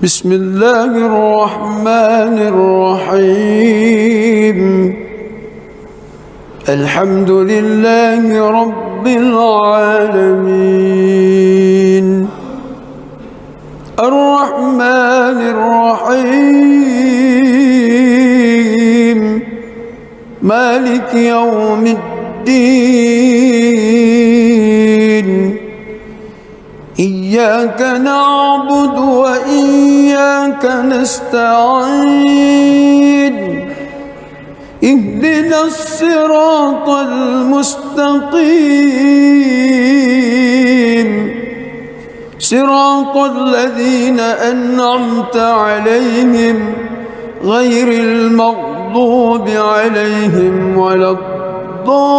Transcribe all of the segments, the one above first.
بسم الله الرحمن الرحيم. الحمد لله رب العالمين، الرحمن الرحيم، مالك يوم الدين. إياك نعبد وإياك نستعين. اهدنا الصراط المستقيم، صراط الذين أنعمت عليهم غير المغضوب عليهم ولا الضالين.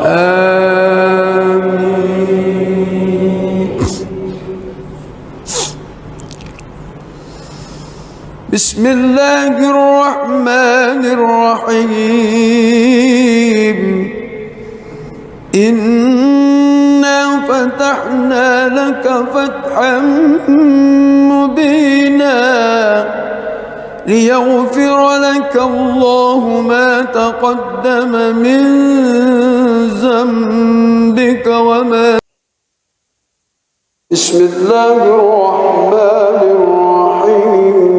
آمين. بسم الله الرحمن الرحيم. إنا فتحنا لك فتحا مبينا ليغفر لك الله ما تقدم من ذنبك وما. بسم الله الرحمن الرحيم.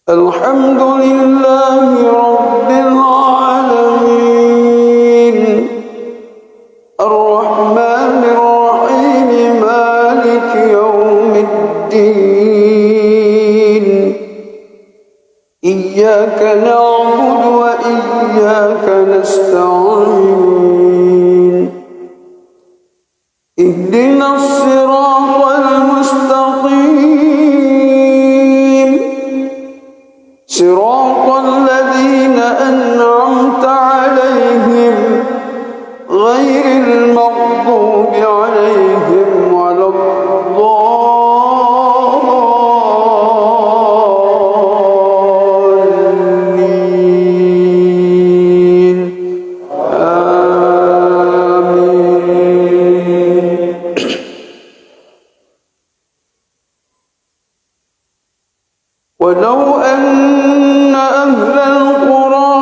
الحمد لله رب العالمين، الرحمن الرحيم، مالك يوم الدين. إياك نعبد وإياك نستعين. اهدنا الصراط المستقيم، صراط الذين أنعمت عليهم غير المغضوب عليهم ولا الضالين. آمين. ولو أن أهل القرى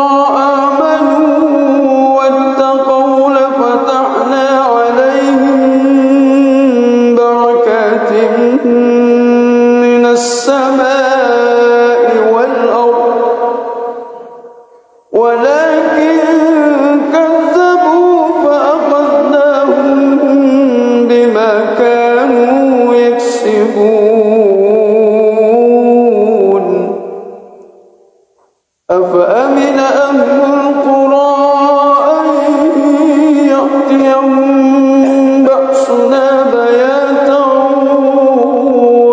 آمنوا واتقوا لفتحنا عليهم بركات من السماء والأرض، ولكن كذبوا فأخذناهم بما كانوا يكسبون. أفأمن أهل القرى أن يأتيهم بأسنا بياتا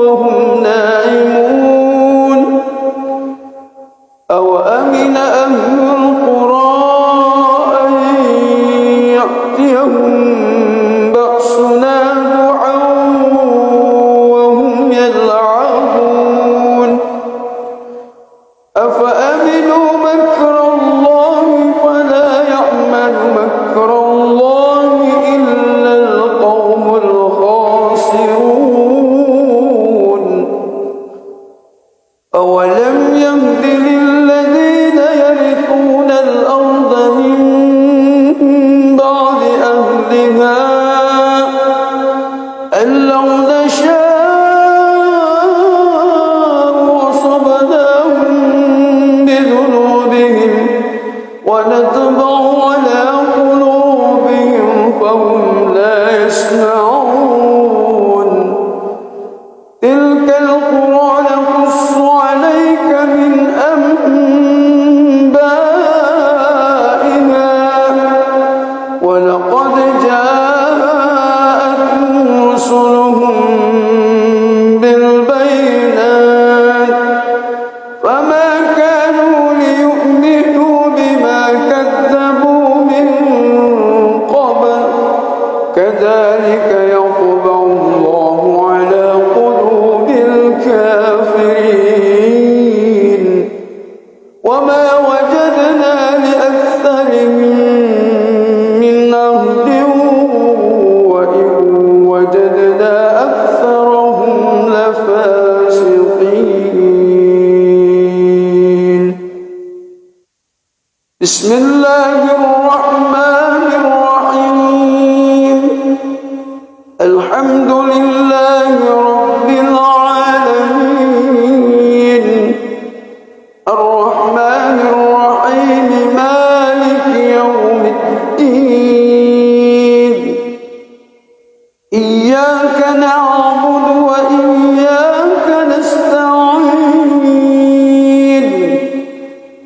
وهم نائمون. أوأمن أهل القرى أن يأتيهم بأسنا ضحى وهم يلعبون. أفأمنوا مكر الله فلا يأمن مكر الله إلا القوم الخاسرون. أولم يهد للذين يرثون الأرض من بعد أهلها أن لو نشاء وصبناهم بذنوبهم ونطبع على قلوبهم فهم لا يسمعون. تلك القرى نقص عليك من أنبائها، ولقد جاءتهم رسلهم بالبينات، فما كانوا ليؤمنوا بما كذبوا من قبل. كذلك يطبع الله على قلوب الكافرين. الفاسقين. بسم الله الرحمن الرحيم. الحمد لله رب العالمين. الرحمن الرحيم مالك يوم الدين. إياك نعبد وإياك نستعين.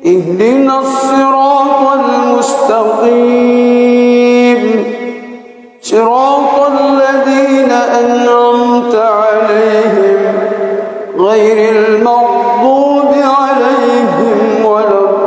اهدنا الصراط المستقيم، صراط الذين أنعمت عليهم غير المغضوب عليهم ولا الضالين.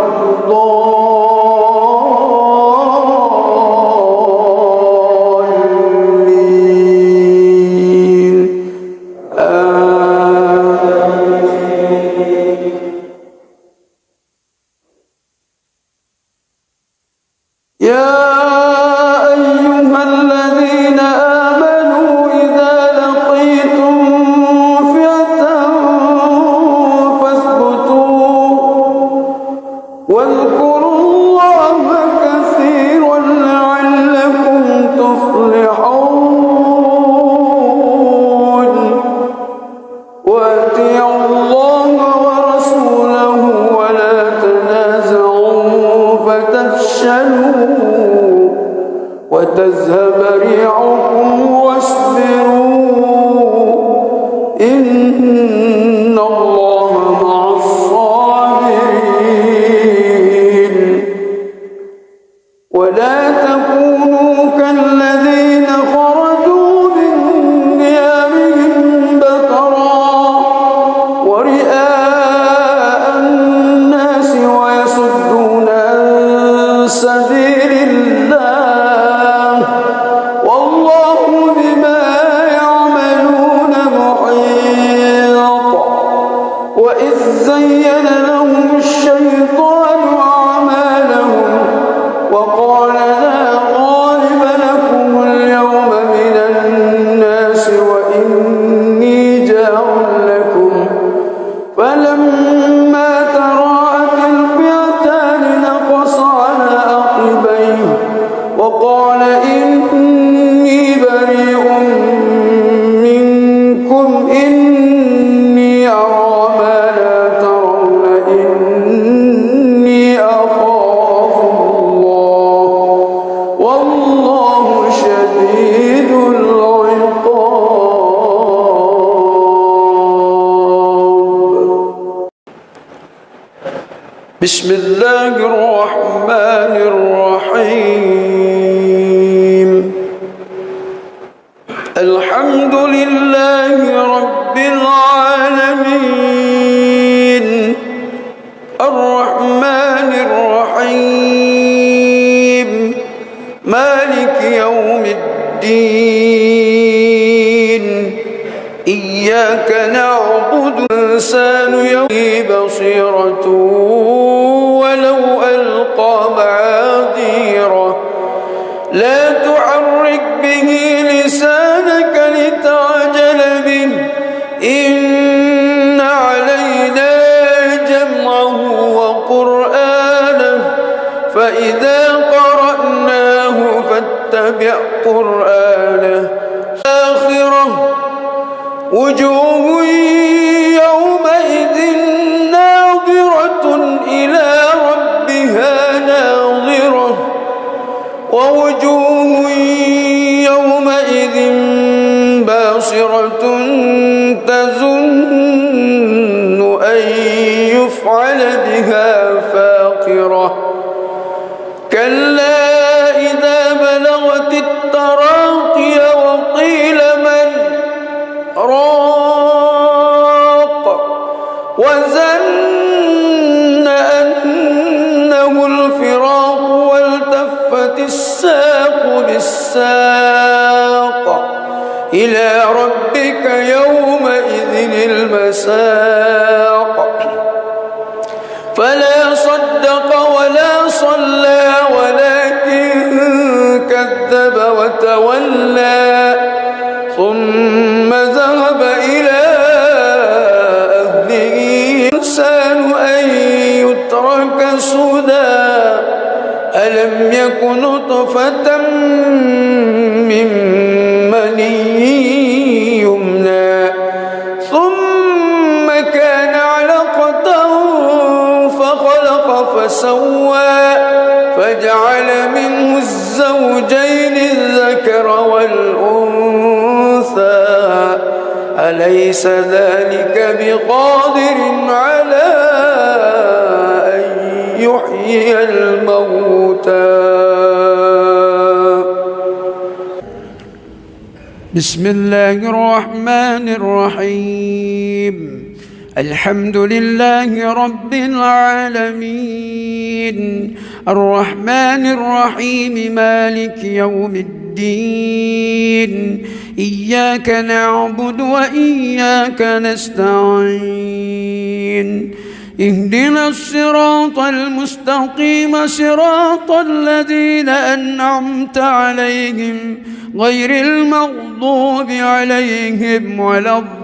يا أيها الذين آمنوا إذا لقيتم فئة فاثبتوا واذكروا الله كثيرا لعلكم تفلحون. وأطيعوا الله ورسوله ولا تنازعوا فتفشلوا وتذهب ريحكم واصبروا إن الله مع الصابرين. ولا تكونوا كالذين خرجوا من ديارهم بطرا ورئاء الناس ويصدون عن سبيل الله والله بما يعملون محيط. وإذ زين لهم الشيطان أعمالهم وقال لا غالب لكم اليوم من الناس وإني جار لكم. فلما تراءت الفئتان نقص على عقبيه وقال إني بريء منكم إني أرى ما لا ترون إني أخاف الله والله شديد العقاب. بسم الله الرحمن الرحيم. الحمد لله رب العالمين. الرحمن الرحيم مالك يوم الدين. إياك نعبد. الإنسان يومئذ بصيرة ولو ألقى معاذيره. لا تحرك به لسانك لتعجل به. إن علينا جمعه وقرآنه فإذا قرأناه فاتبع قرآنه. آخرة وجوه يومئذ ناظرة إلى ربها ناظرة ووجوه يومئذ باصرة تظن أن يفعل بها فاقرة. كلا إذا بلغت التراقي وقيل من راق وظن أنه الفراق والتفت الساق بالساق إلى ربك يومئذ المساق. فلا صدق ولا صلى ولكن كذب وتولى ثم ذهب إلى ألم يك نطفة من مني يمنى ثم كان علقة فخلق فسوى فجعل منه الزوجين الذكر والأنثى أليس ذلك بقادر على أن يحيي الموتى. بسم الله الرحمن الرحيم. الحمد لله رب العالمين الرحمن الرحيم مالك يوم الدين إياك نعبد وإياك نستعين اهدنا الصراط المستقيم صراط الذين أنعمت عليهم غير المغضوب عليهم ولا الضالين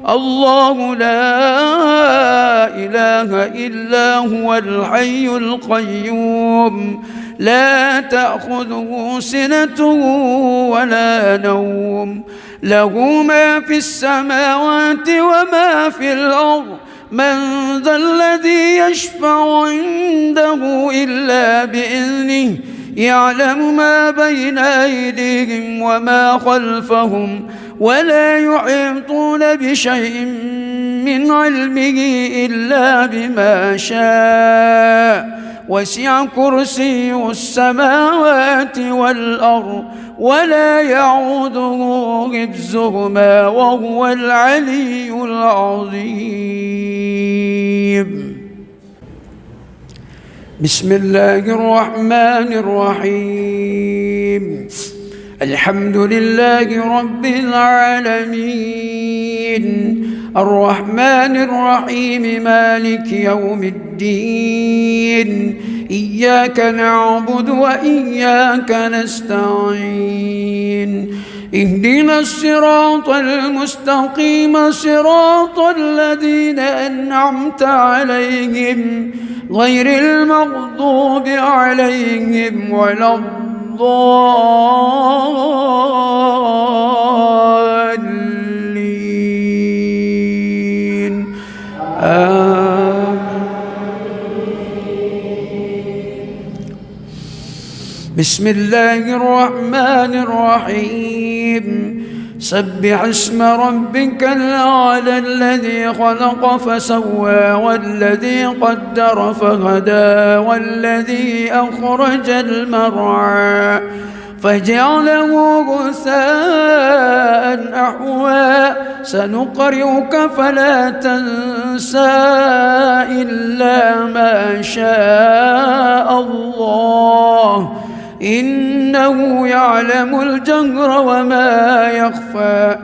الله لا إله إلا هو الحي القيوم لا تأخذه سنة ولا نوم له ما في السماوات وما في الأرض من ذا الذي يشفع عنده إلا بإذنه يعلم ما بين أيديهم وما خلفهم ولا يحيطون بشيء من علمه إلا بما شاء وسع كرسيه السماوات والأرض ولا يعوده حفظهما وهو العلي العظيم. بسم الله الرحمن الرحيم. الحمد لله رب العالمين الرحمن الرحيم مالك يوم الدين إياك نعبد وإياك نستعين اهدنا الصراط المستقيم صراط الذين أنعمت عليهم غير المغضوب عليهم ولا الضالين بسم الله الرحمن الرحيم سبح اسم ربك الأعلى الذي خلق فسوى والذي قدر فهدى والذي أخرج المرعى فجعله غثاء أحوى سنقرئك فلا تنسى إلا ما شاء الله إنه يعلم الجهر وما يخفى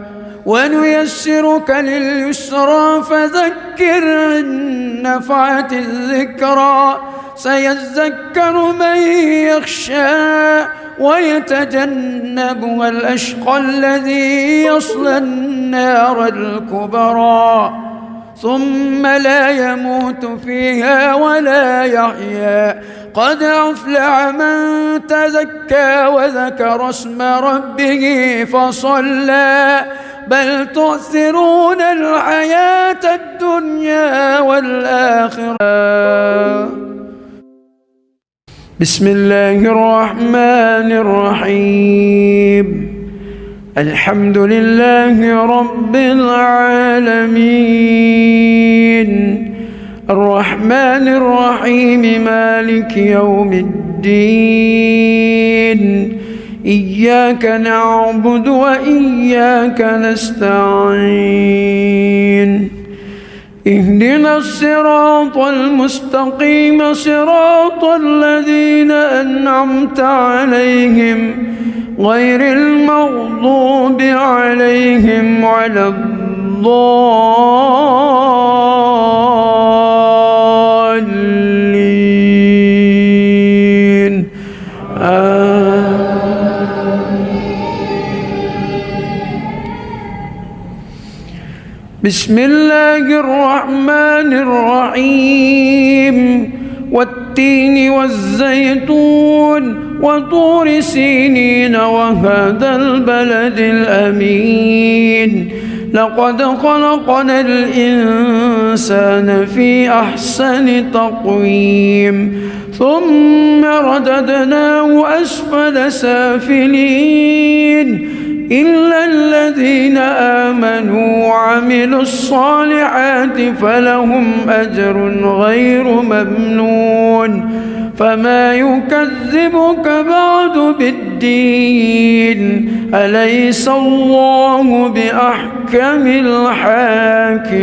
ونيسرك لليسرى فذكر إن نفعت الذكرى سيذكر من يخشى ويتجنبها الأشقى الذي يصلى النار الكبرى ثم لا يموت فيها ولا يحيا قد أفلح من تزكى وذكر اسم ربه فصلى بل تؤثرون الحياة الدنيا والآخرة. بسم الله الرحمن الرحيم الحمد لله رب العالمين الرحمن الرحيم مالك يوم الدين إياك نعبد وإياك نستعين اهدنا الصراط المستقيم صراط الذين أنعمت عليهم غير المغضوب عليهم ولا الضالين بسم الله الرحمن الرحيم والتين والزيتون وطور سينين وهذا البلد الأمين لقد خلقنا الإنسان في أحسن تقويم ثم رددناه أسفل سافلين إلا الذين آمنوا وعملوا الصالحات فلهم أجر غير ممنون فما يكذبك بعد بالدين أليس الله بأحكم الحاكمين.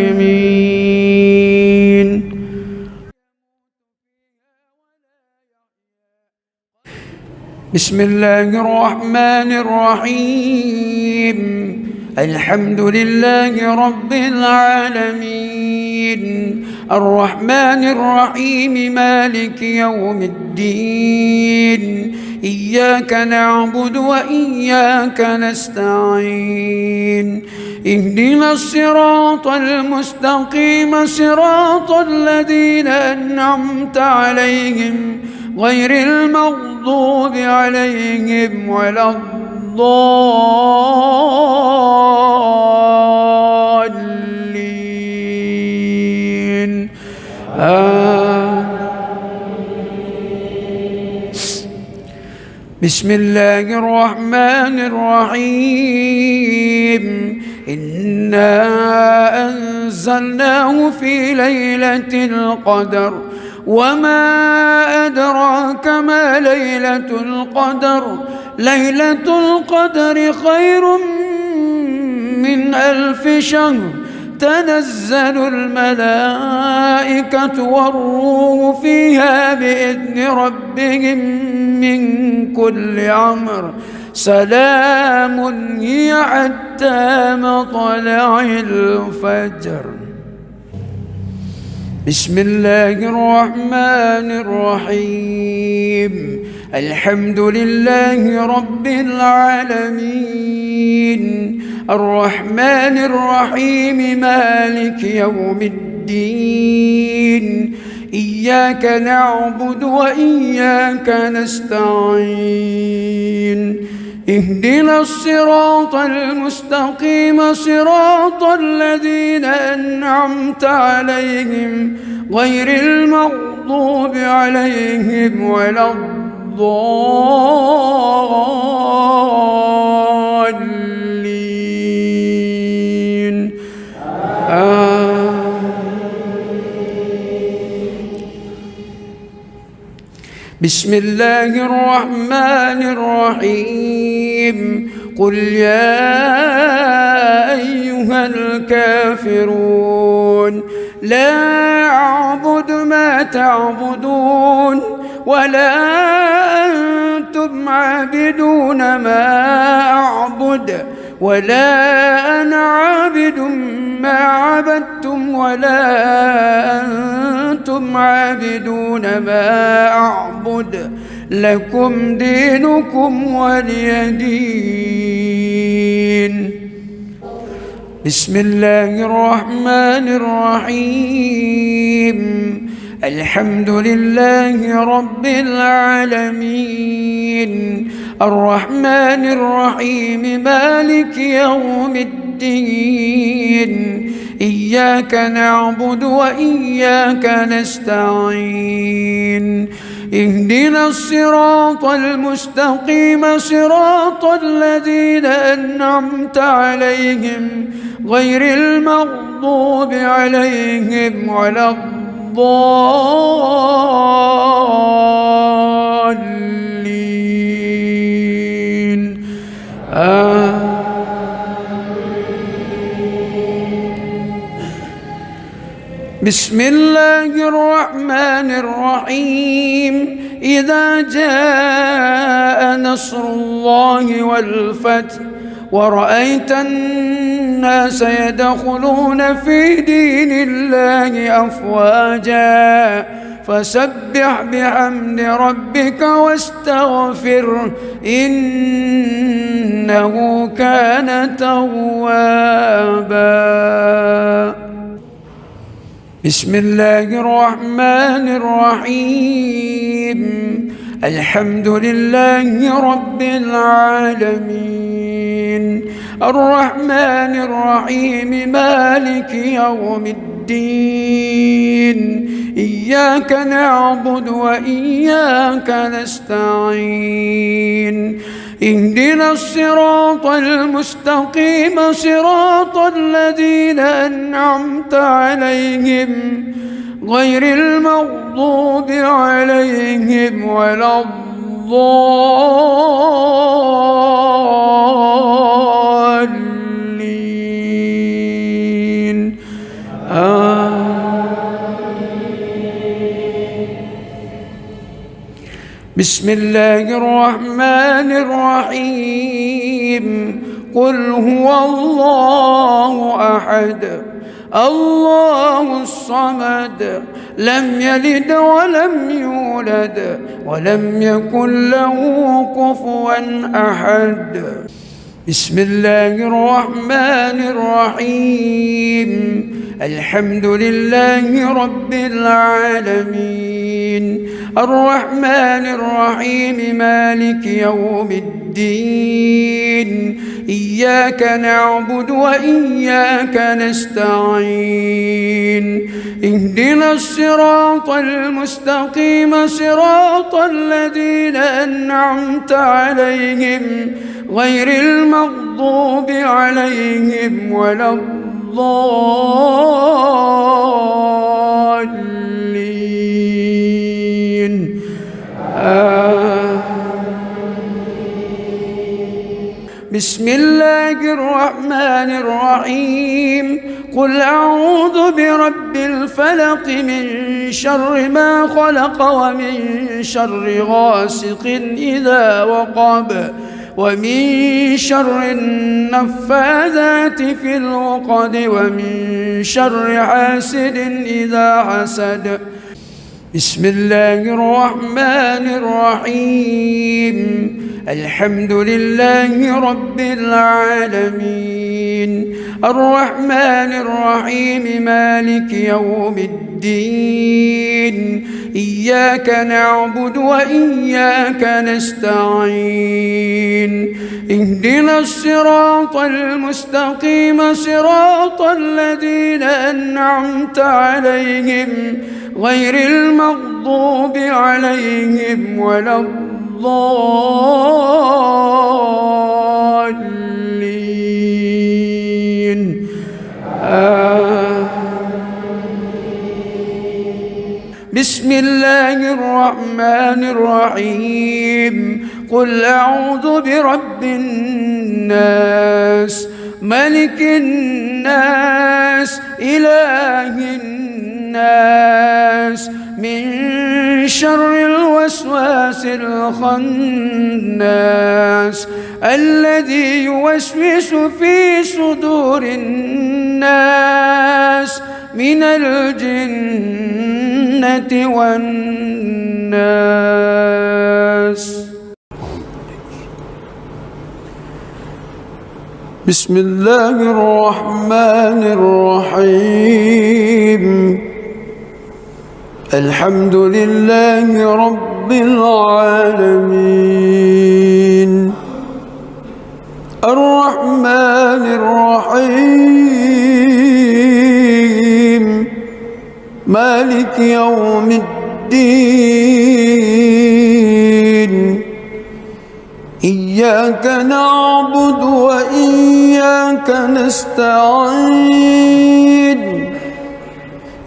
بسم الله الرحمن الرحيم الحمد لله رب العالمين الرحمن الرحيم مالك يوم الدين إياك نعبد وإياك نستعين اهدنا الصراط المستقيم صراط الذين أنعمت عليهم غير المغضوب عليهم ولا الضالين بسم الله الرحمن الرحيم إنا أنزلناه في ليلة القدر وما أدراك ما ليلة القدر ليلة القدر خير من 1000 شهر تنزل الملائكة والروح فيها بإذن ربهم من كل أمر سلام هي حتى مطلع الفجر. بسم الله الرحمن الرحيم الحمد لله رب العالمين الرحمن الرحيم مالك يوم الدين إياك نعبد وإياك نستعين اهدنا الصراط المستقيم صراط الذين أنعمت عليهم غير المغضوب عليهم ولا الضالين بسم الله الرحمن الرحيم قل يا أيها الكافرون لا أعبد ما تعبدون ولا أنتم عابدون ما أعبد ولا أنا عابد ما عبدتم ولا أنتم عابدون ما أعبد لكم دينكم ولي دين. بسم الله الرحمن الرحيم الحمد لله رب العالمين الرحمن الرحيم مالك يوم الدين إياك نعبد وإياك نستعين اهدنا الصراط المستقيم صراط الذين أنعمت عليهم غير المغضوب عليهم ولا الضالين بسم الله الرحمن الرحيم إذا جاء نصر الله والفتح ورأيت الناس يدخلون في دين الله أفواجا فسبح بحمد ربك واستغفره إنه كان توابا. بسم الله الرحمن الرحيم الحمد لله رب العالمين الرحمن الرحيم مالك يوم الدين إياك نعبد وإياك نستعين اهدنا الصراط المستقيم صراط الذين أنعمت عليهم غير المغضوب عليهم ولا الضالين بسم الله الرحمن الرحيم قل هو الله أحد الله الصمد لم يلد ولم يولد ولم يكن له كفوا أحد. بسم الله الرحمن الرحيم الحمد لله رب العالمين الرحمن الرحيم مالك يوم الدين إياك نعبد وإياك نستعين اهدنا الصراط المستقيم صراط الذين أنعمت عليهم غير المغضوب عليهم ولا الضالين بسم الله الرحمن الرحيم قل أعوذ برب الفلق من شر ما خلق ومن شر غاسق إذا وقب ومن شر النفاذات في العقد ومن شر حاسد إذا حسد. بسم الله الرحمن الرحيم الحمد لله رب العالمين الرحمن الرحيم مالك يوم الدين إياك نعبد وإياك نستعين اهدنا الصراط المستقيم صراط الذين أنعمت عليهم غير المغضوب عليهم ولا الضالين بسم الله الرحمن الرحيم قل أعوذ برب الناس ملك الناس إله الناس من شر الوسواس الخناس الذي يوسوس في صدور الناس من الجنة والناس. بسم الله الرحمن الرحيم الحمد لله رب العالمين الرحمن الرحيم مالك يوم الدين إياك نعبد وإياك نستعين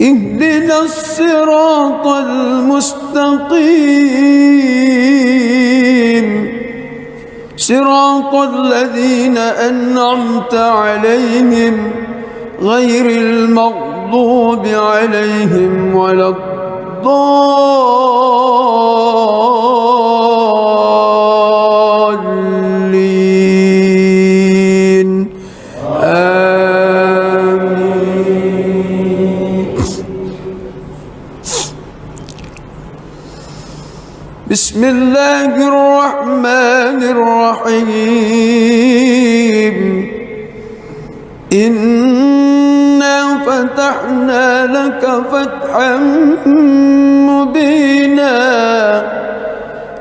اهدنا الصراط المستقيم صراط الذين أنعمت عليهم غير المغضوب عليهم ولا الضالين آمين. بسم الله الرحمن الرحيم إنا فتحنا لك فتحا مبينا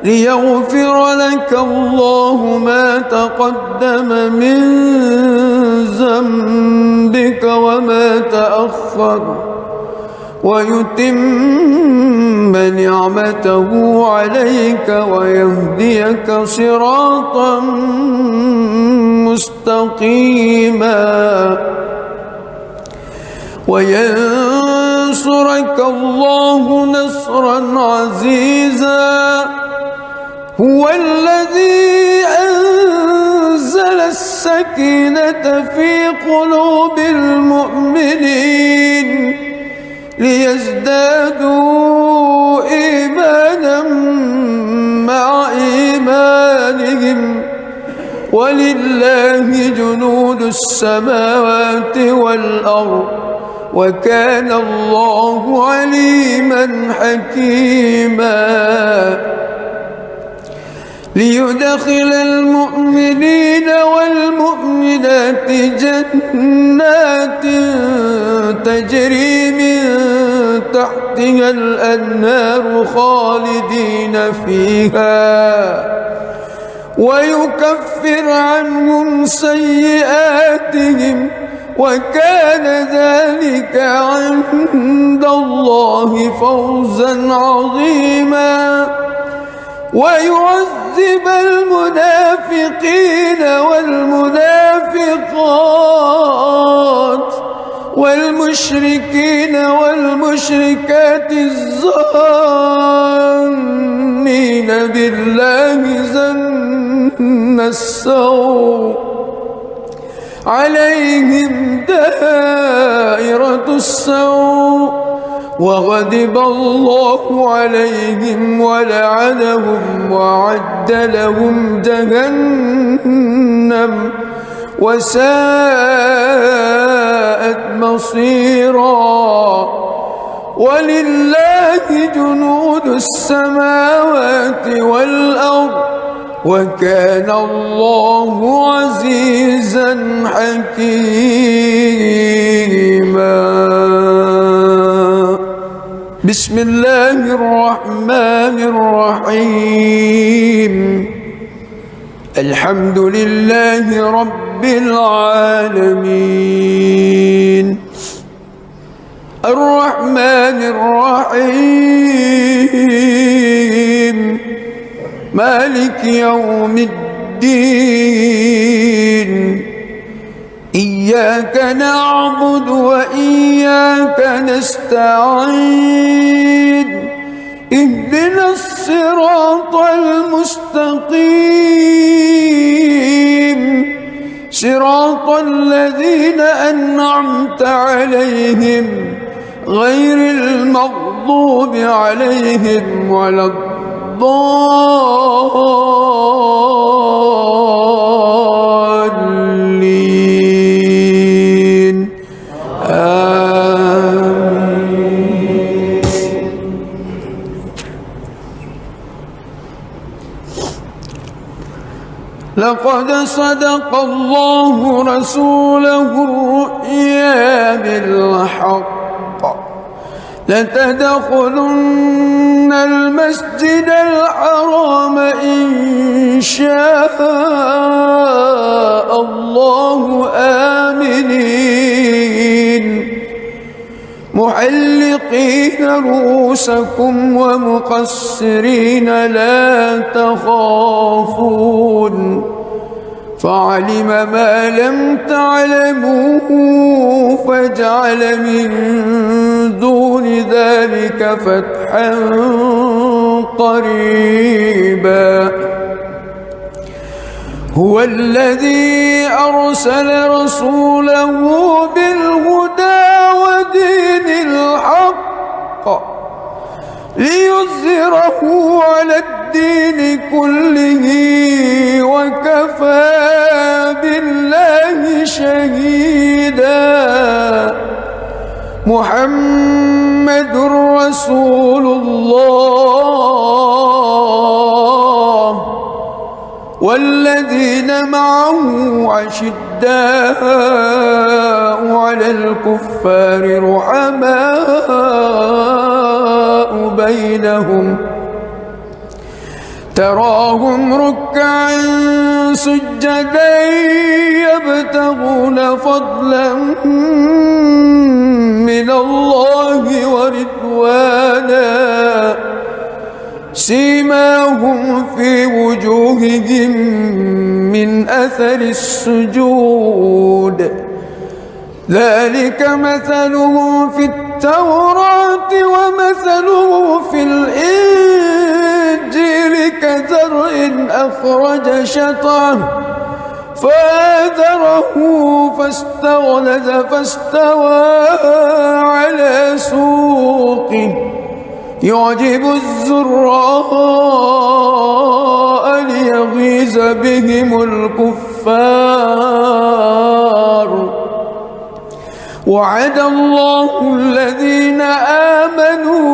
ليغفر لك الله ما تقدم من ذنبك وما تأخر ويتم نعمته عليك ويهديك صراطا مستقيما وينصرك الله نصرا عزيزا هو الذي أنزل السكينة في قلوب المؤمنين ليزدادوا إيمانا مع إيمانهم ولله جنود السماوات والأرض وكان الله عليما حكيما ليدخل المؤمنين والمؤمنات جنات تجري من تحتها الأنهار خالدين فيها ويكفر عنهم سيئاتهم وكان ذلك عند الله فوزا عظيما ويعذب المنافقين والمنافقات والمشركين والمشركات الظانين بالله ظن السوء عليهم دائرة السوء وغضب الله عليهم ولعنهم وأعد لهم جهنم وساءت مصيرا ولله جنود السماوات والأرض وكان الله عزيزا حكيما بسم الله الرحمن الرحيم الحمد لله رب العالمين الرحمن الرحيم مالك يوم الدين إياك نعبد وإياك نستعين اهدنا الصراط المستقيم صراط الذين أنعمت عليهم غير المغضوب عليهم ولا الضالين آمين لقد صدق الله رسوله الرؤيا بالحق لتدخلن المسجد الحرام إن شاء الله آمنين محلقين رؤوسكم ومقصرين لا تخافون فعلم ما لم تعلموا فجعل من دون ذلك فتحا قريبا هو الذي أرسل رسوله بالهدى ودين الحق ليظهره على الدين كله وكفى بالله شهيدا محمد رسول الله والذين معه أشداء على الكفار رحماء بينهم تراهم ركعا سجدا يبتغون فضلا من الله ورضوانا سيماهم في وجوههم من أثر السجود ذلك مثلهم في التوراة ومثلهم في الإنجيل كزرع أخرج شطأه فآزره فاستغلظ فاستوى على سوقه يعجب الزراء ليغيظ بهم الكفار وعد الله الذين آمنوا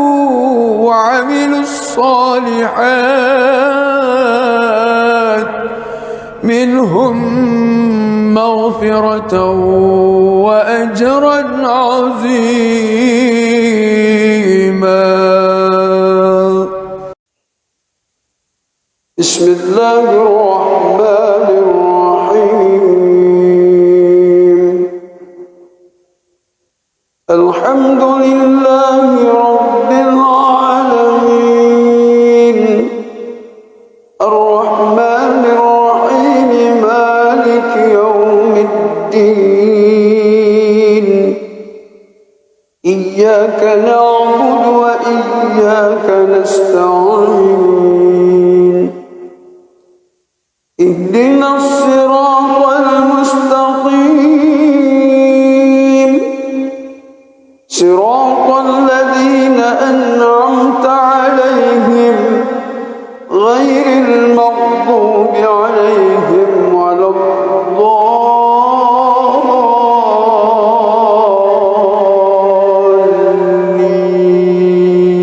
وعملوا الصالحات منهم مغفرة وأجرا عظيما. بسم الله الرحمن الرحيم. الحمد لله رب العالمين الرحمن الرحيم مالك يوم الدين إياك نعبد وإياك نستعين اهدنا الصراط المستقيم صراط الذين أنعمت عليهم غير المغضوب عليهم ولا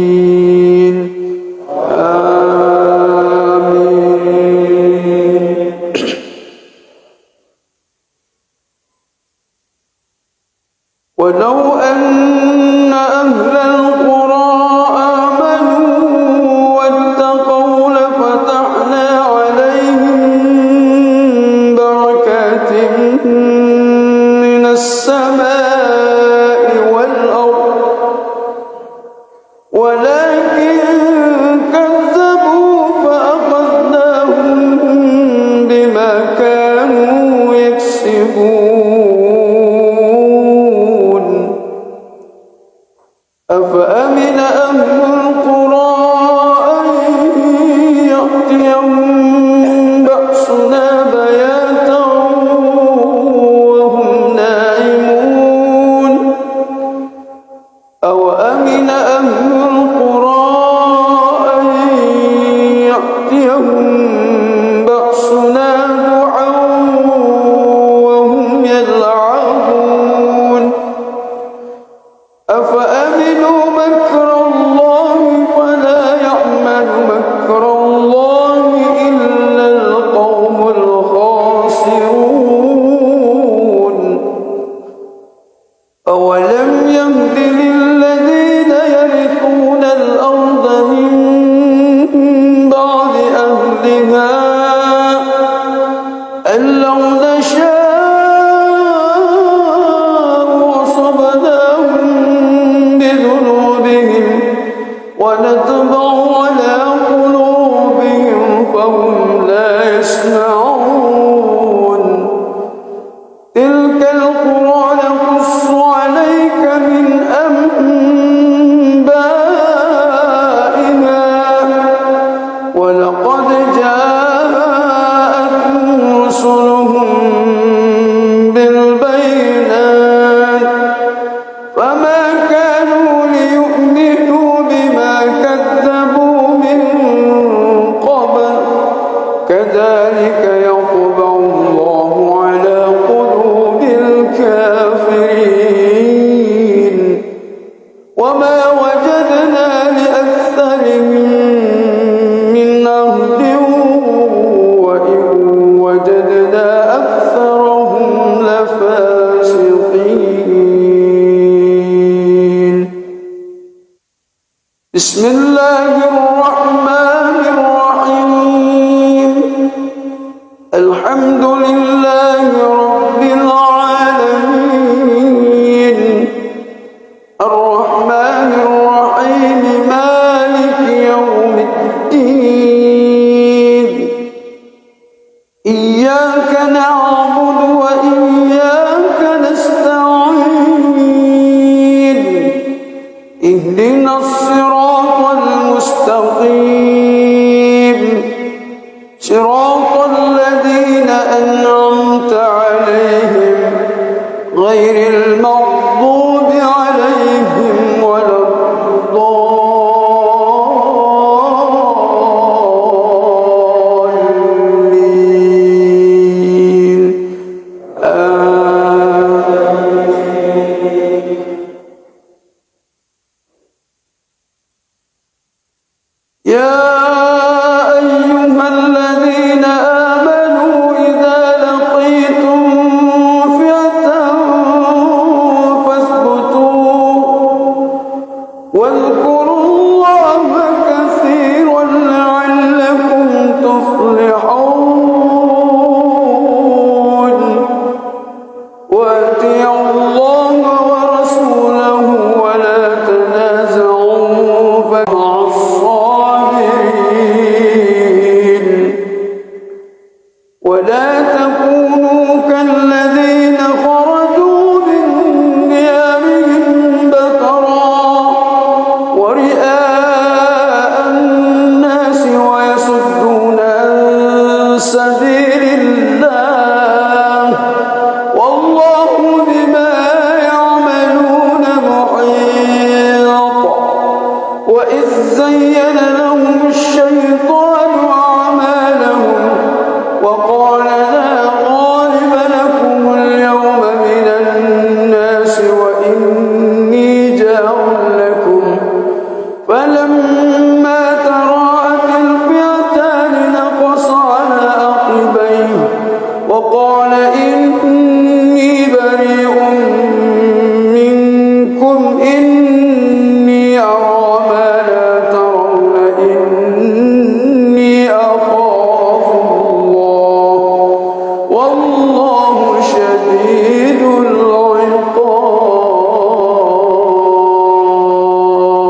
الضالين آمين. ولو أن أهل القرى آمنوا واتقوا لفتحنا عليهم بركات من السماء والأرض ولكن كذبوا فأخذناهم بما كانوا يكسبون. أفأمن أهل القرى أن يأتيهم بأسنا بياتا وهم نائمون أوأمن أهل القرى أن يأتيهم بأسنا ضحى وهم يلعبون أفأمنوا مكر الله بسم الله الرحمن الرحيم الحمد لله رب العالمين الرحمن الرحيم مالك يوم الدين إياك نعبد وإياك نستعين اهدنا الصراط المستقيم صراط الذين أنعمت عليهم غير المغضوب عليهم ولا الضالين يا أيها الذين آمنوا إذا لقيتم فئة فاثبتوا واذكروا الله كثيرا لعلكم تفلحون وأطيعوا الله ورسوله ولا تنازعوا فمع ولا تكونوا كالذين خرجوا من ديارهم بطرا ورئاء الناس ويصدون عن سبيل الله والله بما يعملون محيط وإذ زين لهم الشيطان أعمالهم وقال لا غالب لكم اليوم من الناس وإني جار لكم فلما تراءت الفئتان نقص على عقبيه وقال إني بريء منكم إني أرى ما لا ترون إني أخاف والله شديد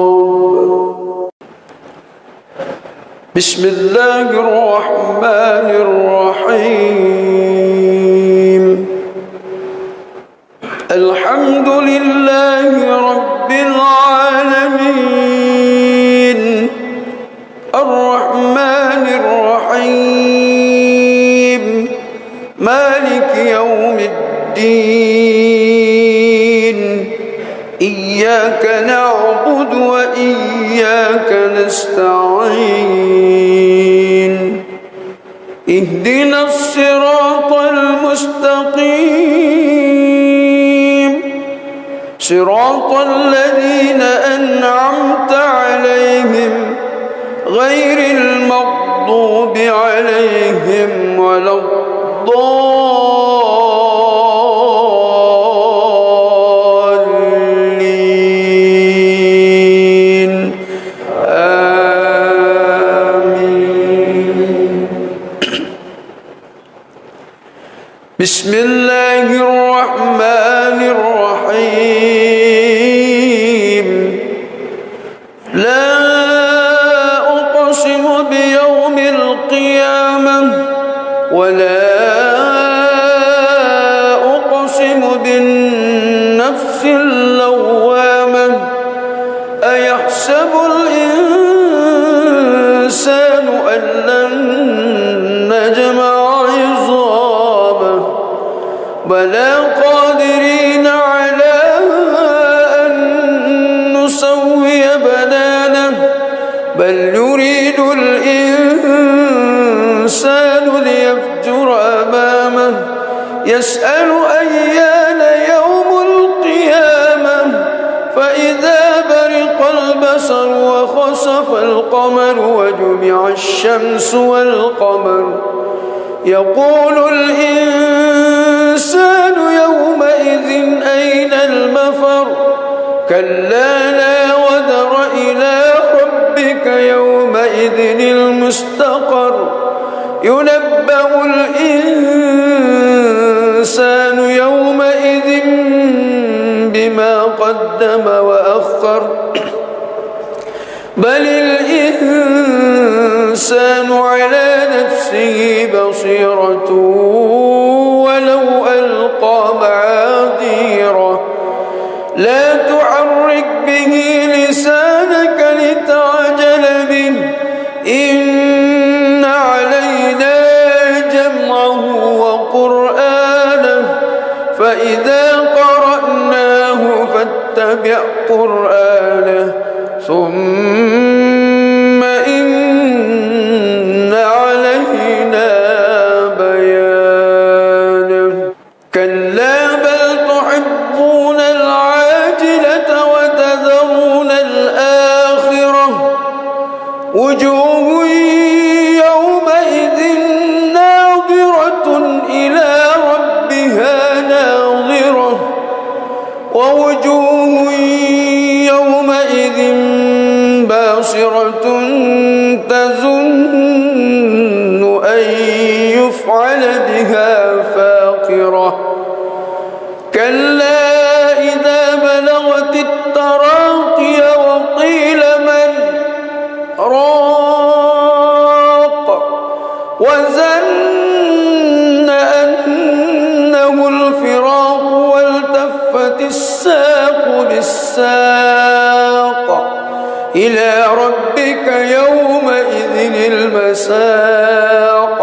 العقاب. بسم الله الرحمن الرحيم الحمد لله رب العالمين الرحمن الرحيم مالك يوم الدين إياك نعبد وإياك نستعين اهدنا الصراط المستقيم صراط الذين أنعمت عليهم غير المغضوب عليهم ولا الضالين آمين. بسم الله الرحمن الرحيم لا أقسم بيوم القيامة ولا أقسم بالنفس اللوامة أيحسب الإنسان أن لن نجمع عظامه بلى قادرين على أن نسوي بنانه بل يريد الإنسان ليفجر أمامه يسأل أيان يوم القيامة فإذا برق البصر وخسف القمر وجمع الشمس والقمر يقول الإنسان يومئذ أين المفر كلا لا وزر إلى مستقر ينبأ الإنسان يومئذ بما قدم وأخر بل الإنسان على نفسه بصيرة ولو ألقى معاذيره لا تحرك به لسانك لتعجل به إن علينا جمعه وقرآنه فإذا قرأناه فاتبع قرآنه ثم إن علينا بيانه كلا بل تحبون العاجلة وتذرون الآخرة وجوه يومئذ ناظرة إلى ربها ناظرة ووجوه يومئذ باسرة تظن أن يفعل بها فاقرة كلا إذا بلغت التراقي وقيل من راق وظن أنه الفراق والتفت الساق بالساق إلى ربك يومئذ المساق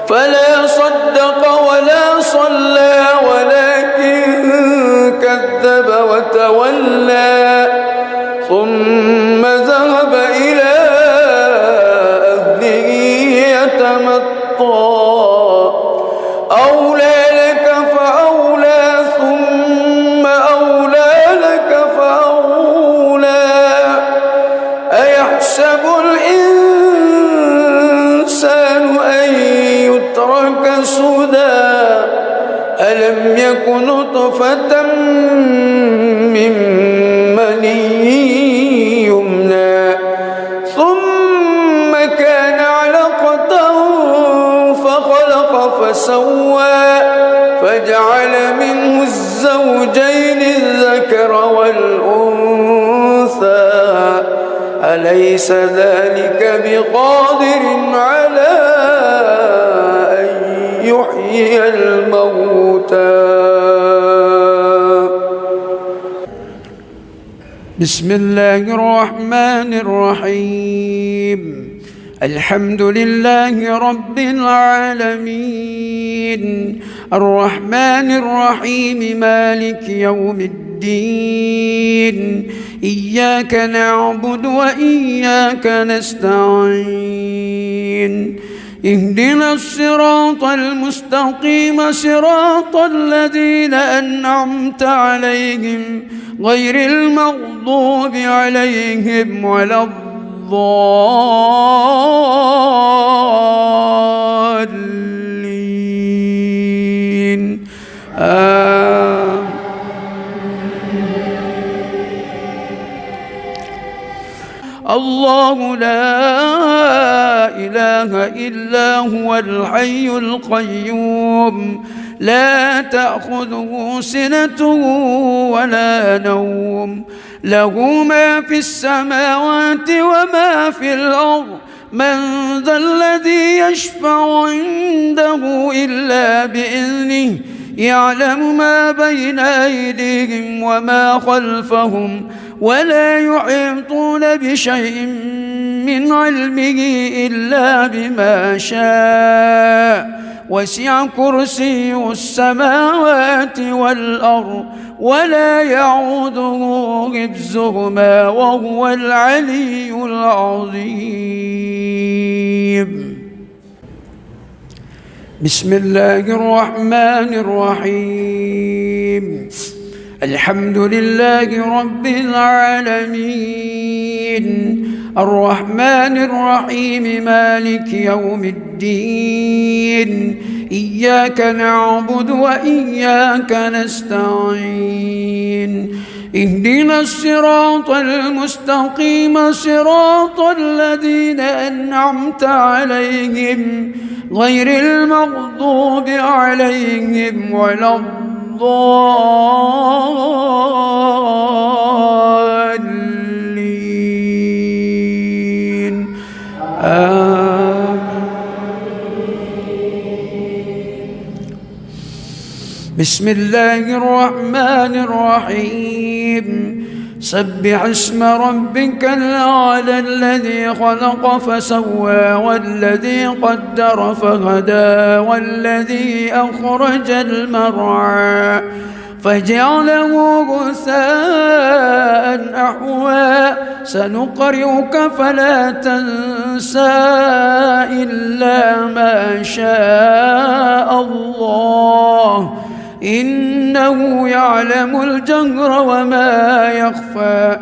فلا صدق ولا صلى ولكن كذب وتولى ثم ذهب إلى أهله يتمطى أولى لك فأولى ثم أولى لك فأولى أيحسب الإنسان أن يترك سدى ألم يك نطفة من مني يمنى ثم كان علقة فخلق فسوى فجعل منه الزوجين الذكر والأنثى أليس ذلك بقادر على أن يحيي الموتى بسم الله الرحمن الرحيم الحمد لله رب العالمين الرحمن الرحيم مالك يوم الدين إياك نعبد وإياك نستعين اهدنا الصراط المستقيم صراط الذين أنعمت عليهم غير المغضوب عليهم ولا الضالين الله لا إله إلا هو الحي القيوم لا تأخذه سنة ولا نوم له ما في السماوات وما في الأرض من ذا الذي يشفع عنده إلا بإذنه يعلم ما بين أيديهم وما خلفهم ولا يحيطون بشيء من علمه إلا بما شاء وسع كرسي السماوات والأرض ولا يعوده حفظهما وهو العلي العظيم بسم الله الرحمن الرحيم الحمد لله رب العالمين الرحمن الرحيم مالك يوم الدين إياك نعبد وإياك نستعين اهدنا الصراط المستقيم صراط الذين أنعمت عليهم غير المغضوب عليهم ولا الضالين آمين. بسم الله الرحمن الرحيم سبح اسم ربك الأعلى الذي خلق فسوى والذي قدر فهدى والذي أخرج المرعى فجعله غثاء أحوى سنقرئك فلا تنسى إلا ما شاء الله إنه يعلم الجهر وما يخفى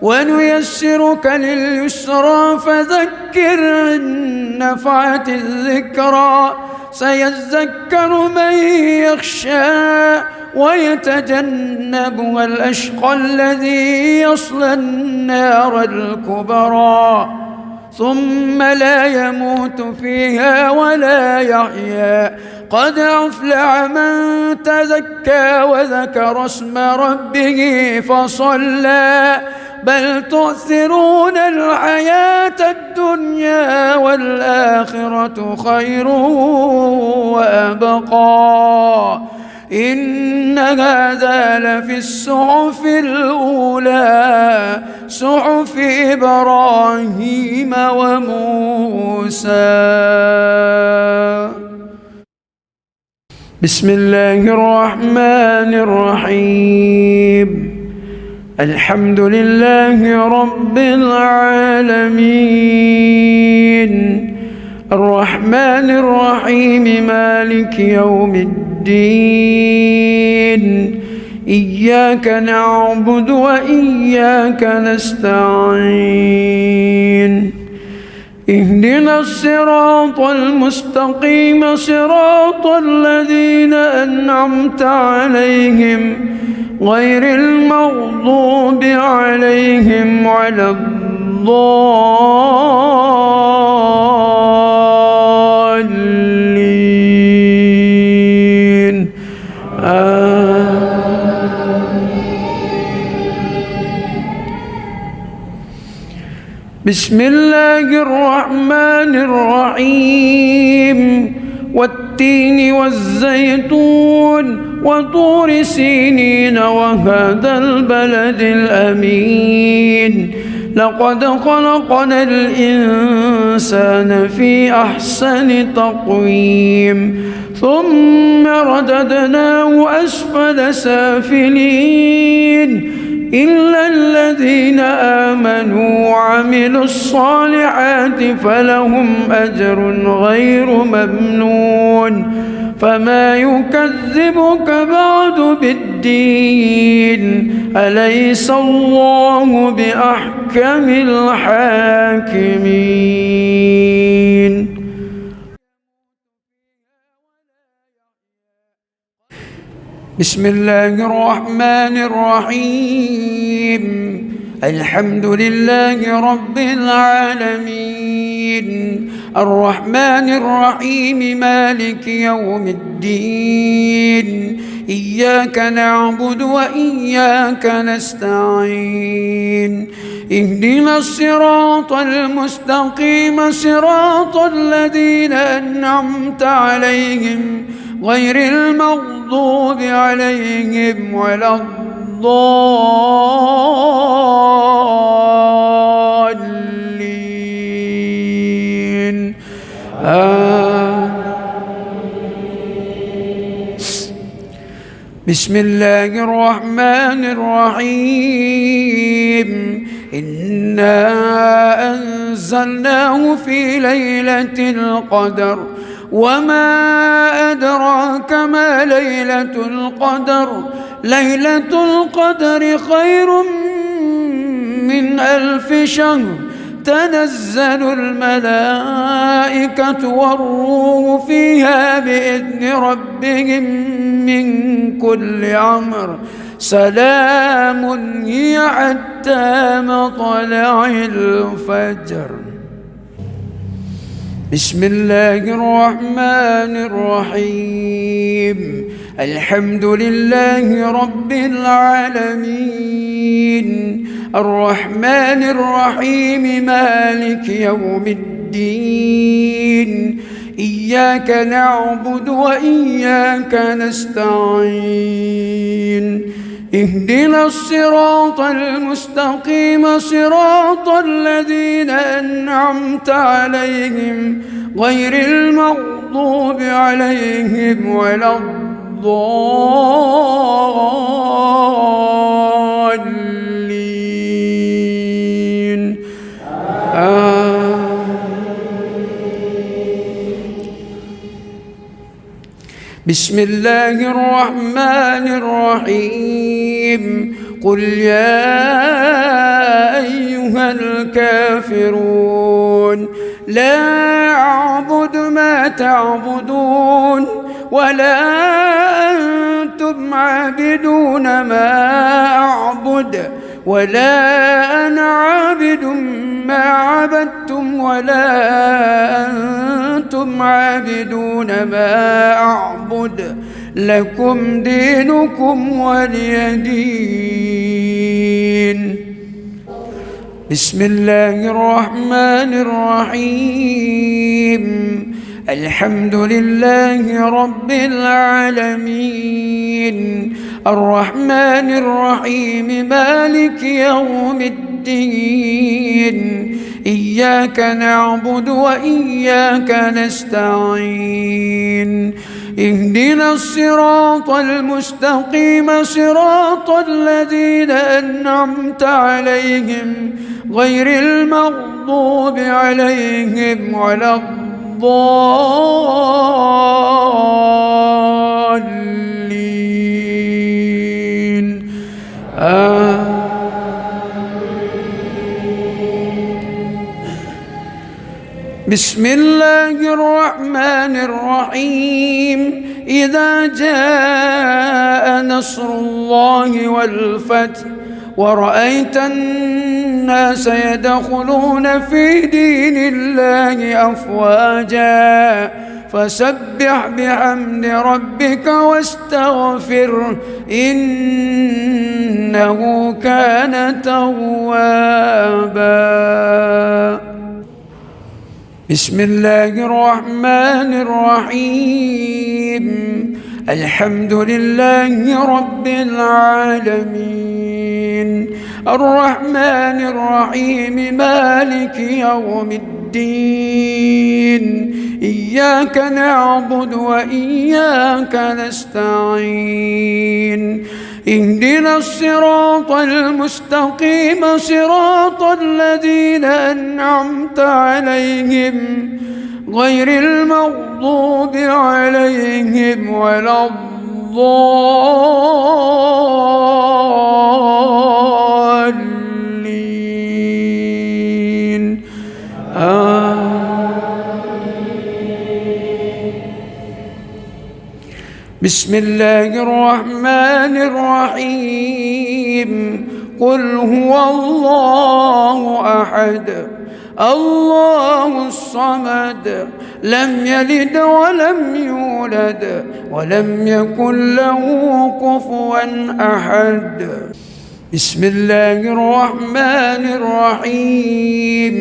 ونيسرك لليسرى فذكر إن نفعت الذكرى سيذكر من يخشى ويتجنبها الأشقى الذي يصلى النار الكبرى ثم لا يموت فيها ولا يحيا قد أفلح من تزكى وذكر اسم ربه فصلى بل تؤثرون الحياة الدنيا والآخرة خير وأبقى إن هذا لفي الصحف الأولى صحف إبراهيم وموسى. بسم الله الرحمن الرحيم الحمد لله رب العالمين الرحمن الرحيم مالك يوم الدين إياك نعبد وإياك نستعين اهدنا الصراط المستقيم صراط الذين أنعمت عليهم غير المغضوب عليهم ولا الضالين بسم الله الرحمن الرحيم والتين والزيتون وطور سينين وهذا البلد الأمين لقد خلقنا الإنسان في أحسن تقويم ثم رددناه أسفل سافلين إلا الذين آمنوا وعملوا الصالحات فلهم أجر غير ممنون فما يكذبك بعد بالدين أليس الله بأحكم الحاكمين. بسم الله الرحمن الرحيم الحمد لله رب العالمين الرحمن الرحيم مالك يوم الدين إياك نعبد وإياك نستعين اهدنا الصراط المستقيم صراط الذين أنعمت عليهم غير المغضوب عليهم ولا الضالين بسم الله الرحمن الرحيم إنا أنزلناه في ليلة القدر وما أدراك ما ليلة القدر ليلة القدر خير من 1000 شهر تنزل الملائكة والروح فيها بإذن ربهم من كل أمر سلام هي حتى مطلع الفجر. بسم الله الرحمن الرحيم. الحمد لله رب العالمين، الرحمن الرحيم، مالك يوم الدين. إياك نعبد وإياك نستعين. اهدنا الصراط المستقيم، صراط الذين أنعمت عليهم غير المغضوب عليهم ولا الضالين. بسم الله الرحمن الرحيم. قل يا أيها الكافرون لا أعبد ما تعبدون ولا أنتم عابدون ما أعبد ولا أنا عابد ما عبدتم ولا أنتم عابدون ما أعبد. لكم دينكم ولي دين. بسم الله الرحمن الرحيم. الحمد لله رب العالمين، الرحمن الرحيم، مالك يوم الدين. إياك نعبد وإياك نستعين. اهدنا الصراط المستقيم، صراط الذين أنعمت عليهم غير المغضوب عليهم ولا الضالين. بسم الله الرحمن الرحيم. إذا جاء نصر الله والفتح ورأيت الناس يدخلون في دين الله أفواجا فسبح بحمد ربك واستغفره إنه كان توابا. بسم الله الرحمن الرحيم. الحمد لله رب العالمين، الرحمن الرحيم، مالك يوم الدين. إياك نعبد وإياك نستعين. اهدنا الصراط المستقيم، صراط الذين أنعمت عليهم غير المغضوب عليهم ولا الضالين. بسم الله الرحمن الرحيم. قل هو الله أحد الله الصمد لم يلد ولم يولد ولم يكن له كفوا أحد. بسم الله الرحمن الرحيم.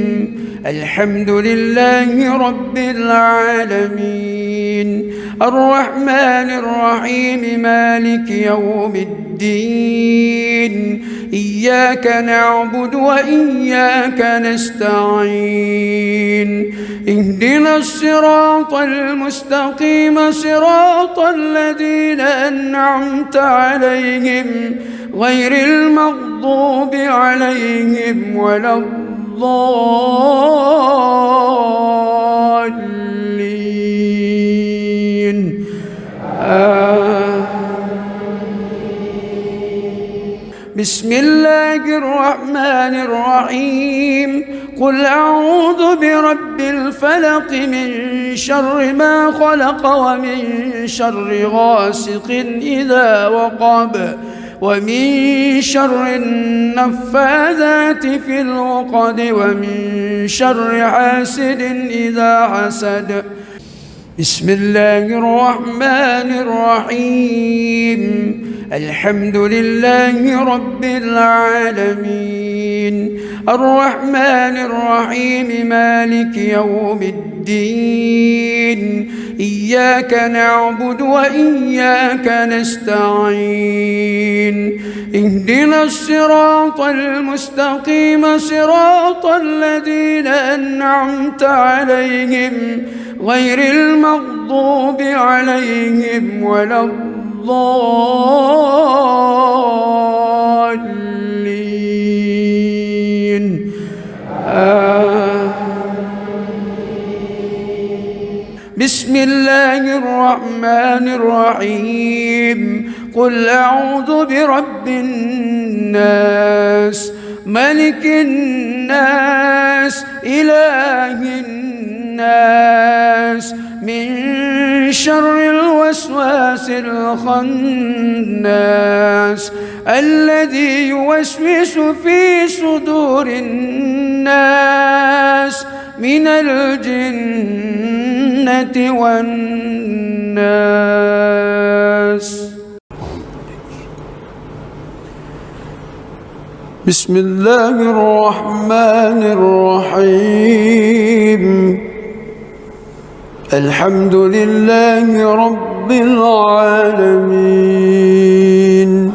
الحمد لله رب العالمين، الرحمن الرحيم، مالك يوم الدين. إياك نعبد وإياك نستعين. اهدنا الصراط المستقيم، صراط الذين أنعمت عليهم غير المغضوب عليهم ولا الضالين. بسم الله الرحمن الرحيم. قل أعوذ برب الفلق من شر ما خلق ومن شر غاسق إذا وقب ومن شر النفاذات في العقد ومن شر حاسد إذا حسد. بسم الله الرحمن الرحيم. الحمد لله رب العالمين الرحمن الرحيم مالك يوم الدين إياك نعبد وإياك نستعين اهدنا الصراط المستقيم صراط الذين أنعمت عليهم غير المغضوب عليهم ولا الضالين. بسم الله الرحمن الرحيم. قل أعوذ برب الناس ملك الناس إله الناس من شر الوسواس الخناس الذي يوسوس في صدور الناس من الجنة والناس. بسم الله الرحمن الرحيم. الحمد لله رب العالمين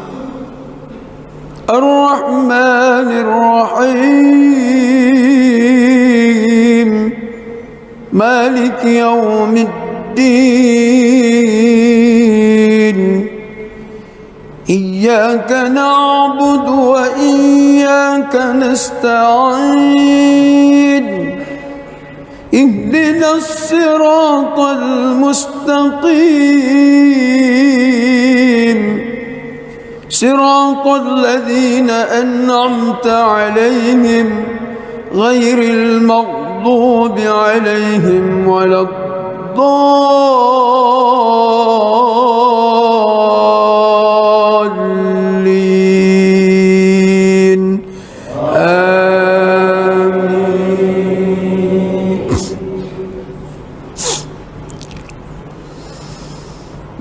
الرحمن الرحيم مالك يوم الدين إياك نعبد وإياك نستعين اهدنا الصراط المستقيم صراط الذين أنعمت عليهم غير المغضوب عليهم ولا الضالين. آمين.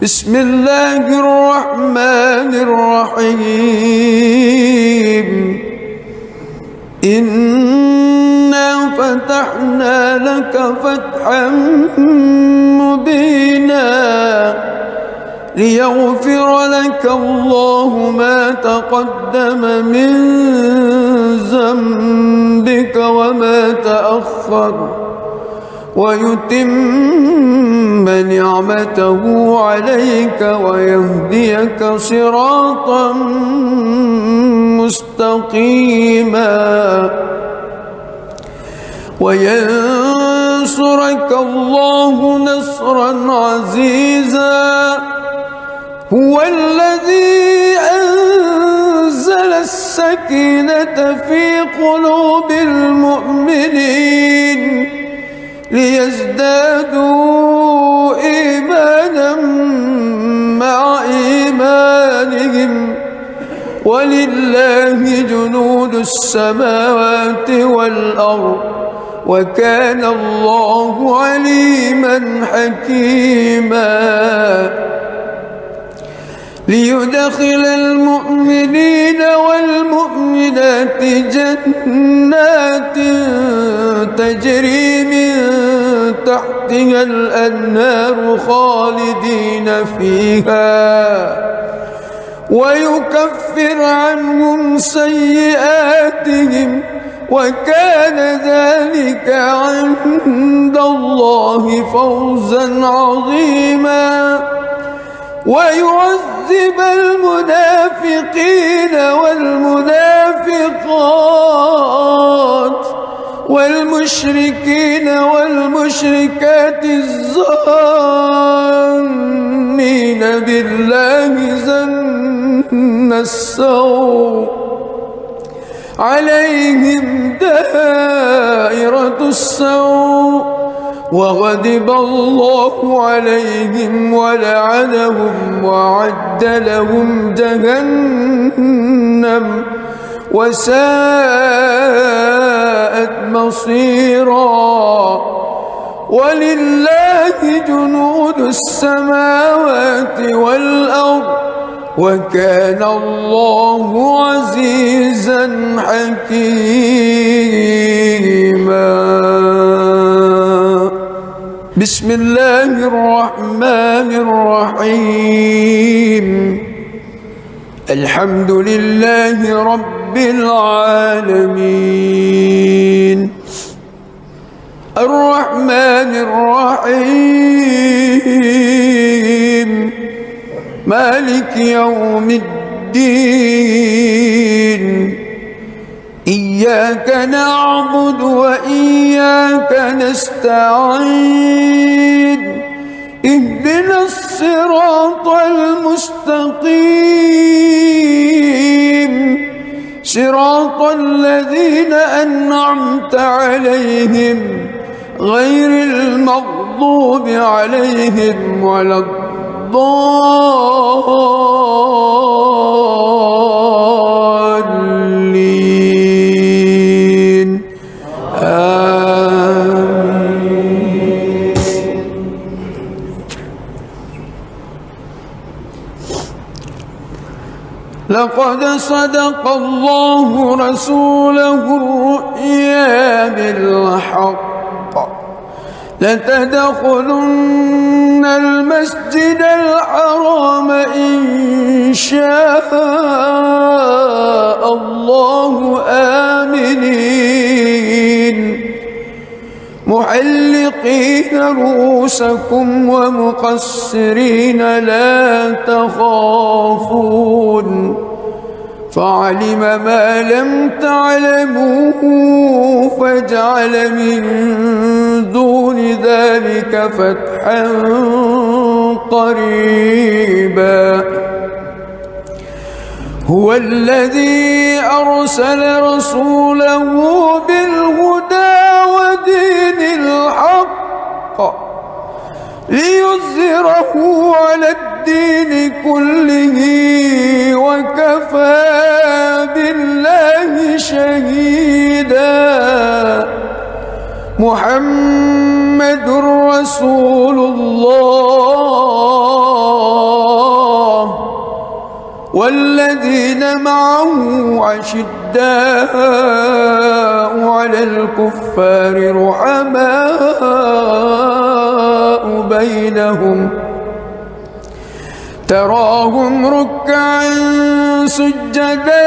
بسم الله الرحمن الرحيم. إنا فتحنا لك فتحا مبينا ليغفر لك الله ما تقدم من ذنبك وما تأخر ويتم نعمته عليك ويهديك صراطا مستقيما وينصرك الله نصرا عزيزا. هو الذي أنزل السكينة في قلوب المؤمنين ليزدادوا إيمانا مع إيمانهم ولله جنود السماوات والأرض وكان الله عليما حكيما. ليدخل المؤمنين والمؤمنات جنات تجري من تحتها الأنهار خالدين فيها ويكفر عنهم سيئاتهم وكان ذلك عند الله فوزا عظيما. ويعذب المنافقين والمنافقات والمشركين والمشركات الظانين بالله ظن السوء عليهم دائرة السوء وغضب الله عليهم ولعنهم وأعد لهم جهنم وساءت مصيرا. ولله جنود السماوات والأرض وكان الله عزيزا حكيما. بسم الله الرحمن الرحيم. الحمد لله رب العالمين الرحمن الرحيم مالك يوم الدين. إياك نعبد وإياك نستعين. اهدنا الصراط المستقيم صراط الذين أنعمت عليهم غير المغضوب عليهم ولا الضالين. آمين. لقد صدق الله رسوله الرؤيا بالحق لتدخلن المسجد الحرام إن شاء الله آمنين محلقين رؤوسكم ومقصرين لا تخافون فعلم ما لم تعلموا فجعل من دون ذلك فتحا قريبا. هو الذي أرسل رسوله بالهدى ودين الحق ليظهره على الدين كله وكفى بالله شهيدا. محمد رسول الله والذين معه أشداء على الكفار رحماء بينهم تراهم ركعا سجدا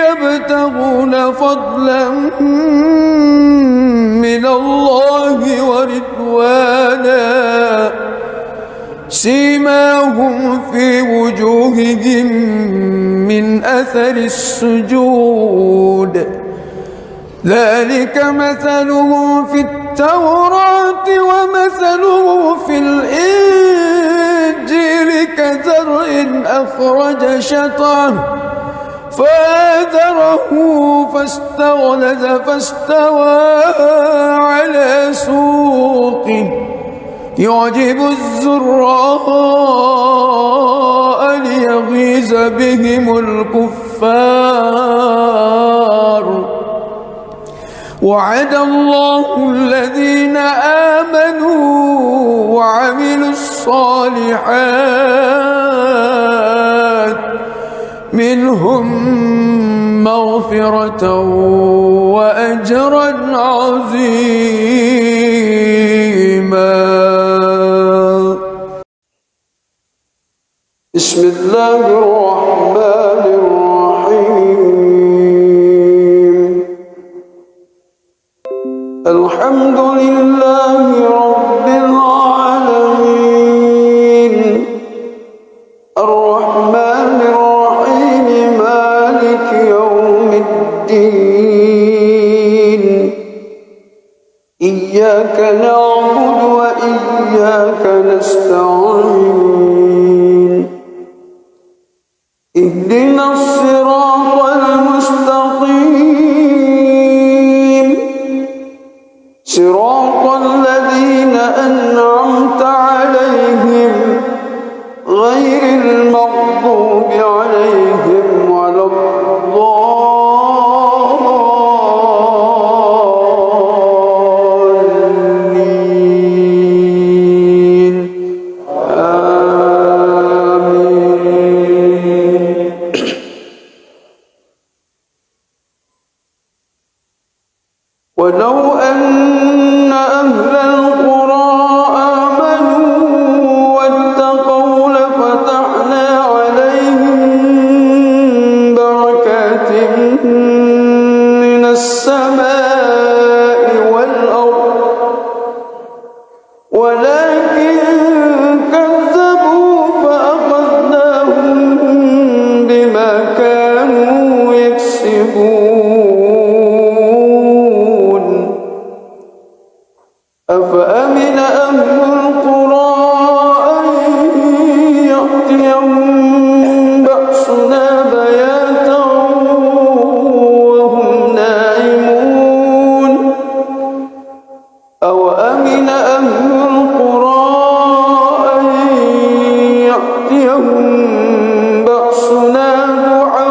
يبتغون فضلا من الله ورضوانا سيماهم في وجوههم من أثر السجود ذلك مثله في التوراة ومثله في الإنجيل كزرع أخرج شطأه فآزره فاستغلظ فاستوى على سوقه يعجب الزراء ليغيظ بهم الكفار. وعد الله الذين آمنوا وعملوا الصالحات منهم مغفرة وأجرا عظيما. بسم الله الرحمن الرحيم. الحمد لله رب العالمين الرحمن الرحيم مالك يوم الدين. إياك نعبد وإياك نستعين. اهدنا الصراط المستقيم صراط الذين ولو أن أهل القرى آمنوا واتقوا لفتحنا عليهم بركات من السماء والأرض ولكن كذبوا فأخذناهم بما كانوا يكسبون أفأمن أهل القرى أن يأتيهم بأسنا بياتا وهم نائمون أوأمن أهل القرى أن يأتيهم بأسنا ضحى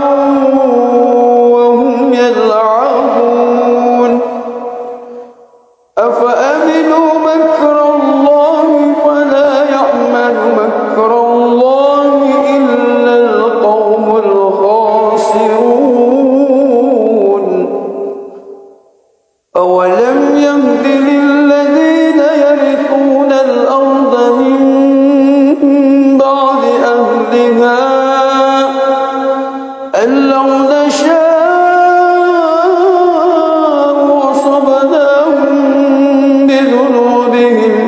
وهم يلعبون أفأمنوا مكر الله فلا يأمن مكر الله إلا القوم الخاسرون أولم يهد للذين يرثون الأرض من بعد أهلها أن لو نشاء أصبناهم بذنوبهم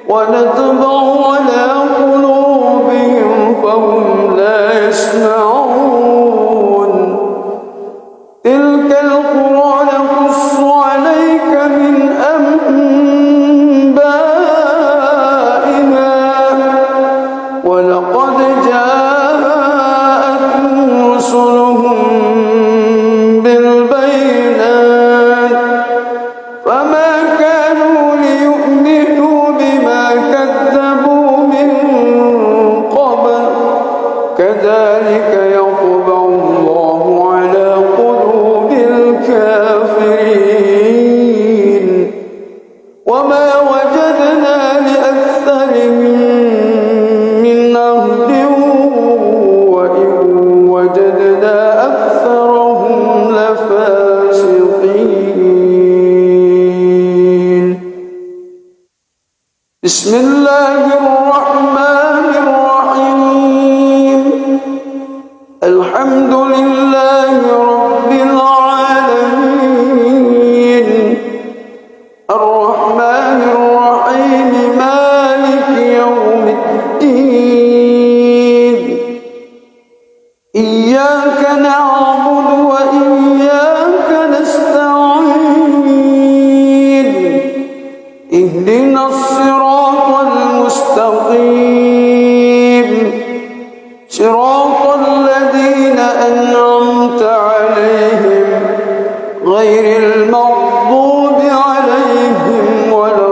ونطبع على قلوبهم فهم لا يسمعون تلك القرى نقص عليك من أنبائها ولقد جاءتهم رسلهم بالبينات فما كانوا ليؤمنوا بما كذبوا من قبل كذلك يطبع الله على قلوب الكافرين وما وجدنا لأكثرهم من عهد وإن وجدنا أكثرهم لفاسقين بسم الله الرحمن الرحيم الحمد لله رب العالمين الرحمن الرحيم مالك يوم الدين إياك نعبد وإياك نستعين اهدنا الصراط المستقيم صراط الذين أنعمت عليهم غير المغضوب عليهم ولا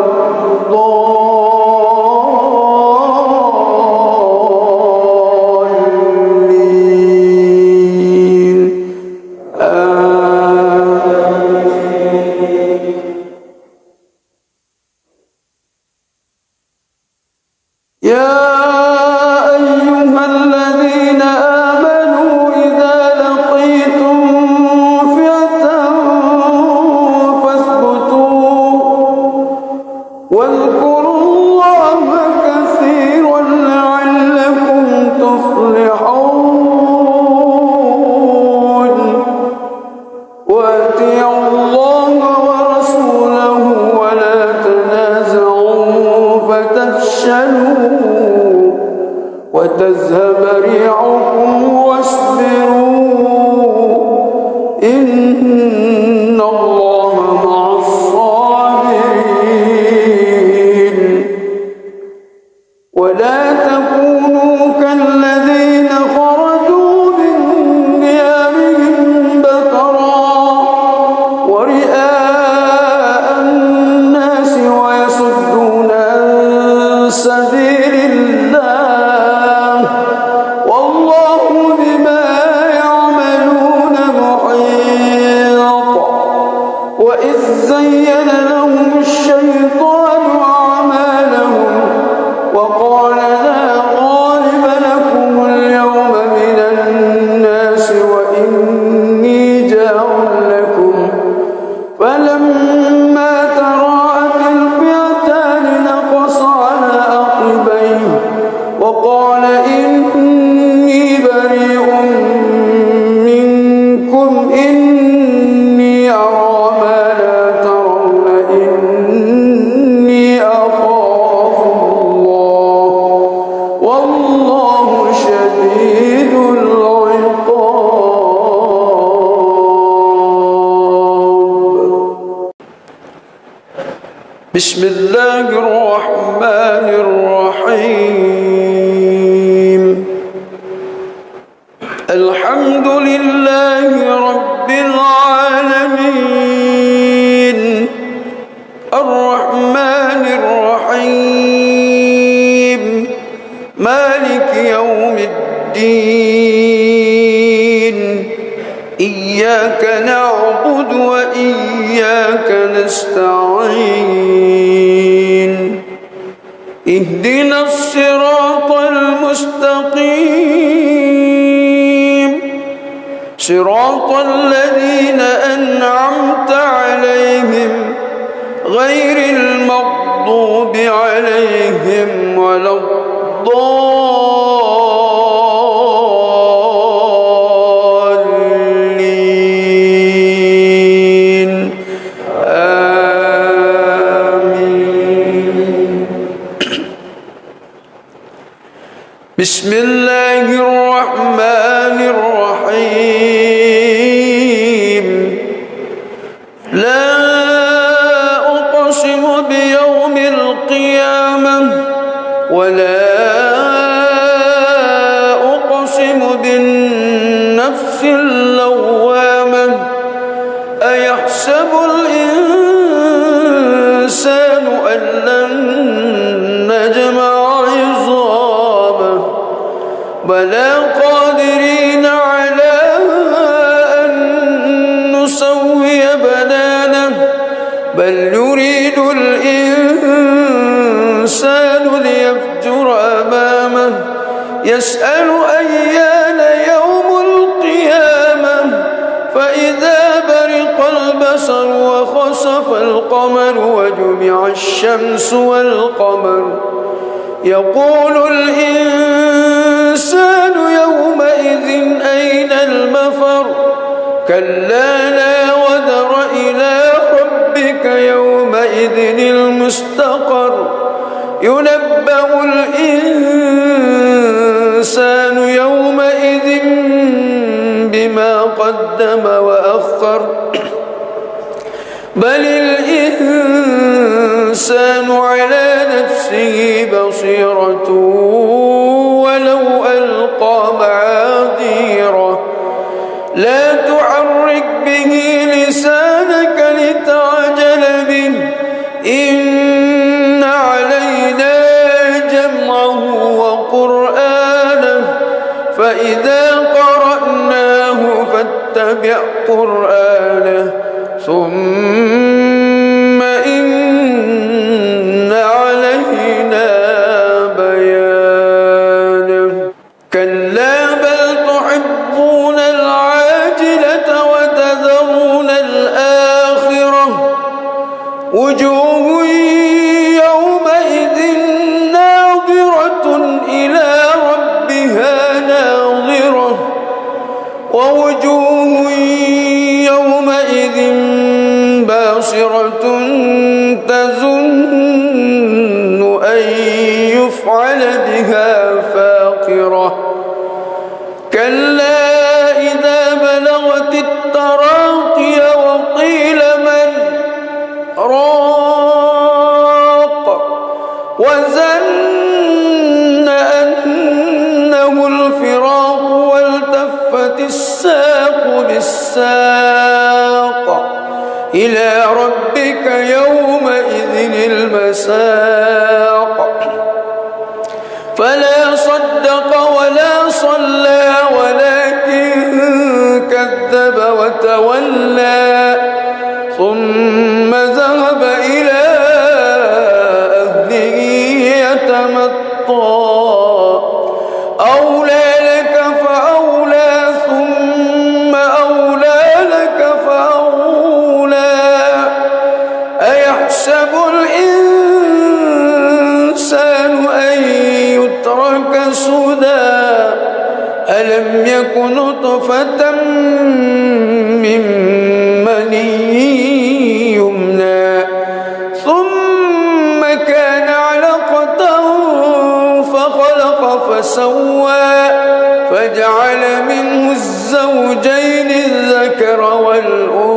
الضالين يا أيها الذين آمنوا إذا لقيتم فئة فاثبتوا واذكروا الله كثيرا لعلكم تفلحون وأطيعوا الله ورسوله ولا تنازعوا فتفشلوا وتذهب ريحكم واصبروا إن الله مع الصابرين ولا تكونوا كالذين خرجوا من ديارهم بطرا ورئاء الناس ويصدون عن سبيل الله والله بما يعملون محيط وإذ زين لهم الشيطان أعمالهم وقال لا غالب لكم اليوم من الناس وإني جار لكم فلما بسم الله الرحمن الرحيم الحمد لله رب العالمين الرحمن الرحيم مالك يوم الدين إياك نعبد وإياك نستعين اهدنا الصراط المستقيم صراط الذين أنعمت عليهم غير المغضوب عليهم ولا الضالين آمين. بسم الله الرحمن الرحيم لا أقسم بيوم القيامة ولا أقسم بالنفس اللوامة أيحسب الإنسان أن لن نجمع عظامه بلى قادرين على أن نسوي بنانه بل يريد الإنسان ليفجر أمامه يسأل أيان يوم القيامة فإذا برق البصر وخسف القمر وجمع الشمس والقمر يقول الإنسان يومئذ أين المفر كلا لا وزر إلى ربك يومئذ المستقر ينبأ الإنسان يومئذ بما قدم وأخر بل الإنسان على نفسه بصيرة ولو ألقى معاذيره لا تحرك به لسانك لتعجل به إن علينا جمعه وقرآنه فإذا قرأناه فاتبع قرآنه ثم إن علينا بيانه كلا بل تحبون العاجلة وتذرون الآخرة وجوه يومئذ ناظرة إلى ربها ناظرة ووجوه يومئذ باصرة تظن أن يفعل بها فاقرة كلا إذا بلغت التراقي وقيل من راق وظن أنه الفراق والتفت الساق بالساق إلى ربك يومئذ المساق فلا صدق ولا صلى ولكن كذب وتولى ثم ذهب إلى أهله يتمطى أولى لك فأولى ثم أولى لك فأولى أيحسب الإنسان أن يترك سدى ألم يك نطفة من مني يمنى ثم كان علقة فخلق فسوى فجعل منه الزوجين الذكر والأنثى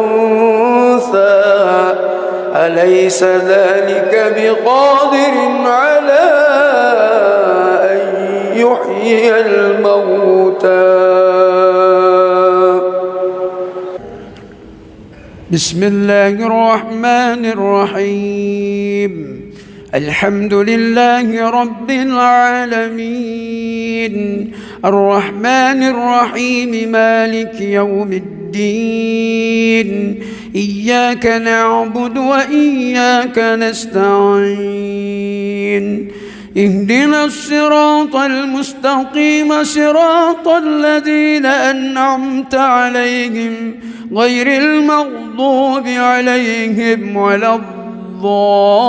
أليس ذلك بقادر على أن يحيي الموتى بسم الله الرحمن الرحيم الحمد لله رب العالمين الرحمن الرحيم مالك يوم الدين إياك نعبد وإياك نستعين اهدنا الصراط المستقيم صراط الذين أنعمت عليهم غير المغضوب عليهم ولا الضالين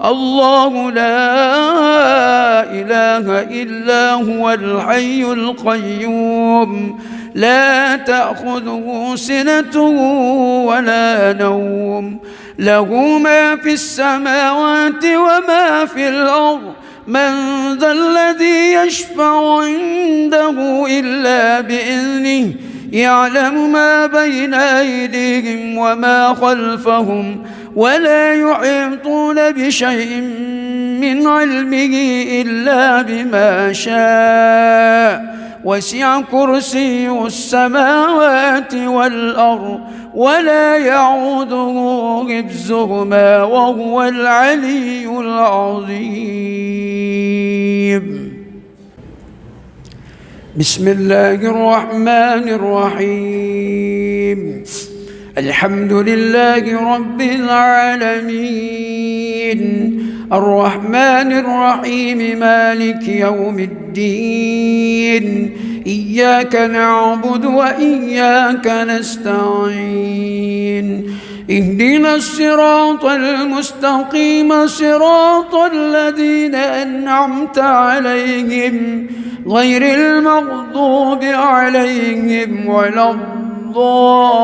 الله لا إله إلا هو الحي القيوم لا تأخذه سنة ولا نوم له ما في السماوات وما في الأرض من ذا الذي يشفع عنده إلا بإذنه يعلم ما بين أيديهم وما خلفهم ولا يحيطون بشيء من علمه إلا بما شاء وسع كرسي السماوات والأرض ولا يعوده حفظهما وهو العلي العظيم بسم الله الرحمن الرحيم الحمد لله رب العالمين الرحمن الرحيم مالك يوم الدين إياك نعبد وإياك نستعين اهدنا الصراط المستقيم صراط الذين أنعمت عليهم غير المغضوب عليهم ولا الضالين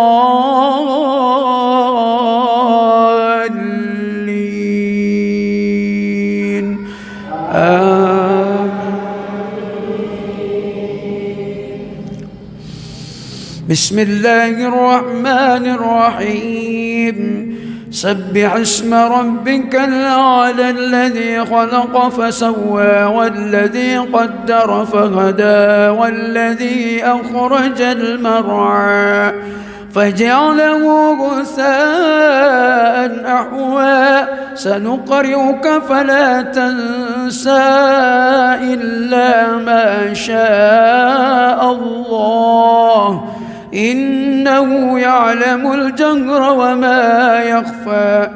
بسم الله الرحمن الرحيم سبح اسم ربك الأعلى الذي خلق فسوى والذي قدر فهدى والذي أخرج المرعى فجعله غثاء أحوى سنقرئك فلا تنسى إلا ما شاء الله إنه يعلم الجهر وما يخفى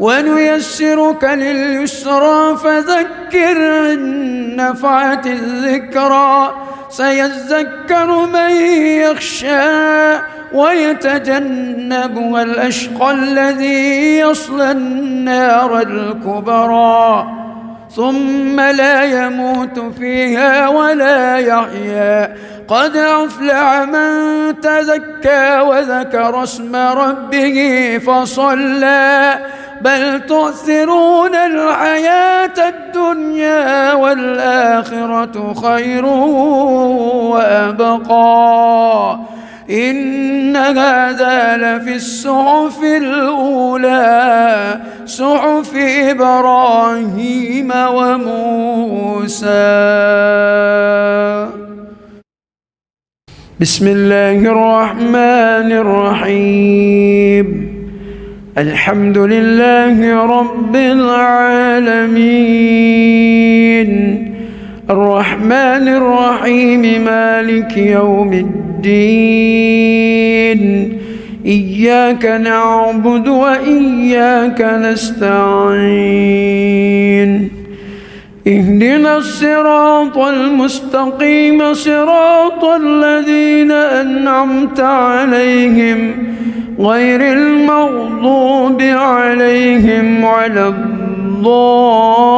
ونيسرك لليسرى فذكر إن نفعت الذكرى سيذكر من يخشى ويتجنبها الأشقى الذي يصلى النار الكبرى ثم لا يموت فيها ولا يحيا قد أفلح من تزكى وذكر اسم ربه فصلى بل تؤثرون الحياة الدنيا والآخرة خير وأبقى إن هذا لفي الصحف الأولى صحف إبراهيم وموسى بسم الله الرحمن الرحيم الحمد لله رب العالمين الرحمن الرحيم مالك يوم الدين إياك نعبد وإياك نستعين اهدنا الصراط المستقيم صراط الذين أنعمت عليهم غير المغضوب عليهم ولا الضالين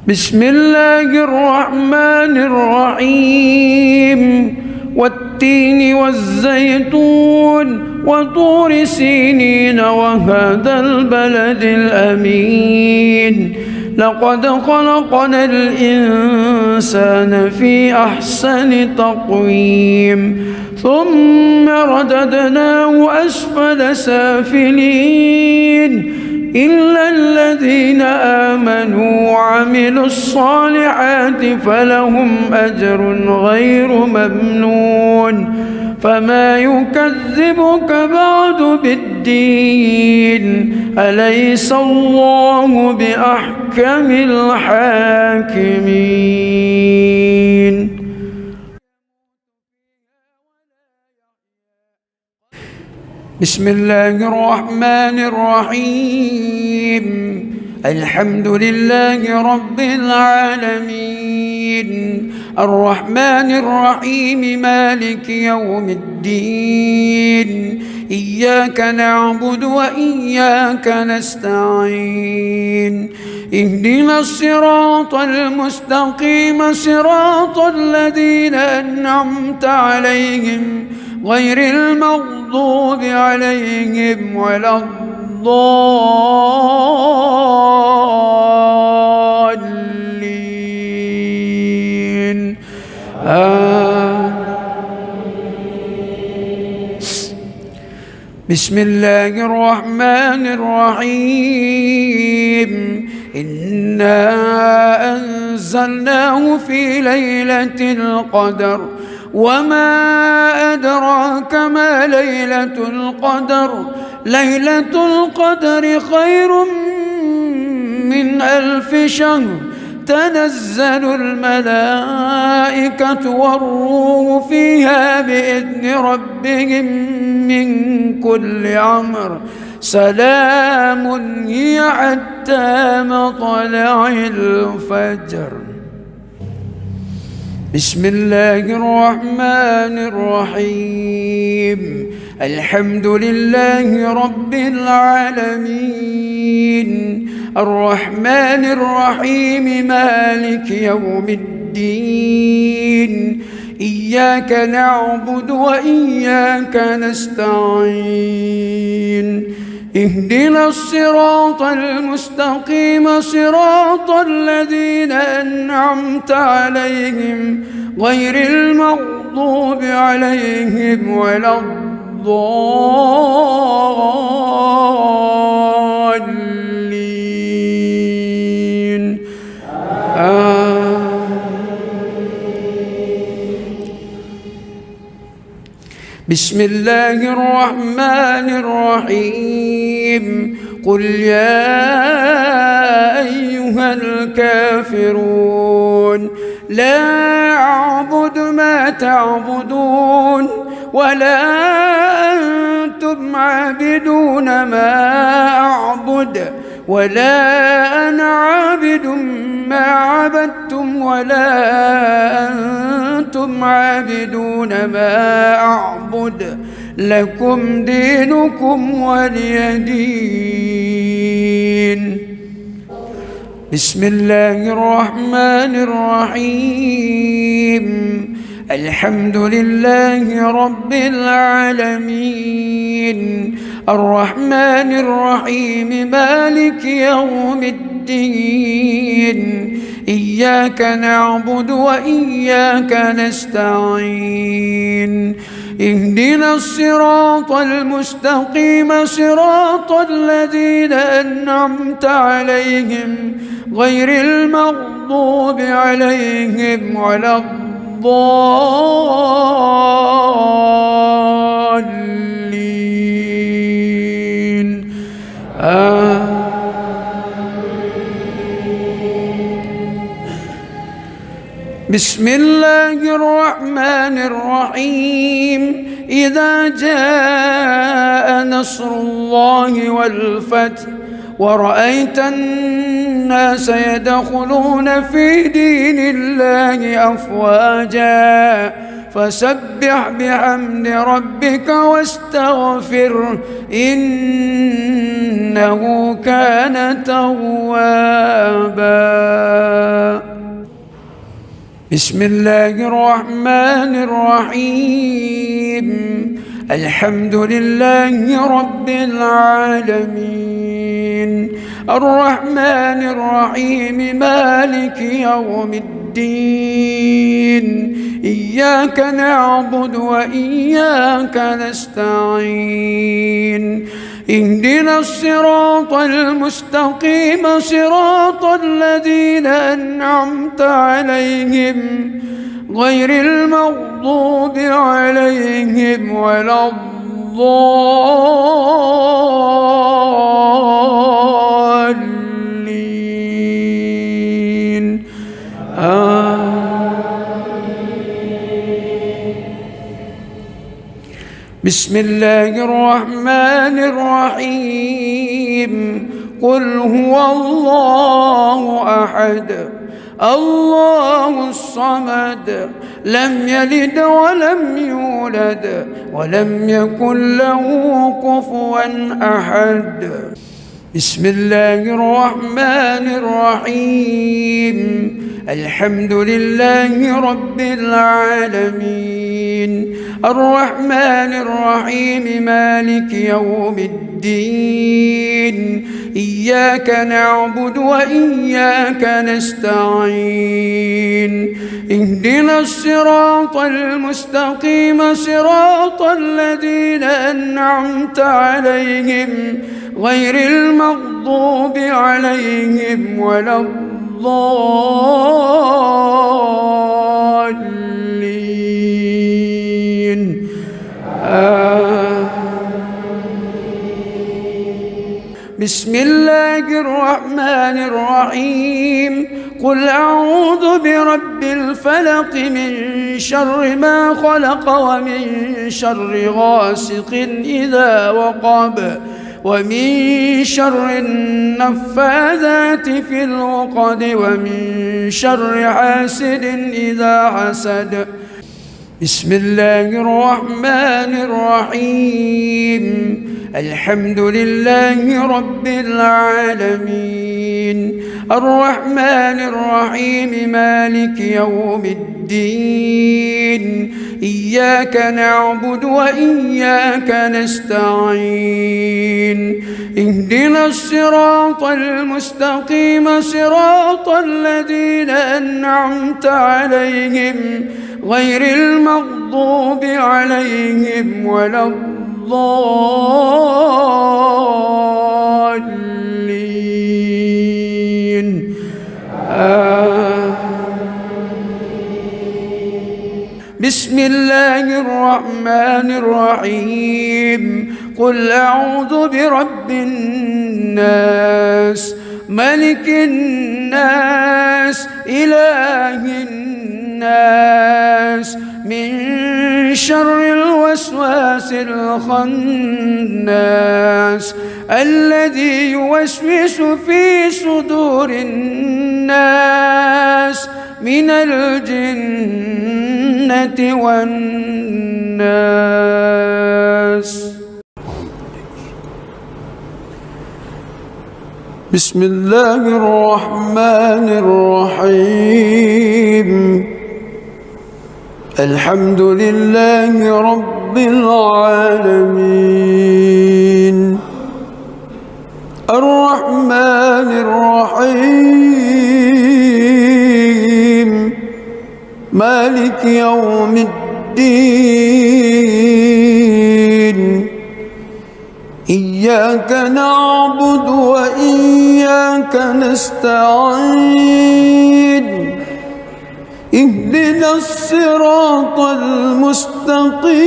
بسم الله الرحمن الرحيم والتين والزيتون وطور سينين وهذا البلد الأمين لقد خلقنا الإنسان في أحسن تقويم ثم رددناه أسفل سافلين إلا الذين آمنوا وعملوا الصالحات فلهم أجر غير ممنون فما يكذبك بعد بالدين أليس الله بأحكم الحاكمين. بسم الله الرحمن الرحيم الحمد لله رب العالمين الرحمن الرحيم مالك يوم الدين إياك نعبد وإياك نستعين اهدنا الصراط المستقيم صراط الذين أنعمت عليهم غير المغضوب عليهم ولا الضالين بسم الله الرحمن الرحيم إنا أنزلناه في ليلة القدر وما أدراك ما ليلة القدر ليلة القدر خير من 1000 شهر تنزل الملائكة والروح فيها بإذن ربهم من كل أمر سلام هي حتى مطلع الفجر. بسم الله الرحمن الرحيم الحمد لله رب العالمين الرحمن الرحيم مالك يوم الدين إياك نعبد وإياك نستعين اهدنا الصراط المستقيم صراط الذين أنعمت عليهم غير المغضوب عليهم ولا الضالين بسم الله الرحمن الرحيم قل يا أيها الكافرون لا أعبد ما تعبدون ولا أنتم عابدون ما أعبد ولا أنا عابد ما عبدتم ولا أنتم عابدون ما أعبد لكم دينكم ولي دين. بسم الله الرحمن الرحيم الحمد لله رب العالمين الرحمن الرحيم مالك يوم الدين إياك نعبد وإياك نستعين اهدنا الصراط المستقيم صراط الذين أنعمت عليهم غير المغضوب عليهم ولا الضالين بسم الله الرحمن الرحيم إذا جاء نصر الله والفتح ورأيت الناس يدخلون في دين الله أفواجا فسبح بحمد ربك واستغفره إنه كان توابا. بسم الله الرحمن الرحيم إذا جاء نصر الله والفتح ورأيت الناس يدخلون في دين الله أفواجا فسبح بحمد ربك واستغفره إنه كان توابا. بسم الله الرحمن الرحيم الحمد لله رب العالمين الرحمن الرحيم مالك يوم الدين إياك نعبد وإياك نستعين اهدنا الصراط المستقيم صراط الذين أنعمت عليهم غير المغضوب عليهم ولا الضالين بسم الله الرحمن الرحيم قل هو الله أحد الله الصمد لم يلد ولم يولد ولم يكن له كفوا أحد بسم الله الرحمن الرحيم الحمد لله رب العالمين الرحمن الرحيم مالك يوم الدين إياك نعبد وإياك نستعين اهدنا الصراط المستقيم صراط الذين أنعمت عليهم غير المغضوب عليهم ولا الضالين بسم الله الرحمن الرحيم قل أعوذ برب الفلق من شر ما خلق ومن شر غاسق إذا وقب ومن شر النفاذات في العقد ومن شر حاسد إذا حسد بسم الله الرحمن الرحيم الحمد لله رب العالمين الرحمن الرحيم مالك يوم الدين إياك نعبد وإياك نستعين اهدنا الصراط المستقيم صراط الذين أنعمت عليهم غير المغضوب عليهم ولا الضالين بسم الله الرحمن الرحيم قل أعوذ برب الناس ملك الناس إله الناس من شر الوسواس الخناس الذي يوسوس في صدور الناس من الجنة والناس بسم الله الرحمن الرحيم الحمد لله رب العالمين الرحمن الرحيم مالك يوم الدين إياك نعبد وإياك نستعين اهدنا الصراط المستقيم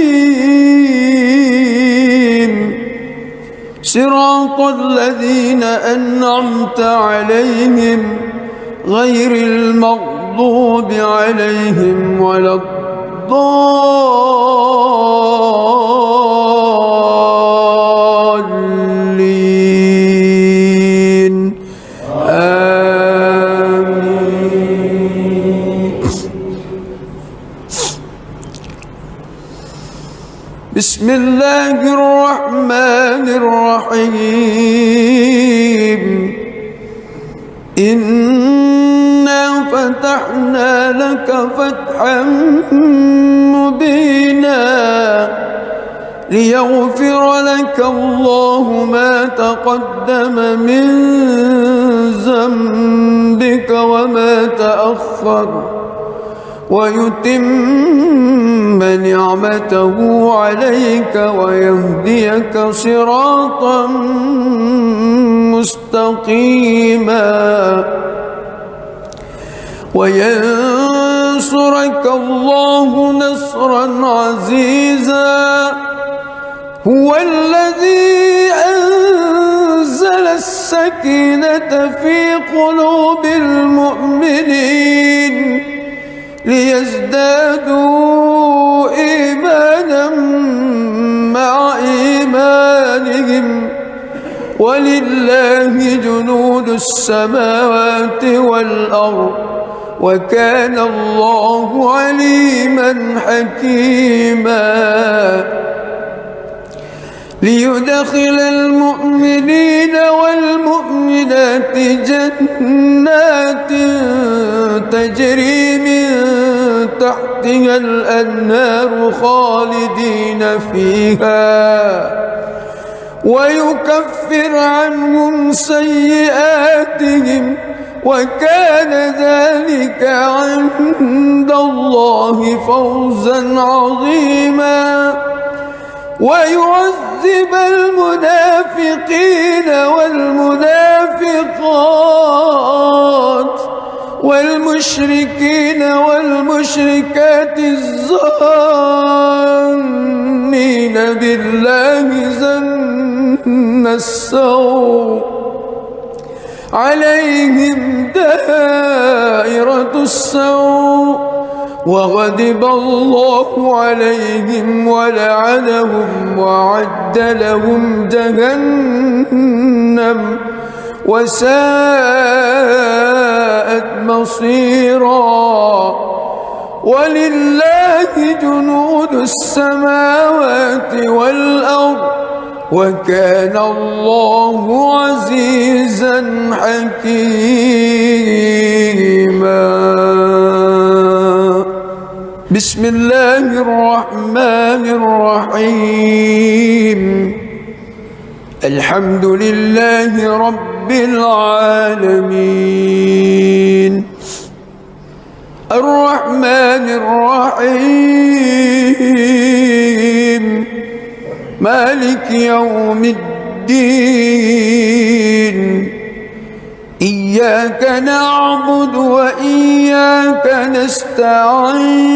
صراط الذين أنعمت عليهم غير المغضوب عليهم ولا الضالين آمين بسم الله الرحمن الرحيم إنا فتحنا لك فتحا مبينا ليغفر لك الله ما تقدم من ذنبك وما تأخر ويتم نعمته عليك ويهديك صراطا مستقيما وينصرك الله نصرا عزيزا هو الذي أنزل السكينة في قلوب المؤمنين ليزدادوا إيمانا مع إيمانهم ولله جنود السماوات والأرض وكان الله عليما حكيما ليدخل المؤمنين والمؤمنات جنات تجري من تحتها الأنهار خالدين فيها ويكفر عنهم سيئاتهم وكان ذلك عند الله فوزا عظيما ويعذب المنافقين والمنافقات والمشركين والمشركات الظانين بالله ظن السوء عليهم دائرة السوء وغضب الله عليهم ولعنهم وأعد لهم جهنم وساءت مصيرا ولله جنود السماوات والأرض وكان الله عزيزا حكيما بسم الله الرحمن الرحيم الحمد لله رب العالمين الرحمن الرحيم مالك يوم الدين إياك نعبد وإياك نستعين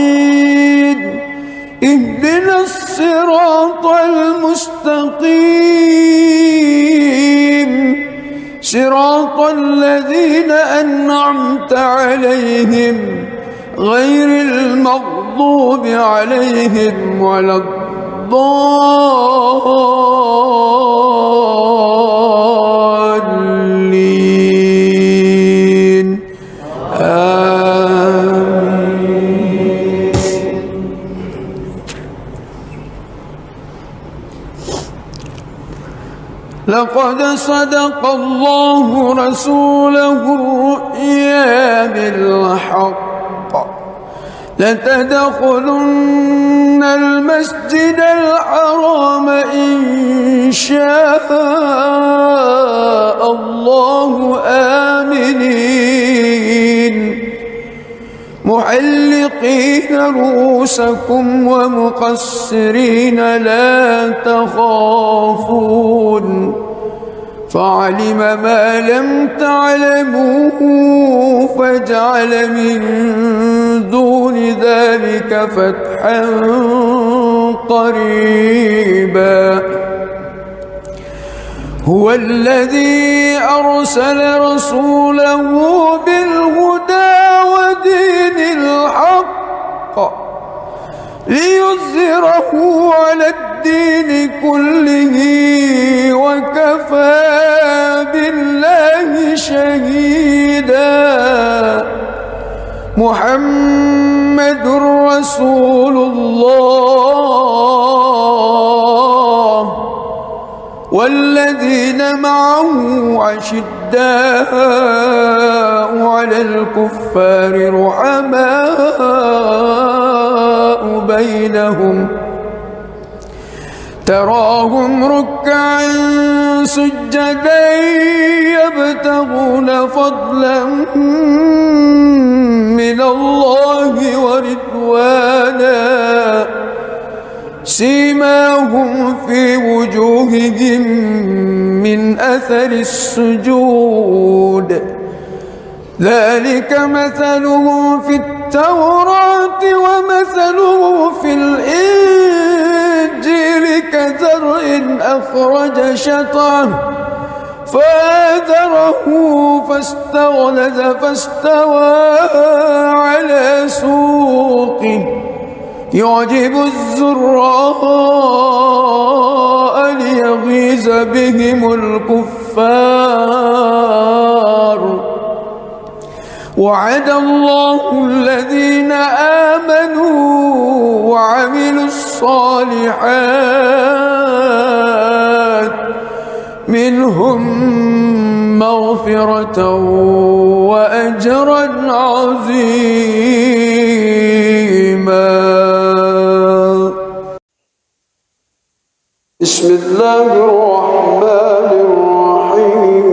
اهدنا الصراط المستقيم صراط الذين أنعمت عليهم غير المغضوب عليهم ولا الضالين آمين. لقد صدق الله رسوله الرؤيا بالحق لتدخلن المسجد الحرام إن شاء الله آمنين محلقين رؤوسكم ومقصرين لا تخافون فعلم ما لم تعلموا فجعل من دون ذلك فتحا قريبا هو الذي أرسل رسوله بالهدى ودين الحق ليظهره على الدين كله وكفى بالله شهيدا محمد رسول الله والذين معه أشداء شداء على الكفار رحماء بينهم تراهم ركعا سجدا يبتغون فضلا من الله ورضوانا سيماهم في وجوههم من أثر السجود ذلك مثلهم في التوراة ومثلهم في الإنجيل كزرع أخرج شطأه فآزره فاستغلظ فاستوى على سوقه يعجب الزراء ليغيظ بهم الكفار وعد الله الذين آمنوا وعملوا الصالحات منهم مغفرة وأجرا عظيما. بسم الله الرحمن الرحيم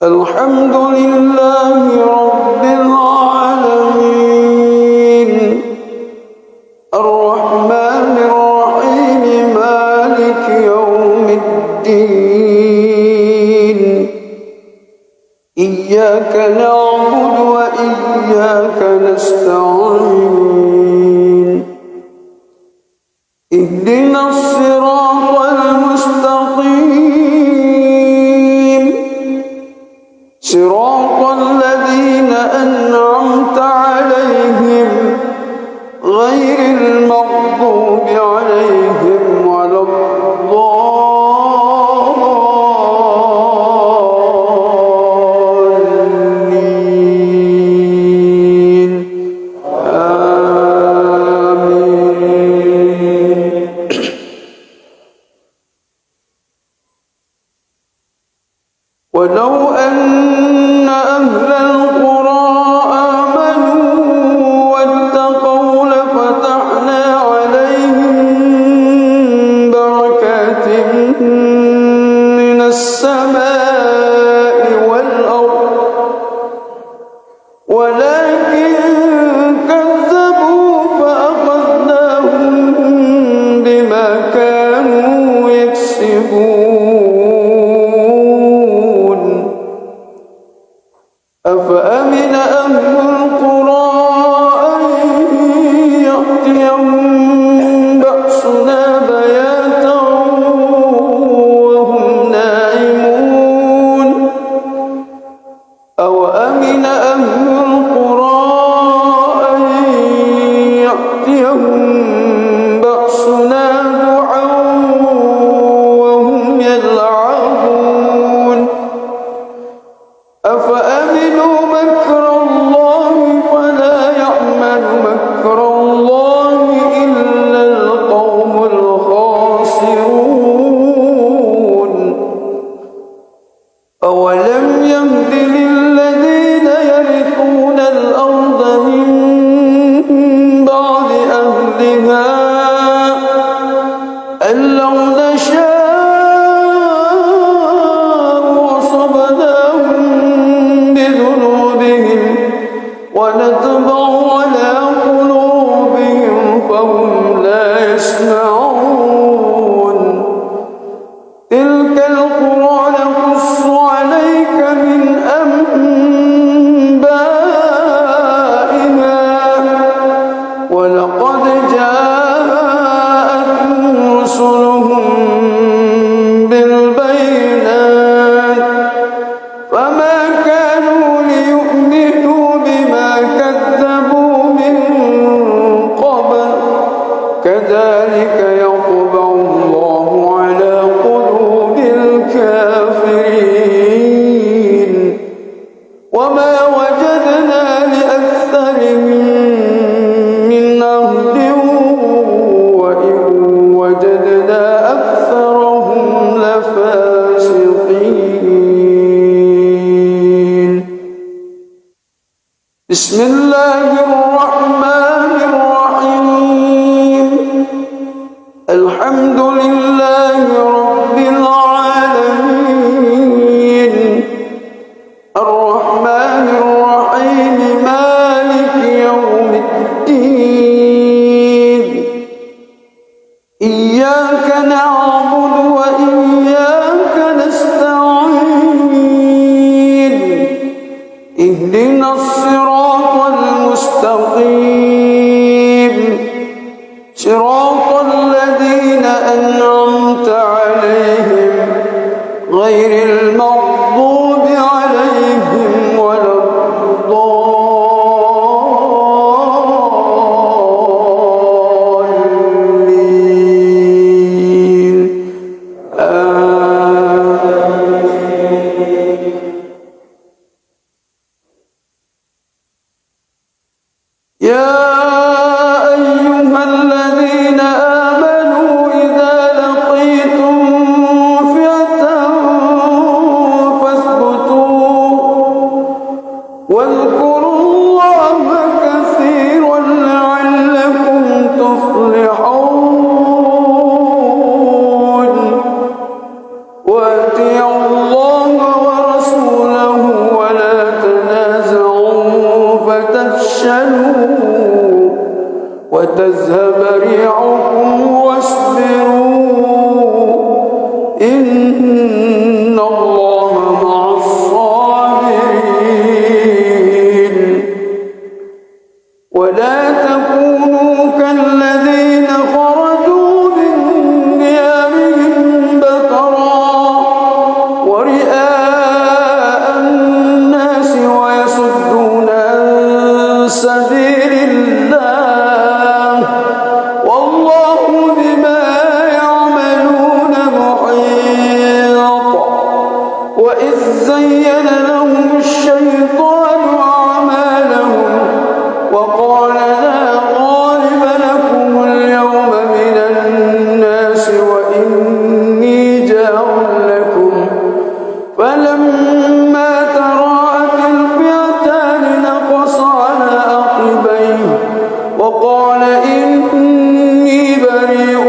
الحمد لله رب العالمين الرحمن الرحيم مالك يوم الدين إياك نعبد وإياك نستعين اهدنا الصراط المستقيم صراط الذين أنعمت عليهم غير المغضوب عليهم ولا الضالين آمين. ولو أن أهل القرى آمنوا واتقوا لفتحنا عليهم بركات من السماء والأرض ولكن كذبوا فأخذناهم بما كانوا يكسبون أفأمن أهل القرى أن يأتيهم بأسنا بياتا وهم نائمون أوأمن أهل القرى أن يأتيهم بأسنا ضحى وهم يلعبون أفأمنوا مكر الله فلا يأمن مكر الله إلا القوم الخاسرون أولم يهد للذين يرثون الأرض من بعد أهلها أن لو نشاء وصبناهم بذنوبهم ونطبع على قلوبهم فهم لا يسمعون تلك القرى نقص عليك من أنبائها ولقد جاءتهم رسلهم بالبينات فما كانوا ليؤمنوا بما كذبوا من قبل كذلك يطبع الله على قلوب الكافرين وما وجدنا لأكثرهم من عهد وإن وجدنا أكثرهم بسم الله الرحمن الرحيم الحمد لله رب العالمين الرحمن الرحيم مالك يوم الدين إياك نعبد وإياك نستعين اهدنا الصراط المستقيم صراط الذين أنعمت عليهم غير المغضوب عليهم ولا الضالين يا أيها الذين آمنوا إذا لقيتم فئة فاثبتوا واذكروا الله كثيرا لعلكم تفلحون وأطيعوا الله ورسوله ولا تنازعوا فتفشلوا وتذهب ريحكم واصبروا إن الله مع الصابرين ولا تكونوا كالذين خرجوا من ديارهم بطرا ورئاء الناس ويصدون عن سبيل الله والله بما يعملون محيط وإذ زين لهم الشيطان أعمالهم وقال لا غالب لكم اليوم من الناس وإني جار لكم فلما تراءت الفئتان نقص على عقبيه وقال إني بريء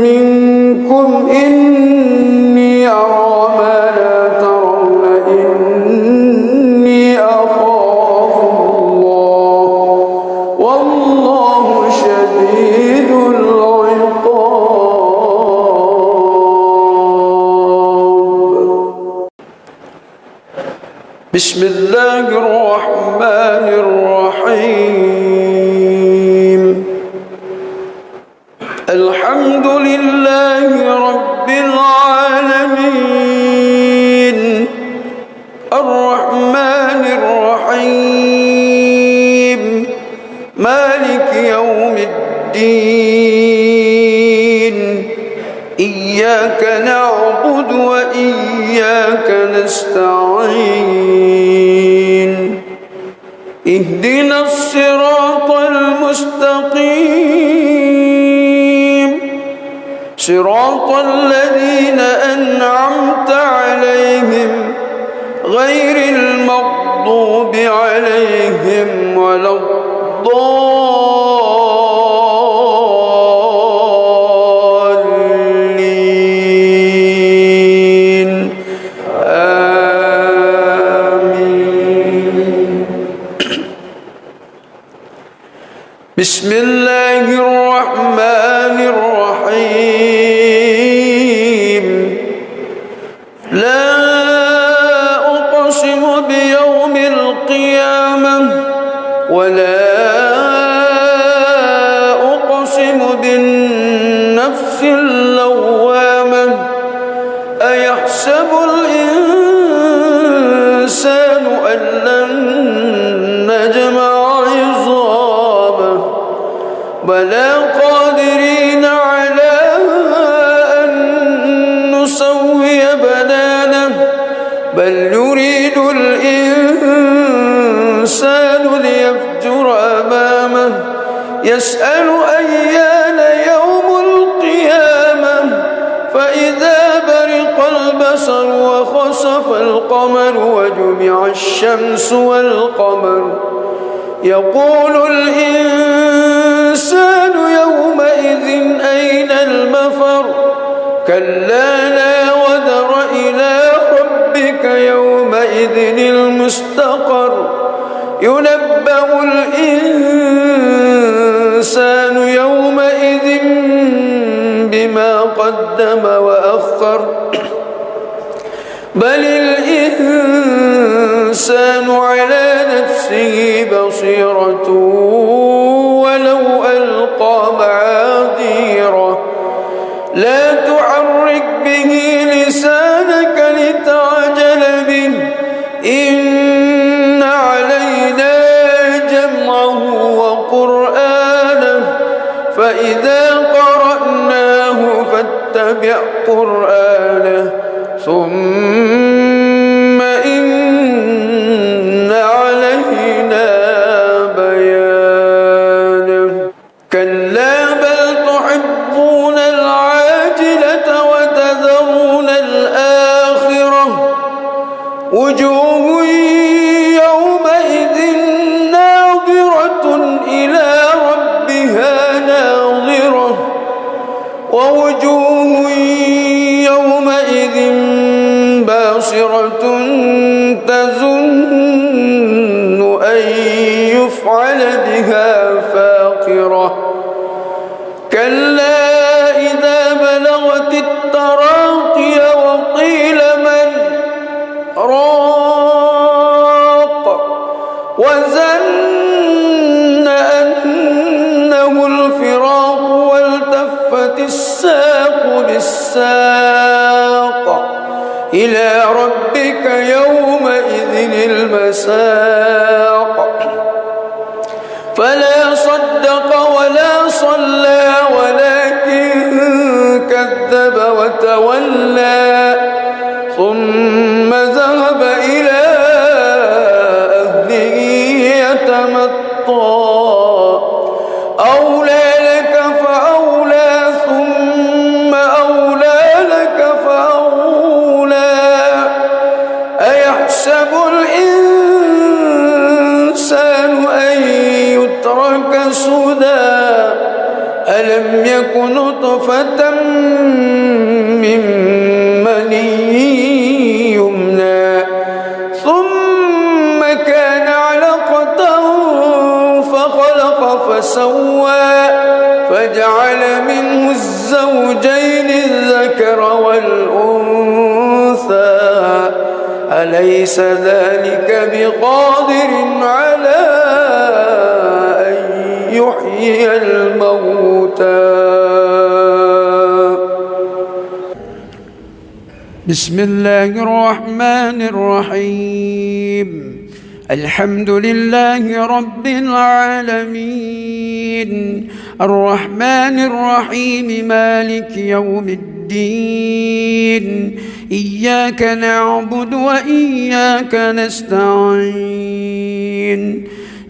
منكم إني أرى ما لا ترون إني أخاف الله والله شديد العقاب بسم الله الرحمن الرحيم الحمد لله رب العالمين الرحمن الرحيم مالك يوم الدين إياك نعبد وإياك نستعين اهدنا الصراط المستقيم صراط الذين أنعمت عليهم غير المغضوب عليهم ولا الضالين آمين بسم الله الرحمن الرحيم لا أقسم بيوم القيامة ولا أقسم بالنفس اللوامة أيحسب الإنسان أن لن نجمع عظامه بلى قادرين على أن نسوي بنانه بل يريد الإنسان ليفجر أمامه يسأل أيان يوم القيامة فإذا برق البصر وخسف وانصرف القمر وجمع الشمس والقمر يقول الإنسان يومئذ أين المفر كلا لا وزر إلى ربك يومئذ المستقر ينبأ الإنسان يومئذ بما قدم وأخر بل الإنسان على نفسه بصيرة ولو ألقى معاذيره لا تحرك به لسانك لتعجل به إن علينا جمعه وقرآنه فإذا قرأناه فاتبع قرآنه ثم إن علينا بيانه كلا بل تحبون العاجلة وتذرون الآخرة وجوه يومئذ ناظرة إلى ربها ناظرة ووجوه يومئذ باصرة تظن أن يفعل بها فاقرة كلا إذا بلغت التراقي وقيل من راق وظن أنه الفراق والتفت الساق بالساق إلى ربك يومئذ المساق فلا صدق ولا صلى ولكن كذب وتولى ثم ذهب إلى أهله يتمطى أولى لك فأولى ثم أولى لك فأولى أيحسب الإنسان أن يترك سدى ألم يك نطفة من مني يمنى ثم كان علقة فخلق فسوى فجعل منه الزوجين الذكر والأنثى أليس ذلك بقادر على أن يحيي الموتى بسم الله الرحمن الرحيم الحمد لله رب العالمين الرحمن الرحيم مالك يوم الدين إياك نعبد وإياك نستعين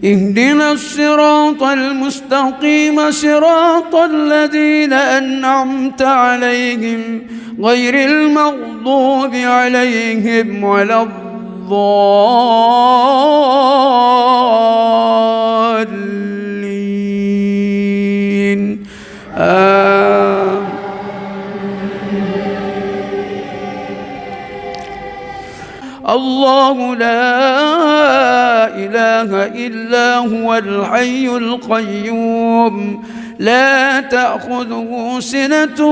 اهدنا الصراط المستقيم صراط الذين أنعمت عليهم غير المغضوب عليهم ولا الضالين الله لا إله إلا هو الحي القيوم لا تأخذه سنة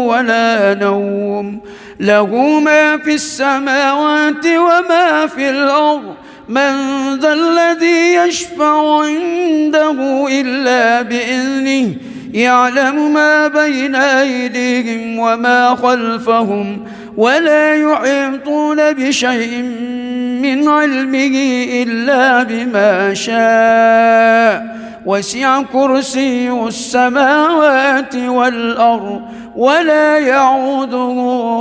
ولا نوم له ما في السماوات وما في الأرض من ذا الذي يشفع عنده إلا بإذنه يعلم ما بين أيديهم وما خلفهم ولا يحيطون بشيء من علمه إلا بما شاء وسع كرسيه السماوات والأرض ولا يعوده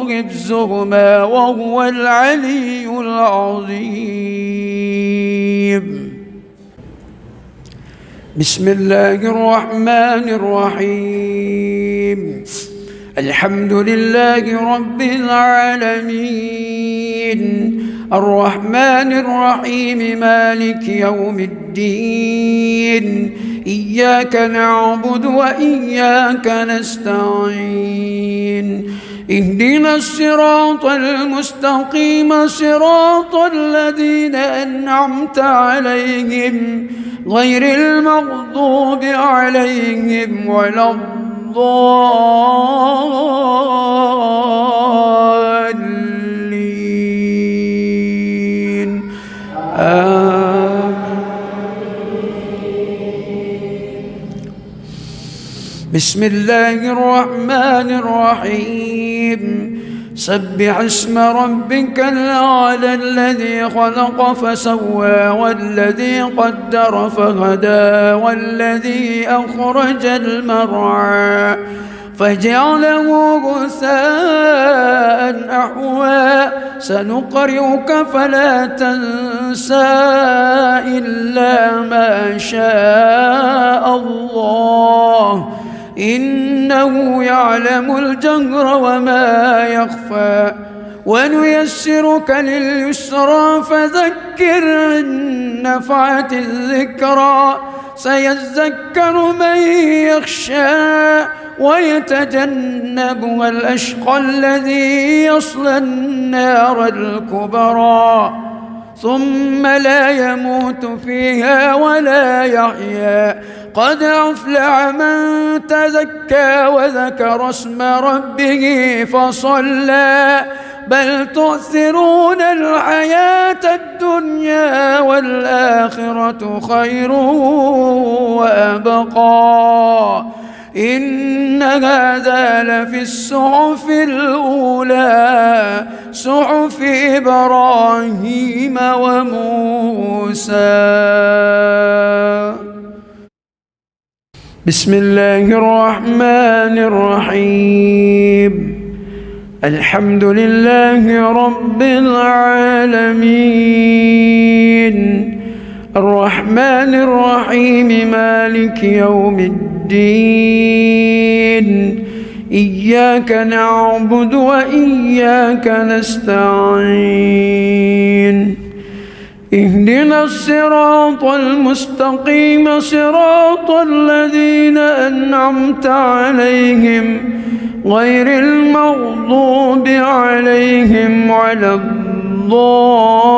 حفظهما وهو العلي العظيم بسم الله الرحمن الرحيم الحمد لله رب العالمين الرحمن الرحيم مالك يوم الدين إياك نعبد وإياك نستعين اهدنا الصراط المستقيم صراط الذين أنعمت عليهم غير المغضوب عليهم ولا الضالين بسم الله الرحمن الرحيم سبح اسم ربك الأعلى الذي خلق فسوى والذي قدر فهدى والذي أخرج المرعى فجعله غثاء أحوى سنقرئك فلا تنسى إلا ما شاء الله إنه يعلم الجهر وما يخفى ونيسرك لليسرى فذكر إن نفعت الذكرى سيذكر من يخشى ويتجنبها الأشقى الذي يصلى النار الكبرى ثم لا يموت فيها ولا يحيا قد أفلح من تزكى وذكر اسم ربه فصلى بل تؤثرون الحياة الدنيا والآخرة خير وأبقى إن هذا لفي الصحف الأولى صحف إبراهيم وموسى. بسم الله الرحمن الرحيم الحمد لله رب العالمين الرحمن الرحيم مالك يوم الدين إياك نعبد وإياك نستعين اهدنا الصراط المستقيم صراط الذين أنعمت عليهم غير المغضوب عليهم ولا الضالين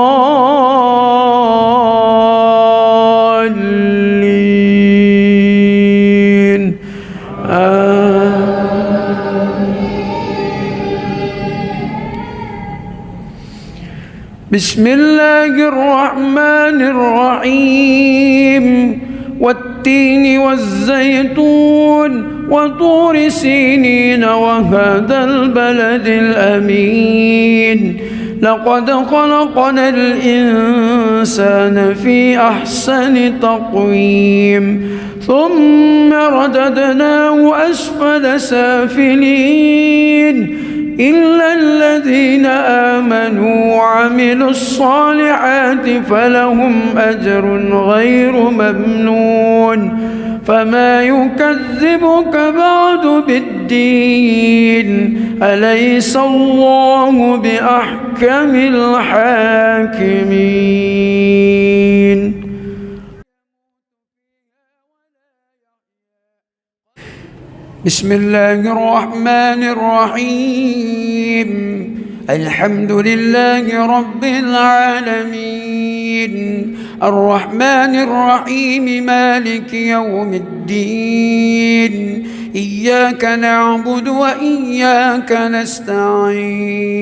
بسم الله الرحمن الرحيم والتين والزيتون وطور سينين وهذا البلد الأمين لقد خلقنا الإنسان في أحسن تقويم ثم رددناه أسفل سافلين إلا الذين آمنوا وعملوا الصالحات فلهم أجر غير ممنون فما يكذبك بعد بالدين أليس الله بأحكم الحاكمين. بسم الله الرحمن الرحيم الحمد لله رب العالمين الرحمن الرحيم مالك يوم الدين إياك نعبد وإياك نستعين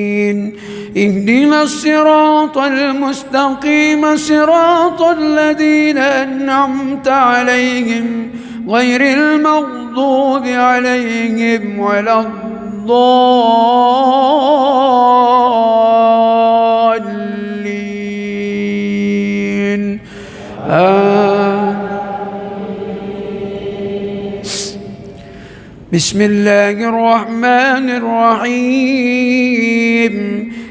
اهدنا الصراط المستقيم صراط الذين أنعمت عليهم غير المغضوب عليهم ولا الضالين بسم الله الرحمن الرحيم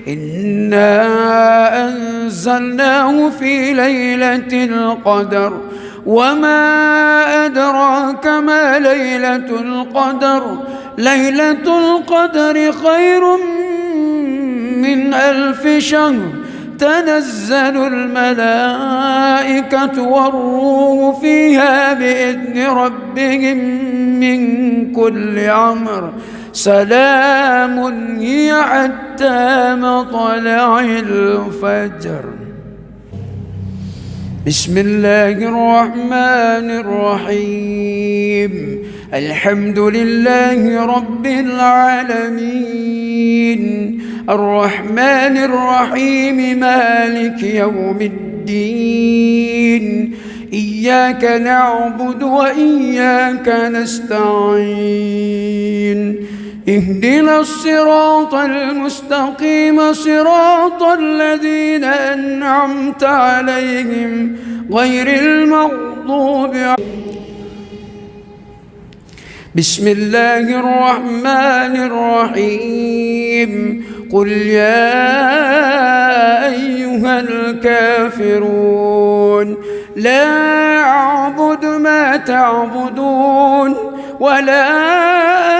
إنا أنزلناه في ليلة القدر وما أدراك ما ليلة القدر ليلة القدر خير من 1000 شهر تنزل الملائكة والروح فيها بإذن ربهم من كل أمر سلام هي حتى مطلع الفجر. بسم الله الرحمن الرحيم. الحمد لله رب العالمين الرحمن الرحيم مالك يوم الدين إياك نعبد وإياك نستعين اهدنا الصراط المستقيم صراط الذين أنعمت عليهم غير المغضوب عليهم. بسم الله الرحمن الرحيم. قل يا أيها الكافرون لا أعبد ما تعبدون ولا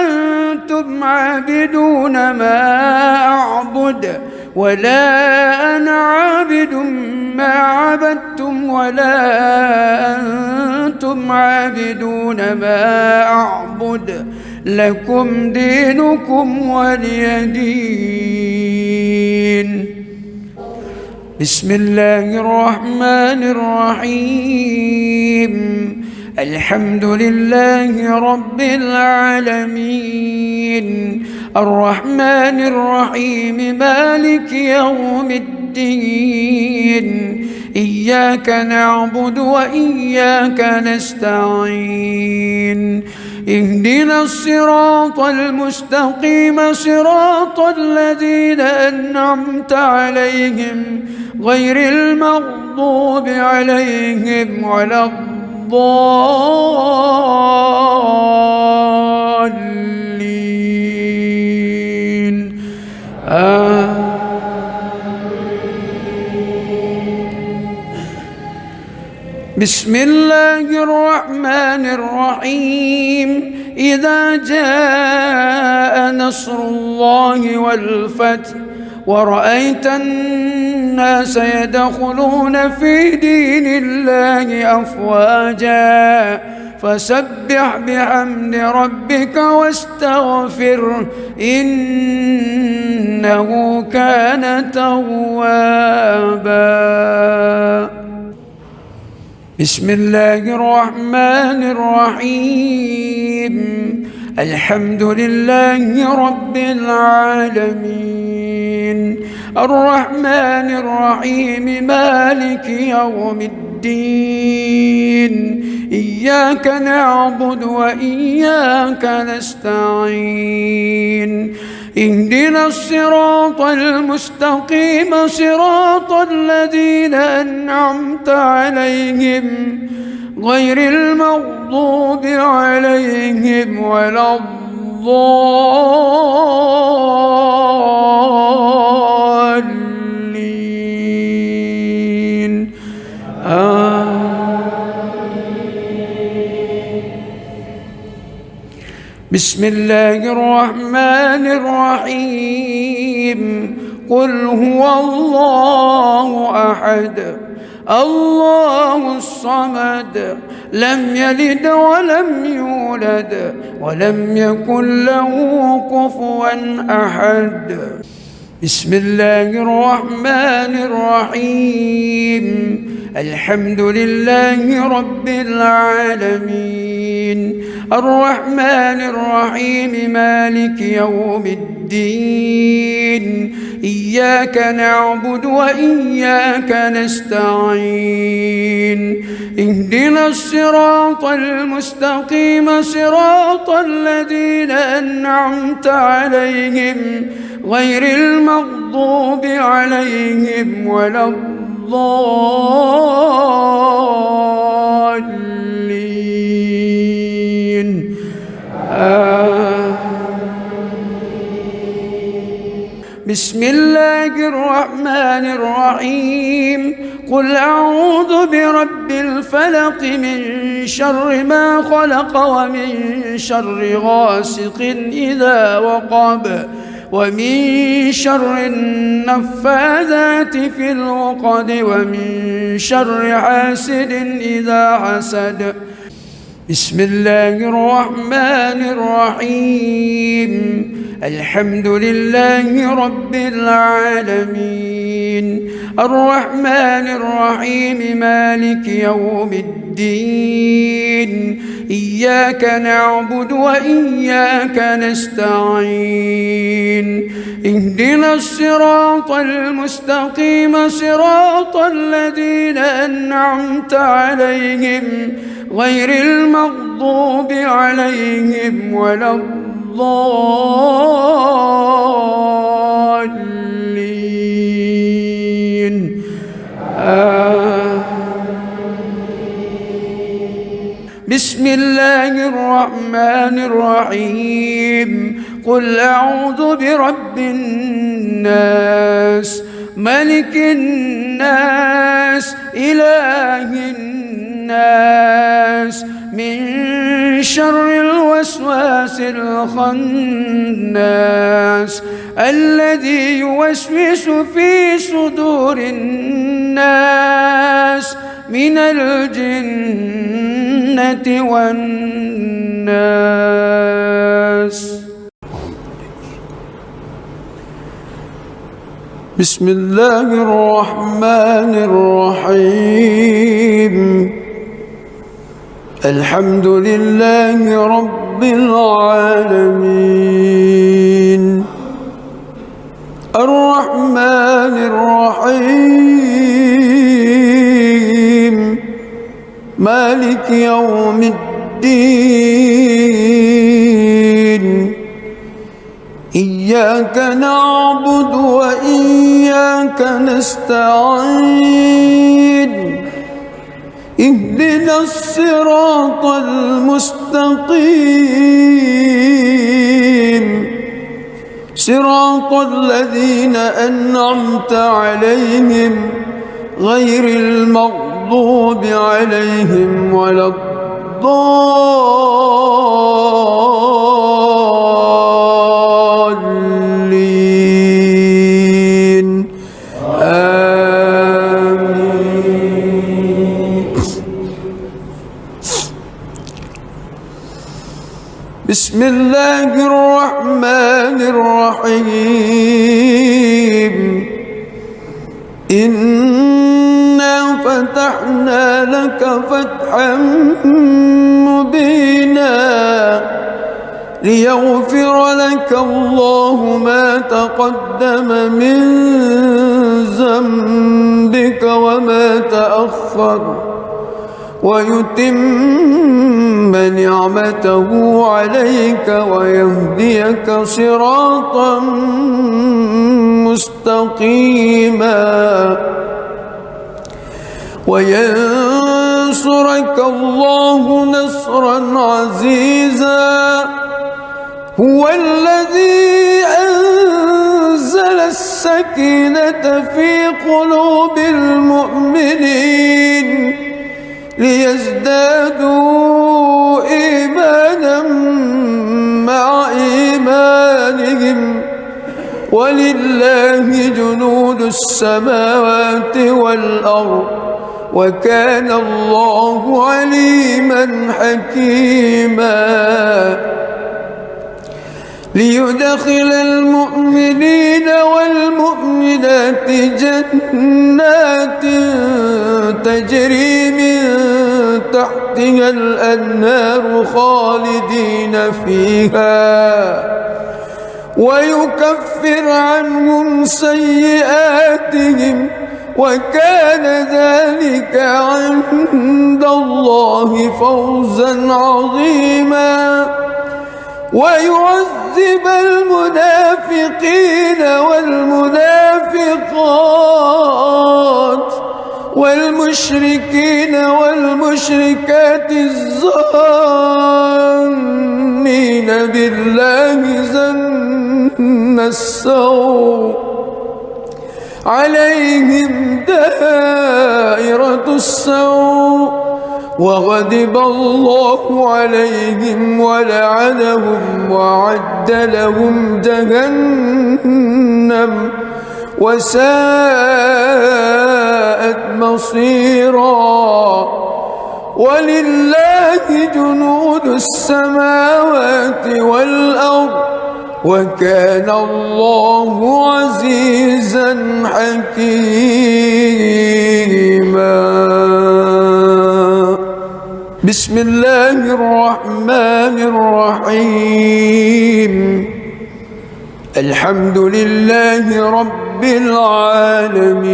أنتم عابدون ما أعبد ولا أنا عابد ما عبدتم ولا أنتم عابدون ما أعبد لكم دينكم ولي دين. بسم الله الرحمن الرحيم. الحمد لله رب العالمين الرحمن الرحيم مالك يوم الدين إياك نعبد وإياك نستعين اهدنا الصراط المستقيم صراط الذين أنعمت عليهم غير المغضوب عليهم ولا الضالين بسم الله الرحمن الرحيم. إذا جاء نصر الله والفتح ورأيت الناس يدخلون في دين الله أفواجا فسبح بحمد ربك واستغفره إنه كان توابا. بسم الله الرحمن الرحيم. الحمد لله رب العالمين الرحمن الرحيم مالك يوم الدين إياك نعبد وإياك نستعين اهدنا الصراط المستقيم صراط الذين أنعمت عليهم غير المغضوب عليهم ولا الضالين بسم الله الرحمن الرحيم. قل هو الله أحد الله الصمد لم يلد ولم يولد ولم يكن له كفوا أحد. بسم الله الرحمن الرحيم. الحمد لله رب العالمين الرحمن الرحيم مالك يوم الدين إياك نعبد وإياك نستعين اهدنا الصراط المستقيم صراط الذين أنعمت عليهم غير المغضوب عليهم ولا الضالين بسم الله الرحمن الرحيم. قل أعوذ برب الفلق من شر ما خلق ومن شر غاسق إذا وقب ومن شر النفاذات في العقد ومن شر حاسد إذا حسد. بسم الله الرحمن الرحيم. الحمد لله رب العالمين الرحمن الرحيم مالك يوم الدين إياك نعبد وإياك نستعين اهدنا الصراط المستقيم صراط الذين أنعمت عليهم غير المغضوب عليهم ولا الضالين. بسم الله الرحمن الرحيم. قل أعوذ برب الناس ملك الناس إله الناس من شر الوسواس الخناس الذي يوسوس في صدور الناس من الجنة والناس. بسم الله الرحمن الرحيم. الحمد لله رب العالمين الرحمن الرحيم مالك يوم الدين إياك نعبد وإياك نستعين اهدنا الصراط المستقيم صراط الذين أنعمت عليهم غير المغضوب عليهم ولا الضالين. آمين. بسم الله الرحمن الرحيم. إنا فتحنا لك فتحا مبينا ليغفر لك الله ما تقدم من ذنبك وما تأخر ويتم نعمته عليك ويهديك صراطا مستقيما وينصرك الله نصرا عزيزا. هو الذي أنزل السكينة في قلوب المؤمنين ليزدادوا إيمانا مع إيمانهم ولله جنود السماوات والأرض وكان الله عليما حكيما. ليدخل المؤمنين والمؤمنات جنات تجري من تحتها الأنهار خالدين فيها ويكفر عنهم سيئاتهم وكان ذلك عند الله فوزا عظيما. ويعذب المنافقين والمنافقات والمشركين والمشركات الظانين بالله ظن السوء عليهم دائرة السوء وغضب الله عليهم ولعنهم وأعد لهم جهنم وساءت مصيرا ولله جنود السماوات والأرض وكان الله عزيزا حكيما. بسم الله الرحمن الرحيم. الحمد لله رب العالمين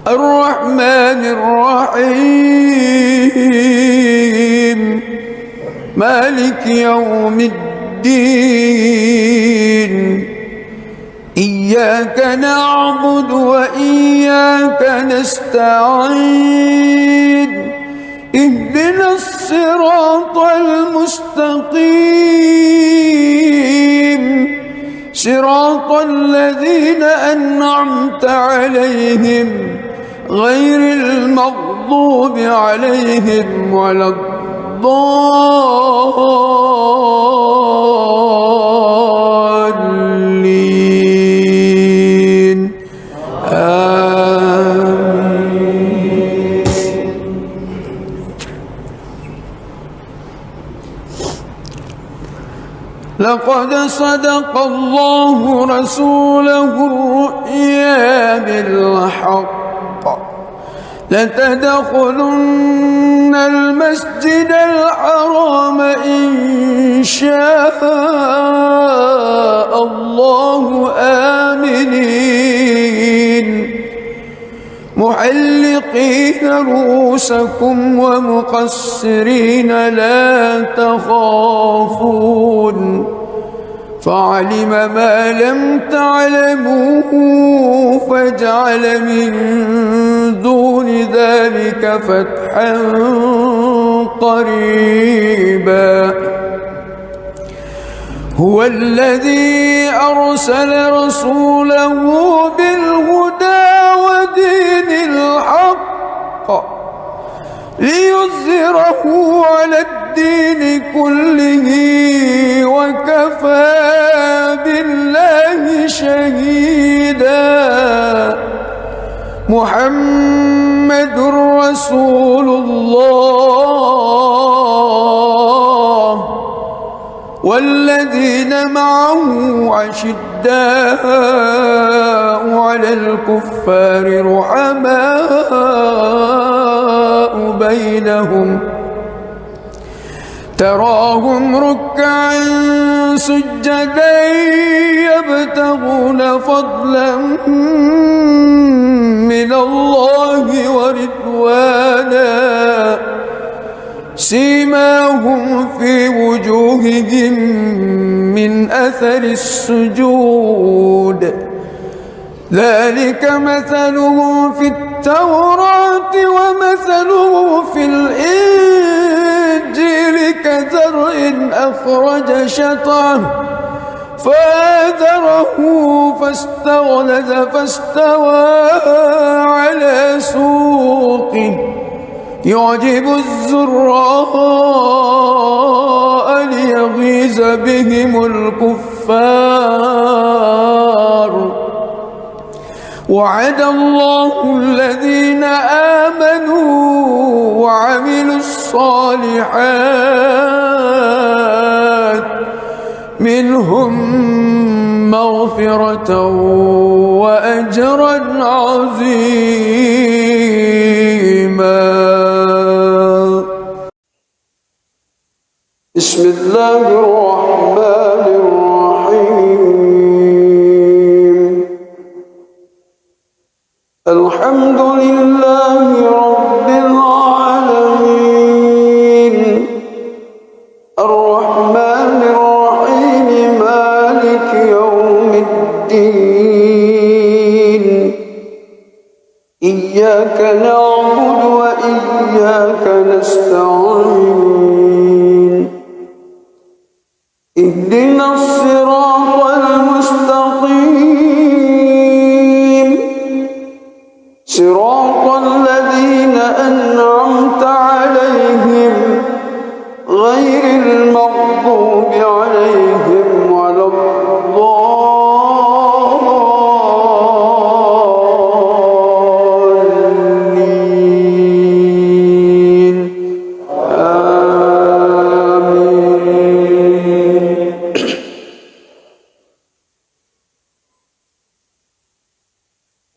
الرحمن الرحيم مالك يوم الدين إياك نعبد وإياك نستعين اهدنا الصراط المستقيم صراط الذين أنعمت عليهم غير المغضوب عليهم ولا الضالين آمين. لقد صدق الله رسوله الرؤيا بالحق لتدخلن المسجد الحرام إن شاء الله آمنين محلقين رؤوسكم ومقصرين لا تخافون فعلم ما لم تعلموا فجعل من دون ذلك فتحا قريبا. هو الذي أرسل رسوله بالهدى ودين الحق ليظهره على الدين كله وكفى بالله شهيدا. محمد رسول الله والذين معه أشداء على الكفار رحماء بينهم تراهم ركعا سجدا يبتغون فضلا من الله ورضوانا سيماهم في وجوههم من أثر السجود ذلك مثلهم في التوراة ومثله في الإنجيل كزرع أخرج شطأه فآزره فاستغلظ فاستوى على سوقه يعجب الزراء ليغيظ بهم الكفار. وعد الله الذين آمنوا وعملوا الصالحات منهم مغفرة وأجرا عظيما. بسم الله الرحمن الرحيم. الحمد لله رب العالمين الرحمن الرحيم مالك يوم الدين إياك نعبد وإياك نستعين اهدنا الصراط المستقيم صراط الذين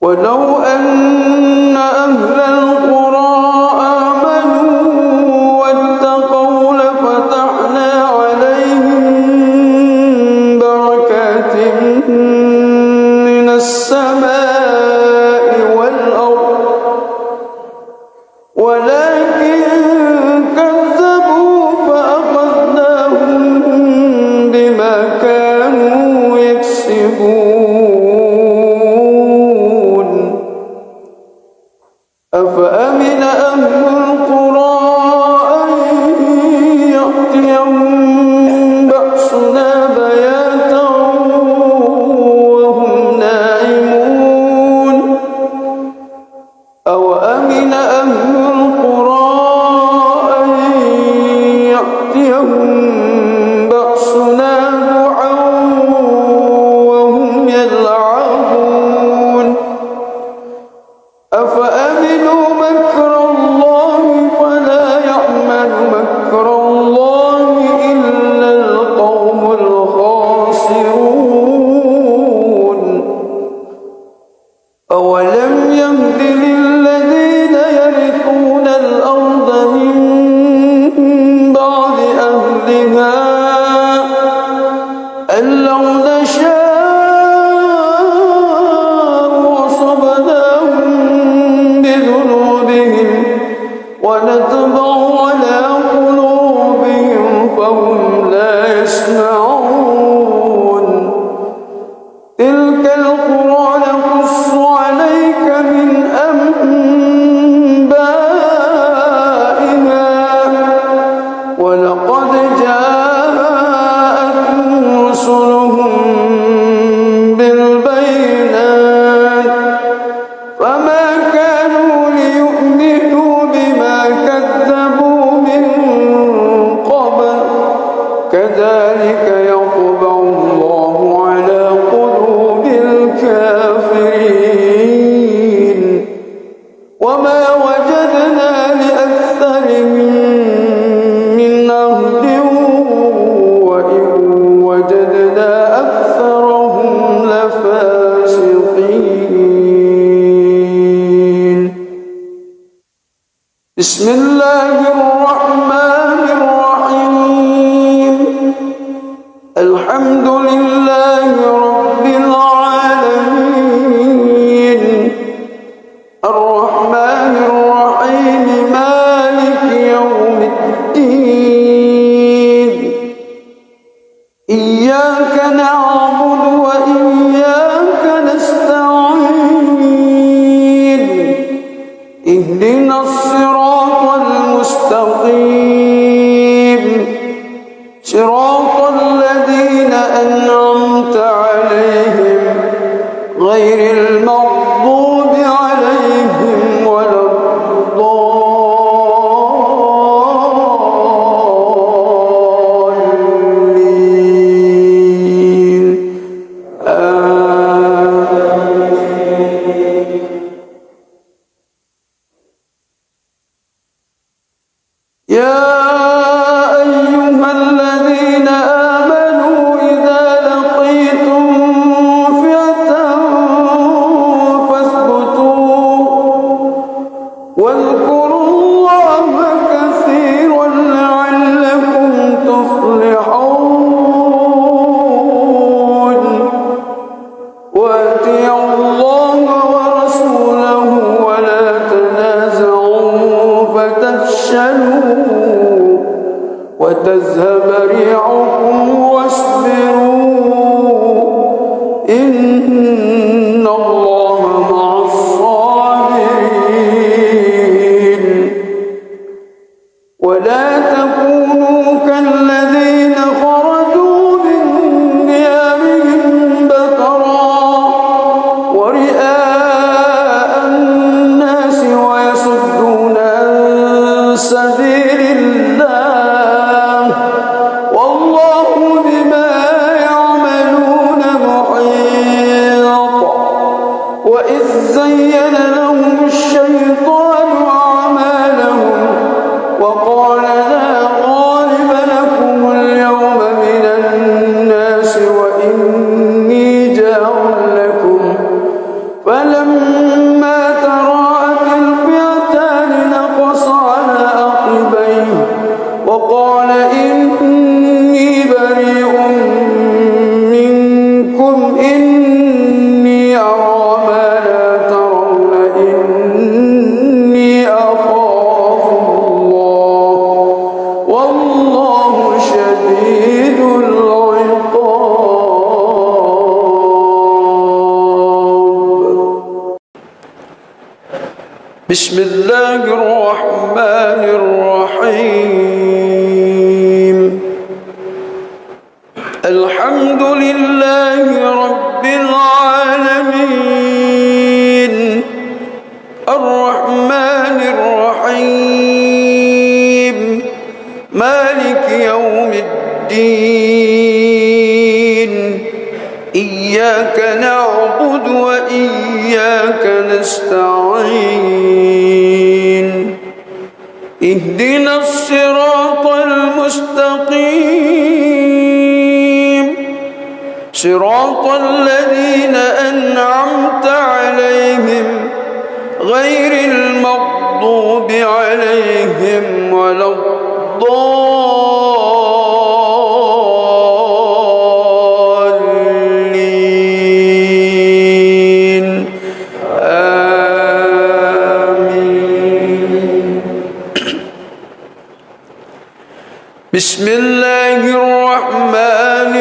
ولو أن أهل القرى آمنوا واتقوا لفتحنا عليهم بركات من السماء والأرض ولكن كذبوا فأخذناهم بما كانوا يكسبون أفأمن أهل القرى أن يأتيهم بأسنا بياتا وهم نائمون أوأمن أهل القرى أن يأتيهم بأسنا ضحى وهم يلعبون أفأمنوا مكر الله فلا يأمن مكر الله إلا القوم الخاسرون أولم يهد للذين يرثون الأرض من بعد أهلها أن لو نشاء أصبناهم بذنوبهم ونطبع على قلوبهم فهم لا يسمعون تلك القرى نقص عليك من أنبائها ولقد جاءتهم رسلهم بالبينات فما كانوا ليؤمنوا بما كذبوا من قبل كذلك يطبع الله على قلوب الكافرين وما وجدنا لأكثرهم من عهد وإن وجدنا أكثرهم لفاسقين بسم الله الرحمن الرحيم الحمد لله رب العالمين الرحمن الرحيم مالك يوم الدين إياك نعبد وإياك نستعين اهدنا الصراط المستقيم صراط الذين أنعمت عليهم غير المغضوب عليهم ولا الضالين يا أيها الذين آمنوا إذا لقيتم فئة فاثبتوا واذكروا الله كثيرا لعلكم تفلحون وأطيعوا الله ورسوله ولا تنازعوا فتفشلوا وتذهب ريحكم واصبروا إن الله مع الصابرين ولا تكونوا كالذين خرجوا من ديارهم بطرا ورئاء الناس ويصدون عن سبيل الله والله بما يعملون محيط وإذ زين لهم الشيطان أعمالهم وقال لا غالب لكم اليوم من الناس وإني جار لكم فلما بسم الله الرحمن الرحيم الحمد لله رب العالمين الرحمن الرحيم مالك يوم الدين إياك نعبد وإياك نستعين اهدنا الصراط المستقيم صراط الذين أنعمت عليهم غير المغضوب عليهم ولا الضالين آمين. بسم الله الرحمن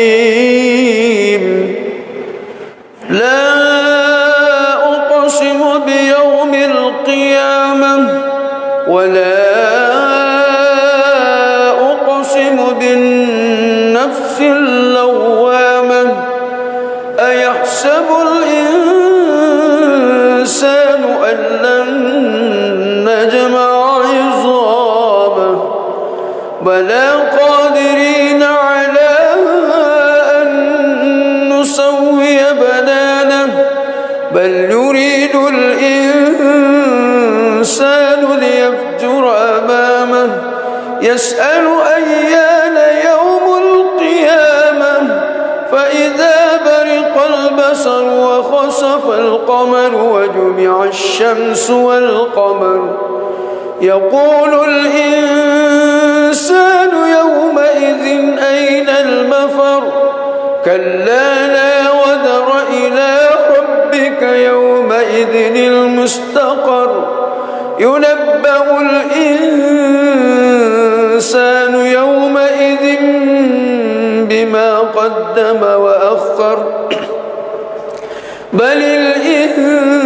الرحيم لا أقسم بيوم القيامة ولا أقسم بالنفس اللوامة أيحسب الإنسان أن لن نجمع عظامه بلى قادرين على أن نسوي بنانه بل يريد الإنسان ليفجر أمامه يسأل أيان يوم القيامة فإذا برق البصر وخسف القمر وجمع الشمس والقمر يقول الإنسان يومئذ أين المفر كلا لا وزر إلى ربك يومئذ المستقر ينبأ الإنسان يومئذ بما قدم وأخر بل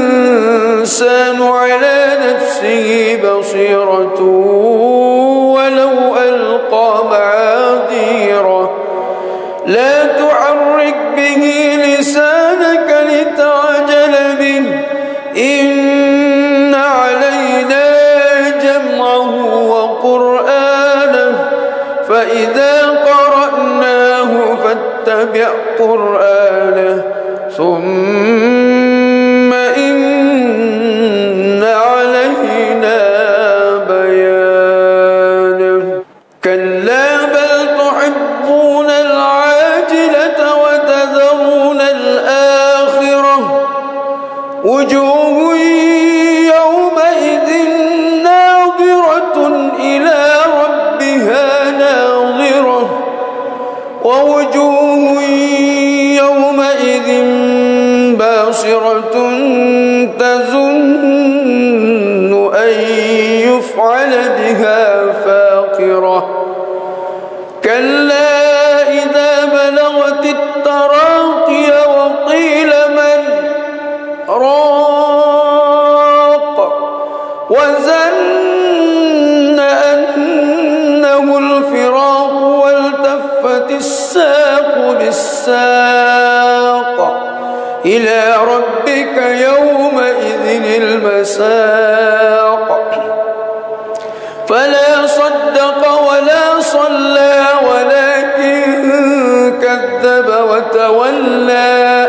الإنسان على نفسه بصيرة ولو ألقى معاذيره لا تحرك به لسانك لتعجل به إن علينا جمعه وقرآنه فإذا قرأناه فاتبع قرآنه ثم إن علينا بيانه كلا بل تحبون العاجلة وتذرون الآخرة وجوه يومئذ ناظرة إلى ربها ناظرة ووجوه يومئذ باصرة تظن أن يفعل بها فاقرة كلا إذا بلغت التراقي وقيل من راق وظن أنه الفراق والتفت الساق بالساق إلى ربك يومئذ المساق فلا صدق ولا صلى ولكن كذب وتولى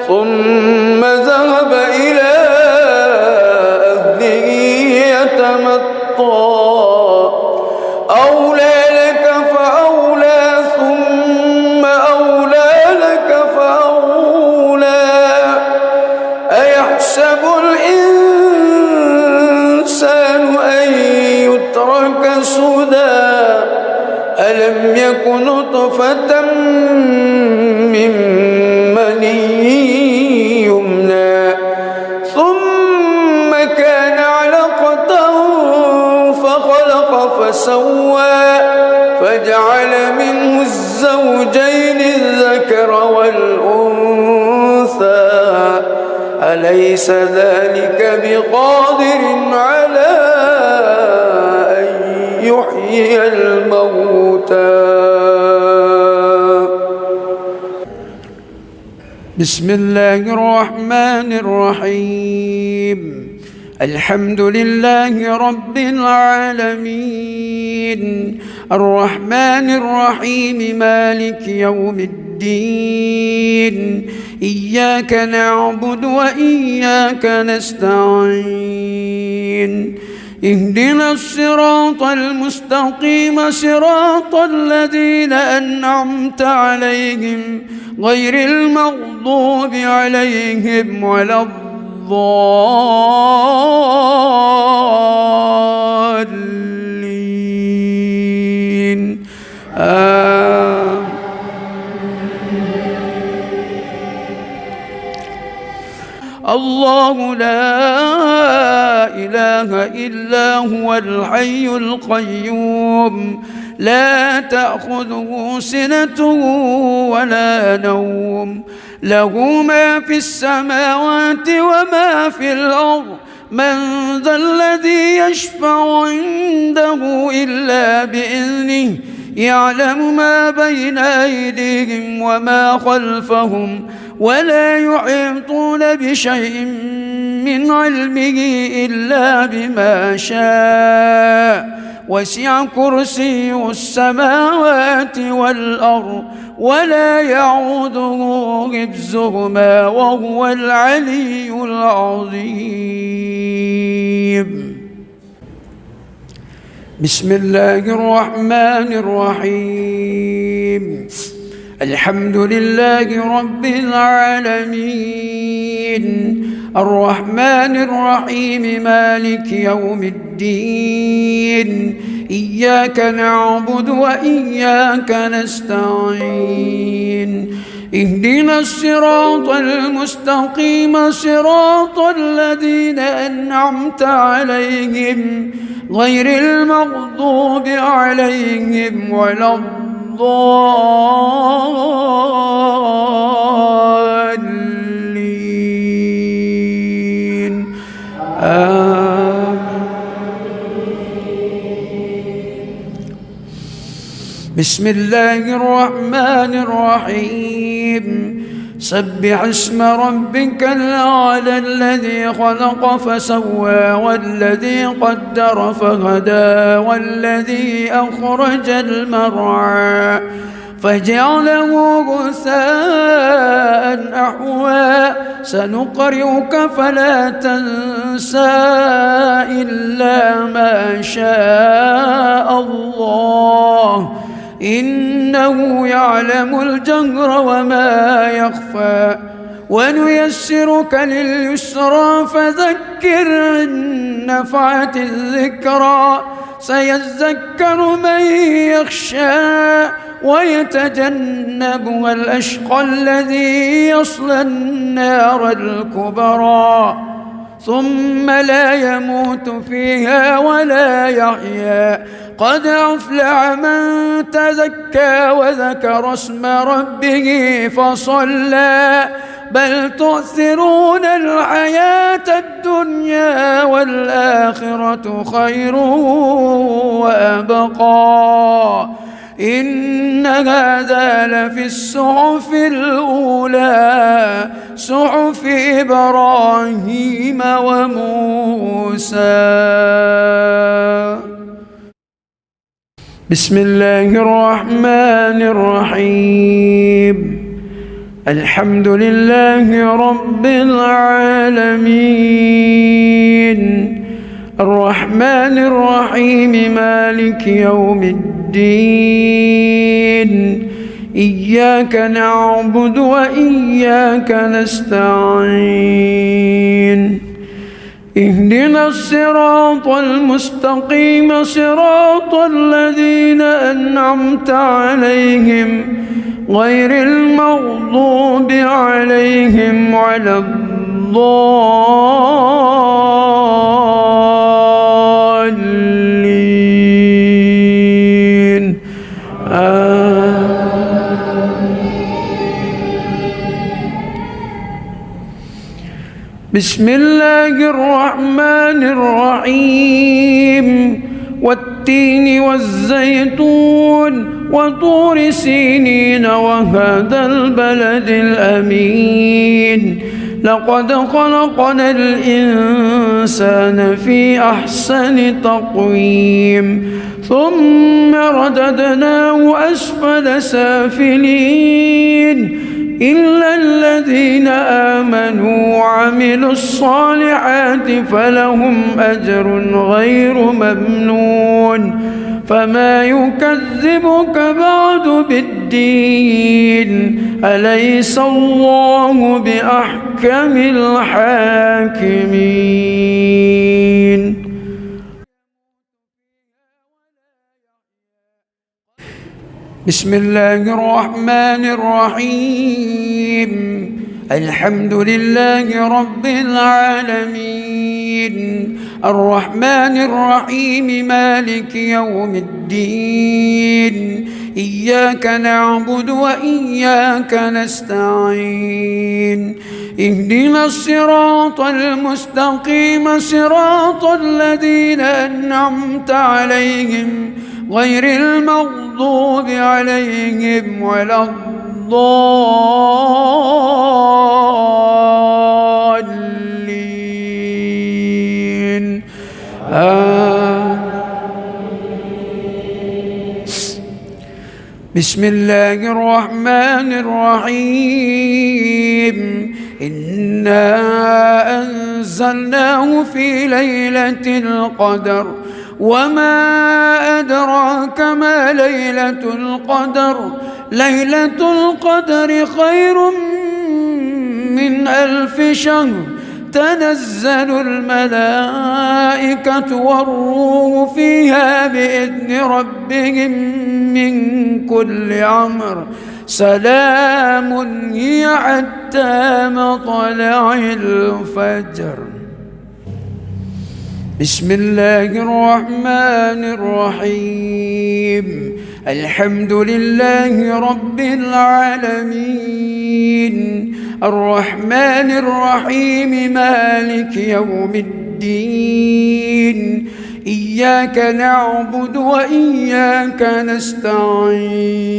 ثم ذهب إلى أهله يتمطى أولى لك فأولى ثم أولى لك فأولى أيحسب الإنسان أن يترك سدى ألم يك نطفة من مني يمنى ثم كان علقة فخلق فسوى فجعل منه الزوجين الذكر والأنثى أليس ذلك بقادر على أن يحيي الموتى بسم الله الرحمن الرحيم الحمد لله رب العالمين الرحمن الرحيم مالك يوم الدين إياك نعبد وإياك نستعين اهدنا الصراط المستقيم صراط الذين أنعمت عليهم غير المغضوب عليهم ولا الضالين الله لا إله إلا هو الحي القيوم لا تأخذه سنة ولا نوم له ما في السماوات وما في الأرض من ذا الذي يشفع عنده إلا بإذنه يعلم ما بين أيديهم وما خلفهم ولا يحيطون بشيء من علمه إلا بما شاء وسع كرسي السماوات والأرض ولا يعوده حفظهما وهو العلي العظيم بسم الله الرحمن الرحيم الحمد لله رب العالمين الرحمن الرحيم مالك يوم الدين إياك نعبد وإياك نستعين اهدنا الصراط المستقيم صراط الذين أنعمت عليهم غير المغضوب عليهم ولا الضالين بسم الله الرحمن الرحيم سبح اسم ربك الأعلى الذي خلق فسوى والذي قدر فهدى والذي أخرج المرعى فجعله غثاء أحوى سنقرئك فلا تنسى إلا ما شاء الله إنه يعلم الجهر وما يخفى ونيسرك لليسرى فذكر إن نفعت الذكرى سيذكر من يخشى ويتجنبها الأشقى الذي يصلى النار الكبرى ثم لا يموت فيها ولا يحيا قد أفلح من تزكى وذكر اسم ربه فصلى بل تؤثرون الحياة الدنيا والآخرة خير وأبقى إن هذا لفي الصحف الأولى صحف إبراهيم وموسى بسم الله الرحمن الرحيم الحمد لله رب العالمين الرحمن الرحيم مالك يوم الدين إياك نعبد وإياك نستعين اهدنا الصراط المستقيم صراط الذين أنعمت عليهم غير المغضوب عليهم ولا الضالين بسم الله الرحمن الرحيم والتين والزيتون وطور سينين وهذا البلد الأمين لقد خلقنا الإنسان في أحسن تقويم ثم رددناه أسفل سافلين إلا الذين آمنوا وعملوا الصالحات فلهم أجر غير ممنون فما يكذبك بعد بالدين أليس الله بأحكم الحاكمين. بسم الله الرحمن الرحيم الحمد لله رب العالمين الرحمن الرحيم مالك يوم الدين إياك نعبد وإياك نستعين اهدنا الصراط المستقيم صراط الذين أنعمت عليهم غير المغضوب عليهم ولا الضالين بسم الله الرحمن الرحيم إنا أنزلناه في ليلة القدر وما أدراك ما ليلة القدر ليلة القدر خير من 1000 شهر تنزل الملائكة والروح فيها بإذن ربهم من كل أمر سلام هي حتى مطلع الفجر. بسم الله الرحمن الرحيم الحمد لله رب العالمين الرحمن الرحيم مالك يوم الدين إياك نعبد وإياك نستعين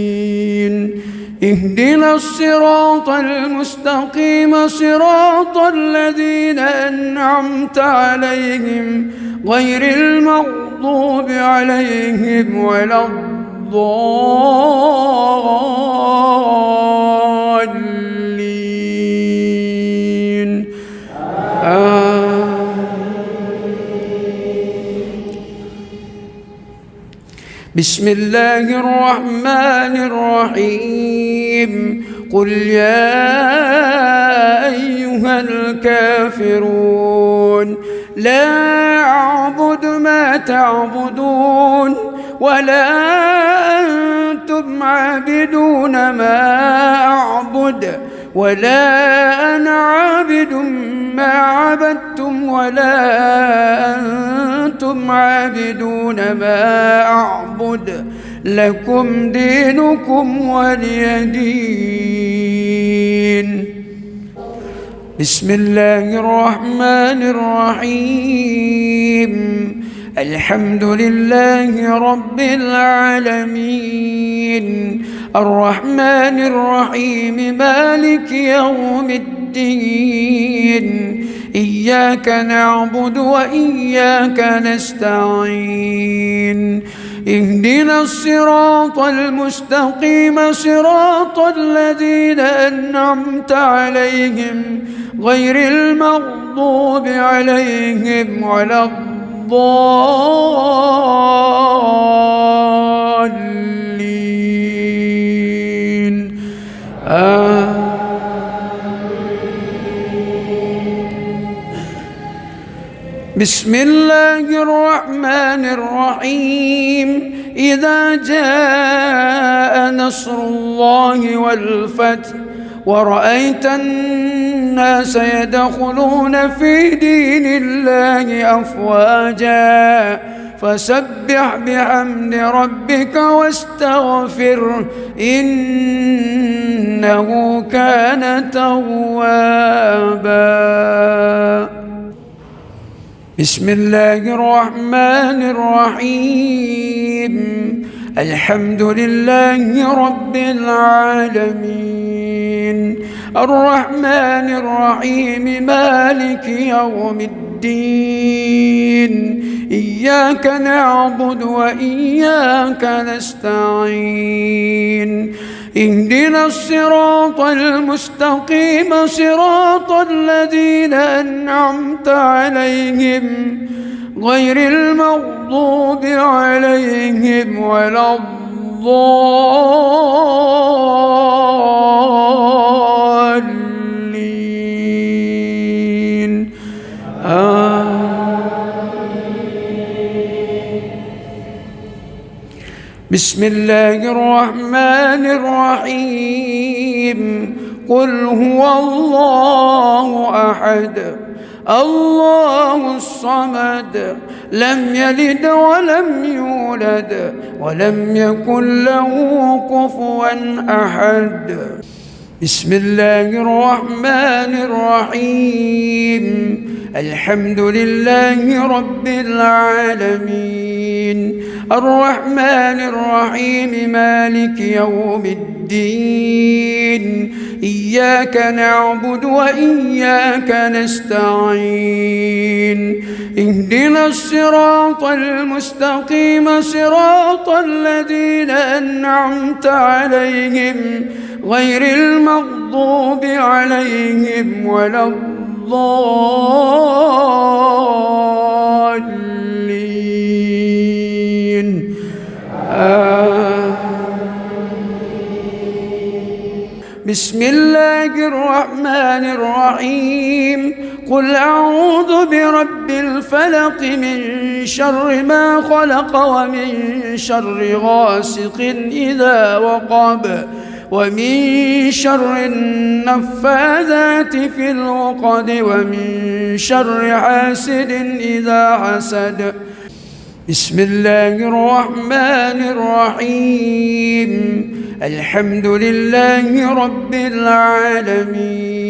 اهدنا الصراط المستقيم صراط الذين أنعمت عليهم غير المغضوب عليهم ولا الضالين بسم الله الرحمن الرحيم قل يا أيها الكافرون لا أعبد ما تعبدون ولا أنتم عابدون ما أعبد ولا أنا عابد ما عبدتم ولا أنتم عابدون ما أعبد لكم دينكم ولي دين. بسم الله الرحمن الرحيم الحمد لله رب العالمين الرحمن الرحيم مالك يوم الدين إياك نعبد وإياك نستعين اهدنا الصراط المستقيم صراط الذين أنعمت عليهم غير المغضوب عليهم ولا الضالين بسم الله الرحمن الرحيم إذا جاء نصر الله والفتح ورأيت الناس يدخلون في دين الله أفواجا فسبح بحمد ربك واستغفره إنه كان توابا. بسم الله الرحمن الرحيم الحمد لله رب العالمين الرحمن الرحيم مالك يوم الدين إياك نعبد وإياك نستعين اهدنا الصراط المستقيم صراط الذين أنعمت عليهم غير المغضوب عليهم ولا الضالين بسم الله الرحمن الرحيم قل هو الله أحد الله الصمد لم يلد ولم يولد ولم يكن له كفوا أحد بسم الله الرحمن الرحيم الحمد لله رب العالمين الرحمن الرحيم مالك يوم الدين إياك نعبد وإياك نستعين اهدنا الصراط المستقيم صراط الذين أنعمت عليهم غير المغضوب عليهم ولا الضالين بسم الله الرحمن الرحيم قل أعوذ برب الفلق من شر ما خلق ومن شر غاسق إذا وقب ومن شر النفاذات في العقد ومن شر حاسد إذا حسد بسم الله الرحمن الرحيم الحمد لله رب العالمين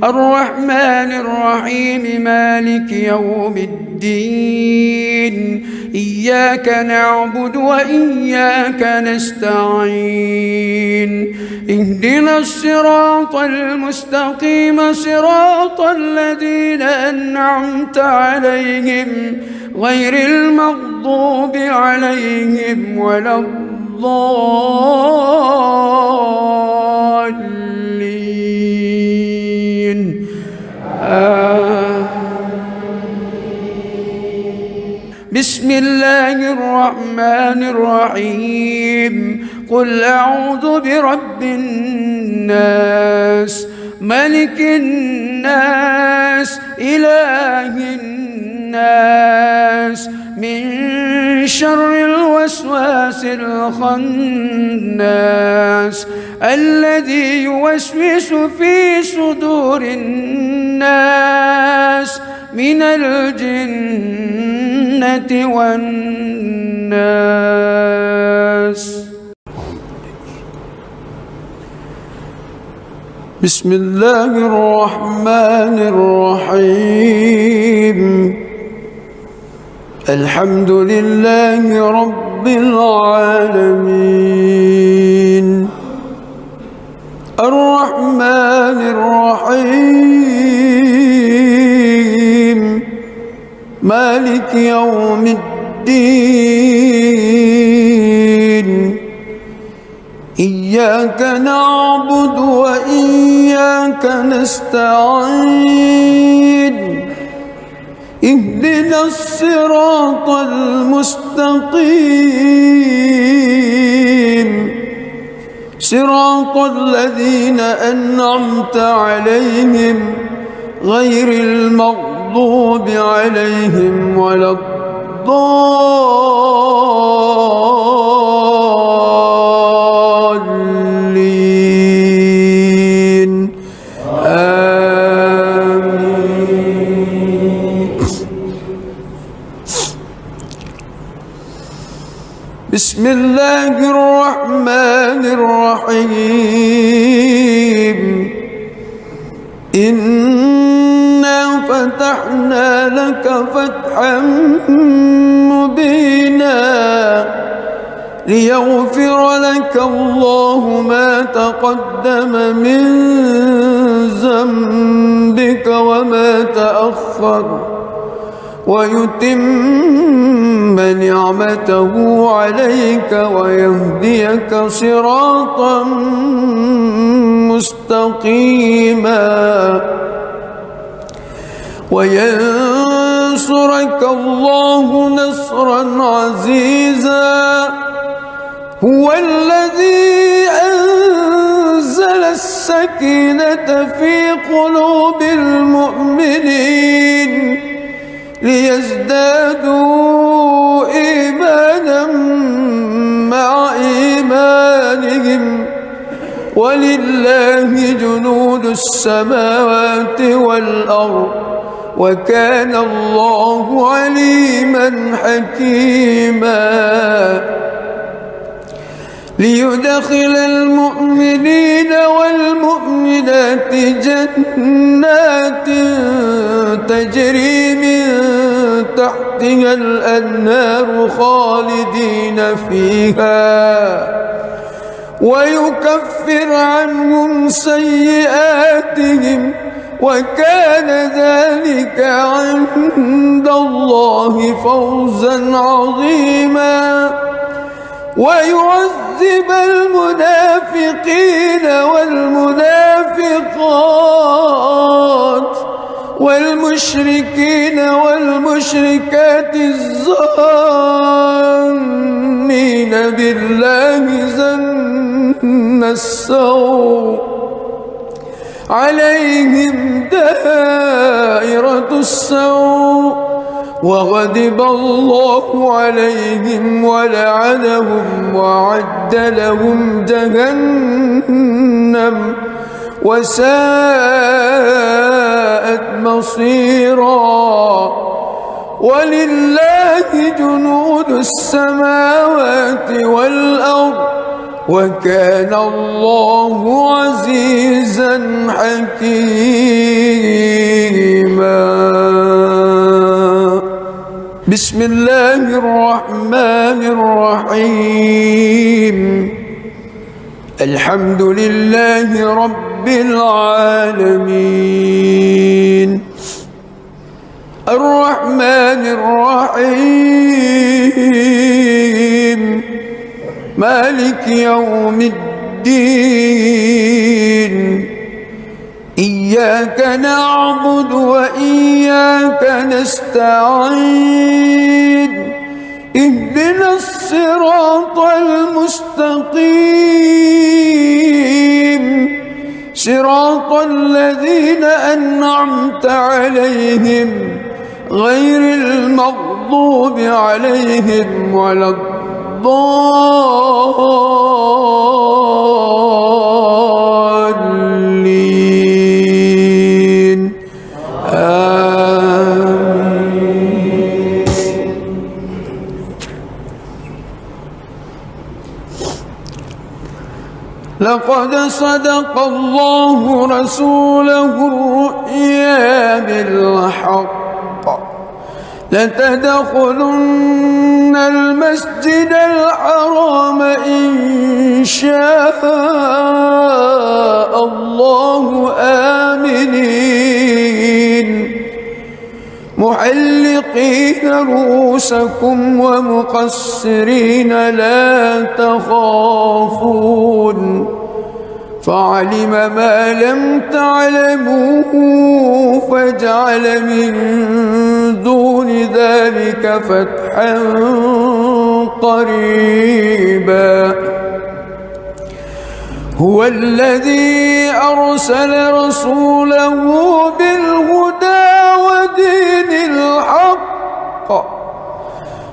الرحمن الرحيم مالك يوم الدين إياك نعبد وإياك نستعين اهدنا الصراط المستقيم صراط الذين أنعمت عليهم غير المغضوب عليهم ولا الضالين بسم الله الرحمن الرحيم قل أعوذ برب الناس ملك الناس إله الناس من شر الوسواس الخناس الذي يوسوس في صدور الناس من الجنة والناس بسم الله الرحمن الرحيم الحمد لله رب العالمين الرحمن الرحيم مالك يوم الدين إياك نعبد وإياك نستعين اهدنا الصراط المستقيم صراط الذين أنعمت عليهم غير المغضوب عليهم ولا الضالين آمين بسم الله الرحمن الرحيم إنا فتحنا لك فتحا مبينا ليغفر لك الله ما تقدم من ذنبك وما تأخر ويتم نعمته عليك ويهديك صراطا مستقيما وينصرك الله نصرا عزيزا هو الذي أنزل السكينة في قلوب المؤمنين ليزدادوا إيمانا مع إيمانهم ولله جنود السماوات والأرض وكان الله عليما حكيما ليدخل المؤمنين والمؤمنات جنات تجري من تحتها الأنهار خالدين فيها ويكفر عنهم سيئاتهم وكان ذلك عند الله فوزا عظيما ويعذب المنافقين والمنافقات والمشركين والمشركات الظانين بالله ظن السوء عليهم دائرة السوء وغضب الله عليهم ولعنهم وأعد لهم جهنم وساءت مصيرا ولله جنود السماوات والأرض وكان الله عزيزا حكيما بسم الله الرحمن الرحيم الحمد لله رب العالمين الرحمن الرحيم مالك يوم الدين إياك نعبد وإياك نستعين اهدنا الصراط المستقيم صراط الذين أنعمت عليهم غير المغضوب عليهم ولا الضالين آمين. لقد صدق الله رسوله الرؤيا بالحق لتدخلن المسجد الحرام إن شاء الله آمنين محلقين رؤوسكم ومقصرين لا تخافون فعلم ما لم تعلموا فجعل من دون ذلك فتحا قريبا هو الذي أرسل رسوله بالهدى ودين الحق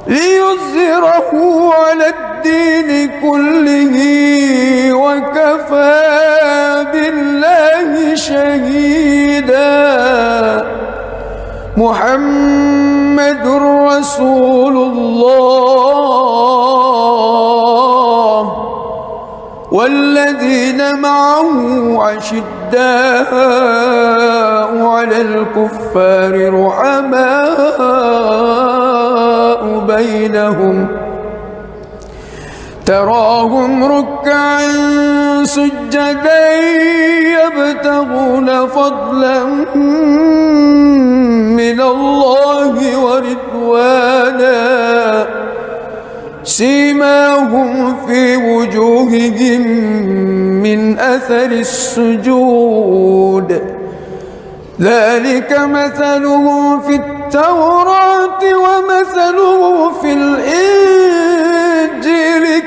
ليظهره على الدين كله وكفى بالله شهيدا محمد رسول الله والذين معه أشداء على الكفار رحماء بينهم تراهم ركعا سجدا يبتغون فضلا من الله ورضوانا سيماهم في وجوههم من أثر السجود ذلك مثلهم في التوراة ومثلهم في الإنجيل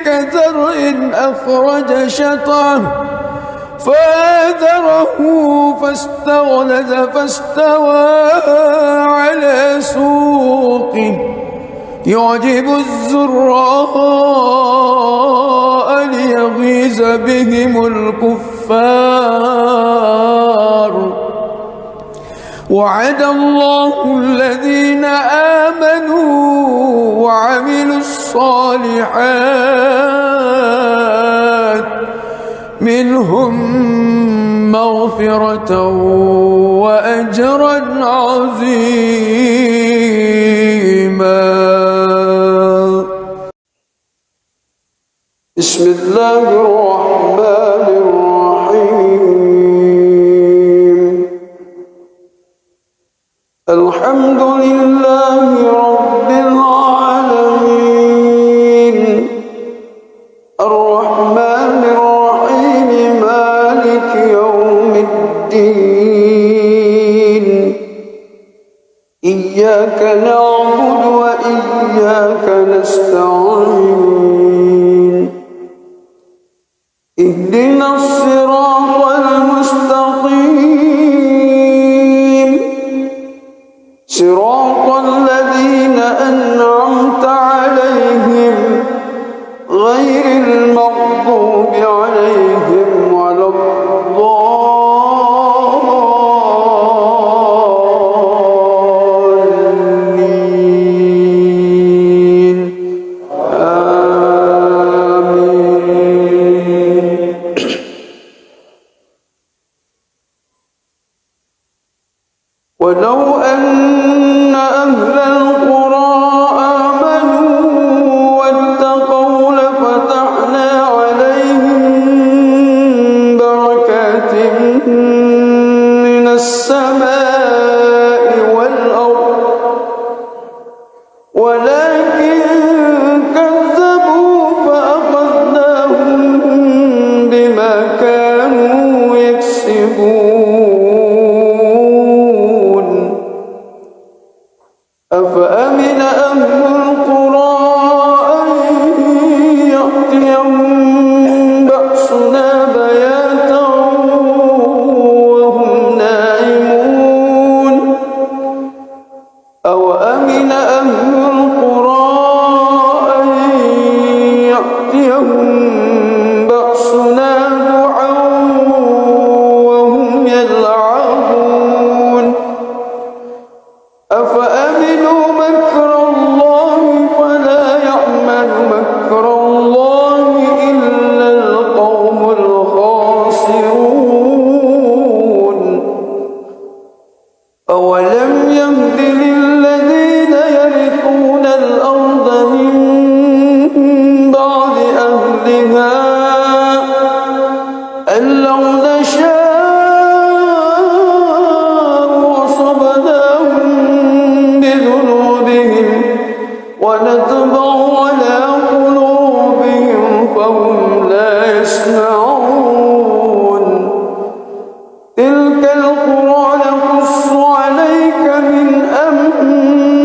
كزرع أخرج شطأه فآزره فاستغلظ فاستوى على سوقه يعجب الزراء ليغيظ بهم الكفار وعد الله الذين آمنوا وعملوا الصالحات منهم مغفرة وأجرا عظيما. بسم الله الرحمن الرحيم. الحمد لله رب العالمين الرحمن الرحيم مالك يوم الدين إياك نعبد وإياك نستعين اهدنا الصراط المستقيم صراط الذين أنعمت عليهم غير المغضوب عليهم ولا الضالين آمين. ولو أن أهل القرى آمنوا واتقوا لفتحنا عليهم بركات من السماء والأرض ولكن كذبوا فأخذناهم بما كانوا يكسبون. أفأمن أهل القرى أن يأتيهم بأسنا بياتا وهم نائمون أوأمن أهل القرى أن يأتيهم بأسنا ضحى وهم يلعبون أفأمنوا مكر الله فلا يأمن مكر الله إلا القوم الخاسرون. أولم يهد للذين يرثون الأرض من بعد أهلها أن لو نشاء أصبناهم بذنوبهم ونطبع على قلوبهم فهم لا يسمعون. تلك القرى نقص عليك من أنبائها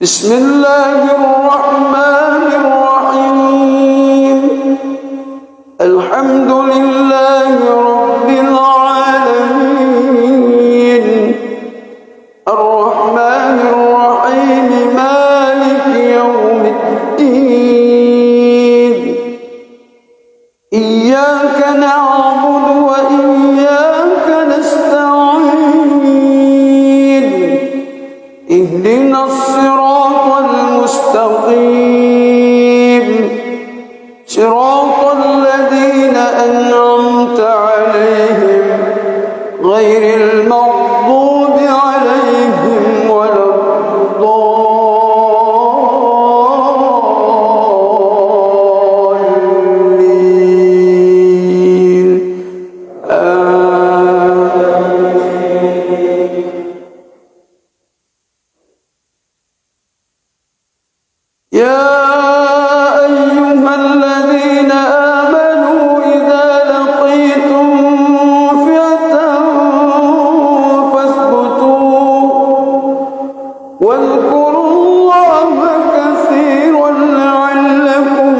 بسم الله الرحمن الرحيم الحمد لله رب العالمين الرحمن الرحيم مالك يوم الدين إياك نعبد وإياك نستعين اهدنا الصراط المستقيم صراط الذين أنعمت عليهم غير المغضوب عليهم ولا الضالين يا أيها الذين آمنوا إذا لقيتم فئة فاثبتوا واذكروا الله كثيرا لعلكم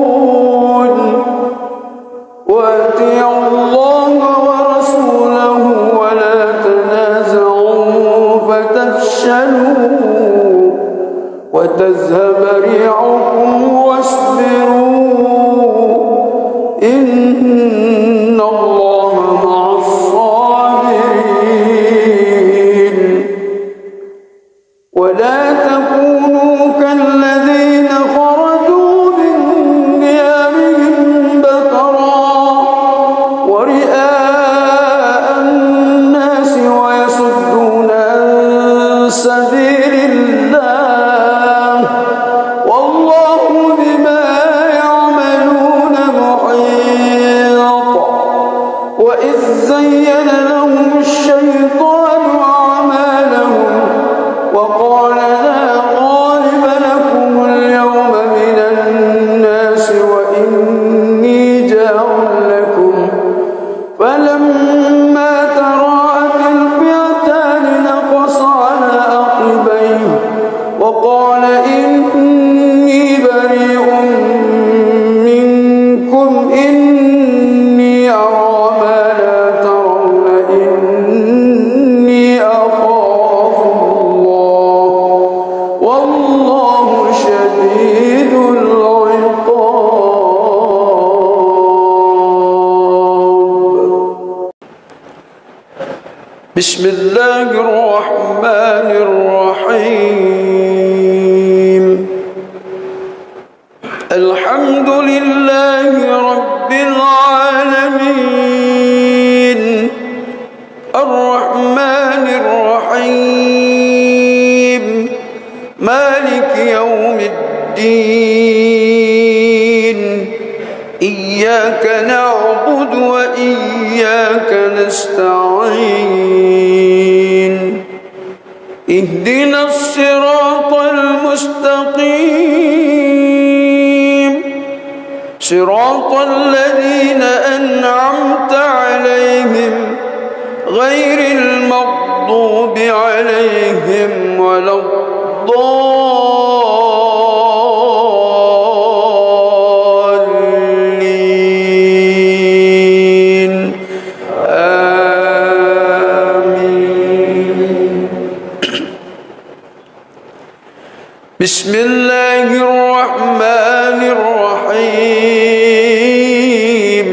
تفلحون وأطيعوا الله ورسوله ولا تنازعوا فتفشلوا وتذهب ريحكم واصبروا إن الله مع الصابرين ولا تكونوا كالذين خرجوا من ديارهم بطرا ورئاء الناس ويصدون عن سبيل الله والله بما يعملون محيط وإذ زين لهم الشيطان أعمالهم وقال لا غالب لكم اليوم من الناس وإني جار لكم فلما تراءت الفئتان نقص على عقبيه وقال إني بريء منكم إني أرى ما لا ترون إني أخاف الله والله شديد العقاب بسم الله الرحمن الرحيم الحمد لله رب العالمين الرحمن الرحيم مالك يوم الدين إياك نعبد وإياك نستعين اهدنا الصراط المستقيم صراط الذين أنعمت عليهم غير المغضوب عليهم ولا الضالين آمين بسم الله الرحمن الرحيم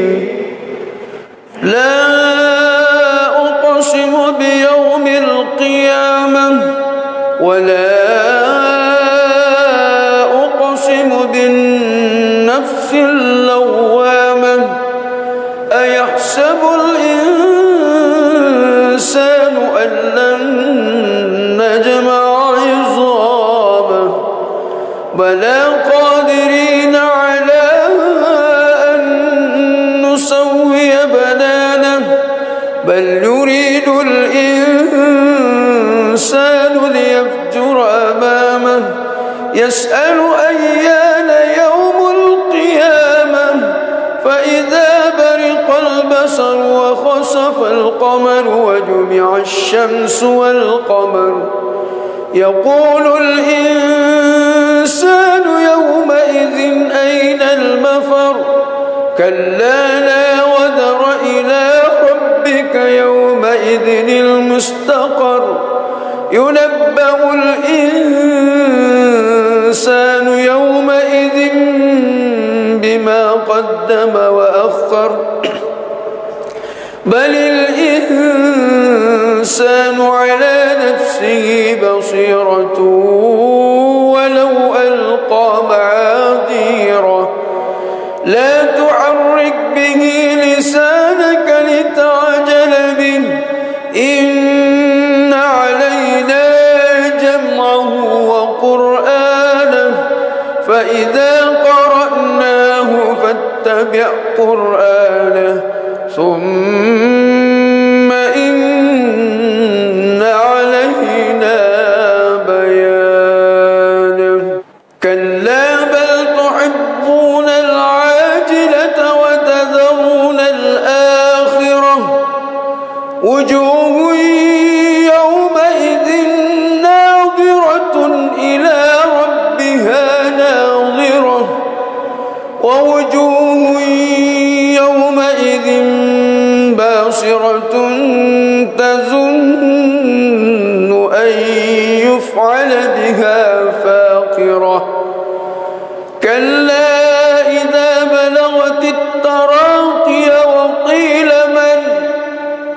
لا أقسم بيوم القيامة ولا أقسم بالنفس اللوامة أيحسب الإنسان أن لن نجمع عظامه بلى قادرين على أن نسوي بنانه بل يريد الإنسان ليفجر أمامه يسأل أيان يوم القيامة فإذا برق البصر والبصر وخسف القمر وجمع الشمس والقمر يقول الإنسان يومئذ أين المفر كلا لا وزر إلى ربك يومئذ المستقر ينبأ الإنسان يومئذ بما قدم وأخر بل الإنسان على نفسه بصيرة ولو ألقى معاذيره لا تحرك به لسانك لتعجل به إن علينا جمعه وقرآنه فإذا قرأناه فاتبع قرآنه ثم إن علينا بيانه كلا بل تحبون العاجلة وتذرون الآخرة وجوه يومئذ ناظرة إلى ربها ناظرة ووجوه يومئذ باصرة تظن أن يفعل بها فاقرة كلا إذا بلغت التراقي وقيل من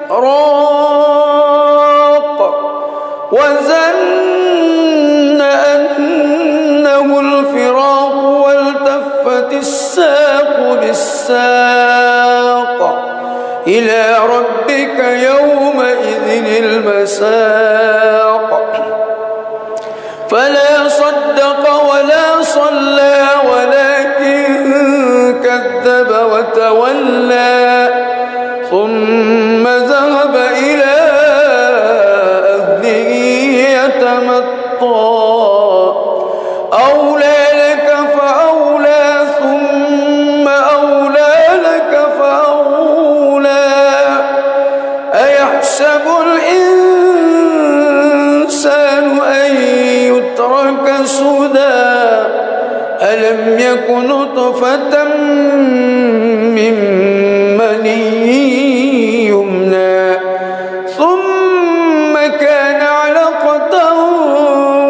راق وظن أنه الفراق والتفت الساق بالساق إلى ربك يومئذ المساق فلا صدق ولا صلى ولكن كذب وتولى ثم ذهب إلى أهله يتمطى أولى لك فأولى ثم أولى لك فأولى أيحسب الإنسان أن يترك سدى ألم يكن نطفة من مني يمنى ثم كان علقة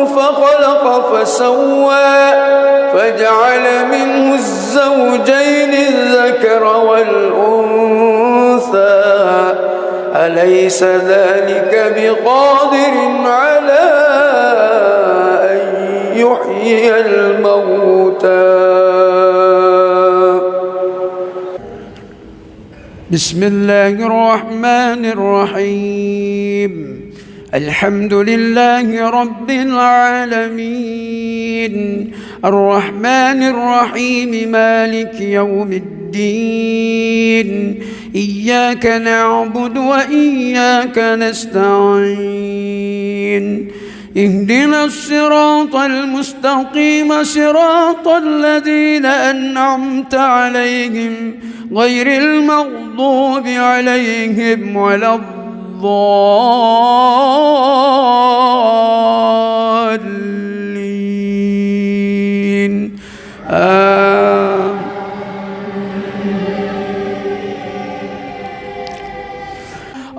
فخلق فسوى فجعل منه الزوجين الذكر والأنثى أليس ذلك بقادر على أن يحيي الموتى بسم الله الرحمن الرحيم الحمد لله رب العالمين الرحمن الرحيم مالك يوم الدين إياك نعبد وإياك نستعين اهدنا الصراط المستقيم صراط الذين أنعمت عليهم غير المغضوب عليهم ولا الضالين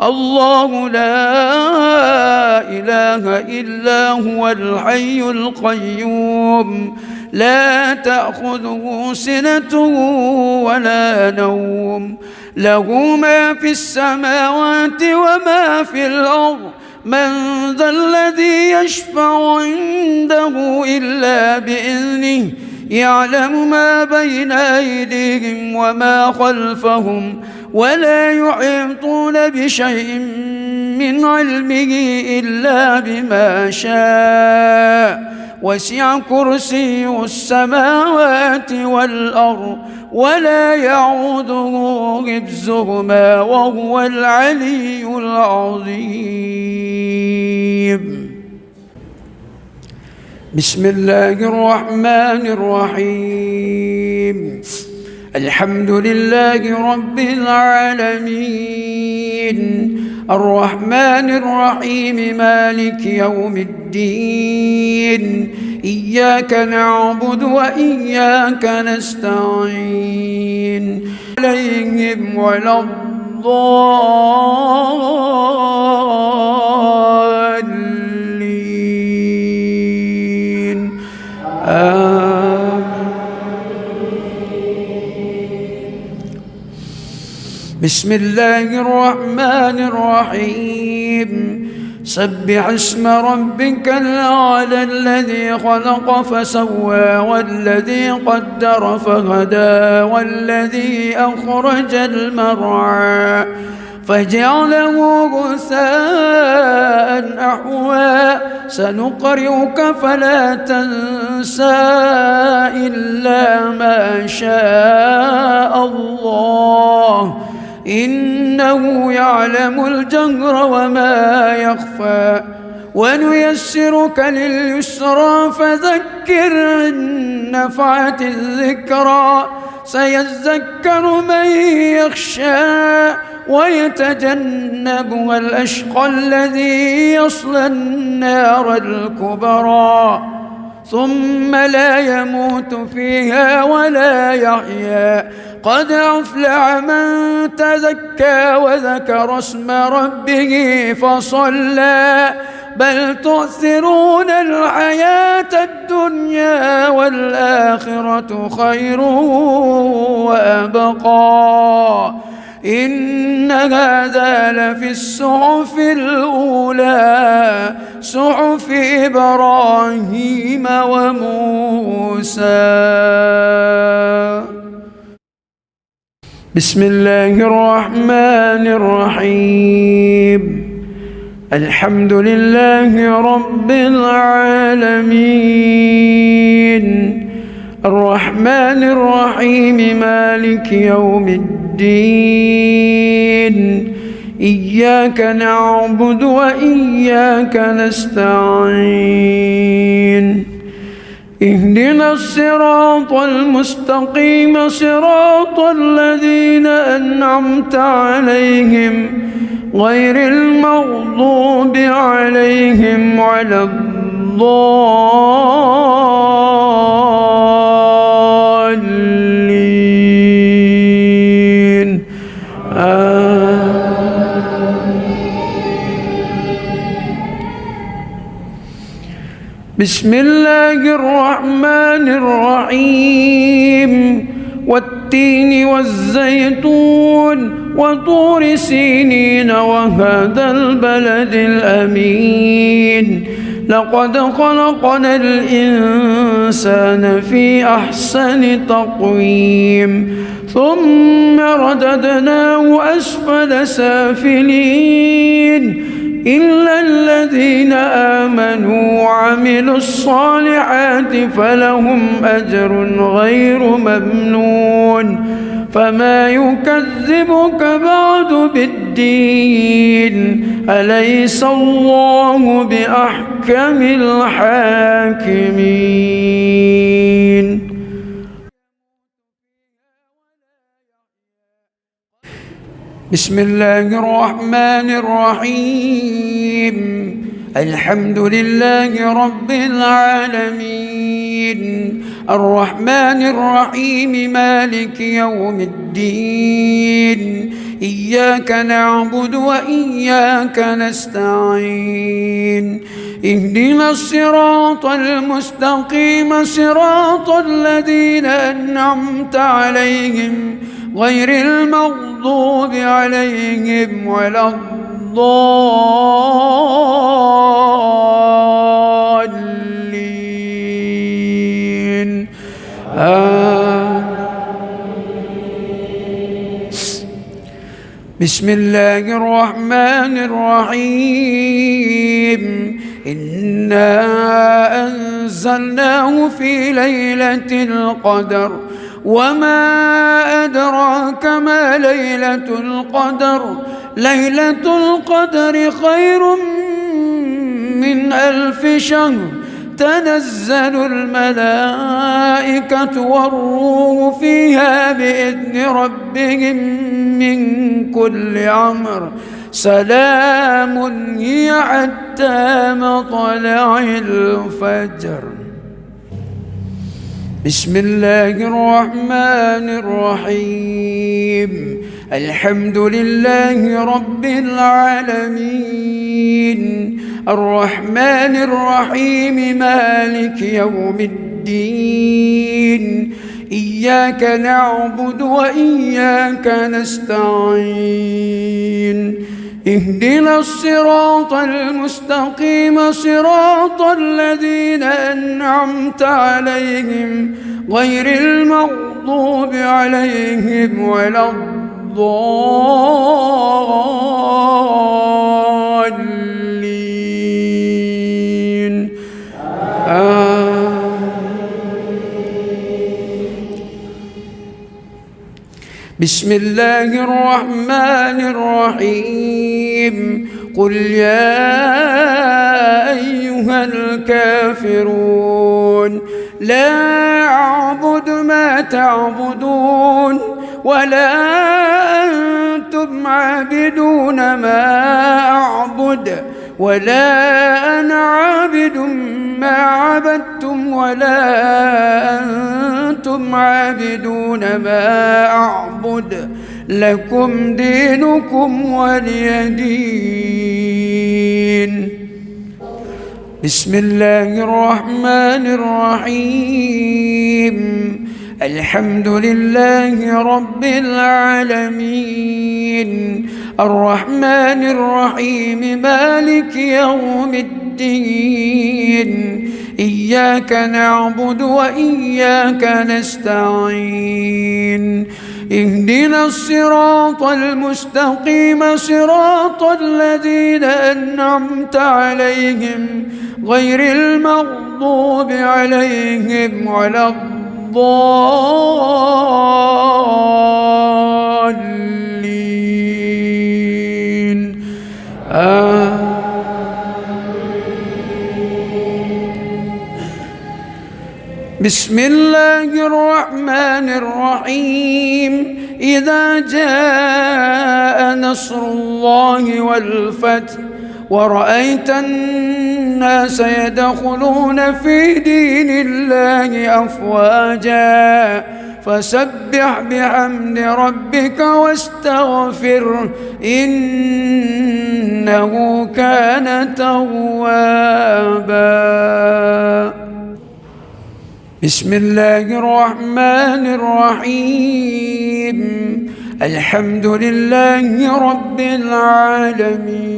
الله لا إله إلا هو الحي القيوم لا تأخذه سنة ولا نوم له ما في السماوات وما في الأرض من ذا الذي يشفع عنده إلا بإذنه يعلم ما بين أيديهم وما خلفهم ولا يحيطون بشيء من علمه إلا بما شاء وسع كرسي السماوات والأرض ولا يعوده حفظهما وهو العلي العظيم بسم الله الرحمن الرحيم الحمد لله رب العالمين الرحمن الرحيم مالك يوم الدين إياك نعبد وإياك نستعين عليهم ولا الضالين بسم الله الرحمن الرحيم سبح اسم ربك الأعلى الذي خلق فسوى والذي قدر فهدى والذي أخرج المرعى فجعله غثاء أحوى سنقرئك فلا تنسى إلا ما شاء الله إنه يعلم الجهر وما يخفى ونيسرك لليسرى فذكر إن نفعت الذكرى سيذكر من يخشى ويتجنبها الأشقى الذي يصلى النار الكبرى ثم لا يموت فيها ولا يحيا قد أفلح من تزكى وذكر اسم ربه فصلى بل تؤثرون الحياة الدنيا والآخرة خير وأبقى إن هذا لفي الصحف الأولى صحف إبراهيم وموسى. بسم الله الرحمن الرحيم الحمد لله رب العالمين الرحمن الرحيم مالك يوم الدين إياك نعبد وإياك نستعين اهدنا الصراط المستقيم صراط الذين أنعمت عليهم غير المغضوب عليهم ولا الضالين بسم الله الرحمن الرحيم والتين والزيتون وطور سينين وهذا البلد الأمين لقد خلقنا الإنسان في أحسن تقويم ثم رددناه أسفل سافلين إلا الذين آمنوا وعملوا الصالحات فلهم أجر غير ممنون فما يكذبك بعد بالدين أليس الله بأحكم الحاكمين. بسم الله الرحمن الرحيم الحمد لله رب العالمين الرحمن الرحيم مالك يوم الدين إياك نعبد وإياك نستعين اهدنا الصراط المستقيم صراط الذين أنعمت عليهم غير المغضوب عليهم ولا الضالين بسم الله الرحمن الرحيم إنا أنزلناه في ليلة القدر وما أدراك ما ليلة القدر ليلة القدر خير من 1000 شهر تنزل الملائكة والروح فيها بإذن ربهم من كل أمر سلام هي حتى مطلع الفجر. بسم الله الرحمن الرحيم. الحمد لله رب العالمين الرحمن الرحيم مالك يوم الدين إياك نعبد وإياك نستعين اهدنا الصراط المستقيم صراط الذين أنعمت عليهم غير المغضوب عليهم ولا الضالين بسم الله الرحمن الرحيم. قل يا أيها الكافرون لا أعبد ما تعبدون ولا أنتم عابدون ما أعبد ولا أنا عابد ما عبدتم ولا أنتم عابدون ما أعبد لكم دينكم ولي دين. بسم الله الرحمن الرحيم. الحمد لله رب العالمين الرحمن الرحيم مالك يوم الدين إياك نعبد وإياك نستعين اهدنا الصراط المستقيم صراط الذين أنعمت عليهم غير المغضوب عليهم ولا الضالين بسم الله الرحمن الرحيم. إذا جاء نصر الله والفتح ورأيت الناس يدخلون في دين الله أفواجا فسبح بحمد ربك واستغفره إنه كان توابا. بسم الله الرحمن الرحيم. الحمد لله رب العالمين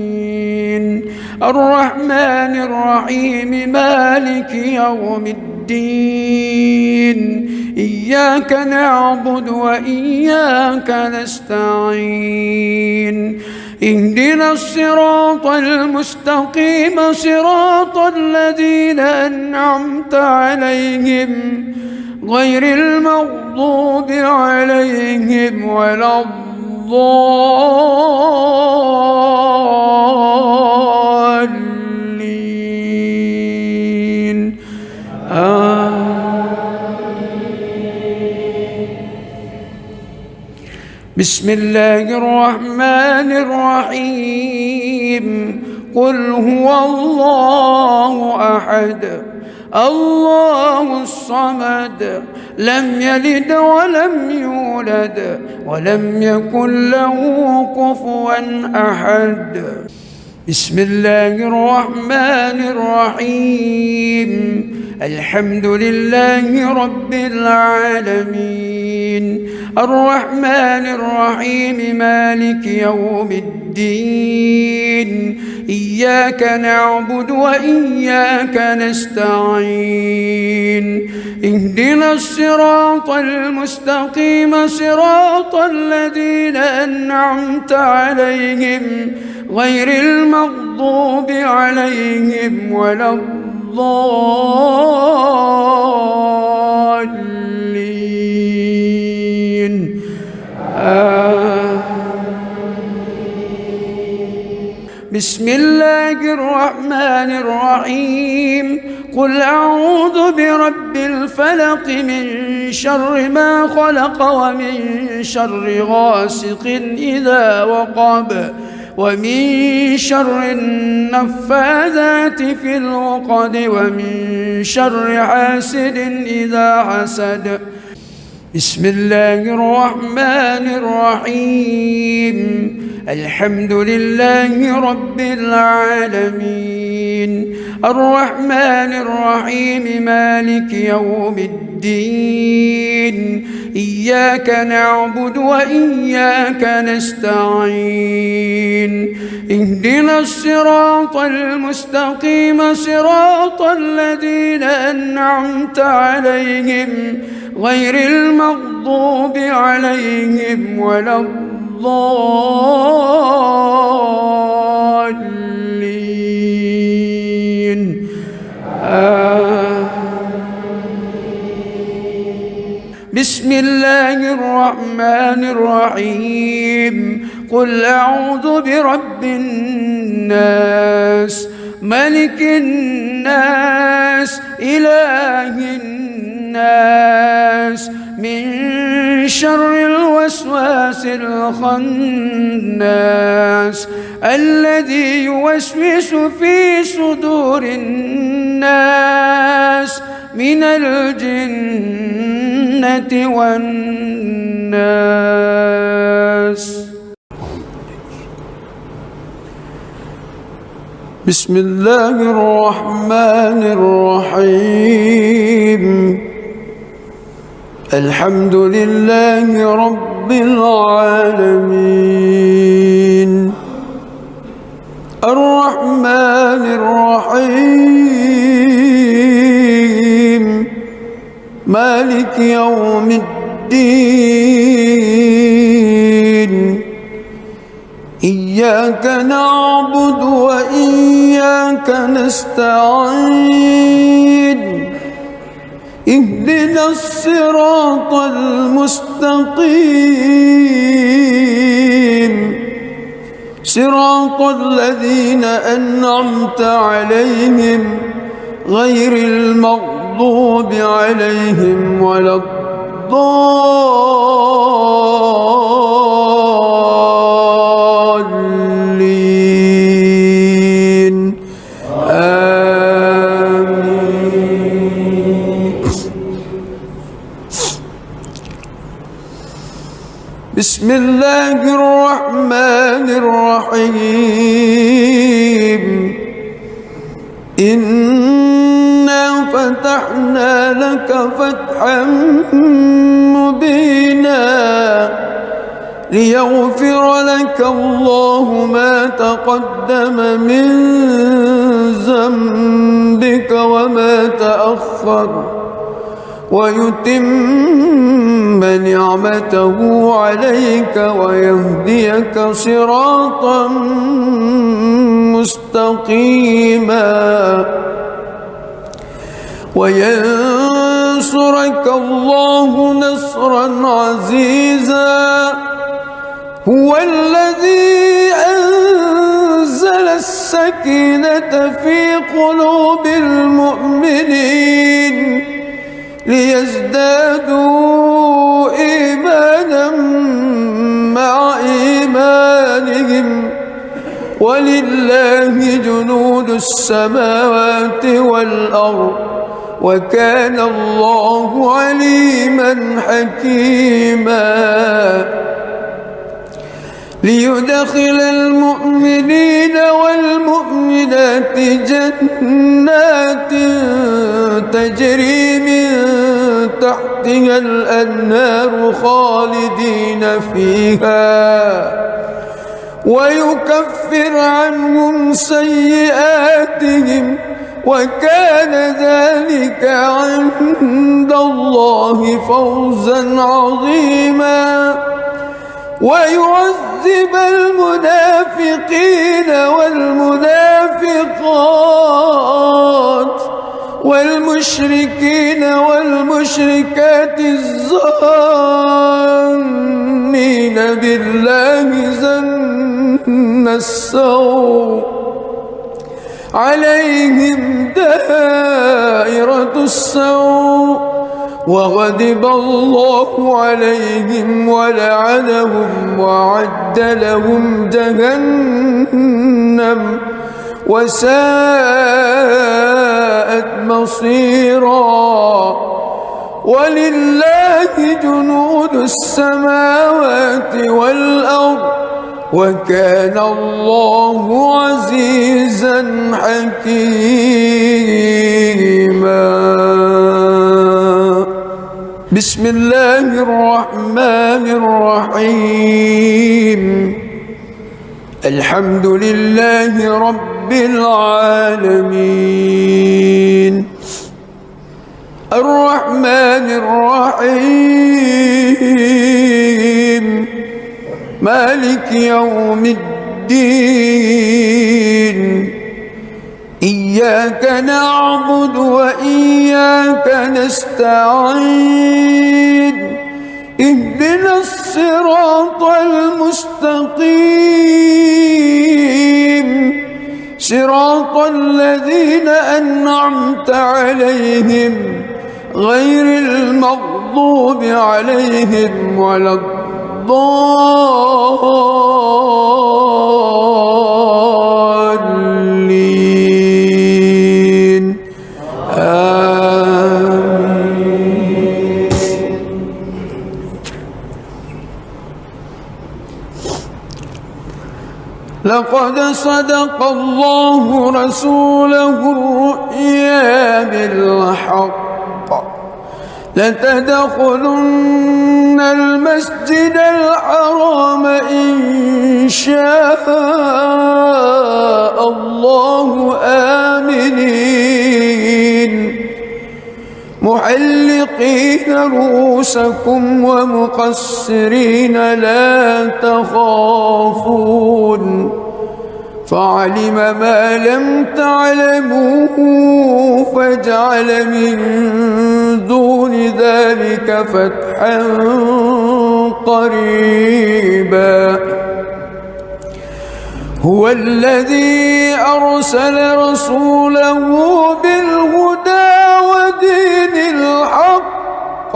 الرحمن الرحيم مالك يوم الدين إياك نعبد وإياك نستعين اهدنا الصراط المستقيم صراط الذين أنعمت عليهم غير المغضوب عليهم ولا الضالين بسم الله الرحمن الرحيم. قل هو الله أحد الله الصمد لم يلد ولم يولد ولم يكن له كفوا أحد. بسم الله الرحمن الرحيم. الحمد لله رب العالمين الرحمن الرحيم مالك يوم الدين إياك نعبد وإياك نستعين اهدنا الصراط المستقيم صراط الذين أنعمت عليهم غير المغضوب عليهم ولا الضالين بسم الله الرحمن الرحيم. قل أعوذ برب الفلق من شر ما خلق ومن شر غاسق إذا وقب ومن شر النفاذات في العقد ومن شر حاسد إذا حسد. بسم الله الرحمن الرحيم. الحمد لله رب العالمين الرحمن الرحيم مالك يوم الدين إياك نعبد وإياك نستعين اهدنا الصراط المستقيم صراط الذين أنعمت عليهم غير المغضوب عليهم ولا الضالين بسم الله الرحمن الرحيم. قل أعوذ برب الناس ملك الناس إله الناس من شر الوسواس الخناس الذي يوسوس في صدور الناس من الجنة والناس. بسم الله الرحمن الرحيم. الحمد لله رب العالمين الرحمن الرحيم مالك يوم الدين إياك نعبد وإياك نستعين اهدنا الصراط المستقيم صراط الذين أنعمت عليهم غير المغضوب عليهم ولا الضالين آمين. بسم الله الرحمن الرحيم. إنا فتحنا لك فتحا مبينا ليغفر لك الله ما تقدم من ذنبك وما تأخر ويتم نعمته عليك ويهديك صراطا مستقيما وينصرك الله نصرا عزيزا. هو الذي أنزل السكينة في قلوب المؤمنين ليزدادوا إيمانا مع إيمانهم ولله جنود السماوات والأرض وكان الله عليما حكيما. ليدخل المؤمنين والمؤمنات جنات تجري من تحتها الأنهار خالدين فيها ويكفر عنهم سيئاتهم وكان ذلك عند الله فوزا عظيما. ويعذب المنافقين والمنافقات والمشركين والمشركات الظانين بالله ظن السوء عليهم دائرة السوء وغضب الله عليهم ولعنهم وأعد لهم جهنم وساءت مصيرا. ولله جنود السماوات والأرض وكان الله عزيزا حكيما. بسم الله الرحمن الرحيم. الحمد لله رب العالمين الرحمن الرحيم مالك يوم الدين. إياك نعبد وإياك نستعين. اهدنا الصراط المستقيم صراط الذين أنعمت عليهم غير المغضوب عليهم ولا الضالين. آمين. لقد صدق الله رسوله الرؤيا بالحق لتدخلن المسجد الحرام إن شاء الله آمنين محلقين رؤوسكم ومقصرين لا تخافون فعلم ما لم تعلموا فجعل من دون ذلك فتحا قريبا. هو الذي أرسل رسوله بالهدى ودين الحق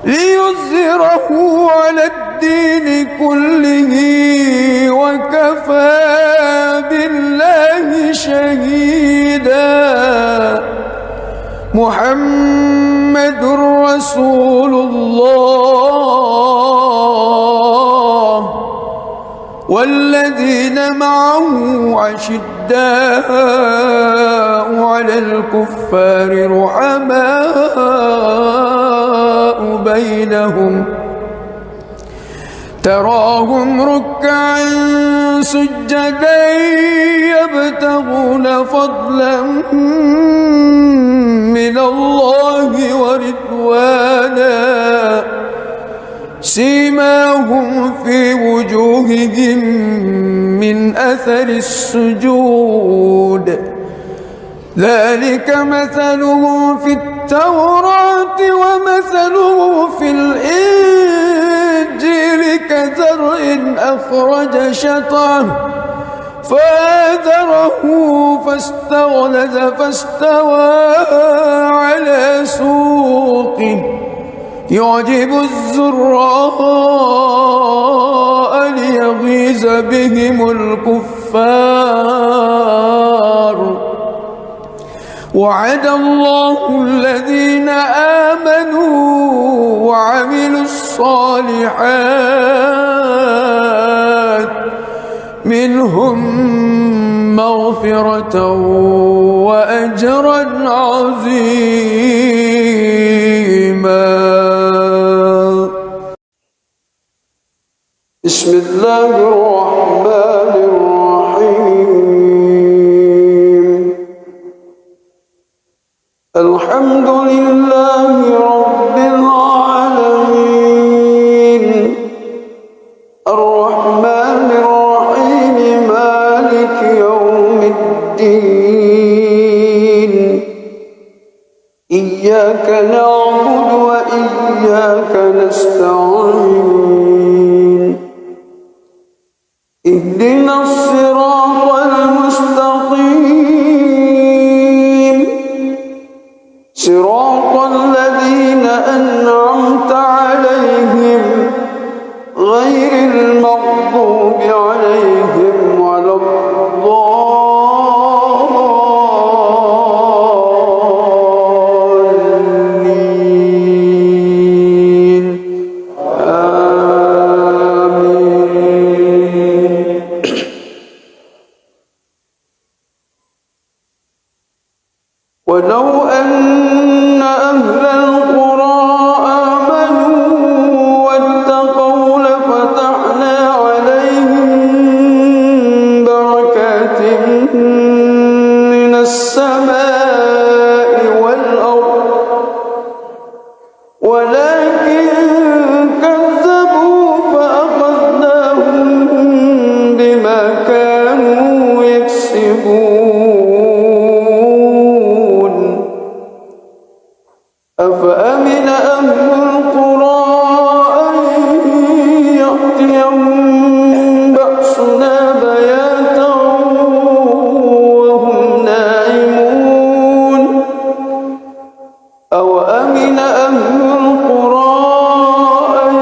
ليظهره على الدين كله وكفى بالله شهيدا. محمد رسول الله والذين معه أشداء على الكفار رحماء بينهم تراهم ركعا سجدا يبتغون فضلا من الله ورضوانا سيماهم في وجوههم من أثر السجود ذلك مثله في التوراة ومثله في الإنجيل كزرع أخرج شطأه فآزره فاستغلظ فاستوى على سوقه يعجب الزراء ليغيظ بهم الكفار. وعد الله الذين آمنوا وعملوا الصالحات منهم مغفرة وأجرا عظيما. بسم الله الرحمن الرحيم. الحمد لله رب العالمين الرحمن الرحيم مالك يوم الدين. إياك نعبد وإياك نستعين. اهدنا الصراط المستقيم ولو أن أهل القرى آمنوا واتقوا لفتحنا عليهم بركات من السماء والأرض ولكن كذبوا فأخذناهم بما كانوا يكسبون أفأمن أهل القرى أن يأتيهم بأسنا بياتا وهم نائمون أوأمن أهل القرى أن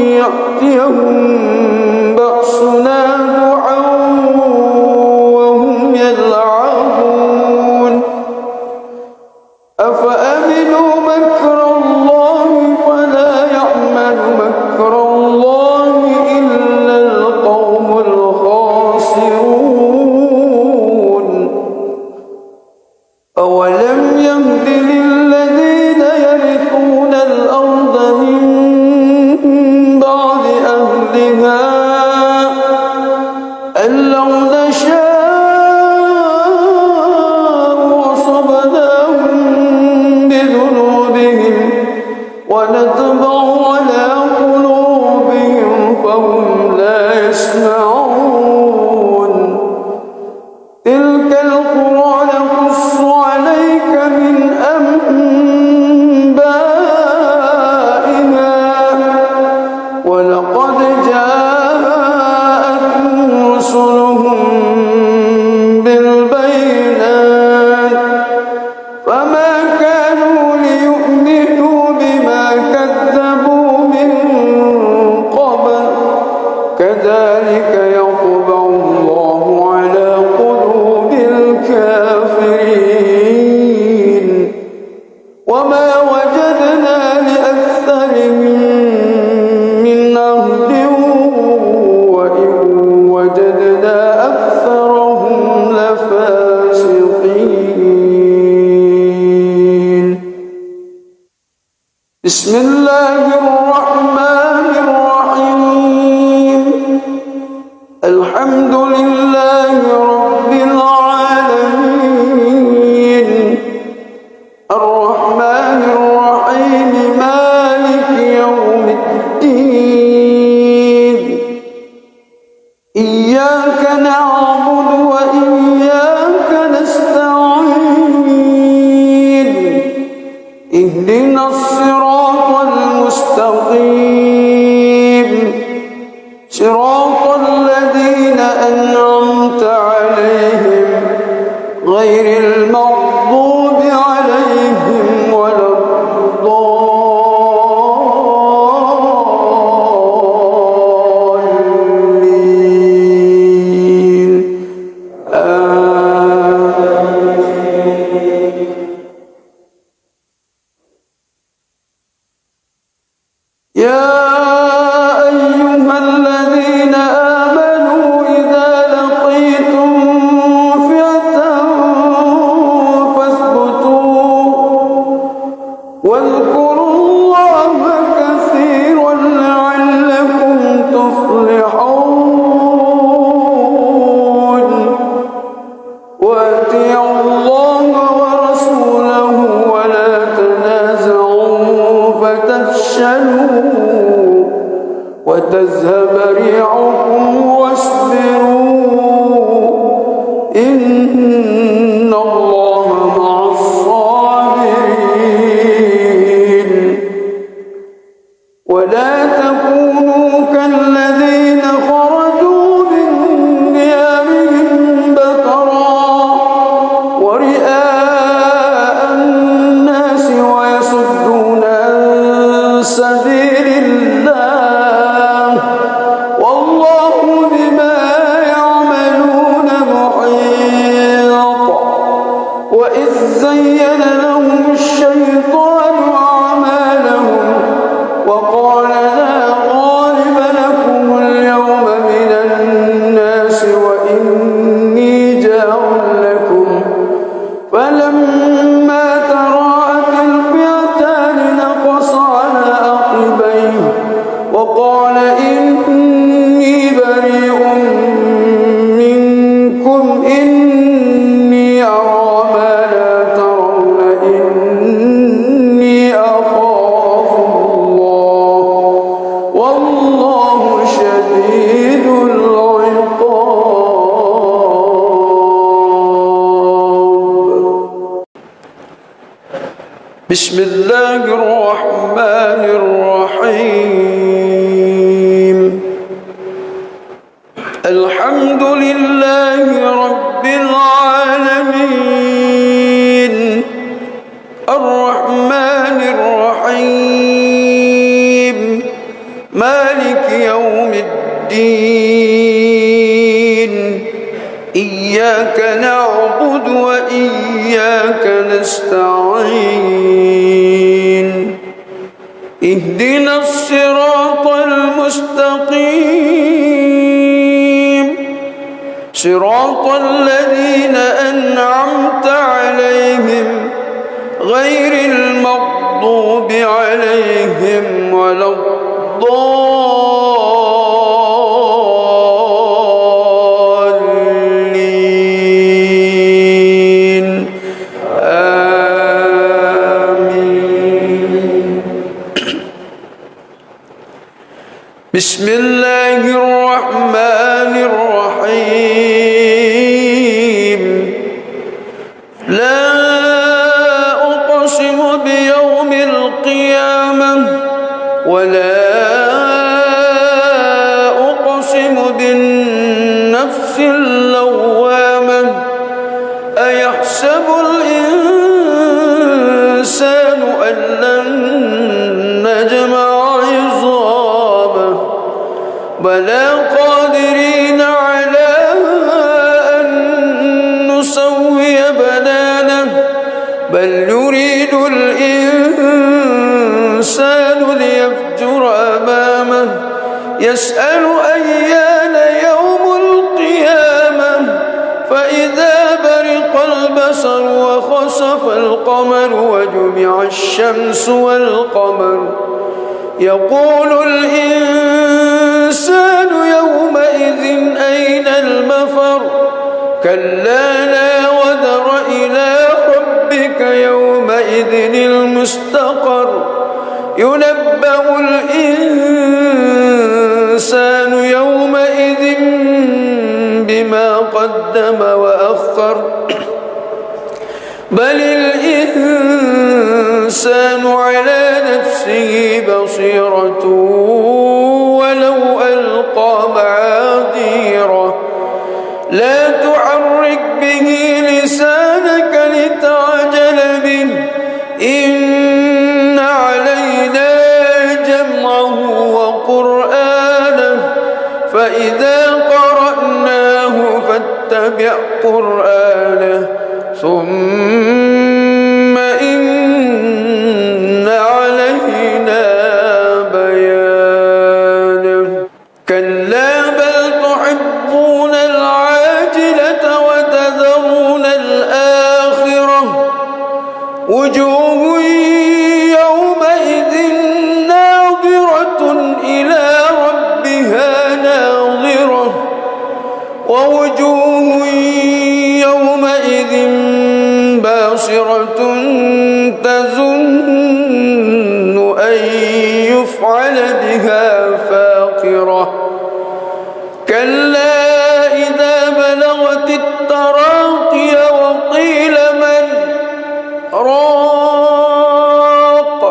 يأتيهم بأسنا ضحى وهم يلعبون أفأمنوا مكر الله فلا يأمن مكر الله إلا القوم الخاسرون أولم يهد للذين يرثون الأرض من بعد أهلها أن لو نشاء وصبناهم بذنوبهم ونطبع على قلوبهم فهم لا يسمعون تلك القرى نقص عليك من أنبائها ولقد جاءتهم رسلهم بالبينات فما كانوا ليؤمنوا بما كذبوا من قبل كذلك يطبع الله على قلوب الكافرين وما وجدنا لأكثرهم من عهد وإن وجدنا أكثرهم لفاسقين بسم الله الرحمن الرحيم الحمد لله رب العالمين الرحمن الرحيم مالك يوم الدين إياك نعبد وإياك نستعين اهدنا الصراط المستقيم صراط الذين أنعمت عليهم غير المغضوب عليهم ولا الضالين يا أيها الذين آمنوا إذا لقيتم فئة فاثبتوا واذكروا الله كثيرا لعلكم تفلحون وأطيعوا الله ورسوله ولا تنازعوا فتفشلوا وتذهب ريحكم واصبروا إن الله مع الصابرين ولا تكونوا كالذين خرجوا من ديارهم بطرا ورئاء الناس ويصدون عن سبيل الله والله بما يعملون محيط بسم الله الرحمن الرحيم الحمد لله رب العالمين الرحمن الرحيم مالك يوم الدين إياك نعبد وإياك نستعين اهدنا الصراط المستقيم صراط الذين أنعمت عليهم غير المغضوب عليهم ولا الضالين آمين. بسم الله الرحمن الرحيم لا أقسم بيوم القيامة ولا أقسم بالنفس اللوامة أيحسب الإنسان أن لن نجمع عظامه بلى قادرين على أن نسوي بنانه بل يريد الإنسان ليفجر أمامه يسأل أيان يوم القيامة فإذا برق البصر وخسف القمر وجمع الشمس والقمر يقول الإنسان يومئذ أين المفر كلا لا وزر إلى ربك يومئذ المستقر ينبأ الإنسان يومئذ بما قدم وأخر بل الإنسان على نفسه بصيرة ولو ألقى معاذيره لا تحرك به لسانك لتعجل به إن علينا جمعه وقرآنه فإذا قرأناه فاتبع قرآنه ثم إن علينا بيانه كلا بل تحبون العاجلة وتذرون الآخرة وجوه يومئذ ناظرة إلى ربها ناظرة ووجوه يومئذ باصرة تظن أن يفعل بها فاقرة كلا إذا بلغت التراقي وقيل من راق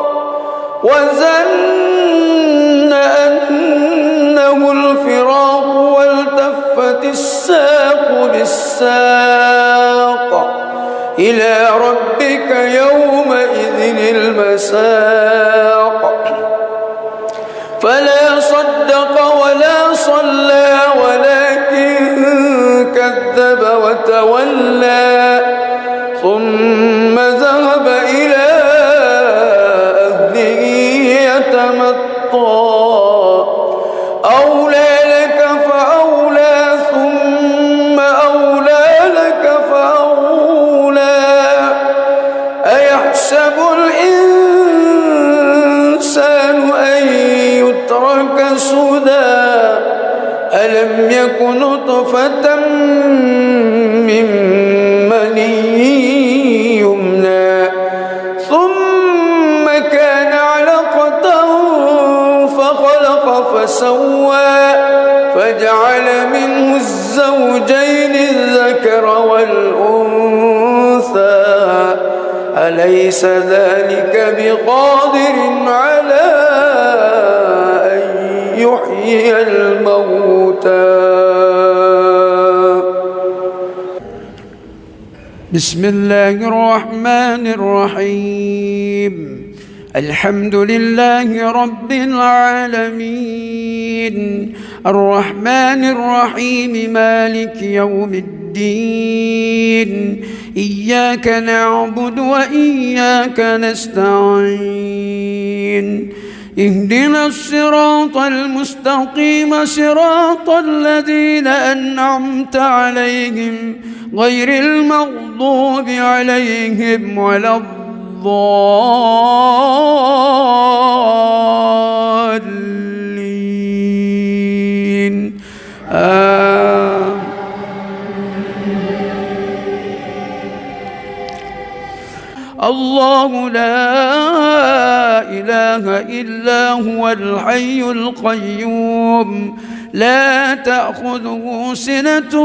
وظن أنه الفراق والتفت الساق بالساق إلى ربك يومئذ المساق فلا صدق ولا صلى ولكن كذب وتولى ثم ذهب إلى أهله يتمطى أولى لك فأولى ثم أولى لك فأولى أيحسب الإنسان أن يترك سدى ألم يك نطفة من مني يمنى ثم كان علقة فخلق فسوى فجعل منه الزوجين الذكر والأنثى أليس ذلك بقادر على أن يحيي الموتى. بسم الله الرحمن الرحيم. الحمد لله رب العالمين، الرحمن الرحيم، مالك يوم الدين، إياك نعبد وإياك نستعين، اهدنا الصراط المستقيم، صراط الذين أنعمت عليهم غير المغضوب عليهم ولا الضالين. الله لا إله إلا هو الحي القيوم، لا تأخذه سنة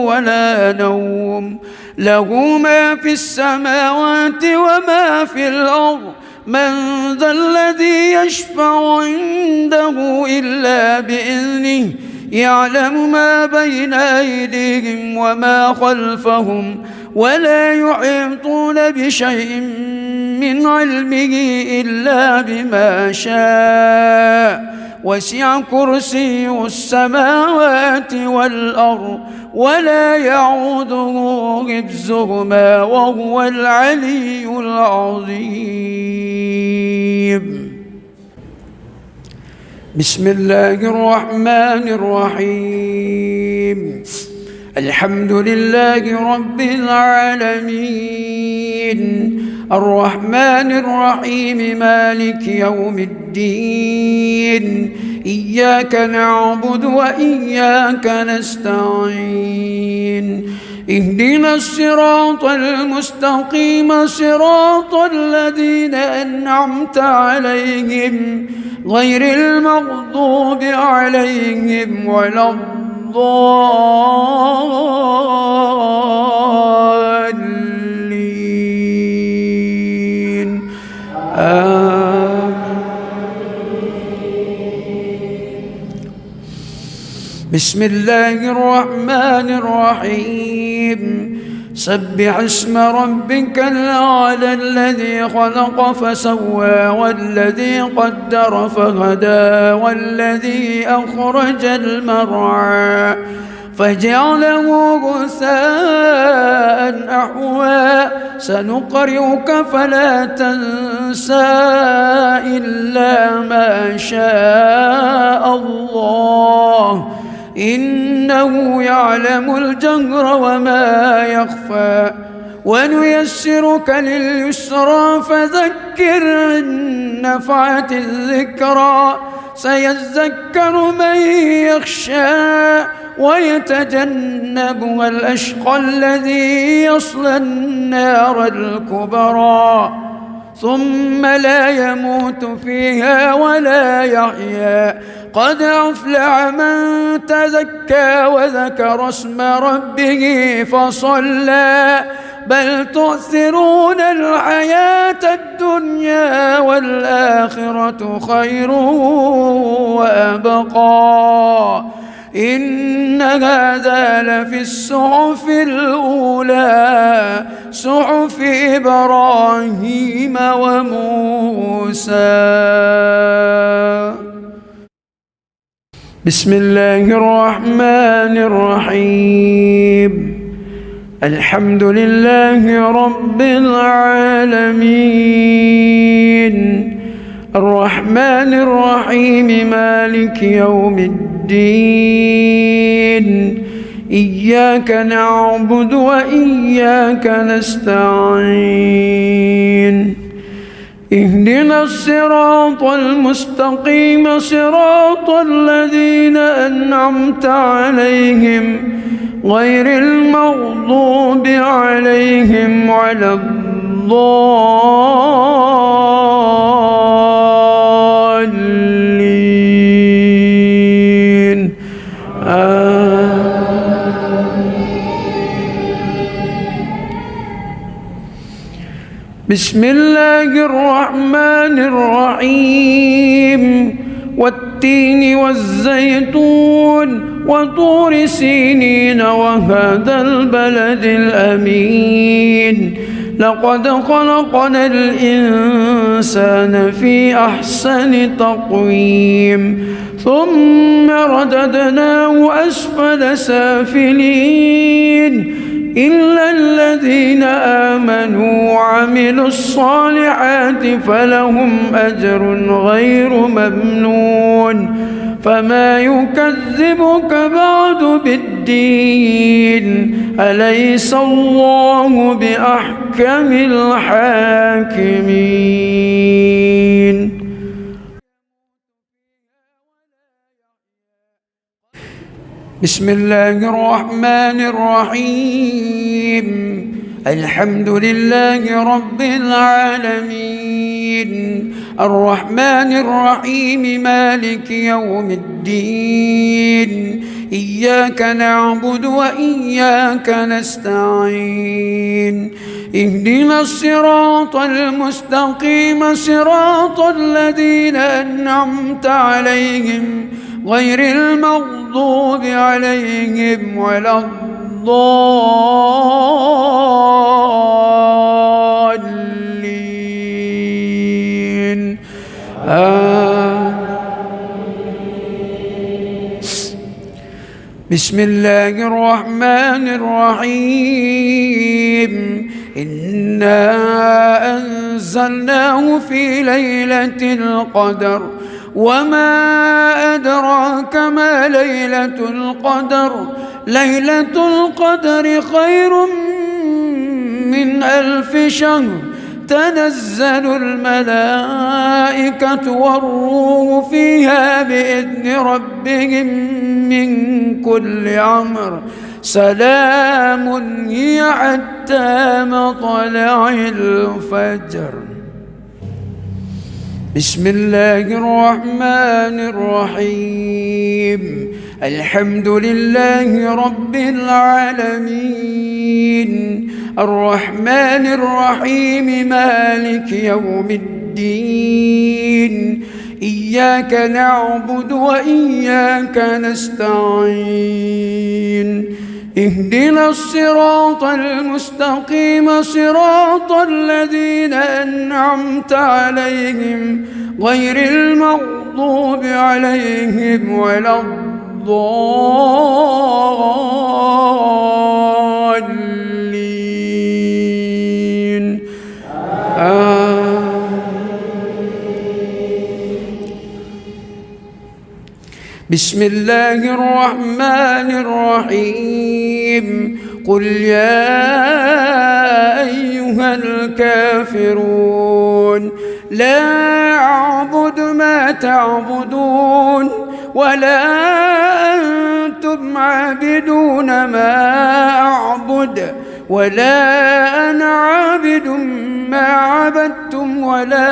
ولا نوم، له ما في السماوات وما في الأرض، من ذا الذي يشفع عنده إلا بإذنه، يعلم ما بين أيديهم وما خلفهم، ولا يحيطون بشيء من علمه إلا بما شاء، وسع كرسيه السماوات والأرض ولا يعوده حفظهما وهو العلي العظيم. بسم الله الرحمن الرحيم. الحمد لله رب العالمين، الرحمن الرحيم، مالك يوم الدين، إياك نعبد وإياك نستعين، اهدنا الصراط المستقيم، صراط الذين أنعمت عليهم غير المغضوب عليهم ولا الضالين. بسم الله الرحمن الرحيم. سبح اسم ربك الأعلى، الذي خلق فسوى، والذي قدر فهدى، والذي أخرج المرعى فجعله غثاء أحوى، سنقرئك فلا تنسى إلا ما شاء الله، إنه يعلم الجهر وما يخفى، ونيسرك لليسرى فذكر إن نفعت الذكرى، سيذكر من يخشى ويتجنبها الأشقى الذي يصلى النار الكبرى، ثم لا يموت فيها ولا يحيا، قد أفلح من تزكى وذكر اسم ربه فصلى، بل تؤثرون الحياة الدنيا والآخرة خير وأبقى، إن هذا لفي الصحف الأولى، صحف إبراهيم وموسى. بسم الله الرحمن الرحيم. الحمد لله رب العالمين، الرحمن الرحيم، مالك يوم الدين، إياك نعبد وإياك نستعين، اهدنا الصراط المستقيم، صراط الذين أنعمت عليهم غير المغضوب عليهم ولا الضالين. بسم الله الرحمن الرحيم والتين والزيتون وطور سينين وهذا البلد الأمين لقد خلقنا الإنسان في أحسن تقويم ثم رددناه أسفل سافلين إلا الذين آمنوا وعملوا الصالحات فلهم أجر غير ممنون فما يكذبك بعد بالدين أليس الله بأحكم الحاكمين. بسم الله الرحمن الرحيم الحمد لله رب العالمين الرحمن الرحيم مالك يوم الدين إياك نعبد وإياك نستعين اهدنا الصراط المستقيم صراط الذين أنعمت عليهم غير المغضوب عليهم ولا الضالين بسم الله الرحمن الرحيم إنا أنزلناه في ليلة القدر وما أدراك ما ليلة القدر ليلة القدر خير من 1000 شهر تنزل الملائكة والروح فيها بإذن ربهم من كل أمر سلام هي حتى مطلع الفجر. بسم الله الرحمن الرحيم الحمد لله رب العالمين الرحمن الرحيم مالك يوم الدين إياك نعبد وإياك نستعين اهدنا الصراط المستقيم صراط الذين أنعمت عليهم غير المغضوب عليهم ولا الضالين بسم الله الرحمن الرحيم قل يا أيها الكافرون لا أعبد ما تعبدون ولا أنتم عابدون ما أعبد ولا أنا عابد ما عبدتم ولا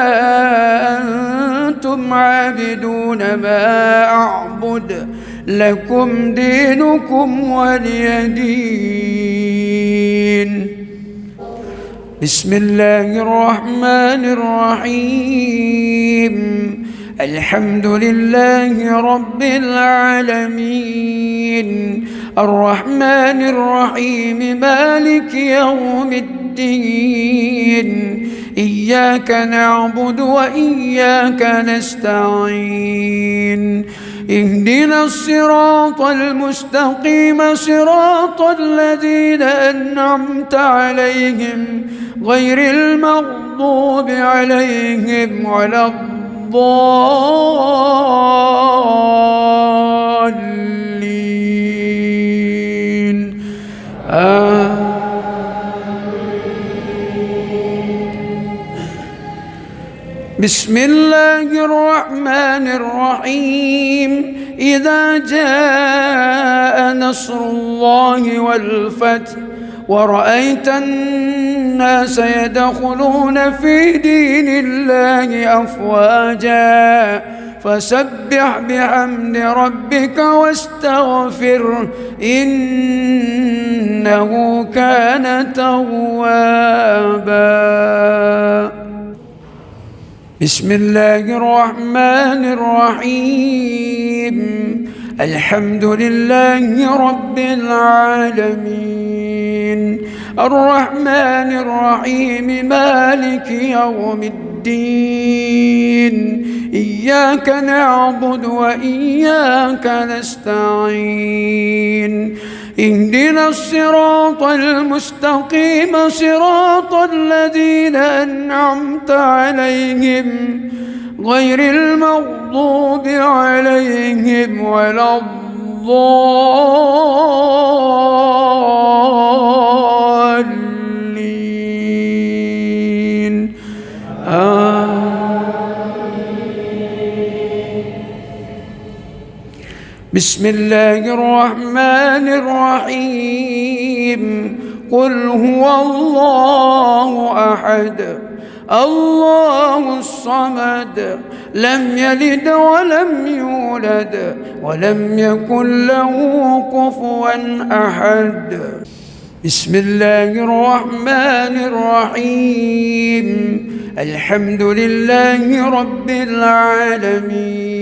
أنتم عابدون ما أعبد لكم دينكم ولي دين. بسم الله الرحمن الرحيم الحمد لله رب العالمين الرحمن الرحيم مالك يوم الدين إياك نعبد وإياك نستعين اهدنا الصراط المستقيم صراط الذين أنعمت عليهم غير المغضوب عليهم ولا الضالين بسم الله الرحمن الرحيم إذا جاء نصر الله والفتح ورأيت الناس يدخلون في دين الله أفواجا فسبح بحمد ربك واستغفره إنه كان توابا. بسم الله الرحمن الرحيم الحمد لله رب العالمين الرحمن الرحيم مالك يوم الدين إياك نعبد وإياك نستعين اهدنا الصراط المستقيم صراط الذين أنعمت عليهم غير المغضوب عليهم ولا الضالين بسم الله الرحمن الرحيم قل هو الله أحد الله الصمد لم يلد ولم يولد ولم يكن له كفوا أحد بسم الله الرحمن الرحيم الحمد لله رب العالمين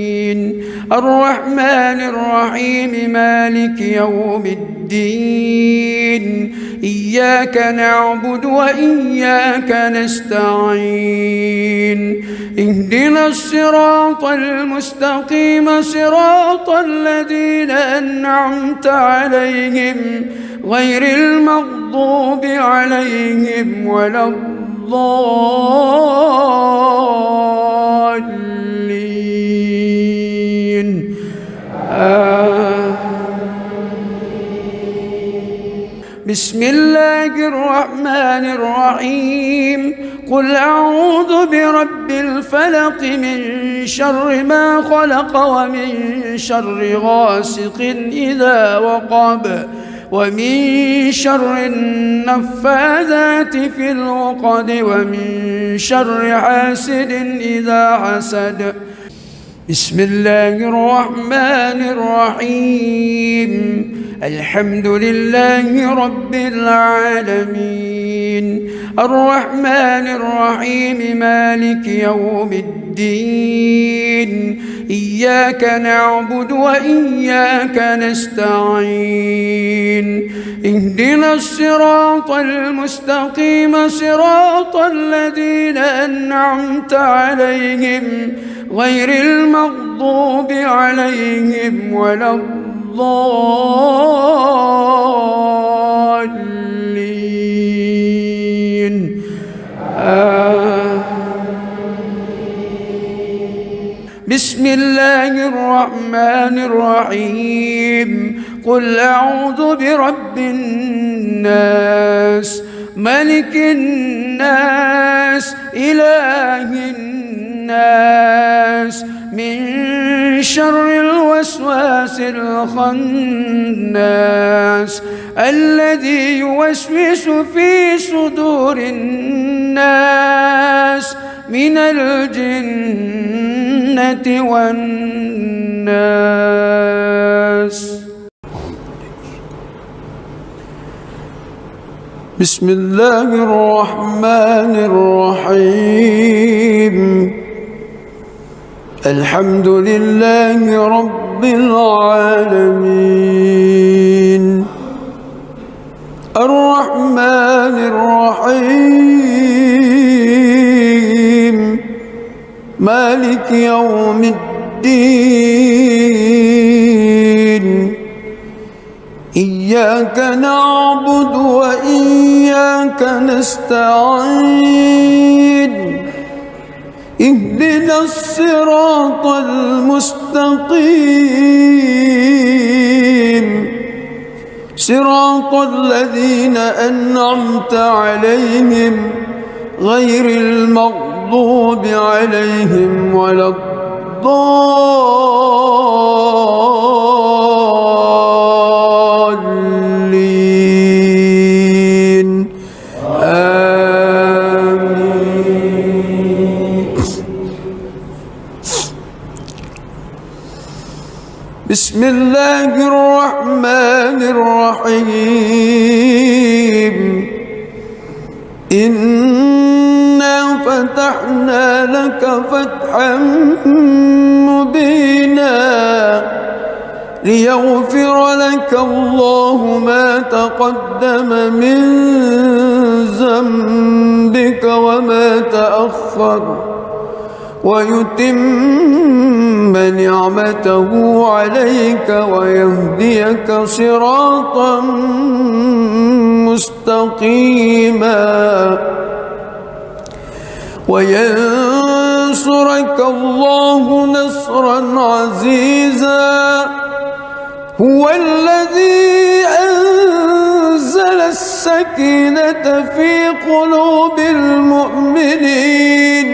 الرحمن الرحيم مالك يوم الدين إياك نعبد وإياك نستعين اهدنا الصراط المستقيم صراط الذين أنعمت عليهم غير المغضوب عليهم ولا الضالين بسم الله الرحمن الرحيم قل أعوذ برب الفلق من شر ما خلق ومن شر غاسق إذا وقب ومن شر النفاذات في العقد ومن شر حاسد إذا حسد بسم الله الرحمن الرحيم الحمد لله رب العالمين الرحمن الرحيم مالك يوم الدين إياك نعبد وإياك نستعين اهدنا الصراط المستقيم صراط الذين أنعمت عليهم غير المغضوب عليهم ولا الضالين بسم الله الرحمن الرحيم قل أعوذ برب الناس ملك الناس إله الناس من شر الوسواس الخناس الذي يوسوس في صدور الناس من الجنة والناس بسم الله الرحمن الرحيم الحمد لله رب العالمين الرحمن الرحيم مالك يوم الدين إياك نعبد وإياك نستعين اهدنا الصراط المستقيم صراط الذين أنعمت عليهم غير المغضوب عليهم ولا الضالين آمين بسم الله الرحمن الرحيم إنا فتحنا لك فتحا مبينا ليغفر لك الله ما تقدم من ذنبك وما تأخر ويتم نعمته عليك ويهديك صراطا مستقيما وينصرك الله نصرا عزيزا هو الذي أنزل السكينة في قلوب المؤمنين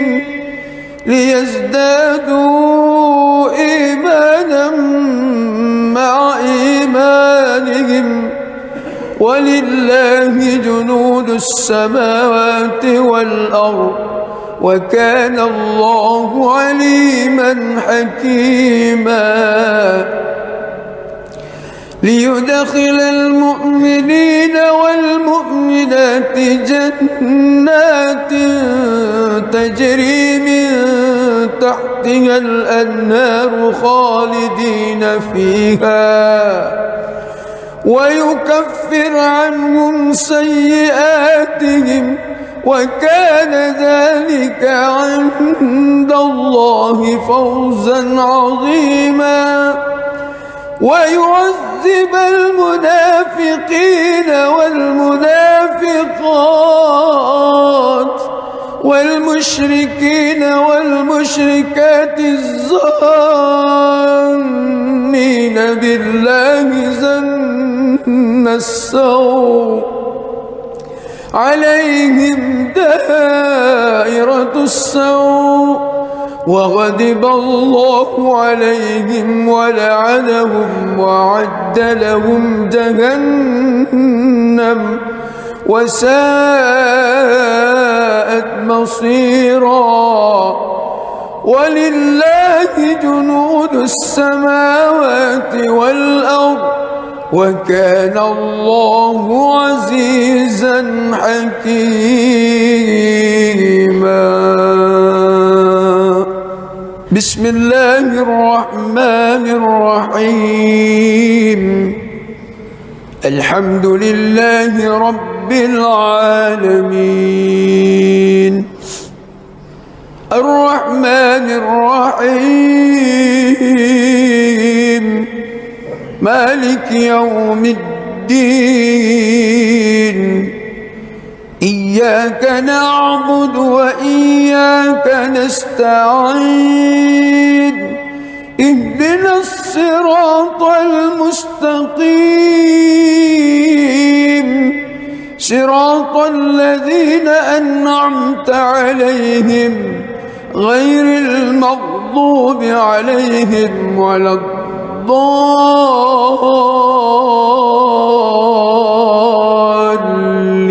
ليزدادوا إيمانا مع إيمانهم ولله جنود السماوات والأرض وكان الله عليما حكيما ليدخل المؤمنين والمؤمنات جنات تجري من تحتها الأنهار خالدين فيها ويكفر عنهم سيئاتهم وكان ذلك عند الله فوزا عظيما ويعذب المنافقين والمنافقات والمشركين والمشركات الظانين بالله ظن السوء عليهم دائرة السوء وغضب الله عليهم ولعنهم وأعد لهم جهنم وساءت مصيرا ولله جنود السماوات والأرض وكان الله عزيزا حكيما بسم الله الرحمن الرحيم الحمد لله رب العالمين الرحمن الرحيم مالك يوم الدين إياك نعبد وإياك نستعين اهدنا الصراط المستقيم صراط الذين أنعمت عليهم غير المغضوب عليهم ولا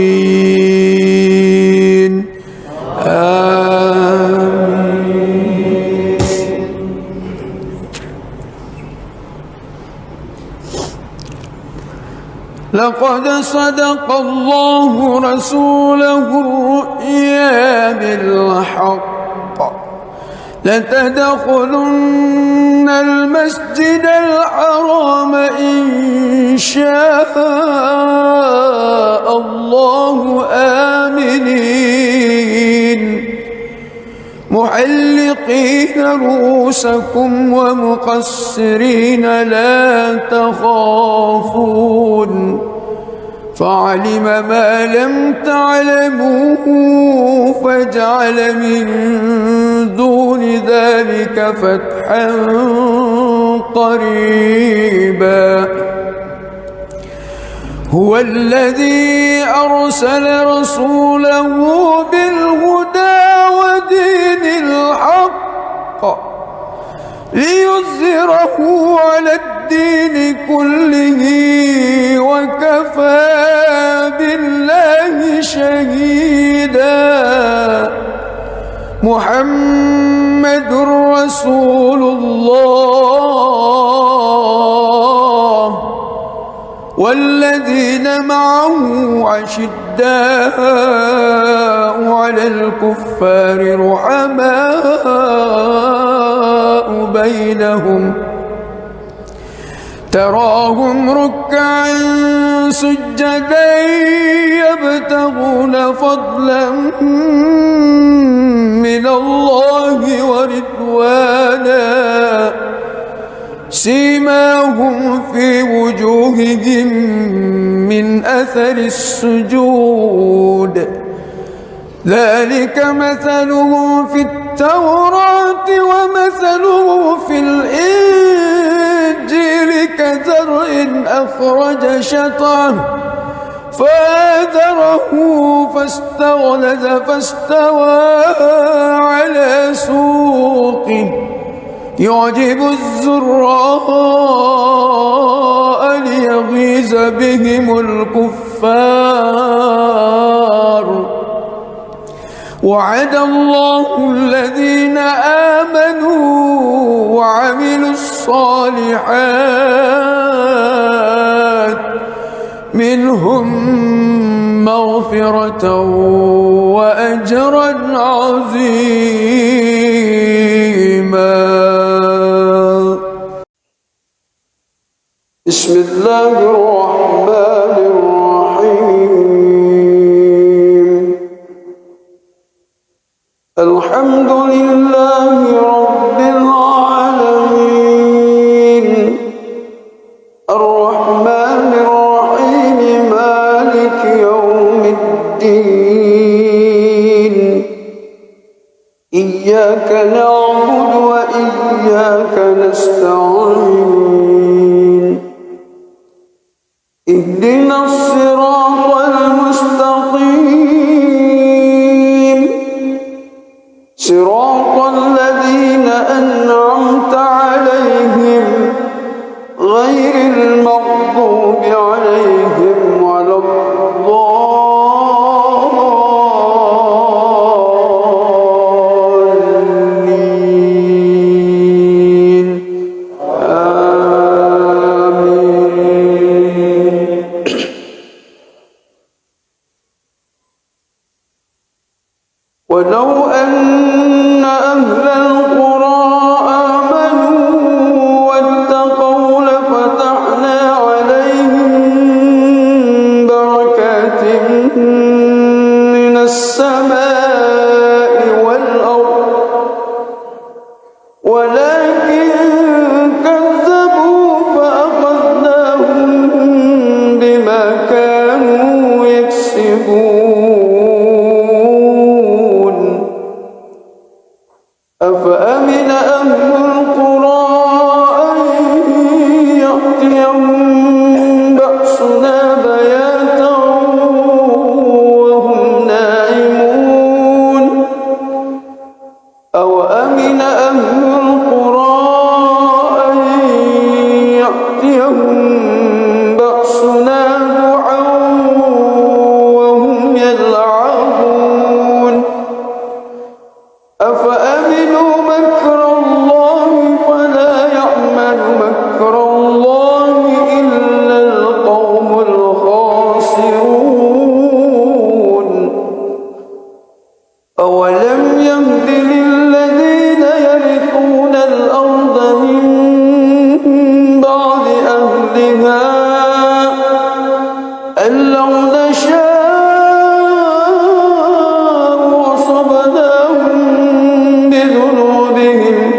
الضالين آمين. لقد صدق الله رسوله الرؤيا بالحق لتدخلن المسجد الحرام إن شاء الله آمنين محلقين رؤوسكم ومقصرين لا تخافون فعلم ما لم تعلموا فجعل من دون ذلك فتحا قريبا هو الذي أرسل رسوله بالهدى ودين الحق ليظهره على الدين كله وكفى بالله شهيدا محمد رسول الله والذين معه أشداء على الكفار رحماء بينهم تراهم ركعا سجدا يبتغون فضلا من الله ورضوانا سيماهم في وجوههم من أثر السجود ذلك مثلهم في التوراة ومثلهم في الإنجيل كزرع أخرج شطأه فآزره فاستغلظ فاستوى على سوقه يعجب الزراء ليغيظ بهم الكفار وعد الله الذين آمنوا وعملوا الصالحات منهم مغفرة وأجرا عظيما. بسم الله الرحمن الرحيم الحمد لله رب العالمين الرحمن الرحيم مالك يوم الدين إياك نعبد وإياك نستعين اهدنا الصراط المستقيم صراط الذين أنعمت عليهم غير المغضوب عليهم ولا الضالين آمين. ولو أن أهل القرى آمنوا واتقوا لفتحنا عليهم بركات من السماء والأرض ولكن كذبوا فأخذناهم بما كانوا يكسبون أفأمن أهل القرى أن يأتيهم بأسنا بياتا وهم نائمون أوأمن أهل القرى أن يأتيهم بأسنا ضحى وهم يلعبون أفأمنوا مكر الله فلا يأمن مكر الله إلا القوم الخاسرون أولم يهد للذين يرثون الأرض من بعد أهلها أن لو نشاء وصبناهم بذنوبهم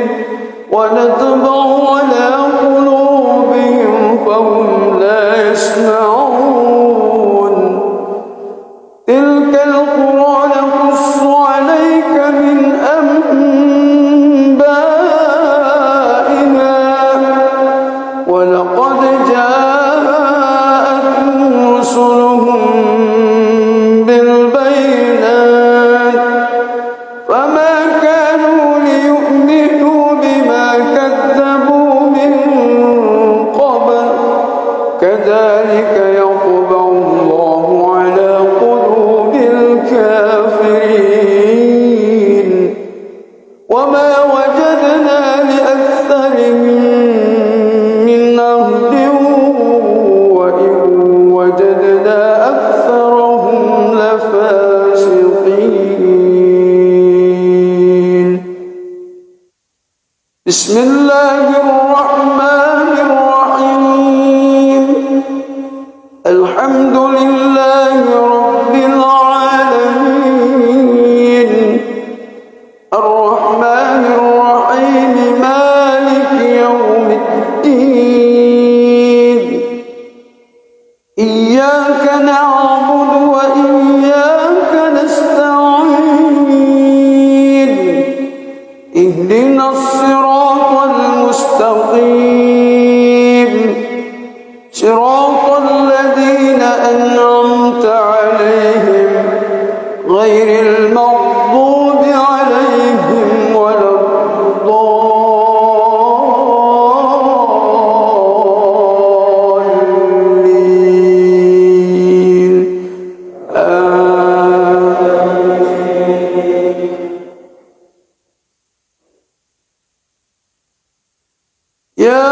ونطبع على قلوبهم فهم لا يسمعون تلك القرى نقص عليك من أنبائها ولقد جاءتهم رسلهم بالبينات فما كانوا ليؤمنوا بما كذبوا من قبل كذلك يطبع الله على قلوب بسم الله الرحمن الرحيم الحمد لله رب العالمين الرحمن الرحيم مالك يوم الدين إياك نعبد وإياك نستعين اهدنا الصراط المستقيم صراط الذين أنعمت عليهم غير المغضوب عليهم ولا الضالين يا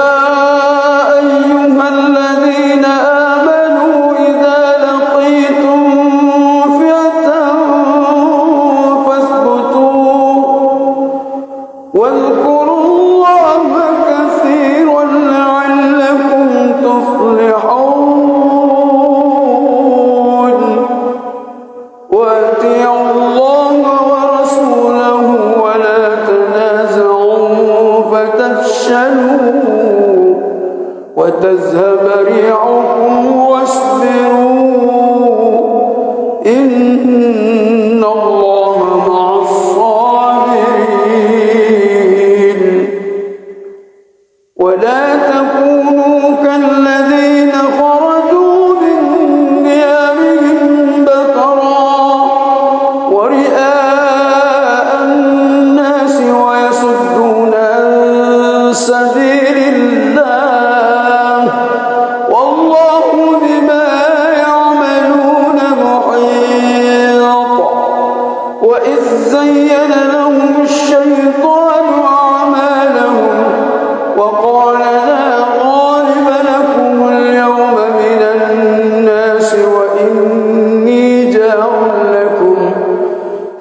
أيها الذين آمنوا إذا لقيتم فئة فاثبتوا واذكروا الله كثيرا لعلكم تفلحون وأطيعوا الله ورسوله ولا تنازعوا فتفشلوا وتذهب ريحكم واصبروا إن الله مع الصابرين ولا تكونوا كالذين خرجوا من ديارهم بطرا ورئاء الناس ويصدون عن سبيل الله والله بما يعملون محيط وإذ زين لهم الشيطان أعمالهم وقال لا غالب لكم اليوم من الناس وإني جار لكم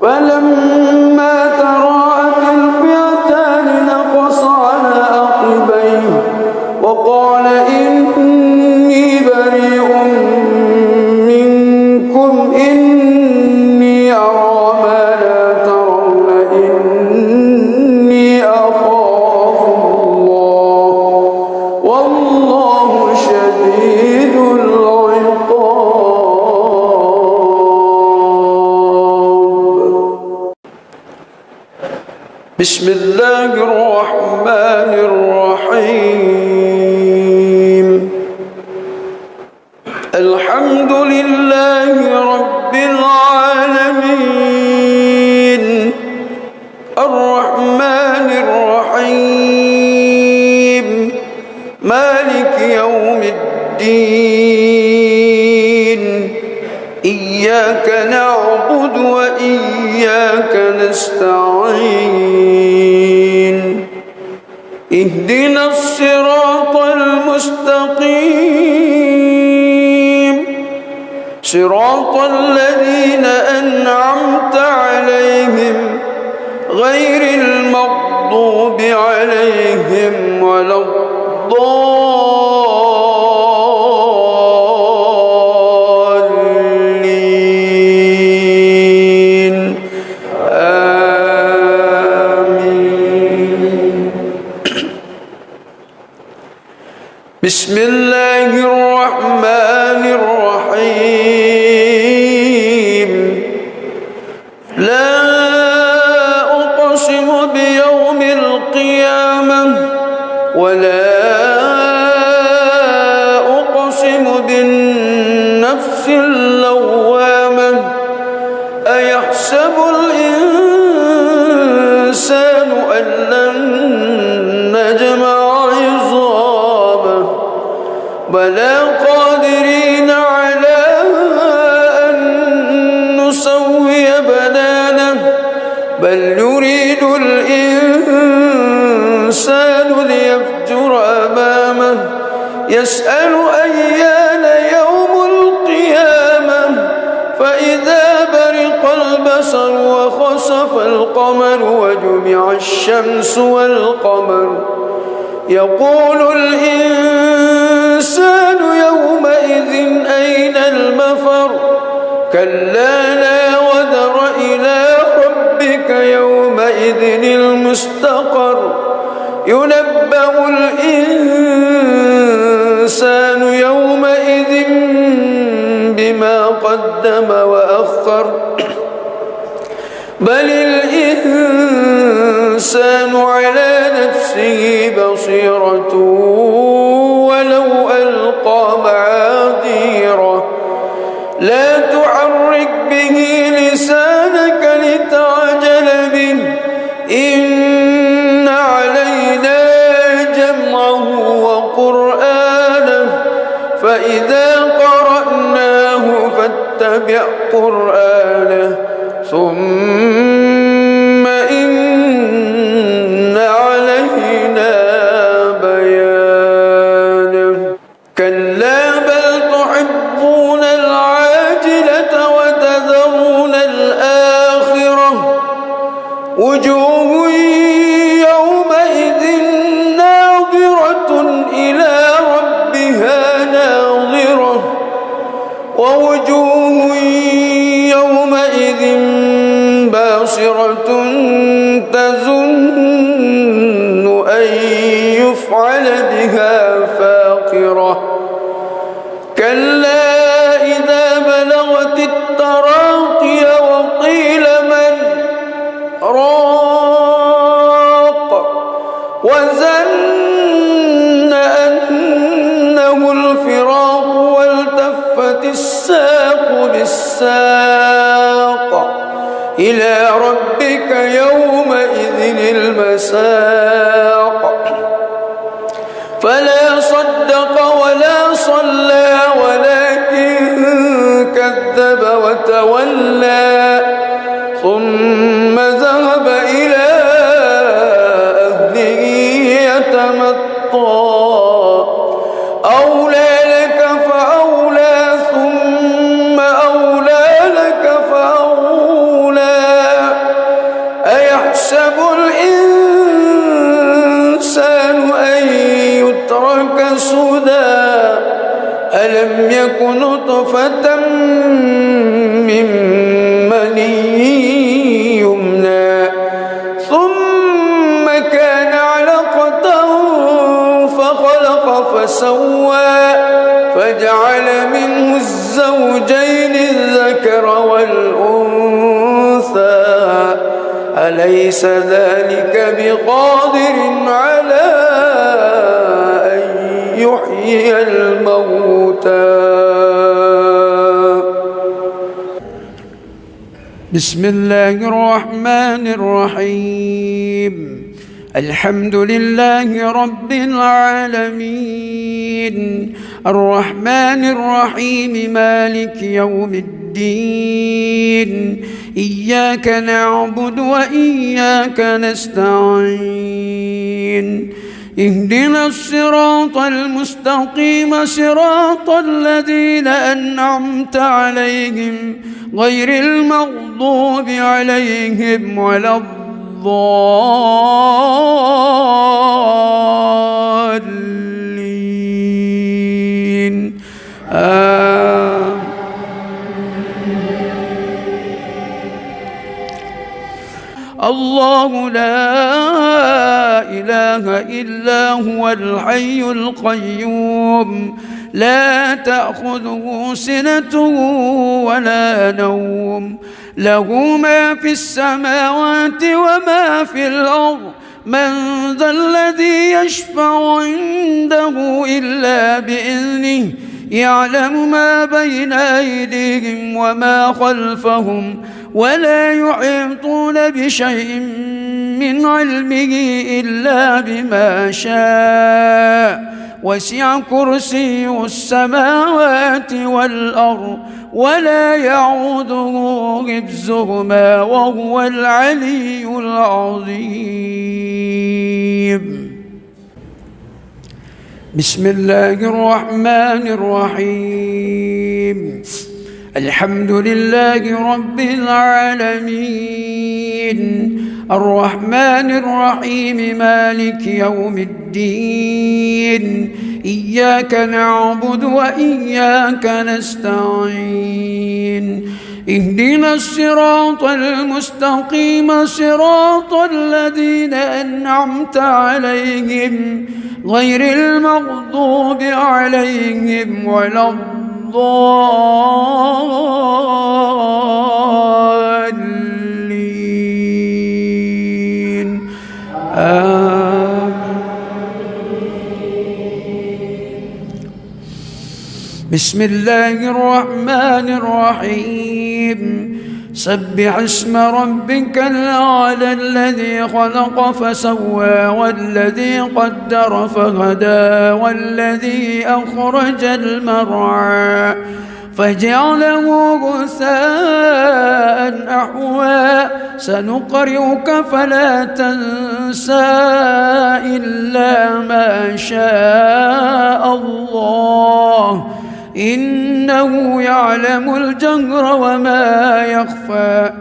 فلما تراءت الفئتان نقص على عقبيه وقال إني بريء منكم إني أرى ما لا ترون إني أخاف الله والله شديد العقاب بسم الله الرحمن الرحيم الحمد لله رب العالمين الرحمن الرحيم مالك يوم الدين إياك نعبد وإياك نستعين اهدنا الصراط المستقيم صراط الذين أنعمت عليهم غير المغضوب عليهم ولا الضالين آمين بسم الله الرحمن الرحيم لا أقسم بيوم القيامة ولا أقسم بالنفس اللوامة أيحسب الإنسان أن لن نجمع عظامه بلى قادرين على أن نسوي بنانه بل يريد الإنسان ليفجر أمامه يسأل أيان يوم القيامة فإذا برق البصر وخسف القمر وجمع الشمس والقمر يقول الإنسان يومئذ أين المفر كلا لا وزر إلى ربك يومئذ المستقر ينبأ الإنسان يومئذ بما قدم وأخر بل الإنسان على نفسه بصيرة ولو ألقى معاذيره لا تحرك به لسانك لتعجل به إن علينا جمعه وقرآنه فإذا قرأناه فاتبع قرآنه ثم إن علينا بيانه كلا بل تحبون العاجلة وتذرون الآخرة وجوه يومئذ ناظرة إلى ربها ناظرة ووجوه يومئذ باصرة تظن أن يفعل بها فاقرة كلا إذا بلغت التراقي وقيل من راق وظن أنه الفراق والتفت الساق بالساق إلى ربك يومئذ المساق فلا صدق ولا صلى ولكن كذب وتولى ثم ذهب إلى أهله يتمطى أولى لك فأولى ثم أولى لك فأولى أيحسب الإنسان أن يترك سدى ألم يك نطفة من مني يمنى ثم كان علقة فخلق فسوى فجعل منه الزوجين الذكر والأنثى أليس ذلك بقادر على أن يحيي الموتى بسم الله الرحمن الرحيم الحمد لله رب العالمين الرحمن الرحيم مالك يوم الدين إياك نعبد وإياك نستعين اهدنا الصراط المستقيم صراط الذين أنعمت عليهم غير المغضوب عليهم ولا الضالين الله لا إله إلا هو الحي القيوم لا تأخذه سنة ولا نوم له ما في السماوات وما في الأرض من ذا الذي يشفع عنده إلا بإذنه يعلم ما بين أيديهم وما خلفهم ولا يحيطون بشيء من علمه إلا بما شاء وسع كرسي السماوات والأرض ولا يعوده حفظهما وهو العلي العظيم بسم الله الرحمن الرحيم الحمد لله رب العالمين الرحمن الرحيم مالك يوم الدين إياك نعبد وإياك نستعين اهدنا الصراط المستقيم صراط الذين أنعمت عليهم غير المغضوب عليهم ولا الضالين بسم الله الرحمن الرحيم سبح اسم ربك الأعلى الذي خلق فسوى والذي قدر فهدى والذي أخرج المرعى فجعله غثاء أحوى سنقرئك فلا تنسى إلا ما شاء الله إنه يعلم الجهر وما يخفى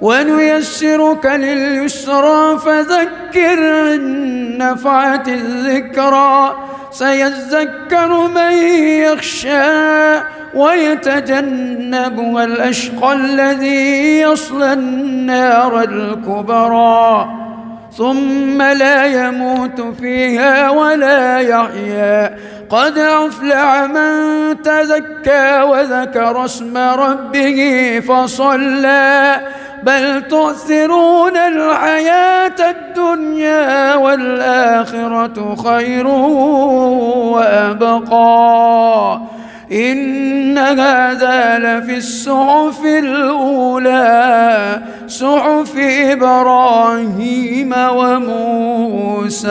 ونيسرك لليسرى فذكر إن نفعت الذكرى سيذكر من يخشى ويتجنبها الأشقى الذي يصلى النار الكبرى ثم لا يموت فيها ولا يحيا قد أفلح من تزكى وذكر اسم ربه فصلى بل تؤثرون الحياة الدنيا والآخرة خير وأبقى إن هذا لفي الصحف الأولى صحف إبراهيم وموسى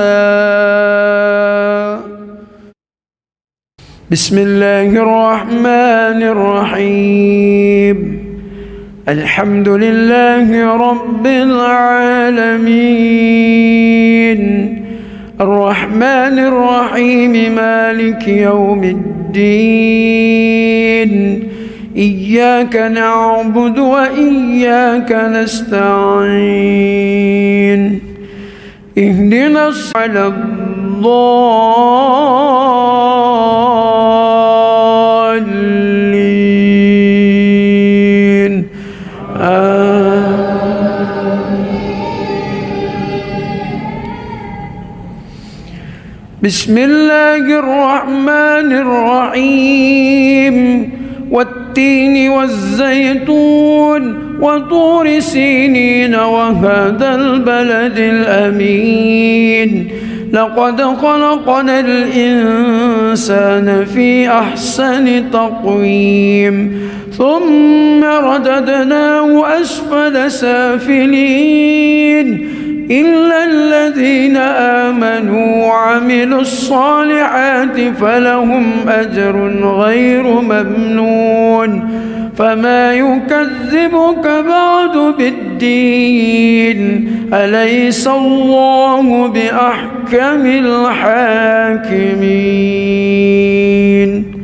بسم الله الرحمن الرحيم الحمد لله رب العالمين الرحمن الرحيم مالك يوم الدين إياك نعبد وإياك نستعين اهدنا الصراط الضالين بسم الله الرحمن الرحيم والتين والزيتون وطور سينين وهذا البلد الأمين لقد خلقنا الإنسان في أحسن تقويم ثم رددناه أسفل سافلين إلا الذين آمنوا وعملوا الصالحات فلهم أجر غير ممنون فما يكذبك بعد بالدين أليس الله بأحكم الحاكمين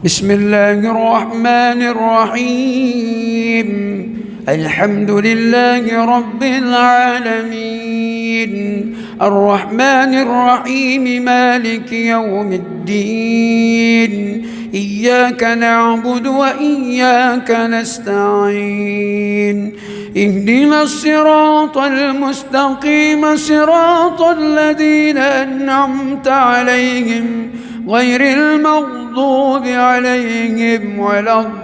بسم الله الرحمن الرحيم الحمد لله رب العالمين الرحمن الرحيم مالك يوم الدين إياك نعبد وإياك نستعين اهدنا الصراط المستقيم صراط الذين أنعمت عليهم غير المغضوب عليهم ولا الضالين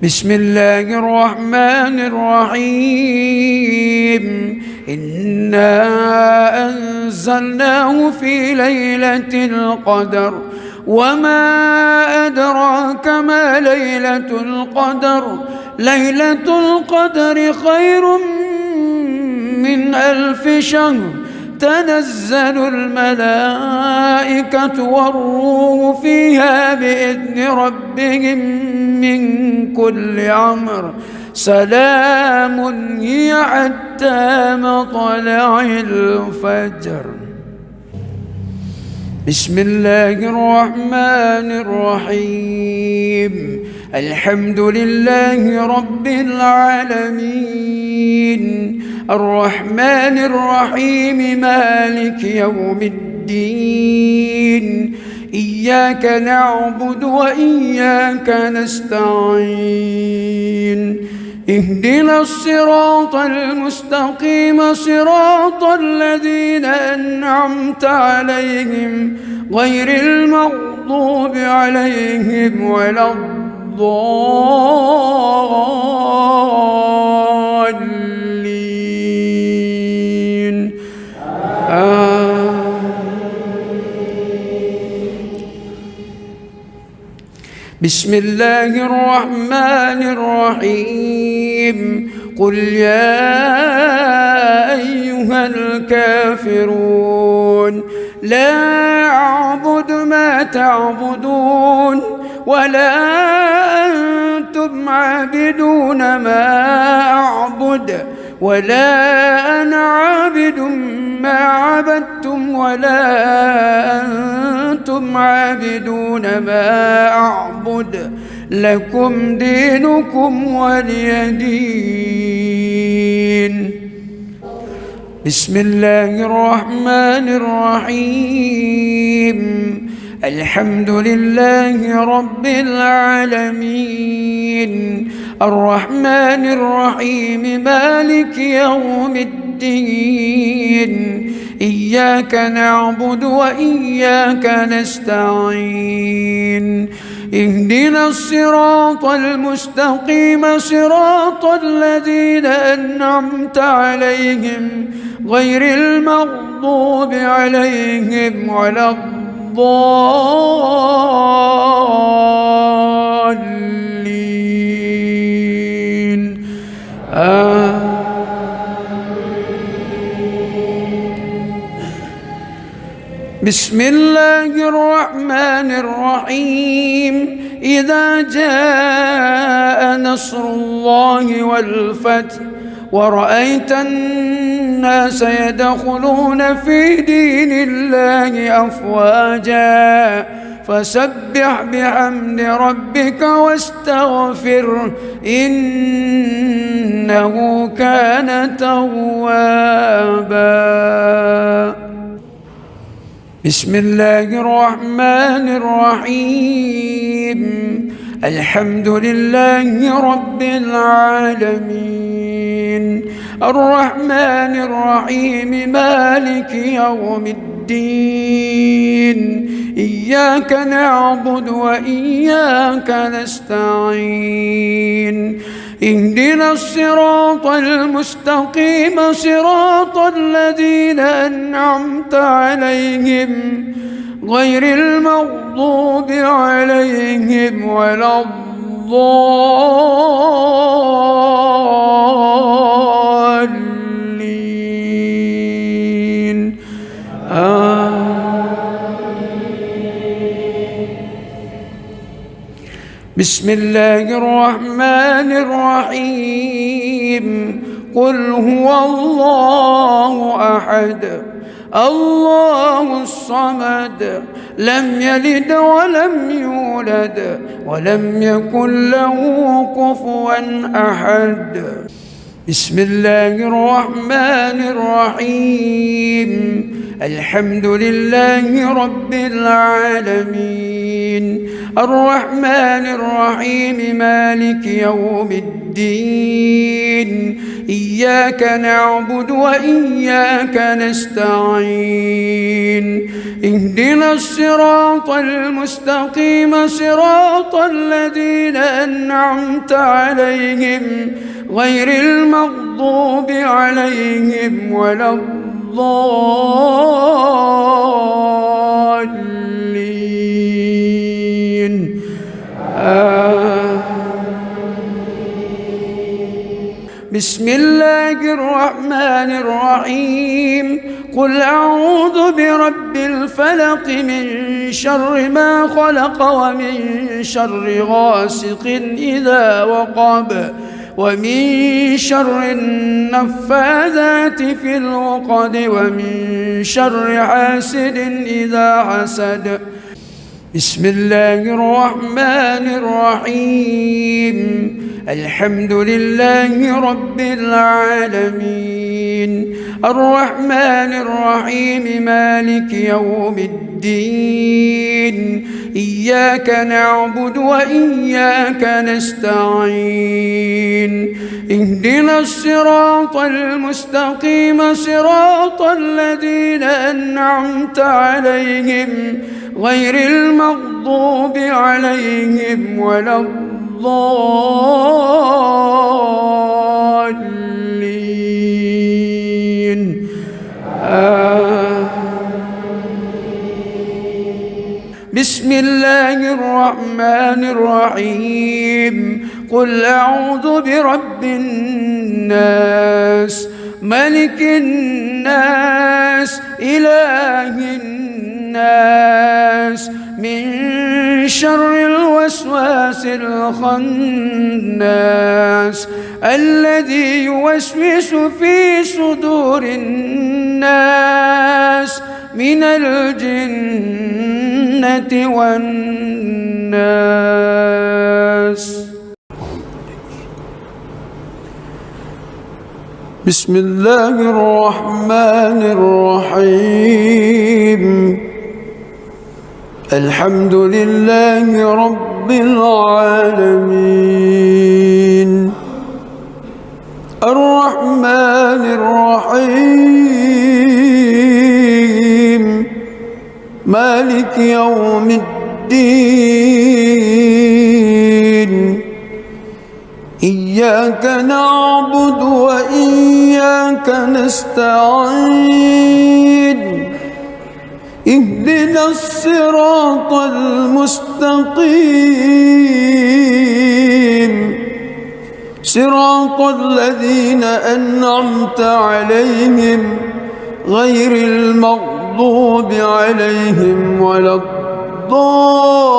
بسم الله الرحمن الرحيم إنا أنزلناه في ليلة القدر وما أدراك ما ليلة القدر ليلة القدر خير من 1000 شهر تنزل الملائكة والروح فيها بإذن ربهم من كل أمر سلام هي حتى مطلع الفجر. بسم الله الرحمن الرحيم. الحمد لله رب العالمين الرحمن الرحيم مالك يوم الدين إياك نعبد وإياك نستعين اهدنا الصراط المستقيم صراط الذين أنعمت عليهم غير المغضوب عليهم ولا الضالين بسم الله الرحمن الرحيم. قل يا أيها الكافرون لا أعبد ما تعبدون ولا أنتم عابدون ما أعبد ولا أنا عابد ما عبدتم ولا أنتم عابدون ما أعبد لكم دينكم ولي دين. بسم الله الرحمن الرحيم. الحمد لله رب العالمين الرحمن الرحيم مالك يوم الدين إياك نعبد وإياك نستعين اهدنا الصراط المستقيم صراط الذين أنعمت عليهم غير المغضوب عليهم ولا الضالين بسم الله الرحمن الرحيم. إذا جاء نصر الله والفتح ورأيت الناس يدخلون في دين الله أفواجا فسبح بحمد ربك واستغفره إنه كان توابا. بسم الله الرحمن الرحيم. الحمد لله رب العالمين الرحمن الرحيم مالك يوم الدين إياك نعبد وإياك نستعين اهدنا الصراط المستقيم صراط الذين أنعمت عليهم غير المغضوب عليهم ولا الضالين بسم الله الرحمن الرحيم. قل هو الله أحد الله الصمد لم يلد ولم يولد ولم يكن له كفوا أحد. بسم الله الرحمن الرحيم. الحمد لله رب العالمين الرحمن الرحيم مالك يوم الدين إياك نعبد وإياك نستعين اهدنا الصراط المستقيم صراط الذين أنعمت عليهم غير المغضوب عليهم ولا الضالين بسم الله الرحمن الرحيم. قل أعوذ برب الفلق من شر ما خلق ومن شر غاسق إذا وقب ومن شر النفاذات في العقد ومن شر حاسد إذا حسد. بسم الله الرحمن الرحيم. الحمد لله رب العالمين الرحمن الرحيم مالك يوم الدين إياك نعبد وإياك نستعين اهدنا الصراط المستقيم صراط الذين أنعمت عليهم غير المغضوب عليهم ولا الضالين. بسم الله الرحمن الرحيم. قل أعوذ برب الناس ملك الناس إله الناس من شر الوسواس الخناس الذي يوسوس في صدور الناس من الجنة والناس. بسم الله الرحمن الرحيم. الحمد لله رب العالمين الرحمن الرحيم مالك يوم الدين إياك نعبد وإياك نستعين اهدنا الصراط المستقيم صراط الذين أنعمت عليهم غير المغضوب عليهم ولا الضالين.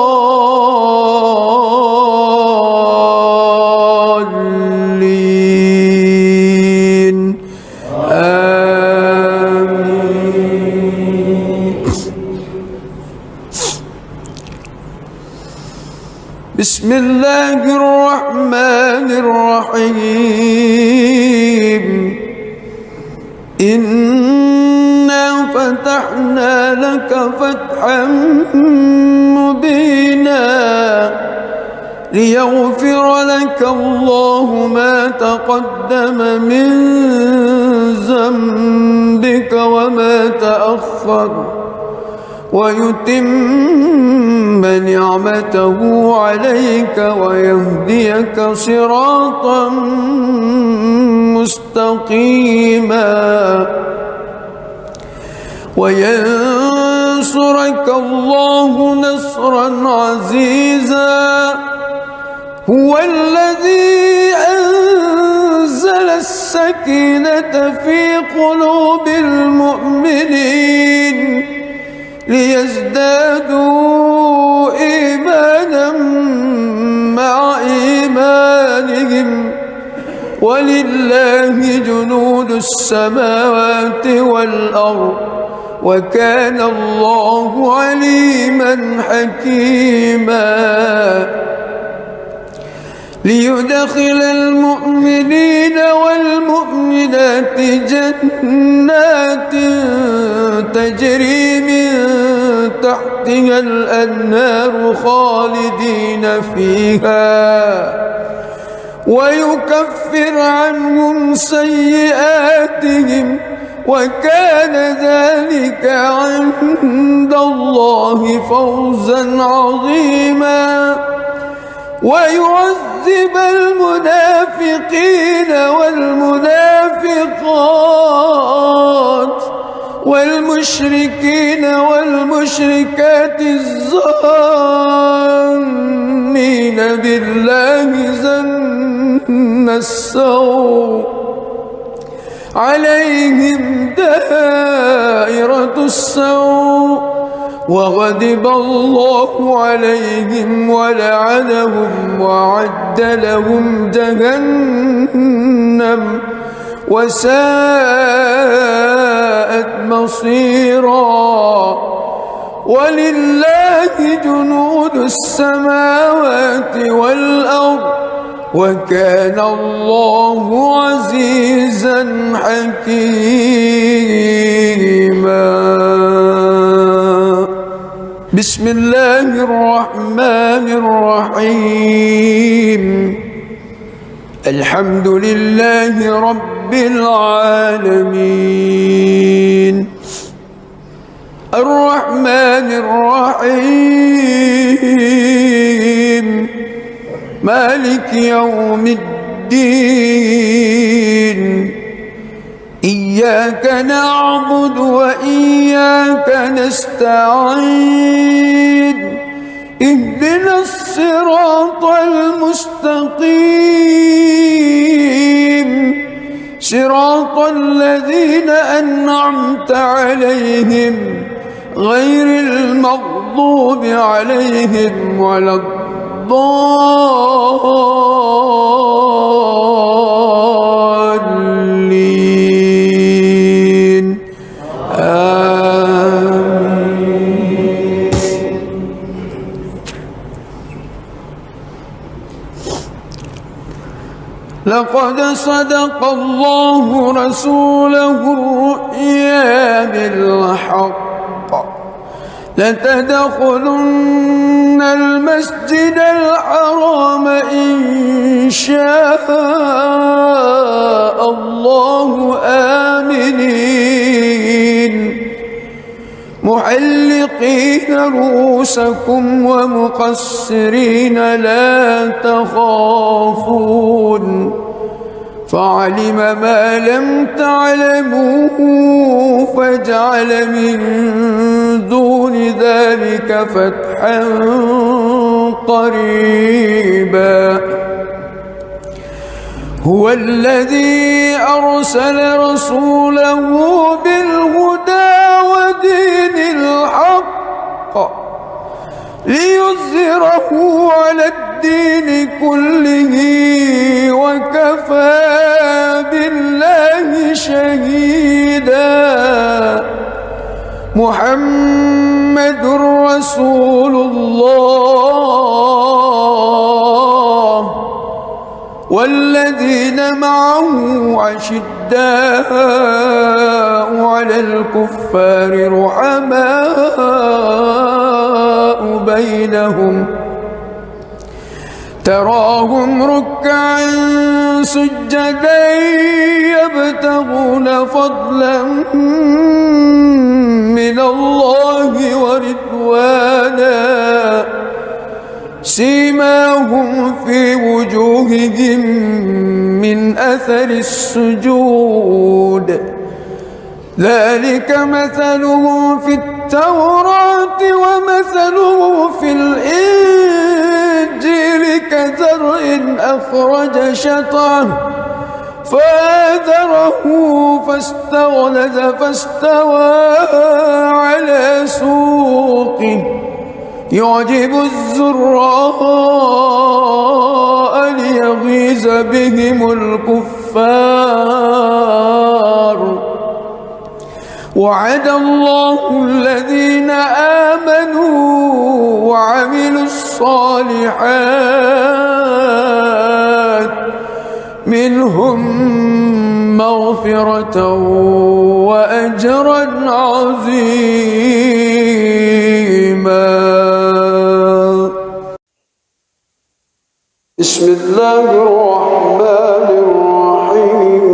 بسم الله الرحمن الرحيم. إنا فتحنا لك فتحا مبينا ليغفر لك الله ما تقدم من ذنبك وما تأخر ويتم نعمته عليك ويهديك صراطا مستقيما وينصرك الله نصرا عزيزا. هو الذي أنزل السكينة في قلوب المؤمنين ليزدادوا إيمانا مع إيمانهم ولله جنود السماوات والأرض وكان الله عليما حكيما. ليدخل المؤمنين والمؤمنات جنات تجري من تحتها الأنهار خالدين فيها ويكفر عنهم سيئاتهم وكان ذلك عند الله فوزا عظيما. ويعذب المنافقين والمنافقات والمشركين والمشركات الظانين بالله ظن السوء عليهم دائرة السوء وغضب الله عليهم ولعنهم وأعد لهم جهنم وساءت مصيرا ولله جنود السماوات والأرض وكان الله عزيزا حكيما. بسم الله الرحمن الرحيم. الحمد لله رب العالمين الرحمن الرحيم مالك يوم الدين إياك نعبد وإياك نستعين اهدنا الصراط المستقيم صراط الذين أنعمت عليهم غير المغضوب عليهم ولا الضالين آمين. لقد صدق الله رسوله الرؤيا بالحق لتدخلن المسجد الحرام إن شاء الله آمنين محلقين رؤوسكم ومقصرين لا تخافون فعلم ما لم تعلموا فجعل من دون ذلك فتحا قريبا. هو الذي أرسل رسوله بالهدى ودين الحق ليظهره على الدين كله وكفى بالله شهيدا. محمد رسول الله والذين معه أشداء على الكفار رحماء بينهم تراهم ركعا سجدا يبتغون فضلا من الله ورضوانا سيماهم في وجوههم من أثر السجود ذلك مثلهم في التوراة ومثلهم في الإنجيل كزرع أخرج شطأه فآزره فاستغلظ فاستوى على سوقه يعجب الزراء ليغيظ بهم الكفار. وعد الله الذين آمنوا وعملوا الصالحات منهم مغفرة وأجرا عظيما. بسم الله الرحمن الرحيم.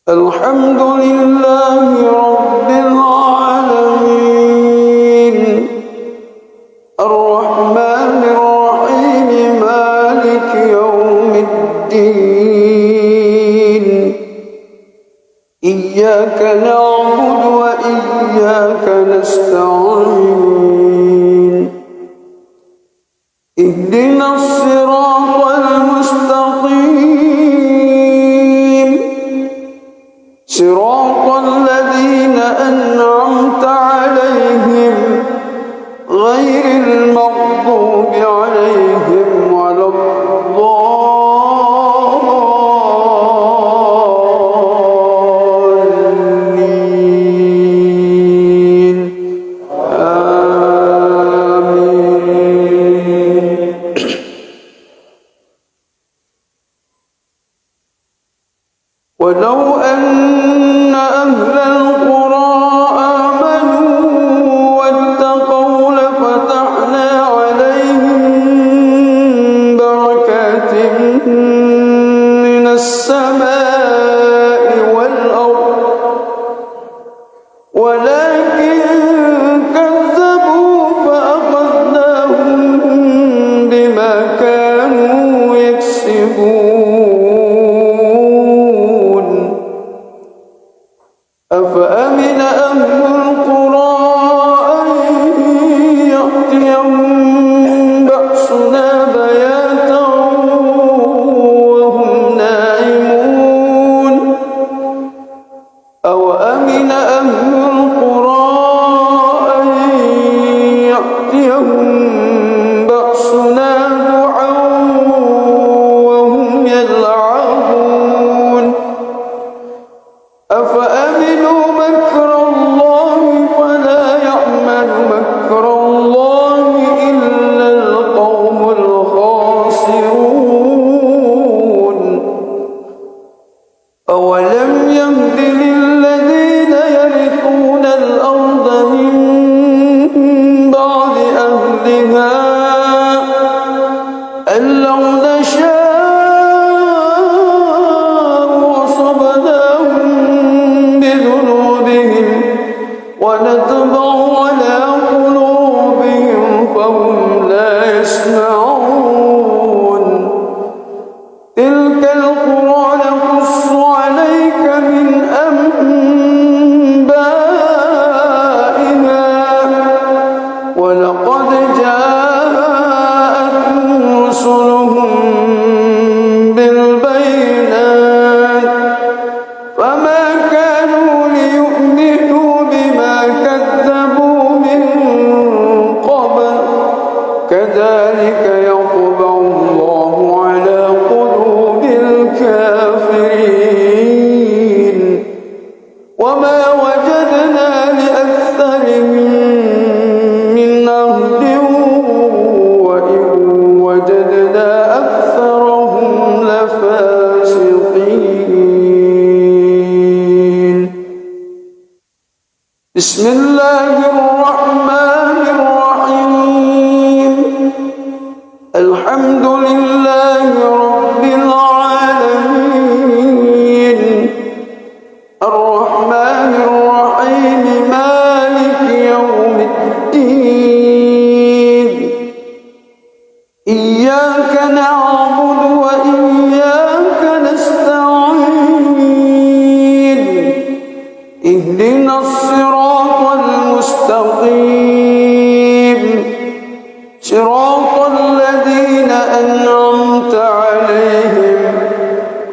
الحمد لله رب العالمين الرحمن الرحيم مالك يوم الدين إياك نعبد وإياك نستعين اهدنا الصراط المستقيم بها أن لو نشاء وصبناهم بذنوبهم ونطبع على قلوبهم فهم لا يسمعون تلك القرى نقص عليك من أنبائها ولقد جاءتهم رسلهم بالبينات فما كانوا ليؤمنوا بما كذبوا من قبل كذلك يطبع الله على قلوب الكافرين وما وجدنا لأكثرهم من عهد وإن وجدنا أكثرهم لفاسقين بسم الله الرحمن الرحيم الحمد لله رب العالمين الرحمن الرحيم مالك يوم الدين إياك نعبد وإياك نستعين اهدنا الصراط المستقيم صراط الذين أنعمت عليهم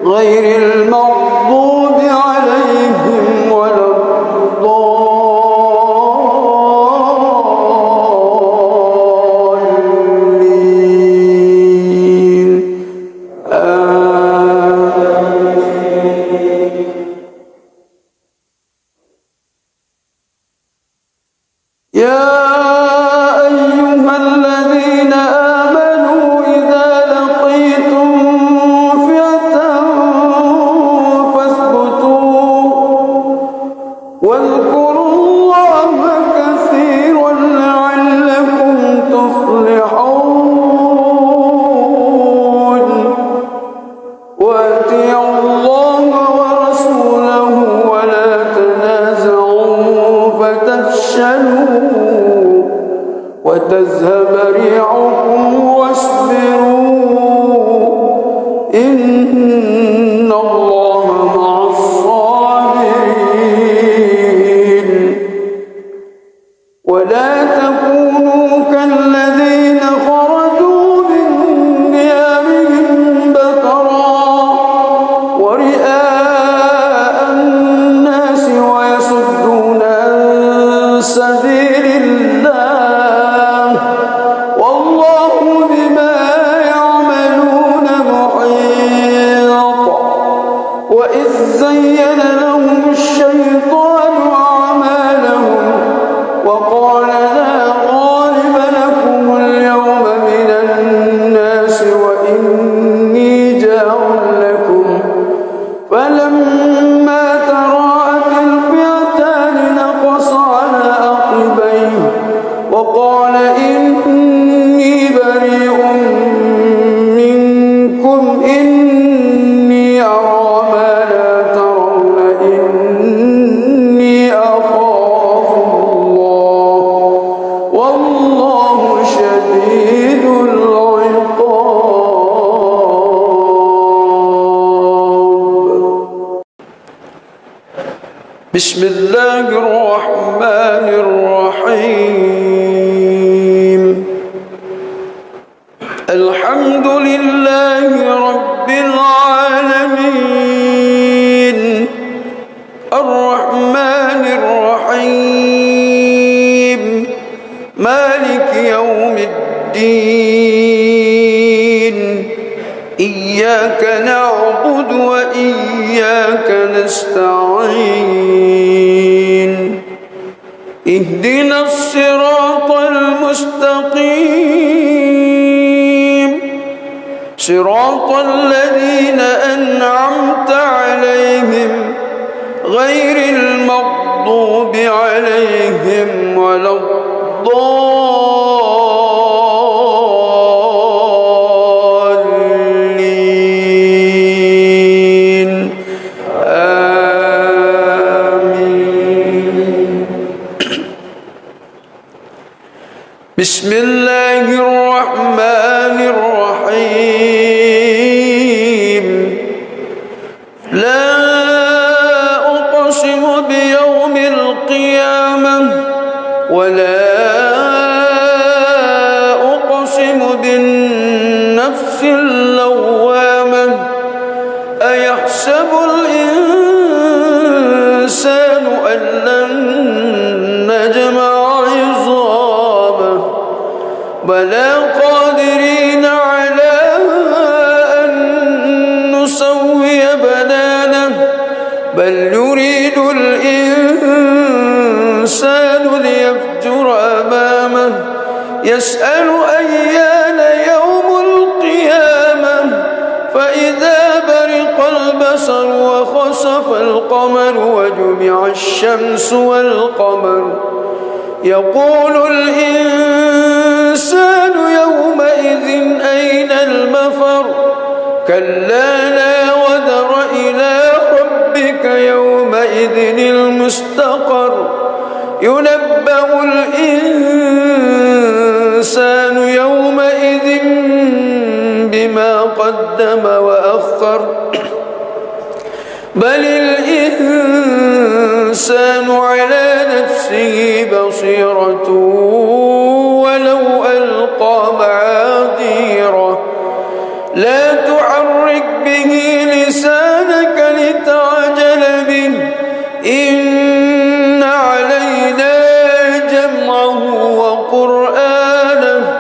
غير المغضوب عليهم ولا الضالين يا أيها الذين آمنوا إذا لقيتم فئة فاثبتوا واذكروا الله كثيرا لعلكم تفلحون وأطيعوا الله ورسوله ولا تنازعوا فتفشلوا وتذهب ريحكم واصبروا إن الله مع الصابرين ولا تكونوا كالذين خرجوا من ديارهم بطرا ورئاء الناس ويصدون عن سبيل الله والله بما يعملون محيط وإذ زين لهم الشيطان أعمالهم وقال لا غالب لكم اليوم من الناس وإني جار لكم فلما تراءت الفئتان نقص على عقبيه وقال إني بريء منكم إني أرى ما لا ترون إني أخاف الله والله شديد العقاب بسم الله الرحمن الرحيم الحمد لله رب العالمين الرحمن الرحيم مالك يوم الدين إياك نعبد وإياك نستعين اهدنا الصراط المستقيم صراط الذين أنعمت عليهم غير المغضوب عليهم ولا الضالين بسم الله الرحمن الرحيم لا أقسم بيوم القيامة ولا أقسم بالنفس اللوامة أيحسب الإنسان أن لن نجمع عظامه بلى قادرين على أن نسوي بنانه بل يريد الإنسان ليفجر أمامه يسأل أيان يوم القيامة فإذا برق البصر وخسف القمر وجمع الشمس والقمر يقول الإنسان يومئذ أين المفر كلا لا وزر إلى ربك يومئذ المستقر ينبأ الإنسان يومئذ بما قدم وأخر بل الإنسان على نفسه بصيرة ولو ألقى معاذيره لا تحرك به لسانك لتعجل به إن علينا جمعه وقرآنه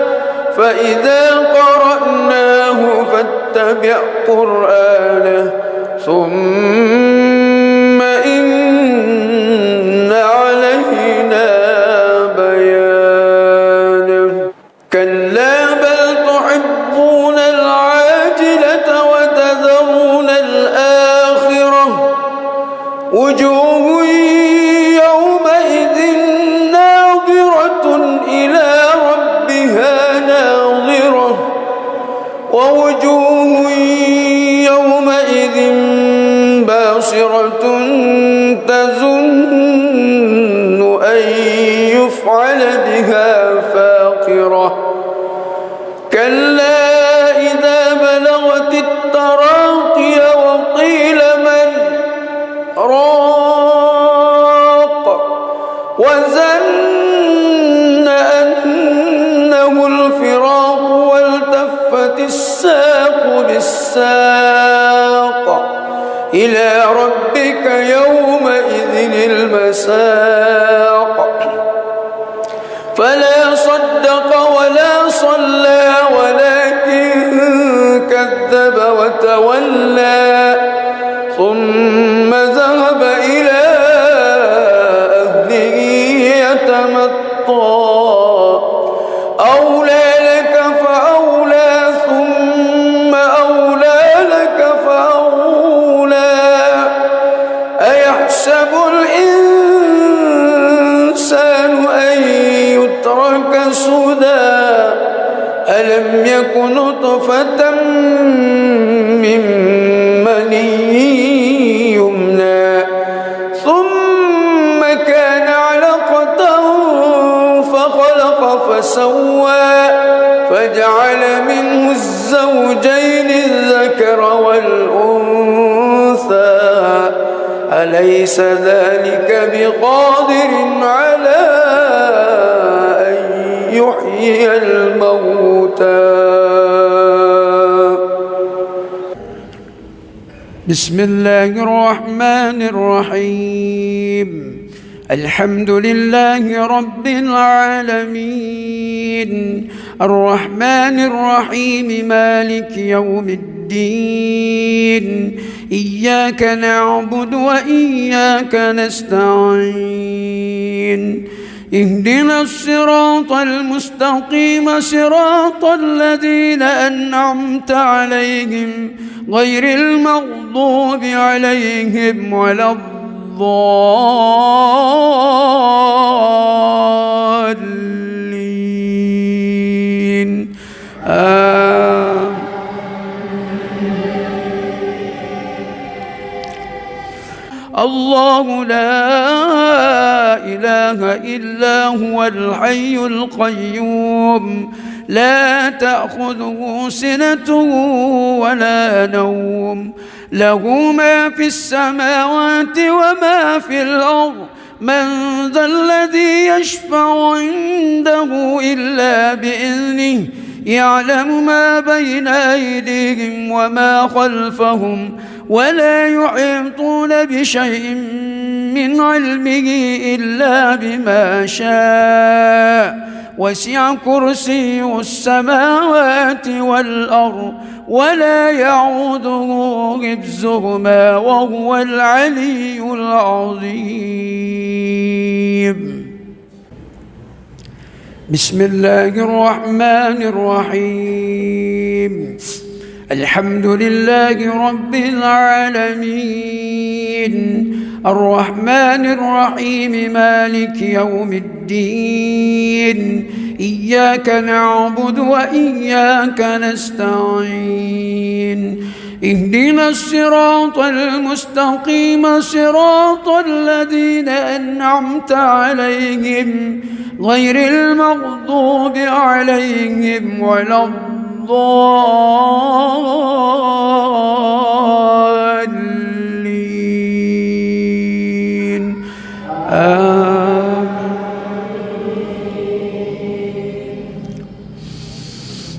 فإذا قرأناه فاتبع قرآنه ثم إن علينا بيانه كلا بل تحبون العاجلة وتذرون الآخرة وجوه يومئذ ناظرة إلى ربها ناظرة ووجوه يومئذ باسرة تظن أن يفعل بها فاقرة كلا إذا بلغت التراقي وقيل من راق وظن أنه الفراق والتفت الساق بالساق إلى ربك يومئذ المساق فلا صدق ولا صلى ولكن كذب وتولى ثم ذهب إلى أهله يتمطى أولى لك فأولى ثم أولى لك فأولى أيحسب الإنسان أن يترك سدى ألم يكن نطفة من مني يمنى ثم كان علقة فخلق فسوى فجعل منه الزوجين الذكر والأنثى أليس ذلك بقادر على أن يحيي الموتى بسم الله الرحمن الرحيم الحمد لله رب العالمين الرحمن الرحيم مالك يوم الدين إياك نعبد وإياك نستعين اهدنا الصراط المستقيم صراط الذين أنعمت عليهم غير المغضوب عليهم ولا الضالين الله لا إله إلا هو الحي القيوم لا تأخذه سنة ولا نوم له ما في السماوات وما في الأرض من ذا الذي يشفع عنده إلا بإذنه يعلم ما بين أيديهم وما خلفهم ولا يحيطون بشيء من علمه إلا بما شاء وسع كرسي السماوات والأرض ولا يعوده حفظهما وهو العلي العظيم. بسم الله الرحمن الرحيم. الحمد لله رب العالمين الرحمن الرحيم مالك يوم الدين إياك نعبد وإياك نستعين اهدنا الصراط المستقيم صراط الذين أنعمت عليهم غير المغضوب عليهم ولا الضالين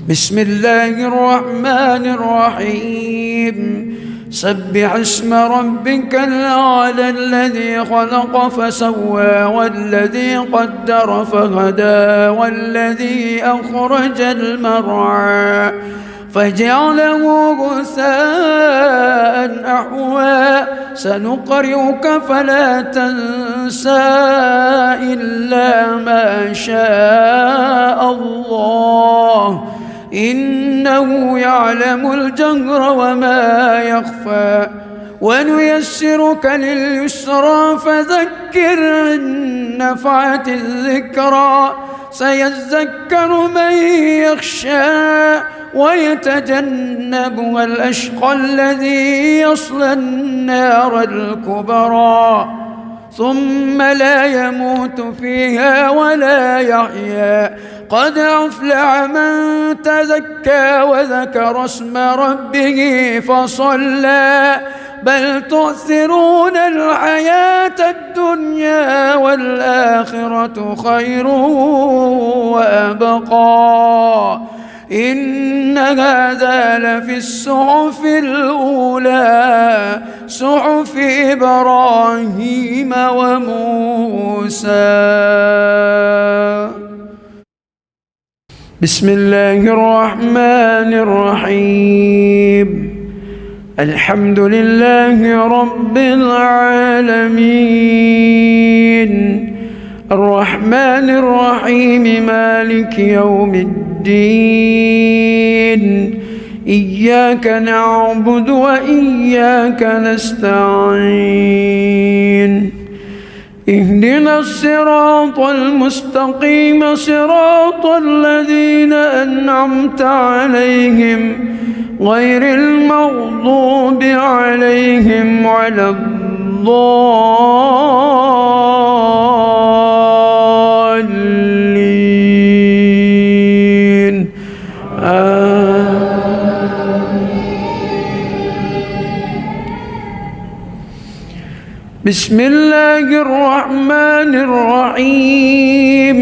بسم الله الرحمن الرحيم سبح اسم ربك الأعلى الذي خلق فسوى والذي قدر فهدى والذي أخرج المرعى فجعله غثاء أحوى سنقرئك فلا تنسى إلا ما شاء الله إنه يعلم الجهر وما يخفى ونيسرك لليسرى فذكر إن نفعت الذكرى سيذكر من يخشى ويتجنبها الأشقى الذي يصلى النار الكبرى ثم لا يموت فيها ولا يحيا قد أفلح من تزكى وذكر اسم ربه فصلى بل تؤثرون الحياة الدنيا والآخرة خير وأبقى إن هذا لفي الصحف الأولى صحف إبراهيم وموسى. بسم الله الرحمن الرحيم الحمد لله رب العالمين الرحمن الرحيم مالك يوم الدين إياك نعبد وإياك نستعين اهدنا الصراط المستقيم صراط الذين أنعمت عليهم غير المغضوب عليهم ولا الضالين بسم الله الرحمن الرحيم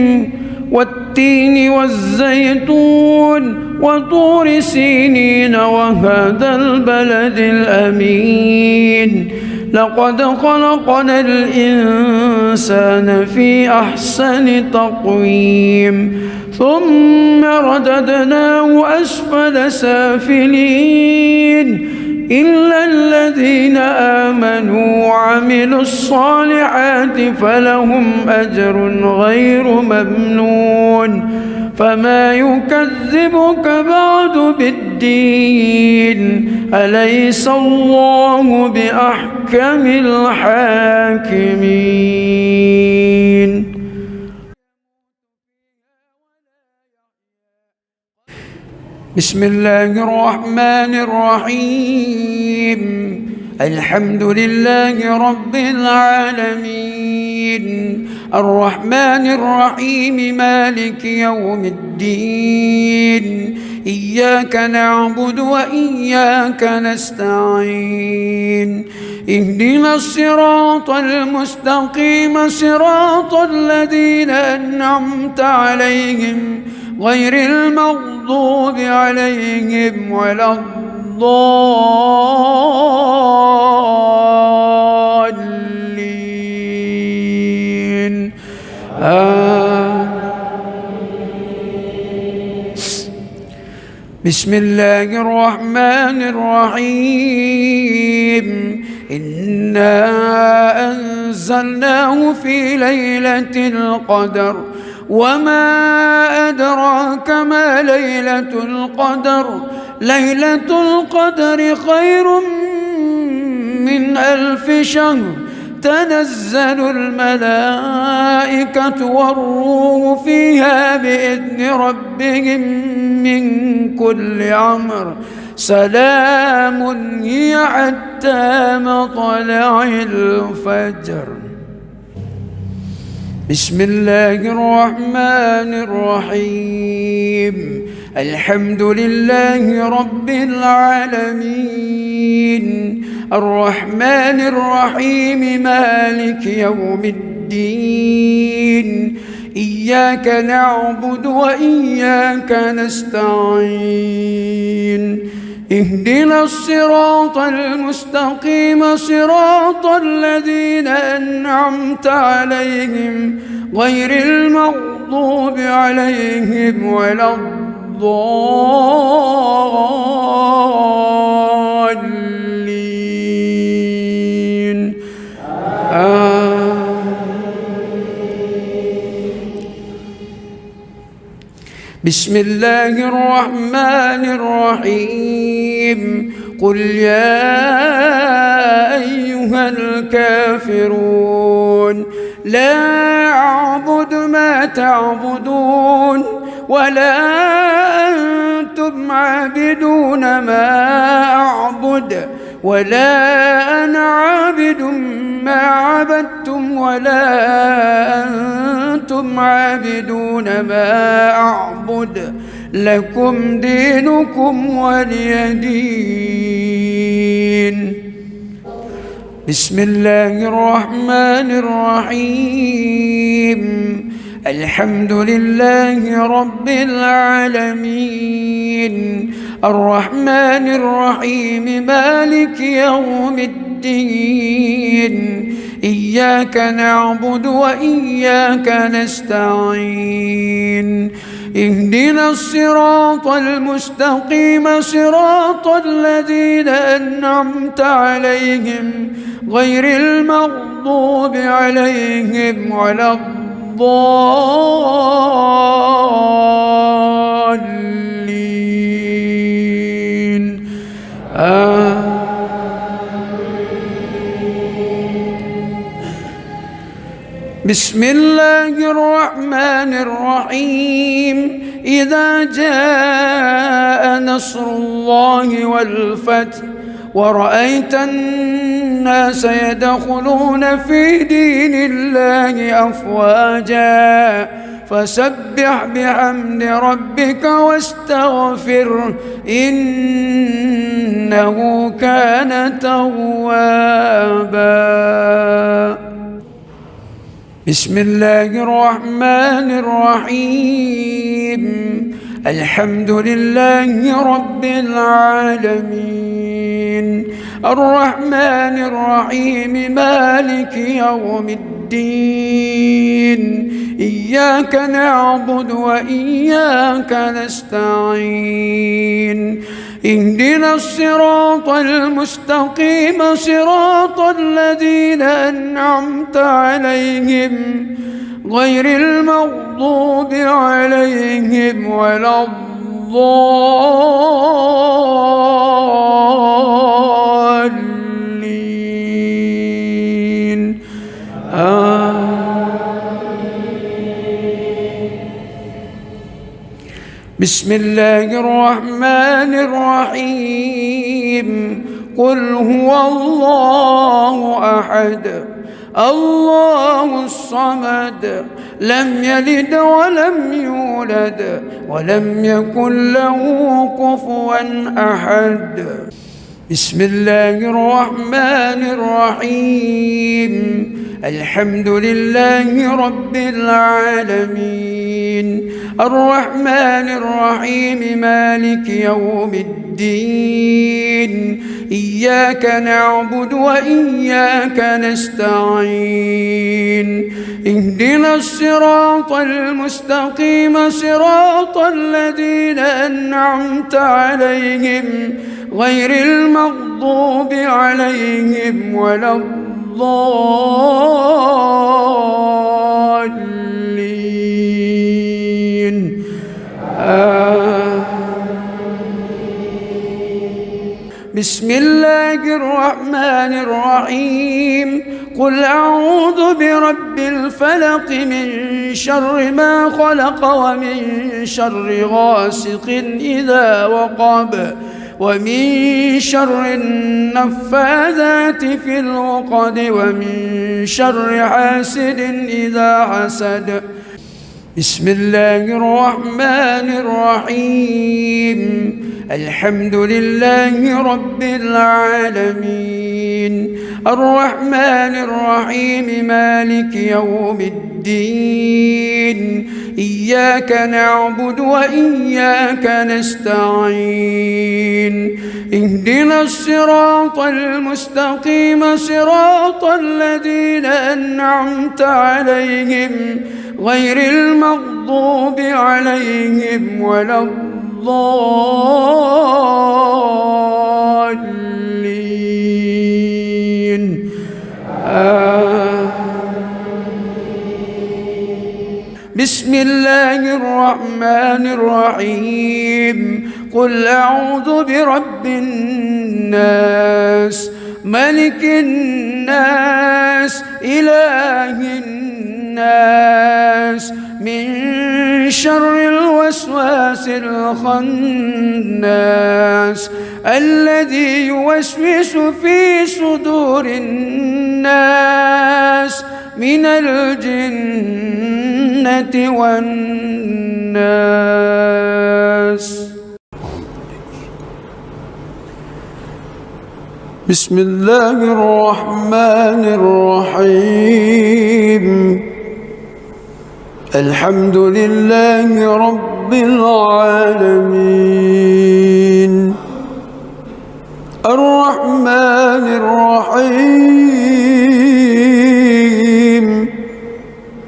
والتين والزيتون وطور سينين وهذا البلد الأمين لقد خلقنا الإنسان في أحسن تقويم ثم رددناه أسفل سافلين إلا الذين آمنوا وعملوا الصالحات فلهم أجر غير ممنون فما يكذبك بعد بالدين أليس الله بأحكم الحاكمين. بسم الله الرحمن الرحيم الحمد لله رب العالمين الرحمن الرحيم مالك يوم الدين إياك نعبد وإياك نستعين اهدنا الصراط المستقيم صراط الذين أنعمت عليهم غير المغضوب عليهم ولا الضالين بسم الله الرحمن الرحيم إنا أنزلناه في ليلة القدر وما أدراك ما ليلة القدر ليلة القدر خير من 1000 شهر تنزل الملائكة والروح فيها بإذن ربهم من كل أمر سلام هي حتى مطلع الفجر بسم الله الرحمن الرحيم الحمد لله رب العالمين الرحمن الرحيم مالك يوم الدين إياك نعبد وإياك نستعين اهدنا الصراط المستقيم صراط الذين أنعمت عليهم غير المغضوب عليهم ولا الضالين بسم الله الرحمن الرحيم قل يا أيها الكافرون لا أعبد ما تعبدون ولا أنتم عابدون ما أعبد ولا أنا عابد ما عبدتم ولا أنتم عابدون ما أعبد لكم دينكم ولي دين بسم الله الرحمن الرحيم الحمد لله رب العالمين الرحمن الرحيم مالك يوم الدين إياك نعبد وإياك نستعين اهدنا الصراط المستقيم صراط الذين أنعمت عليهم غير المغضوب عليهم ولا الضالين بسم الله الرحمن الرحيم إذا جاء نصر الله والفتح ورأيت الناس يدخلون في دين الله أفواجا فسبح بحمد ربك واستغفره إنه كان توابا بسم الله الرحمن الرحيم الحمد لله رب العالمين الرحمن الرحيم مالك يوم الدين إياك نعبد وإياك نستعين اهدنا الصراط المستقيم صراط الذين أنعمت عليهم غير المغضوب عليهم ولا الضالين بسم الله الرحمن الرحيم قل هو الله أحد الله الصمد لم يلد ولم يولد ولم يكن له كفوا أحد. بسم الله الرحمن الرحيم الحمد لله رب العالمين الرحمن الرحيم مالك يوم الدين إياك نعبد وإياك نستعين اهدنا الصراط المستقيم صراط الذين أنعمت عليهم غير المغضوب عليهم ولا الضالين بسم الله الرحمن الرحيم قل أعوذ برب الفلق من شر ما خلق ومن شر غاسق إذا وقب ومن شر النفاذات في العقد ومن شر حاسد إذا حسد. بسم الله الرحمن الرحيم الحمد لله رب العالمين الرحمن الرحيم مالك يوم الدين إياك نعبد وإياك نستعين اهدنا الصراط المستقيم صراط الذين أنعمت عليهم غير المغضوب عليهم ولا الضالين بسم الله الرحمن الرحيم قل أعوذ برب الناس ملك الناس إله الناس من شر الوسواس الخناس الذي يوسوس في صدور الناس من الجنة والناس. بسم الله الرحمن الرحيم الحمد لله رب العالمين الرحمن الرحيم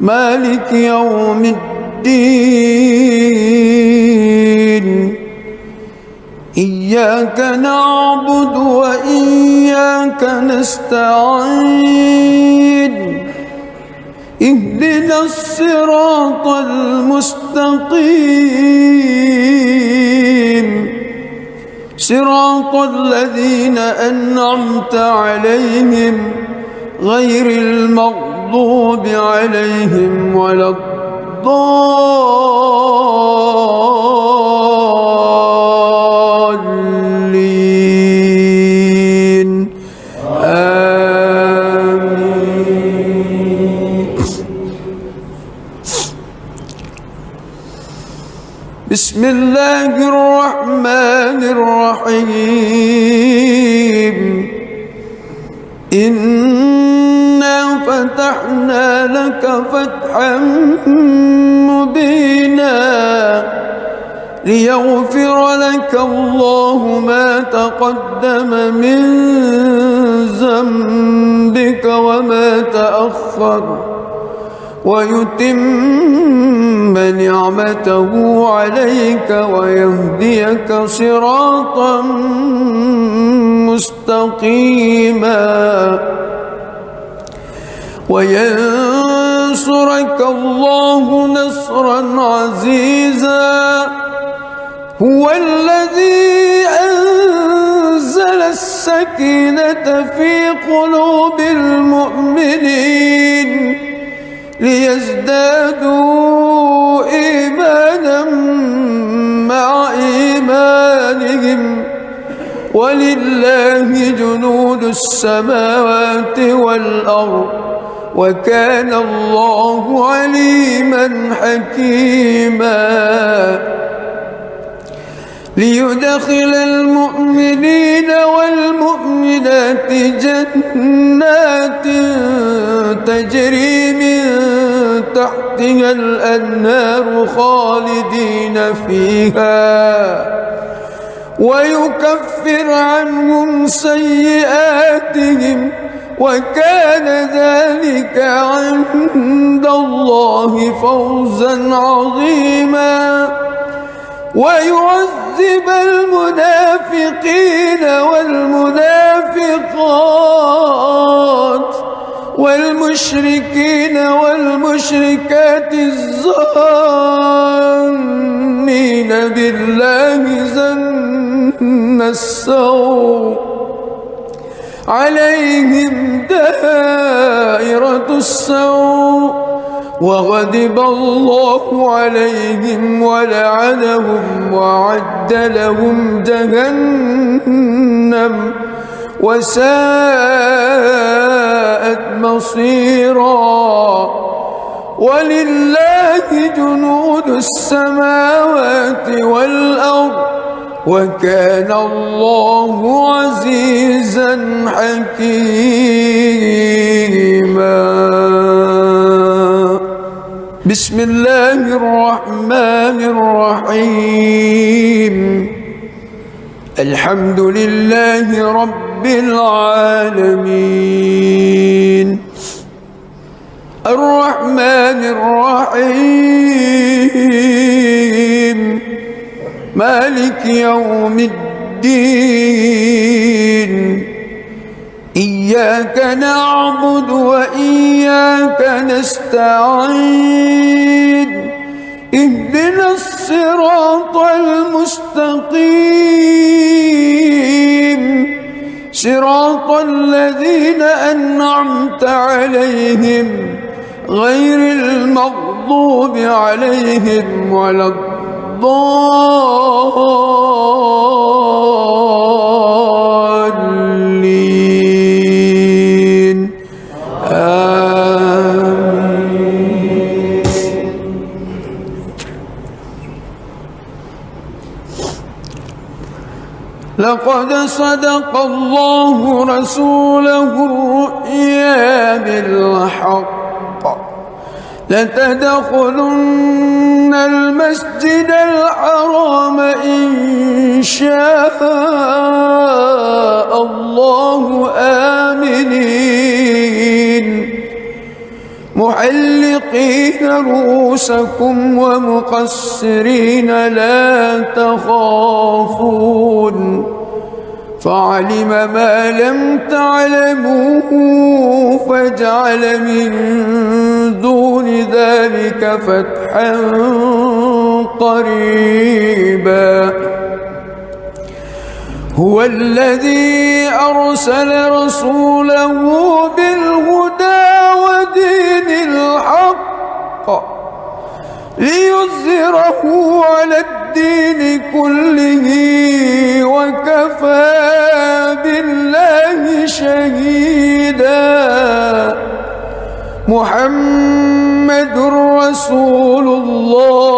مالك يوم الدين إياك نعبد وإياك نستعين اهدنا الصراط المستقيم صراط الذين أنعمت عليهم غير المغضوب عليهم ولا الضالين آمين. بسم الله الرحمن الرحيم إنا فتحنا لك فتحا مبينا ليغفر لك الله ما تقدم من ذنبك وما تأخر ويتم نعمته عليك ويهديك صراطا مستقيما وينصرك الله نصرا عزيزا هو الذي أنزل السكينة في قلوب المؤمنين ليزدادوا إيمانا مع إيمانهم ولله جنود السماوات والأرض وكان الله عليما حكيما ليدخل المؤمنين والمؤمنات جنات تجري من تحتها الأنهار خالدين فيها ويكفر عنهم سيئاتهم وكان ذلك عند الله فوزا عظيما ويعذب المنافقين والمنافقات والمشركين والمشركات الظانين بالله ظن السوء عليهم دائرة السوء وغضب الله عليهم ولعنهم وأعد لهم جهنم وساءت مصيرا ولله جنود السماوات والأرض وكان الله عزيزا حكيما بسم الله الرحمن الرحيم الحمد لله رب العالمين الرحمن الرحيم مالك يوم الدين إياك نعبد وإياك نستعين اهدنا الصراط المستقيم صراط الذين أنعمت عليهم غير المغضوب عليهم ولا الضالين آمين. لقد صدق الله رسوله الرؤيا بالحق لتدخلن المسجد الحرام إن شاء الله آمنين محلقين رؤوسكم ومقصرين لا تخافون فعلم ما لم تعلموا فجعل من دون ذلك فتحا قريبا هو الذي أرسل رسوله بالهدى ودين الحق ليظهره على الدين كله وكفى بالله شهيدا محمد رسول الله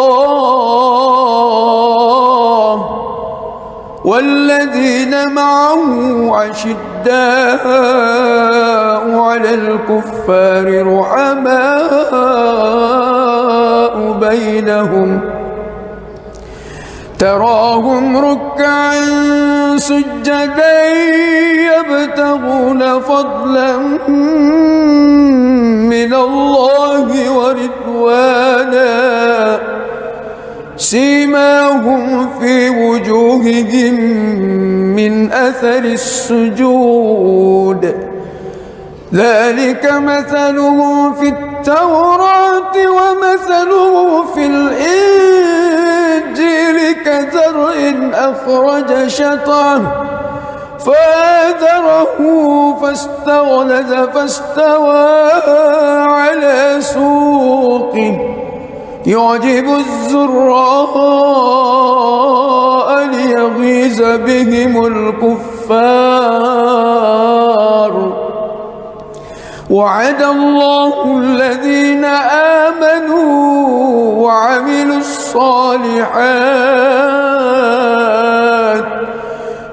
والذين معه أشداء على الكفار رحماء بينهم تراهم ركعا سجدا يبتغون فضلا من الله ورضوانا سيماهم في وجوههم من أثر السجود ذلك مثله في التوراة ومثله في الإنجيل كزرع أخرج شطأه فآزره فاستغلظ فاستوى على سوقه يعجب الزراء ليغيظ ليغيظ بهم الكفار. وعد الله الذين آمنوا وعملوا الصالحات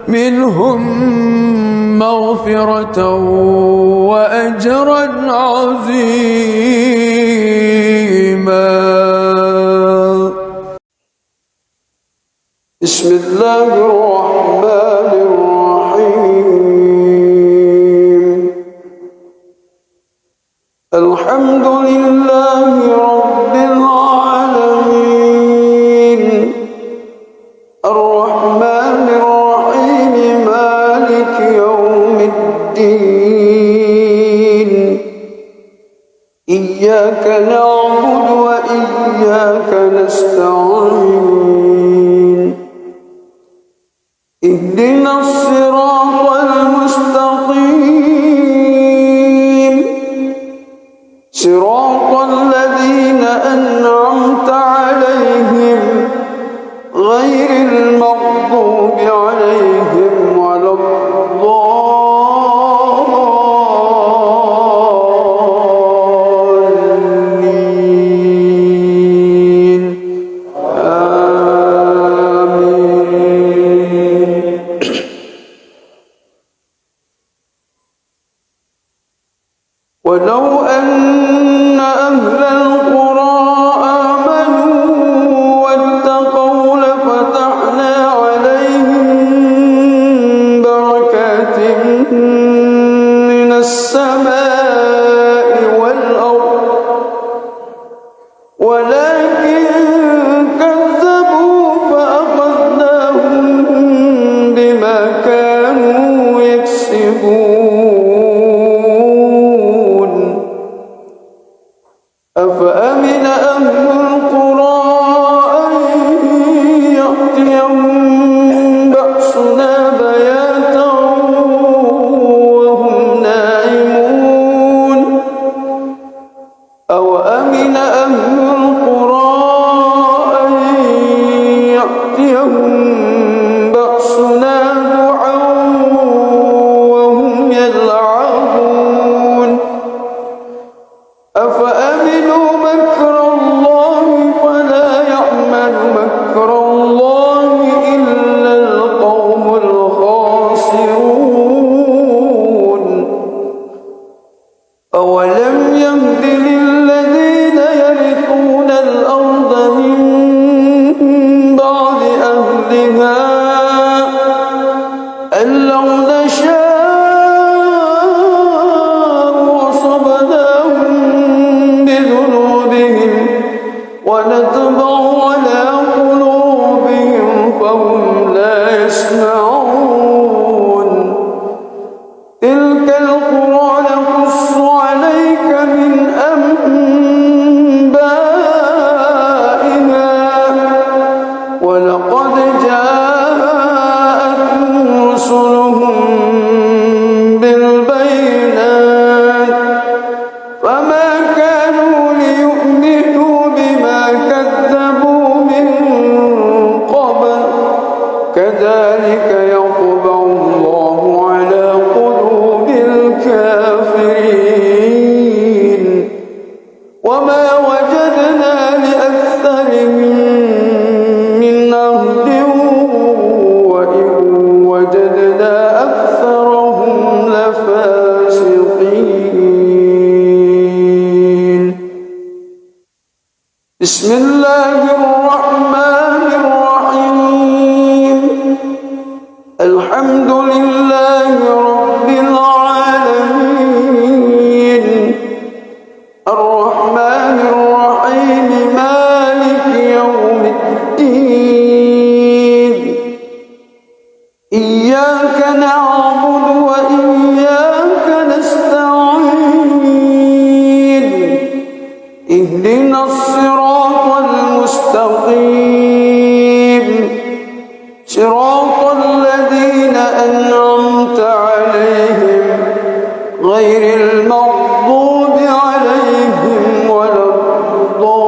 منهم مغفرة وأجرا عظيما. بسم الله الرحمن الرحيم. الحمد لله رب العالمين الرحمن الرحيم مالك يوم الدين. إياك نعبد وإياك نستعين. اهدنا الصراط المستقيم صراط الذين أنعمت عليهم غير المغضوب عليهم ولا الضالين. آمين. ولو أن أهل القرى آمنوا واتقوا لفتحنا عليهم بركات من السماء والأرض ولكن كذبوا فأخذناهم بما كانوا يكسبون. أفأمن أهل القرى أن يأتيهم بأسنا بياتا وهم نائمون. أوأمن أهل القرى أن يأتيهم بأسنا ضحى وهم يلعبون. أفأمنوا مكر الله فلا يأمن مكر الله إلا القوم الخاسرون. أولم يهد للذين يرثون الأرض من بعد أهلها أن لو نشاء أصبناهم بذنوبهم ونطبع على قلوبهم فهم لا يسمعون. تلك القرى نقص عليك من أنبائها ولقد جاءتهم رسلهم بالبينات فما كانوا ليؤمنوا بما كذبوا من قبل. كذلك يطبع الله على قلوب الكافرين. وما وجدنا لأكثرهم من عهد وإن وجدنا أكثرهم لفاسقين. بسم الله الرحمن الرحيم. الحمد لله رب العالمين الرحمن الرحيم مالك يوم الدين. إياك نعبد وإياك نستعين. اهدنا الصراط المستقيم صراط الذين أنعمت عليهم غير المغضوب عليهم ولا الضالين.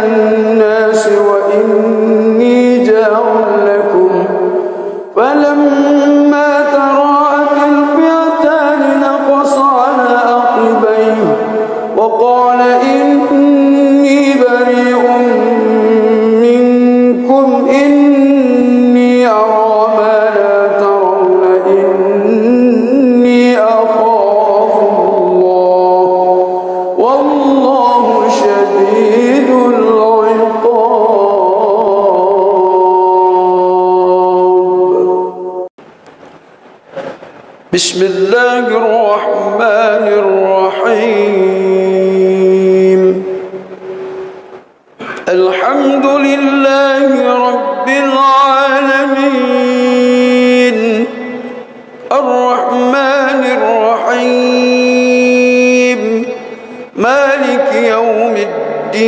الناس وإني جار لكم فلما تراءت الفئتان نقص على عقبيه وقال إني بريء منكم إني أرى ما لا ترون إني أخاف الله والله شديد العقاب. بسم الله الرحمن الرحيم. الحمد لله رب العالمين الرحمن الرحيم مالك يوم الدين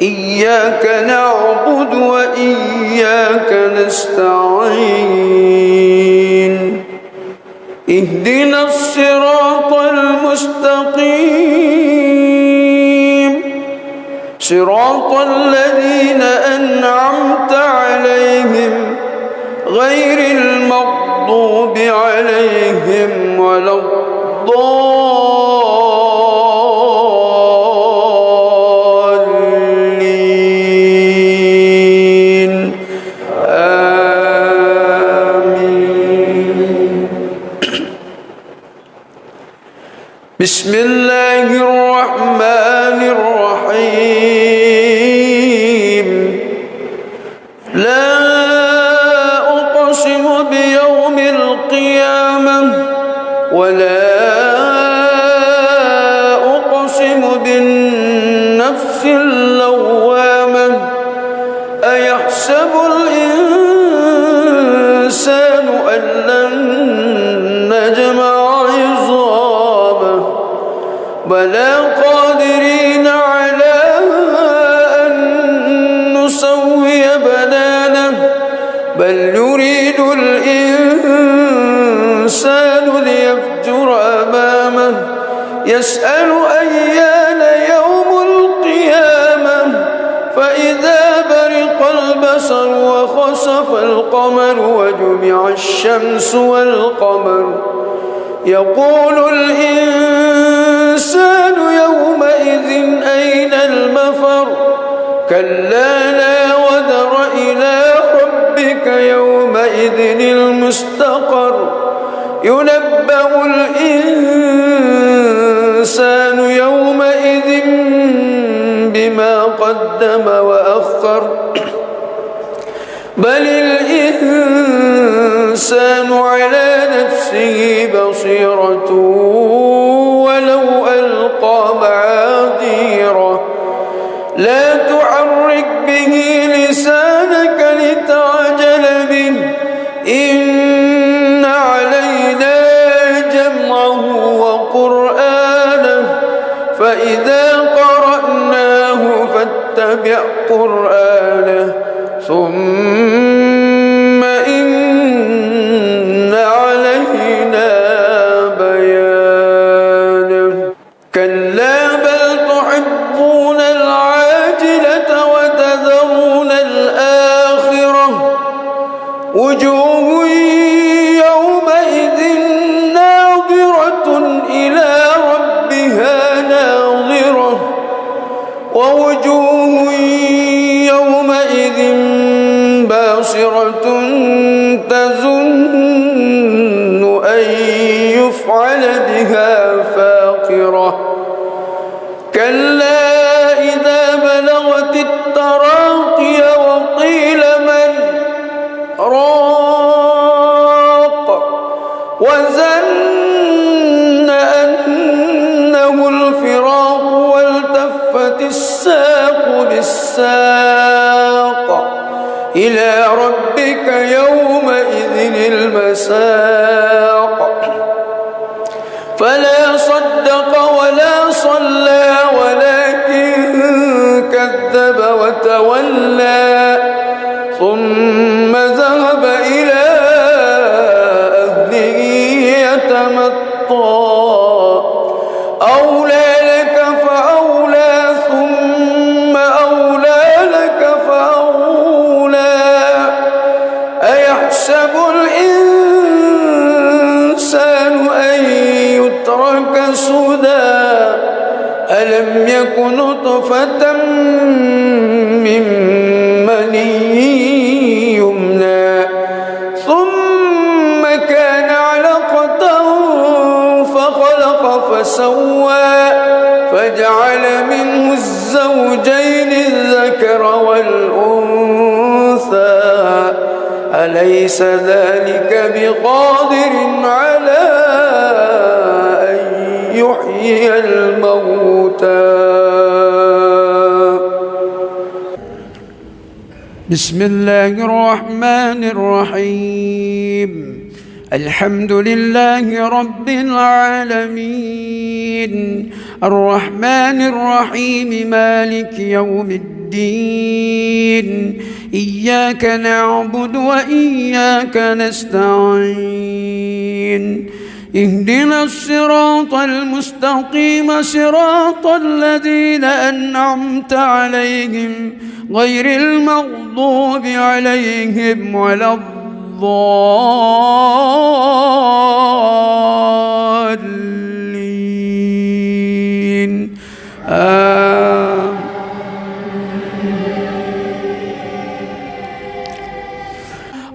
إياك نعبد وإياك نستعين اهدنا الصراط المستقيم صراط الذين أنعمت عليهم غير المغضوب عليهم ولا الضالين آمين. بسم الله الرحمن الرحيم. لا أقسم بيوم القيامة ولا أقسم بالنفس اللوامة أيحسب الإنسان أن لن نجمع عظامه بلى قادرين على أن نسوي بنانه بل يريد الإنسان ليفجر أمامه يسأل أيان يوم القيامة فإذا برق البصر وخسف القمر وجمع الشمس والقمر يقول الإنسان يومئذ أين المفر كلا لا وزر إلى ربك يومئذ المستقر ينبأ الإنسان يومئذ بما قدم وأخر بل الإنسان على نفسه بصيرة ولو ألقى معاذيره لا تحرك به لسانك لتعجل به إن علينا جمعه وقرآنه فإذا قرأناه فاتبع قرآنه ثم إن علينا بيانه كلا بل تحبون العاجلة وتذرون الآخرة وجوه يومئذ ناظرة إلى ربها ناظرة ووجوه يومئذ باسرة تظن أن يفعل بها فاقرة كلا إذا بلغت التراقي وقيل من راق وظن أنه الفراق والتفت الساق بالساق إلى ربك يومئذ المساق فلا صدق ولا صلى ولكن كذب وتولى ثم ذهب إلى أهله يتمطى أولى لك فأولى ألم يك نطفة من مني يمنى ثم كان علقة فخلق فسوى فجعل منه الزوجين الذكر والأنثى أليس ذلك بقادر على أن يحيي الموتى. بسم الله الرحمن الرحيم. الحمد لله رب العالمين الرحمن الرحيم مالك يوم الدين إياك نعبد وإياك نستعين اهدنا الصراط المستقيم صراط الذين أنعمت عليهم غير المغضوب عليهم ولا الضالين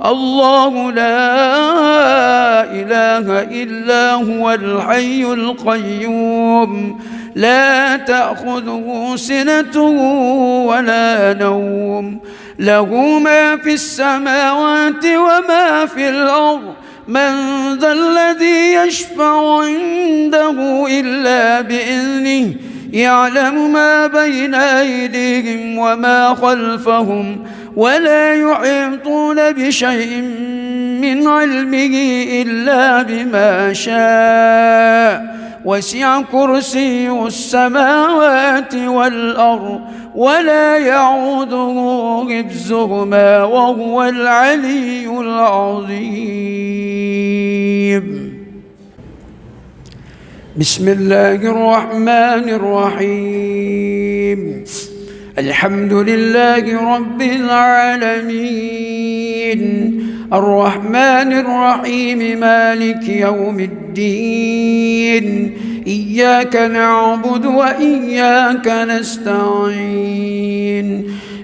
الله لا إله إلا هو الحي القيوم لا تأخذه سنة ولا نوم له ما في السماوات وما في الأرض من ذا الذي يشفع عنده إلا بإذنه يعلم ما بين أيديهم وما خلفهم ولا يحيطون بشيء من علمه إلا بما شاء وسع كرسي السماوات والأرض ولا يعوده حفظهما وهو العلي العظيم. بسم الله الرحمن الرحيم. الحمد لله رب العالمين الرحمن الرحيم مالك يوم الدين إياك نعبد وإياك نستعين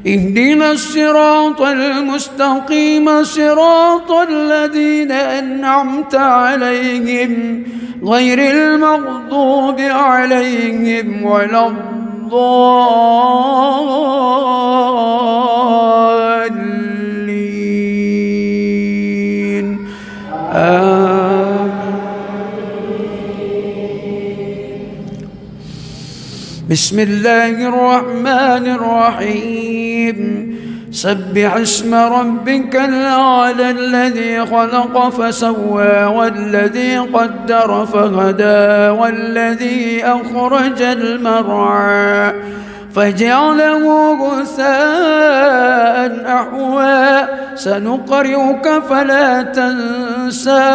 اهدنا الصراط المستقيم صراط الذين أنعمت عليهم غير المغضوب عليهم ولا الضالين بسم الله الرحمن الرحيم سبح اسم ربك الأعلى الذي خلق فسوى والذي قدر فهدى والذي أخرج المرعى فجعله غثاء أحوى سنقرئك فلا تنسى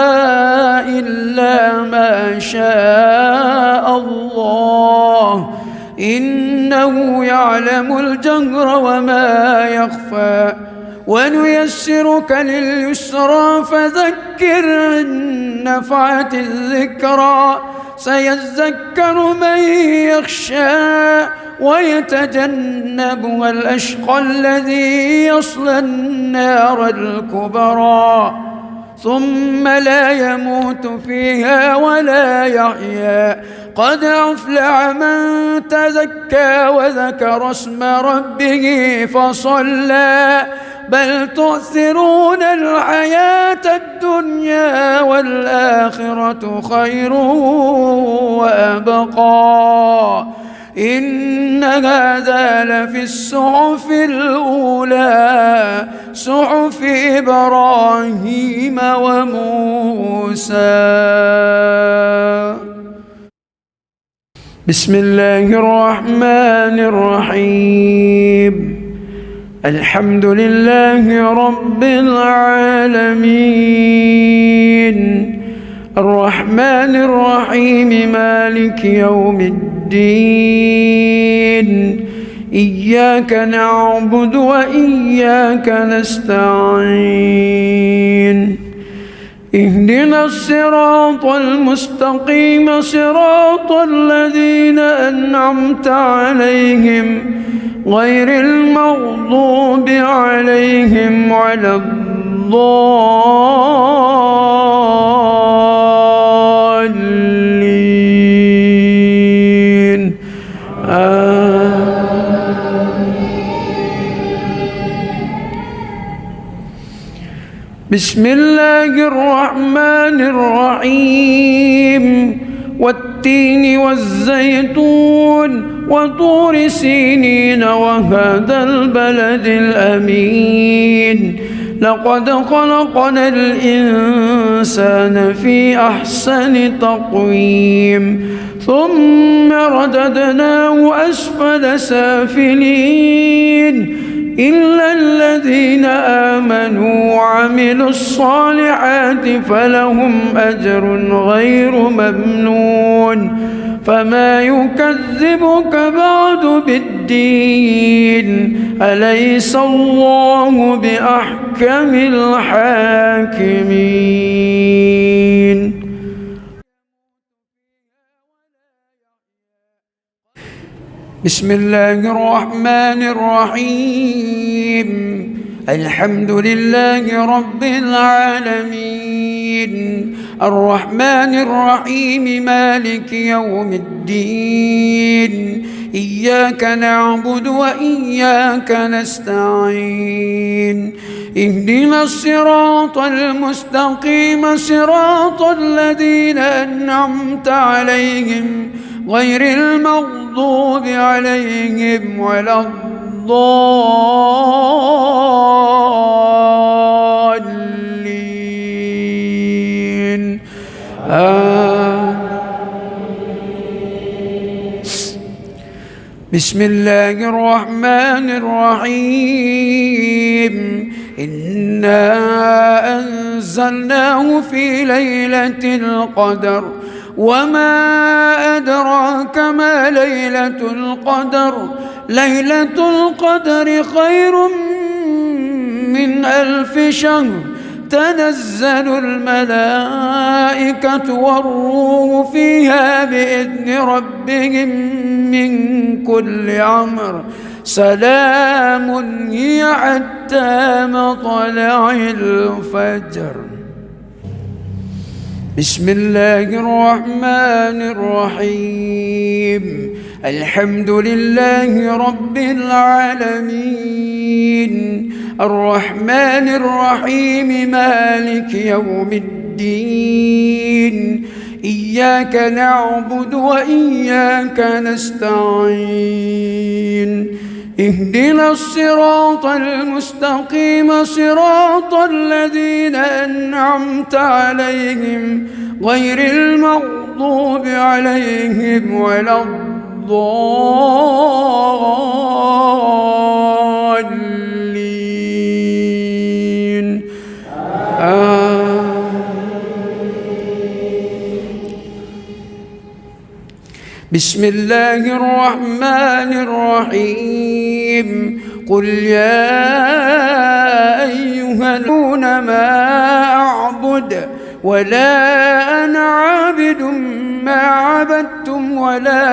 إلا ما شاء الله إنه يعلم الجهر وما يخفى ونيسرك لليسرى فذكر إن نفعت الذكرى سيذكر من يخشى ويتجنبها الأشقى الذي يصلى النار الكبرى ثم لا يموت فيها ولا يحيا قد أفلح من تزكى وذكر اسم ربه فصلى بل تؤثرون الحياة الدنيا والآخرة خير وأبقى إن هذا لفي الصحف الأولى صحف إبراهيم وموسى. بسم الله الرحمن الرحيم الحمد لله رب العالمين الرحمن الرحيم مالك يوم الدين إياك نعبد وإياك نستعين اهدنا الصراط المستقيم صراط الذين أنعمت عليهم غير المغضوب عليهم ولا الضالين بسم الله الرحمن الرحيم والتين والزيتون وطور سينين وهذا البلد الأمين لقد خلقنا الإنسان في أحسن تقويم ثم رددناه أسفل سافلين إلا الذين آمنوا وعملوا الصالحات فلهم أجر غير ممنون فما يكذبك بعد بالدين أليس الله بأحكم الحاكمين بسم الله الرحمن الرحيم الحمد لله رب العالمين الرحمن الرحيم مالك يوم الدين إياك نعبد وإياك نستعين اهدنا الصراط المستقيم صراط الذين أنعمت عليهم غير المغضوب عليهم ولا الضالين بسم الله الرحمن الرحيم إنا أنزلناه في ليلة القدر وما أدراك ما ليلة القدر ليلة القدر خير من 1000 شهر تنزل الملائكة والروح فيها بإذن ربهم من كل أمر سلام هي حتى مطلع الفجر بسم الله الرحمن الرحيم الحمد لله رب العالمين الرحمن الرحيم مالك يوم الدين إياك نعبد وإياك نستعين اهدنا الصراط المستقيم صراط الذين أنعمت عليهم غير المغضوب عليهم ولا الضالين بسم الله الرحمن الرحيم قل يا أيها الذين ما أعبد ولا أنا عابد ما عبدتم ولا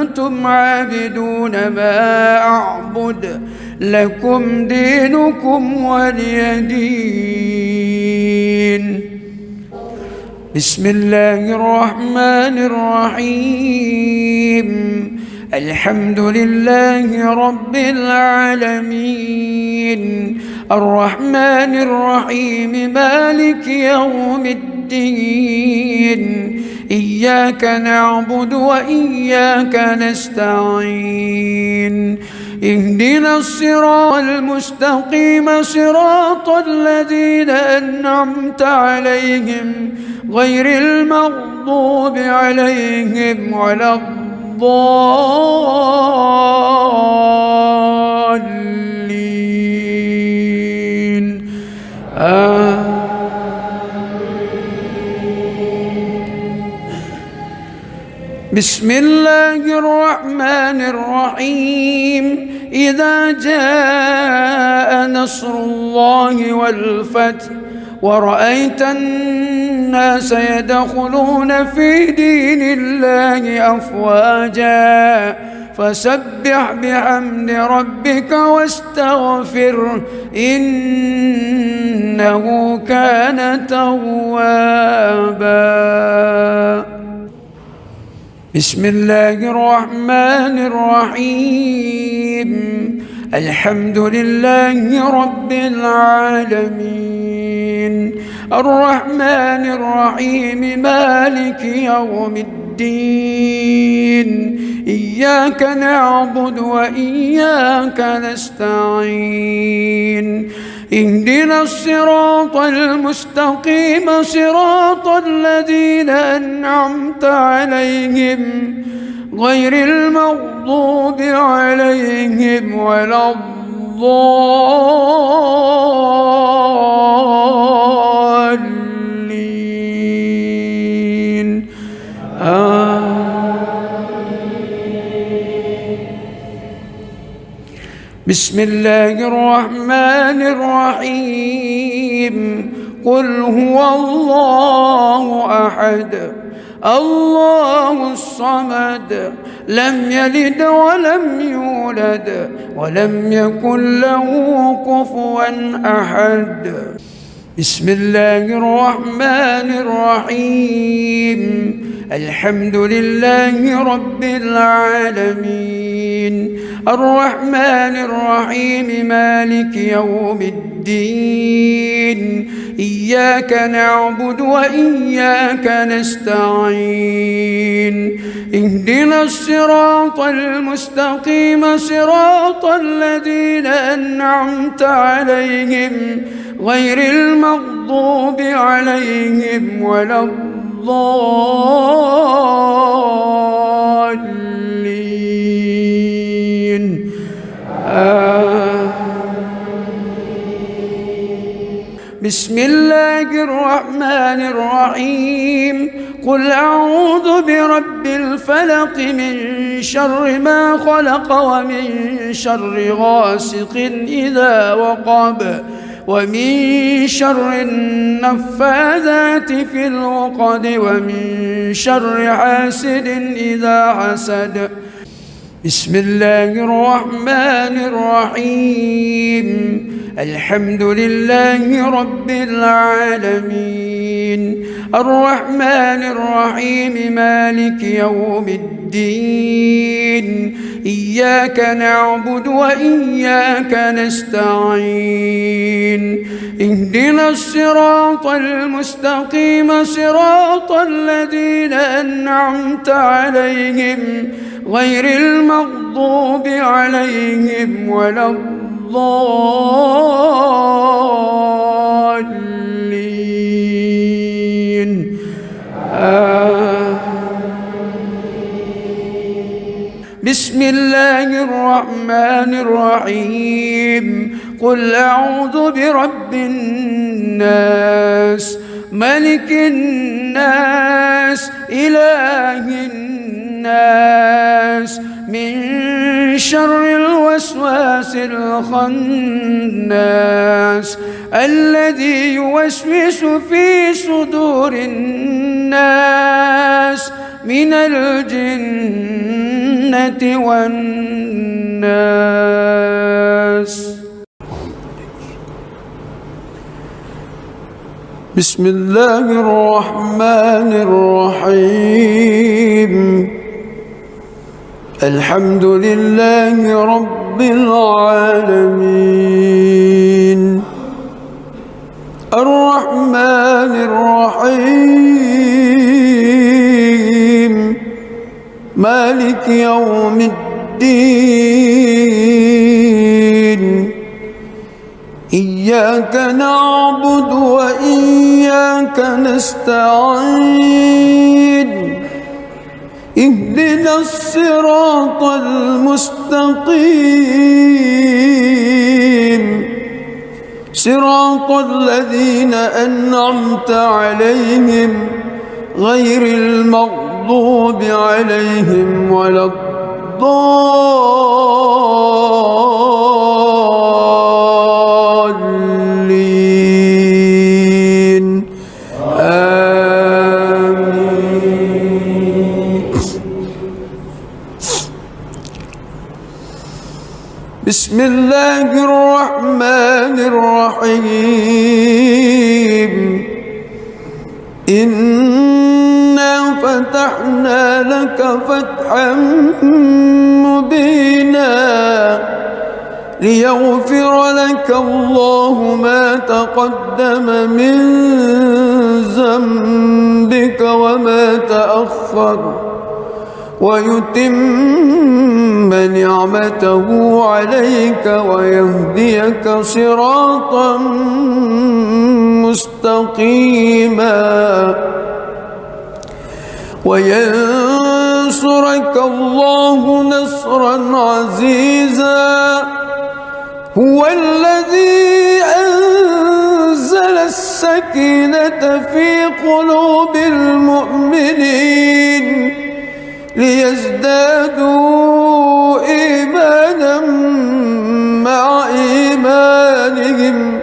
أنتم عابدون ما أعبد لكم دينكم ولي دين بسم الله الرحمن الرحيم الحمد لله رب العالمين الرحمن الرحيم مالك يوم الدين إياك نعبد وإياك نستعين اهدنا الصراط المستقيم صراط الذين أنعمت عليهم غير المغضوب عليهم ولا الضالين بسم الله الرحمن الرحيم إذا جاء نصر الله والفتح ورأيت الناس يدخلون في دين الله أفواجا فسبح بحمد ربك واستغفره إنه كان توابا. بسم الله الرحمن الرحيم. الحمد لله رب العالمين الرحمن الرحيم مالك يوم الدين إياك نعبد وإياك نستعين اهدنا الصراط المستقيم صراط الذين أنعمت عليهم غير المغضوب عليهم ولا الضالين بسم الله الرحمن الرحيم قل هو الله أحد الله الصمد لم يلد ولم يولد ولم يكن له كفوا أحد. بسم الله الرحمن الرحيم الحمد لله رب العالمين الرحمن الرحيم مالك يوم الدين إياك نعبد وإياك نستعين اهدنا الصراط المستقيم صراط الذين أنعمت عليهم غير المغضوب عليهم ولا الضالين بسم الله الرحمن الرحيم قل أعوذ برب الفلق من شر ما خلق ومن شر غاسق إذا وقب ومن شر النفاذات في العقد ومن شر حاسد إذا حسد. بسم الله الرحمن الرحيم الحمد لله رب العالمين الرحمن الرحيم مالك يوم الدين إياك نعبد وإياك نستعين اهدنا الصراط المستقيم صراط الذين أنعمت عليهم غير المغضوب عليهم ولا الضالين بسم الله الرحمن الرحيم قل أعوذ برب الناس ملك الناس إله الناس من شر الوسواس الخناس الذي يوسوس في صدور الناس من الجنة والناس. بسم الله الرحمن الرحيم الحمد لله رب العالمين الرحمن الرحيم مالك يوم الدين إياك نعبد وإياك نستعين اهدنا الصراط المستقيم صراط الذين أنعمت عليهم غير المغضوب عليهم ولا الضالين. بسم الله الرحمن الرحيم إنا فتحنا لك فتحا مبينا ليغفر لك الله ما تقدم من ذنبك وما تأخر ويتم نعمته عليك ويهديك صراطا مستقيما وينصرك الله نصرا عزيزا هو الذي أنزل السكينة في قلوب المؤمنين ليزدادوا إيمانا مع إيمانهم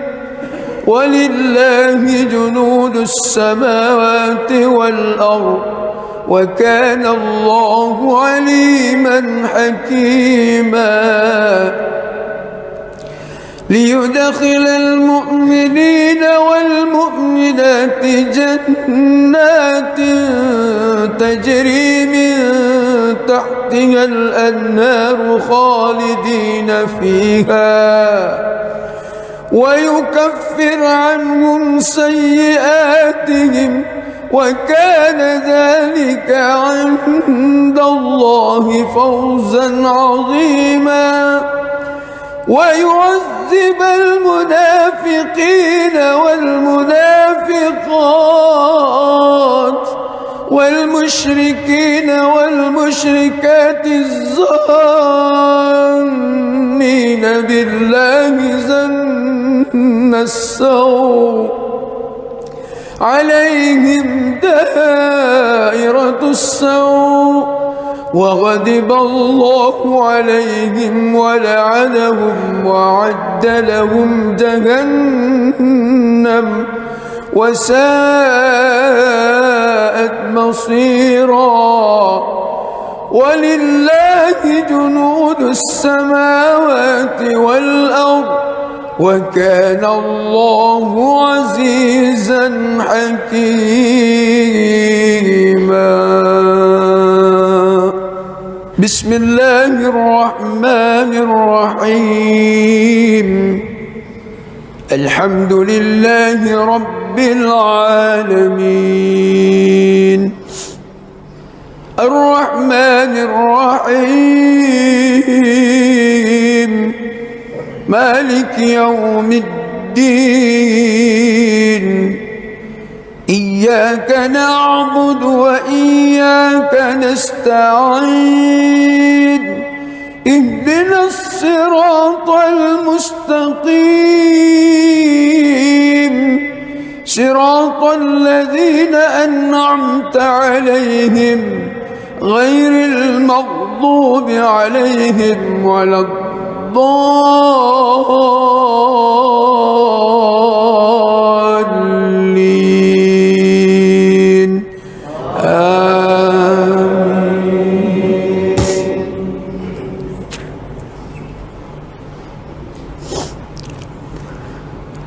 ولله جنود السماوات والأرض وكان الله عليما حكيما ليدخل المؤمنين والمؤمنات جنات تجري من تحتها الأنهار خالدين فيها ويكفر عنهم سيئاتهم وكان ذلك عند الله فوزا عظيما ويعذب المنافقين والمنافقات والمشركين والمشركات الظانين بالله ظن السوء عليهم دائرة السوء وغضب الله عليهم ولعنهم وأعد لهم جهنم وساءت مصيرا ولله جنود السماوات والأرض وكان الله عزيزا حكيما بسم الله الرحمن الرحيم الحمد لله رب العالمين الرحمن الرحيم مالك يوم الدين إياك نعبد وإياك نستعين اهدنا الصراط المستقيم صراط الذين أنعمت عليهم غير المغضوب عليهم ولا الضالين آمين.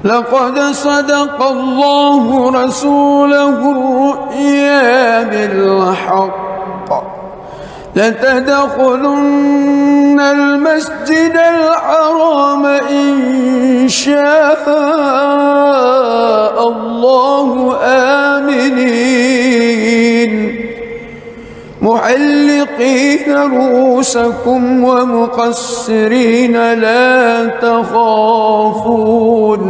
لقد صدق الله رسوله الرؤيا بالحق لتدخلن المسجد الحرام إن شاء الله آمنين محلقين رؤوسكم ومقصرين لا تخافون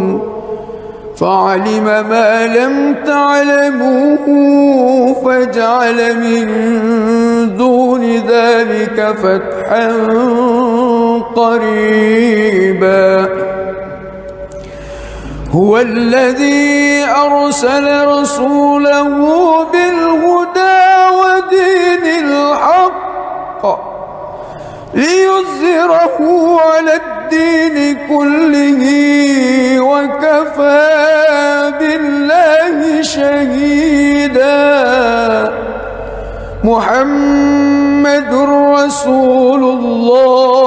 فعلم ما لم تعلموا فجعل من دون ذلك فتحا قريبا هو الذي أرسل رسوله بالهدى ودين الحق ليظهره على الدين كله وكفى بالله شهيدا محمد رسول الله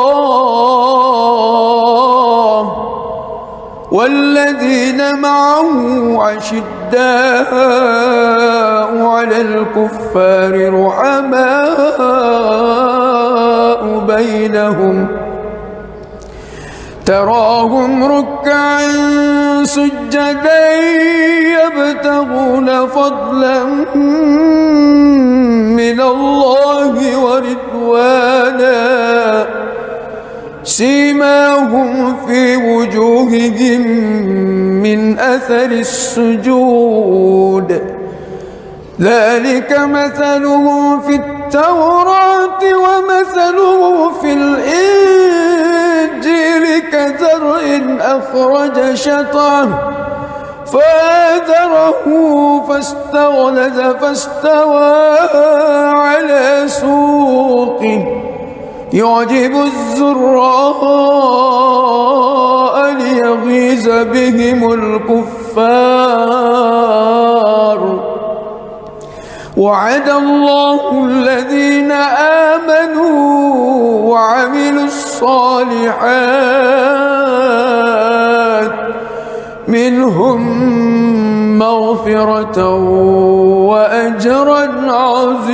والذين معه أشداء على الكفار رحماء بينهم تراهم ركعا سجدا يبتغون فضلا من الله ورضوانا سيماهم في وجوههم من أثر السجود ذلك مثلهم في التوراة ومثلهم في الإنجيل كزرع أخرج شطأه فآزره فاستغلظ فاستوى على سوقه يعجب الزراء ليغيظ بهم الكفار وعد الله الذين آمنوا وعملوا الصالحات منهم مغفرة وأجرا عظيما.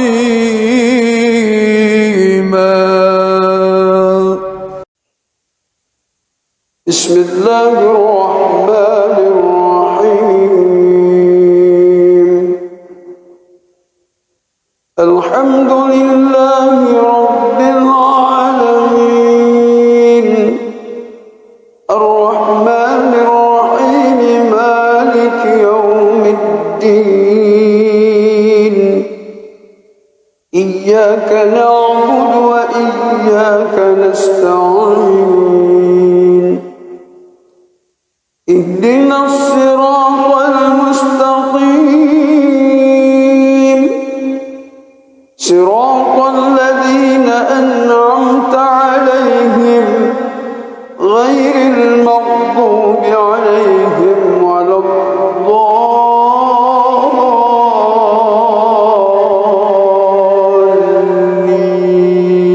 بسم الله الرحمن الرحيم. الحمد لله رب العالمين الرحمن الرحيم مالك يوم الدين إياك نعبد وإياك نستعين اهدنا الصراط المستقيم صراط الذين أنعمت عليهم غير المغضوب عليهم ولا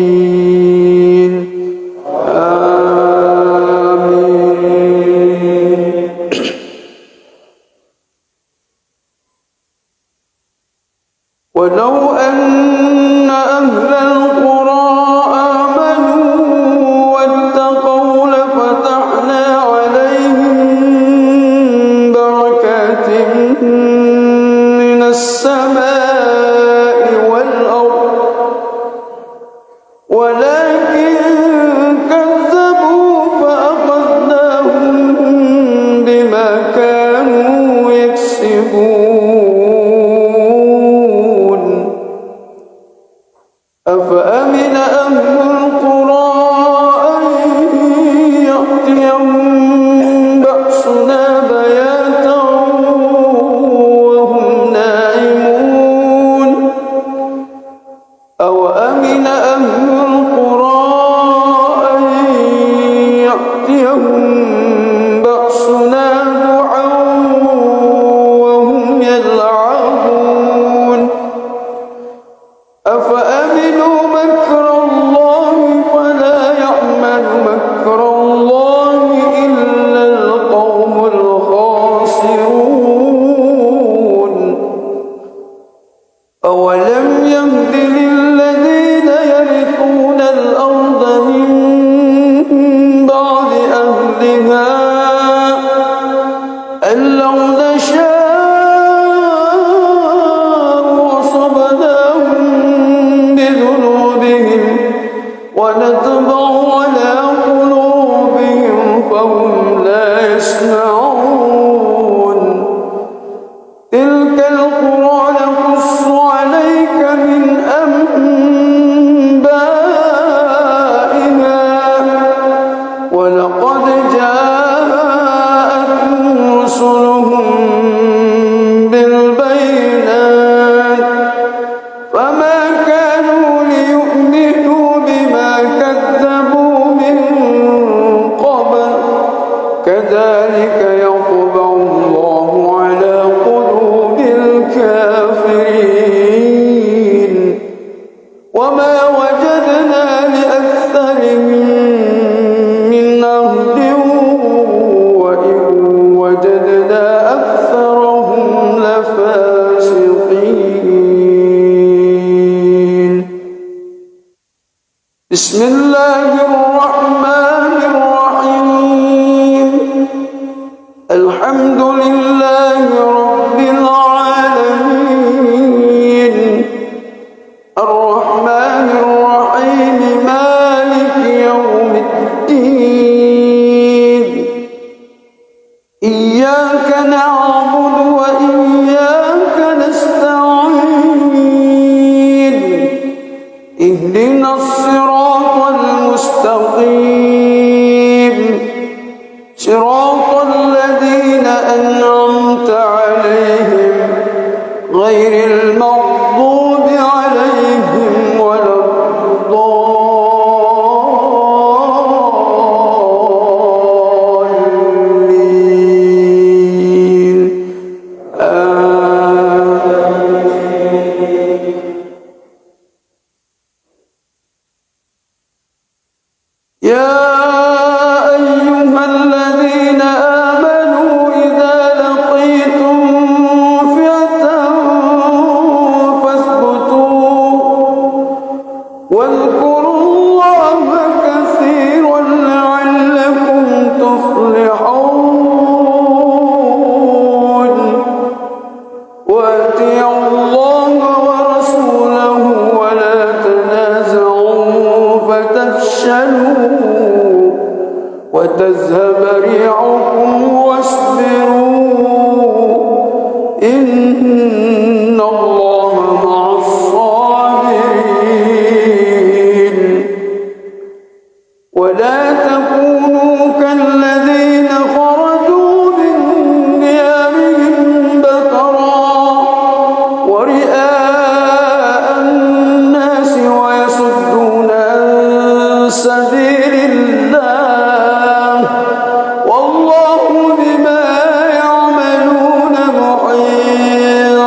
الضالين آمين. ولو أن أهل القرى آمنوا واتقوا لفتحنا عليهم بركات من السماء والأرض ولكن كذبوا فأخذناهم بما كانوا يكسبون. أفأمن أهل القرى أن يأتيهم بأسنا بياتا وهم نائمون أوأمن أهل القرى أن يأتيهم بأسنا ضحى وهم يلعبون أفأمنوا مكر الله فلا يأمن مكر الله إلا القوم الخاسرون. أولم يهد للذين يرثون الأرض من بعد أهلها أن لو نشاء وصبناهم بذنوبهم ونطبع على قلوبهم فهم لا يسمعون. تلك القرى نقص عليك من أنبائها ولقد جاءتهم رسلهم بالبينات فما كانوا ليؤمنوا بما كذبوا من قبل كذلك يطبع الله على قلوب الكافرين وما وجدنا لأكثرهم من عهد وإن بسم الله الرحمن الرحيم الحمد لله رب العالمين الرحمن الرحيم مالك يوم الدين إياك نعبد وإياك نستعين اهدنا الصراط المستقيم صراط الذين أنعمت عليهم غير المغضوب عليهم ولا الضالين يا أيها الذين آمنوا إذا لقيتم فئة فاثبتوا واذكروا الله كثيرا لعلكم تفلحون وأطيعوا الله ورسوله ولا تنازعوا فتفشلوا وتذهب ريحكم واصبروا إن الله مع الصابرين ولا تكونوا كالذين خرجوا من ديارهم بطرا ورئاء الناس ويصدون عن سبيل الله والله بما يعملون محيط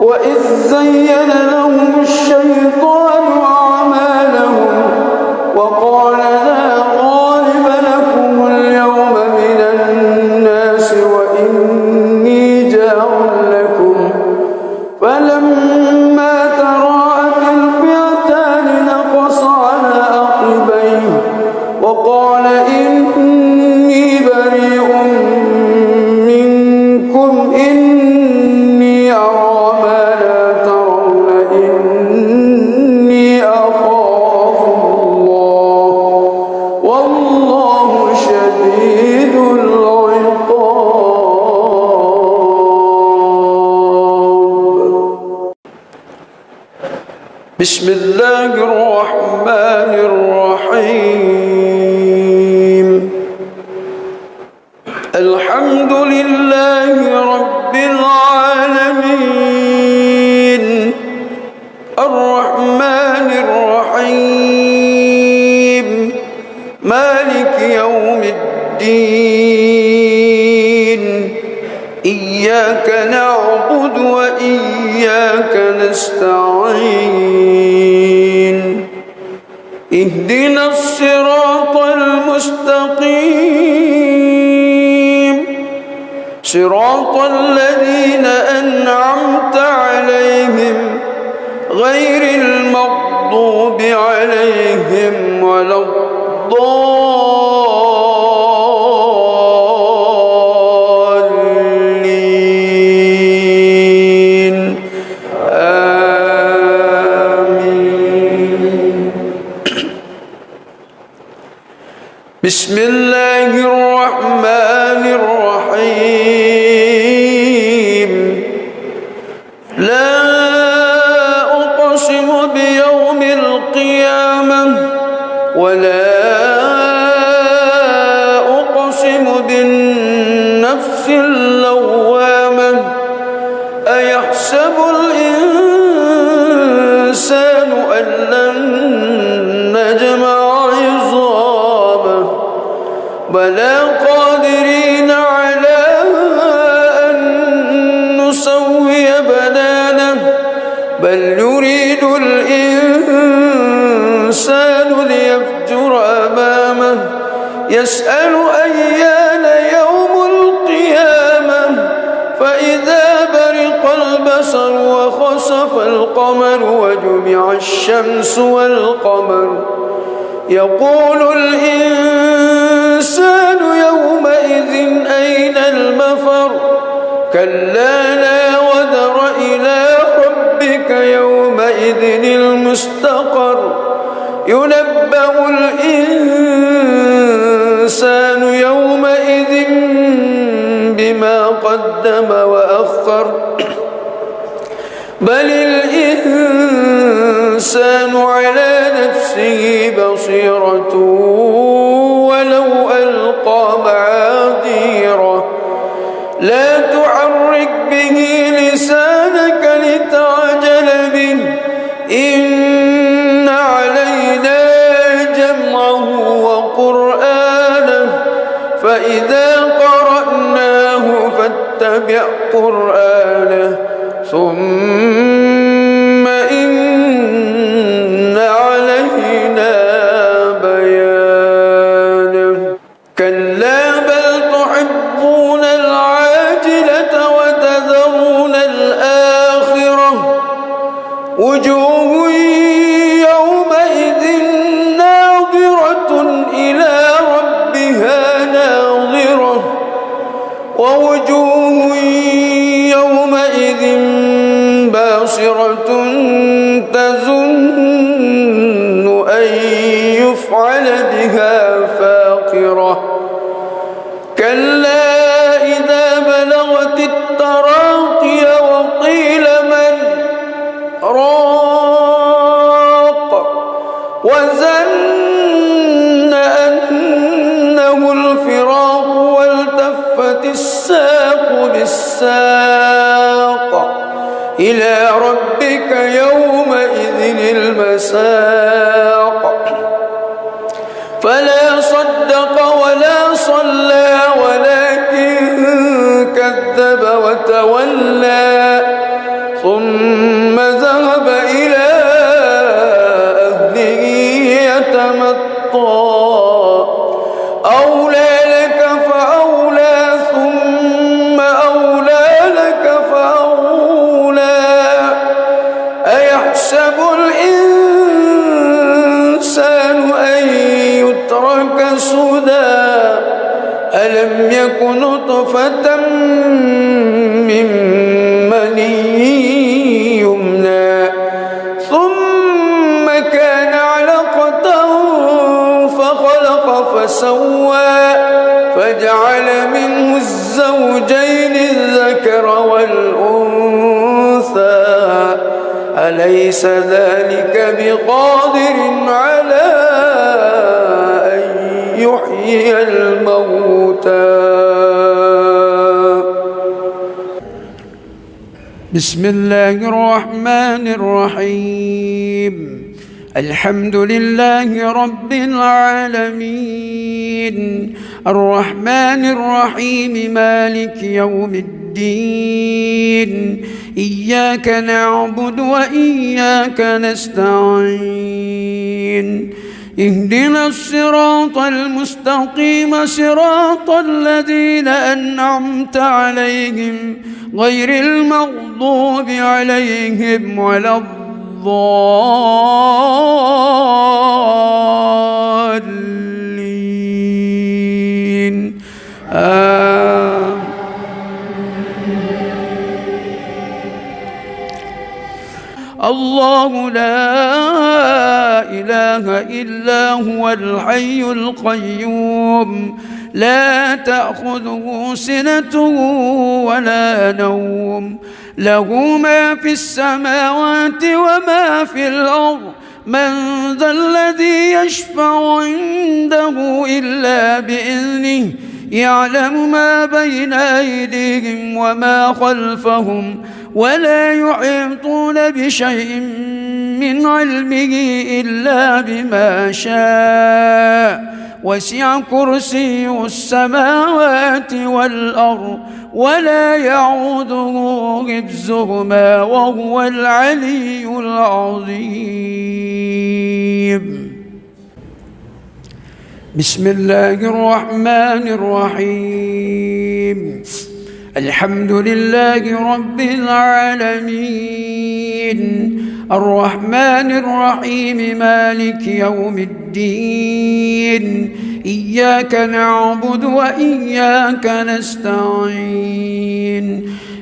وإذ زين لهم الشيطان أعمالهم وقال لا غالب لكم اليوم من الناس وإني جار لكم فلما تراءت الفئتان نقص على عقبيه وقال إني بريء منكم إني أرى ما لا ترون إني أخاف الله والله شديد العقاب بسم الله الرحمن الرحيم الحمد لله رب العالمين الرحمن الرحيم مالك يوم الدين إياك نعبد وإياك نستعين اهدنا الصراط المستقيم صراط الذين أنعمت عليهم غير المغضوب عليهم ولا الضالين آمين بسم الله الرحمن الرحيم لا أقسم بيوم القيامة ولا أقسم بالنفس اللوامة أيحسب الإنسان أن لن نجمع عظامه بلى قادرين على أن نسوي بنانه بل يريد الإنسان ليفجر أمامه يسأل أيان يوم القيامة فإذا برق البصر وخسف القمر والقمر وجمع الشمس والقمر يقول الإنسان يومئذ أين المفر كلا لا وزر إلى ربك يومئذ المستقر ينبأ الإنسان يومئذ بما قدم وأخر بل الإنسان على نفسه بصيرة ولو ألقى معاذيره لا تحرك به لسانك لتعجل به إن علينا جمعه وقرآنه فإذا قرأناه فاتبع قرآنه ثم إن علينا بيانه كلا بل تحبون العاجلة وتذرون الآخرة وجوه يومئذ ناظرة إلى ربها ناظرة ووجوه يومئذ باصرة تظن أن يفعل بها فاقرة كلا إذا بلغت التراقي وقيل من راق وظن أنه الفراق والتفت الساق بالساق إلى ربك يومئذ المساق فلا صدق ولا صلى ولكن كذب وتولى ثم ذهب إلى أهله يتمطى أولى لك فأولى ثم أولى لك فأولى أيحسب الإنسان أن يترك سدى ألم يك نطفة من مني يمنى ثم كان علقة فخلق فسوى فجعل منه الزوجين الذكر والأنثى أليس ذلك بقادر على أن يحيي الموتى بسم الله الرحمن الرحيم الحمد لله رب العالمين الرحمن الرحيم مالك يوم الدين إياك نعبد وإياك نستعين اهدنا الصراط المستقيم صراط الذين أنعمت عليهم غير المغضوب عليهم ولا الضالين الله لا إله إلا هو الحي القيوم لا تأخذه سنة ولا نوم له ما في السماوات وما في الأرض من ذا الذي يشفع عنده إلا بإذنه يعلم ما بين أيديهم وما خلفهم ولا يحيطون بشيء من علمه إلا بما شاء وسع كرسيه السماوات والأرض ولا يعوده حفظهما وهو العلي العظيم بسم الله الرحمن الرحيم الحمد لله رب العالمين الرحمن الرحيم مالك يوم الدين إياك نعبد وإياك نستعين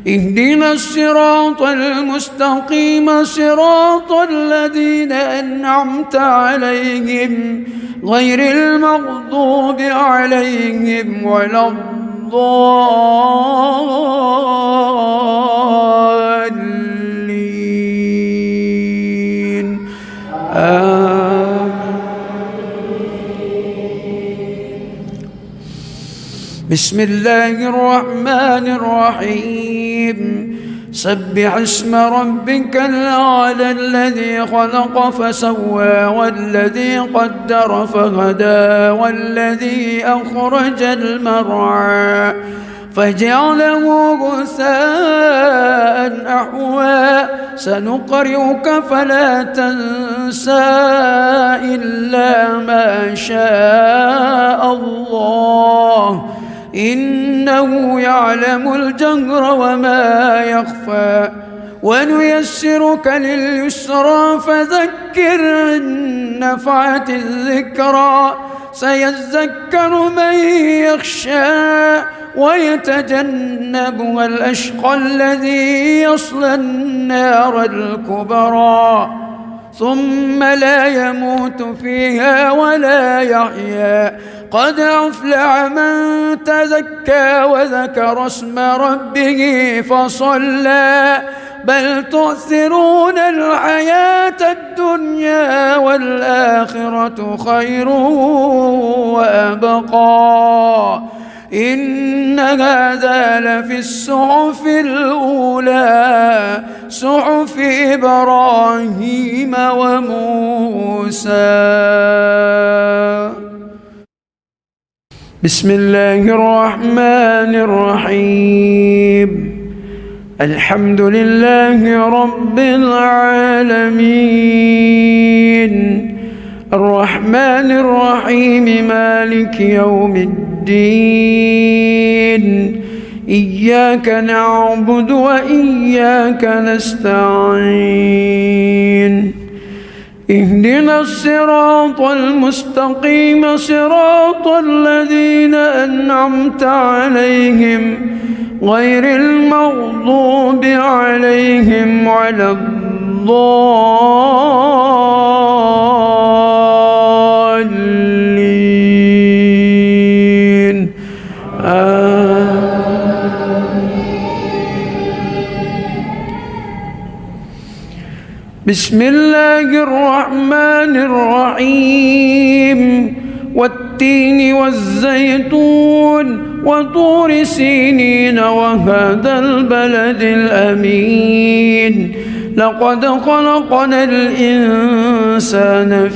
اهدنا الصراط المستقيم صراط الذين أنعمت عليهم غير المغضوب عليهم ولا الضالين بسم الله الرحمن الرحيم سبح اسم ربك الأعلى الذي خلق فسوى والذي قدر فهدى والذي أخرج المرعى فجعله غثاء أحوى سنقرئك فلا تنسى إلا ما شاء الله إنه يعلم الجهر وما يخفى ونيسرك لليسرى فذكر إن نفعت الذكرى سيذكر من يخشى ويتجنبها الأشقى الذي يصلى النار الكبرى ثم لا يموت فيها ولا يحيا قد أفلح من تزكى وذكر اسم ربه فصلى بل تؤثرون الحياة الدنيا والآخرة خير وأبقى إن هذا لفي الصحف الأولى صحف إبراهيم وموسى بسم الله الرحمن الرحيم الحمد لله رب العالمين الرحمن الرحيم مالك يوم الدين إياك نعبد وإياك نستعين اهدنا الصراط المستقيم صراط الذين أنعمت عليهم غير المغضوب عليهم ولا الضالين بسم الله الرحمن الرحيم والتين والزيتون وطور سينين وهذا البلد الأمين لقد خلقنا الإنسان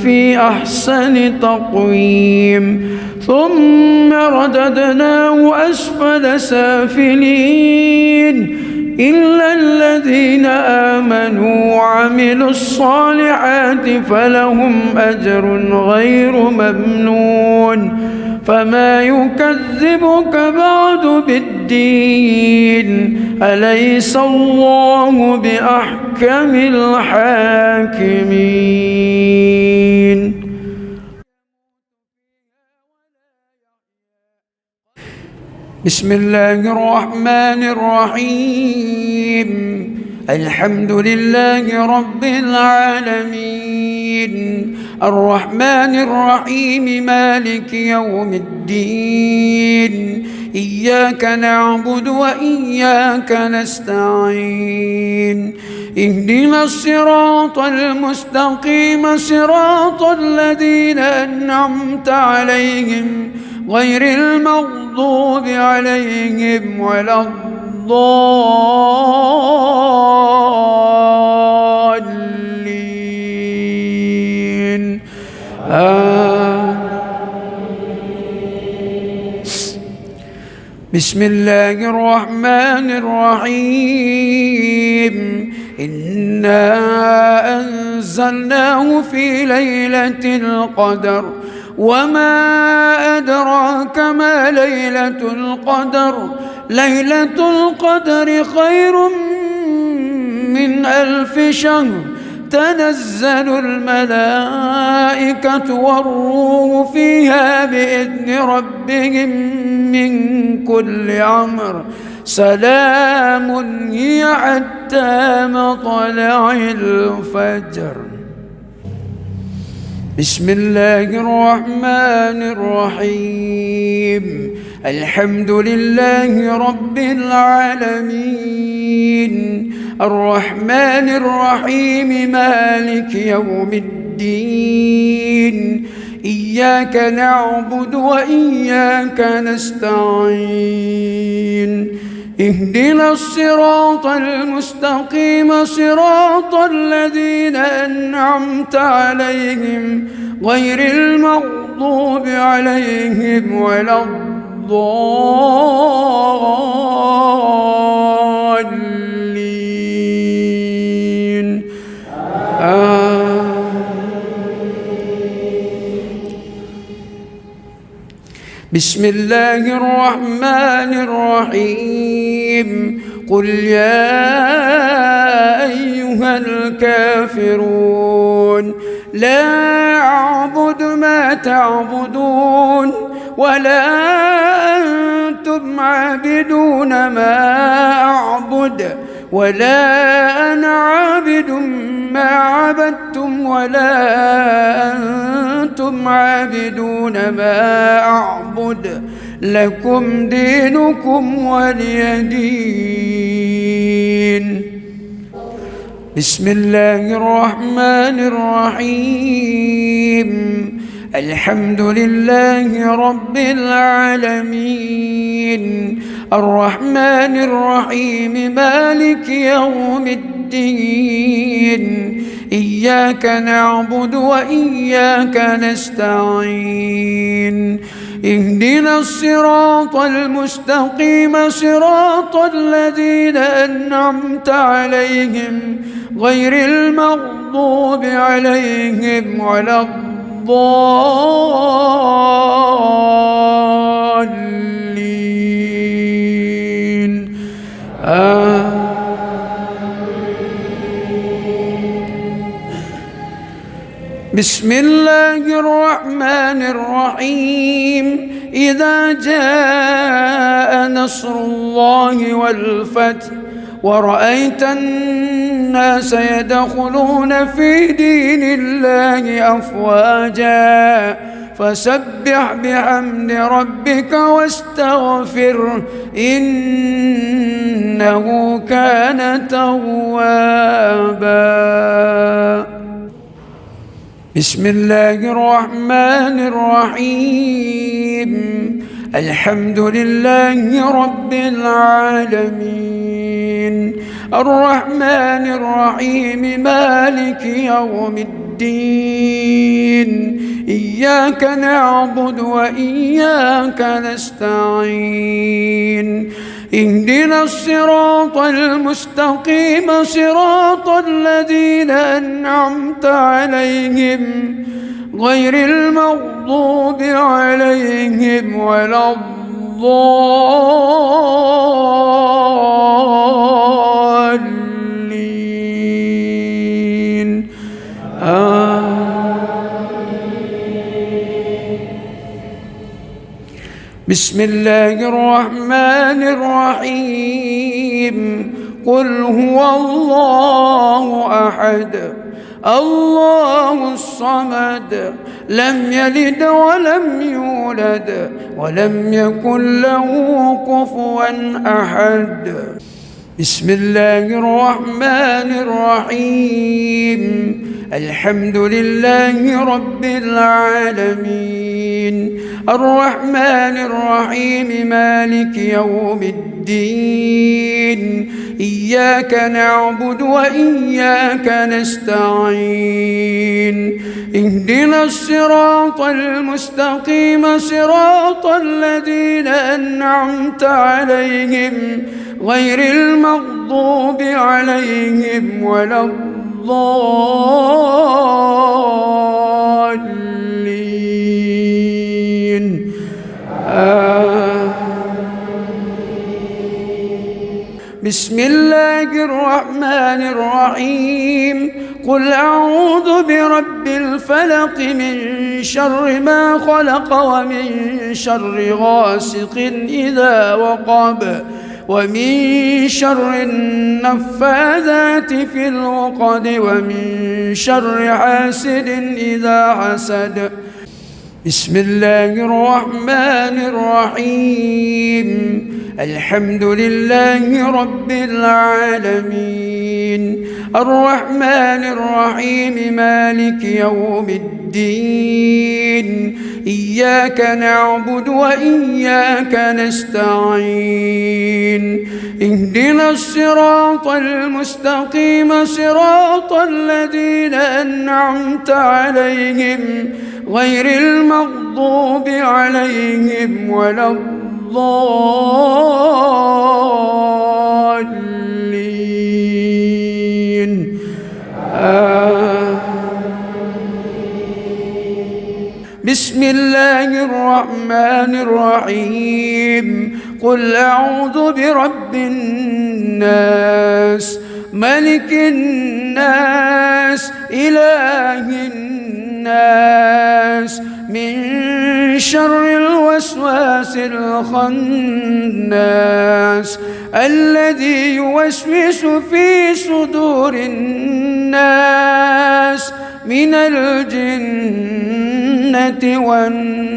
في أحسن تقويم ثم رددناه أسفل سافلين إلا الذين آمنوا وعملوا الصالحات فلهم أجر غير ممنون فما يكذبك بعد بالدين أليس الله بأحكم الحاكمين بسم الله الرحمن الرحيم الحمد لله رب العالمين الرحمن الرحيم مالك يوم الدين إياك نعبد وإياك نستعين اهدنا الصراط المستقيم صراط الذين أنعمت عليهم غير المغضوب عليهم ولا الضالين بسم الله الرحمن الرحيم إنا أنزلناه في ليلة القدر وما أدراك ما ليلة القدر ليلة القدر خير من 1000 شهر تنزل الملائكة والروح فيها بإذن ربهم من كل أمر سلام هي حتى مطلع الفجر. بسم الله الرحمن الرحيم. الحمد لله رب العالمين الرحمن الرحيم مالك يوم الدين إياك نعبد وإياك نستعين اهدنا الصراط المستقيم صراط الذين أنعمت عليهم غير المغضوب عليهم ولا الضالين بسم الله الرحمن الرحيم. قل يا أيها الكافرون لا أعبد ما تعبدون ولا أنتم عابدون ما أعبد ولا أنا عابد ما عبدتم ولا أنتم عابدون ما أعبد لكم دينكم ولي دين. بسم الله الرحمن الرحيم. الحمد لله رب العالمين الرحمن الرحيم مالك يوم الدين إياك نعبد وإياك نستعين اهدنا الصراط المستقيم صراط الذين أنعمت عليهم غير المغضوب عليهم ولا الضالين بسم الله الرحمن الرحيم. إذا جاء نصر الله والفتح ورأيت الناس يدخلون في دين الله أفواجا فسبح بحمد ربك واستغفره إنه كان توابا. بسم الله الرحمن الرحيم. الحمد لله رب العالمين الرحمن الرحيم مالك يوم الدين إياك نعبد وإياك نستعين اهدنا الصراط المستقيم صراط الذين أنعمت عليهم غير المغضوب عليهم ولا الضالين بسم الله الرحمن الرحيم. قل هو الله أحد الله الصمد لم يلد ولم يولد ولم يكن له كفوا أحد. بسم الله الرحمن الرحيم. الحمد لله رب العالمين الرحمن الرحيم مالك يوم الدين إياك نعبد وإياك نستعين اهدنا الصراط المستقيم صراط الذين أنعمت عليهم غير المغضوب عليهم ولا الضالين بسم الله الرحمن الرحيم قل أعوذ برب الفلق من شر ما خلق ومن شر غاسق إذا وقب ومن شر النفاذات في العقد ومن شر حاسد إذا حسد بسم الله الرحمن الرحيم الحمد لله رب العالمين الرحمن الرحيم مالك يوم الدين إياك نعبد وإياك نستعين اهدنا الصراط المستقيم صراط الذين أنعمت عليهم غير المغضوب عليهم ولا الضالين بسم الله الرحمن الرحيم قل أعوذ برب الناس ملك الناس إله الناس من شر الوسواس الخناس الذي يوسوس في صدور الناس من الجنة والناس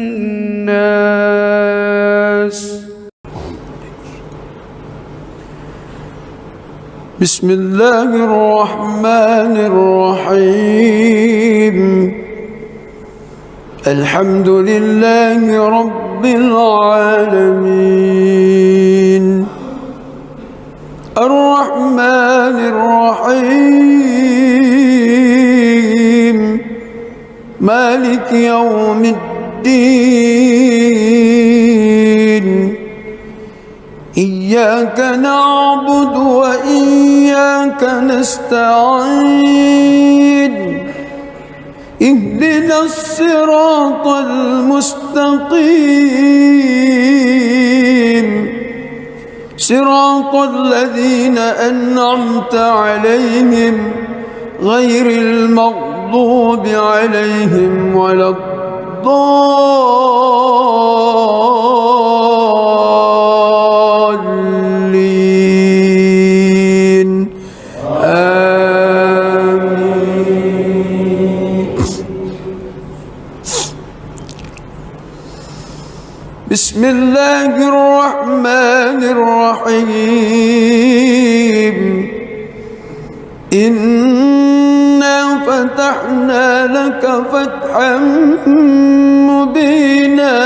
بسم الله الرحمن الرحيم الحمد لله رب العالمين الرحمن الرحيم مالك يوم الدين إياك نعبد وإياك نستعين اهدنا الصراط المستقيم صراط الذين أنعمت عليهم غير المغضوب عليهم ولا الضالين آمين بسم الله الرحمن الرحيم إنا فتحنا لك فتحا مبينا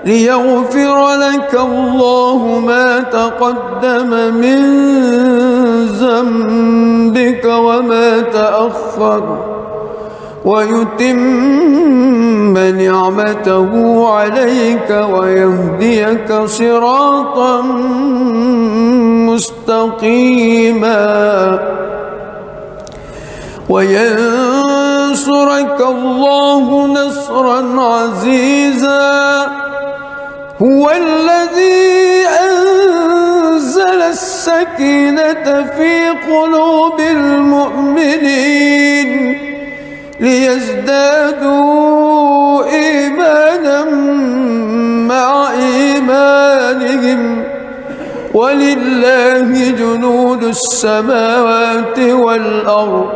ليغفر لك الله ما تقدم من ذنبك وما تأخر ويتم نعمته عليك ويهديك صراطا مستقيما وينصرك الله نصرا عزيزا هو الذي أنزل السكينة في قلوب المؤمنين ليزدادوا إيمانا مع إيمانهم ولله جنود السماوات والأرض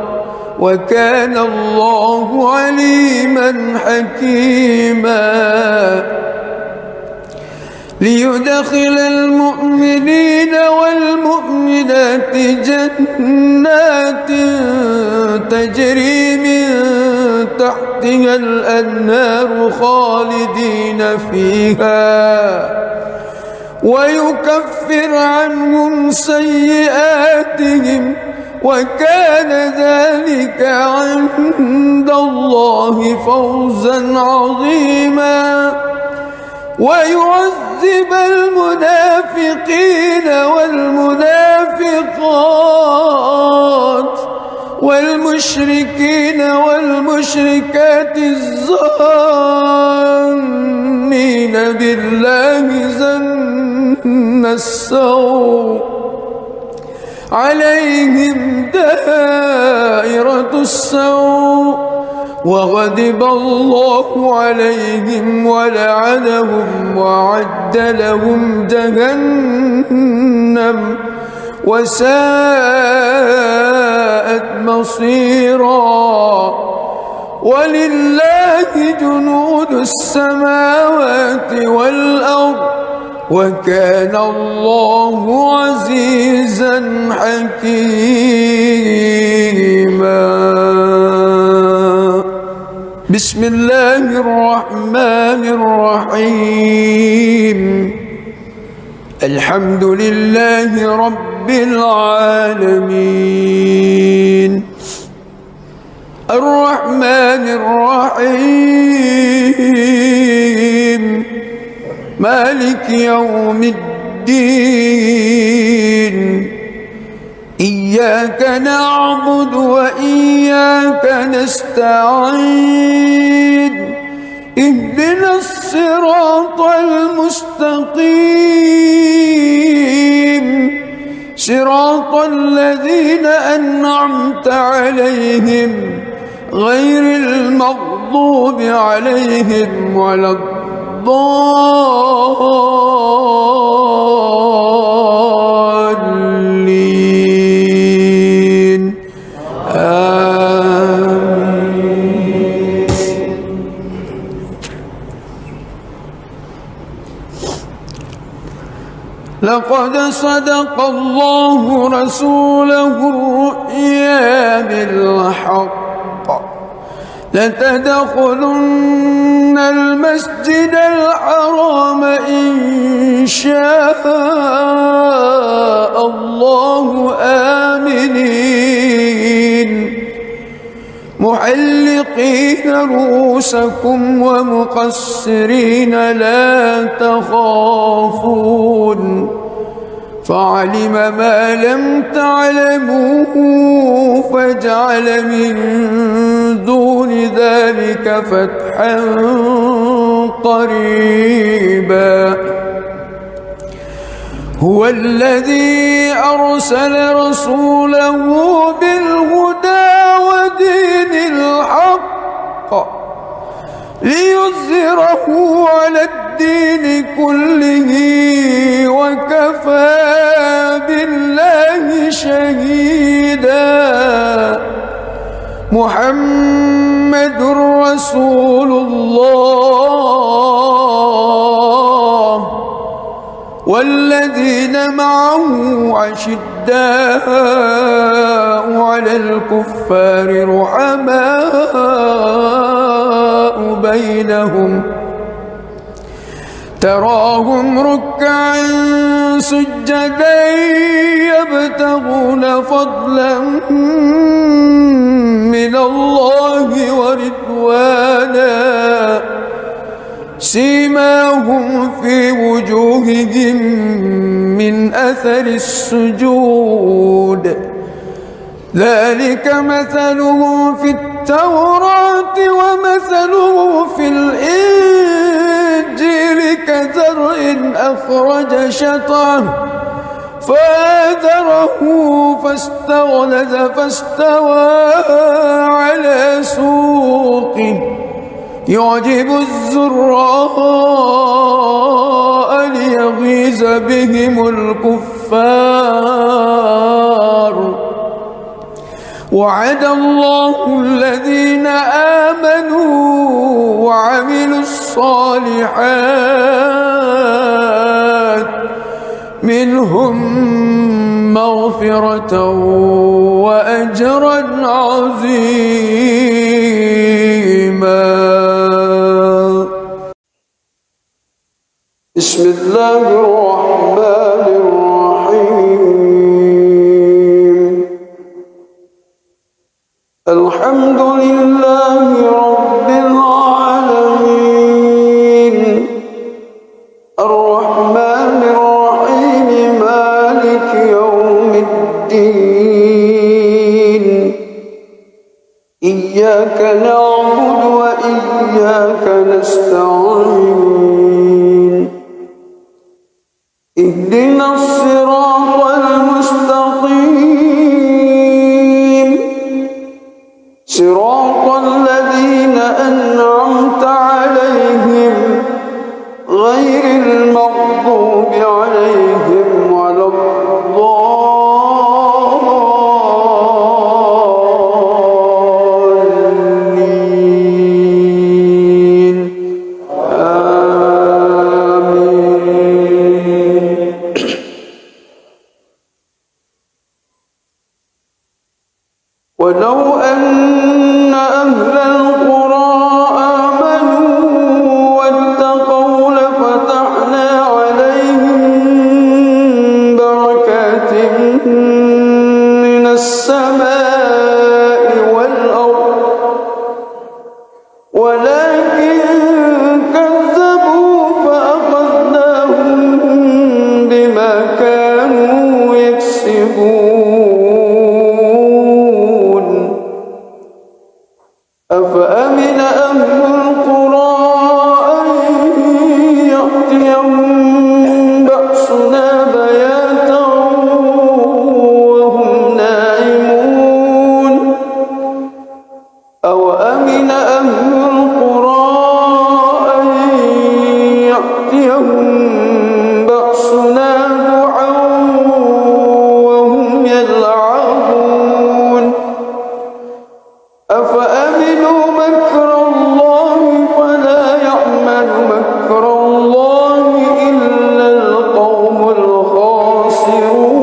وكان الله عليما حكيما ليدخل المؤمنين والمؤمنات جنات تجري من تحتها الأنهار خالدين فيها ويكفر عنهم سيئاتهم وكان ذلك عند الله فوزا عظيما ويعذب المنافقين والمنافقات والمشركين والمشركات الظانين بالله ظن السوء عليهم دائرة السوء وغضب الله عليهم ولعنهم وأعد لهم جهنم وساءت مصيرا. ولله جنود السماوات والأرض وكان الله عزيزا حكيما. بسم الله الرحمن الرحيم. الحمد لله رب العالمين الرحمن الرحيم مالك يوم الدين. إياك نعبد وإياك نستعين. اهدنا الصراط المستقيم صراط الذين أنعمت عليهم غير المغضوب عليهم ولا الضالين. آمين. لقد صدق الله رسوله الرؤيا بالحق لتدخلن المسجد الحرام إن شاء الله آمنين محلقين رؤوسكم ومقصرين لا تخافون فعلم ما لم تعلموا فجعل من دون ذلك فتحا قريبا. هو الذي أرسل رسوله بالهدى ودين الحق ليظهره على الدين كله وكفى بالله شهيدا. محمد رسول الله والذين معه أشداء على الكفار رحماء بينهم تراهم ركعا سجدا يبتغون فضلا من الله ورضوانا سيماهم في وجوههم من أثر السجود ذلك مثلهم في التوراة ومثله في الإنجيل كزرع أخرج شطأه فآزره فاستغلظ فاستوى على سوقه يعجب الزراء ليغيظ بهم الكفار. وعد الله الذين آمنوا وعملوا الصالحات منهم مغفرة وأجرا عظيما. بسم الله الرحمن الرحيم. الحمد لله رب العالمين الرحمن الرحيم مالك يوم الدين. إياك نعبد وإياك نستعين. اهدنا الصراط المستقيم صراط الذين أنعمت عليهم غير المغضوب عليهم ولا الضالين آمين. ولو أن أهل القرى آمنوا واتقوا لفتحنا عليهم بركات من السماء والأرض ولكن كذبوا فأخذناهم بما كانوا يكسبون. أفأمن أهل القرى أن يأتيهم بأسنا بياتا وهم نائمون أوأمن أهل القرى أن يأتيهم بأسنا ضحى وهم يلعبون أفأمنوا مكر الله فلا يأمن مكر الله إلا القوم الخاسرون.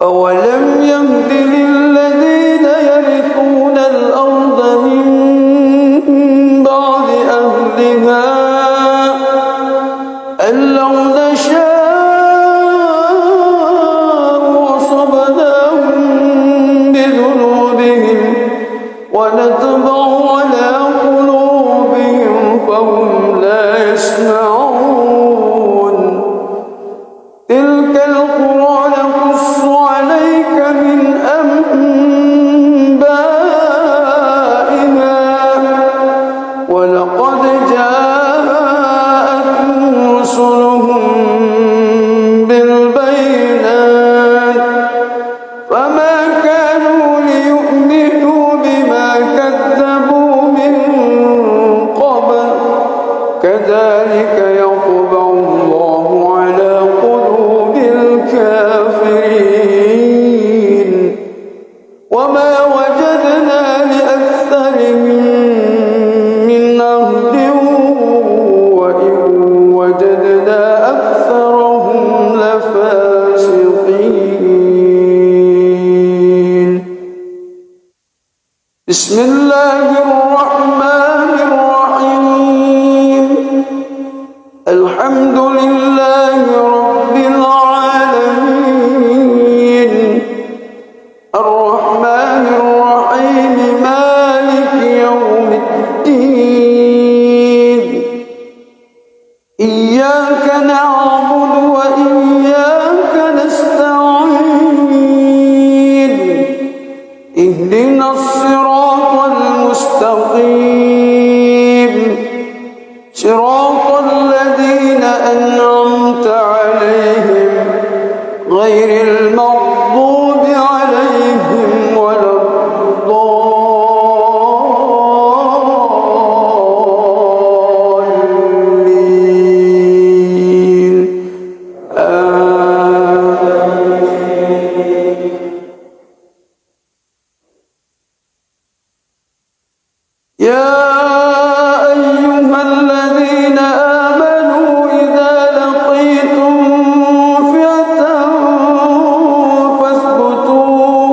أولم يهد للذين يرثون الأرض من بعد أهلها أن لو نشاء وصبناهم بذنوبهم ونطبع على قلوبهم فهم لا يسمعون. تلك القرى نقص عليك من أنبائها ولقد جاءتهم رسلهم بالبينات فما كانوا ليؤمنوا بما كذبوا من قبل كذلك يطبع الله على قلوب الكافرين وما وجدنا لأكثرهم من عهد وإن وجدنا أكثرهم لفاسقين. بسم الله الرحمن الرحيم الحمد لله رب العالمين الرحمن الرحيم مالك يوم الدين إياك نعبد وإياك نستعين اهدنا الصراط المستقيم صراط الذين أنعمت عليهم غير المغضوب عليهم ولا الضالين آمين. يا أيها الذين آمنوا إذا لقيتم فئة فاثبتوا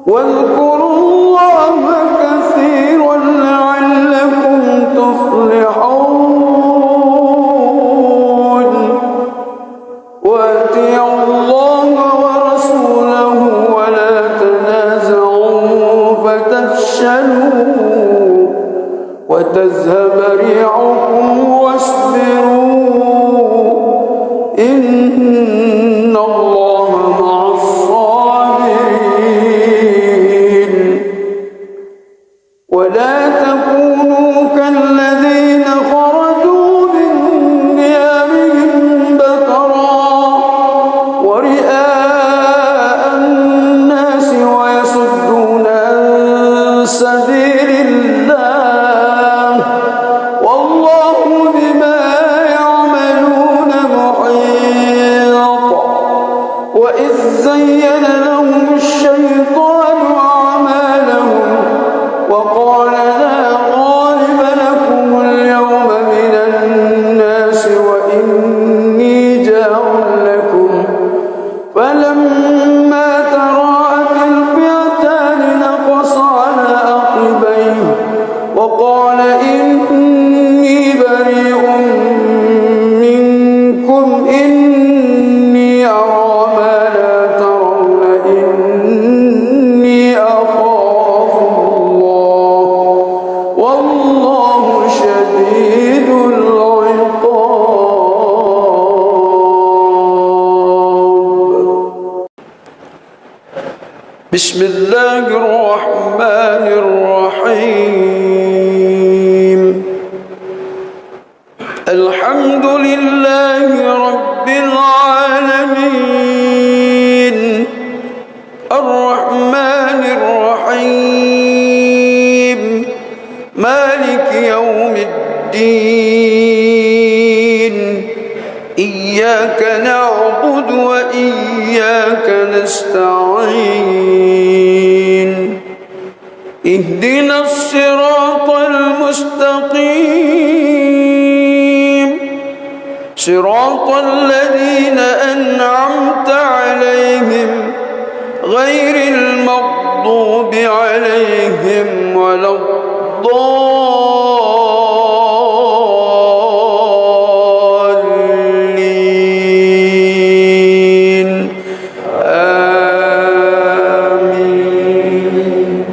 واذكروا الله كثيرا لعلكم تفلحون. وأطيعوا الله ورسوله ولا تنازعوا فتفشلوا وتذهب ريحكم واصبروا إن الله مع الصابرين. ولا تكونوا كالذين خرجوا من سبيل الله والله بما يعملون محيط وإذ زين لهم الشيطان أعمالهم وقال لا غالب لكم اليوم من الناس وإني جار لكم فلما تراءت الفئتان نقص على عقبيه وقال إني بريء منكم إني أرى ما لا ترون إني أخاف الله والله شديد العقاب. بسم الله الرحمن الرحيم. الحمد لله رب العالمين الرحمن الرحيم مالك يوم الدين إياك نعبد وإياك نستعين اهدنا الصراط المستقيم صراط الذين أنعمت عليهم غير المغضوب عليهم ولا الضالين آمين.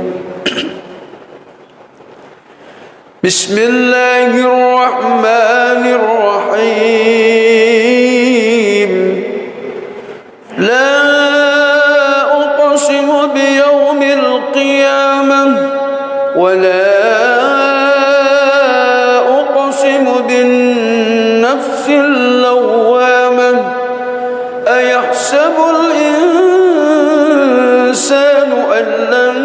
بسم الله الرحمن الرحيم. لا أقسم بيوم القيامة ولا أقسم بالنفس اللوامة أيحسب الإنسان أن لن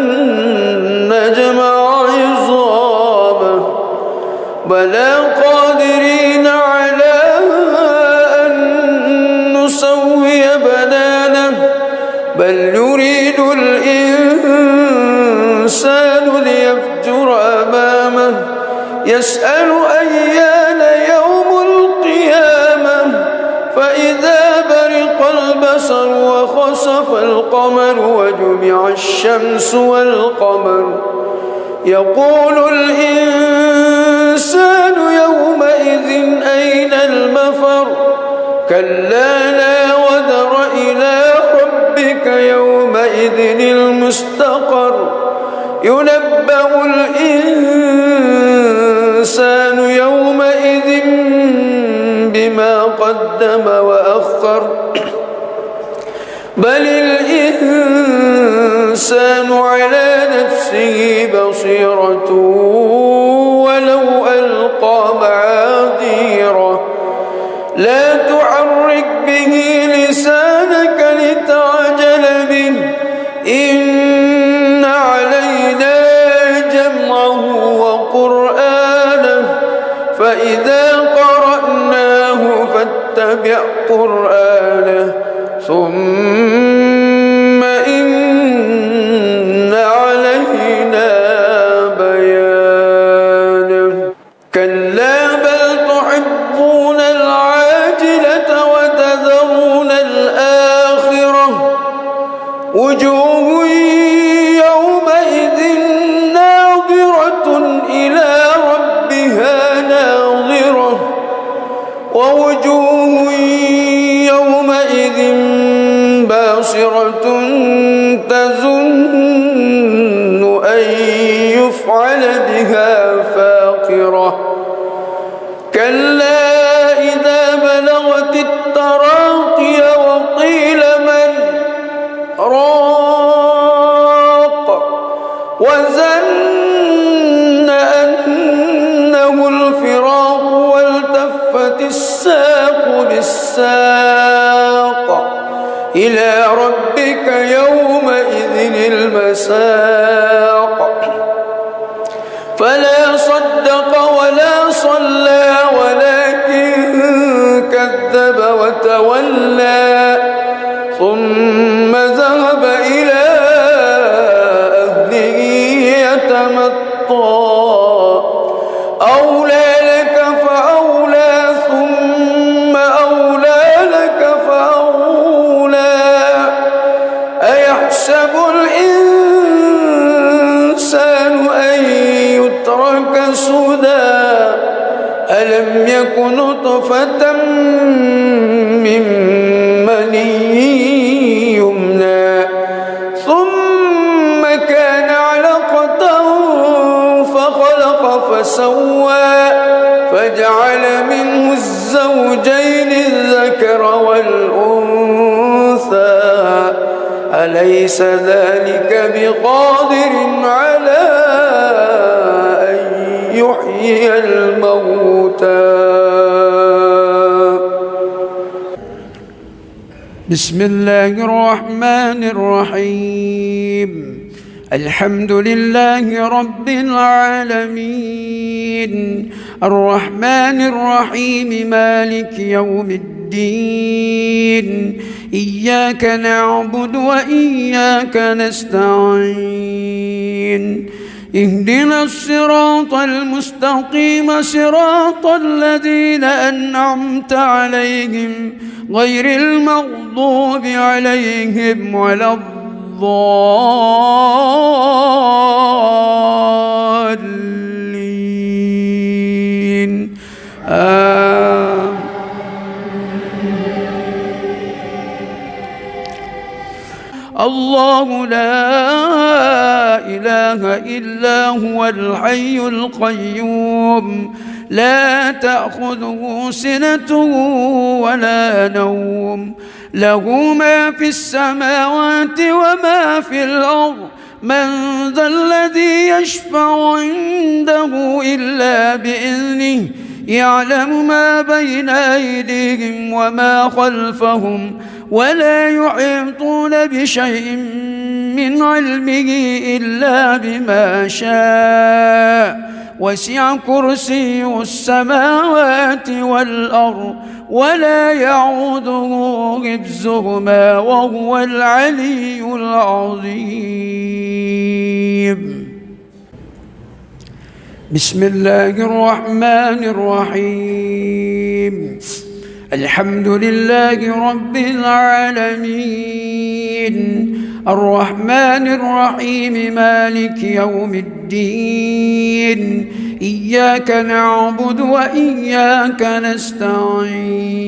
نجمع عظامه بلى قادرين على أن نسوي بنانه بل يريد الإنسان ليفجر أمامه يسأل أيان يوم القيامة فإذا برق البصر وخسف القمر وجمع الشمس والقمر يقول الإنسان يومئذ أين المفر كلا لا وزر إلى ربك يومئذ المستقر ينبأ الإنسان يومئذ بما قدم وأخر بل الإنسان على نفسه بصيرة ولو ألقى معاذيره لا تحرك به لسانك لتعجل به إن علينا جمعه وقرآنه فإذا قرأناه فاتبع قرآنه ثم إن علينا بيانه كلا بل تحبون العاجلة وتذرون الآخرة وجوه يومئذ ناظرة إلى ربها ناظرة ووجوه يومئذ باصرة تظن أن يفعل بها فاقرة كلا إذا بلغت التراقي وقيل من راق وظن أنه الفراق والتفت الساق بالساق إلى ربك يومئذ المساق فلا صدق ولا صلى ولكن كذب وتولى ثم ذهب إلى أهله يتمطى أولى لك فأولى ثم أولى لك فأولى أيحسب الإنسان أن يترك سدى ألم يك نطفة من مني يمنى ثم كان علقة فخلق فسوى فجعل منه الزوجين الذكر والأنثى أليس ذلك بقادر على أن يحيي الموتى. بسم الله الرحمن الرحيم. الحمد لله رب العالمين الرحمن الرحيم مالك يوم الدين إياك نعبد وإياك نستعين اهدنا الصراط المستقيم صراط الذين أنعمت عليهم غير المغضوب عليهم ولا الضالين الله لا إله إلا هو الحي القيوم لا تأخذه سنة ولا نوم له ما في السماوات وما في الأرض من ذا الذي يشفع عنده إلا بإذنه يعلم ما بين أيديهم وما خلفهم ولا يحيطون بشيء من علمه إلا بما شاء وسع كرسيه السماوات والأرض ولا يعوده حفظهما وهو العلي العظيم. بسم الله الرحمن الرحيم. الحمد لله رب العالمين الرحمن الرحيم مالك يوم الدين إياك نعبد وإياك نستعين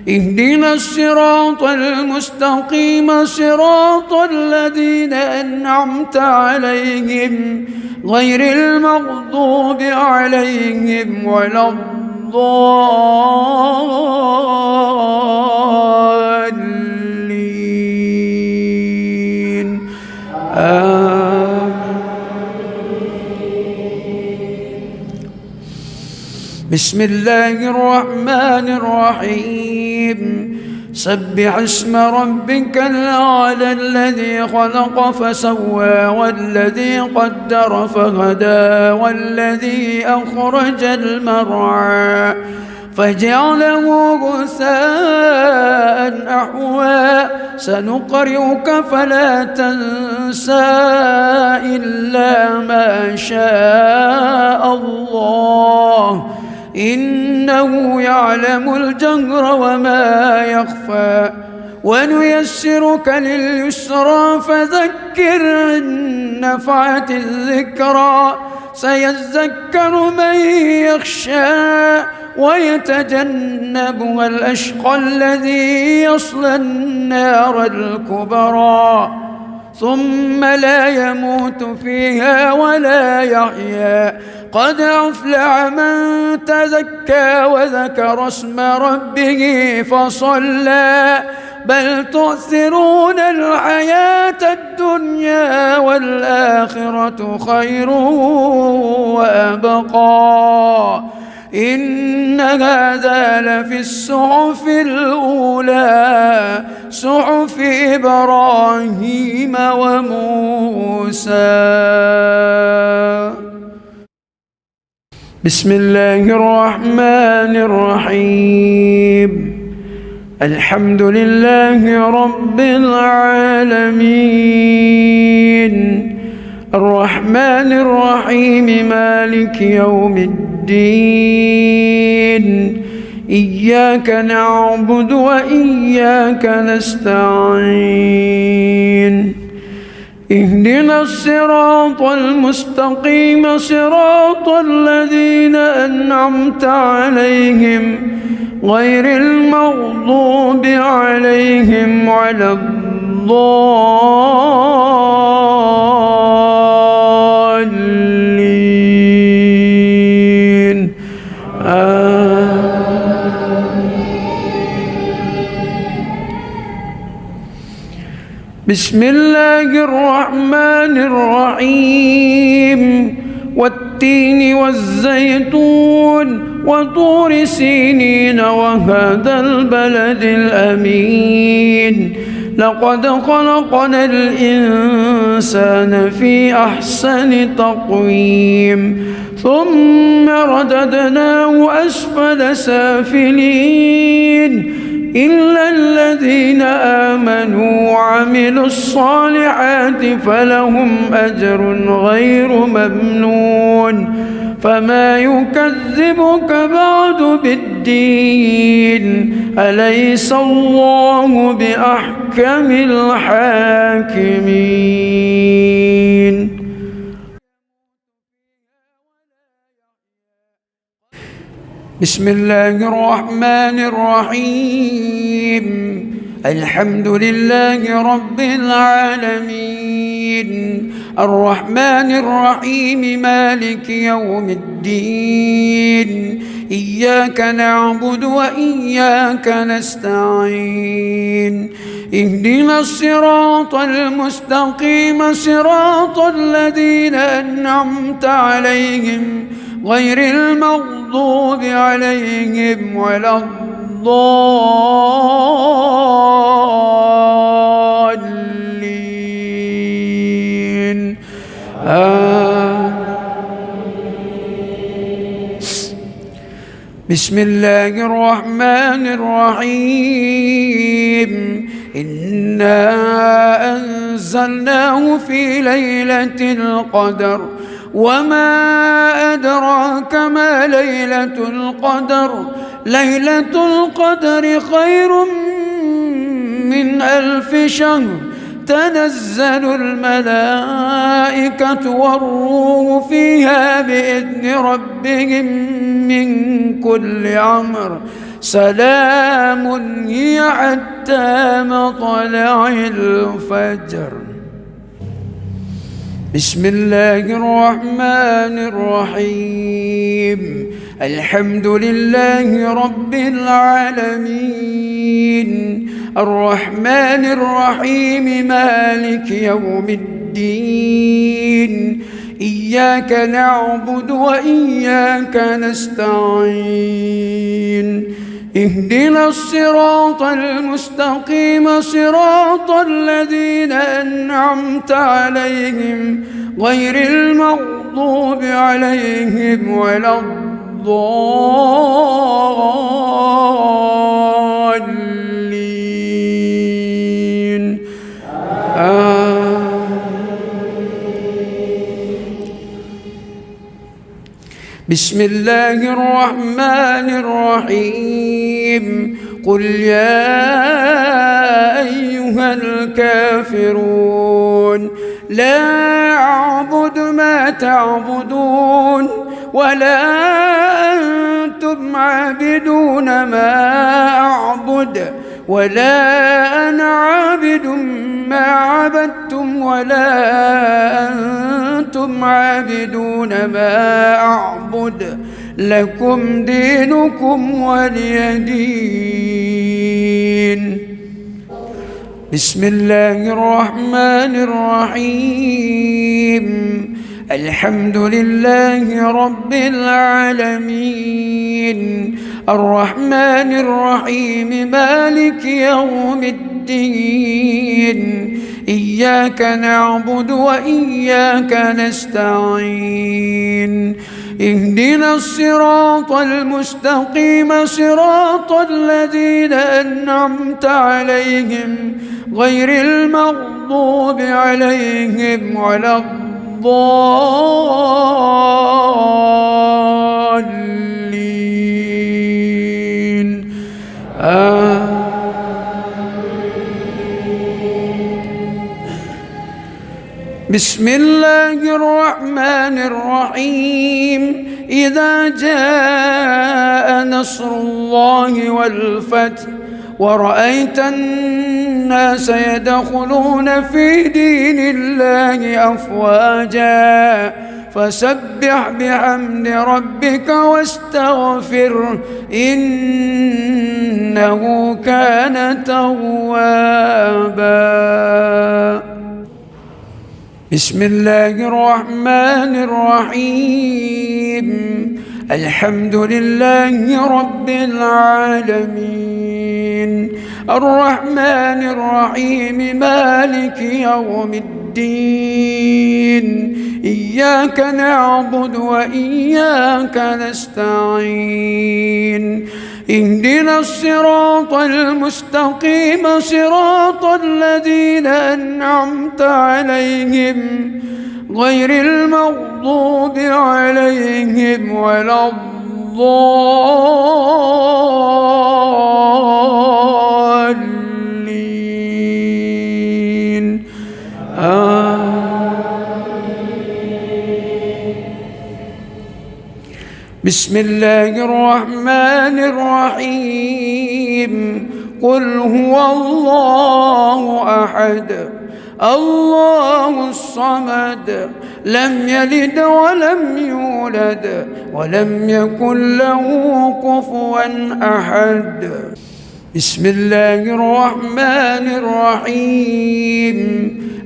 اهدنا الصراط المستقيم صراط الذين أنعمت عليهم غير المغضوب عليهم ولا الضالين بسم الله الرحمن الرحيم سبح اسم ربك الأعلى الذي خلق فسوى والذي قدر فهدى والذي أخرج المرعى فجعله غثاء أحوى سنقرئك فلا تنسى إلا ما شاء الله إنه يعلم الجهر وما يخفى ونيسرك لليسرى فذكر إن نفعت الذكرى سيذكر من يخشى ويتجنبها الأشقى الذي يصلى النار الكبرى ثم لا يموت فيها ولا يحيا قد أفلح من تزكى وذكر اسم ربه فصلى بل تؤثرون الحياة الدنيا والآخرة خير وأبقى إن هذا لفي الصحف الأولى صحف إبراهيم وموسى. بسم الله الرحمن الرحيم الحمد لله رب العالمين الرحمن الرحيم مالك يوم الدين إياك نعبد وإياك نستعين اهدنا الصراط المستقيم صراط الذين أنعمت عليهم غير المغضوب عليهم ولا الضالين بسم الله الرحمن الرحيم والتين والزيتون وطور سينين وهذا البلد الأمين لقد خلقنا الإنسان في أحسن تقويم ثم رددناه أسفل سافلين إلا الذين آمنوا وعملوا الصالحات فلهم أجر غير ممنون فما يكذبك بعد بالدين أليس الله بأحكم الحاكمين بسم الله الرحمن الرحيم الحمد لله رب العالمين الرحمن الرحيم مالك يوم الدين إياك نعبد وإياك نستعين اهدنا الصراط المستقيم صراط الذين أنعمت عليهم غير المغضوب عليهم ولا الضالين بسم الله الرحمن الرحيم إنا أنزلناه في ليلة القدر وما أدراك ما ليلة القدر ليلة القدر خير من 1000 شهر تنزل الملائكة والروح فيها بإذن ربهم من كل أمر سلام هي حتى مطلع الفجر بسم الله الرحمن الرحيم الحمد لله رب العالمين الرحمن الرحيم مالك يوم الدين إياك نعبد وإياك نستعين اهدنا الصراط المستقيم صراط الذين أنعمت عليهم غير المغضوب عليهم ولا الضالين بسم الله الرحمن الرحيم قل يا أيها الكافرون لا أعبد ما تعبدون ولا أنتم عابدون ما أعبد ولا أنا عابد ما عبدتم ولا أنتم عابدون ما أعبد لكم دينكم ولي دين بسم الله الرحمن الرحيم الحمد لله رب العالمين الرحمن الرحيم مالك يوم الدين إياك نعبد وإياك نستعين اهدنا الصراط المستقيم صراط الذين أنعمت عليهم غير المغضوب عليهم ولا الضالين بسم الله الرحمن الرحيم إذا جاء نصر الله والفتح ورأيت الناس يدخلون في دين الله أفواجا فسبح بحمد ربك واستغفره إنه كان توابا. بسم الله الرحمن الرحيم الحمد لله رب العالمين الرحمن الرحيم مالك يوم الدين إياك نعبد وإياك نستعين اهدنا الصراط المستقيم صراط الذين أنعمت عليهم غير المغضوب عليهم ولا الضالين بسم الله الرحمن الرحيم قل هو الله أحد الله الصمد لم يلد ولم يولد ولم يكن له كفوا أحد بسم الله الرحمن الرحيم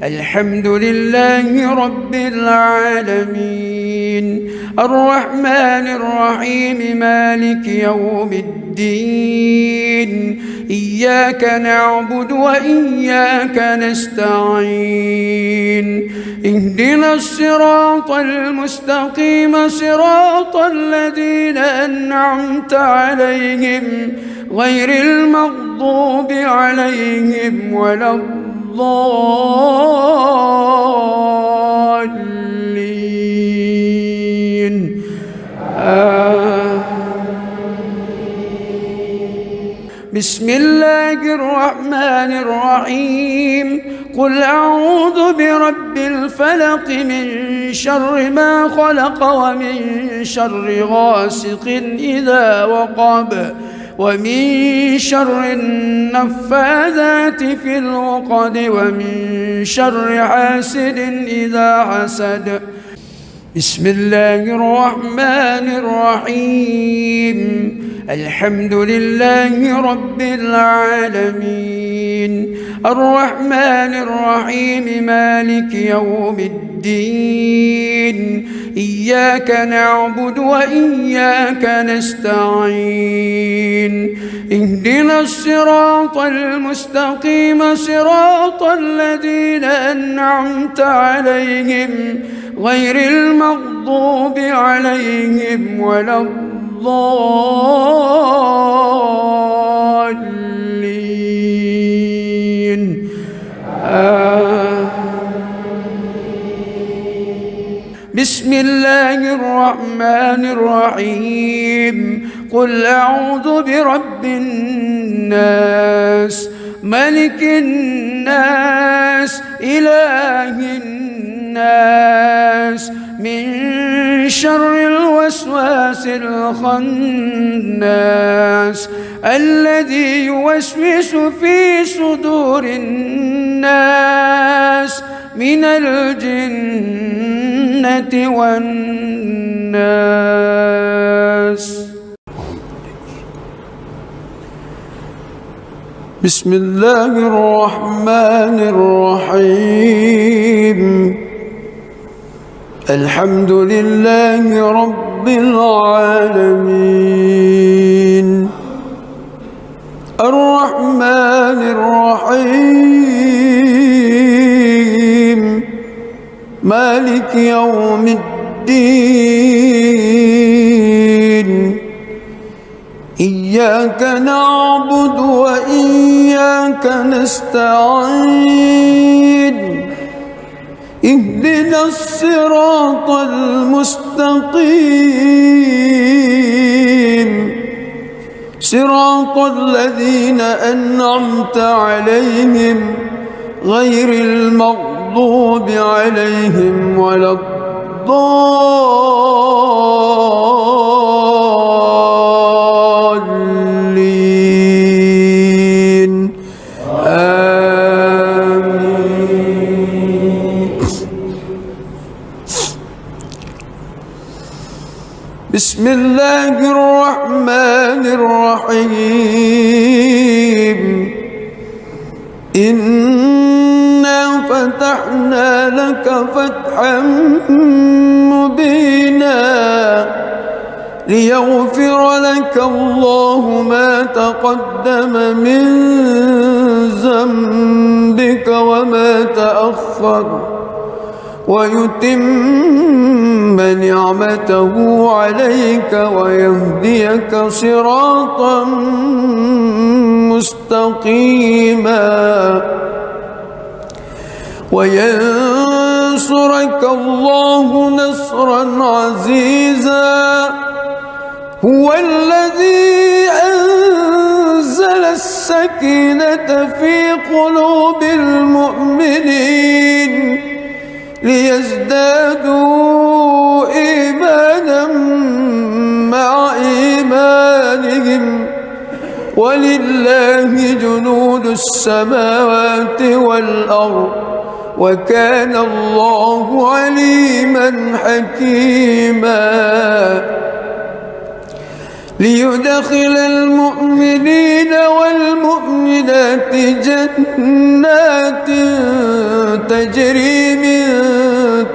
الحمد لله رب العالمين الرحمن الرحيم مالك يوم الدين إياك نعبد وإياك نستعين اهدنا الصراط المستقيم صراط الذين أنعمت عليهم غير المغضوب عليهم ولا الضالين بسم الله الرحمن الرحيم قل أعوذ برب الفلق من شر ما خلق ومن شر غاسق إذا وقب ومن شر النفاذات في العقد ومن شر حاسد إذا حسد بسم الله الرحمن الرحيم الحمد لله رب العالمين الرحمن الرحيم مالك يوم الدين إياك نعبد وإياك نستعين اهدنا الصراط المستقيم صراط الذين أنعمت عليهم غير المغضوب عليهم ولا الضالين بسم الله الرحمن الرحيم قل أعوذ برب الناس ملك الناس إله الناس من شر الوسواس الخناس الذي يوسوس في صدور الناس من الجنة والناس. بسم الله الرحمن الرحيم الحمد لله رب العالمين الرحمن الرحيم مالك يوم الدين إياك نعبد وإياك نستعين اهدنا الصراط المستقيم صراط الذين أنعمت عليهم غير المغضوب عليهم ولا الضالين آمين. بسم الله الرحمن الرحيم إنا فتحنا لك فتحا مبينا ليغفر لك الله ما تقدم من ذنبك وما تأخر ويتم نعمته عليك ويهديك صراطا مستقيما وينصرك الله نصرا عزيزا هو الذي أنزل السكينة في قلوب المؤمنين ليزدادوا إيمانا مع إيمانهم ولله جنود السماوات والأرض وكان الله عليما حكيما ليدخل المؤمنين والمؤمنات جنات تجري من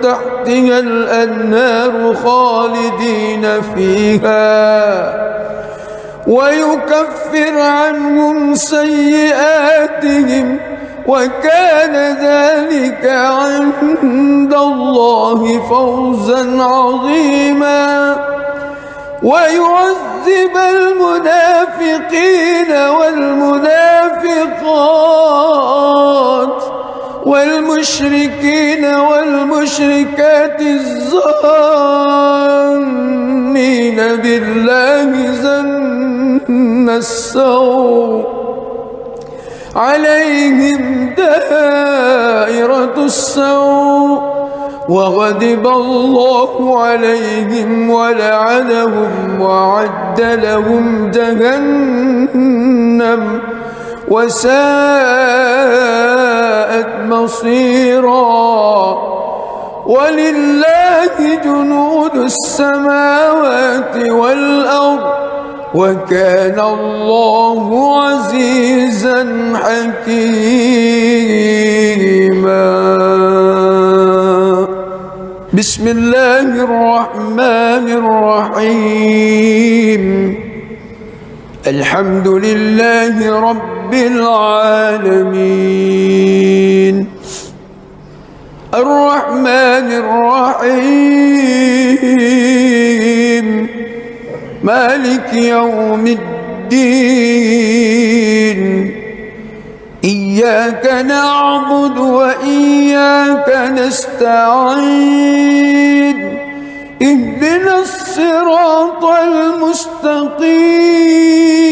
تحتها الأنهار خالدين فيها ويكفر عنهم سيئاتهم وكان ذلك عند الله فوزا عظيما ويعذب المنافقين والمنافقات والمشركين والمشركات الظانين بالله ظن السوء عليهم دائرة السوء وغضب الله عليهم ولعنهم وأعد لهم جهنم وساءت مصيرا ولله جنود السماوات والأرض وكان الله عزيزا حكيما بسم الله الرحمن الرحيم الحمد لله رب العالمين الرحمن الرحيم مالك يوم الدين إياك نعبد وإياك نستعين اهدنا الصراط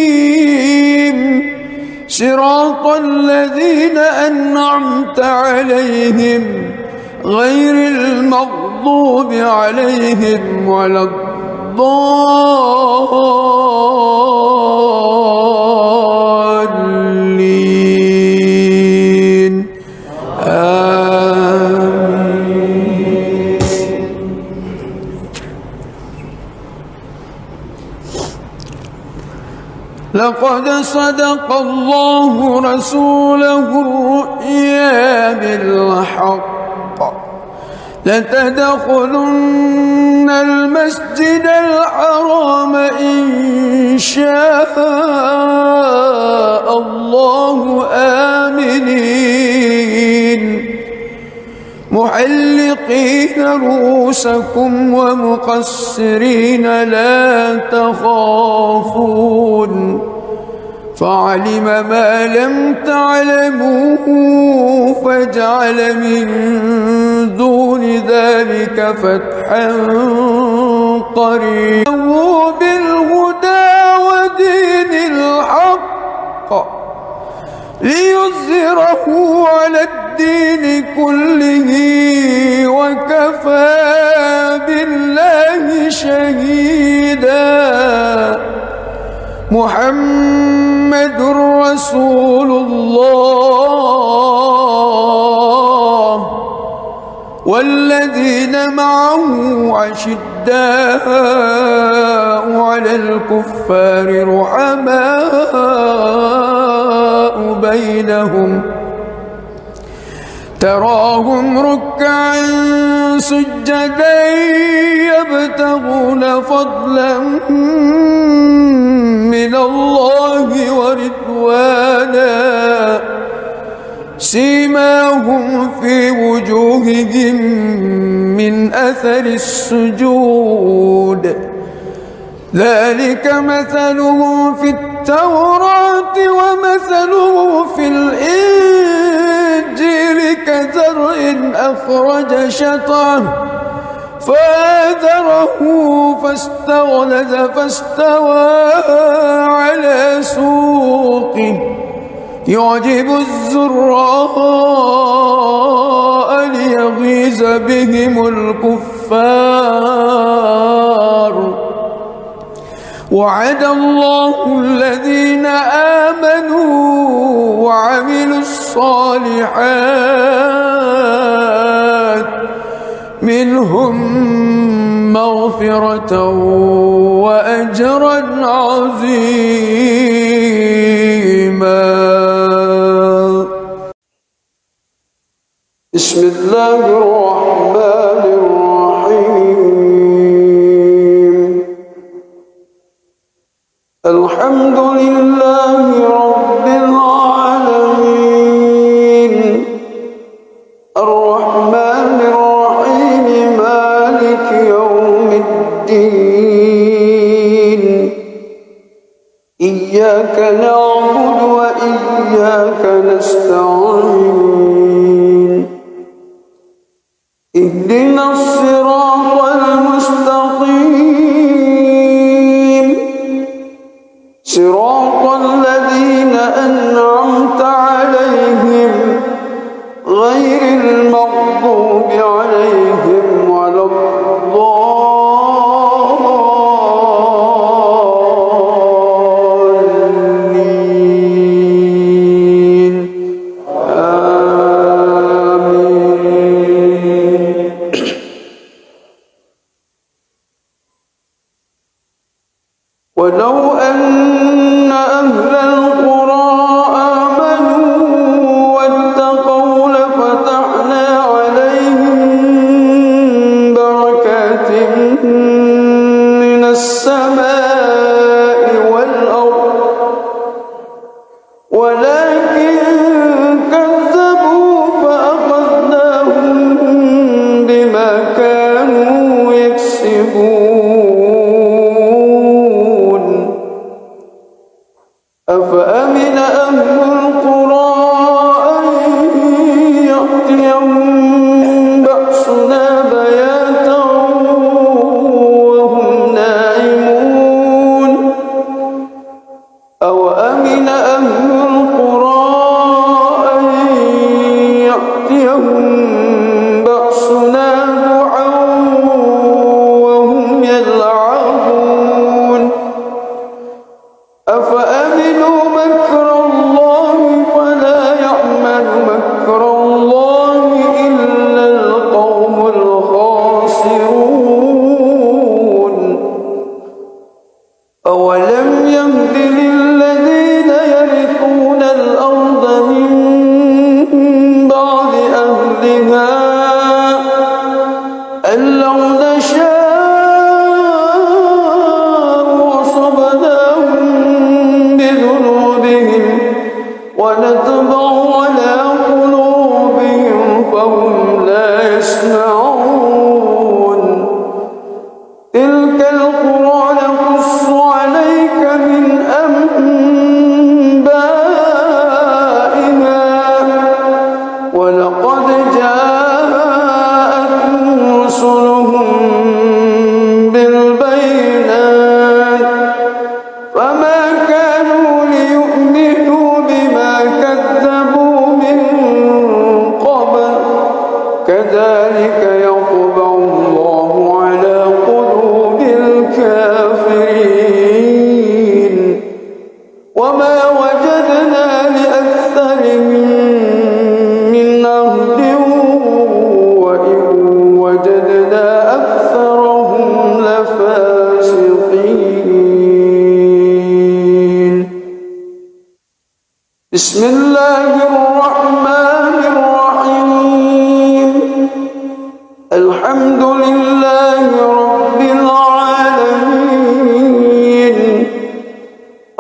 المستقيم صراط الذين أنعمت عليهم غير المغضوب عليهم ولا الضالين آمين. لقد صدق الله رسوله الرؤيا بالحق لتدخلن المسجد الحرام إن شاء الله آمنين محلقين محلقين رؤوسكم ومقصرين لا تخافون فعلم ما لم تعلموا فجعل من دون ذلك فتحا قريبا بالهدى ودين الحق ليظهره على الدين كله وكفى بالله شهيدا. محمد رسول الله والذين معه عشداء على الكفار رحماء بينهم تراهم ركعا سجدا يبتغون فضلا من الله ورضوانا سيماهم في وجوههم من أثر السجود ذلك مثلهم في التوراة ومثلهم في الإنجيل كزرع أخرج شطأه فآزره فاستغلظ فاستوى على سوقه يعجب الزراء ليغيظ بهم الكفار. وعد الله الذين آمنوا وعملوا الصالحات منهم مغفرة وأجرا عظيما. بسم الله الرحمن الرحيم. الحمد لله رب العالمين الرحمن الرحيم مالك يوم الدين إياك نعبد وإياك نستعين اهدنا الصراط المستقيم صراط الذين أنعمت عليهم غير المغضوب عليهم ولا الضالين آمين. ولو أن أهل القرى آمنوا واتقوا لفتحنا عليهم بركات من السماء والأرض ولكن كذبوا فأخذناهم بما كانوا يكسبون. أفأمن أهل القرى أن يأتيهم بأسنا بياتا وهم نائمون أوأمن أهل القرى أن يأتيهم بأسنا ضحى وهم يلعبون أفأمنوا مكر الله فلا يأمن مكر الله إلا القوم الخاسرون. أولم يهد للذين يرثون الأرض من بعد أهلها أن لو نشاء أصبناهم بذنوبهم ونطبع على قلوبهم فهم لا يسمعون. تلك القرى نقص عليك من أنبائها ولقد جاءتهم رسلهم بالبينات فما كانوا ليؤمنوا بما كذبوا من قبل كذلك يطبع الله على قلوب الكافرين وما وجدنا لأكثرهم من عهد وإن وجدنا أكثرهم لفاسقين بسم الله الرحمن الرحيم الحمد لله رب العالمين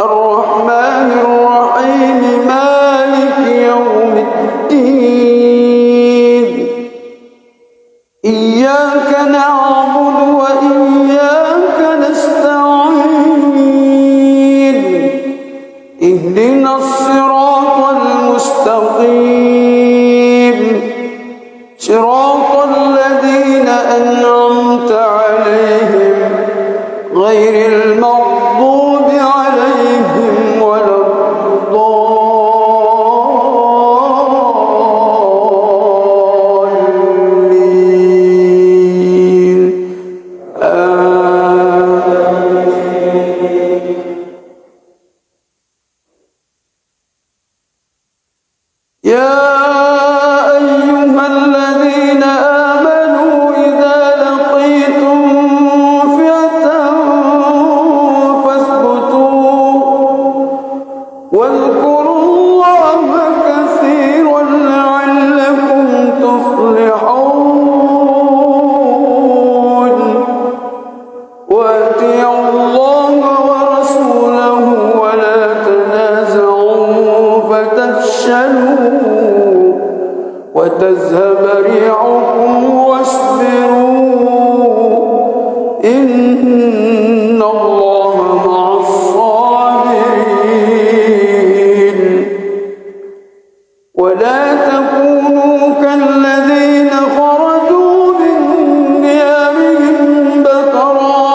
الرحمن الرحيم مالك يوم الدين إياك نعبد وإياك نستعين اهدنا الصراط المستقيم صراط الذين أنعمت عليهم غير المغضوب عليهم ولا الضالين يا أيها الذين آمنوا إذا لقيتم فئة فاثبتوا واذكروا الله كثيرا لعلكم تفلحون وأطيعوا الله ورسوله ولا تنازعوا فتفشلوا وتذهب ريحكم واصبروا إن الله مع الصابرين ولا تكونوا كالذين خرجوا من ديارهم بطرا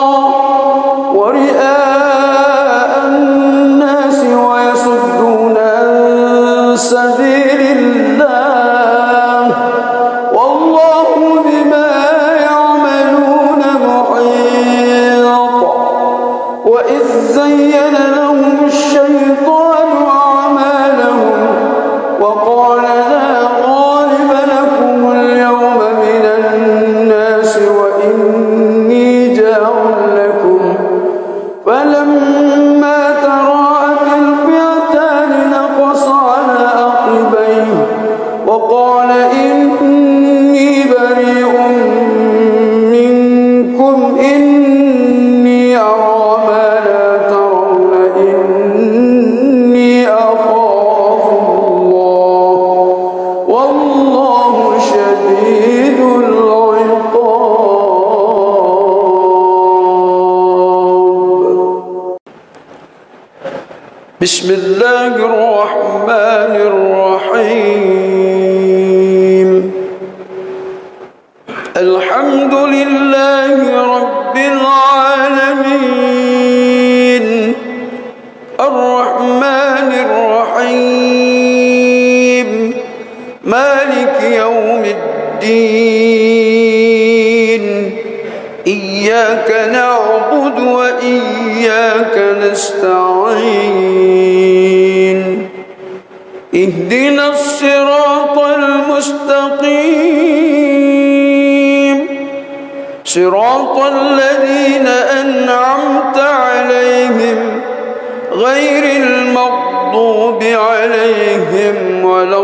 ورئاء الناس ويصدون عن سبيل الله والله بما يعملون محيط وإذ زين لهم الشيطان أعمالهم وقال لا غالب لكم اليوم من الناس وإني جار لكم فلما تراءت الفئتان نقص على عقبيه وقال إني بريء منكم إني أرى ما لا ترون إني أخاف الله والله شديد العقاب بسم الله الرحمن الرحيم الحمد لله رب العالمين الرحمن الرحيم مالك يوم الدين إياك نعبد وإياك نستعين اهدنا الصراط المستقيم صراط الذين أنعمت عليهم غير المغضوب عليهم ولا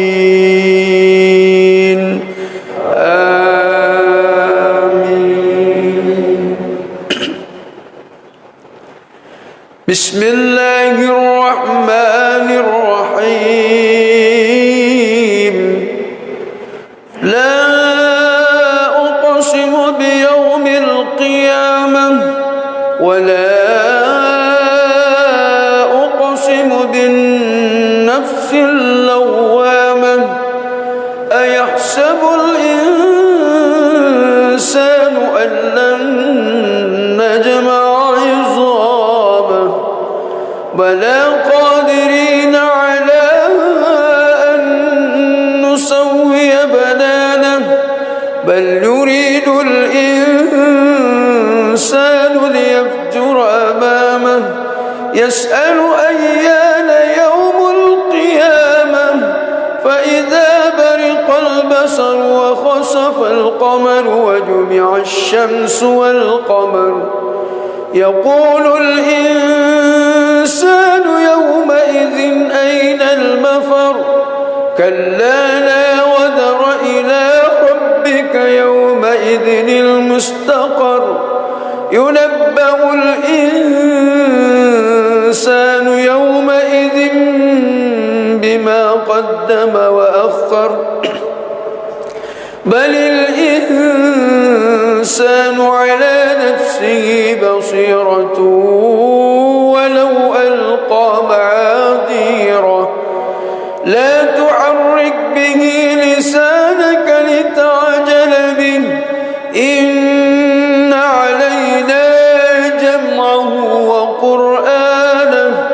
الضالين آمين بسم الله الرحمن الرحيم لا أقسم بيوم القيامة ولا أقسم بالنفس اللوامة أيحسب الإنسان أن لن نجمع عظامه بلى قادرين على أن نسوي بنانه بل يريد الإنسان ليفجر أمامه يسأل أيان يوم القيامة فإذا برق البصر وخسف القمر وجمع الشمس والقمر يقول الإنسان يومئذ أين المفر كلا لا وزر إلى ربك يومئذ المستقر ينبأ الإنسان يومئذ بما قدم وأخر بل الإنسان على نفسه بصيرة ولو ألقى معاذيره لا تحرك به لسانك لتعجل به إن علينا جمعه وقرآنه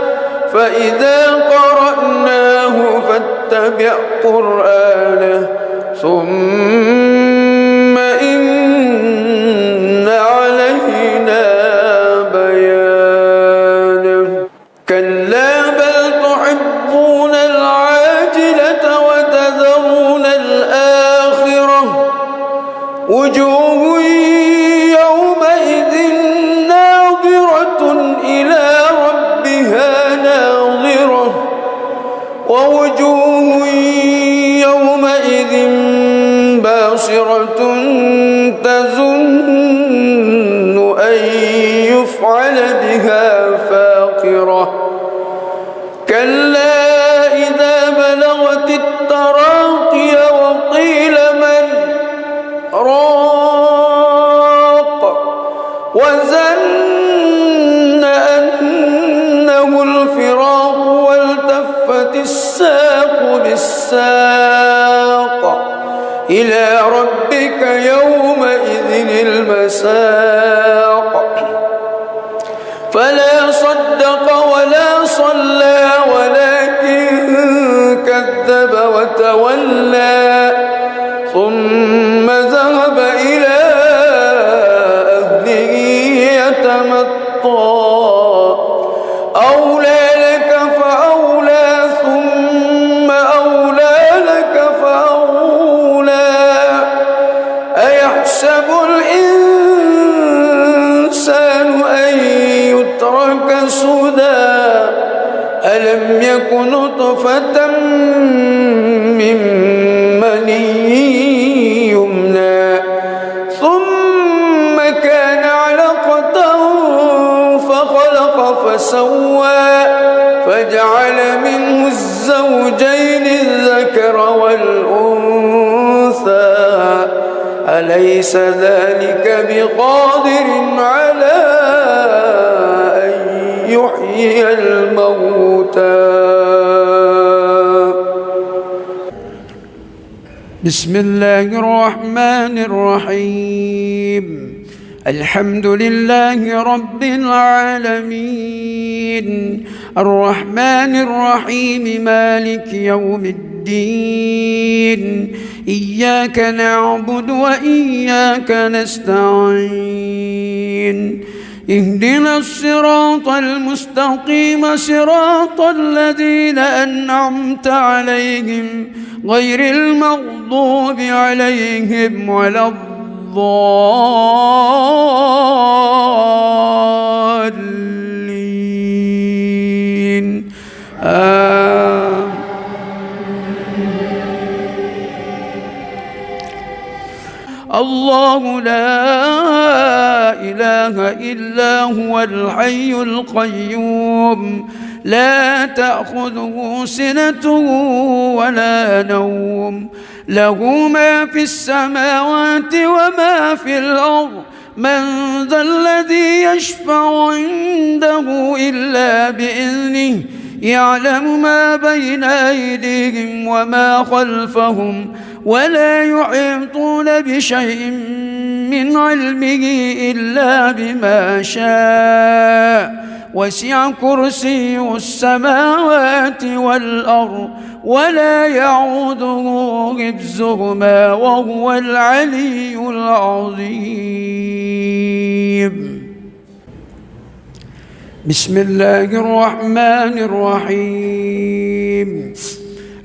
فإذا قرأناه فاتبع قرآنه ثم إن علينا بيانه كلا بل تحبون العاجلة وتذرون الآخرة وجوه يومئذ ناظرة إلى ربها ناظرة ووجوه يومئذ باصرة تظن أن يفعل بها فاقرة كلا إذا بلغت التراقي وقيل من راق وظن أنه الفراق والتفت الساق بالساق إلى ربك يومئذ المساق فلا صدق ولا صلى ولكن كذب وتولى ثم ذهب إلى أهله يتمطى أولى لك فأولى ثم أولى لك فأولى أيحسب الإنسان أن يترك سدى ألم يك نطفة من مني يمنى ثم كان علقة فخلق فسوى فجعل منه الزوجين الذكر والأنثى أليس ذلك بقادر على أن يحيي الموتى بسم الله الرحمن الرحيم الحمد لله رب العالمين الرحمن الرحيم مالك يوم الدين إياك نعبد وإياك نستعين اهدنا الصراط المستقيم صراط الذين أنعمت عليهم غير المغضوب عليهم ولا الضالين الله لا إله إلا هو الحي القيوم لا تأخذه سنة ولا نوم له ما في السماوات وما في الأرض من ذا الذي يشفع عنده إلا بإذنه يعلم ما بين أيديهم وما خلفهم ولا يحيطون بشيء من علمه إلا بما شاء وسع كرسيه السماوات والأرض ولا يعوده حفظهما وهو العلي العظيم. بسم الله الرحمن الرحيم.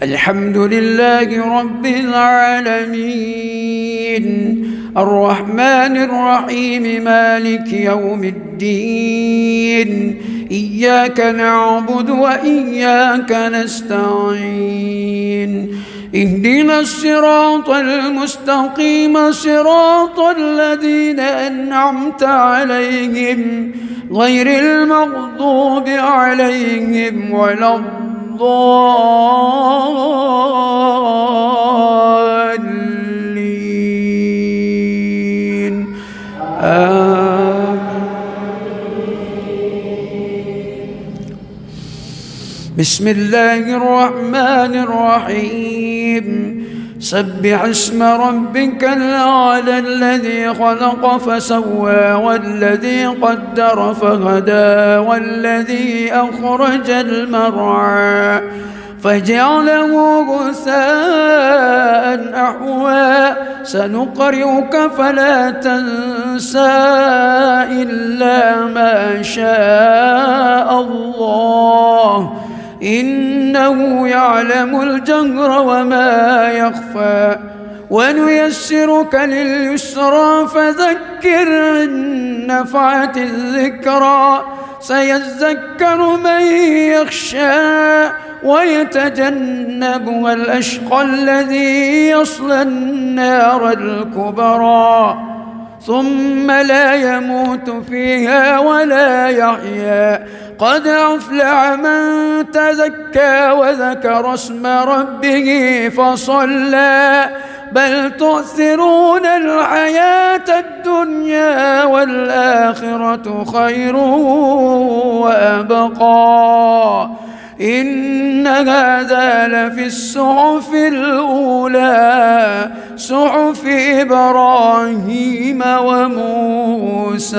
الحمد لله رب العالمين الرحمن الرحيم مالك يوم الدين إياك نعبد وإياك نستعين اهدنا الصراط المستقيم صراط الذين أنعمت عليهم غير المغضوب عليهم ولا الضالين بسم الله الرحمن الرحيم سبح اسم ربك الأعلى الذي خلق فسوى والذي قدر فهدى والذي أخرج المرعى فجعله غثاء أحوى سنقرئك فلا تنسى إلا ما شاء الله إنه يعلم الجهر وما يخفى ونيسرك لليسرى فذكر إن نفعت الذكرى سيذكر من يخشى ويتجنبها الأشقى الذي يصلى النار الكبرى ثم لا يموت فيها ولا يحيا قد أفلح من تزكى وذكر اسم ربه فصلى بل تؤثرون الحياة الدنيا والآخرة خير وأبقى إن هذا لفي الصحف الأولى صحف إبراهيم وموسى.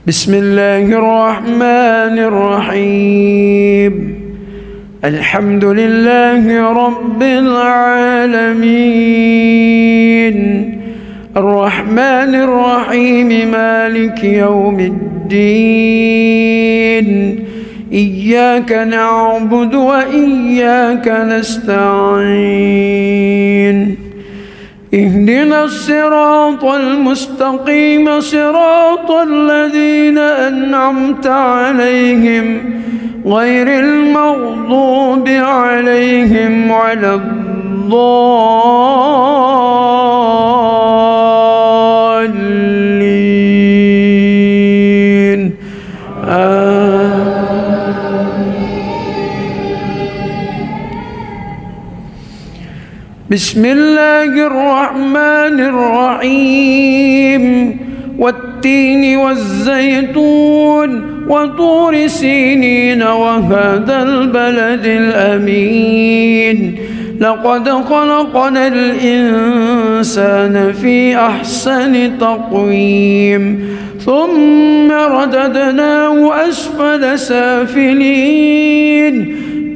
بسم الله الرحمن الرحيم الحمد لله رب العالمين الرحمن الرحيم مالك يوم الدين إياك نعبد وإياك نستعين اهدنا الصراط المستقيم صراط الذين أنعمت عليهم غير المغضوب عليهم ولا الضالين بسم الله الرحمن الرحيم والتين والزيتون وطور سينين وهذا البلد الأمين لقد خلقنا الإنسان في أحسن تقويم ثم رددناه أسفل سافلين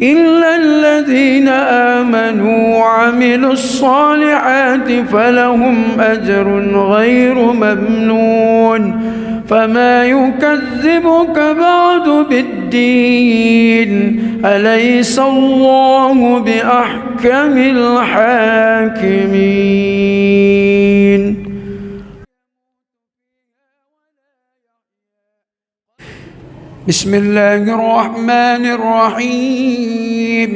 إلا الذين آمنوا وعملوا الصالحات فلهم أجر غير ممنون فما يكذبك بعد بالدين أليس الله بأحكم الحاكمين. بسم الله الرحمن الرحيم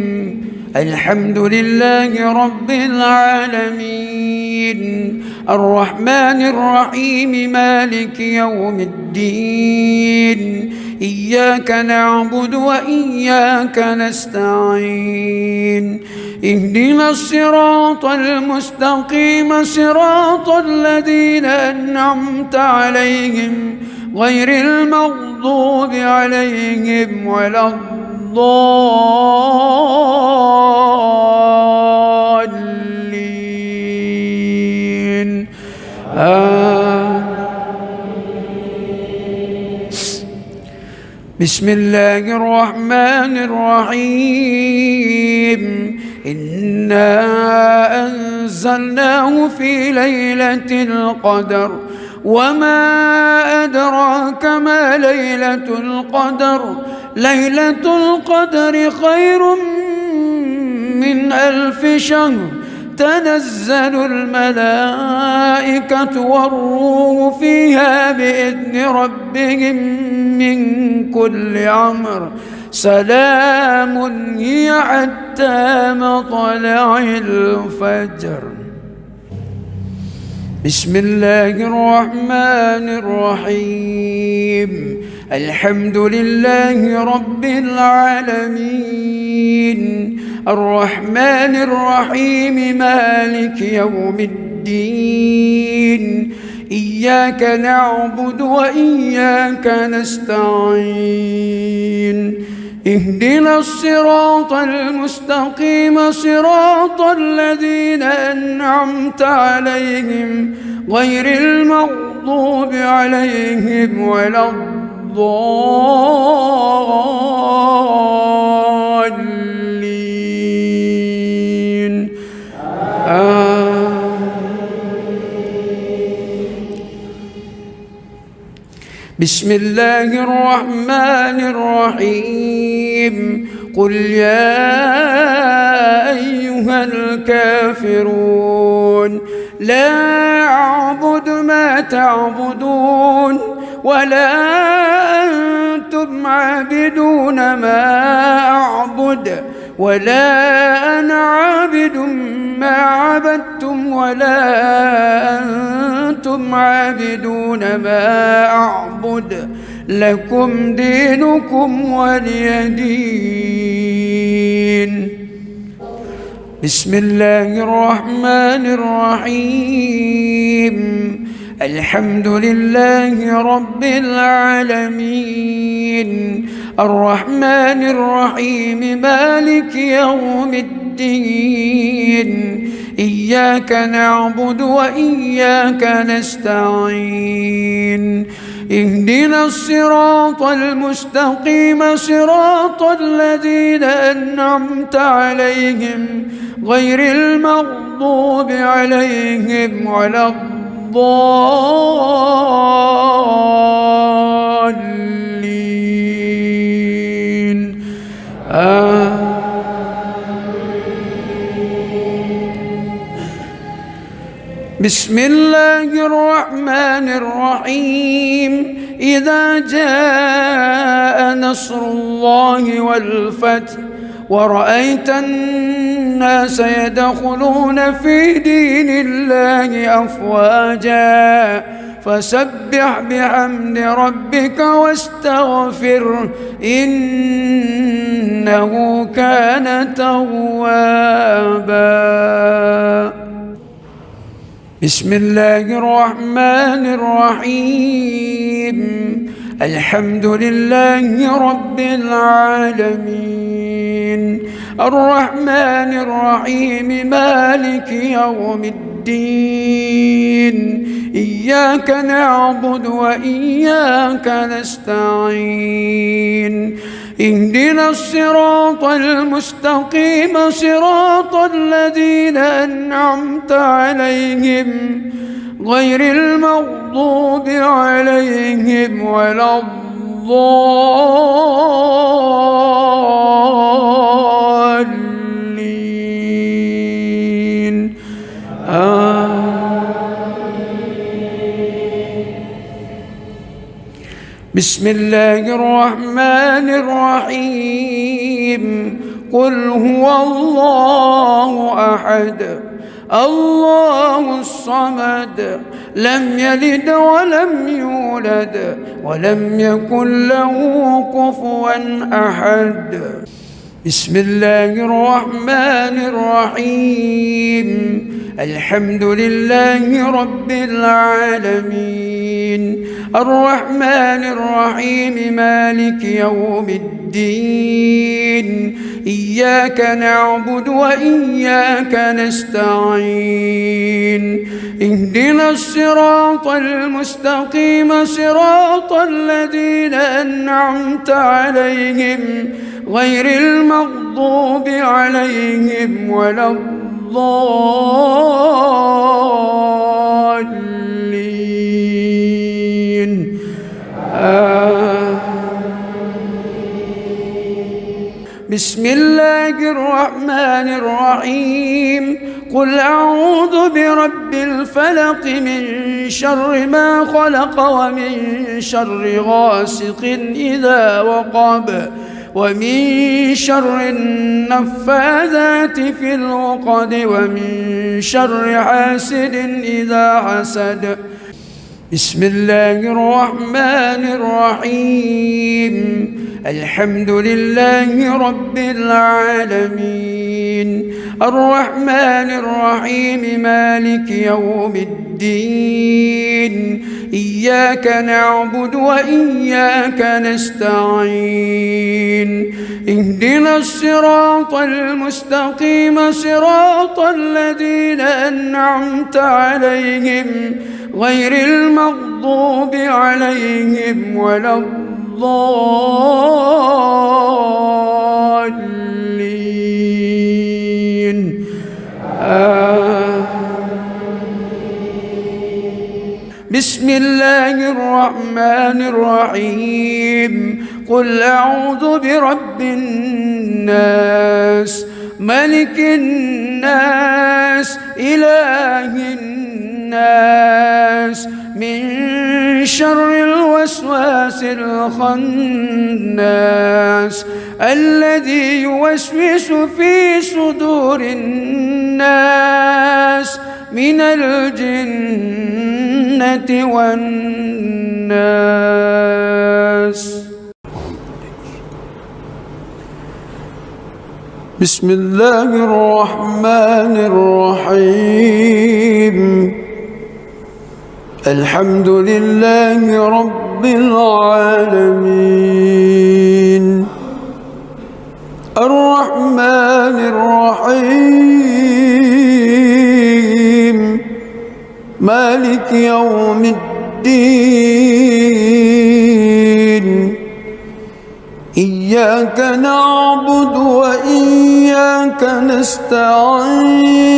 الحمد لله رب العالمين الرحمن الرحيم مالك يوم الدين إياك نعبد وإياك نستعين اهدنا الصراط المستقيم صراط الذين أنعمت عليهم غير المغضوب عليهم ولا الضالين بسم الله الرحمن الرحيم إنا أنزلناه في ليلة القدر وما أدراك ما ليلة القدر ليلة القدر خير من 1000 شهر تنزل الملائكة والروح فيها بإذن ربهم من كل أمر سلام هي حتى مطلع الفجر بسم الله الرحمن الرحيم الحمد لله رب العالمين الرحمن الرحيم مالك يوم الدين إياك نعبد وإياك نستعين اهدنا الصراط المستقيم صراط الذين أنعمت عليهم غير المغضوب عليهم ولا الضالين بسم الله الرحمن الرحيم قل يا أيها الكافرون لا أعبد ما تعبدون ولا أنتم عابدون ما أعبد ولا أنا عابد ما عبدتم ولا أنتم عابدون ما أعبد لكم دينكم ولي دين بسم الله الرحمن الرحيم الحمد لله رب العالمين الرحمن الرحيم مالك يوم الدين إياك نعبد وإياك نستعين اهدنا الصراط المستقيم صراط الذين أنعمت عليهم غير المغضوب عليهم ولا الضالين بسم الله الرحمن الرحيم إذا جاء نصر الله والفتح ورأيت الناس يدخلون في دين الله أفواجا فسبح بحمد ربك واستغفره إنه كان توابا بسم الله الرحمن الرحيم الحمد لله رب العالمين الرحمن الرحيم مالك يوم الدين إياك نعبد وإياك نستعين اهدنا الصراط المستقيم صراط الذين أنعمت عليهم غير المغضوب عليهم ولا الضالين بسم الله الرحمن الرحيم قل هو الله أحد الله الصمد لم يلد ولم يولد ولم يكن له كفوا أحد. بسم الله الرحمن الرحيم. الحمد لله رب العالمين، الرحمن الرحيم، مالك يوم الدين، إياك نعبد وإياك نستعين، اهدنا الصراط المستقيم، صراط الذين أنعمت عليهم غير المغضوب عليهم ولا الضالين. بسم الله الرحمن الرحيم. قل أعوذ برب الفلق من شر ما خلق ومن شر غاسق إذا وقب ومن شر النفاذات في العقد ومن شر حاسد إذا حسد. بسم الله الرحمن الرحيم. الحمد لله رب العالمين، الرحمن الرحيم، مالك يوم الدين، إياك نعبد وإياك نستعين، اهدنا الصراط المستقيم، صراط الذين أنعمت عليهم غير المغضوب عليهم ولا الضالين. بسم الله الرحمن الرحيم. قل أعوذ برب الناس، ملك الناس، إله الناس، من شر الوسواس الخناس الذي يوسوس في صدور الناس من الجنة والناس. بسم الله الرحمن الرحيم. الحمد لله رب العالمين، الرحمن الرحيم، مالك يوم الدين، إياك نعبد وإياك نستعين،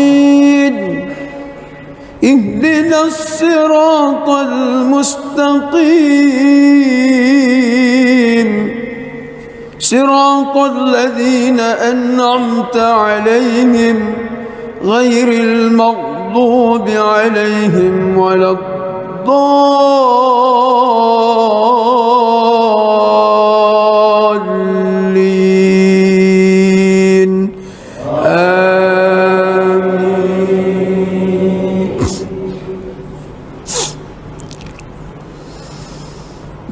اهدنا الصراط المستقيم، صراط الذين أنعمت عليهم غير المغضوب عليهم ولا الضالين.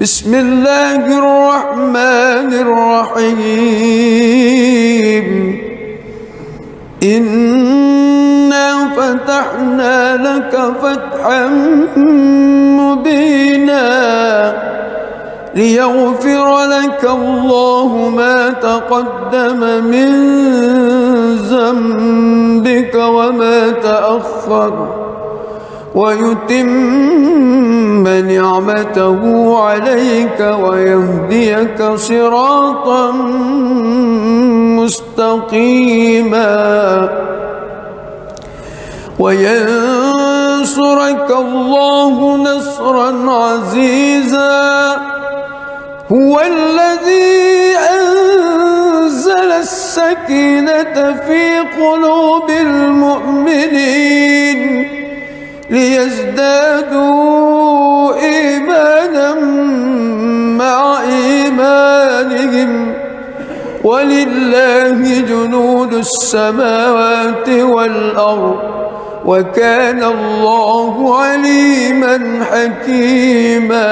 بسم الله الرحمن الرحيم. إنا فتحنا لك فتحا مبينا ليغفر لك الله ما تقدم من ذنبك وما تأخر ويتم نعمته عليك ويهديك صراطا مستقيما وينصرك الله نصرا عزيزا. هو الذي أنزل السكينة في قلوب المؤمنين ليزدادوا إيمانا مع إيمانهم ولله جنود السماوات والأرض وكان الله عليما حكيما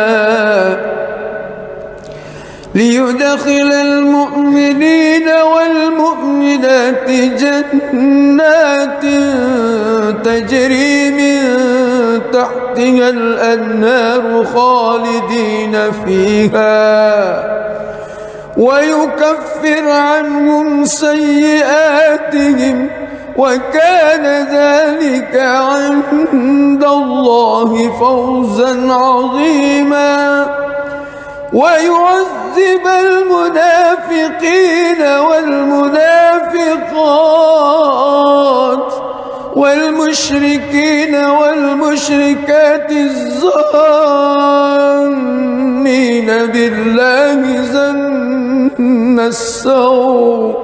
ليدخل المؤمنين والمؤمنات جنات تجري من تحتها الأنهار خالدين فيها ويكفر عنهم سيئاتهم وكان ذلك عند الله فوزا عظيما ويعذب المنافقين والمنافقات والمشركين والمشركات الظانين بالله ظن السوء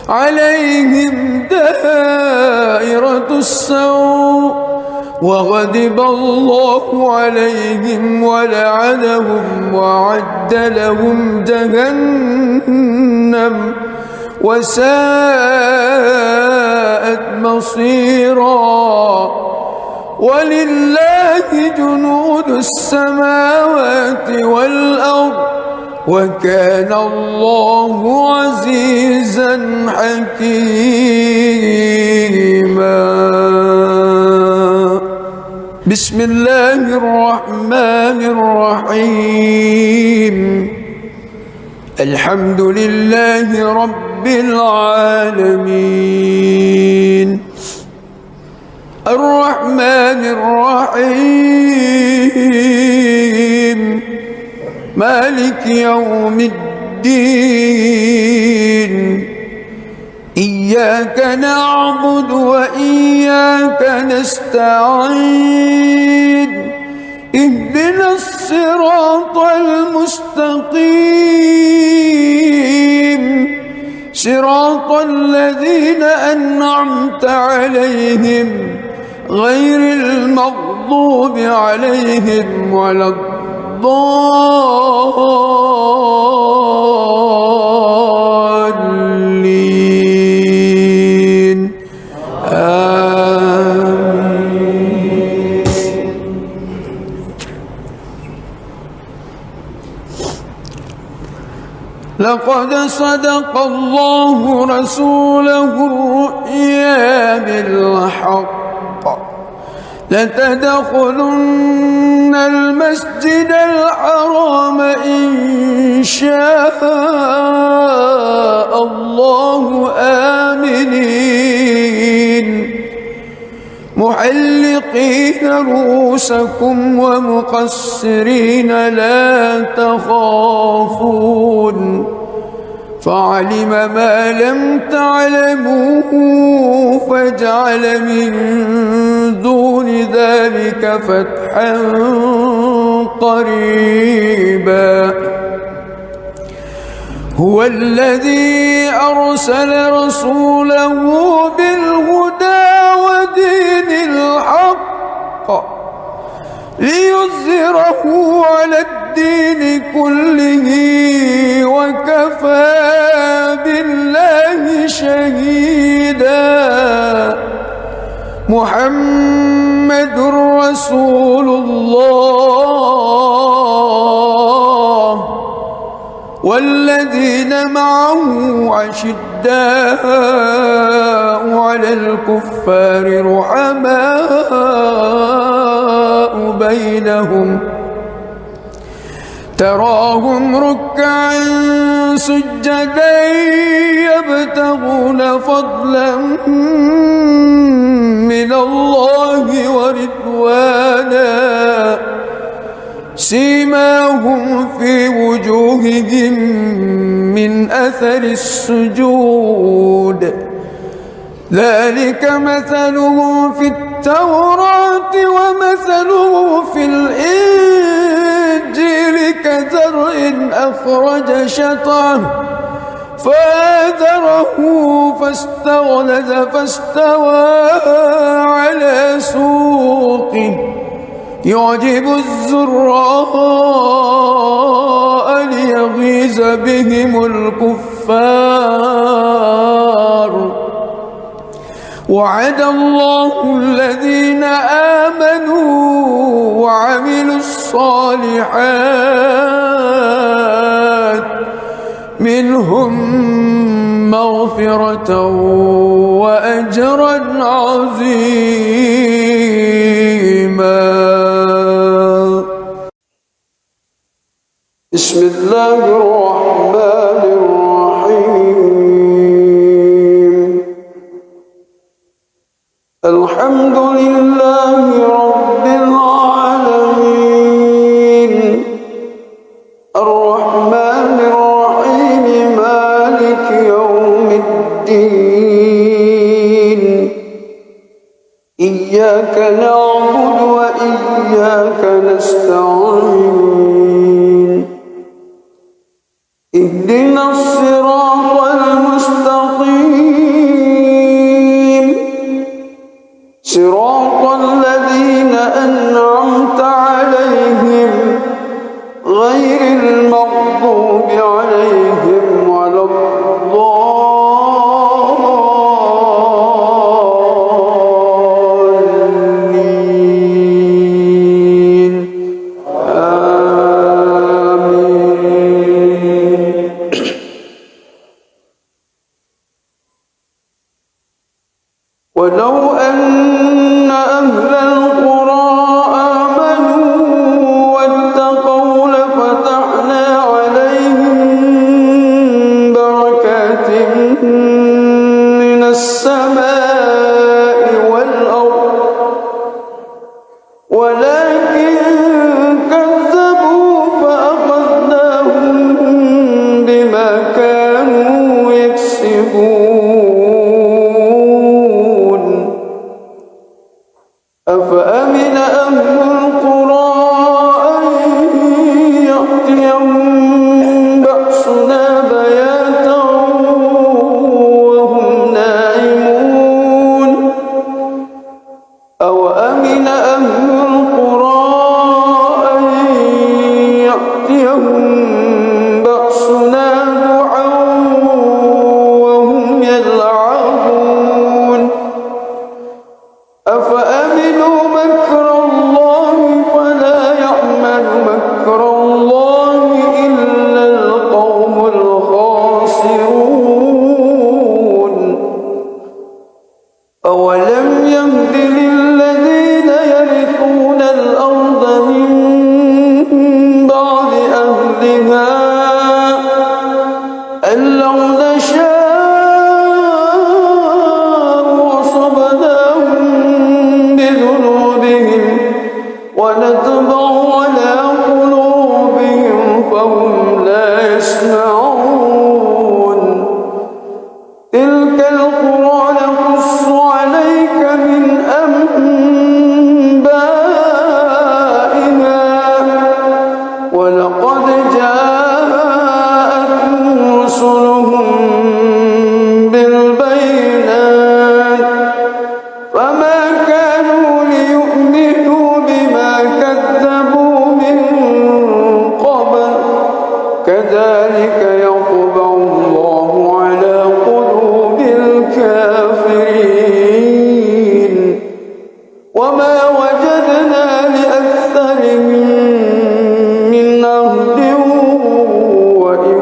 عليهم دائرة السوء وغضب الله عليهم ولعنهم وأعد لهم جهنم وساءت مصيرا ولله جنود السماوات والأرض وكان الله عزيزا حكيما بسم الله الرحمن الرحيم الحمد لله رب العالمين الرحمن الرحيم مالك يوم الدين إياك نعبد وإياك نستعين اهدنا الصراط المستقيم صراط الذين أنعمت عليهم غير المغضوب عليهم ولا الضالين آمين. لقد صدق الله رسوله الرؤيا بالحق لتدخلن المسجد الحرام إن شاء الله آمنين محلقين رؤوسكم ومقصرين لا تخافون فعلم ما لم تعلموا فجعل من دون ذلك فتحا قريبا هو الذي أرسل رسوله بالهدى ودين الحق ليظهره على الدين كله وكفى بالله شهيدا محمد رسول الله والذين معه أشداء على الكفار رحماء بينهم تراهم ركعا سجدا يبتغون فضلا من الله ورضوانا سيماهم في وجوههم من أثر السجود ذلك مثله في التوراة ومثله في الإنجيل كزرع أخرج شطأه فآزره فاستغلظ فاستوى على سوقه يعجب الزراء ليغيظ بهم الكفار وعد الله الذين آمنوا وعملوا الصالحات منهم مغفرة وأجرا عظيما. بسم الله الرحمن الرحيم. الحمد لله رب العالمين الرحمن الرحيم مالك يوم الدين إياك نعبد وإياك نستعين اهدنا الصراط المستقيم صراط الذين أنعمت عليهم غير المغضوب عليهم ولا الضالين آمين. ولو أن أهل القرى آمنوا واتقوا لفتحنا عليهم بركات من السماء والأرض ولكن كذبوا فأخذناهم بما كانوا يكسبون. أفأمن أهل القرى أن يأتيهم بأسنا بياتا وهم نائمون أوأمن أهل القرى أن يأتيهم بأسنا ضحى وهم يلعبون أفأمنوا مكر الله فلا يأمن مكر الله إلا القوم الخاسرون. أولم يهد للذين يرثون الأرض من بعد أهلها أن لو نشاء وصبناهم بذنوبهم ونطبع على قلوبهم فهم لا يسمعون. تلك القرى نقص عليك من أنبائها ولقد جاءتهم رسلهم بالبينات فما كانوا ليؤمنوا بما كذبوا من قبل كذلك يطبع الله على قلوب الكافرين وما وجدنا لأكثرهم من عهد وإن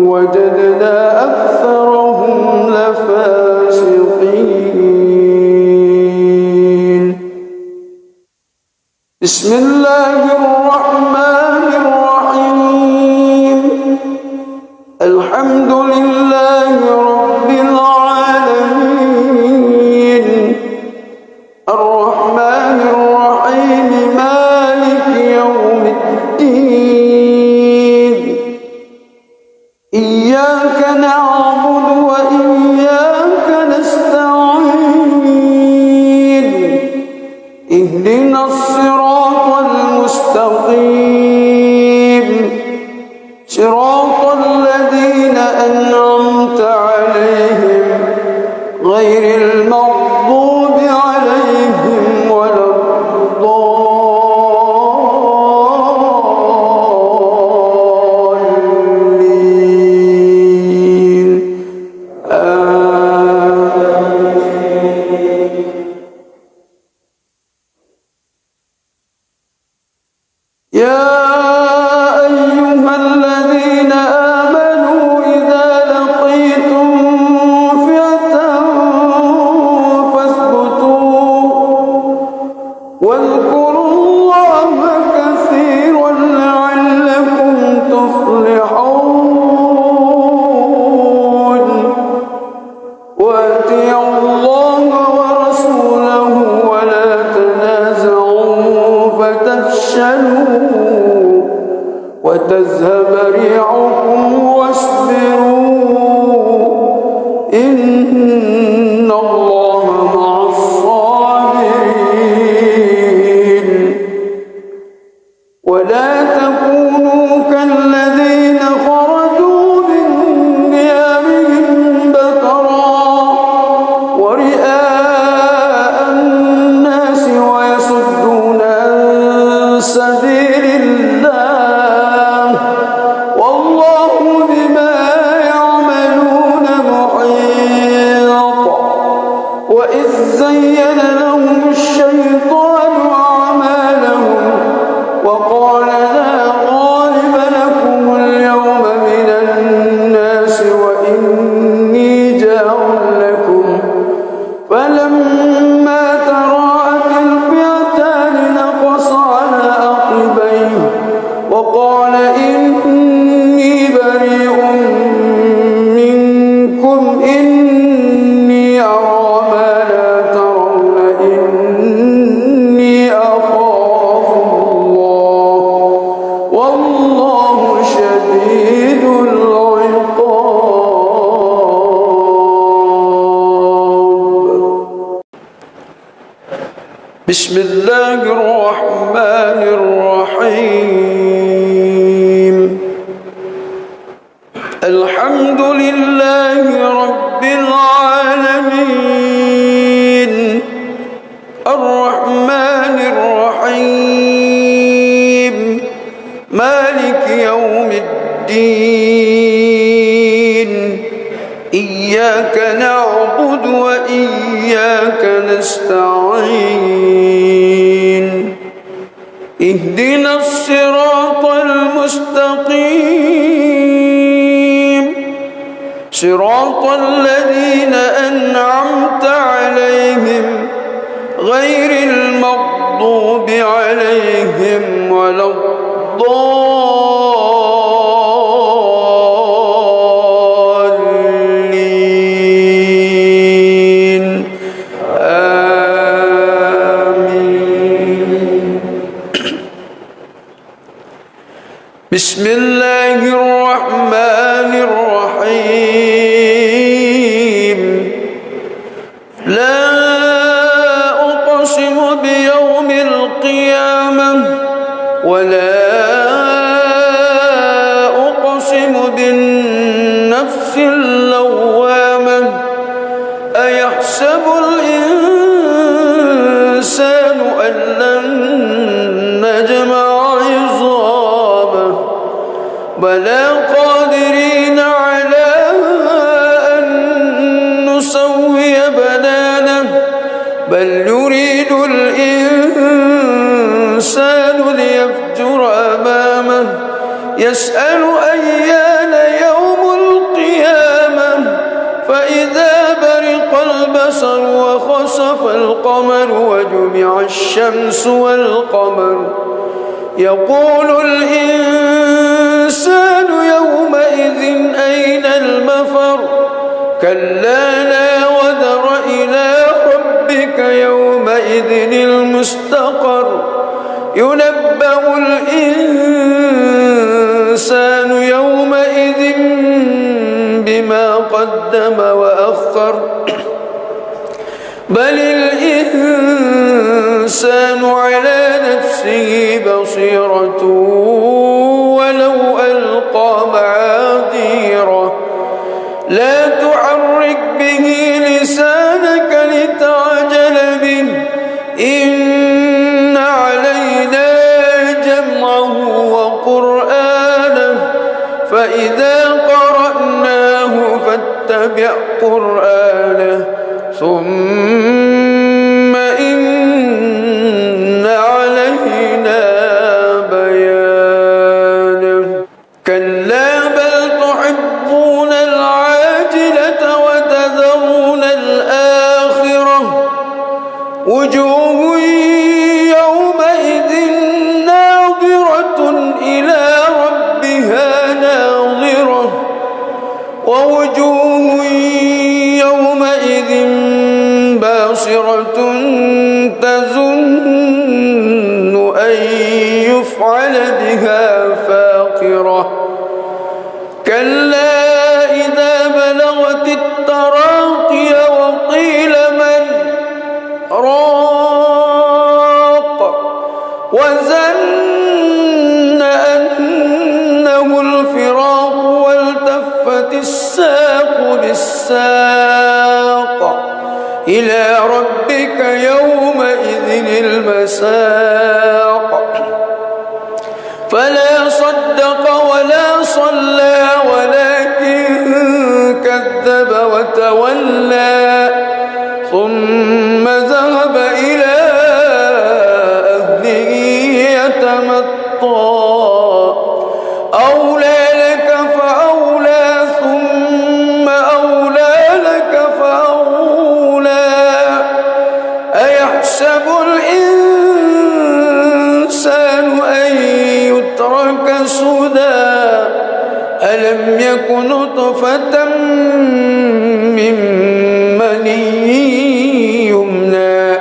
وجدنا أكثرهم لفاسقين. بسم الله الرحمن الرحيم. الحمد لله رب العالمين الرحمن الرحيم مالك يوم الدين إياك نعبد وإياك نستعين اهدنا الصراط المستقيم صراط الذين أنعمت عليهم غير المغضوب عليهم ولا الضالين آمين. وتذهب ريحكم واصبروا إن الله مع الصابرين ولا تكونوا كالذين خرجوا من ديارهم بطرا ورئاء الناس ويصدون عن سبيل الله والله بما يعملون محيط وإذ زين لهم الشيطان أعمالهم وقال لا غالب لكم اليوم من الناس وإني جار لكم فلما تراءت الفئتان نقص على عقبيه وقال إني بريء منكم إني أرى ما لا ترون إني أخاف الله والله شديد العقاب. بسم الله الرحمن الرحيم. الحمد لله رب العالمين الرحمن الرحيم مالك يوم الدين إياك نعبد وإياك نستعين اهدنا الصراط المستقيم صراط الذين أنعمت عليهم غير المغضوب عليهم ولا الضالين آمين. بسم الله الرحمن الرحيم. لا أقسم بيوم القيامة ولا أقسم بالنفس اللوامة أيحسب الإنسان أن لن نجمع عظامه بلى قادرين على أن نسوي بنانه بل يريد الإنسان ليفجر أمامه يسأل أيان يوم القيامة فإذا برق البصر وخسف القمر وجمع الشمس والقمر يقول الإنسان يومئذ أين المفر كلا لا وزر إلى ربك يومئذ المستقر ينبأ الإنسان يومئذ بما قدم وأخر بل الإنسان على نفسه بصيرة ولو ألقى معاذيره لا تحرك به لسانك لتعجل به إن علينا جمعه وقرآنه فإذا قرأناه فاتبع قرآنه ثم إن علينا بيانه كلا بل تحبون العاجلة وتذرون الآخرة وجوه يومئذ ناظرة إلى ربها ناظرة ووجوه يومئذ باسرة تظن أن يفعل بها فاقرة إلى ربك يومئذ المساق فلا صدق ولا صلى ولكن كذب وتولى ثم ذهب إلى أهله يتمطى أولى لك فأولى ثم أولى لك فأولى أيحسب الإنسان أن يترك سدى ألم يك نطفة من مني يمنى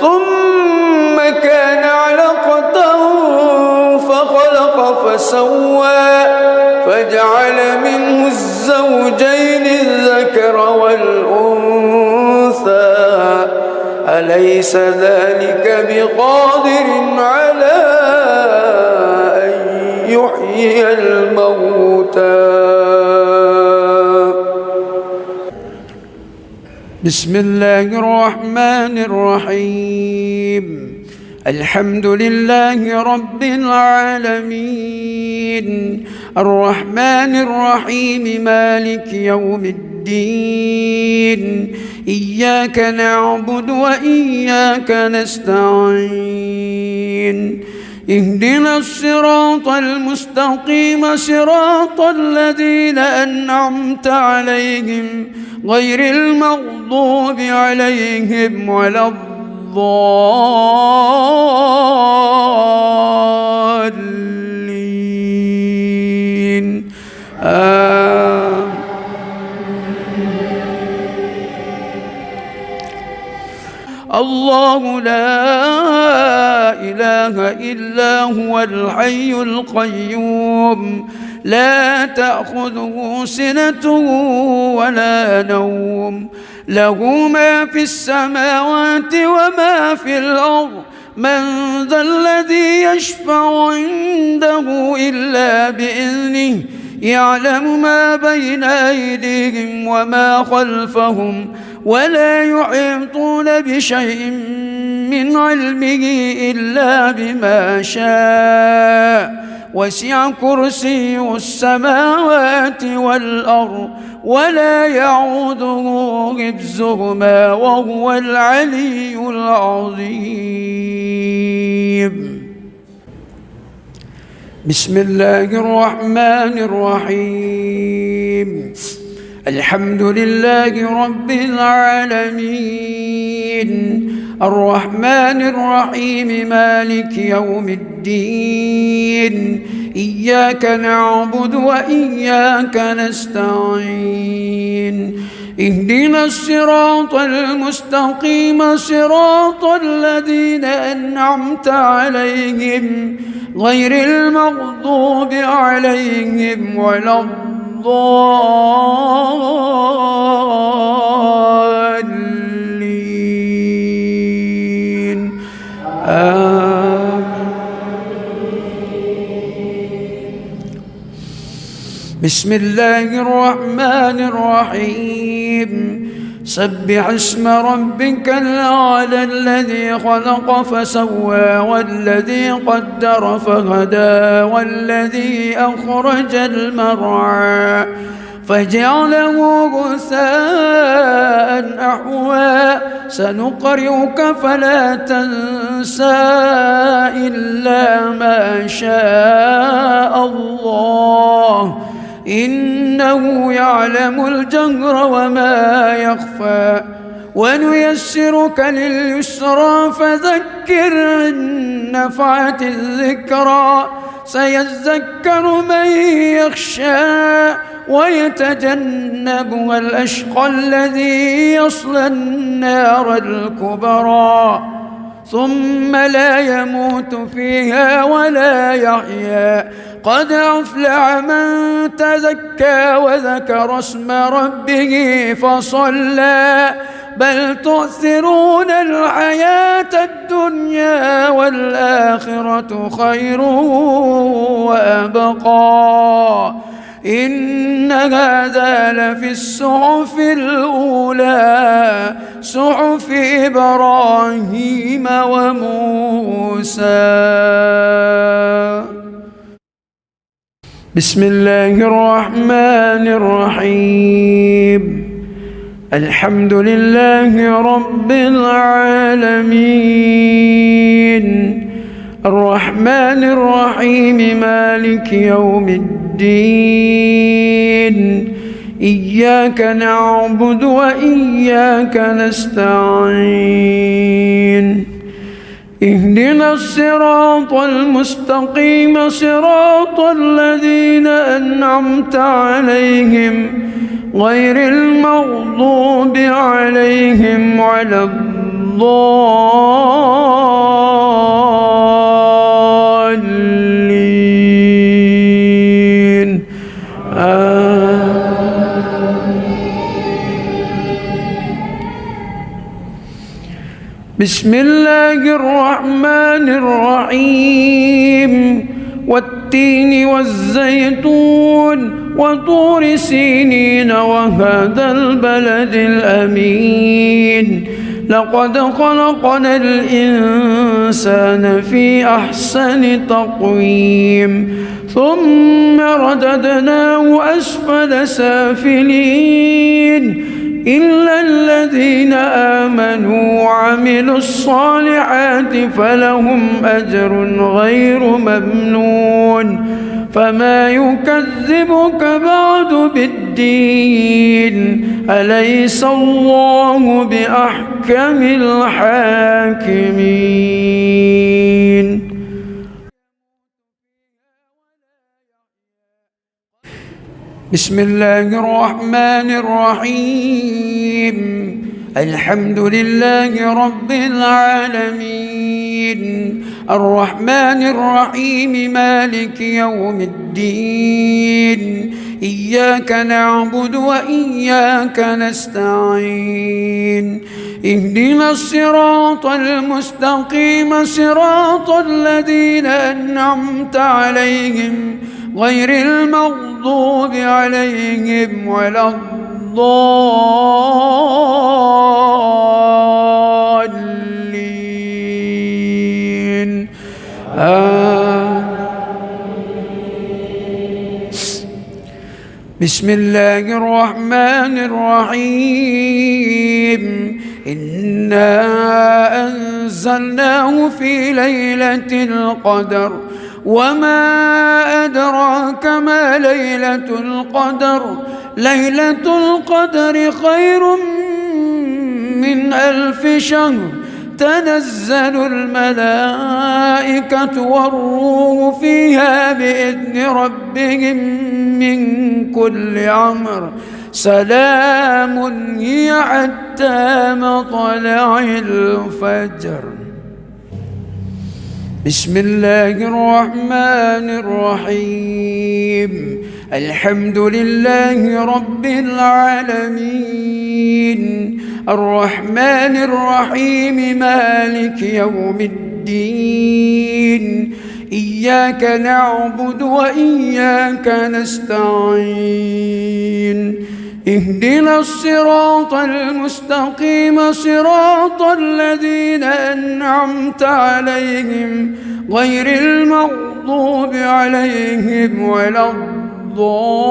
ثم كان علقة فخلق فسوى فجعل منه الزوجين الذكر والأنثى أليس ذلك بقادر على أن يحيي الموتى بسم الله الرحمن الرحيم الحمد لله رب العالمين الرحمن الرحيم مالك يوم الدين إياك نعبد وإياك نستعين اهدنا الصراط المستقيم صراط الذين أنعمت عليهم غير المغضوب عليهم ولا الضالين الله لا إله إلا هو الحي القيوم لا تأخذه سنة ولا نوم له ما في السماوات وما في الأرض من ذا الذي يشفع عنده إلا بإذنه يعلم ما بين أيديهم وما خلفهم ولا يحيطون بشيء من علمه إلا بما شاء وسع كرسيه السماوات والأرض ولا يعوده حفظهما وهو العلي العظيم بسم الله الرحمن الرحيم الحمد لله رب العالمين الرحمن الرحيم مالك يوم الدين إياك نعبد وإياك نستعين اهدنا الصراط المستقيم صراط الذين أنعمت عليهم غير المغضوب عليهم ولا الضالين بسم الله الرحمن الرحيم سبح اسم ربك الأعلى الذي خلق فسوى والذي قدر فهدى والذي أخرج المرعى فجعله غثاء أحوى سنقرئك فلا تنسى إلا ما شاء الله إنه يعلم الجهر وما يخفى ونيسرك لليسرى فذكر إن نفعت الذكرى سيذكر من يخشى ويتجنبها الأشقى الذي يصلى النار الكبرى ثم لا يموت فيها ولا يحيا قد أفلح من تزكى وذكر اسم ربه فصلى بل تؤثرون الحياة الدنيا والآخرة خير وأبقى إن هذا لفي الصحف الأولى صحف إبراهيم وموسى. بسم الله الرحمن الرحيم. الحمد لله رب العالمين، الرحمن الرحيم، مالك يوم الدين، إياك نعبد وإياك نستعين، اهدنا الصراط المستقيم، صراط الذين أنعمت عليهم غير المغضوب عليهم ولا الضالين. بسم الله الرحمن الرحيم. والتين والزيتون وطور سينين وهذا البلد الأمين، لقد خلقنا الإنسان في أحسن تقويم ثم رددناه أسفل سافلين، إلا الذين آمنوا وعملوا الصالحات فلهم أجر غير ممنون. فما يكذبك بعد بالدين، أليس الله بأحكم الحاكمين. بسم الله الرحمن الرحيم. الحمد لله رب العالمين، الرحمن الرحيم، مالك يوم الدين، إياك نعبد وإياك نستعين، اهدنا الصراط المستقيم، صراط الذين أنعمت عليهم غير المغضوب عليهم ولا الضالين. بسم الله الرحمن الرحيم. إنا أنزلناه في ليلة القدر، وما أدراك ما ليلة القدر، ليلة القدر خير من 1000 شهر، تنزل الملائكة والروح فيها بإذن ربهم من كل أمر، سلام هي حتى مطلع الفجر. بسم الله الرحمن الرحيم. الحمد لله رب العالمين، الرحمن الرحيم، مالك يوم الدين، إياك نعبد وإياك نستعين، اهدنا الصراط المستقيم، صراط الذين أنعمت عليهم غير المغضوب عليهم ولا الضالين.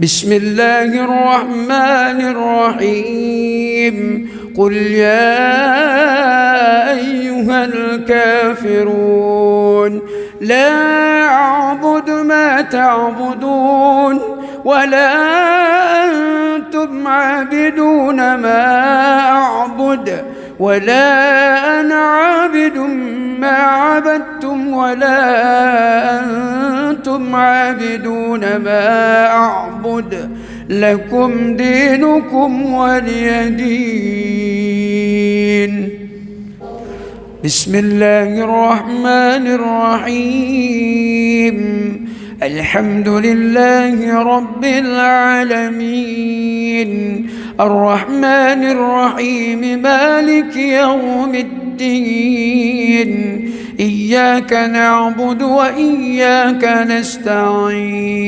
بسم الله الرحمن الرحيم. قل يا أيها الكافرون لا أعبد ما تعبدون ولا أنتم عابدون ما أعبد ولا أنا عابد ما عبدتم ولا أنتم عابدون ما أعبد، لكم دينكم ولي دين. بسم الله الرحمن الرحيم. الحمد لله رب العالمين، الرحمن الرحيم، مالك يوم الدين، الدين إياك نعبد وإياك نستعين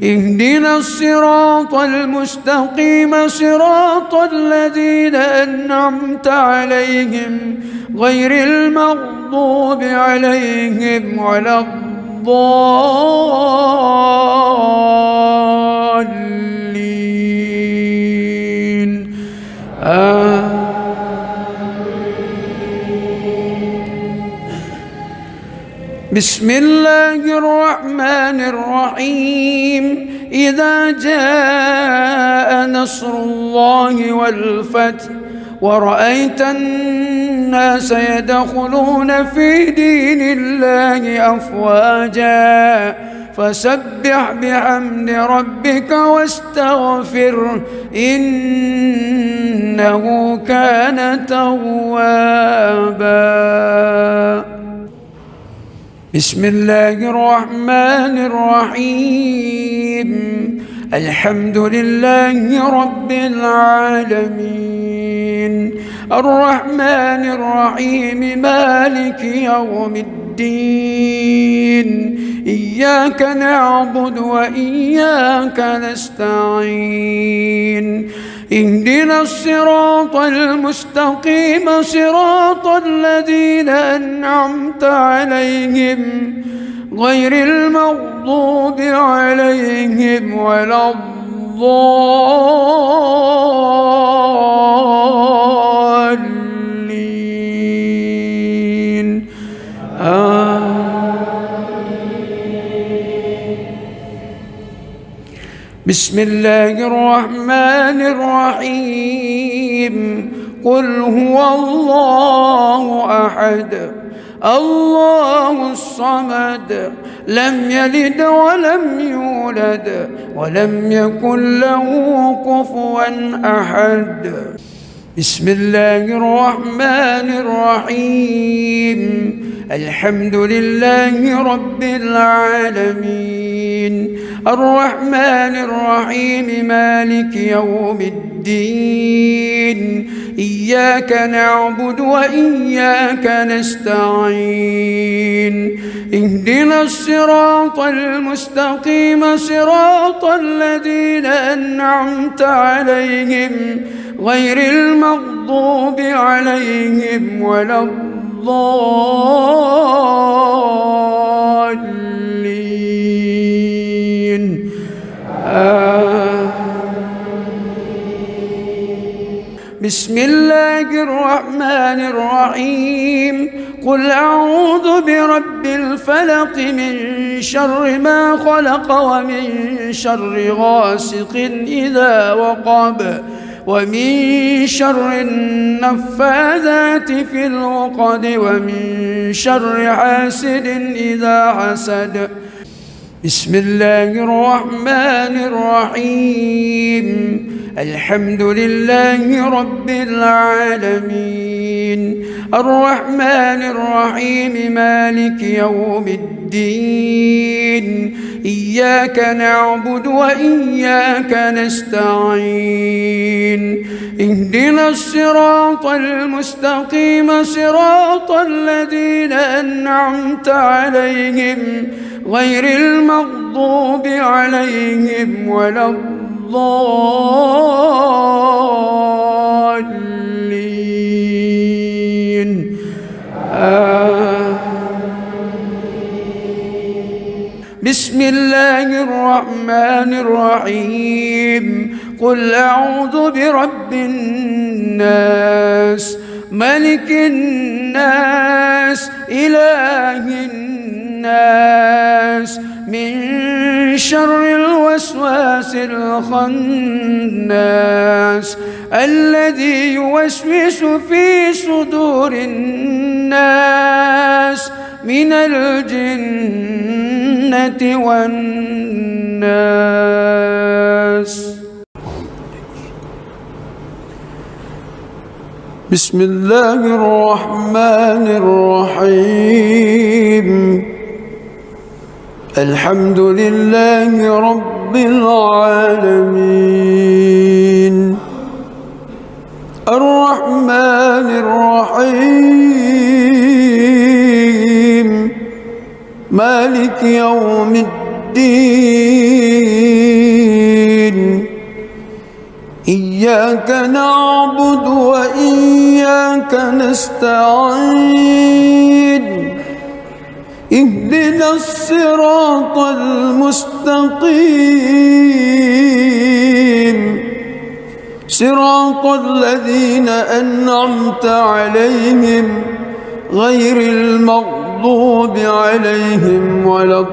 اهدنا الصراط المستقيم صراط الذين أنعمت عليهم غير المغضوب عليهم ولا الضالين بسم الله الرحمن الرحيم إذا جاء نصر الله والفتح ورأيت الناس يدخلون في دين الله أفواجا فسبح بحمد ربك واستغفره إنه كان توابا. بسم الله الرحمن الرحيم الحمد لله رب العالمين الرحمن الرحيم مالك يوم الدين إياك نعبد وإياك نستعين اهدنا الصراط المستقيم صراط الذين أنعمت عليهم غير المغضوب عليهم ولا الضالين بسم الله الرحمن الرحيم قل هو الله أحد الله الصمد لم يلد ولم يولد ولم يكن له كفوا أحد بسم الله الرحمن الرحيم الحمد لله رب العالمين الرحمن الرحيم مالك يوم الدين إياك نعبد وإياك نستعين اهدنا الصراط المستقيم صراط الذين أنعمت عليهم غير المغضوب عليهم ولا الضالين بسم الله الرحمن الرحيم قل أعوذ برب الفلق من شر ما خلق ومن شر غاسق إذا وقب ومن شر النفاذات في العقد ومن شر حاسد إذا حسد بسم الله الرحمن الرحيم الحمد لله رب العالمين الرحمن الرحيم مالك يوم الدين إياك نعبد وإياك نستعين اهدنا الصراط المستقيم صراط الذين أنعمت عليهم غير المغضوب عليهم ولا الضالين بسم الله الرحمن الرحيم قل أعوذ برب الناس ملك الناس إله الناس من شر الوسواس الخناس الذي يوسوس في صدور الناس من الجنة والناس. بسم الله الرحمن الرحيم الحمد لله رب العالمين الرحمن الرحيم مالك يوم الدين إياك نعبد وإياك نستعين اهدنا الصراط المستقيم صراط الذين أنعمت عليهم غير المغضوب عليهم ولا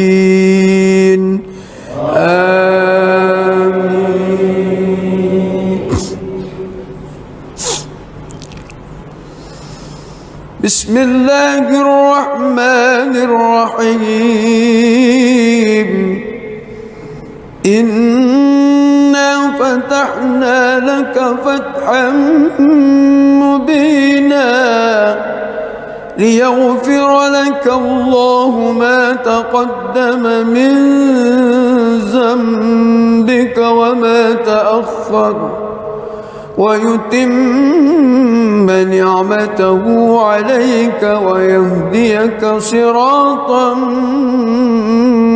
الضالين آمين. بسم الله الرحمن الرحيم إنا فتحنا لك فتحا مبينا ليغفر لك الله ما تقدم من ذنبك وما تأخر ويتم نعمته عليك ويهديك صراطا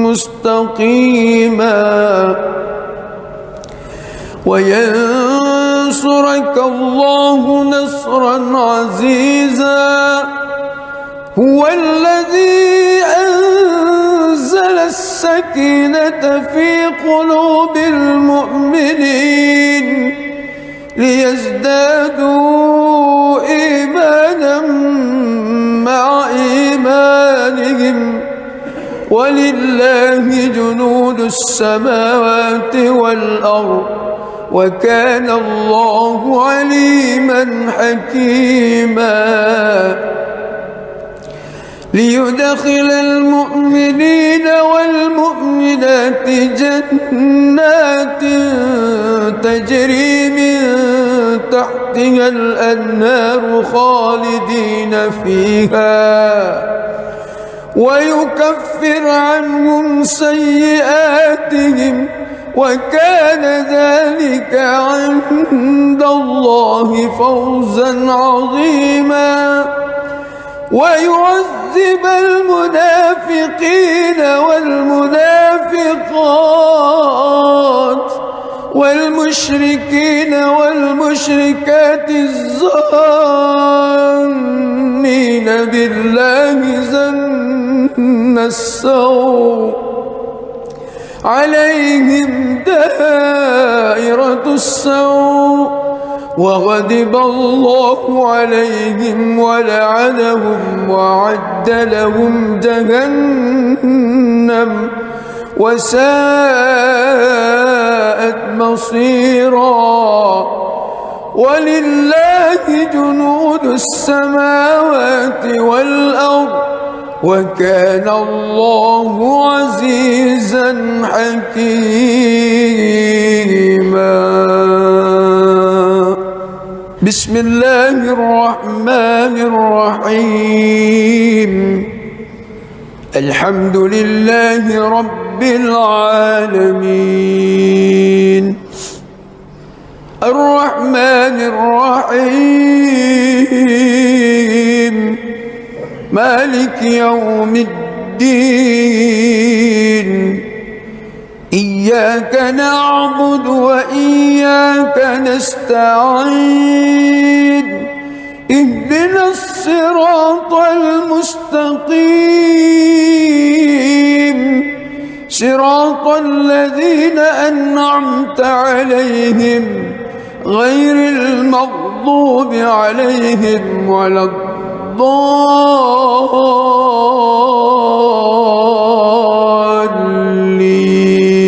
مستقيما وينصرك الله نصرا عزيزا هو الذي أنزل السكينة في قلوب المؤمنين ليزدادوا إيمانا مع إيمانهم ولله جنود السماوات والأرض وكان الله عليما حكيما ليدخل المؤمنين والمؤمنات جنات تجري من تحتها الأنهار خالدين فيها ويكفر عنهم سيئاتهم وكان ذلك عند الله فوزا عظيما ويعذب المنافقين والمنافقات والمشركين والمشركات الظانين بالله ظن السوء عليهم دائرة السوء وغضب الله عليهم ولعنهم وأعد لهم جهنم وساءت مصيرا ولله جنود السماوات والأرض وكان الله عزيزا حكيما بسم الله الرحمن الرحيم الحمد لله رب العالمين الرحمن الرحيم مالك يوم الدين إياك نعبد وإياك نستعين اهدنا الصراط المستقيم صراط الذين أنعمت عليهم غير المغضوب عليهم ولا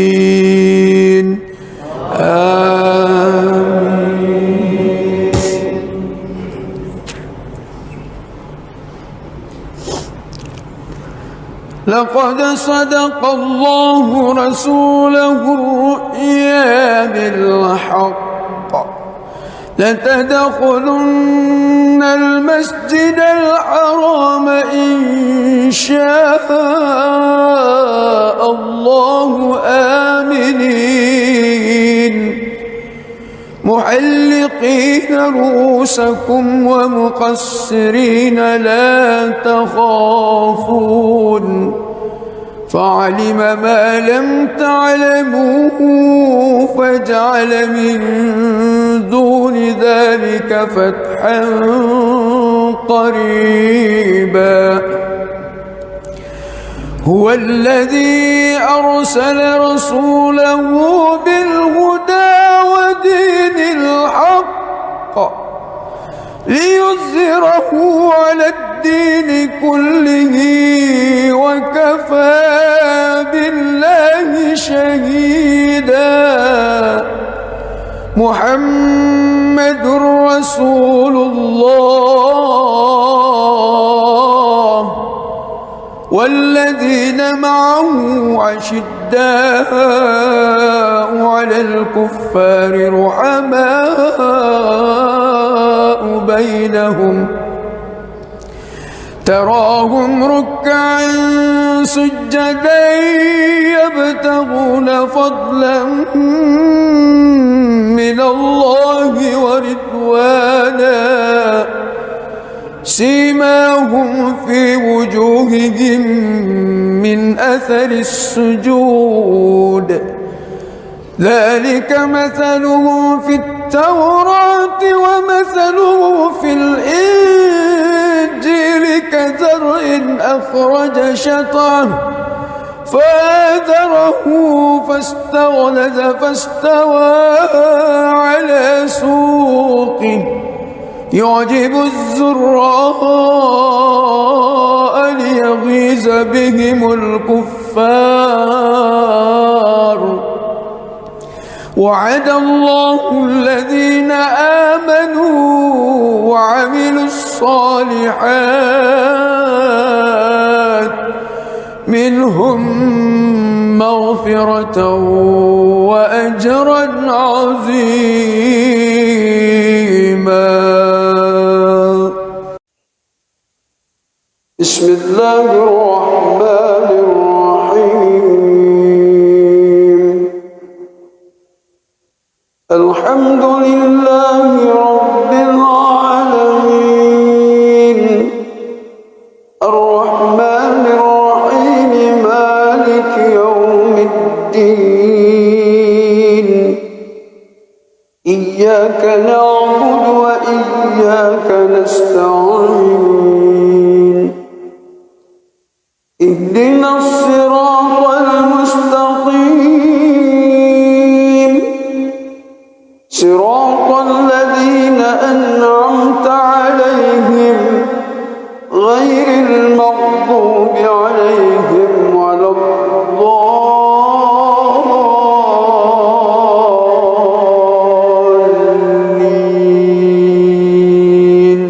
الضالين آمين. لقد صدق الله رسوله الرؤيا بالحق لتدخلن المسجد الحرام إن شاء الله آمنين محلقين رؤوسكم ومقصرين لا تخافون فعلم ما لم تعلموا فجعل من دون ذلك فتحا قريبا هو الذي أرسل رسوله بالهدى ودين الحق ليظهره على الدين كله وكفى بالله شهيدا محمد رسول الله والذين معه عشداء على الكفار رحماء بينهم تراهم ركعا سجدا يبتغون فضلا من الله ورضوانا سيماهم في وجوههم من أثر السجود ذلك مثله في التوراة ومثله في الإنجيل كزرع أخرج شطأه فآزره فاستغلظ فاستوى على سوقه يعجب الزراء ليغيظ بهم الكفار وعد الله الذين آمنوا وعملوا الصالحات منهم مغفرة وأجرا عظيما. بسم الله الرحمن الرحيم الحمد لله رب العالمين الرحمن الرحيم مالك يوم الدين إياك نعبد وإياك نستعين اهدنا الصراط المستقيم صراط الذين أنعمت عليهم غير المغضوب عليهم ولا الضالين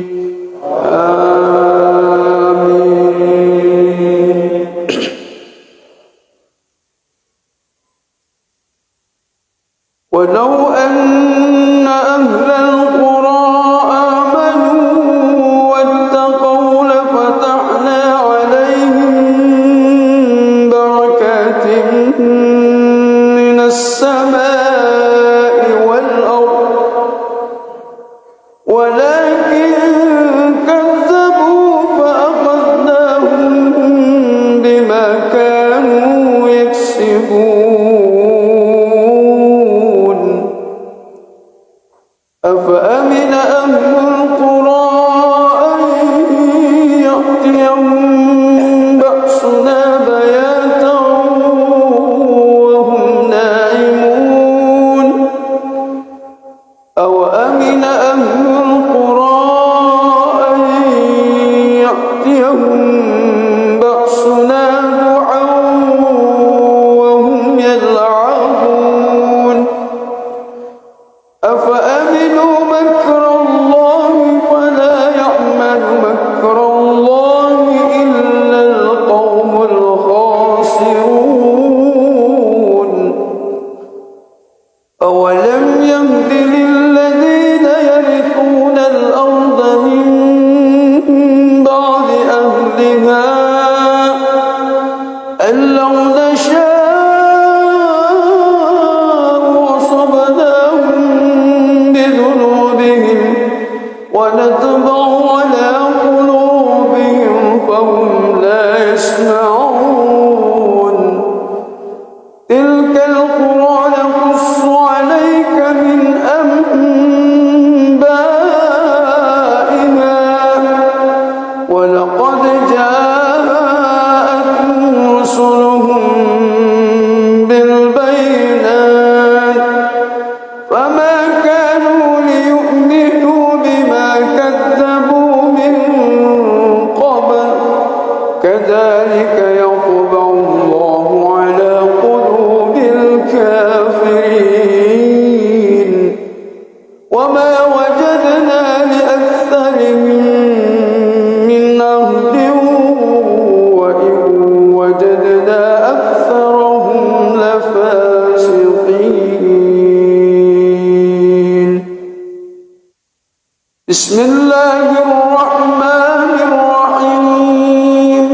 آمين. ولو أن أهل القرى آمنوا واتقوا لفتحنا عليهم بركات من السماء والأرض ولكن كذبوا فأخذناهم بما كانوا يكسبون أفأمن أهل القرى أن يأتيهم بأسنا بياتا وهم نائمون أوأمن أهل القرى أن يأتيهم بأسنا ضحى وهم يلعبون أفأمنوا مكر الله فلا يأمن مكر الله إلا القوم الخاسرون أولم يهد للذين يرثون الأرض من بعد أهلها أن لو نشاء بسم الله الرحمن الرحيم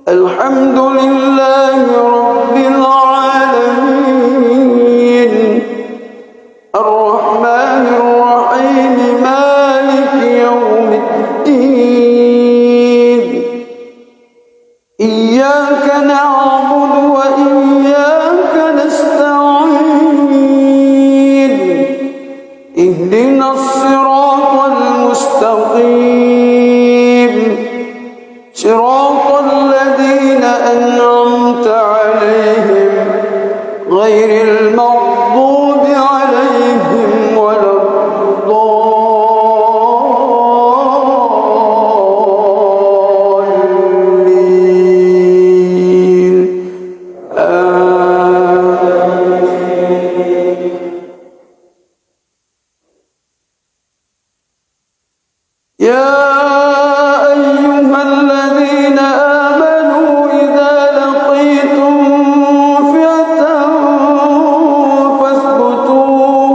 الحمد لله رب العالمين الرحمن الرحيم مالك يوم الدين إياك نعبد وإياك نستعين اهدنا الصراط المستقيم صراط الذين أنعمت عليهم غير المغضوب عليهم ولا الضالين يا أيها الذين آمنوا إذا لقيتم فئة فاثبتوا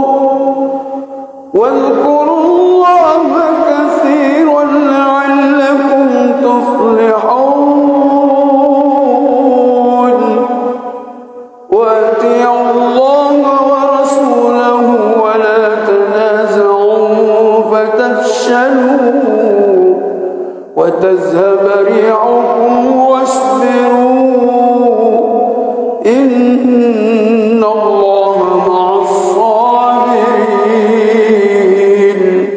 واذكروا الله كثيرا لعلكم تفلحون وأطيعوا الله ورسوله ولا تنازعوا فتفشلوا وتذهب ريحكم واصبروا إن الله مع الصابرين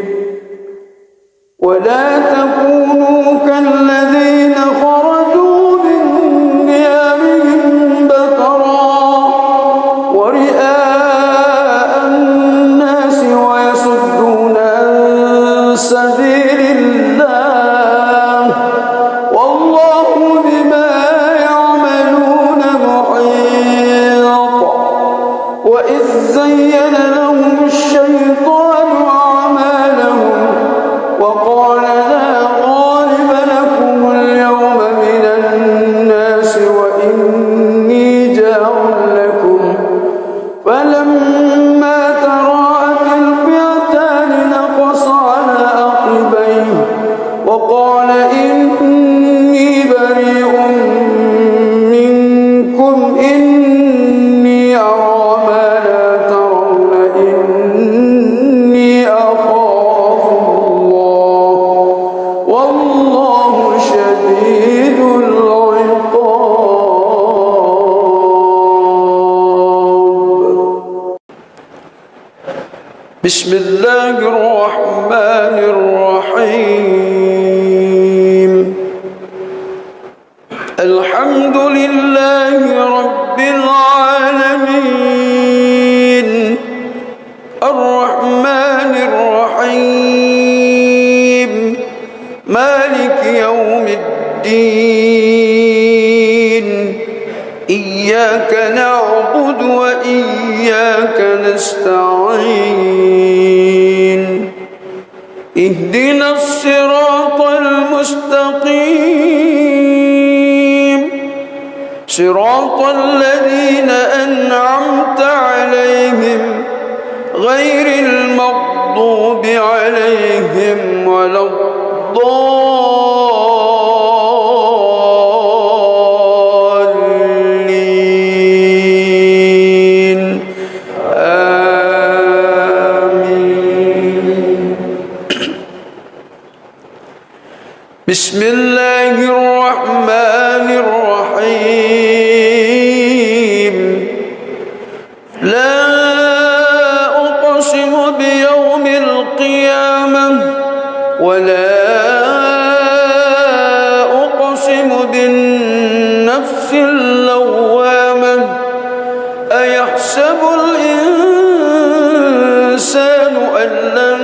ولا تكونوا كالذين خرجوا من ديارهم بطرا ورئاء الناس ويصدون عن سبيل الله والله بما يعملون محيط وإذ زين لهم الشيطان أعمالهم وقال لا غالب لكم اليوم من الناس وإني جار لكم فلما تراءت الفئتان نقص على عقبيه وقال إني بريء منكم إني أرى ما لا ترون إني أخاف الله والله شديد العقاب بسم الله الرحمن الرحيم الحمد لله رب العالمين الرحمن الرحيم مالك يوم الدين إياك نعبد وإياك نستعين اهدنا الصراط المستقيم صراط الذين أنعمت عليهم غير المغضوب عليهم ولا الضالين آمين بسم الله الرحمن الرحيم لا أقسم بيوم القيامة ولا أقسم بالنفس اللوامة أيحسب الإنسان أن لن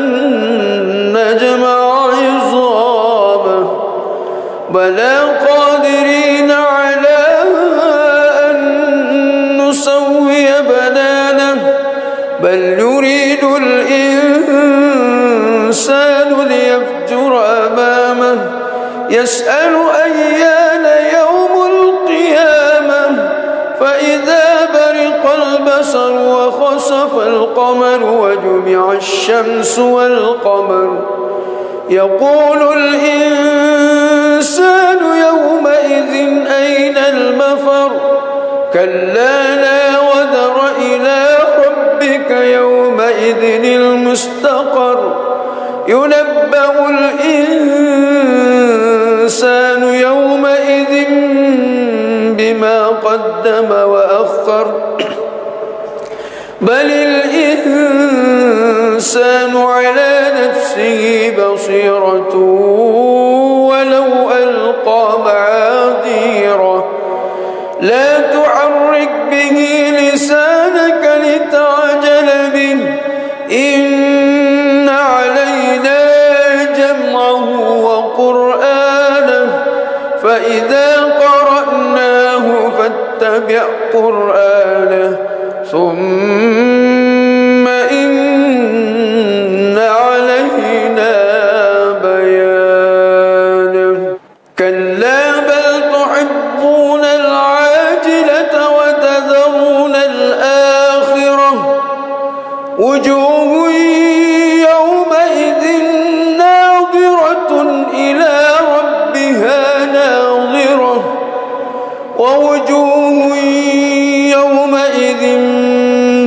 نجمع عظامه بلى قادرين على أن نسوي بنانه بل يريد الإنسان ليفجر أمامه يسأل أيان يوم القيامة فإذا برق البصر وخسف القمر وجمع جمع الشمس والقمر يقول الإنسان يومئذ أين المفر كلا لا وزر إلى ربك يومئذ المستقر ينبأ الإنسان يومئذ بما قدم وأخر بل الإنسان على نفسه بصيرة ولو ألقى معاذيره لا تحرك به لسانك لتعجل به إن علينا جمعه وقرآنه فإذا قرأناه فاتبع قرآنه ثم إن علينا بيانه كلا بل تحبون العاجلة وتذرون الآخرة وجوه يومئذ ناظرة إلى ربها ناظرة ووجوه يومئذ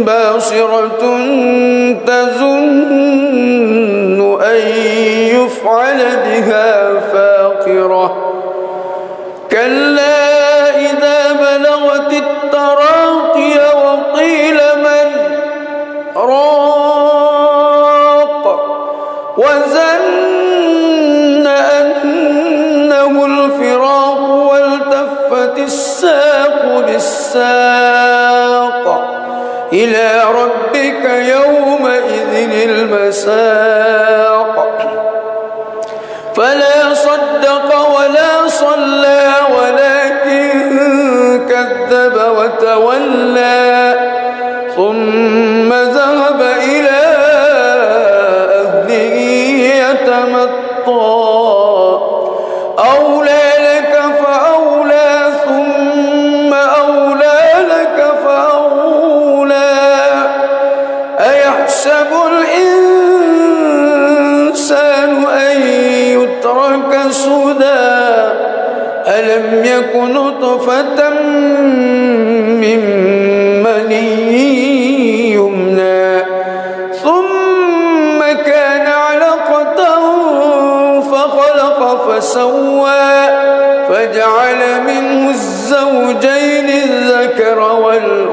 باسرة تظن أن يفعل بها فاقرة كلا إذا بلغت التراقي وقيل من راق وظن أنه الفراق والتفت الساق بالساق إلى ربك يومئذ المساق فلا صدق ولا صلى ولكن كذب وتولى ثم ذهب إلى أهله يتمطى أولى لك فأولى ثم أولى لك فأولى أيحسب الإنسان أن يترك سدى ألم يك نطفة من مني يمنى ثم كان علقة فخلق فسوى فجعل منه الزوجين الذكر والأنثى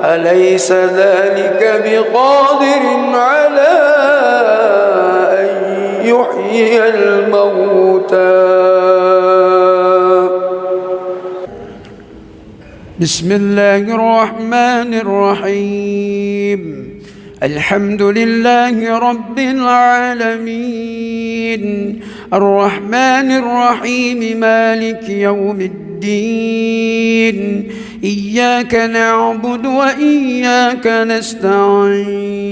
أليس ذلك بقادر على أن يحيي الموتى بسم الله الرحمن الرحيم الحمد لله رب العالمين الرحمن الرحيم مالك يوم الدين إياك نعبد وإياك نستعين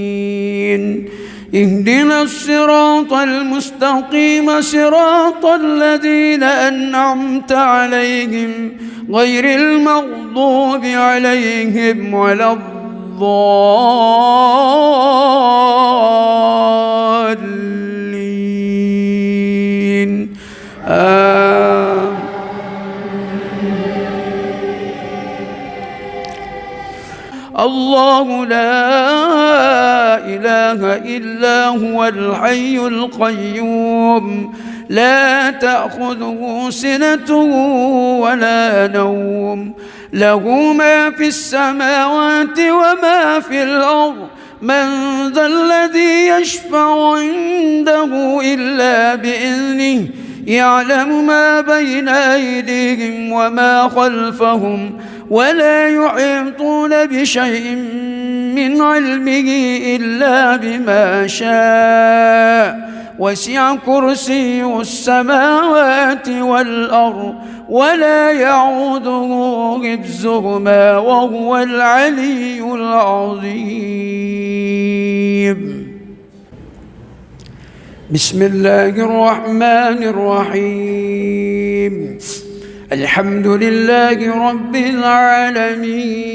اهدنا الصراط المستقيم صراط الذين أنعمت عليهم غير المغضوب عليهم ولا الضالين الله لا إله إلا هو الحي القيوم لا تأخذه سنة ولا نوم له ما في السماوات وما في الأرض من ذا الذي يشفع عنده إلا بإذنه يعلم ما بين أيديهم وما خلفهم ولا يحيطون بشيء من علمه إلا بما شاء وسع كرسي السماوات والأرض ولا يعوده حفظهما وهو العلي العظيم بسم الله الرحمن الرحيم الحمد لله رب العالمين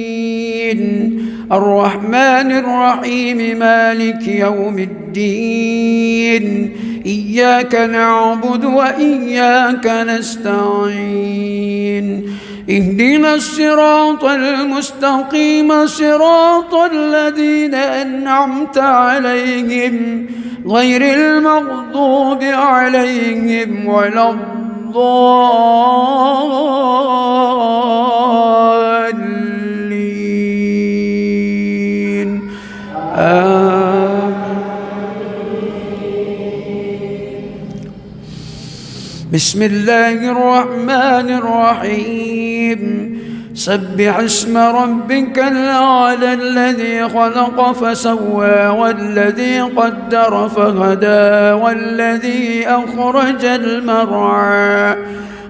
الرحمن الرحيم مالك يوم الدين إياك نعبد وإياك نستعين اهدنا الصراط المستقيم صراط الذين أنعمت عليهم غير المغضوب عليهم ولا الضالين بسم الله الرحمن الرحيم سبح اسم ربك الأعلى الذي خلق فسوى والذي قدر فهدى والذي أخرج المرعى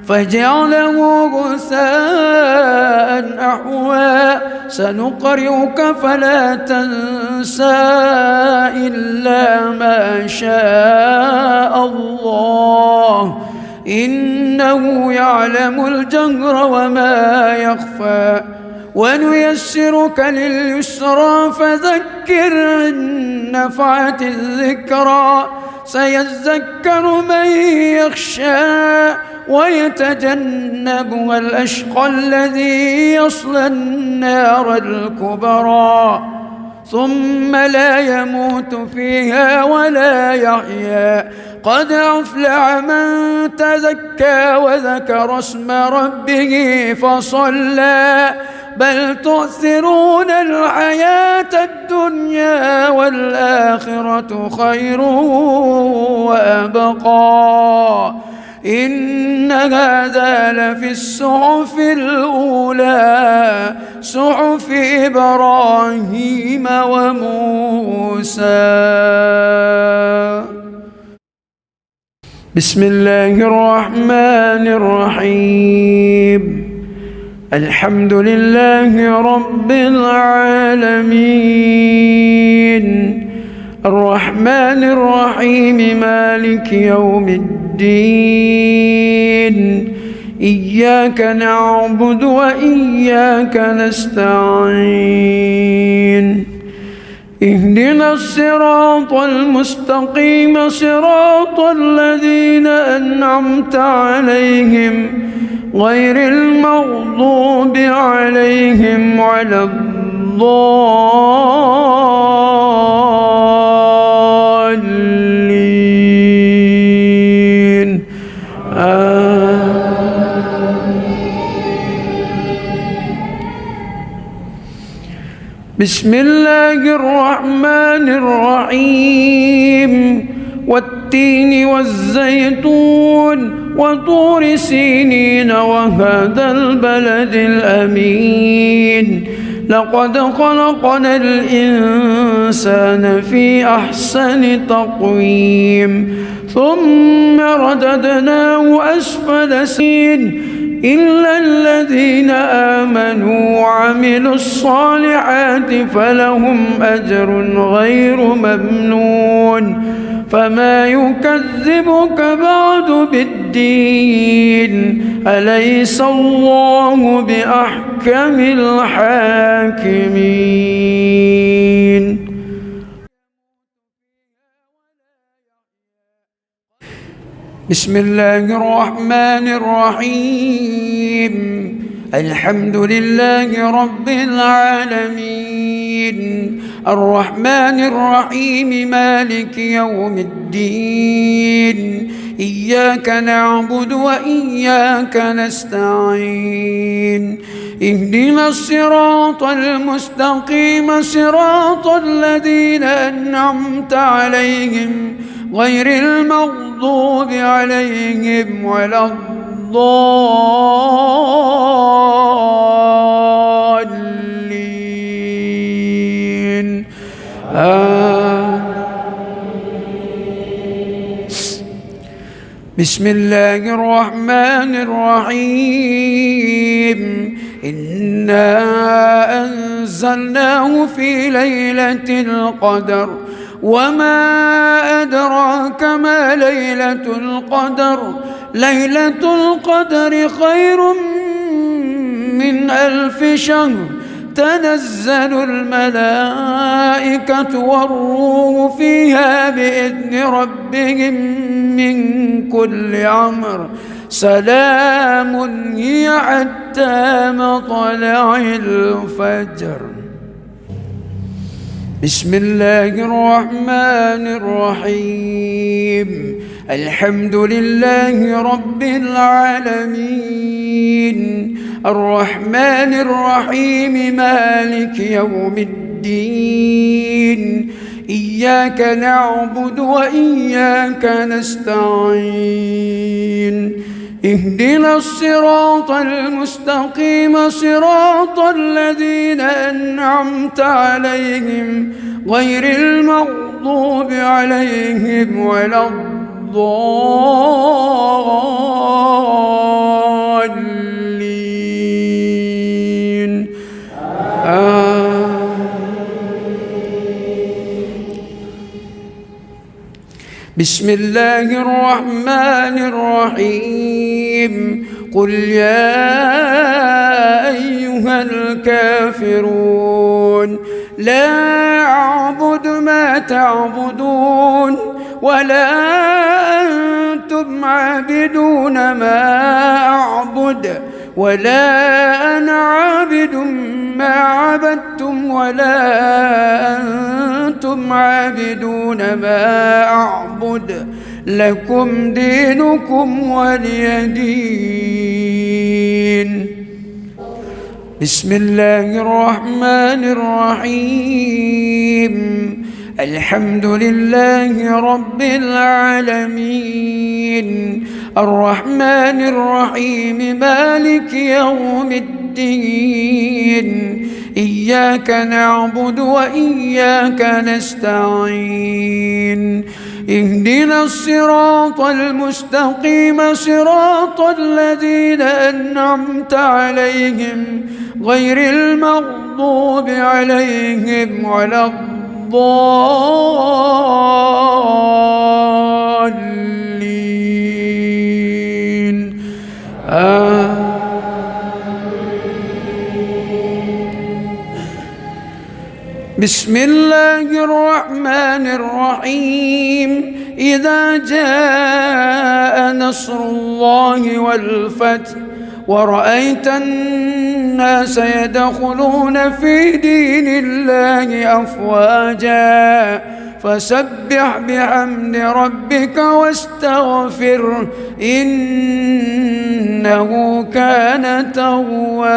فجعله غثاء أحوى سنقرئك فلا تنسى إلا ما شاء الله إنه يعلم الجهر وما يخفى ونيسرك لليسرى فذكر إن نفعت الذكرى سيذكر من يخشى ويتجنبها الأشقى الذي يصلى النار الكبرى ثم لا يموت فيها ولا يحيا قد أفلح من تزكى وذكر اسم ربه فصلى بل تؤثرون الحياة الدنيا والآخرة خير وأبقى إن هذا لفي الصحف الأولى صحف إبراهيم وموسى بسم الله الرحمن الرحيم الحمد لله رب العالمين الرحمن الرحيم مالك يوم الدين إياك نعبد وإياك نستعين اهدنا الصراط المستقيم صراط الذين أنعمت عليهم غير المغضوب عليهم ولا الضالين بسم الله الرحمن الرحيم والتين والزيتون وطور سينين وهذا البلد الأمين لقد خلقنا الإنسان في أحسن تقويم ثم رددناه أسفل سين إلا الذين آمنوا وعملوا الصالحات فلهم أجر غير ممنون فما يكذبك بعد بالدين أليس الله بأحكم الحاكمين بسم الله الرحمن الرحيم الحمد لله رب العالمين الرحمن الرحيم مالك يوم الدين إياك نعبد وإياك نستعين اهدنا الصراط المستقيم صراط الذين أنعمت عليهم غير المغضوب عليهم ولا الضالين بسم الله الرحمن الرحيم إنا أنزلناه في ليلة القدر وما أدراك ما ليلة القدر ليلة القدر خير من 1000 شهر تنزل الملائكة والروح فيها بإذن ربهم من كل أمر سلام هي حتى مطلع الفجر. بسم الله الرحمن الرحيم. الحمد لله رب العالمين الرحمن الرحيم مالك يوم الدين إياك نعبد وإياك نستعين اهدنا الصراط المستقيم صراط الذين أنعمت عليهم غير المغضوب عليهم ولا الضالين بسم الله الرحمن الرحيم. قل يا أيها الكافرون لا أعبد ما تعبدون ولا أنتم عابدون ما أعبد ولا أنا عابد ما عبدتم ولا أنتم عابدون ما أعبد لكم دينكم ولي دين. بسم الله الرحمن الرحيم. الحمد لله رب العالمين الرحمن الرحيم مالك يوم الدين إياك نعبد وإياك نستعين اهدنا الصراط المستقيم صراط الذين أنعمت عليهم غير المغضوب عليهم ولا الضالين بسم الله الرحمن الرحيم. إذا جاء نصر الله والفتح ورأيت الناس يدخلون في دين الله أفواجا فسبح بحمد ربك واستغفره إنه كان توابا.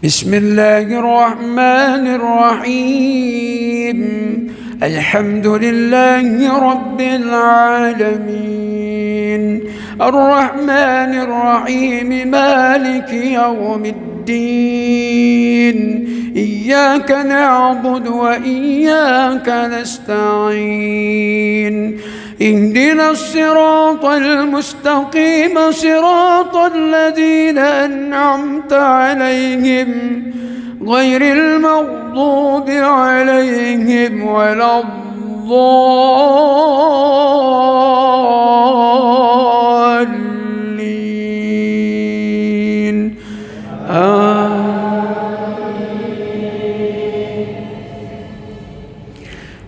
بسم الله الرحمن الرحيم. الحمد لله رب العالمين الرحمن الرحيم مالك يوم الدين إياك نعبد وإياك نستعين اهدنا الصراط المستقيم صراط الذين أنعمت عليهم غير المغضوب عليهم ولا الضالين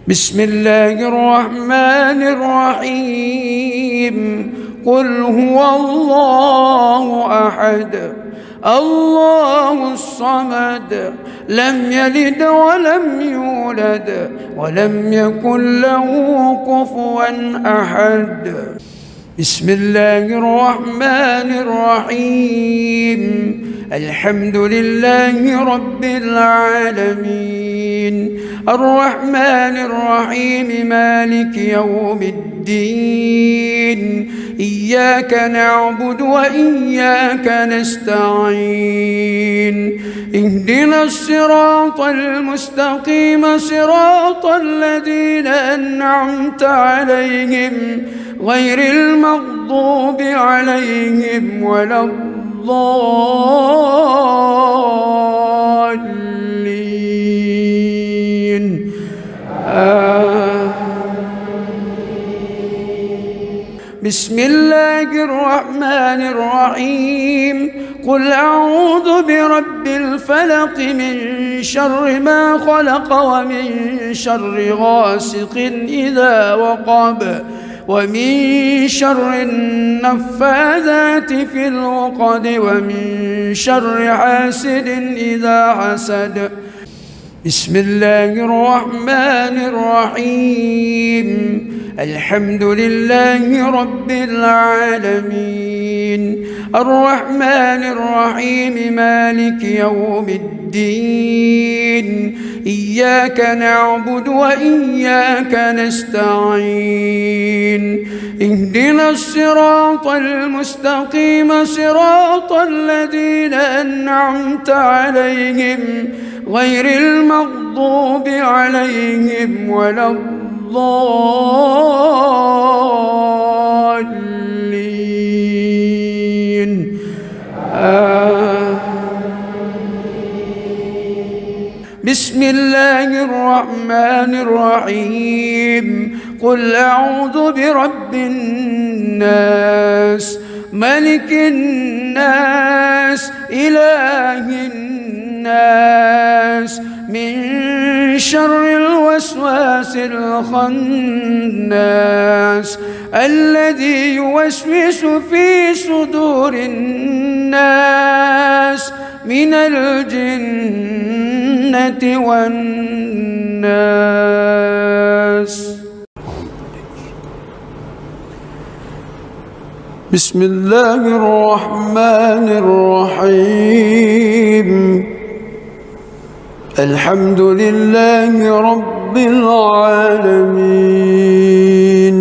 بسم الله الرحمن الرحيم. قل هو الله أحد الله الصمد لم يلد ولم يولد ولم يكن له كفوا أحد. بسم الله الرحمن الرحيم. الحمد لله رب العالمين الرحمن الرحيم مالك يوم الدين إياك نعبد وإياك نستعين اهدنا الصراط المستقيم صراط الذين أنعمت عليهم غير المغضوب عليهم ولا الضالين بسم الله الرحمن الرحيم. قل أعوذ برب الفلق من شر ما خلق ومن شر غاسق إذا وقب ومن شر النفاذات في العقد ومن شر حاسد إذا حسد. بسم الله الرحمن الرحيم. الحمد لله رب العالمين الرحمن الرحيم مالك يوم الدين إياك نعبد وإياك نستعين اهدنا الصراط المستقيم صراط الذين أنعمت عليهم غير المغضوب عليهم ولا الضالين بسم الله الرحمن الرحيم. قل أعوذ برب الناس ملك الناس إله الناس من شر الوسواس الخناس الذي يوسوس في صدور الناس من الجنة والناس. بسم الله الرحمن الرحيم. الحمد لله رب العالمين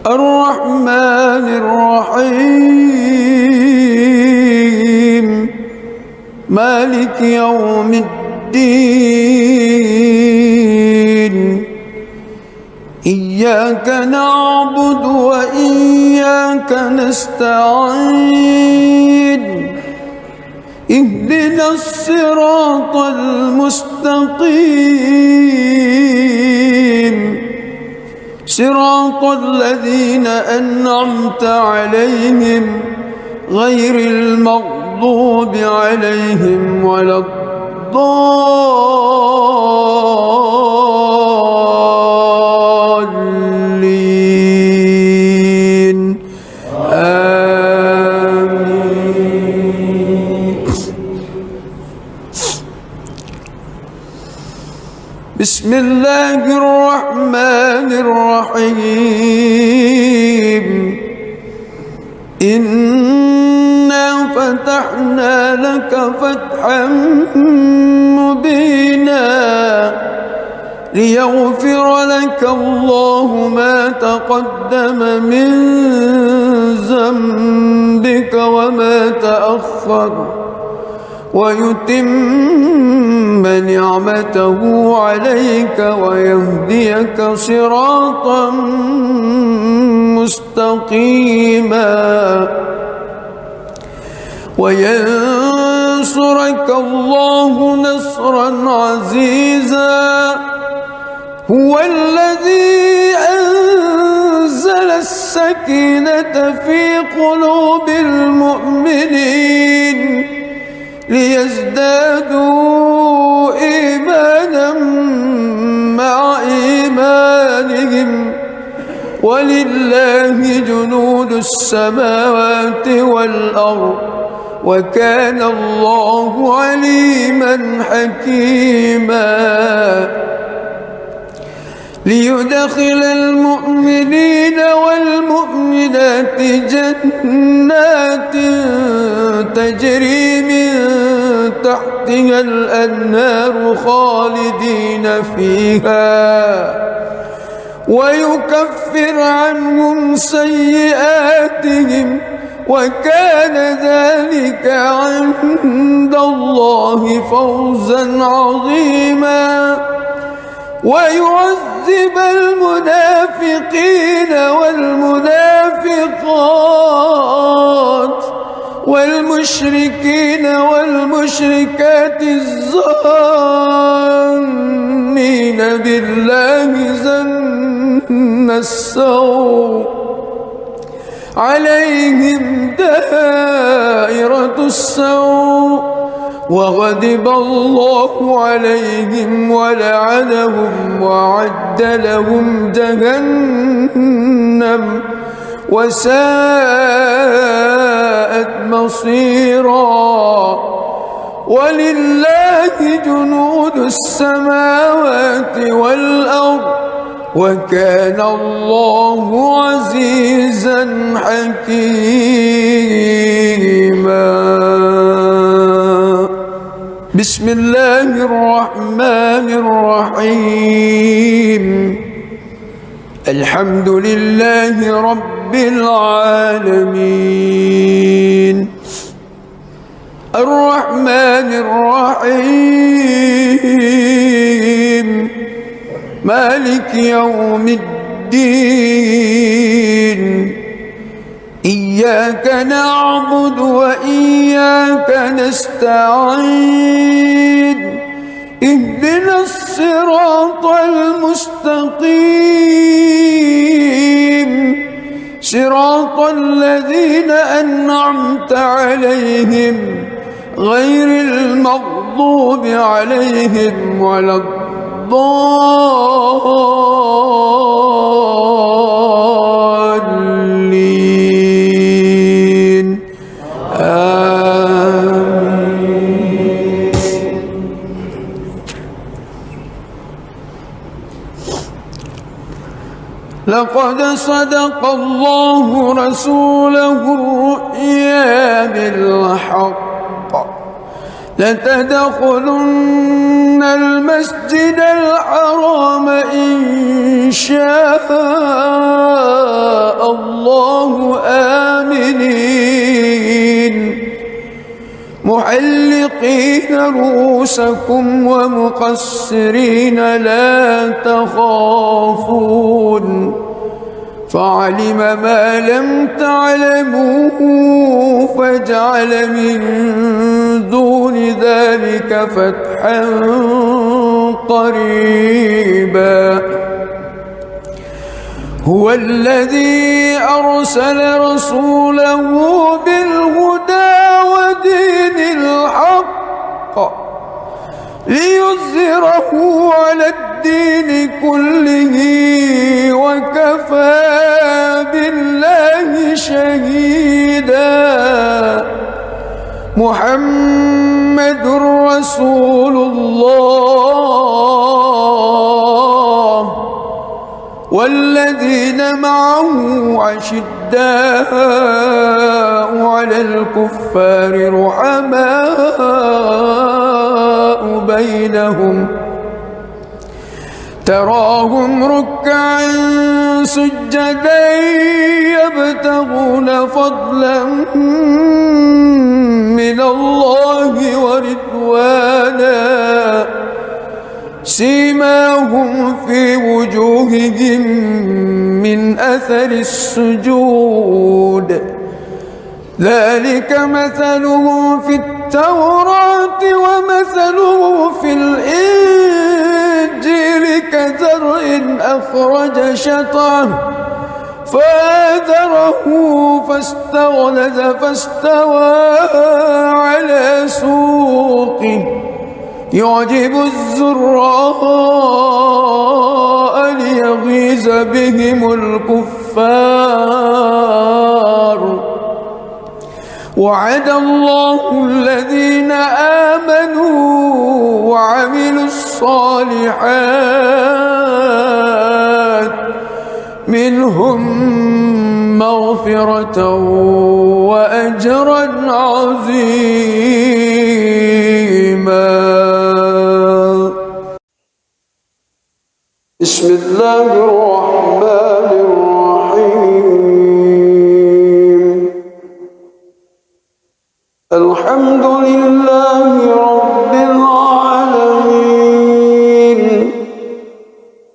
الرحمن الرحيم مالك يوم الدين إياك نعبد وإياك نستعين اهدنا الصراط المستقيم صراط الذين أنعمت عليهم غير المغضوب عليهم ولا الضالين آمين. بسم الله الرحمن الرحيم. إنا فتحنا لك فتحا مبينا ليغفر لك الله ما تقدم من ذنبك وما تأخر ويتم نعمته عليك ويهديك صراطا مستقيما وينصرك الله نصرا عزيزا. هو الذي أنزل السكينة في قلوب المؤمنين ليزدادوا إيمانا مع إيمانهم ولله جنود السماوات والأرض وكان الله عليما حكيما. ليدخل المؤمنين والمؤمنات جنات تجري من تحتها الأنهار خالدين فيها ويكفر عنهم سيئاتهم وكان ذلك عند الله فوزا عظيما. ويعذب المنافقين والمنافقات والمشركين والمشركات الظانين بالله ظن السوء عليهم دائرة السوء وغضب الله عليهم ولعنهم وأعد لهم جهنم وساءت مصيرا ولله جنود السماوات والأرض وكان الله عزيزا حكيما. بسم الله الرحمن الرحيم. الحمد لله رب العالمين الرحمن الرحيم مالك يوم الدين إياك نعبد وإياك نستعين اهدنا الصراط المستقيم صراط الذين أنعمت عليهم غير المغضوب عليهم ولا الضالين آمين. لقد صدق الله رسوله الرؤيا بالحق لتدخلن المسجد الحرام إن شاء الله آمنين محلقين رؤوسكم ومقصرين لا تخافون فعلم ما لم تعلموا فجعل من دون ذلك فتحا قريبا. هو الذي أرسل رسوله بالهدى ودين الحق ليظهره على الدين كله وكفى بالله شهيدا. محمد رسول الله والذين معه أشداء على الكفار رحماء بينهم تراهم ركعا سجدا يبتغون فضلا من الله ورضوانا سيماهم في وجوههم من أثر السجود ذلك مثلهم في التوراة ومثله في الإنجيل كزرع أخرج شطأه فآزره فاستغلظ فاستوى على سوقه يعجب الزراء ليغيظ بهم الكفار. وعد الله الذين آمنوا وعملوا الصالحات منهم مغفرة وأجرا عظيما. بسم الله الرحمن الرحيم. الحمد لله رب العالمين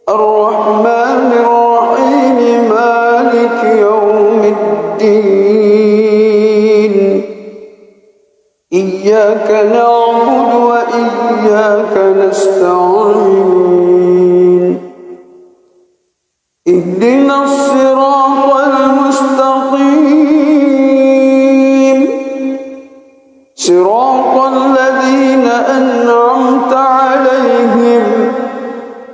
الرحمن الرحيم مالك يوم الدين إياك نعبد وإياك نستعين اهدنا الصراط المستقيم صراط الذين أنعمت عليهم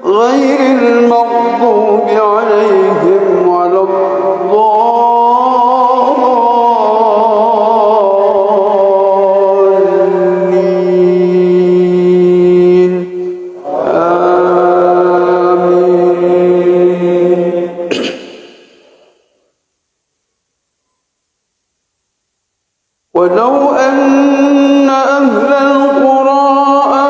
غير المغضوب عليهم ولا الضالين آمين. ولو أن أهل القرى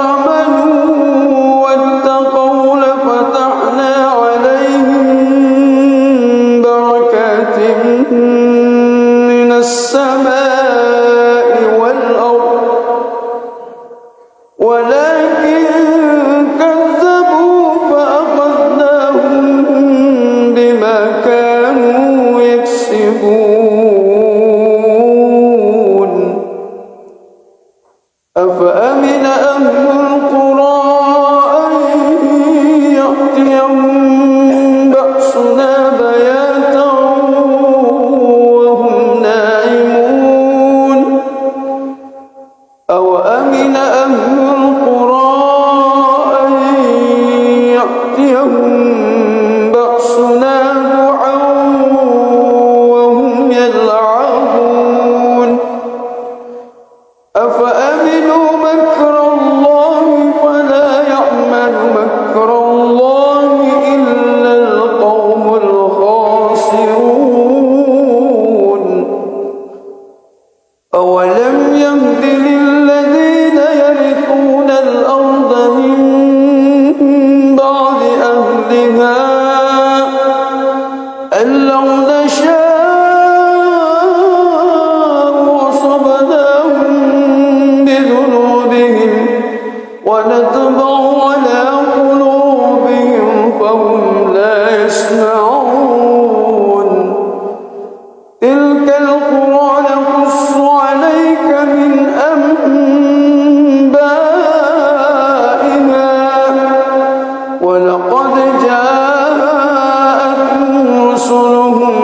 آمنوا واتقوا لفتحنا عليهم بركات من السماء والأرض ولكن كذبوا فأخذناهم بما كانوا يكسبون. أفأمن أهل القرى أن يأتيهم بأسنا بياتا وهم نائمون أوأمن أهل القرى أن يأتيهم بأسنا ضحى وهم يلعبون أفأمنوا مكر الله فلا يأمن مكر الله إلا القوم الخاسرون. أولم يهد للذين يرثون الأرض من بعد أهلها أن لو نشاء وصبناهم بذنوبهم ونطبع على قلوبهم فهم لا يسمعون. تلك القرى نقص عليك من أنبائها ولقد جاءتهم رسلهم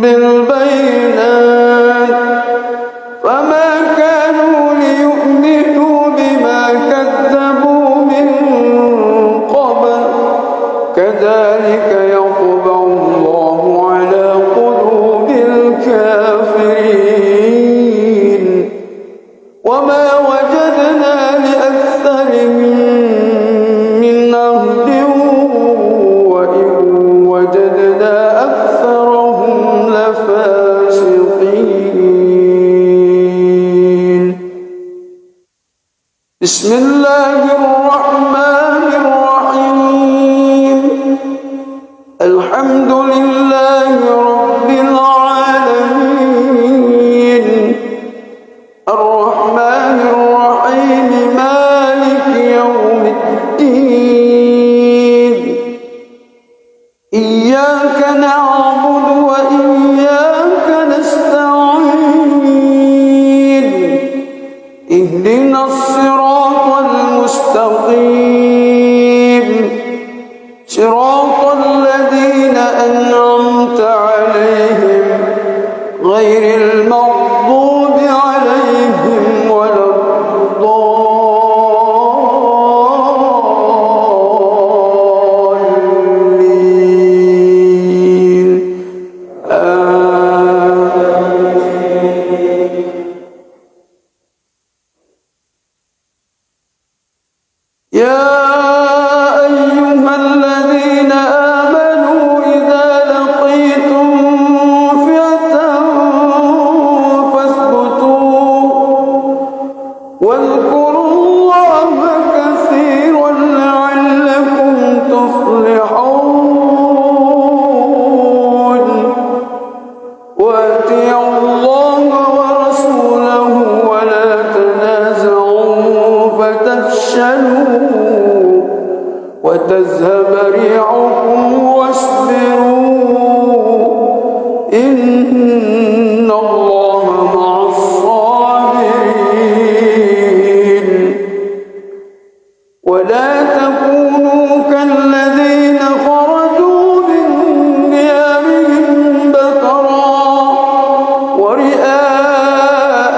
بالبينات فما كانوا ليؤمنوا بما كذبوا من قبل كذلك يطبع الله على قلوب الكافرين وما وجدنا لأكثرهم من عهد وإن وجدنا أكثرهم لفاسقين. بسم الله الرحمن الرحيم. الحمد لله رب العالمين الرحمن الرحيم مالك يوم الدين إياك نعبد وإياك نستعين اهدنا الصراط المستقيم صراط الذين أنعمت عليهم غير المغضوب عليهم ولا الضالين آمين. يا أيها الذين آمنوا إذا لقيتم فئة فاثبتوا واذكروا الله كثيرا لعلكم تفلحون. وأطيعوا الله ورسوله ولا تنازعوا فتفشلوا وتذهب ريحكم واصبروا إن الله مع الصابرين. ولا تكونوا كالذين خرجوا من ديارهم بطرا ورئاء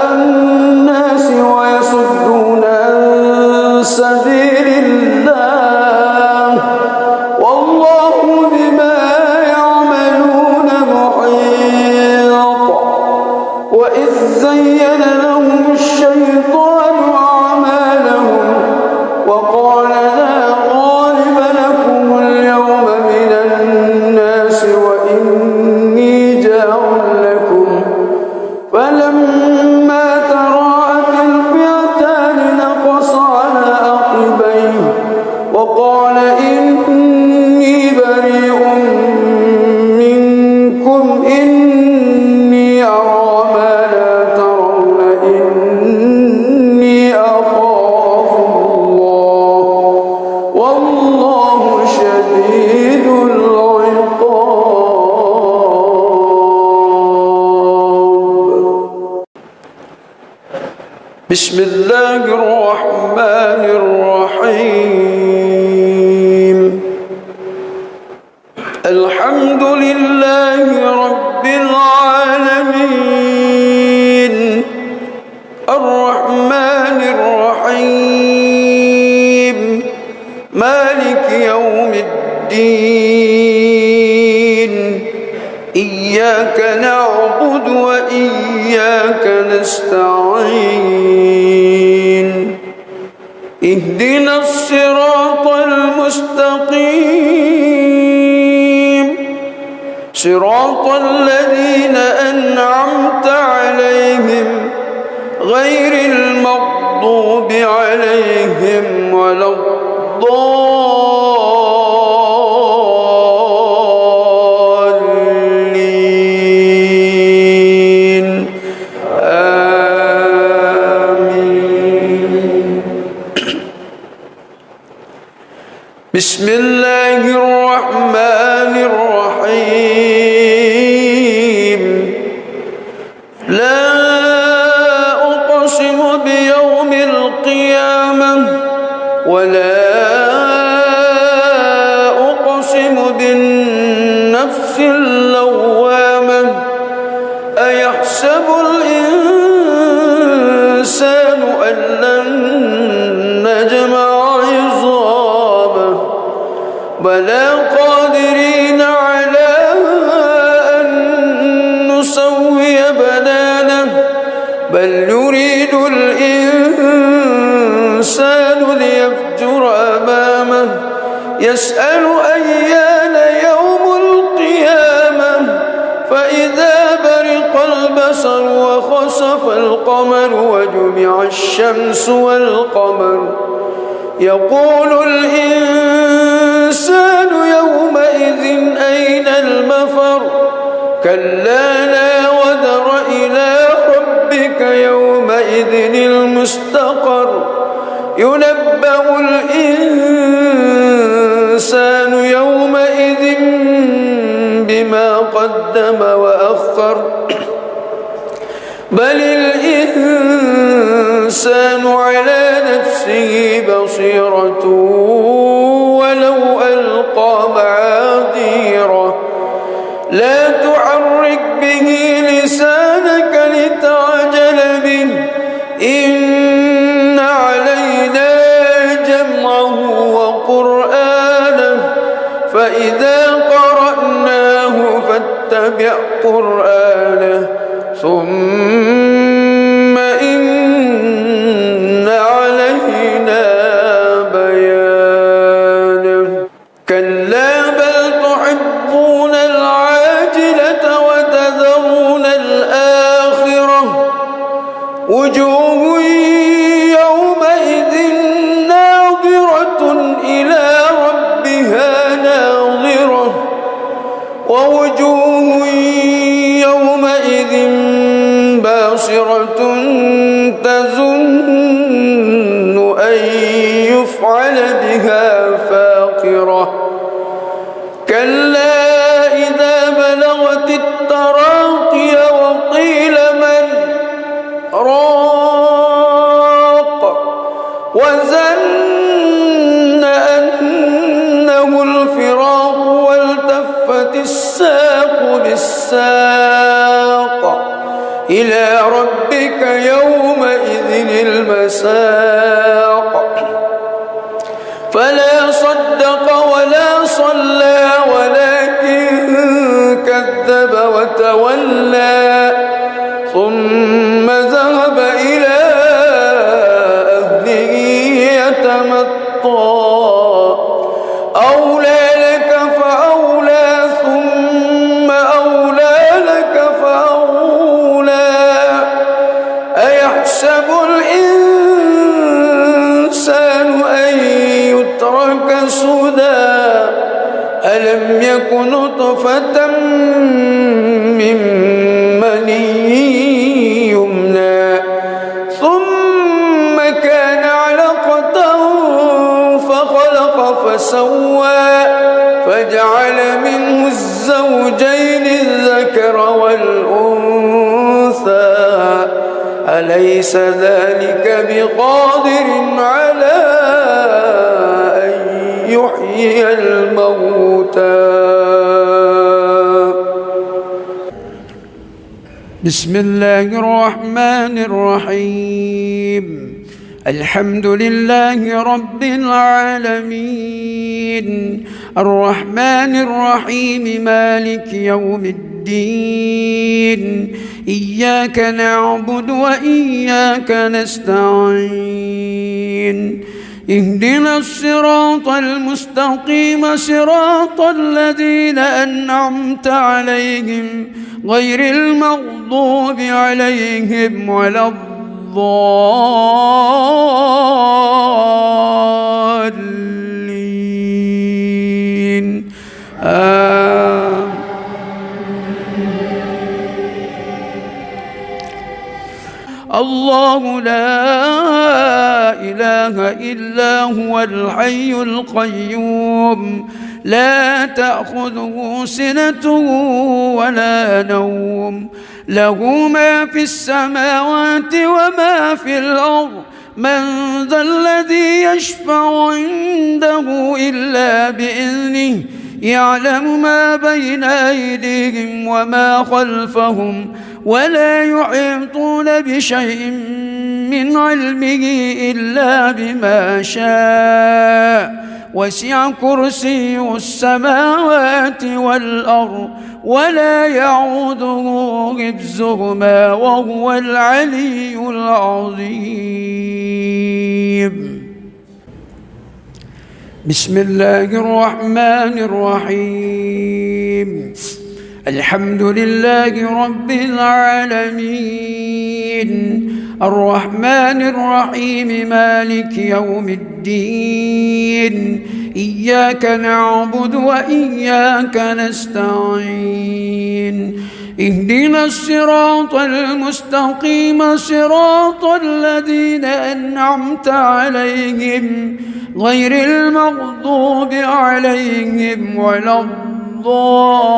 بسم الله الرحمن الرحيم الحمد لله رب العالمين الرحمن الرحيم مالك يوم الدين إياك نعبد وإياك نستعين اهدنا الصراط المستقيم صراط الذين أنعمت عليهم غير المغضوب عليهم ولا الضالين آمين. بسم الله الرحمن الرحيم لا أقسم بيوم القيامة ولا أقسم بالنفس اللوامة أيحسب الإنسان أن لن نجمع عظامه بلى قادرين على أن نسوي بنانه بل يريد الإنسان ليفجر أمامه يسأل أيان يوم القيامة فإذا برق البصر وخسف القمر وجمع الشمس والقمر يقول الإنسان يومئذ أين المفر كلا لا وزر إلى ربك يومئذ المستقر ينبأ الإنسان يومئذ بما قدم وأخر بل الإنسان على نفسه بصيرة ولو ألقى معاذيره لا تحرك به لسانك لتعجل به إن علينا جمعه وقرآنه فإذا قرأناه فاتبع قرآنه ثم إن علينا بيانه كلا بل تحبون العاجلة وتذرون الآخرة وجوه يومئذ ناظرة إلى ربها ناظرة ووجوه يومئذ باصرة تظن أن يفعل بها فاقرة كلا إذا بلغت التراقي وقيل من راق وظن أنه الفراق والتفت الساق بالساق إلى ربك يومئذ المساق فلا صدق ولا صلى ولكن كذب وتولى ثم ذهب إلى أهله يتمطى أولى لك فأولى ثم أولى لك فأولى أيحسب الإنسان أن يترك سدى ألم يك نطفة من مني يمنى ثم كان علقة فخلق فسوى فجعل منه الزوجين الذكر والأنثى أليس ذلك بقادر على أن يحيي الموتى بسم الله الرحمن الرحيم الحمد لله رب العالمين الرحمن الرحيم مالك يوم الدين إياك نعبد وإياك نستعين اهدنا الصراط المستقيم صراط الذين أنعمت عليهم غير المغضوب عليهم ولا الضالين الله لا إله إلا هو الحي القيوم لا تأخذه سنة ولا نوم له ما في السماوات وما في الأرض من ذا الذي يشفع عنده إلا بإذنه يعلم ما بين أيديهم وما خلفهم ولا يحيطون بشيء من علمه إلا بما شاء وسع كرسي السماوات والأرض ولا يعوده حفظهما وهو العلي العظيم بسم الله الرحمن الرحيم الحمد لله رب العالمين الرحمن الرحيم مالك يوم الدين إياك نعبد وإياك نستعين اهدنا الصراط المستقيم صراط الذين أنعمت عليهم غير المغضوب عليهم ولا الضالين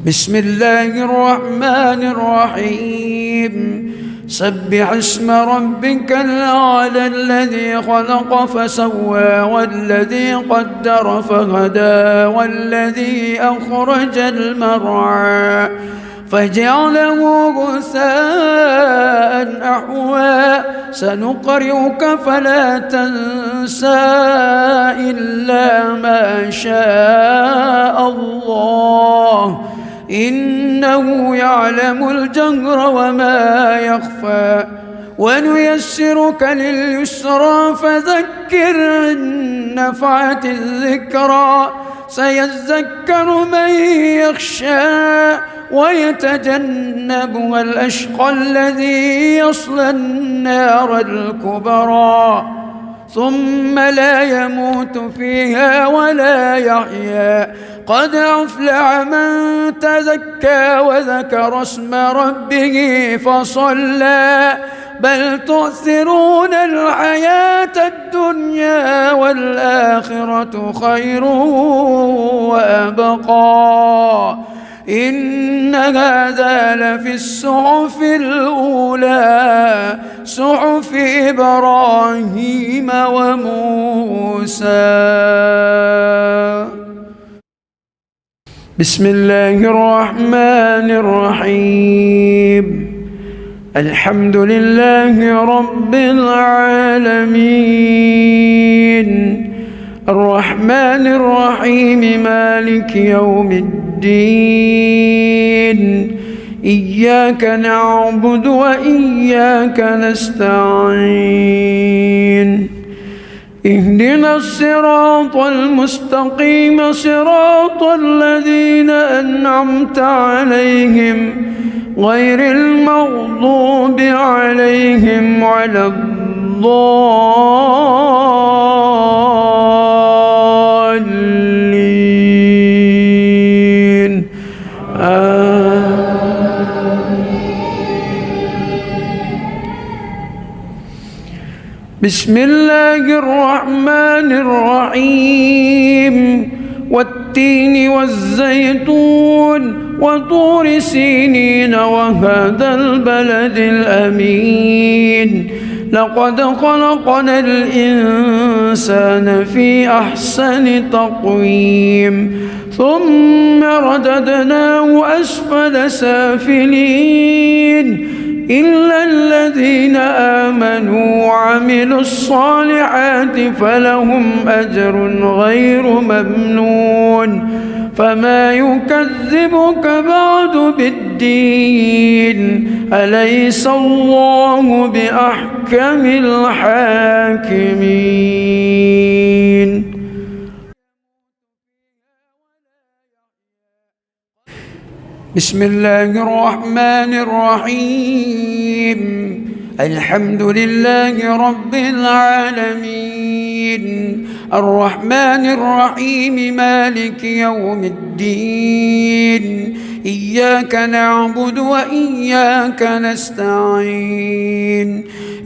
بسم الله الرحمن الرحيم سبح اسم ربك الأعلى الذي خلق فسوى والذي قدر فهدى والذي أخرج المرعى فجعله غثاء أحوى سنقرئك فلا تنسى إلا ما شاء الله إنه يعلم الجهر وما يخفى ونيسرك لليسرى فذكر إن نفعت الذكرى سيذكر من يخشى ويتجنبها الأشقى الذي يصلى النار الكبرى ثم لا يموت فيها ولا يحيا قد أفلح من تزكى وذكر اسم ربه فصلى بل تؤثرون الحياة الدنيا والآخرة خير وأبقى إن هذا لفي الصحف الأولى صحف إبراهيم وموسى بسم الله الرحمن الرحيم الحمد لله رب العالمين الرحمن الرحيم مالك يوم الدين إياك نعبد وإياك نستعين اهدنا الصراط المستقيم صراط الذين أنعمت عليهم غير المغضوب عليهم ولا الضالين بسم الله الرحمن الرحيم والتين والزيتون وطور سينين وهذا البلد الأمين لقد خلقنا الإنسان في أحسن تقويم ثم رددناه أسفل سافلين إلا الذين آمنوا وعملوا الصالحات فلهم أجر غير ممنون فما يكذبك بعد بالدين أليس الله بأحكم الحاكمين بسم الله الرحمن الرحيم الحمد لله رب العالمين الرحمن الرحيم مالك يوم الدين إياك نعبد وإياك نستعين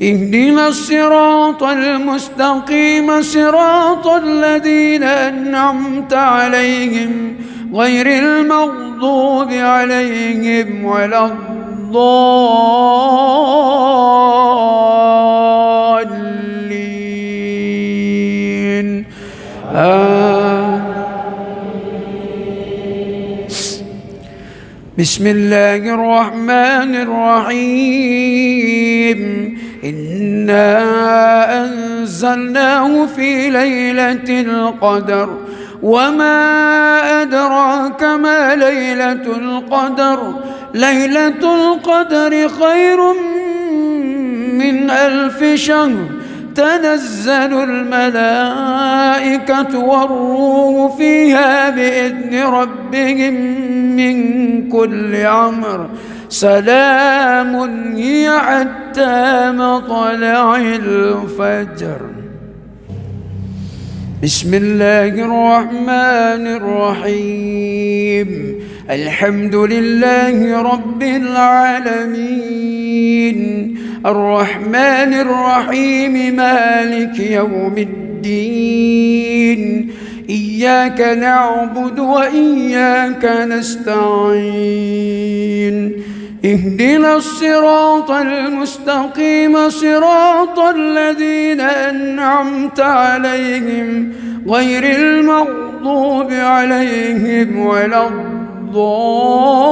اهدنا الصراط المستقيم صراط الذين أنعمت عليهم غير المغضوب عليهم ولا الضالين بسم الله الرحمن الرحيم إنا أنزلناه في ليلة القدر وما أدراك ما ليلة القدر ليلة القدر خير من 1000 شهر تنزل الملائكة والروح فيها بإذن ربهم من كل أمر سلام هي حتى مطلع الفجر بسم الله الرحمن الرحيم الحمد لله رب العالمين الرحمن الرحيم مالك يوم الدين إياك نعبد وإياك نستعين اهدنا الصراط المستقيم صراط الذين أنعمت عليهم غير المغضوب عليهم ولا الضالين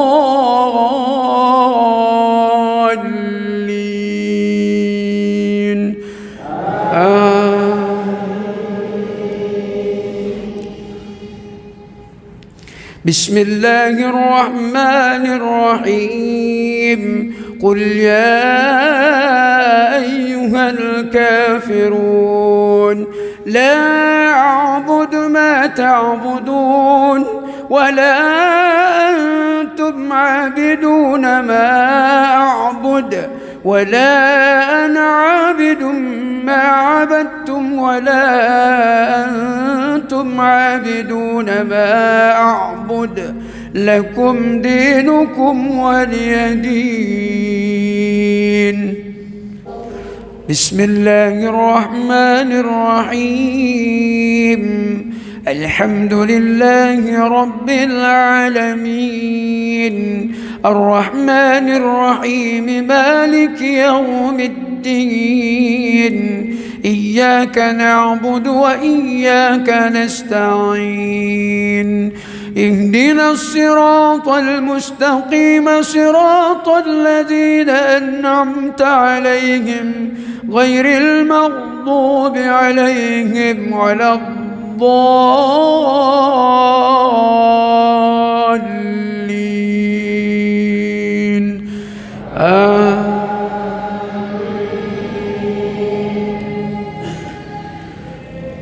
بسم الله الرحمن الرحيم قل يا أيها الكافرون لا أعبد ما تعبدون ولا أنتم عابدون ما أعبد ولا أنا عابد ما عبدتم ولا أنتم عابدون ما أعبد لكم دينكم ولي دين بسم الله الرحمن الرحيم الحمد لله رب العالمين الرحمن الرحيم مالك يوم الدين إياك نعبد وإياك نستعين اهدنا الصراط المستقيم صراط الذين أنعمت عليهم غير المغضوب عليهم ولا الضالين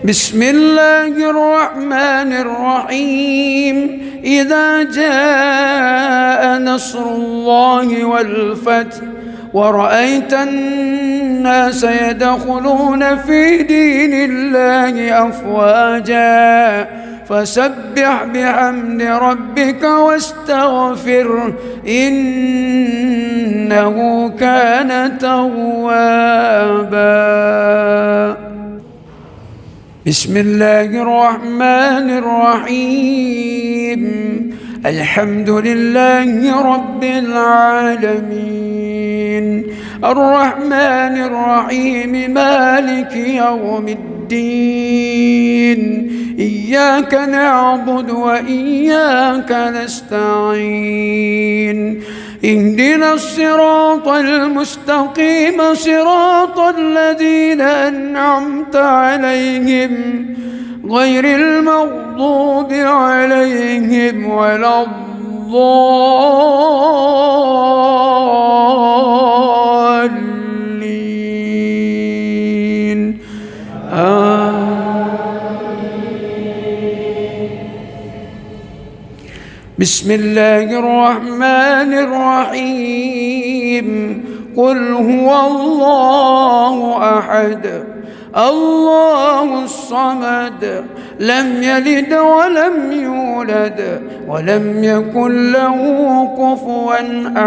بسم الله الرحمن الرحيم إذا جاء نصر الله والفتح ورأيت الناس يدخلون في دين الله أفواجا فسبح بحمد ربك واستغفره إنه كان توابا. بسم الله الرحمن الرحيم الحمد لله رب العالمين الرحمن الرحيم مالك يوم الدين إياك نعبد وإياك نستعين اهدنا الصراط المستقيم صراط الذين أنعمت عليهم غير المغضوب عليهم ولا الضالين بسم الله الرحمن الرحيم قل هو الله أحد الله الصمد لم يلد ولم يولد ولم يكن له كفوا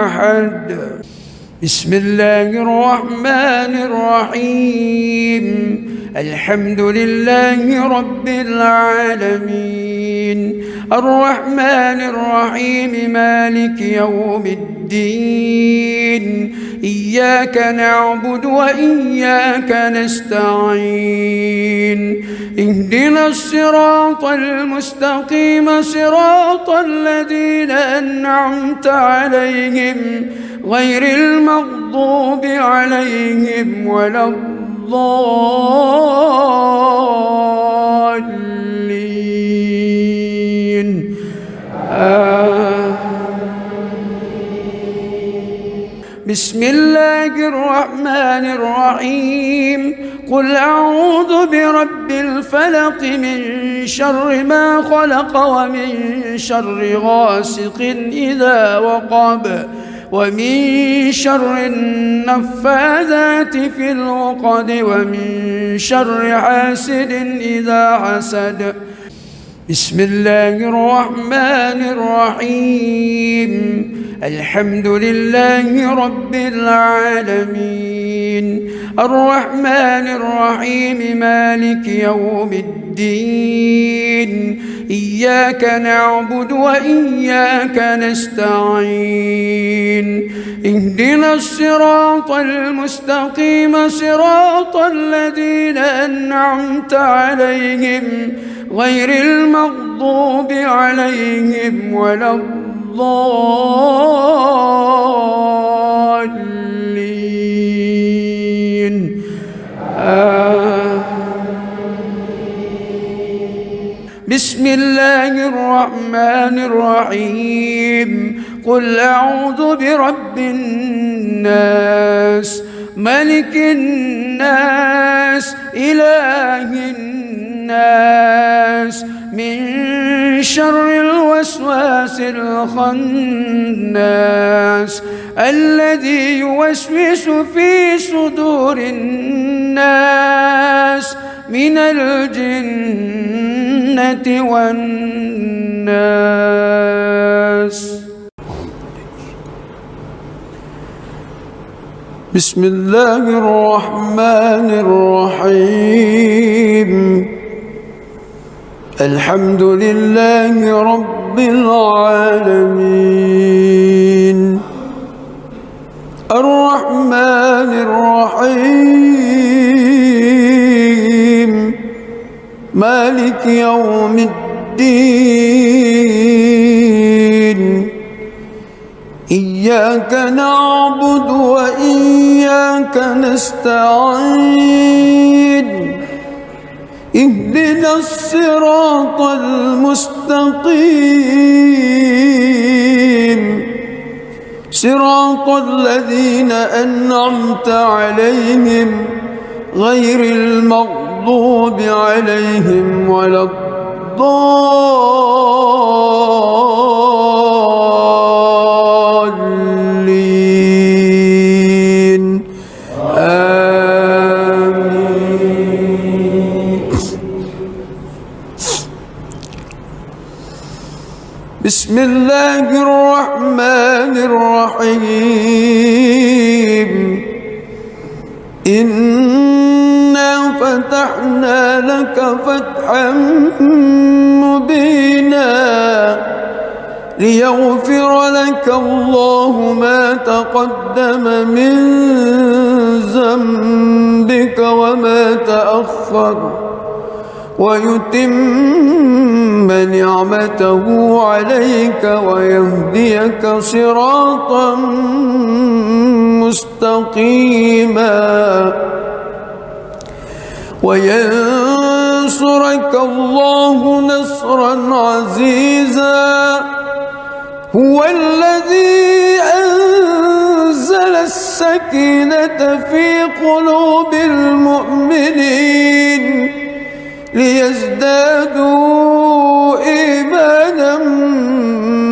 أحد. بسم الله الرحمن الرحيم الحمد لله رب العالمين الرحمن الرحيم مالك يوم الدين إياك نعبد وإياك نستعين اهدنا الصراط المستقيم صراط الذين أنعمت عليهم غير المغضوب عليهم ولا الضالين بسم الله الرحمن الرحيم قل أعوذ برب الفلق من شر ما خلق ومن شر غاسق إذا وقب ومن شر النفاذات في العقد ومن شر حاسد إذا حسد. بسم الله الرحمن الرحيم الحمد لله رب العالمين الرحمن الرحيم مالك يوم الدين إياك نعبد وإياك نستعين اهدنا الصراط المستقيم صراط الذين أنعمت عليهم غير المغضوب عليهم ولا الضالين بسم الله الرحمن الرحيم قل أعوذ برب الناس ملك الناس إله الناس من شر الوسواس الخناس الذي يوسوس في صدور الناس من الجنة والناس. بسم الله الرحمن الرحيم الحمد لله رب العالمين الرحمن الرحيم مالك يوم الدين إياك نعبد وإياك نستعين اهدنا الصراط المستقيم صراط الذين أنعمت عليهم غير المغضوب عليهم ولا الضالين بسم الله الرحمن الرحيم إنا فتحنا لك فتحا مبينا ليغفر لك الله ما تقدم من ذنبك وما تأخر ويتم نعمته عليك ويهديك صراطا مستقيما وينصرك الله نصرا عزيزا هو الذي أنزل السكينة في قلوب المؤمنين ليزدادوا إيمانا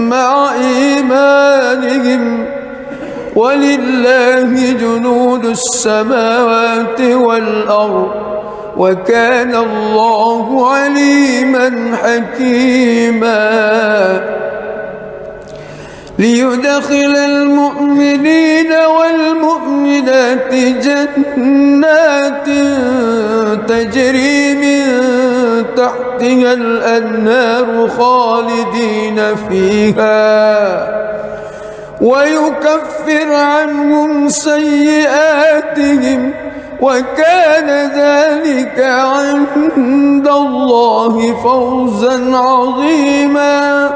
مع إيمانهم ولله جنود السماوات والأرض وكان الله عليما حكيما ليدخل المؤمنين والمؤمنات جنات تجري من تحتها الأنهار خالدين فيها ويكفر عنهم سيئاتهم وكان ذلك عند الله فوزا عظيما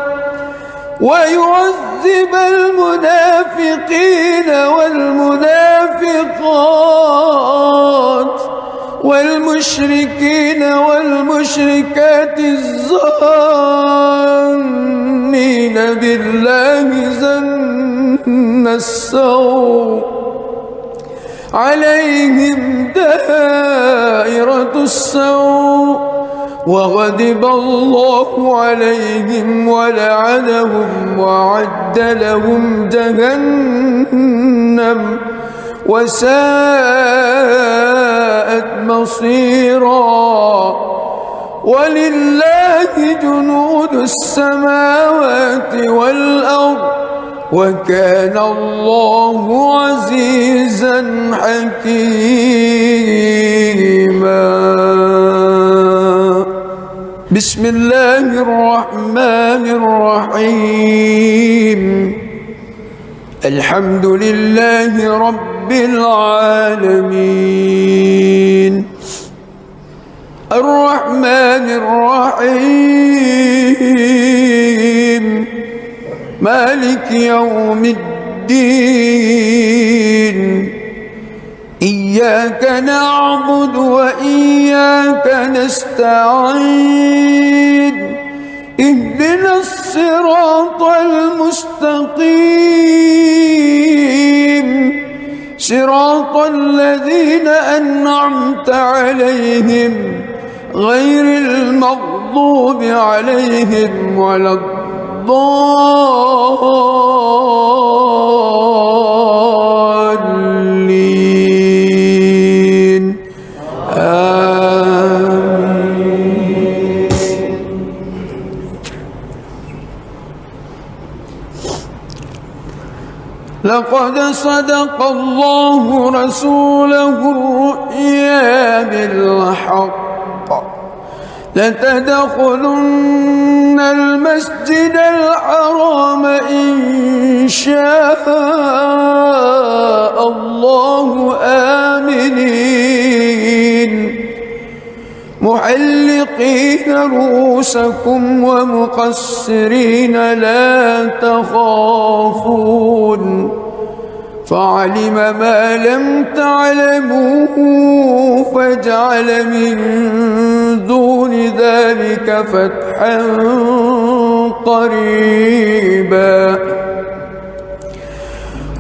ويعذب المنافقين والمنافقات والمشركين والمشركات الظانين بالله ظن السوء عليهم دائرة السوء وغضب الله عليهم ولعنهم وأعد لهم جهنم وساءت مصيرا ولله جنود السماوات والأرض وكان الله عزيزا حكيما بسم الله الرحمن الرحيم الحمد لله رب العالمين الرحمن الرحيم مالك يوم الدين إياك نعبد وإياك نستعين اهدنا الصراط المستقيم صراط الذين أنعمت عليهم غير المغضوب عليهم ولا الضالين آمين. لقد صدق الله رسوله الرؤيا بالحق لتدخلن المسجد الحرام إن شاء الله آمنين محلقين رؤوسكم ومقصرين لا تخافون فعلم ما لم تعلموا فجعل من دون ذلك فتحا قريبا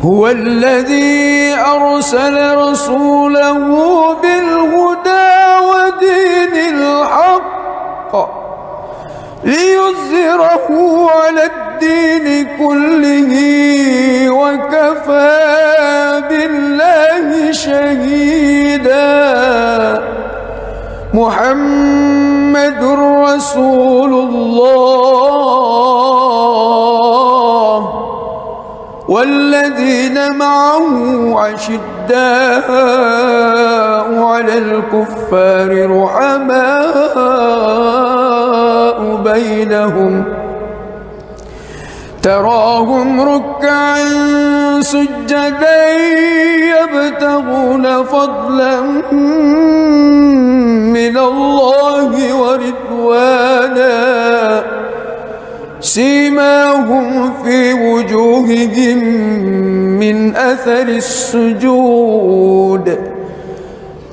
هو الذي أرسل رسوله بالهدى ودين الحق ليظهره على الدين كله وكفى بالله شهيدا محمد رسول الله والذين معه أشداء على الكفار رحماء بينهم تراهم ركعا سجدا يبتغون فضلا من الله ورضوانا سيماهم في وجوههم من أثر السجود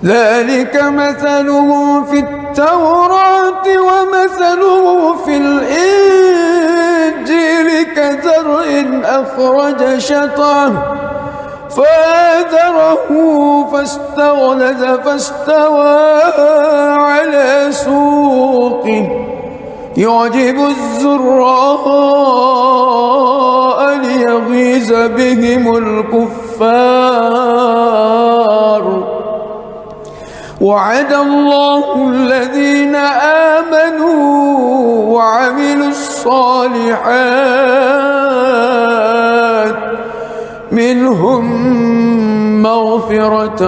ذلك مثلهم في التوراة ومثله في الإنجيل كزرع أخرج شطأه فآزره فاستغلظ فاستوى على سوقه يعجب الزراء ليغيظ بهم الكفار وعد الله الذين آمنوا وعملوا الصالحات منهم مغفرة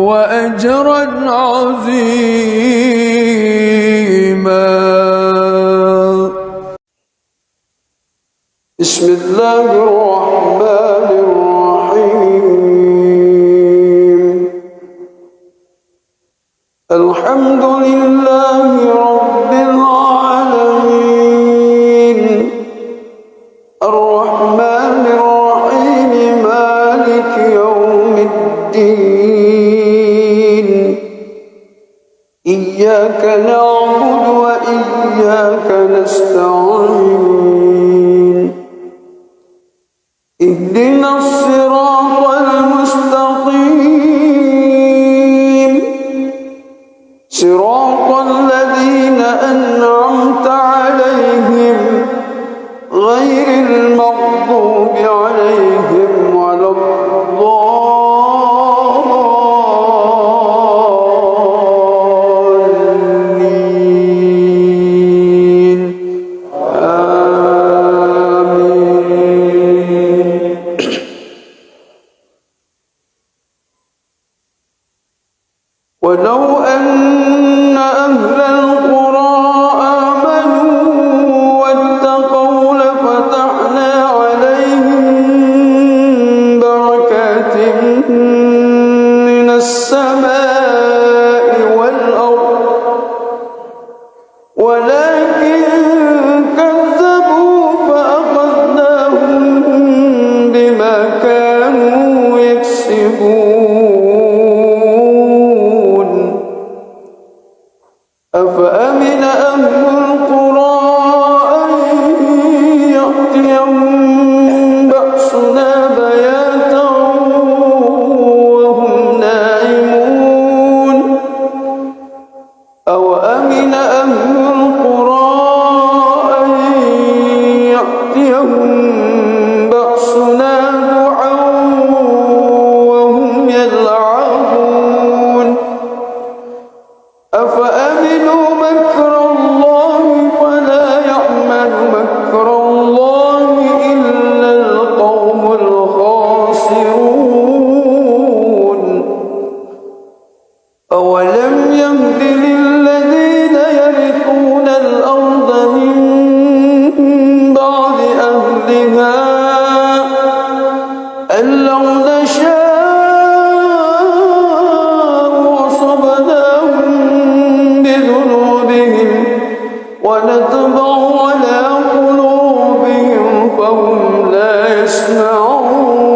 وأجرا عظيما. بسم الله الرحمن الرحيم الحمد لله رب العالمين الرحمن الرحيم مالك يوم الدين إياك نعبد وإياك نستعين اهدنا الصراط المستقيم صراط الذين أنعمت عليهم غير المغضوب عليهم ولا الضالين آمين. ولو أن أهل القرى آمنوا واتقوا لفتحنا عليهم بركات من السماء والأرض ولكن كذبوا فأخذناهم بما كانوا يكسبون. أفأمن أهل القرى أن يأتيهم بأسنا بياتا وهم نائمون أوأمن أهل القرى أن يأتيهم بأسنا ضحى وهم يلعبون أفأمنوا مكر الله فلا يأمن مكر الله إلا القوم الخاسرون. أولم يهد للذين يرثون الأرض من بعد أهلها أن لو نشاء أصبناهم بذنوبهم ونطبع على قلوبهم فهم لا يسمعون.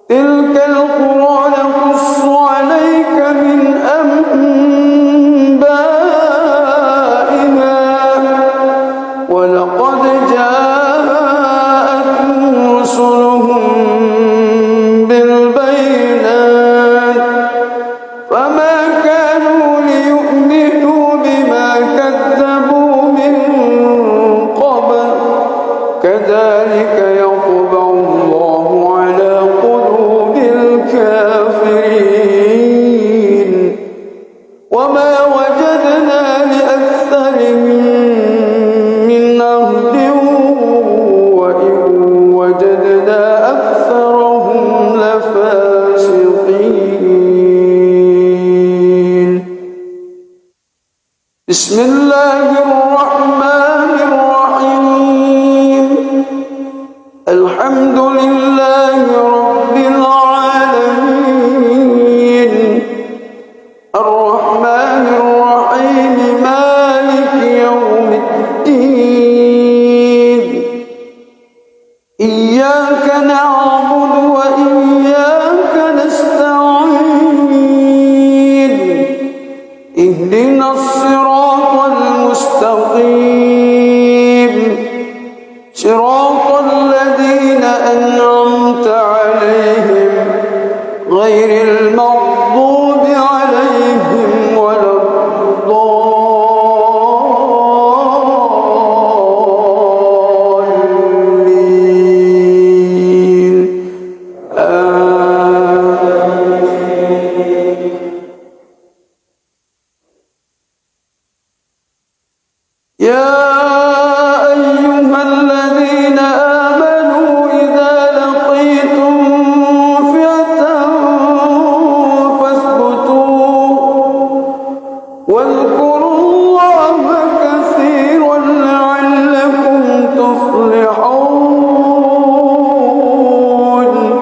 تلك القرى نقص عليك من أنبائها ولقد جاءتهم رسلهم بالبينات فما كانوا ليؤمنوا بما كذبوا من قبل كذلك يطبع الله على قلوب الكافرين وما وجدنا لأكثرهم من عهد وإن بسم الله الرحمن الرحيم الحمد لله رب العالمين الرحمن الرحيم مالك يوم الدين إياك نعبد وإياك نستعين اهدنا الصراط المستقيم صراط الذين أنعمت عليهم غير المغضوب عليهم ولا الضالين يا أيها الذين آمنوا إذا لقيتم فئة فاثبتوا واذكروا الله كثيرا لعلكم تفلحون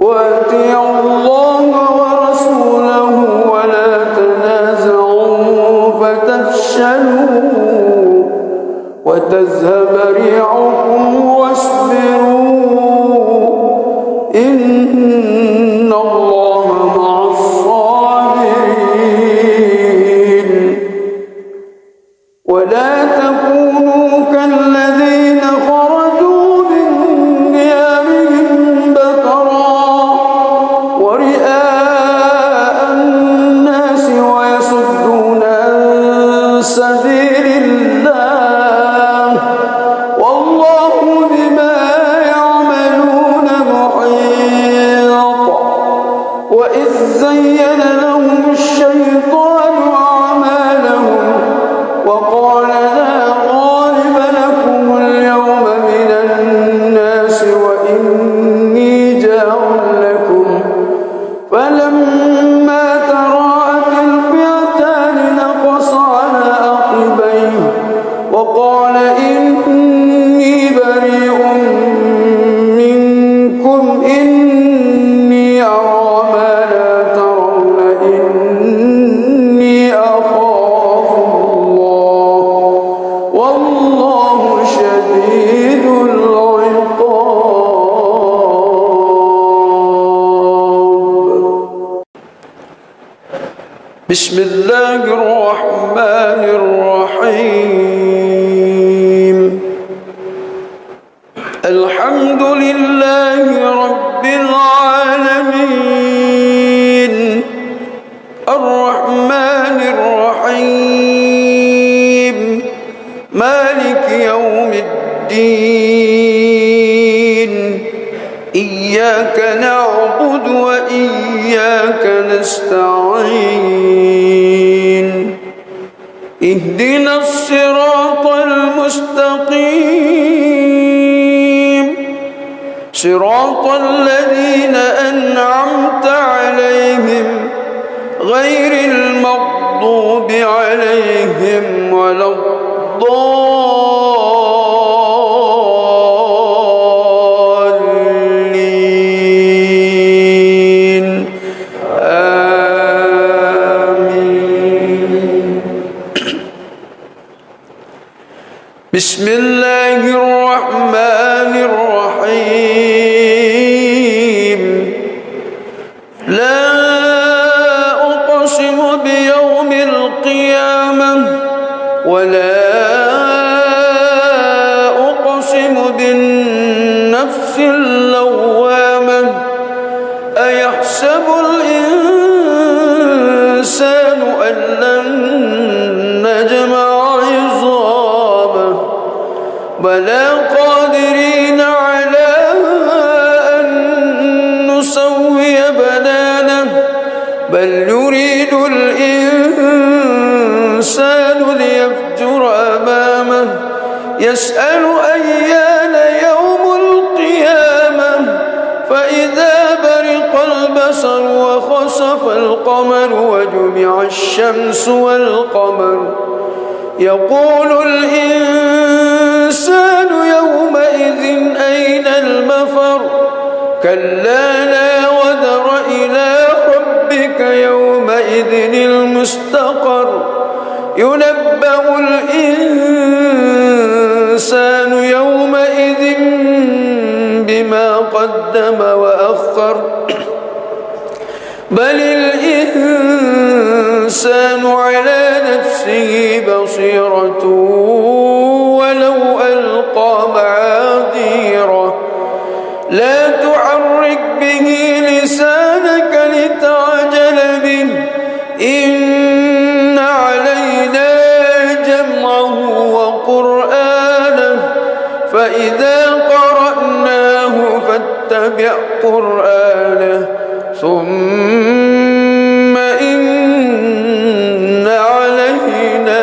وأطيعوا الله ورسوله ولا تنازعوا فتفشلوا وتذهب ريحكم واصبروا إن الله مع الصابرين ولا تكونوا كالذين خرجوا من ديارهم بطرا ورئاء الناس ويصدون عن سبيل الله والله بما يعملون محيط وإذ زين لهم الشيطان أعمالهم وقال لا غالب لكم اليوم من الناس وإني جار لكم فلما تراءت الفئتان نقص على عقبيه وقال إني بريء منكم إني أرى ما لا ترون إني أخاف الله والله شديد العقاب بسم الله الرحمن الرحيم الحمد لله رب العالمين الرحمن الرحيم مالك يوم الدين إياك نعبد وإياك نستعين اهدنا الصراط المستقيم صراط الذين أنعمت عليهم غير المغضوب عليهم ولا الضالين آمين بسم الله الرحمن الرحيم لا أقسم بيوم القيامة ولا أقسم بالنفس اللوامة أيحسب الإنسان أن لن نجمع عظامه بلى قادرين على أن نسوي بنانه بل يريد الإنسان ليفجر أمامه يسأل أيان يوم القيامة فإذا برق البصر وخسف القمر وجمع الشمس والقمر يقول الإنسان يومئذ أين المفر كلا لا وزر إلى ربك يومئذ المستقر ينبأ الإنسان يومئذ بما قدم وأخر بل الإنسان على نفسه بصيرة ولو ألقى معاذيره لا تحرك به لسانك لتعجل به إن علينا جمعه وقرآنه فإذا قرأناه فاتبع قرآنه ثم إن علينا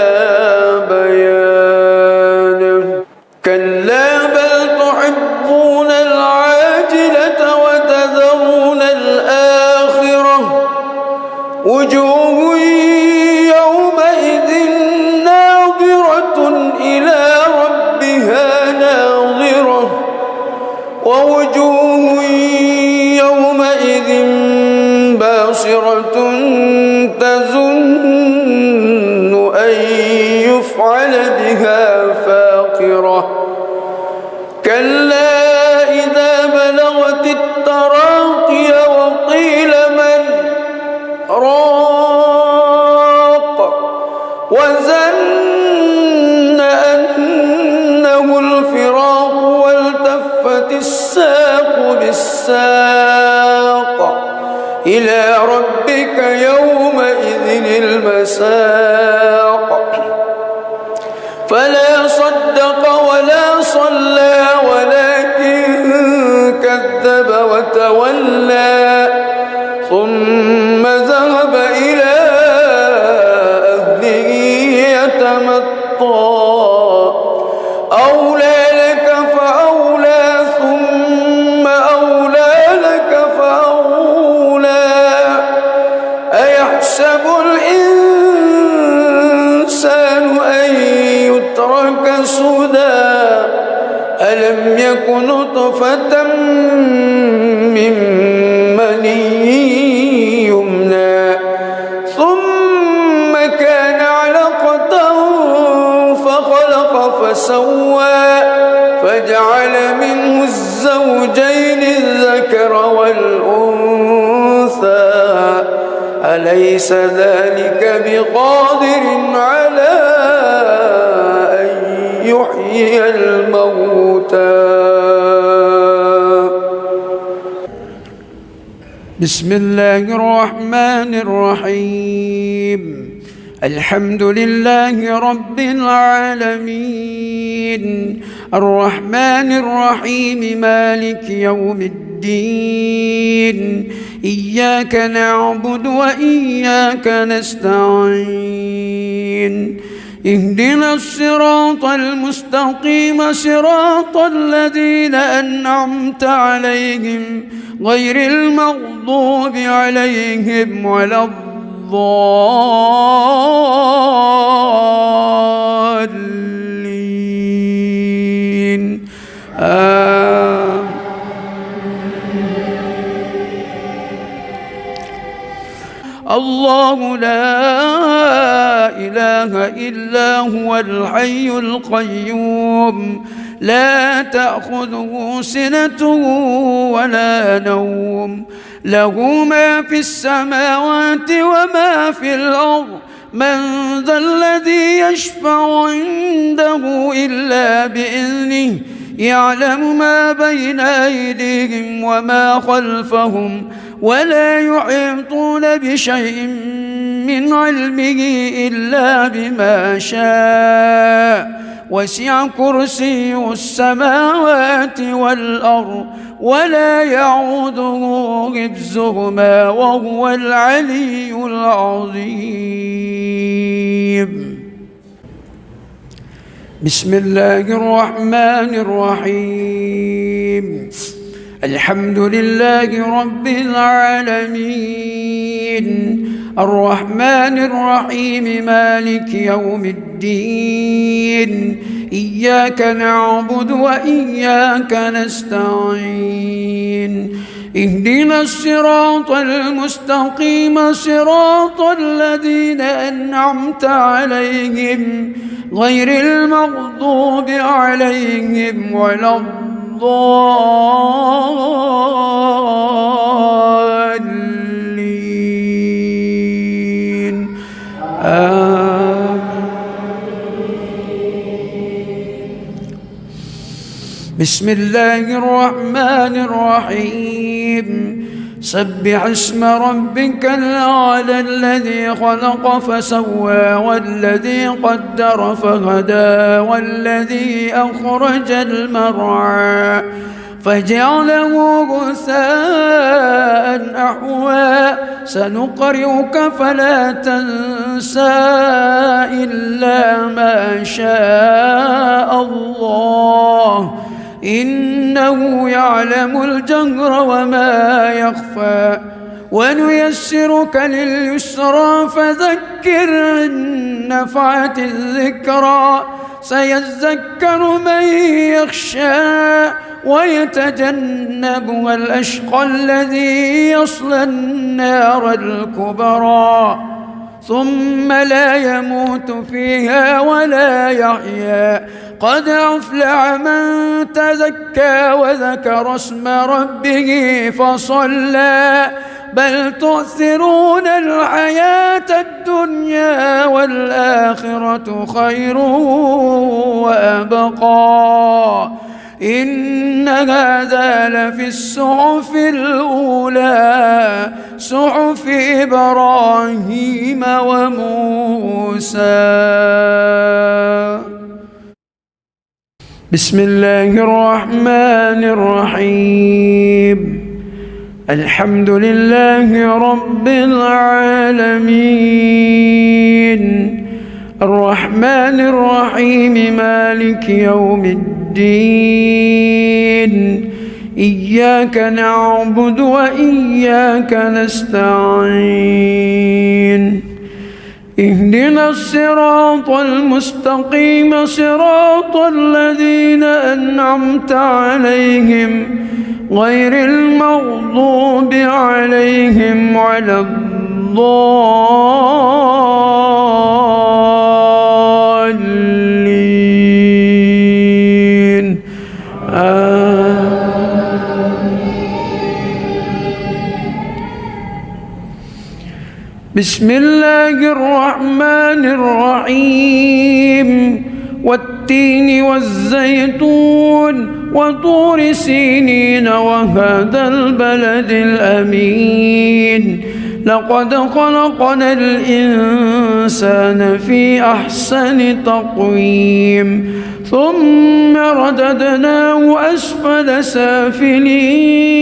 بيانه كلا بل تحبون العاجلة وتذرون الآخرة وجوه يومئذ ناظرة إلى ربها ناظرة ووجوه يومئذ باسرة تظن أن يفعل بها فاقرة كلا إذا بلغت التراقي وقيل من راق وظن أنه الفراق والتفت الساق بالساق إلى ربك يومئذ المساق فلا صدق ولا صلى ولكن كذب وتولى ثم ذهب إلى أهله يتمطى أولى لك فأولى ثم أولى لك فأولى أيحسب الإنسان أن يترك سدى ألم يك نطفة من مني يمنى ثم كان علقة فخلق فسوى فجعل منه الزوجين الذكر والأنثى أليس ذلك بقادر على أن يحيي الموتى بسم الله الرحمن الرحيم الحمد لله رب العالمين الرحمن الرحيم مالك يوم الدين إياك نعبد وإياك نستعين اهدنا الصراط المستقيم صراط الذين أنعمت عليهم غير المغضوب عليهم ولا الضالين الله لا إله إلا هو الحي القيوم لا تأخذه سنة ولا نوم له ما في السماوات وما في الأرض من ذا الذي يشفع عنده إلا بإذنه يعلم ما بين أيديهم وما خلفهم ولا يحيطون بشيء من علمه إلا بما شاء وسع كرسي السماوات والأرض ولا يعوده حفظهما وهو العلي العظيم بسم الله الرحمن الرحيم الحمد لله رب العالمين الرحمن الرحيم مالك يوم الدين إياك نعبد وإياك نستعين اهدنا الصراط المستقيم صراط الذين أنعمت عليهم غير المغضوب عليهم ولا الضالين بسم الله الرحمن الرحيم سبح اسم ربك الأعلى الذي خلق فسوى والذي قدر فهدى والذي أخرج المرعى فجعله غثاء أحوى سنقرئك فلا تنسى إلا ما شاء الله إنه يعلم الجهر وما يخفى ونيسرك لليسرى فذكر إن نفعت الذكرى سيذكر من يخشى ويتجنبها الأشقى الذي يصلى النار الكبرى ثم لا يموت فيها ولا يحيا قد أفلح من تزكى وذكر اسم ربه فصلى بل تؤثرون الحياة الدنيا والآخرة خير وأبقى إن هذا لفي الصحف الأولى صحف إبراهيم وموسى بسم الله الرحمن الرحيم الحمد لله رب العالمين الرحمن الرحيم مالك يوم الدين إياك نعبد وإياك نستعين اهدنا الصراط المستقيم صراط الذين أنعمت عليهم غير المغضوب عليهم ولا الضالين بسم الله الرحمن الرحيم والتين والزيتون وطور سينين وهذا البلد الأمين لقد خلقنا الإنسان في أحسن تقويم ثم رددناه أسفل سافلين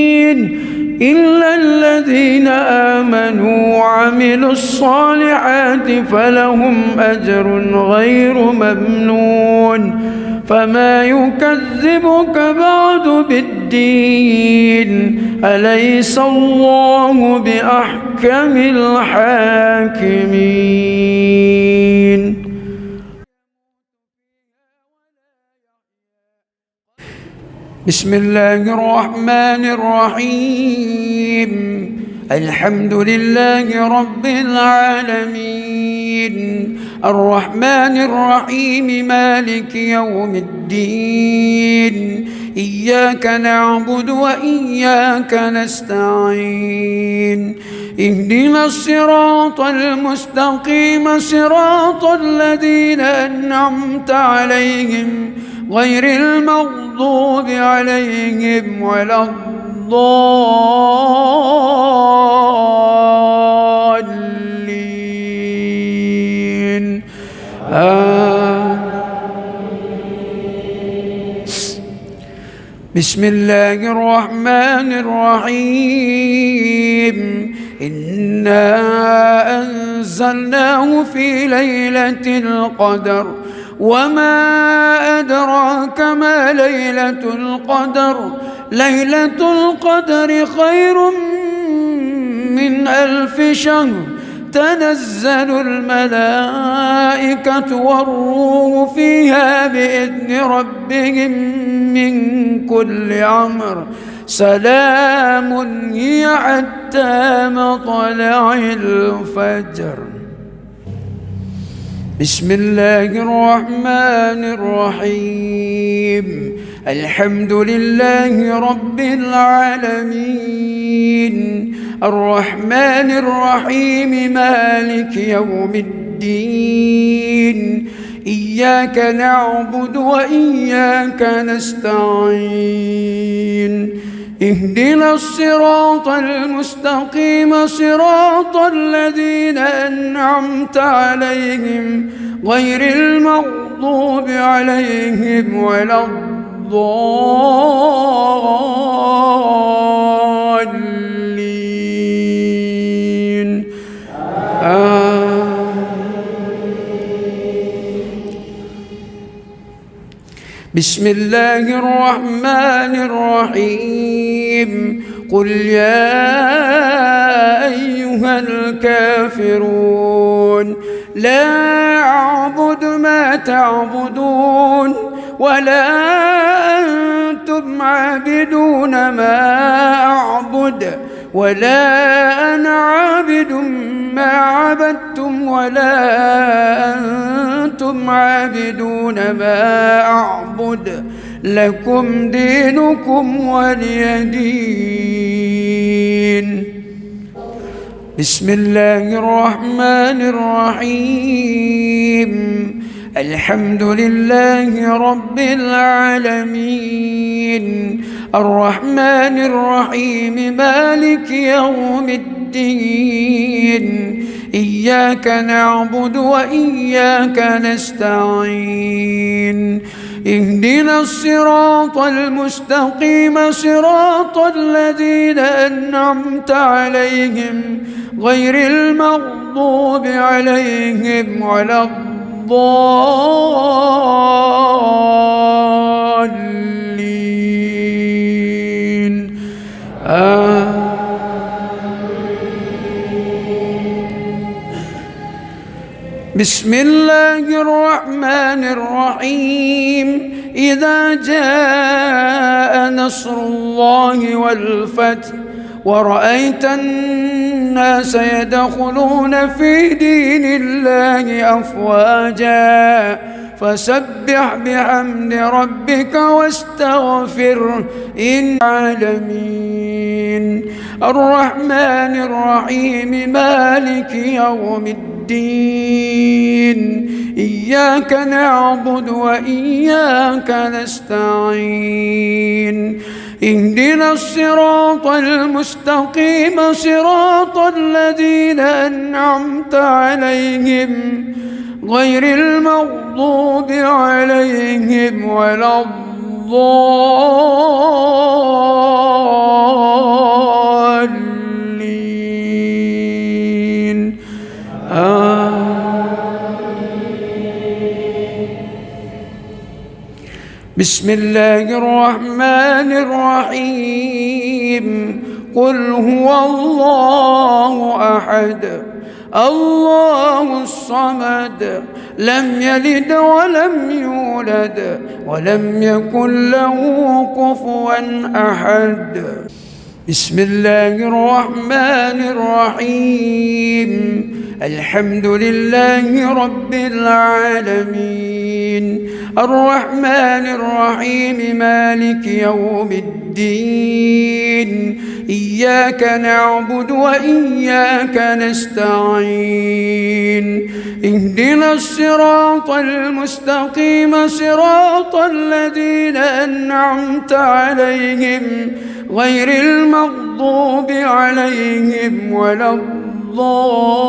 إلا الذين آمنوا وعملوا الصالحات فلهم أجر غير ممنون فما يكذبك بعد بالدين أليس الله بأحكم الحاكمين بسم الله الرحمن الرحيم الحمد لله رب العالمين الرحمن الرحيم مالك يوم الدين إياك نعبد وإياك نستعين اهدنا الصراط المستقيم صراط الذين أنعمت عليهم غير المغضوب عليهم ولا الضالين بسم الله الرحمن الرحيم إنا أنزلناه في ليلة القدر وما أدراك ما ليلة القدر ليلة القدر خير من 1000 شهر تنزل الملائكة والروح فيها بإذن ربهم من كل أمر سلام هي حتى مطلع الفجر. بسم الله الرحمن الرحيم. الحمد لله رب العالمين الرحمن الرحيم مالك يوم الدين إياك نعبد وإياك نستعين اهدنا الصراط المستقيم صراط الذين أنعمت عليهم غير المغضوب عليهم ولا الضالين بسم الله الرحمن الرحيم. قل يا أيها الكافرون لا أعبد ما تعبدون ولا أنتم عابدون ما أعبد ولا أنا عابد ما عبدتم ولا أنتم عابدون ما أعبد لكم دينكم ولي دين. بسم الله الرحمن الرحيم. الحمد لله رب العالمين الرحمن الرحيم مالك يوم الدين إياك نعبد وإياك نستعين اهدنا الصراط المستقيم صراط الذين أنعمت عليهم غير المغضوب عليهم ولا الضالين بسم الله الرحمن الرحيم. إذا جاء نصر الله والفتح ورأيت الناس يدخلون في دين الله أفواجا فسبح بحمد ربك واستغفره إن العالمين الرحمن الرحيم مالك يوم الدين إياك نعبد وإياك نستعين اهدنا الصراط المستقيم صراط الذين أنعمت عليهم غير المغضوب عليهم ولا الضالين بسم الله الرحمن الرحيم. قل هو الله أحد الله الصمد لم يلد ولم يولد ولم يكن له كفوا أحد. بسم الله الرحمن الرحيم. الحمد لله رب العالمين الرحمن الرحيم مالك يوم الدين إياك نعبد وإياك نستعين اهدنا الصراط المستقيم صراط الذين أنعمت عليهم غير المغضوب عليهم ولا الضالين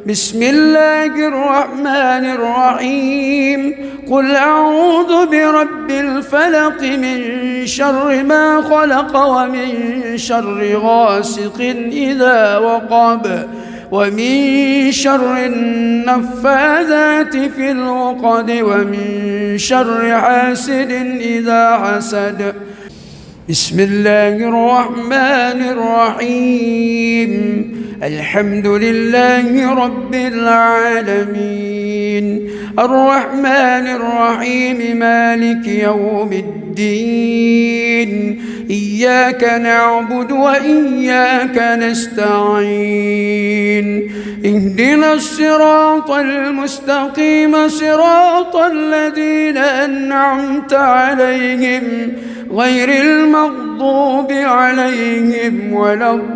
بسم الله الرحمن الرحيم. قل أعوذ برب الفلق من شر ما خلق ومن شر غاسق إذا وقب ومن شر النفاذات في العقد ومن شر حاسد إذا حسد. بسم الله الرحمن الرحيم. الحمد لله رب العالمين الرحمن الرحيم مالك يوم الدين إياك نعبد وإياك نستعين اهدنا الصراط المستقيم صراط الذين أنعمت عليهم غير المغضوب عليهم ولا الضالين.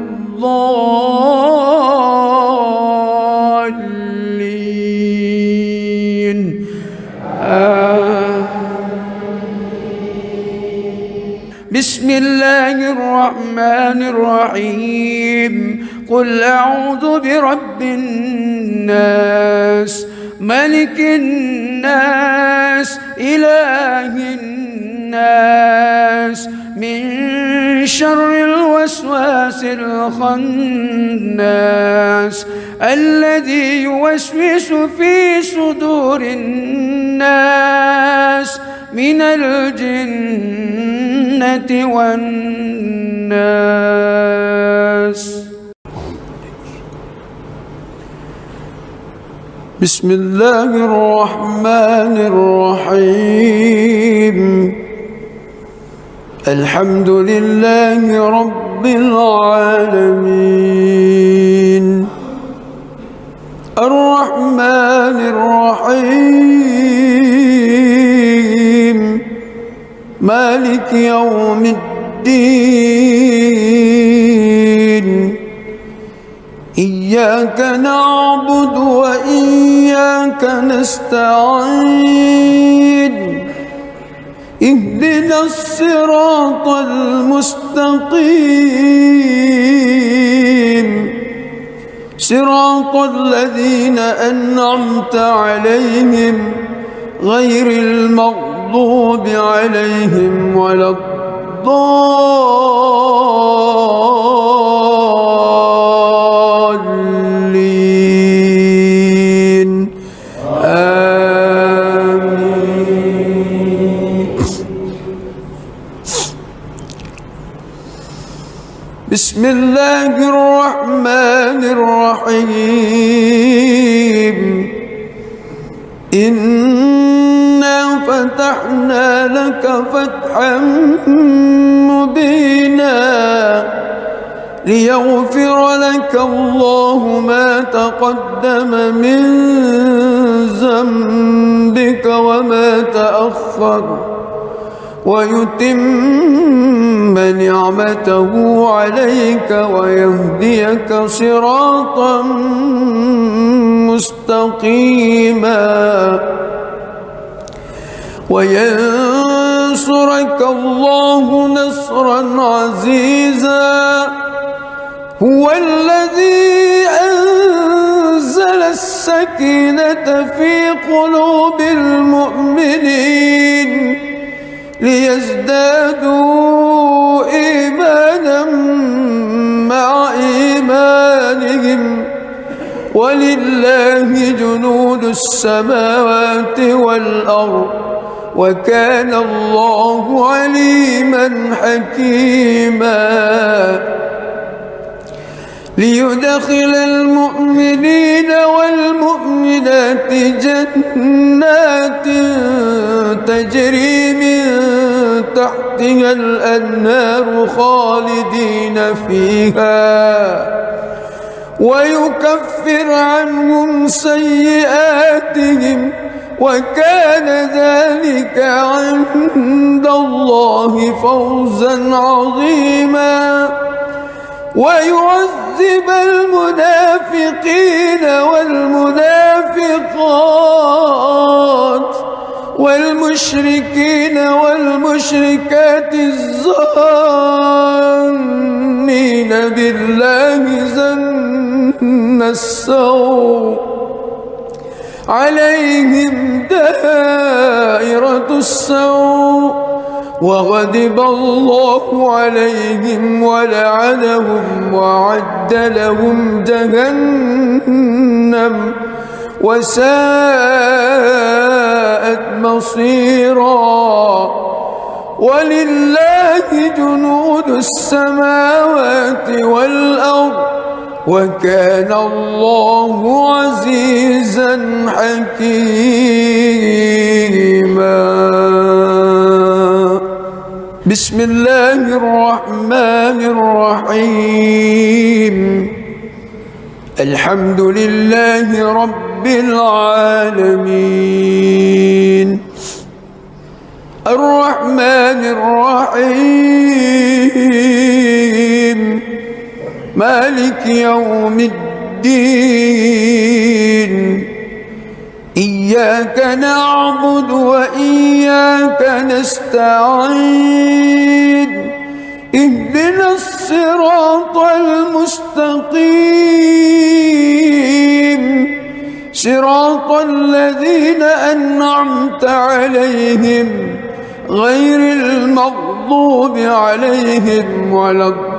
بسم الله الرحمن الرحيم. قل أعوذ برب الناس ملك الناس إله الناس من شر الوسواس الخناس الذي يوسوس في صدور الناس من الجنة والناس. بسم الله الرحمن الرحيم. الحمد لله رب العالمين الرحمن الرحيم مالك يوم الدين إياك نعبد وإياك نستعين اهدنا الصراط المستقيم صراط الذين أنعمت عليهم غير المغضوب عليهم ولا الضالين. آمين. بسم الله الرحمن الرحيم. إنا فتحنا لك فتحا مبينا ليغفر لك الله ما تقدم من ذنبك وما تأخر ويتم نعمته عليك ويهديك صراطا مستقيما وينصرك الله نصرا عزيزا. هو الذي أنزل السكينة في قلوب المؤمنين ليزدادوا إيمانا مع إيمانهم ولله جنود السماوات والأرض وكان الله عليما حكيما. ليدخل المؤمنين والمؤمنات جنات تجري من تحتها الأنهار خالدين فيها ويكفر عنهم سيئاتهم وكان ذلك عند الله فوزا عظيما. ويعذب المنافقين والمنافقات والمشركين والمشركات الظانين بالله ظن السوء عليهم دائرة السوء وغضب الله عليهم ولعنهم وأعد لهم جهنم وساءت مصيرا ولله جنود السماوات والأرض وكان الله عزيزا حكيما. بسم الله الرحمن الرحيم. الحمد لله رب العالمين الرحمن الرحيم مالك يوم الدين إياك نعبد وإياك نستعين اهدنا الصراط المستقيم صراط الذين أنعمت عليهم غير المغضوب عليهم ولا الضالين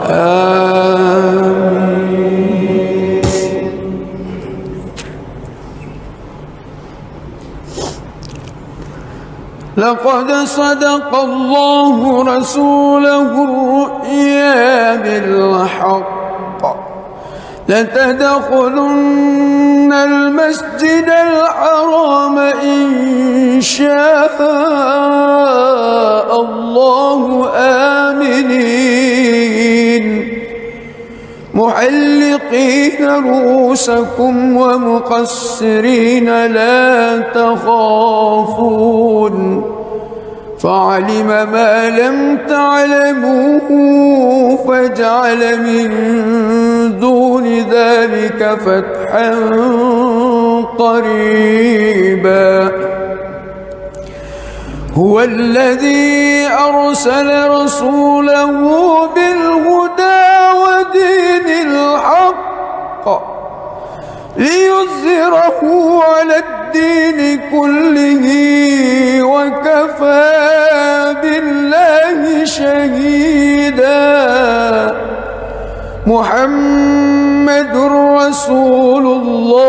آمين. لقد صدق الله رسوله الرؤيا بالحق لتدخلن المسجد الحرام إن شاء الله آمنين محلقين رؤوسكم ومقصرين لا تخافون فعلم ما لم تعلموا فجعل من دون ذلك فتحا قريبا. هو الذي أرسل رسوله بالهدى ودين الحق ليظهره على الدين كله وكفى بالله شهيدا. محمد رسول الله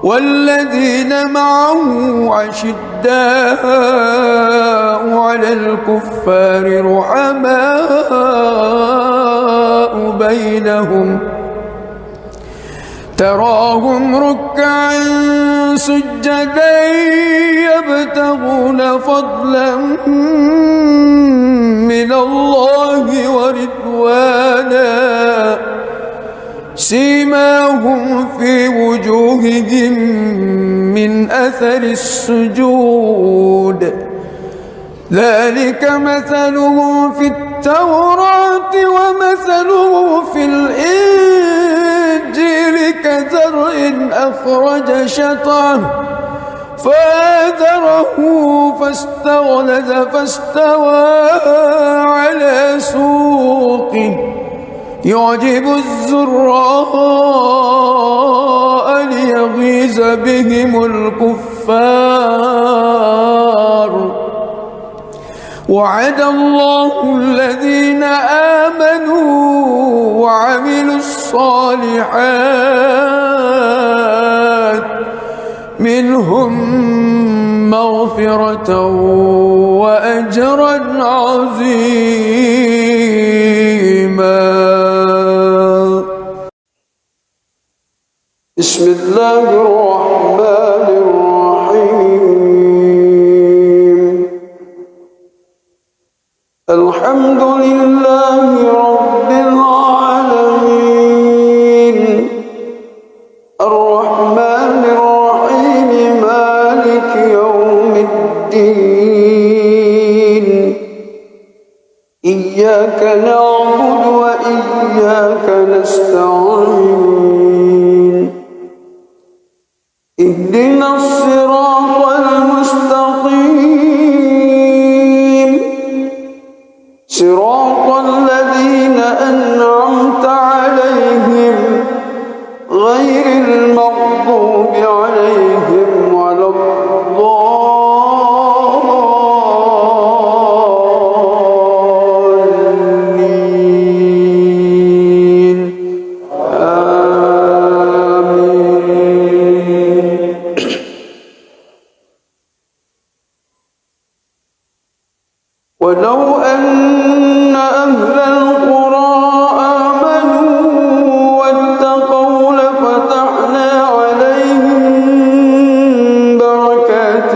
والذين معه أشداء على الكفار رحماء بينهم تراهم ركعا سجدا يبتغون فضلا من الله ورضوانا سيماهم في وجوههم من أثر السجود ذلك مثلهم في التوراة ومثله في الإنجيل كزرع أخرج شطأه فآزره فاستغلظ فاستوى على سوقه يعجب الزراء ليغيظ بهم الكفار. وعد الله الذين آمنوا وعملوا الصالحات منهم مغفرة وأجرا عظيما. بسم الله الرحمن الرحيم. الحمد لله رب العالمين الرحمن الرحيم مالك يوم الدين إياك نعبد وإياك نستعين أنعمت عليهم غير المغضوب عليهم ولا الضالين آمين. ولو أن أهل القرى آمنوا واتقوا لفتحنا عليهم بركات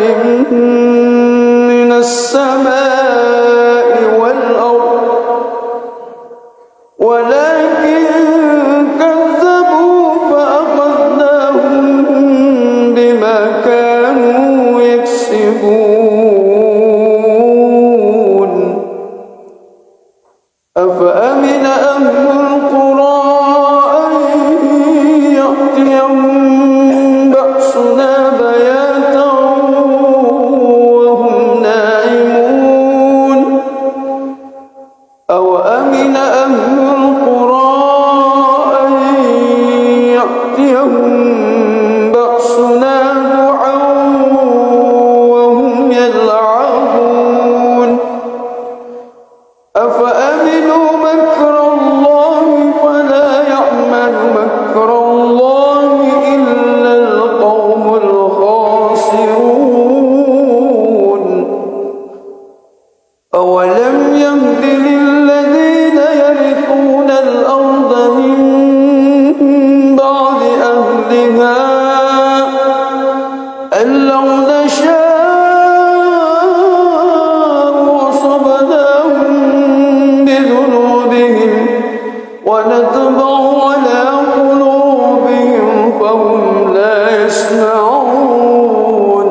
من السماء والأرض ولكن كذبوا فأخذناهم بما كانوا يكسبون. أفأمن أهل القرى أن يأتيهم بأسنا بياتا وهم نائمون أوأمن أهل القرى أن يأتيهم بأسنا ضحى وهم يلعبون أفأمنوا مكر الله فلا يأمن مكر الله إلا القوم الخاسرون. أولم يهد للذين يرثون الأرض من بعد أهلها أن لو نشاء أصبناهم بذنوبهم ونطبع على قلوبهم فهم لا يسمعون.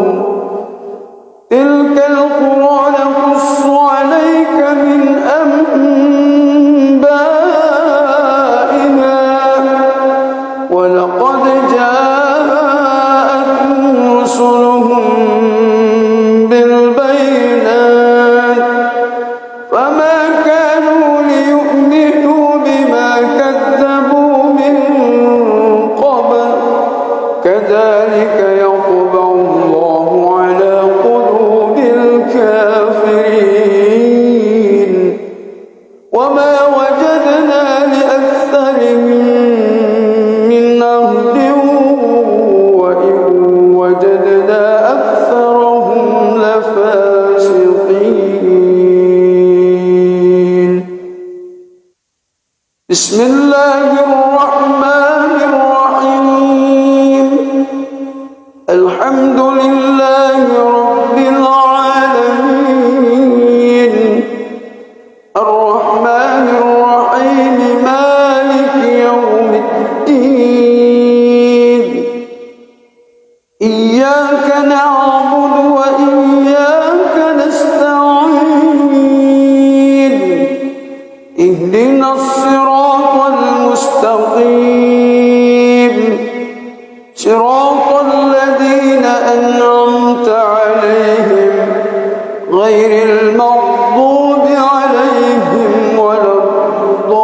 تلك القرى نقص عليك من أنبائها ولقد جاءتهم رسلهم بالبينات فما كانوا ليؤمنوا بما كذبوا من قبل كذلك يطبع الله على قلوب الكافرين وما وجدنا لأكثرهم من عهد وإن وجدنا أكثرهم لفاسقين. بسم الله الرحمن الرحيم. الحمد لله رب العالمين الرحمن الرحيم مالك يوم الدين إياك نعبد وإياك نستعين اهدنا الصراط المستقيم صراط الذين أنعمت عليهم غير المغضوب عليهم ولا الضالين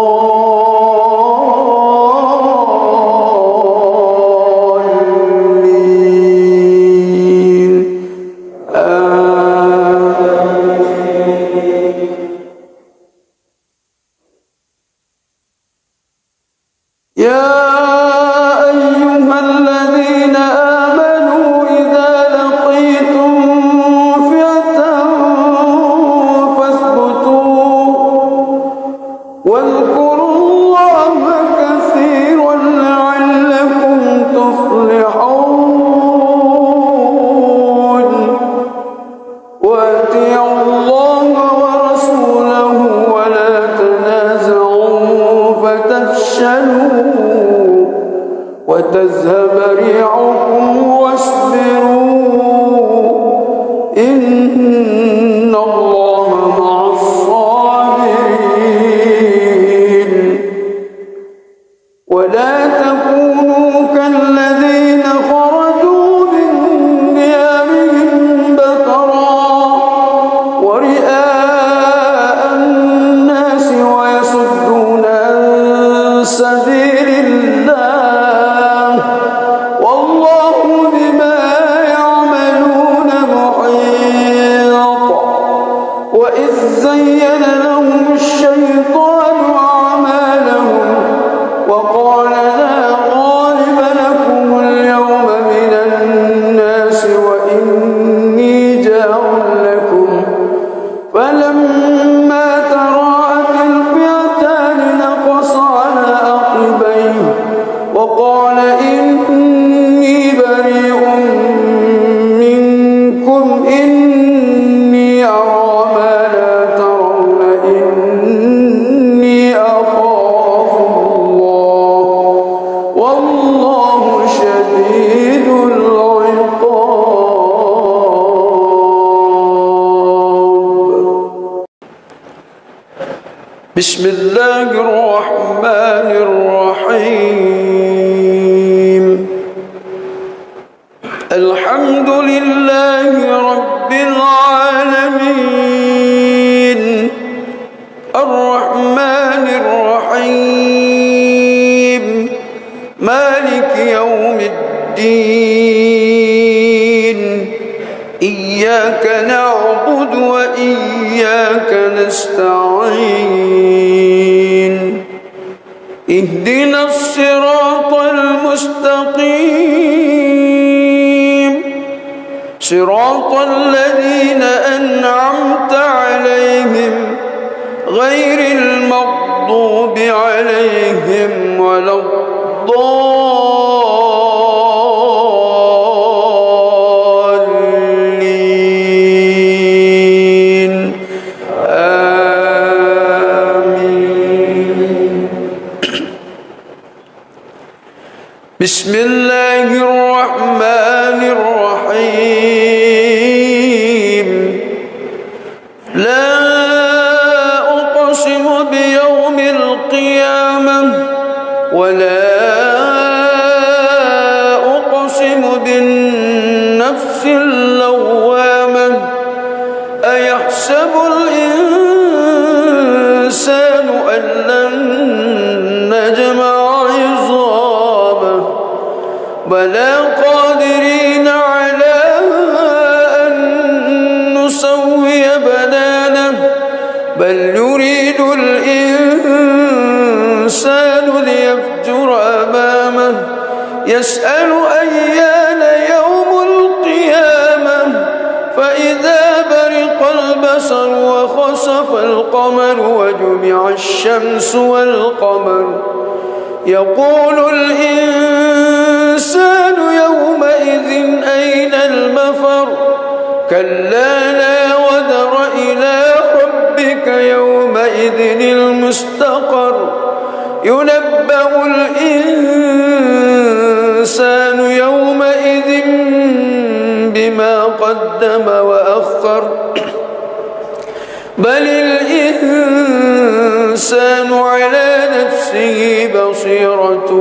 يا أيها الذين آمنوا إذا لقيتم فئة فاثبتوا واذكروا الله كثيرا لعلكم تفلحون. وأطيعوا الله ورسوله ولا تنازعوا فتفشلوا وتذهب ريحكم واصبروا إن الله مع الصابرين. ولا تكونوا كالذين خرجوا من ديارهم بطرا ورئاء الناس ويصدون عن سبيل الله والله بما يعملون محيط وإذ زين لهم الشيطان أعمالهم وقال لا غالب لكم اليوم من الناس وإني جار لكم فلما تراءت الفئتان نقص على عقبيه وقال إني بريء منكم إني أرى ما لا ترون إني أخاف الله والله شديد العقاب. بسم الله الرحمن الرحيم. الحمد لله رب العالمين الرحمن الرحيم مالك يوم الدين إياك نعبد وإياك نستعين اهدنا الصراط المستقيم صراط الذين أنعمت عليهم غير المغضوب عليهم ولا الضالين آمين. بسم الله الرحمن الرحيم. لا أقسم بيوم القيامة ولا أقسم بالنفس اللوامة أيحسب الإنسان أن لن نجمع عظامه بلى قادرين على أن نسوي بنانه بل يريد الإنسان ليفجر أمامه يسأل أيان يوم القيامة فإذا برق البصر وخسف القمر وجمع الشمس والقمر يقول الإنسان يومئذ أين المفر كلا لا وزر إلى ربك يومئذ المستقر ينبأ الإنسان يومئذ بما قدم وأخر بل الإنسان على نفسه بصيرة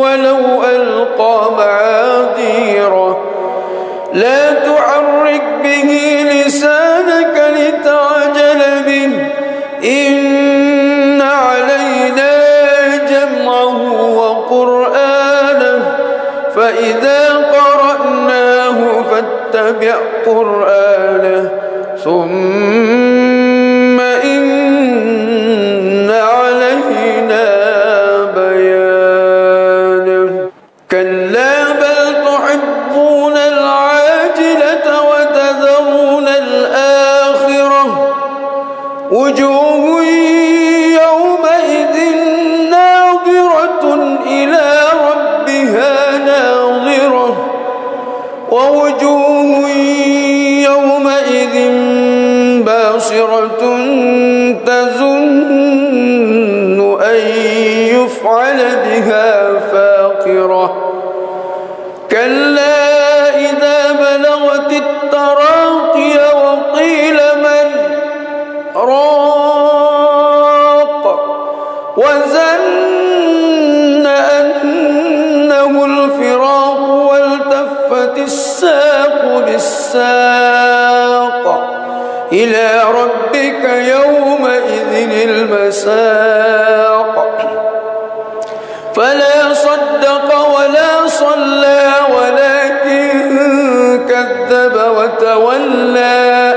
ولو ألقى معاذيره لا تحرك به لسانك لتعجل به إن علينا جمعه وقرآنه فإذا قرأناه فاتبع قرآنه ثم إن علينا بيانه كلا بل تحبون العاجلة وتذرون الآخرة وجوه يومئذ ناظرة إلى ربها ناظرة ووجوه يومئذ باسرة تظن أن يفعل بها فاقرة كلا إذا بلغت التراقي وقيل من راق وظن أنه الفراق والتفت الساق بالساق إلى ربك يومئذ المساق كلا إذا بلغت التراقي وقيل من راق وظن أنه الفراق والتفت الساق بالساق إلى ربك يومئذ المساق. فلا صدق ولا صلى ولكن كذب وتولى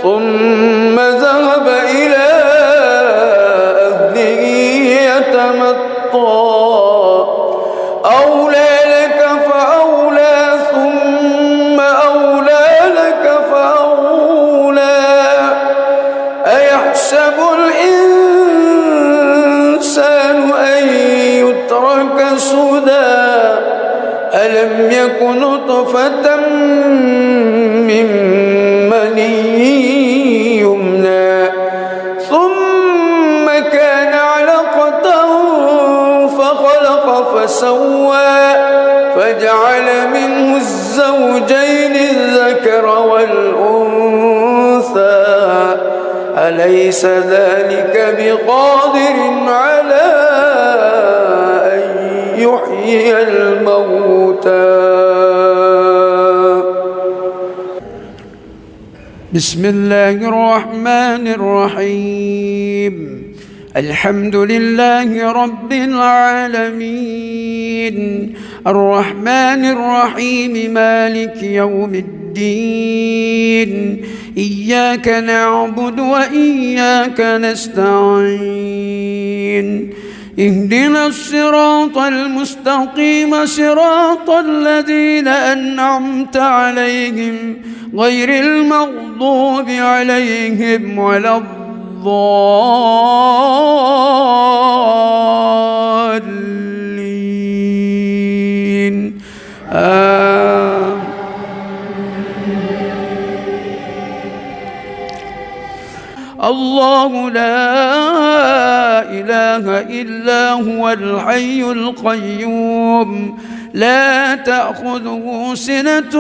ثم ذهب إلى أهله يتمطى أولى لك فأولى ثم أولى لك فأولى أيحسب الإنسان أن يترك سدى ألم يك نطفة من مني يمنى ثم كان علقة فخلق فسوى فجعل منه الزوجين الذكر والأنثى أليس ذلك بقادر على أن يحيي الموتى بسم الله الرحمن الرحيم الحمد لله رب العالمين الرحمن الرحيم مالك يوم الدين إياك نعبد وإياك نستعين اهدنا الصراط المستقيم صراط الذين أنعمت عليهم غير المغضوب عليهم ولا الضالين الله لا إله إلا هو الحي القيوم لا تأخذه سنة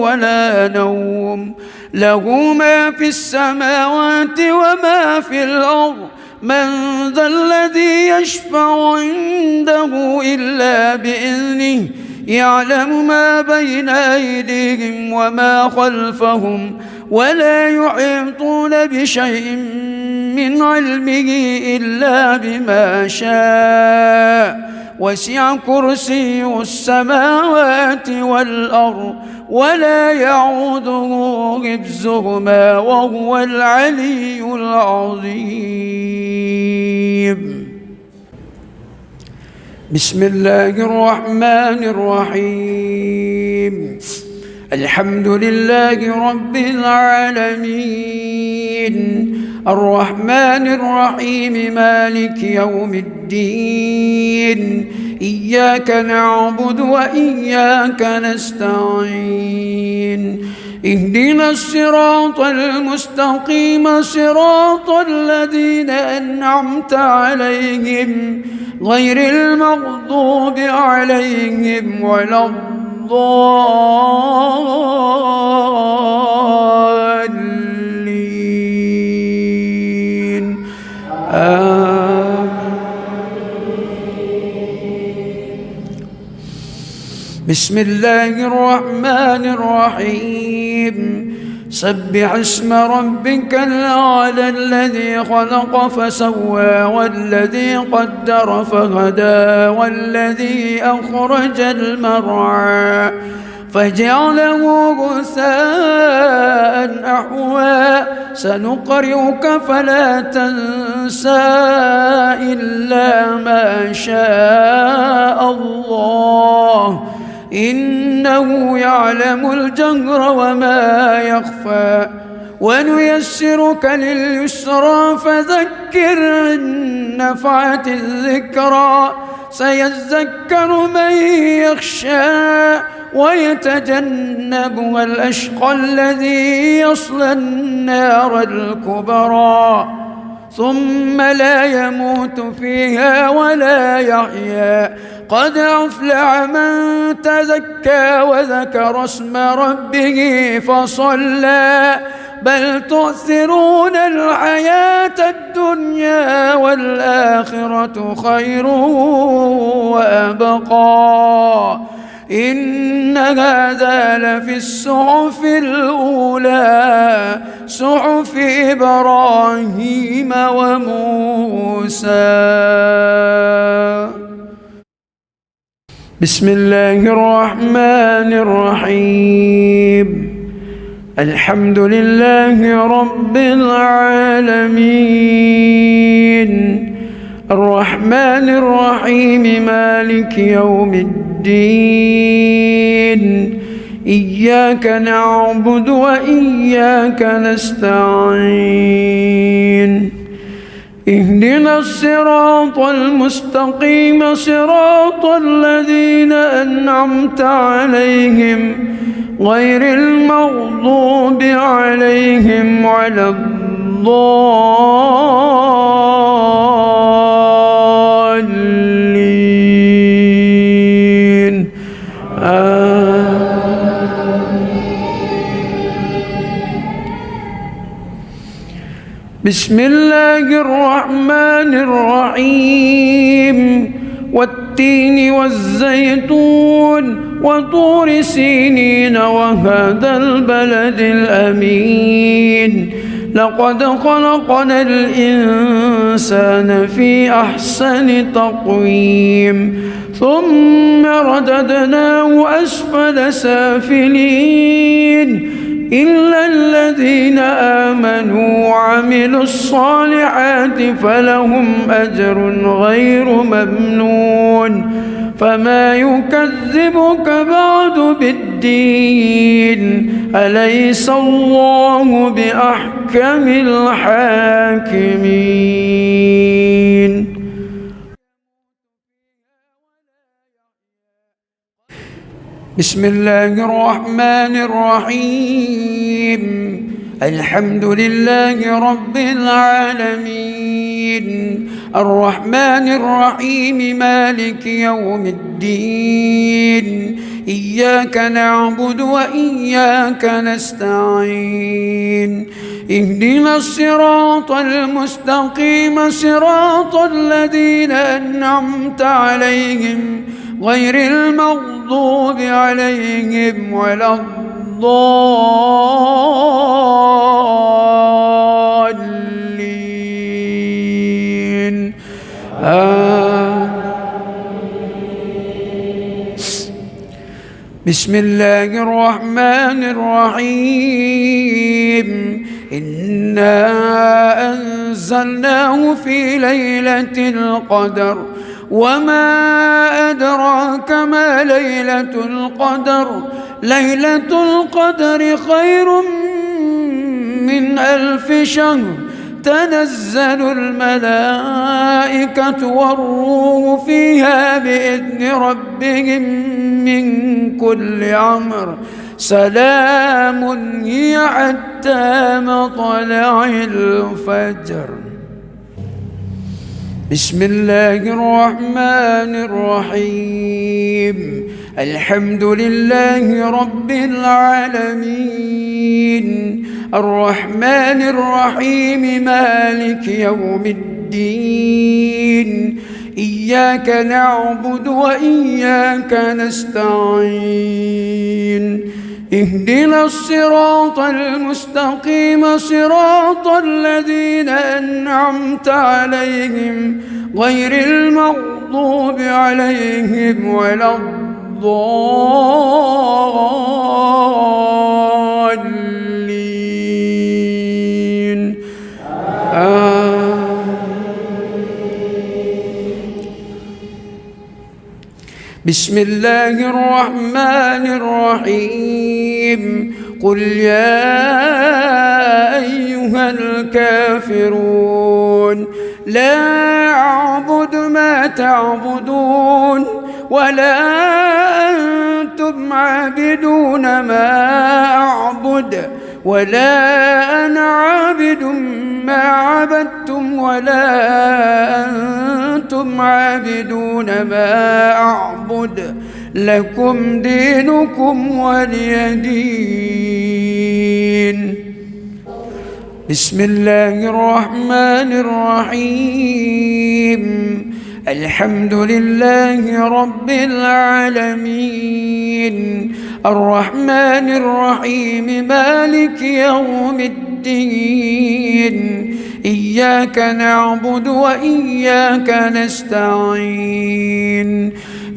ولا نوم له ما في السماوات وما في الأرض من ذا الذي يشفع عنده إلا بإذنه يعلم ما بين أيديهم وما خلفهم ولا يحيطون بشيء من علمه إلا بما شاء وسع كرسي السماوات والأرض ولا يعوده حفظهما وهو العلي العظيم بسم الله الرحمن الرحيم الحمد لله رب العالمين الرحمن الرحيم مالك يوم الدين إياك نعبد وإياك نستعين اهدنا الصراط المستقيم صراط الذين أنعمت عليهم غير المغضوب عليهم ولا الضالين بسم الله الرحمن الرحيم سبح اسم ربك الأعلى الذي خلق فسوى والذي قدر فهدى والذي أخرج المرعى فجعله غثاء أحوى سنقرئك فلا تنسى إلا ما شاء الله إنه يعلم الجهر وما يخفى ونيسرك لليسرى فذكر إن نفعت الذكرى سيذكر من يخشى ويتجنبها الأشقى الذي يصلى النار الكبرى ثم لا يموت فيها ولا يحيا قد أفلح من تزكى وذكر اسم ربه فصلى بل تؤثرون الحياة الدنيا والآخرة خير وأبقى إن هذا لفي الصحف الأولى صحف إبراهيم وموسى بسم الله الرحمن الرحيم الحمد لله رب العالمين الرحمن الرحيم مالك يوم الدين إياك نعبد وإياك نستعين اهدنا الصراط المستقيم صراط الذين أنعمت عليهم غير المغضوب عليهم ولا الضالين بسم الله الرحمن الرحيم والتين والزيتون وطور سينين وهذا البلد الأمين لقد خلقنا الإنسان في أحسن تقويم ثم رددناه أسفل سافلين إلا الذين آمنوا وعملوا الصالحات فلهم أجر غير ممنون فما يكذبك بعد بالدين أليس الله بأحكم الحاكمين بسم الله الرحمن الرحيم الحمد لله رب العالمين الرحمن الرحيم مالك يوم الدين إياك نعبد وإياك نستعين اهدنا الصراط المستقيم صراط الذين أنعمت عليهم غير المغضوب عليهم ولا الضالين بسم الله الرحمن الرحيم إنا أنزلناه في ليلة القدر وما أدراك ما ليلة القدر ليلة القدر خير من 1000 شهر تنزل الملائكة والروح فيها بإذن ربهم من كل أمر سلام هي حتى مطلع الفجر بسم الله الرحمن الرحيم الحمد لله رب العالمين الرحمن الرحيم مالك يوم الدين إياك نعبد وإياك نستعين اهدنا الصراط المستقيم صراط الذين أنعمت عليهم غير المغضوب عليهم ولا الضالين بسم الله الرحمن الرحيم قل يا أيها الكافرون لا أعبد ما تعبدون ولا أنتم عابدون ما أعبد ولا أنا عابد ما عبدتم ولا أنتم عابدون ما أعبد لكم دينكم ولي دين بسم الله الرحمن الرحيم الحمد لله رب العالمين الرحمن الرحيم مالك يوم الدين الدين إياك نعبد وإياك نستعين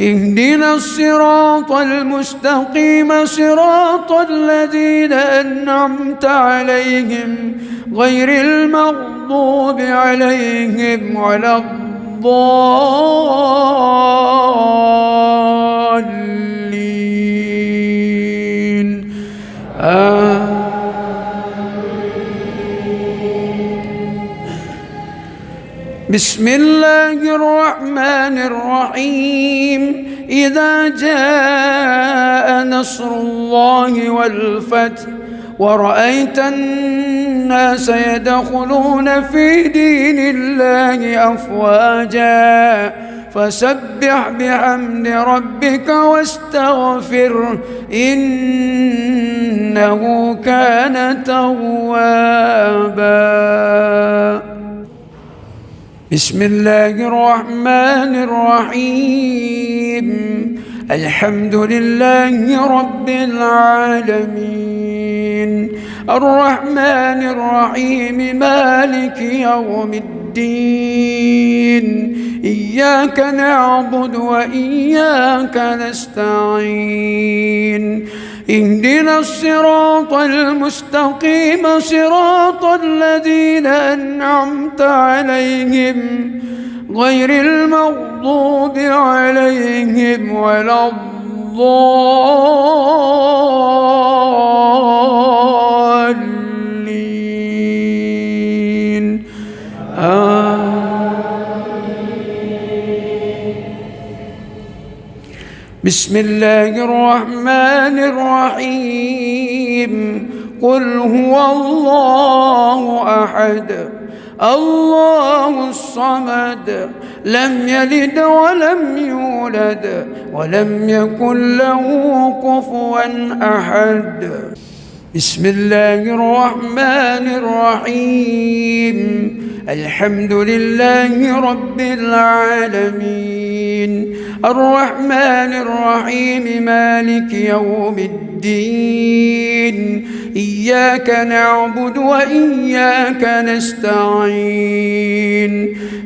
اهدنا الصراط المستقيم صراط الذين أنعمت عليهم غير المغضوب عليهم ولا الضالين بسم الله الرحمن الرحيم إذا جاء نصر الله والفتح ورأيت الناس يدخلون في دين الله أفواجا فسبح بحمد ربك واستغفره إنه كان توابا. بسم الله الرحمن الرحيم الحمد لله رب العالمين الرحمن الرحيم مالك يوم الدين إياك نعبد وإياك نستعين اهدنا الصراط المستقيم صراط الذين أنعمت عليهم غير المغضوب عليهم ولا الضالين بسم الله الرحمن الرحيم قل هو الله أحد الله الصمد لم يلد ولم يولد ولم يكن له كفوا أحد بسم الله الرحمن الرحيم الحمد لله رب العالمين الرحمن الرحيم مالك يوم الدين إياك نعبد وإياك نستعين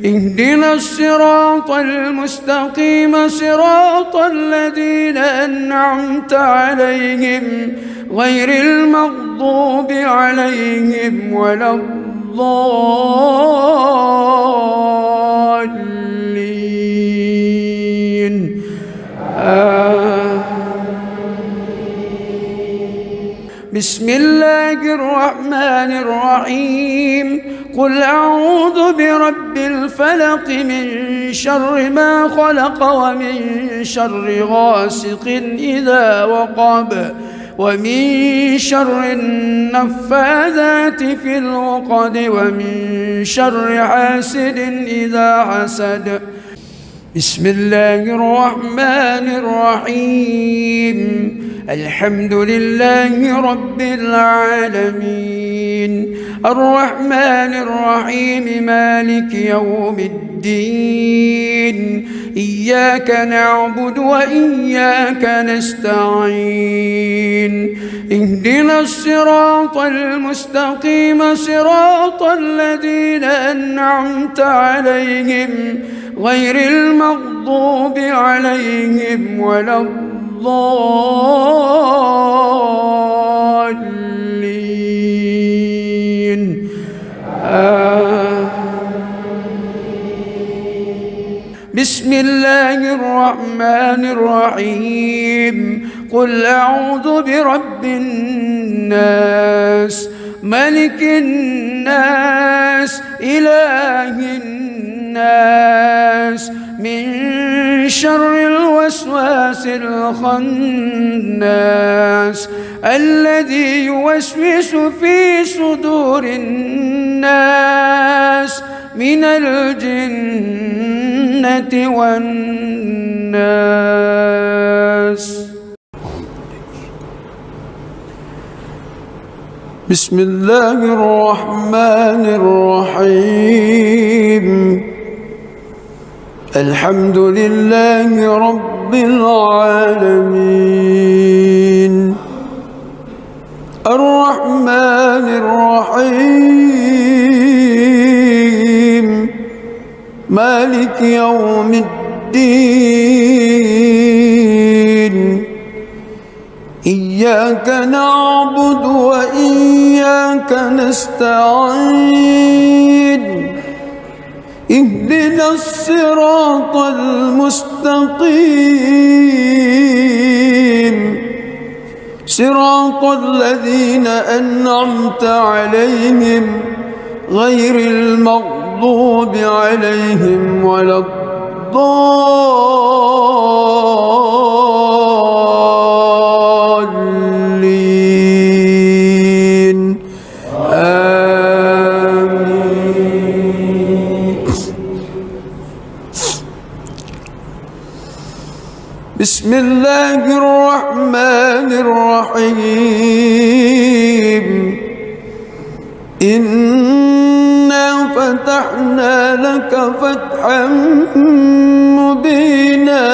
اهدنا الصراط المستقيم صراط الذين أنعمت عليهم غير المغضوب عليهم ولا الضالين بسم الله الرحمن الرحيم قل أعوذ برب الفلق من شر ما خلق ومن شر غاسق إذا وقب ومن شر النفاذات في العقد ومن شر حاسد إذا حسد بسم الله الرحمن الرحيم الحمد لله رب العالمين الرحمن الرحيم مالك يوم الدين إياك نعبد وإياك نستعين اهدنا الصراط المستقيم صراط الذين أنعمت عليهم غير المغضوب عليهم ولا الضالين بسم الله الرحمن الرحيم قل أعوذ برب الناس ملك الناس إله الناس من شر الوسواس الخناس الذي يوسوس في صدور الناس من الجنة والناس بسم الله الرحمن الرحيم الحمد لله رب العالمين الرحمن الرحمن الرحيم مالك يوم الدين إياك نعبد وإياك نستعين اهدنا الصراط المستقيم صراط الذين أنعمت عليهم غير المغضوب عليهم ولا الضالين آمين. بسم الله الرحمن الرحيم إنا فتحنا لك فتحا مبينا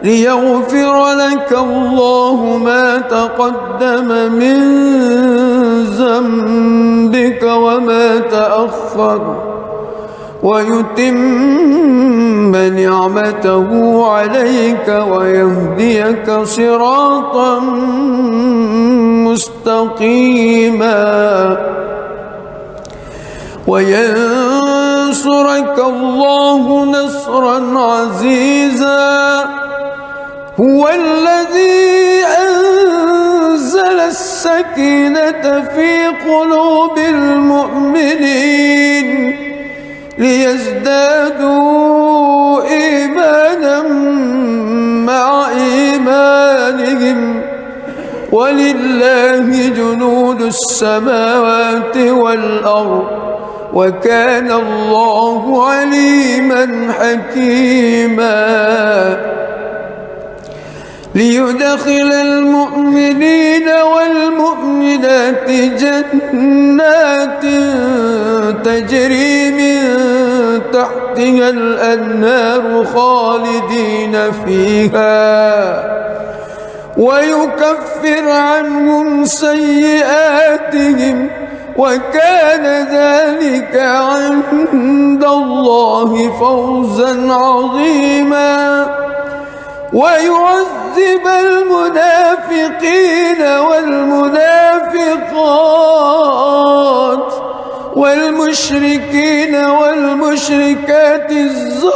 ليغفر لك الله ما تقدم من ذنبك وما تأخر ويتم نعمته عليك ويهديك صراطا مستقيما وينصرك الله نصرا عزيزا هو الذي أنزل السكينة في قلوب المؤمنين ليزدادوا إيمانا مع إيمانهم ولله جنود السماوات والأرض وكان الله عليما حكيما ليدخل المؤمنين والمؤمنات جنات تجري من تحتها الأنهار خالدين فيها ويكفر عنهم سيئاتهم وكان ذلك عند الله فوزا عظيما ويعذب المنافقين والمنافقات والمشركين والمشركات الظانين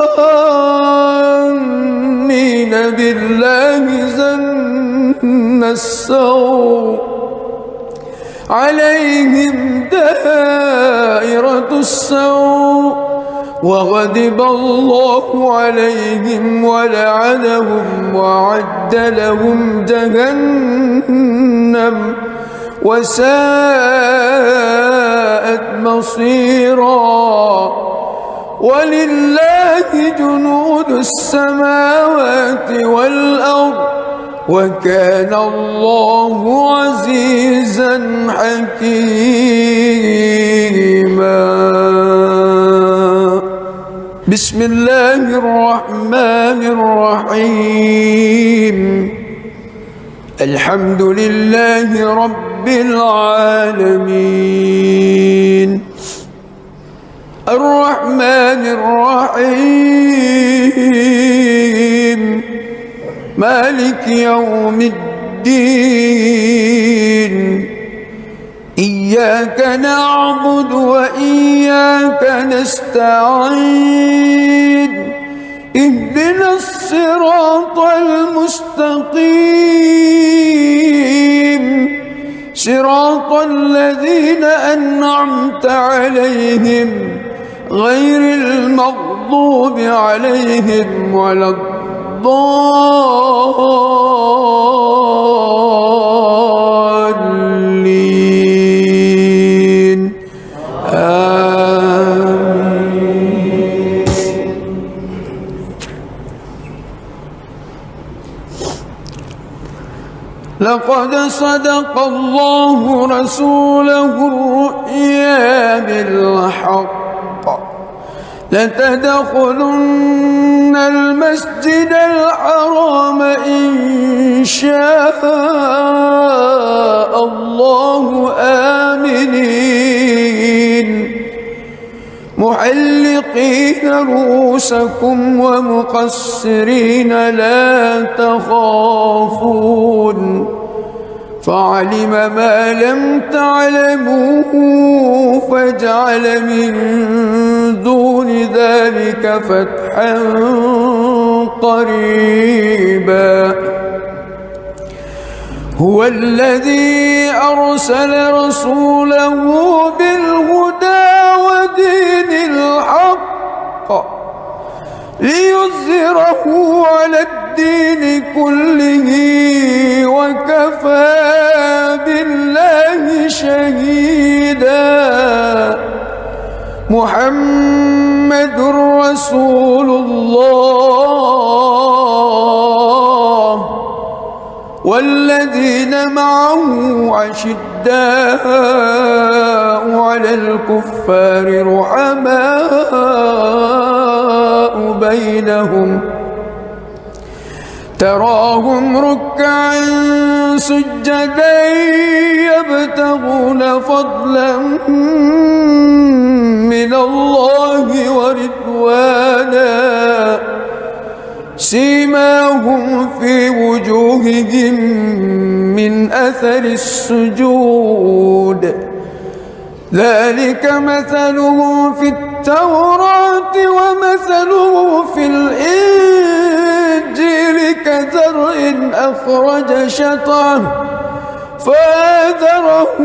بالله ظن السوء عليهم دائرة السوء وغضب الله عليهم ولعنهم وأعد لهم جهنم وساءت مصيرا ولله جنود السماوات والأرض وكان الله عزيزا حكيما بسم الله الرحمن الرحيم الحمد لله رب العالمين الرحمن الرحيم مالك يوم الدين إياك نعبد وإياك نستعين اهدنا الصراط المستقيم صراط الذين أنعمت عليهم غير المغضوب عليهم ولا الضالين آمين. لقد صدق الله رسوله الرؤيا بالحق لتدخلن المسجد الحرام إن شاء الله الله آمنين محلقين رؤوسكم ومقصرين لا تخافون فعلم ما لم تعلموا فجعل من دون ذلك فتحا قريبا هو الذي أرسل رسوله بالهدى ودين الحق ليظهره على الدين كله وكفى بالله شهيدا محمد رسول الله والذين معه أشداء على الكفار رحماء بينهم تراهم ركعا سجدا يبتغون فضلا من الله ورضوانا سيماهم في وجوههم من أثر السجود ذلك مثلهم في التوراة ومثلهم في الإنجيل كزرع أخرج شطأه فآزره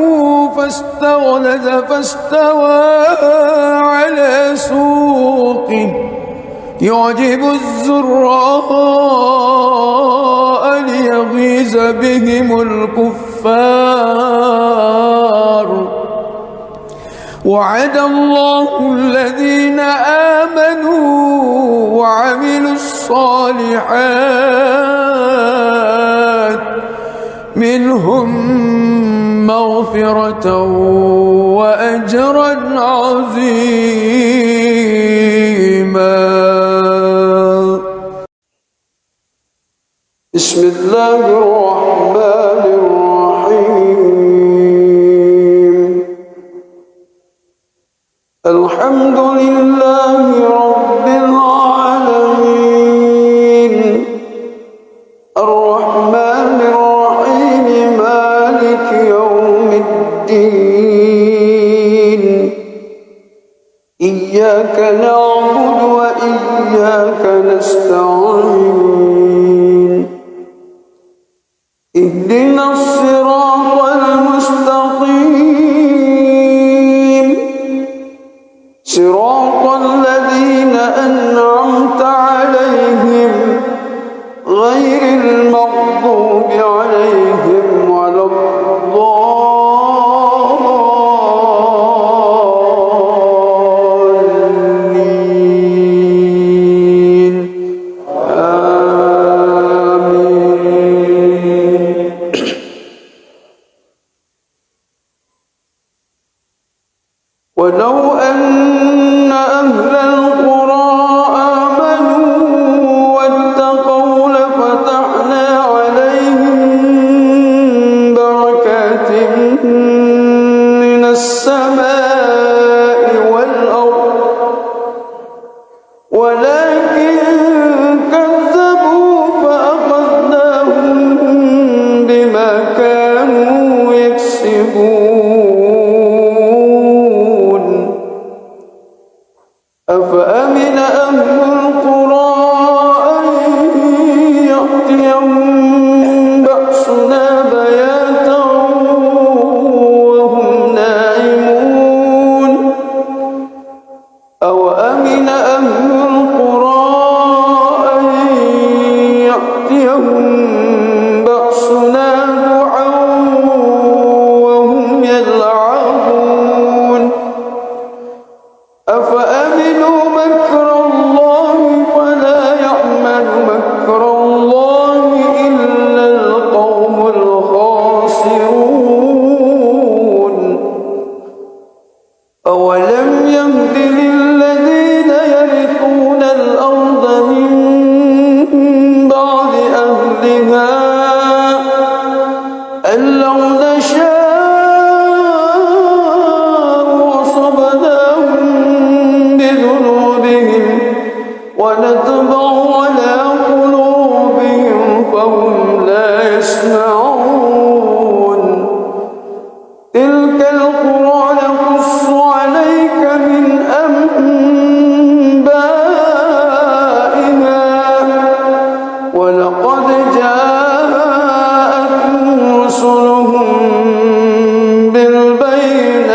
فاستغلظ فاستوى على سوقه يعجب الزراء ليغيظ بهم الكفار وعد الله الذين آمنوا وعملوا الصالحات منهم مغفرة وأجرا عظيما. بسم الله الرحمن الرحيم الحمد لله رب العالمين الرحمن الرحيم مالك يوم الدين إياك نعبد وإياك نستعين اهدنا الصراط المستقيم صراط الذين أنعمت عليهم غير المغضوب عليهم ولا الضالين آمين. ولو أن أهل القرى آمنوا واتقوا لفتحنا عليهم بركات من السماء والأرض ولكن كذبوا فأخذناهم بما كانوا يكسبون أفأمن أهل القرى أن يأتيهم بأسنا بياتا وهم نائمون أو أمن أهل القرى ونطبع على قلوبهم فهم لا يسمعون تلك القرى نقص عليك من أنبائها ولقد جاءتهم رسلهم بالبينات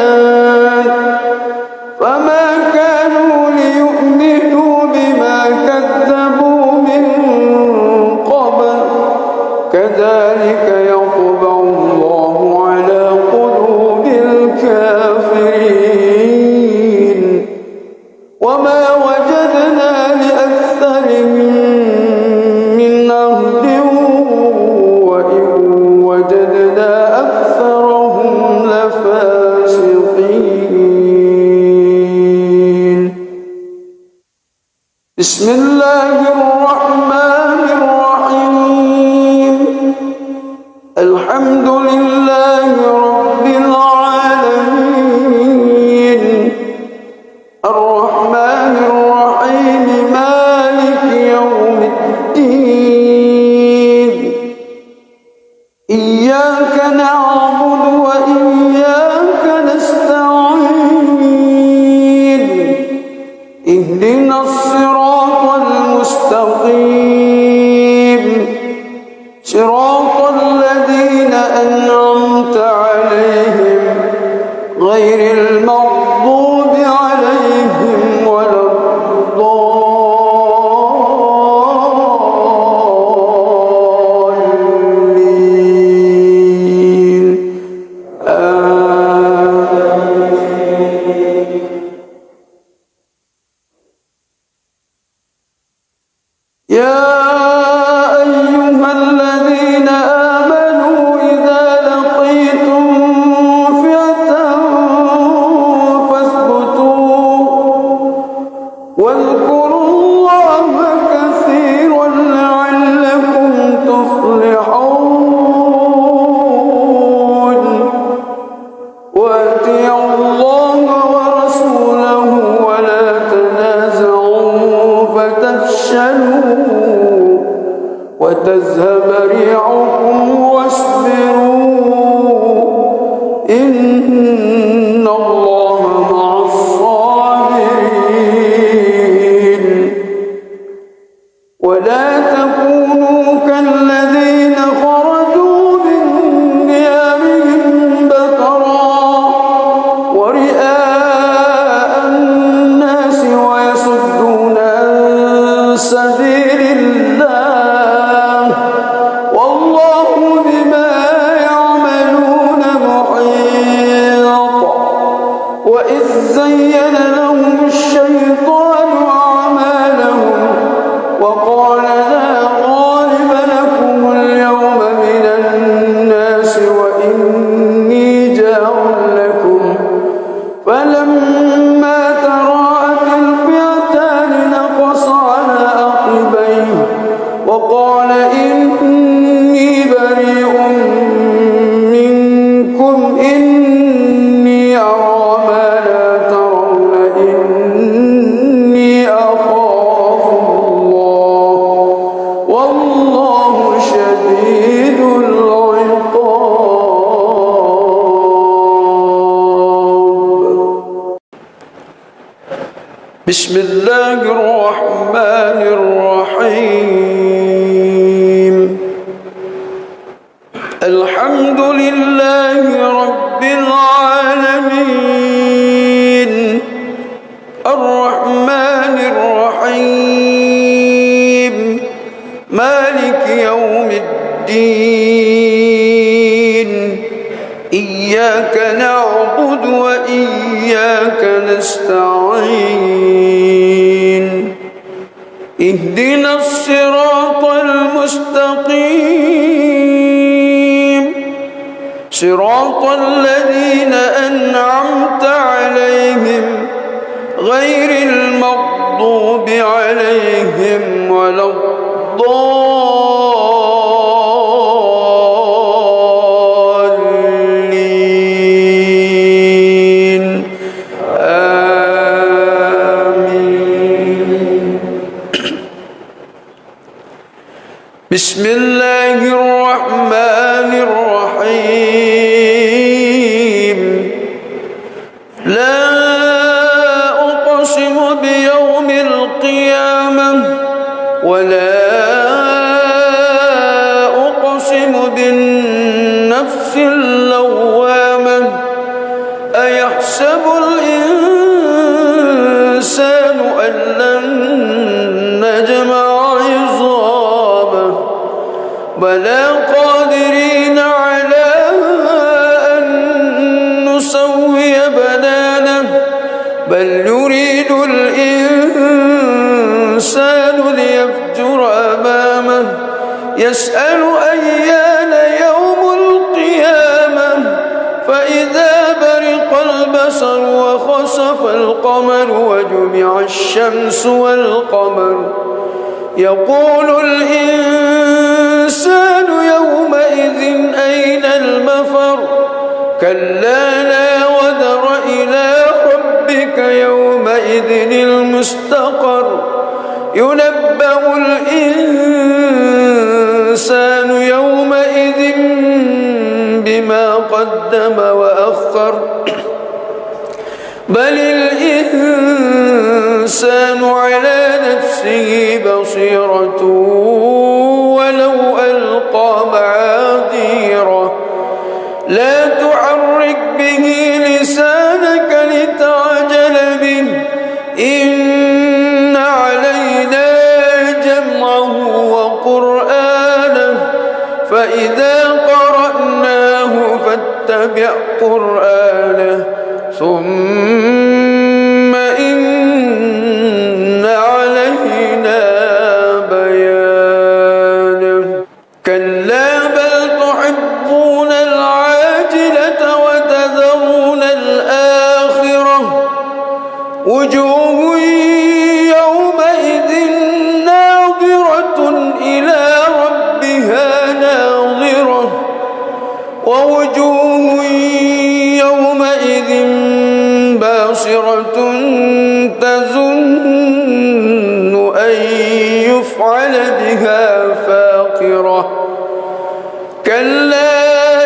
فما كانوا ليؤمنوا بما كذبوا من قبل كذلك يطبع الله على قلوب الكافرين وما وجدنا لأكثرهم من عهد وإن وجدنا أكثرهم لفاسقين بسم الله الرحمن الرحيم الحمد لله رب العالمين الرحمن الرحيم مالك يوم الدين إياك نعبد وإياك نستعين اهدنا الصراط المستقيم صراط الذين أنعمت عليهم غير المغضوب عليهم ولا الضالين يا أيها الذين آمنوا إذا لقيتم فئة فاثبتوا واذكروا الله كثيرا لعلكم تفلحون وأطيعوا الله ورسوله ولا تنازعوا فتفشلوا وتذهب ريحكم واصبروا إن الله مع الصابرين ولا تكونوا كالذين خرجوا من ديارهم بطرا ورئاء الناس ويصدون عن سبيل الله والله بما يعملون محيط وإذ زين لهم الشيطان أعمالهم وقال لا غالب لكم اليوم من الناس وإني جار لكم فلما تراءت الفئتان نقص على عقبيه وقال إني بريء منكم إني أرى ما لا ترون إني أخاف الله والله شديد العقاب بسم الله الرحمن الرحيم الحمد لله رب العالمين الرحمن الرحيم مالك يوم الدين إياك نعبد وإياك نستعين اهدنا الصراط المستقيم صراط الذين أنعمت عليهم غير المغضوب عليهم ولا الضالين آمين بسم الله الرحمن الرحيم لا أقسم بيوم القيامة ولا أقسم بالنفس اللوامة أيحسب الإنسان أن لن نجمع عظامه بلى قادرين على أن نسوي بنانه بل يريد الإنسان ليفجر أمامه يسأل أيان يوم القيامة فإذا برق البصر وخسف القمر وجمع الشمس والقمر يقول الإنسان يومئذ أين المفر كلا لا وزر إلى ربك يومئذ المستقر ينبأ الإنسان يومئذ بما قدم وأخر بل الإنسان على نفسه بصيرة ولو ألقى معاذيره لا تحرك به لسانك لتعجل به إن علينا جمعه وقرآنه فإذا قرأناه فاتبع قرآنه ثم إن علينا بيانه كلا بل تحبون العاجلة وتذرون الآخرة وجوه يومئذ ناظرة إلى ربها ناظرة ووجوه يومئذ باسرة تظن أن يفعل بها فاقرة كلا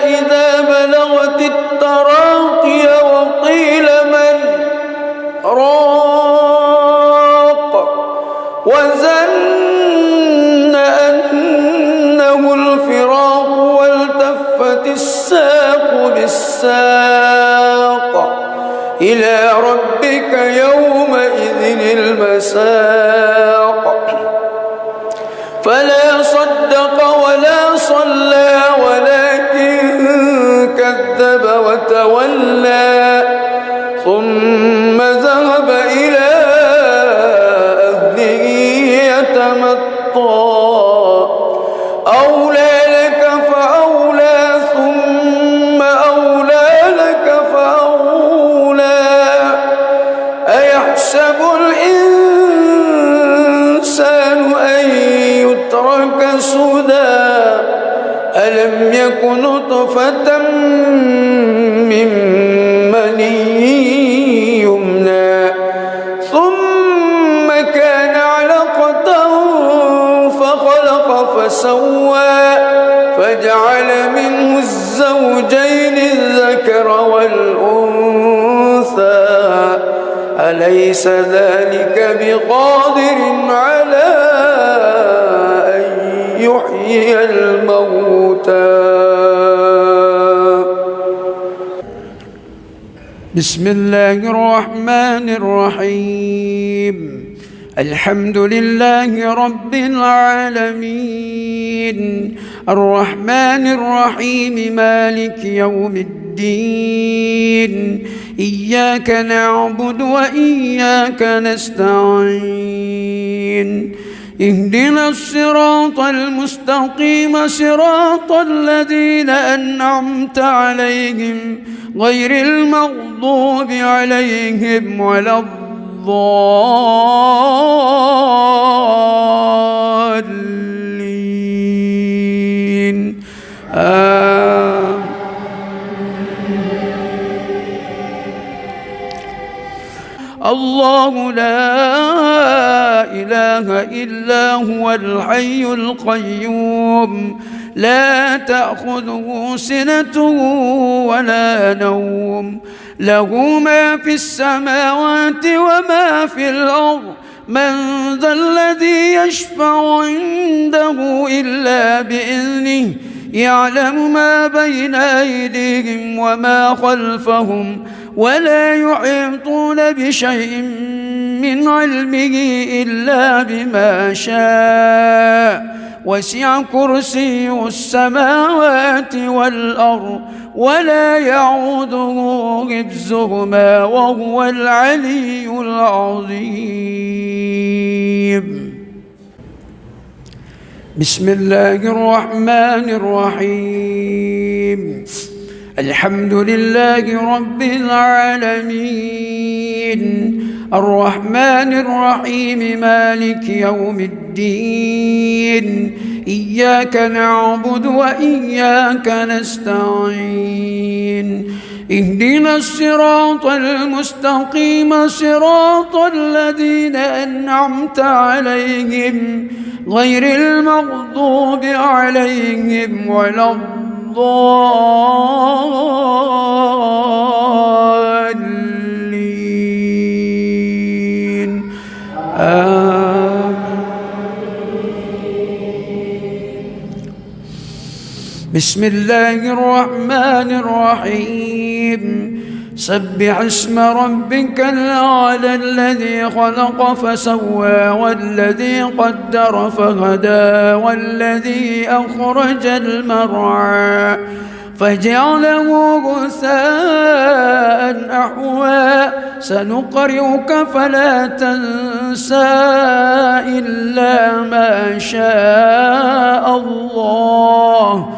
إذا بلغت التراقي وقيل من راق وظن أنه الفراق والتفت الساق بالساق إلى ربك يومئذ المساق فلا صدق ولا صلى ولكن كذب وتولى ثم ذهب إلى أهله يتمطى أولى لك فأولى ثم أولى لك فأولى أيحسب الإنسان أن يترك سدى ألم يك نطفة من مني يمنى ثم كان علقة فخلق فسوى فجعل منه الزوجين الذكر والأنثى أليس ذلك بقادر على أن يحيي الموتى بسم الله الرحمن الرحيم الحمد لله رب العالمين الرحمن الرحيم مالك يوم الدين إياك نعبد وإياك نستعين اهدنا الصراط المستقيم صراط الذين أنعمت عليهم غير المغضوب عليهم ولا الضالين الله لا إله إلا هو الحي القيوم لا تأخذه سنة ولا نوم له ما في السماوات وما في الأرض من ذا الذي يشفع عنده إلا بإذنه يعلم ما بين أيديهم وما خلفهم ولا يحيطون بشيء من علمه إلا بما شاء وسع كرسيه السماوات والأرض ولا يعوده حفظهما وهو العلي العظيم. بسم الله الرحمن الرحيم. الحمد لله رب العالمين الرحمن الرحيم مالك يوم الدين إياك نعبد وإياك نستعين اهدنا الصراط المستقيم صراط الذين أنعمت عليهم غير المغضوب عليهم ولا الضالين بسم الله الرحمن الرحيم سبح اسم ربك الأعلى الذي خلق فسوى والذي قدر فهدى والذي أخرج المرعى فجعله غثاء أحوى سنقرئك فلا تنسى إلا ما شاء الله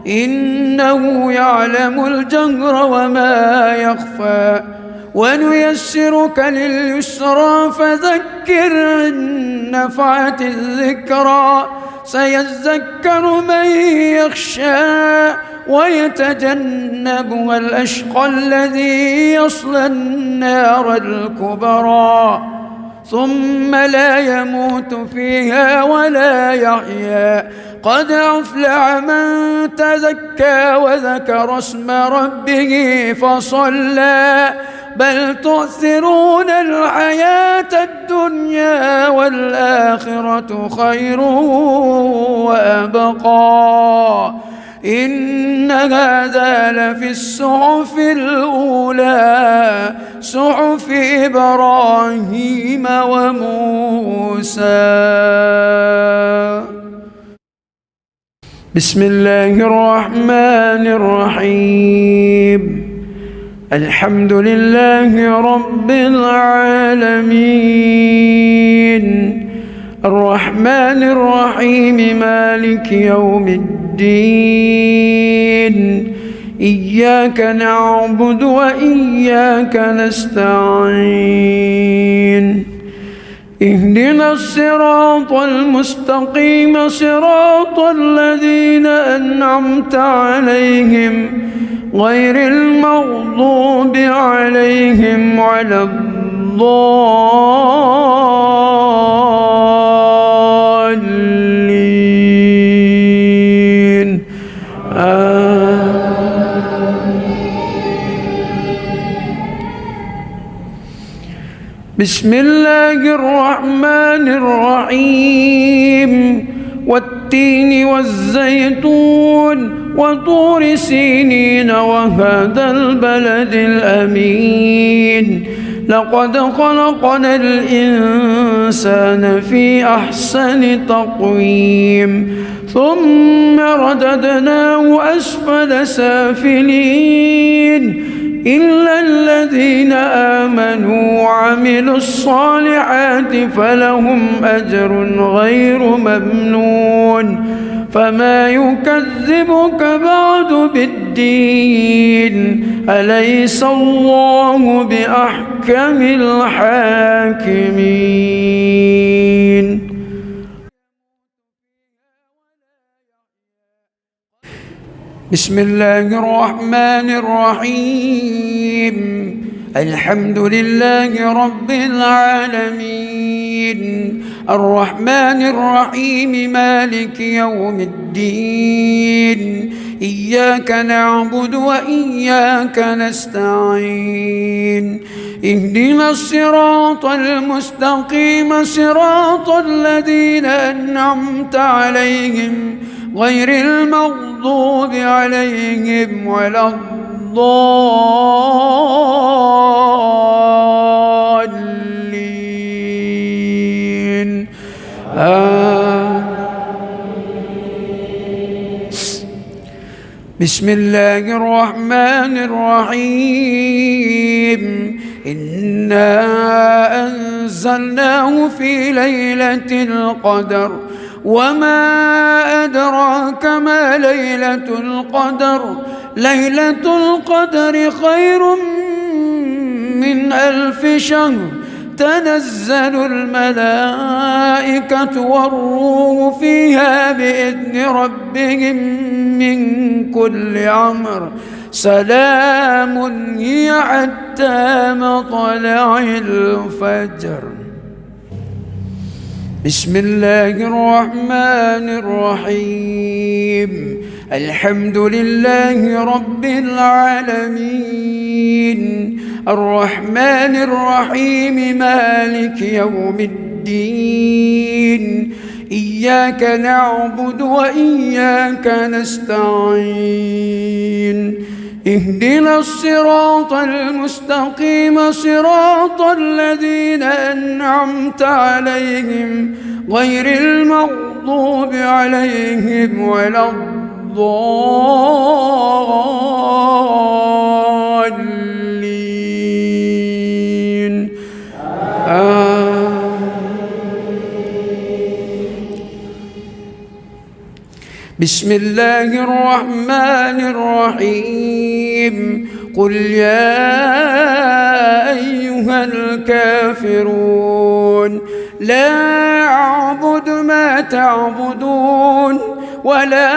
إنه يعلم الجهر وما يخفى ونيسرك لليسرى فذكر إن نفعت الذكرى سيذكر من يخشى ويتجنبها الأشقى الذي يصلى النار الكبرى ثم لا يموت فيها ولا يحيا قد أفلح من تزكى وذكر اسم ربه فصلى بل تؤثرون الحياة الدنيا والآخرة خير وأبقى إن هذا لفي الصحف الأولى صحف إبراهيم وموسى. بسم الله الرحمن الرحيم الحمد لله رب العالمين الرحمن الرحيم مالك يوم الدين إياك نعبد وإياك نستعين اهدنا الصراط المستقيم صراط الذين أنعمت عليهم غير المغضوب عليهم ولا الضالين بسم الله الرحمن الرحيم والتين والزيتون وطور سينين وهذا البلد الأمين لقد خلقنا الإنسان في أحسن تقويم ثم رددناه أسفل سافلين إلا الذين آمنوا وعملوا الصالحات فلهم أجر غير ممنون فما يكذبك بعد بالدين أليس الله بأحكم الحاكمين. بسم الله الرحمن الرحيم الحمد لله رب العالمين الرحمن الرحيم مالك يوم الدين إياك نعبد وإياك نستعين اهدنا الصراط المستقيم صراط الذين أنعمت عليهم غير المغضوب عليهم ولا الضالين بسم الله الرحمن الرحيم إنا أنزلناه في ليلة القدر وما أدراك ما ليلة القدر ليلة القدر خير من 1000 شهر تنزل الملائكة والروح فيها بإذن ربهم من كل أمر سلام هي حتى مطلع الفجر بسم الله الرحمن الرحيم الحمد لله رب العالمين الرحمن الرحيم مالك يوم الدين إياك نعبد وإياك نستعين اهدنا الصراط المستقيم صراط الذين أنعمت عليهم غير المغضوب عليهم ولا الضالين بسم الله الرحمن الرحيم قل يا أيها الكافرون لا أعبد ما تعبدون ولا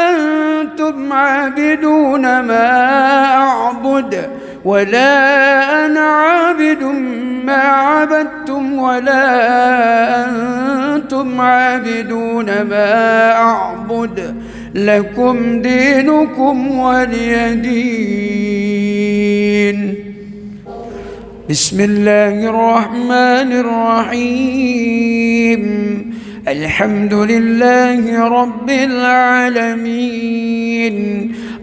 أنتم عابدون ما أعبد ولا أنا عابد ما عبدتم ولا أنتم عابدون ما أعبد لكم دينكم ولي دين بسم الله الرحمن الرحيم الحمد لله رب العالمين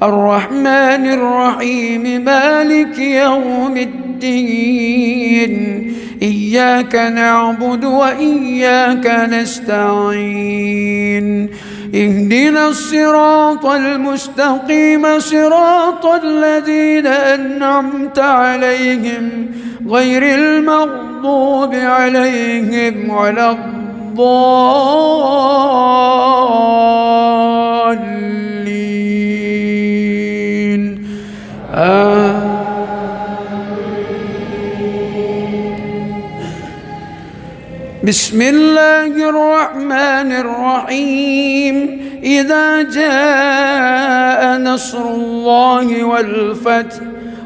الرحمن الرحيم مالك يوم الدين إياك نعبد وإياك نستعين اهدنا الصراط المستقيم صراط الذين أنعمت عليهم غير المغضوب عليهم ولا الضالين بسم الله الرحمن الرحيم إذا جاء نصر الله والفتح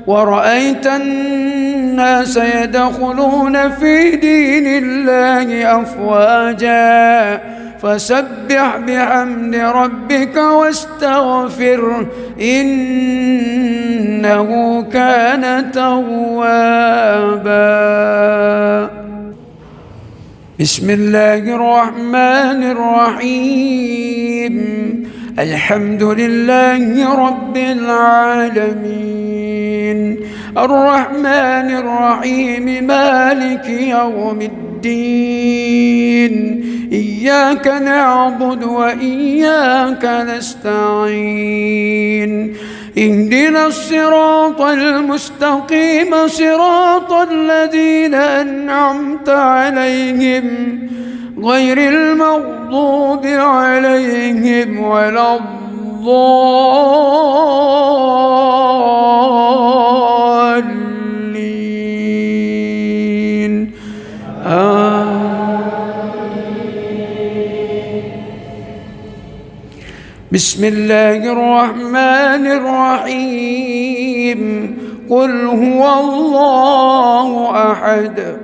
ورأيت الناس يدخلون في دين الله أفواجا فسبح بحمد ربك واستغفره إنه كان توابا بسم الله الرحمن الرحيم الحمد لله رب العالمين الرحمن الرحيم مالك يوم الدين إياك نعبد وإياك نستعين اهدنا الصراط المستقيم صراط الذين أنعمت عليهم غير المغضوب عليهم ولا الضالين بسم الله الرحمن الرحيم قل هو الله أحد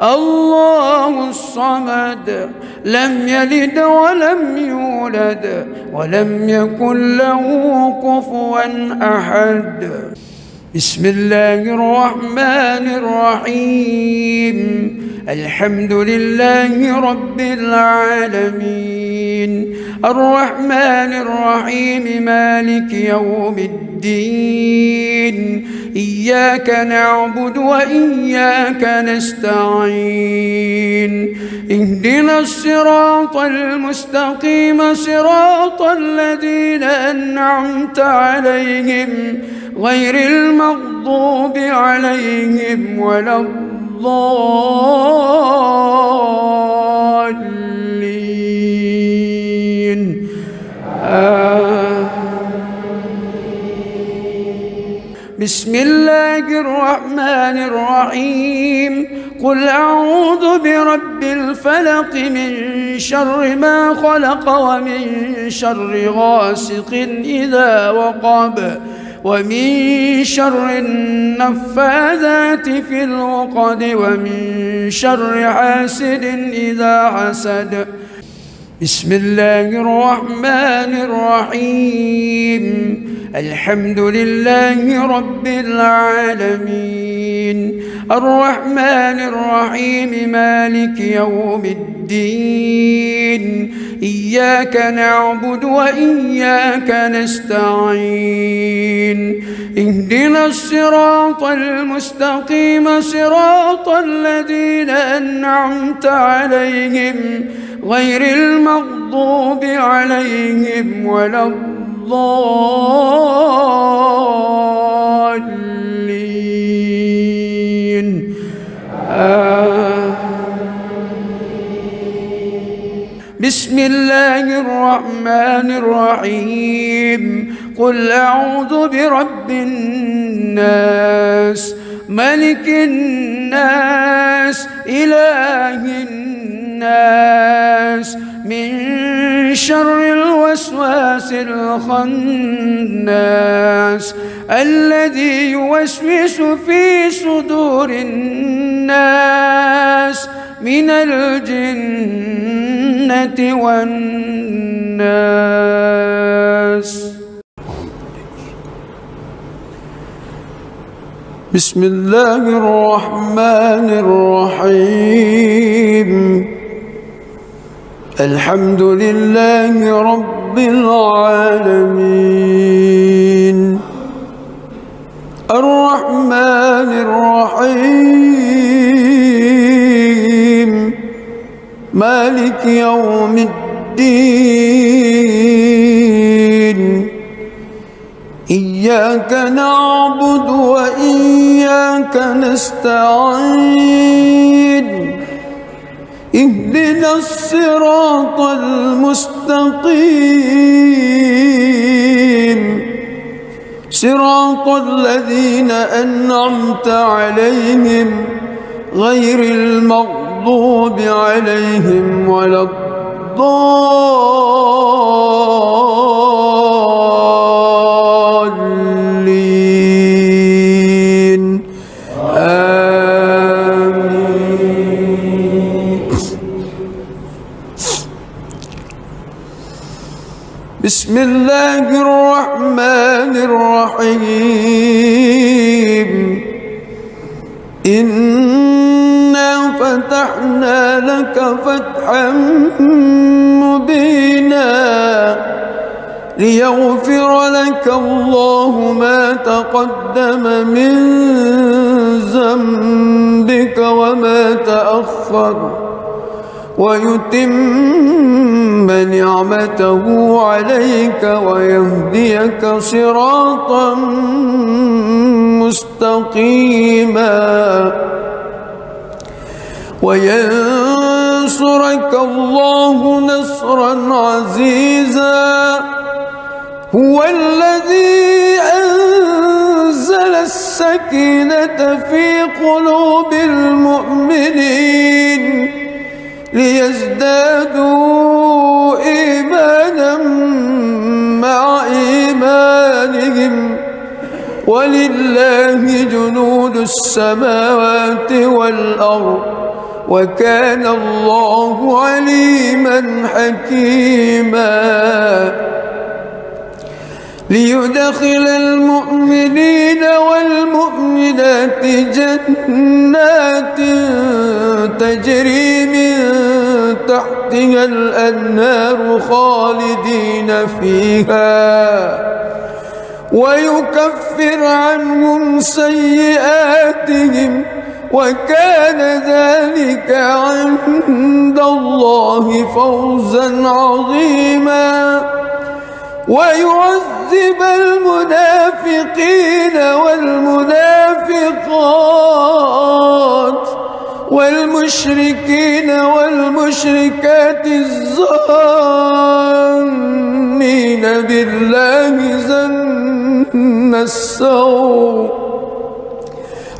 الله الصمد لم يلد ولم يولد ولم يكن له كفوا أحد. بسم الله الرحمن الرحيم. الحمد لله رب العالمين الرحمن الرحيم مالك يوم الدين إياك نعبد وإياك نستعين اهدنا الصراط المستقيم صراط الذين أنعمت عليهم غير المغضوب عليهم ولا الضالين بسم الله الرحمن الرحيم. قل أعوذ برب الفلق من شر ما خلق ومن شر غاسق إذا وقب ومن شر النفاذات في العقد ومن شر حاسد إذا حسد. بسم الله الرحمن الرحيم. الحمد لله رب العالمين الرحمن الرحيم مالك يوم الدين إياك نعبد وإياك نستعين اهدنا الصراط المستقيم صراط الذين أنعمت عليهم غير المغضوب عليهم ولا الضالين بسم الله الرحمن الرحيم. قل أعوذ برب الناس ملك الناس إله الناس من شر الوسواس الخناس الذي يوسوس في صدور الناس من الجنة والناس. بسم الله الرحمن الرحيم. الحمد لله رب العالمين الرحمن الرحيم مالك يوم الدين إياك نعبد وإياك نستعين اهدنا الصراط المستقيم صراط الذين أنعمت عليهم غير المغضوب عليهم ولا الضالين آمين. بسم الله الرحمن الرحيم. إنا فتحنا لك فتحا مبينا ليغفر لك الله ما تقدم من ذنبك وما تأخر ويتم نعمته عليك ويهديك صراطا مستقيما وينصرك الله نصرا عزيزا. هو الذي أنزل السكينة في قلوب المؤمنين ليزدادوا إيمانا مع إيمانهم ولله السماوات والأرض وكان الله عليما حكيما ليدخل المؤمنين والمؤمنات جنات تجري من تحتها الأنهار خالدين فيها ويكفر عنهم سيئاتهم وكان ذلك عند الله فوزا عظيما ويعذب المنافقين والمنافقات والمشركين والمشركات الظانين بالله ظن السوء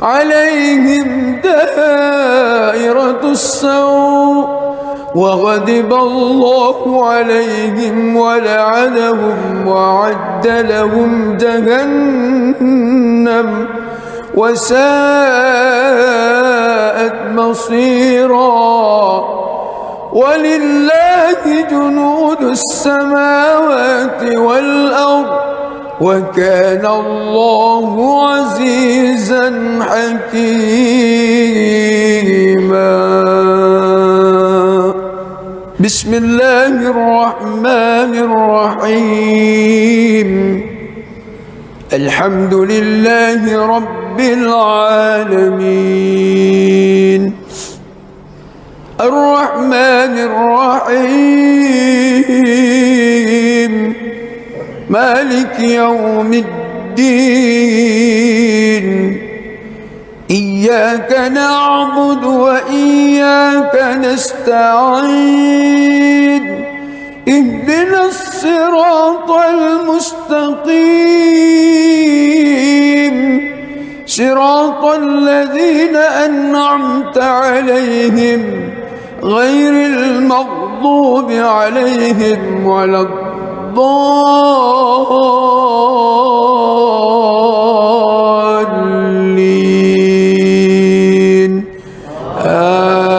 عليهم دائرة السوء وغضب الله عليهم ولعنهم وأعد لهم جهنم وساءت مصيرا ولله جنود السماوات والأرض وكان الله عزيزا حكيما بسم الله الرحمن الرحيم الحمد لله رب العالمين الرحمن الرحيم مالك يوم الدين إياك نعبد وإياك نستعين اهدنا الصراط المستقيم صراط الذين أنعمت عليهم غير المغضوب عليهم ولا الضالين آمين.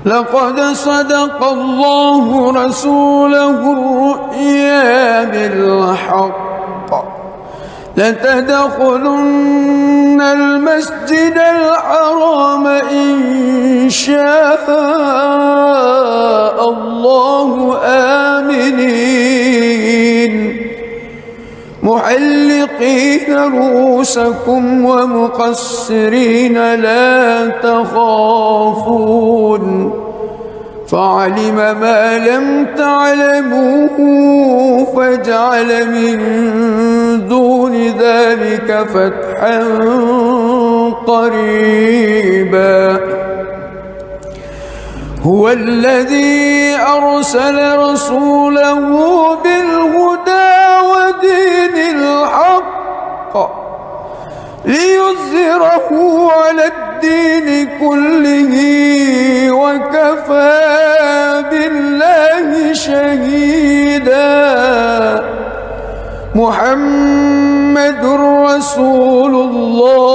لقد صدق الله رسوله الرؤيا بالحق لتدخلن المسجد الحرام إن شاء الله آمنين محلقين رؤوسكم ومقصرين لا تخافون فعلم ما لم تعلموا فجعل من دون ذلك فتحا قريبا هو الذي أرسل رسوله بالهدى ودين الحق ليظهره على الدين كله وكفى بالله شهيدا محمد رسول الله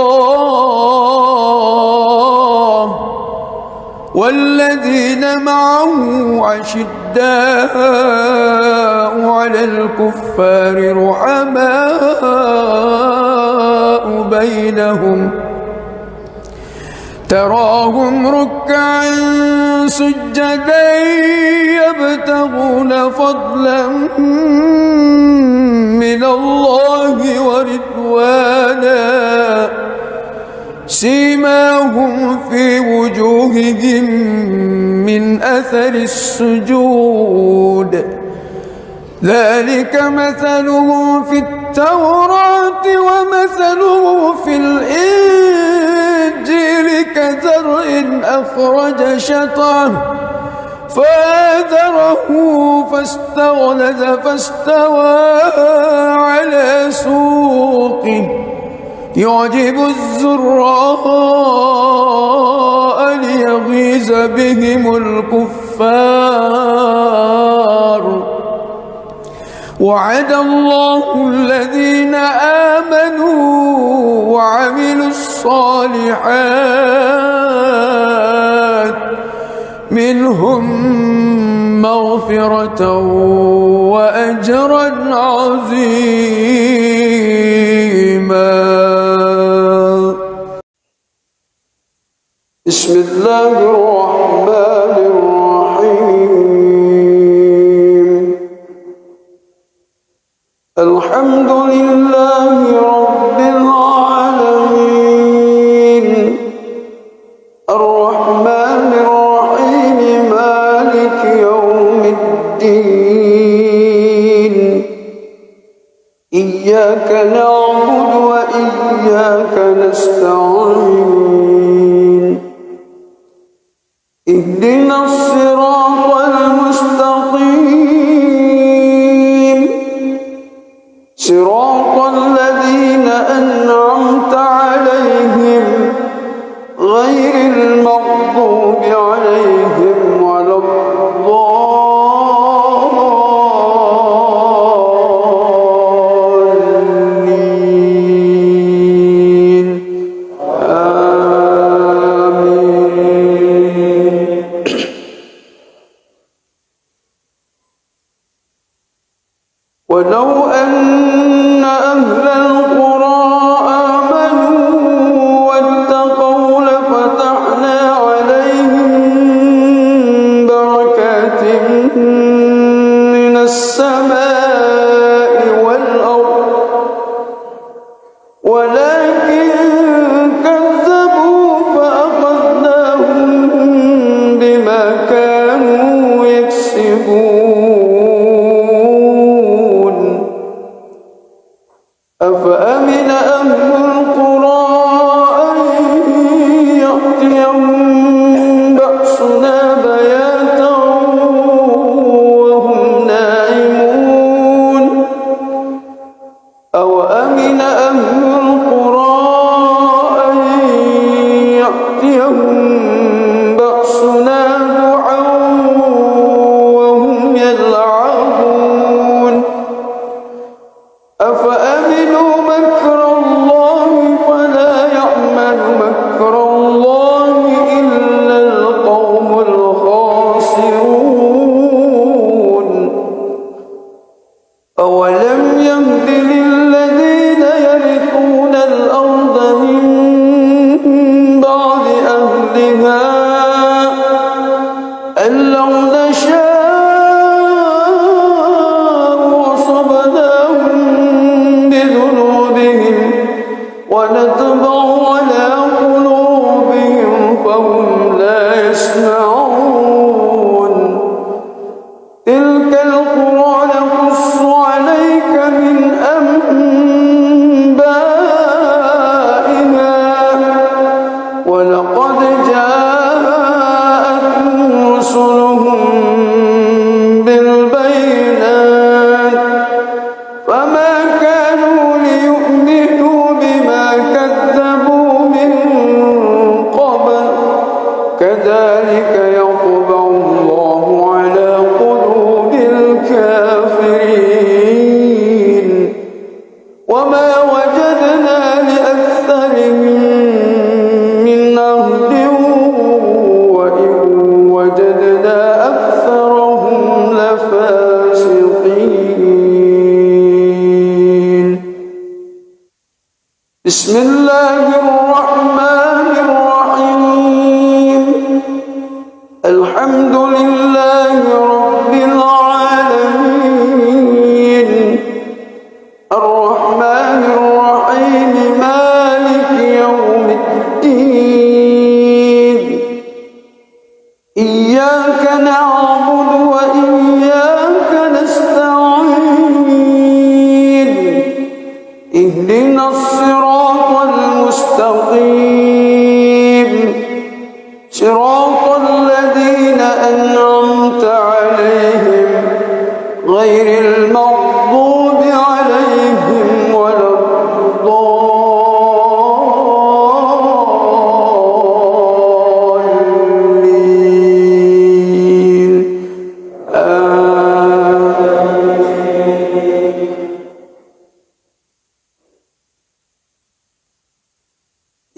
والذين معه أشداء على الكفار رحماء بينهم تراهم ركعا سجدا يبتغون فضلا من الله ورضوانا سيماهم في وجوههم من أثر السجود ذلك مثلهم في التوراة ومثله في الإنجيل كزرع أخرج شطأه فآزره فاستغلظ فاستوى على سوقه يعجب الزراء ليغيظ بهم الكفار الكفار. وعد الله الذين آمنوا وعملوا الصالحات منهم مغفرة وأجرا عظيما. بسم الله الرحمن الرحيم. الحمد لله رب العالمين الرحمن الرحيم مالك يوم الدين. إياك نعبد وإياك نستعين. اهدنا الصراط المستقيم صراط الذين أنعمت عليهم غير المغضوب عليهم ولا الضالين. آمين. ولو أن أهل القرى آمنوا واتقوا لفتحنا عليهم بركات من السماء والأرض ولكن كذبوا فأخذناهم بما كانوا يكسبون. أفأمن أهل القرى أن يأتيهم بأسنا بياتا وهم نائمون. أوأمن أهل القرى أن يأتيهم بأسنا ضحى وهم يلعبون. أفأمنوا مكر الله فلا يأمن مكر الله إلا القوم الخاسرون. أولم يهد للذين يرثون الأرض من بعد أهلها أن لو نشاء أصبناهم بذنوبهم ونطبع على قلوبهم فهم لا يسمعون. تلك القرى نقص عليك من أنبائها ولقد جاءتهم رسلهم بالبينات فما كانوا ليؤمنوا بما كذبوا من قبل كذلك يطبع الله على قلوب الكافرين. وما وجدنا لأكثرهم من عهد وإن وجدنا أكثرهم لفاسقين. بسم الله الرحمن الرحيم. الحمد لله رب العالمين الرحمن الرحيم مالك يوم الدين. إياك نعبد وإياك نستعين. اهدنا الصراط المستقيم صراط الذين أنعمت عليهم غير المغضوب عليهم ولا الضالين.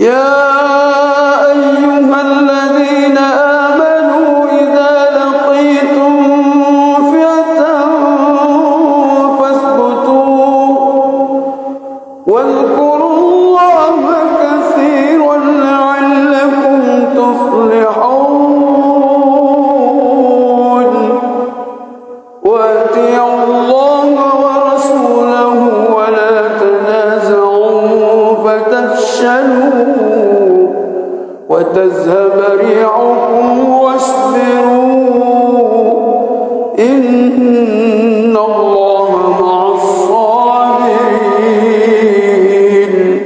يا أيها الذين آمنوا إذا لقيتم فئة فاثبتوا واذكروا الله كثيرا لعلكم تفلحون وأطيعوا الله ورسوله ولا تنازعوا فتفشلوا وتذهب ريحكم واصبروا إن الله مع الصابرين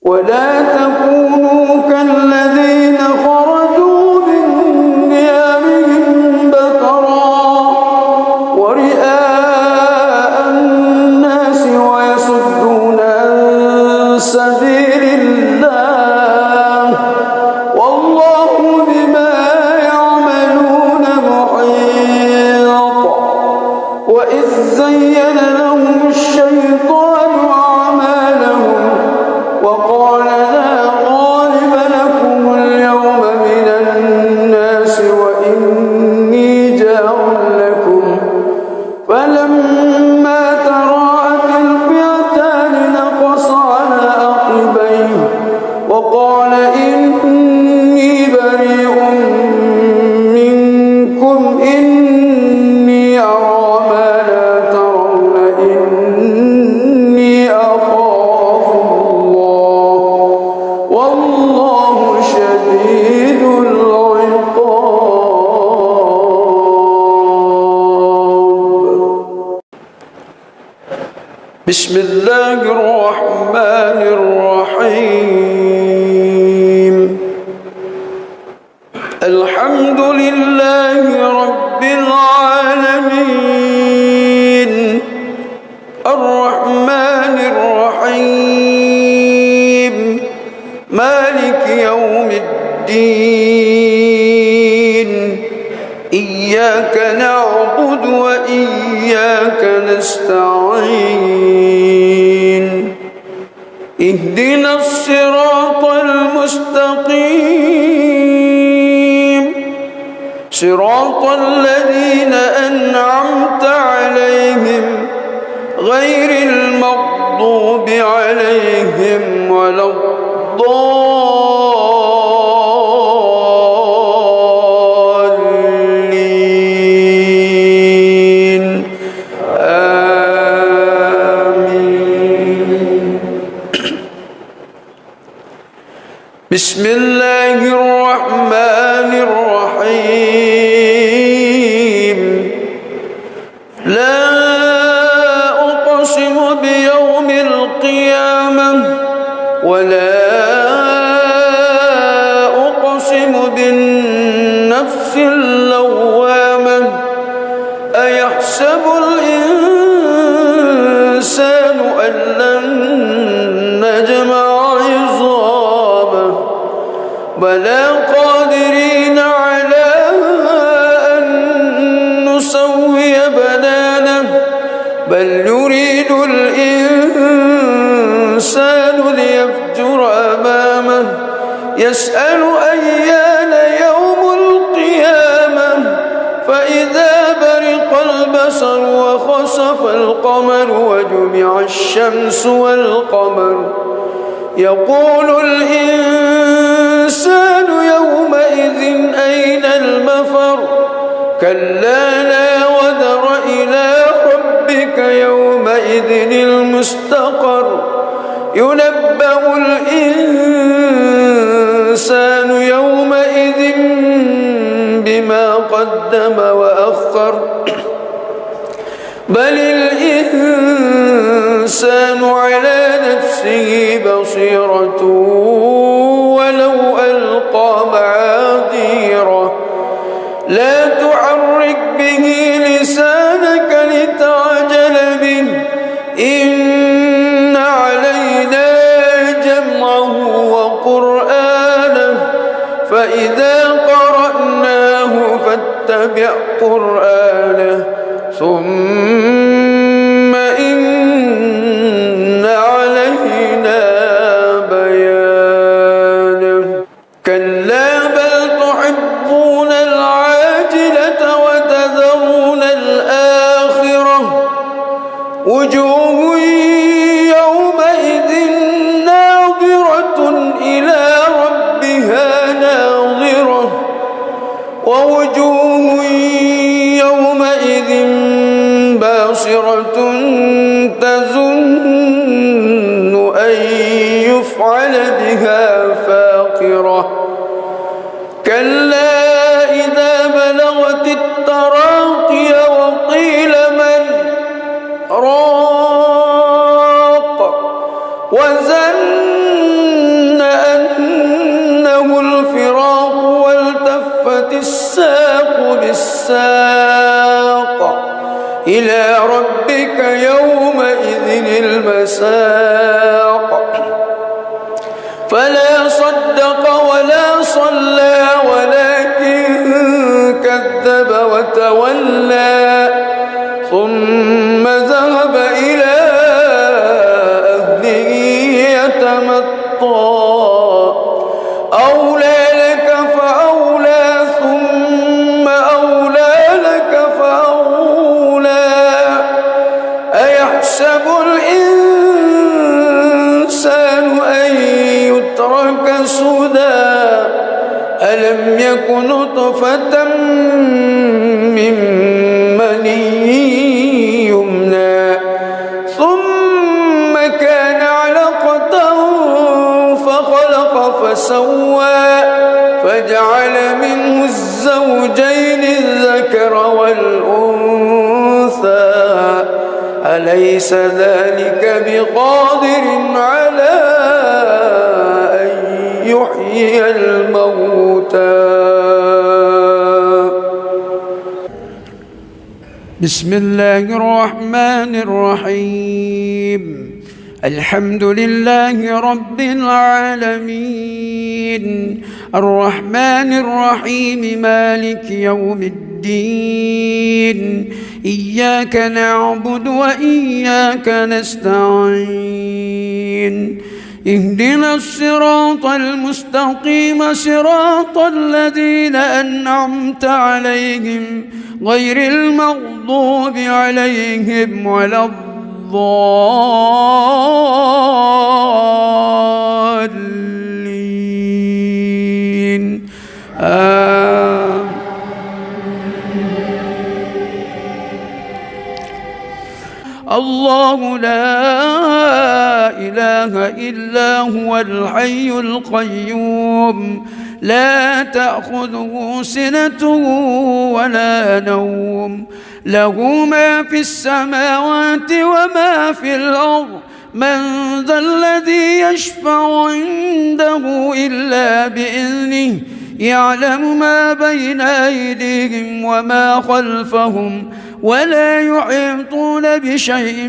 ولا تكونوا كالذين خرجوا من ديارهم بطرا ورئاء الناس ويصدون عن سبيل الله والله بما يعملون محيط وإذ زين لهم الشيطان أعمالهم وقال لا غالب لكم اليوم من الناس وإني جار لكم فلما تراءت الفئتان نقص على عقبيه وقال إني بريء منكم إني أرى ما لا ترون إني أخاف الله والله شديد العقاب. بسم الله الرحمن الرحيم. الحمد لله رب العالمين الرحمن الرحيم مالك يوم الدين إياك نعبد وإياك نستعين اهدنا الصراط المستقيم صراط الذين أنعمت عليهم غير المغضوب عليهم ولا الضالين آمين. بسم الله الرحمن الرحيم. لا أقسم بيوم القيامة ولا أقسم بالنفس اللوامة أيحسب الإنسان أن لن نجمع عظامه بلى قادرين على أن نسوي بنانه بل يريد الإنسان ليفجر أمامه يسأل أيان يوم القيامة فإذا برق البصر وخسف القمر وجمع الشمس والقمر يقول الإنسان يومئذ أين المفر كلا لا وزر إلى ربك يومئذ المستقر ينبأ الإنسان يومئذ بما قدم وأخر بل الإنسان على نفسه بصيرة ولو ألقى معاذيره لا تحرك به لسانك لتعجل به إن علينا جمعه وقرآنه فإذا قرأناه فاتبع قرآنه ثم إن علينا بيانه كلا بل تحبون العاجلة وتذرون الآخرة وجوه يومئذ ناظرة إلى ربها ناظرة ووجوه يومئذ باصرة تظن أن يفعل بها فاقرة كلا إذا بلغت التراقي وقيل من راق وظن أنه الفراق والتفت الساق بالساق إلى ربك يومئذ المساق فلا صدق ولا صلى ولكن كذب وتولى ثم ذهب إلى أهله يتمطى أولى لك فأولى ثم أولى لك فأولى أيحسب الإنسان أن يترك سدى ألم يك نطفة من مني يمنى ثم كان علقة فخلق فسوى فجعل منه الزوجين الذكر والأنثى أليس ذلك بقادر على أن يحيي الموتى بسم الله الرحمن الرحيم الحمد لله رب العالمين الرحمن الرحيم مالك يوم الدين إياك نعبد وإياك نستعين اهدنا الصراط المستقيم صراط الذين أنعمت عليهم غير المغضوب عليهم ولا الضالين الله لا إله إلا هو الحي القيوم لا تأخذه سنة ولا نوم له ما في السماوات وما في الأرض من ذا الذي يشفع عنده إلا بإذنه يعلم ما بين أيديهم وما خلفهم ولا يحيطون بشيء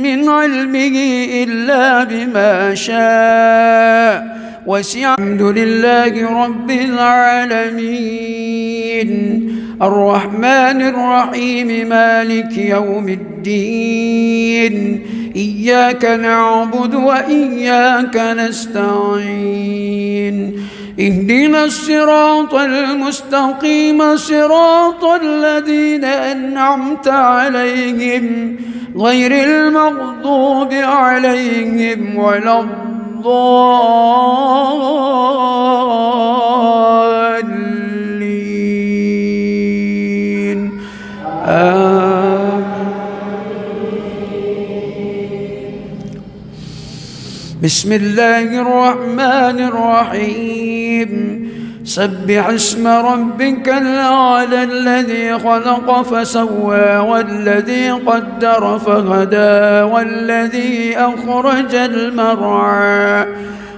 من علمه إلا بما شاء وسع. الحمد لله رب العالمين الرحمن الرحيم مالك يوم الدين إياك نعبد وإياك نستعين اهدنا الصراط المستقيم صراط الذين أنعمت عليهم غير المغضوب عليهم ولا الضالين بسم الله الرحمن الرحيم سبح اسم ربك الأعلى الذي خلق فسوى والذي قدر فهدى والذي أخرج المرعى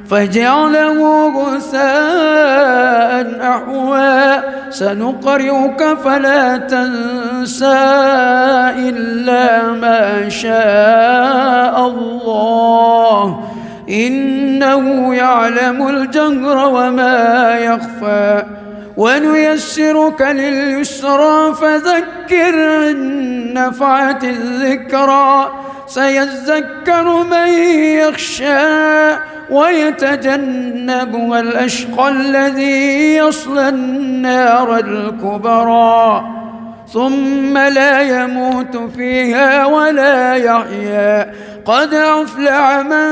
فجعله غثاء أحوى سنقرئك فلا تنسى إلا ما شاء الله إنه يعلم الجهر وما يخفى ونيسرك لليسرى فذكر إن نفعت الذكرى سيذكر من يخشى ويتجنبها الأشقى الذي يصلى النار الكبرى ثم لا يموت فيها ولا يحيا. قد أفلح من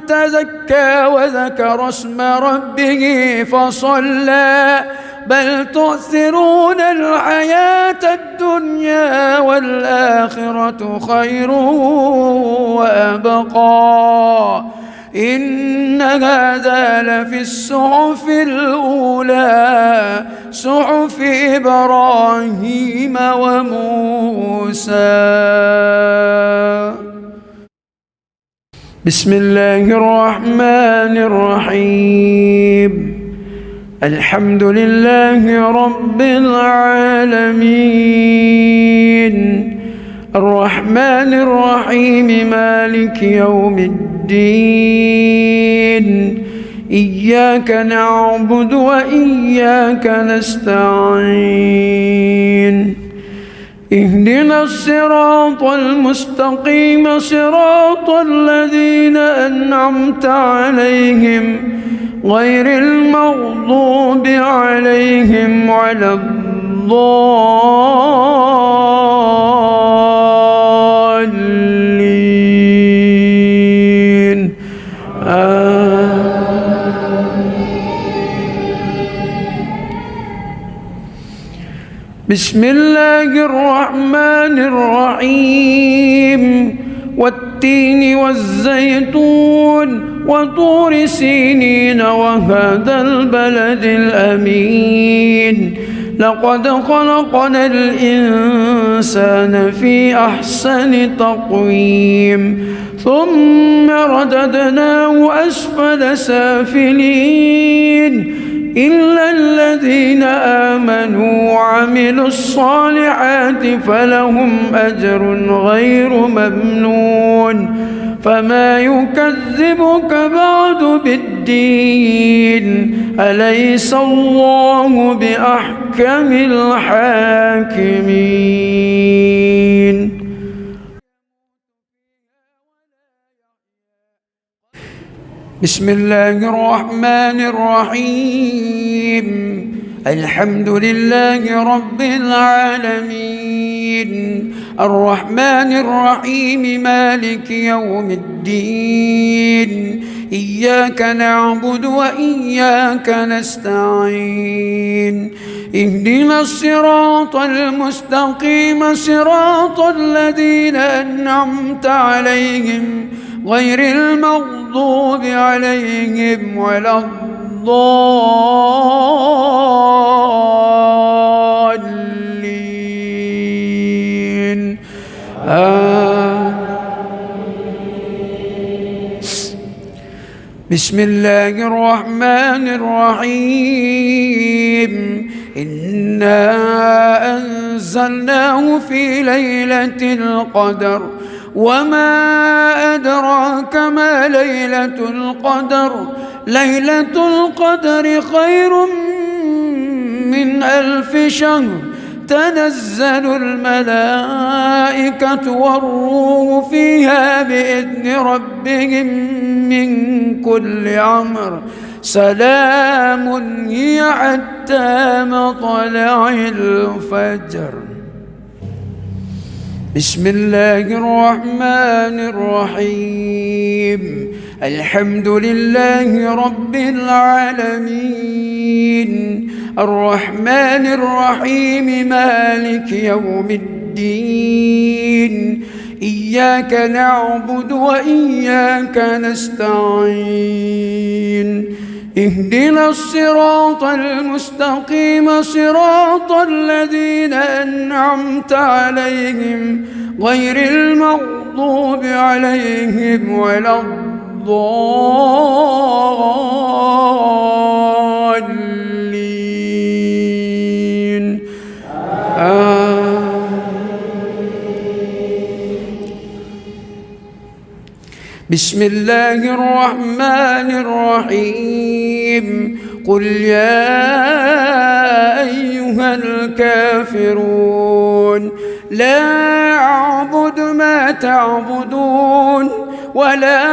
تزكى وذكر اسم ربه فصلى بل تؤثرون الحياة الدنيا والآخرة خير وأبقى. إن هذا لفي الصحف الأولى صحف إبراهيم وموسى. بسم الله الرحمن الرحيم. الحمد لله رب العالمين الرحمن الرحيم مالك يوم الدين إياك نعبد وإياك نستعين اهدنا الصراط المستقيم صراط الذين أنعمت عليهم غير المغضوب عليهم ولا الضالين. بسم الله الرحمن الرحيم والتين والزيتون وطور سينين وهذا البلد الأمين لقد خلقنا الإنسان في أحسن تقويم ثم رددناه أسفل سافلين إلا الذين آمنوا وعملوا الصالحات فلهم أجر غير ممنون. فما يكذبك بعد بالدين أليس الله بأحكم الحاكمين. بسم الله الرحمن الرحيم. الحمد لله رب العالمين الرحمن الرحيم مالك يوم الدين إياك نعبد وإياك نستعين اهدنا الصراط المستقيم صراط الذين أنعمت عليهم غير المغضوب عليهم ولا الضالين. بسم الله الرحمن الرحيم. إنا أنزلناه في ليلة القدر وما أدراك ما ليلة القدر ليلة القدر خير من 1000 شهر تنزل الملائكة والروح فيها بإذن ربهم من كل أمر سلام هي حتى مطلع الفجر. بسم الله الرحمن الرحيم. الحمد لله رب العالمين الرحمن الرحيم مالك يوم الدين إياك نعبد وإياك نستعين اهدنا الصراط المستقيم صراط الذين أنعمت عليهم غير المغضوب عليهم ولا الضالين. بسم الله الرحمن الرحيم. قل يا أيها الكافرون لا أعبد ما تعبدون ولا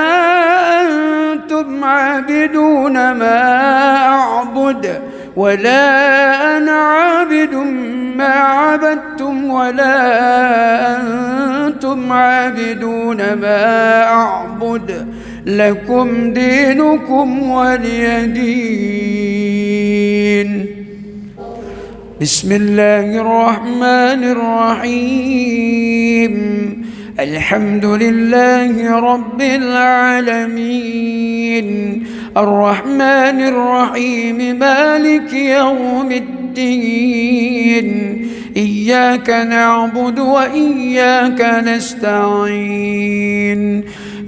أنتم عابدون ما أعبد ولا أنا عابد ما عبدتم ولا أنتم عابدون ما أعبد لكم دينكم ولي دين. بسم الله الرحمن الرحيم. الحمد لله رب العالمين الرحمن الرحيم مالك يوم الدين إياك نعبد وإياك نستعين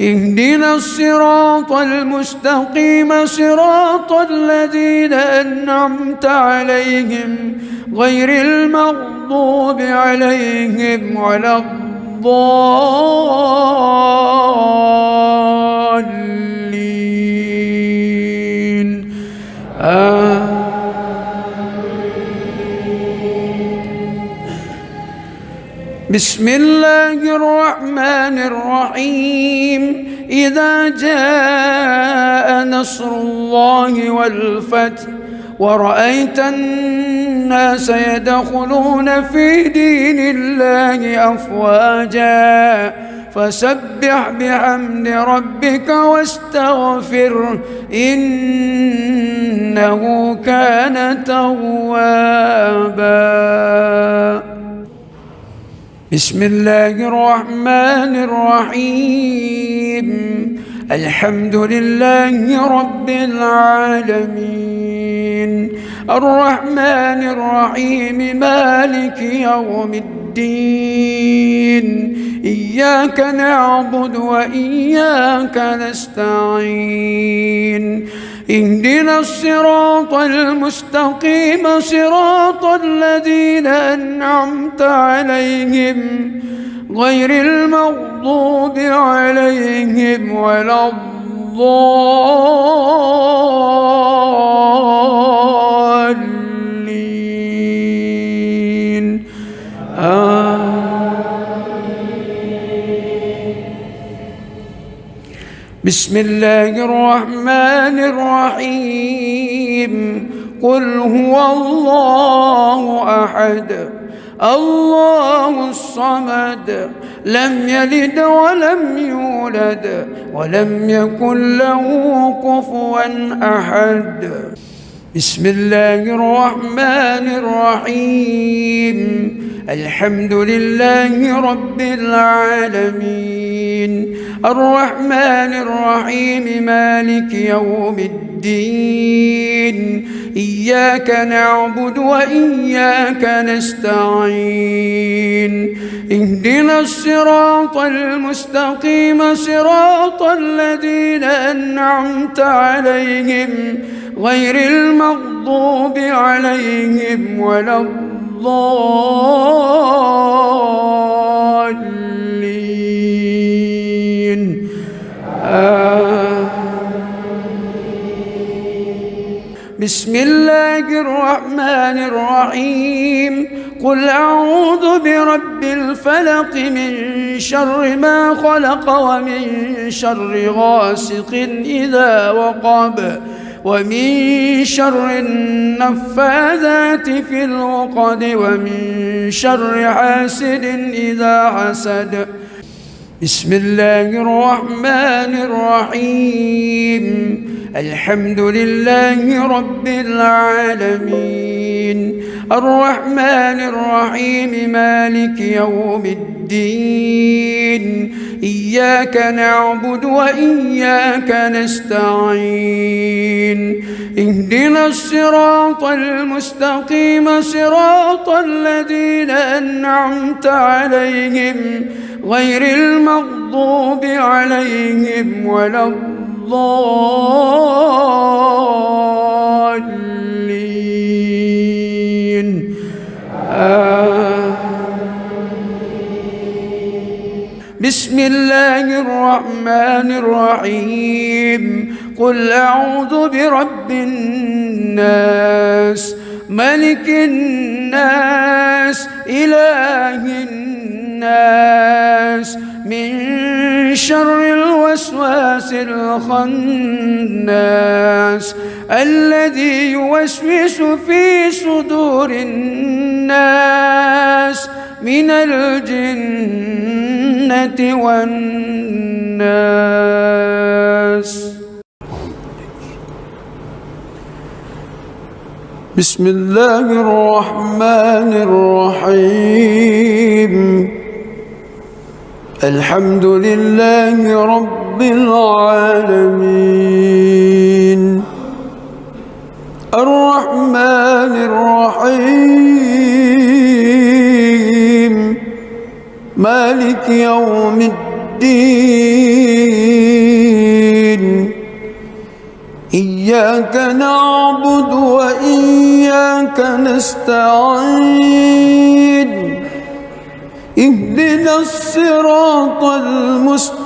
اهدنا الصراط المستقيم صراط الذين أنعمت عليهم غير المغضوب عليهم ولا الضالين بسم الله الرحمن الرحيم. إذا جاء نصر الله والفتح ورأيت الناس يدخلون في دين الله أفواجا فسبح بحمد ربك واستغفره إنه كان توابا. بسم الله الرحمن الرحيم. الحمد لله رب العالمين الرحمن الرحيم مالك يوم الدين إياك نعبد وإياك نستعين اهدنا الصراط المستقيم صراط الذين أنعمت عليهم غير المغضوب عليهم ولا الضالين بسم الله الرحمن الرحيم. قل هو الله أحد الله الصمد لم يلد ولم يولد ولم يكن له كفوا أحد. بسم الله الرحمن الرحيم. الحمد لله رب العالمين الرحمن الرحيم مالك يوم الدين إياك نعبد وإياك نستعين اهدنا الصراط المستقيم صراط الذين أنعمت عليهم غير المغضوب عليهم ولا الضالين بسم الله الرحمن الرحيم. قل أعوذ برب الفلق من شر ما خلق ومن شر غاسق إذا وقب ومن شر النفاذات في العقد ومن شر حاسد إذا حسد. بسم الله الرحمن الرحيم. الحمد لله رب العالمين الرحمن الرحيم مالك يوم الدين إياك نعبد وإياك نستعين اهدنا الصراط المستقيم صراط الذين أنعمت عليهم غير المغضوب عليهم ولا الضالين بسم الله الرحمن الرحيم. قل أعوذ برب الناس ملك الناس إله الناس الناس من شر الوسواس الخناس الذي يوسوس في صدور الناس من الجنة والناس. بسم الله الرحمن الرحيم. الحمد لله رب العالمين الرحمن الرحيم مالك يوم الدين. إياك نعبد وإياك نستعين. اهدنا الصراط المستقيم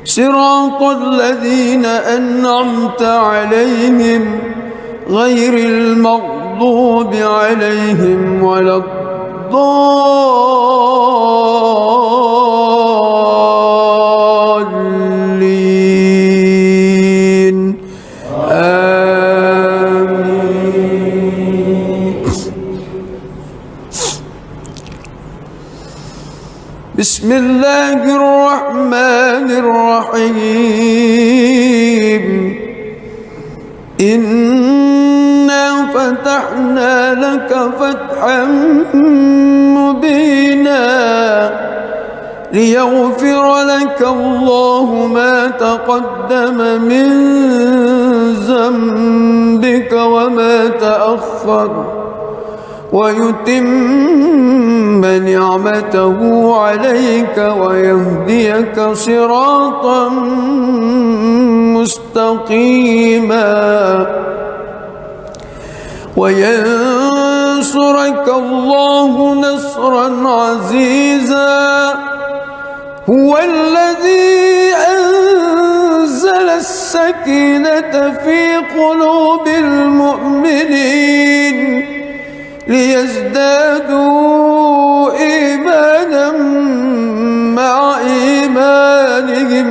صراط الذين أنعمت عليهم غير المغضوب عليهم ولا الضالين. آمين. بسم الله الرحمن الرحيم. إنا فتحنا لك فتحا مبينا ليغفر لك الله ما تقدم من ذنبك وما تأخر ويتم نعمته عليك ويهديك صراطا مستقيما وينصرك الله نصرا عزيزا. هو الذي أنزل السكينة في قلوب المؤمنين ليزدادوا إيمانا مع إيمانهم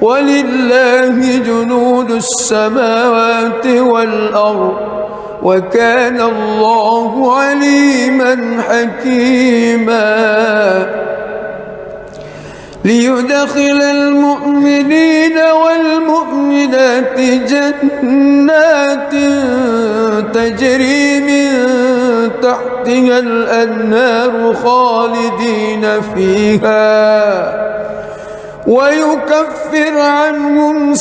ولله جنود السماوات والأرض وكان الله عليما حكيما. ليدخل المؤمنين والمؤمنات جنات تجري من تحتها الأنهار خالدين فيها ويكفر عنهم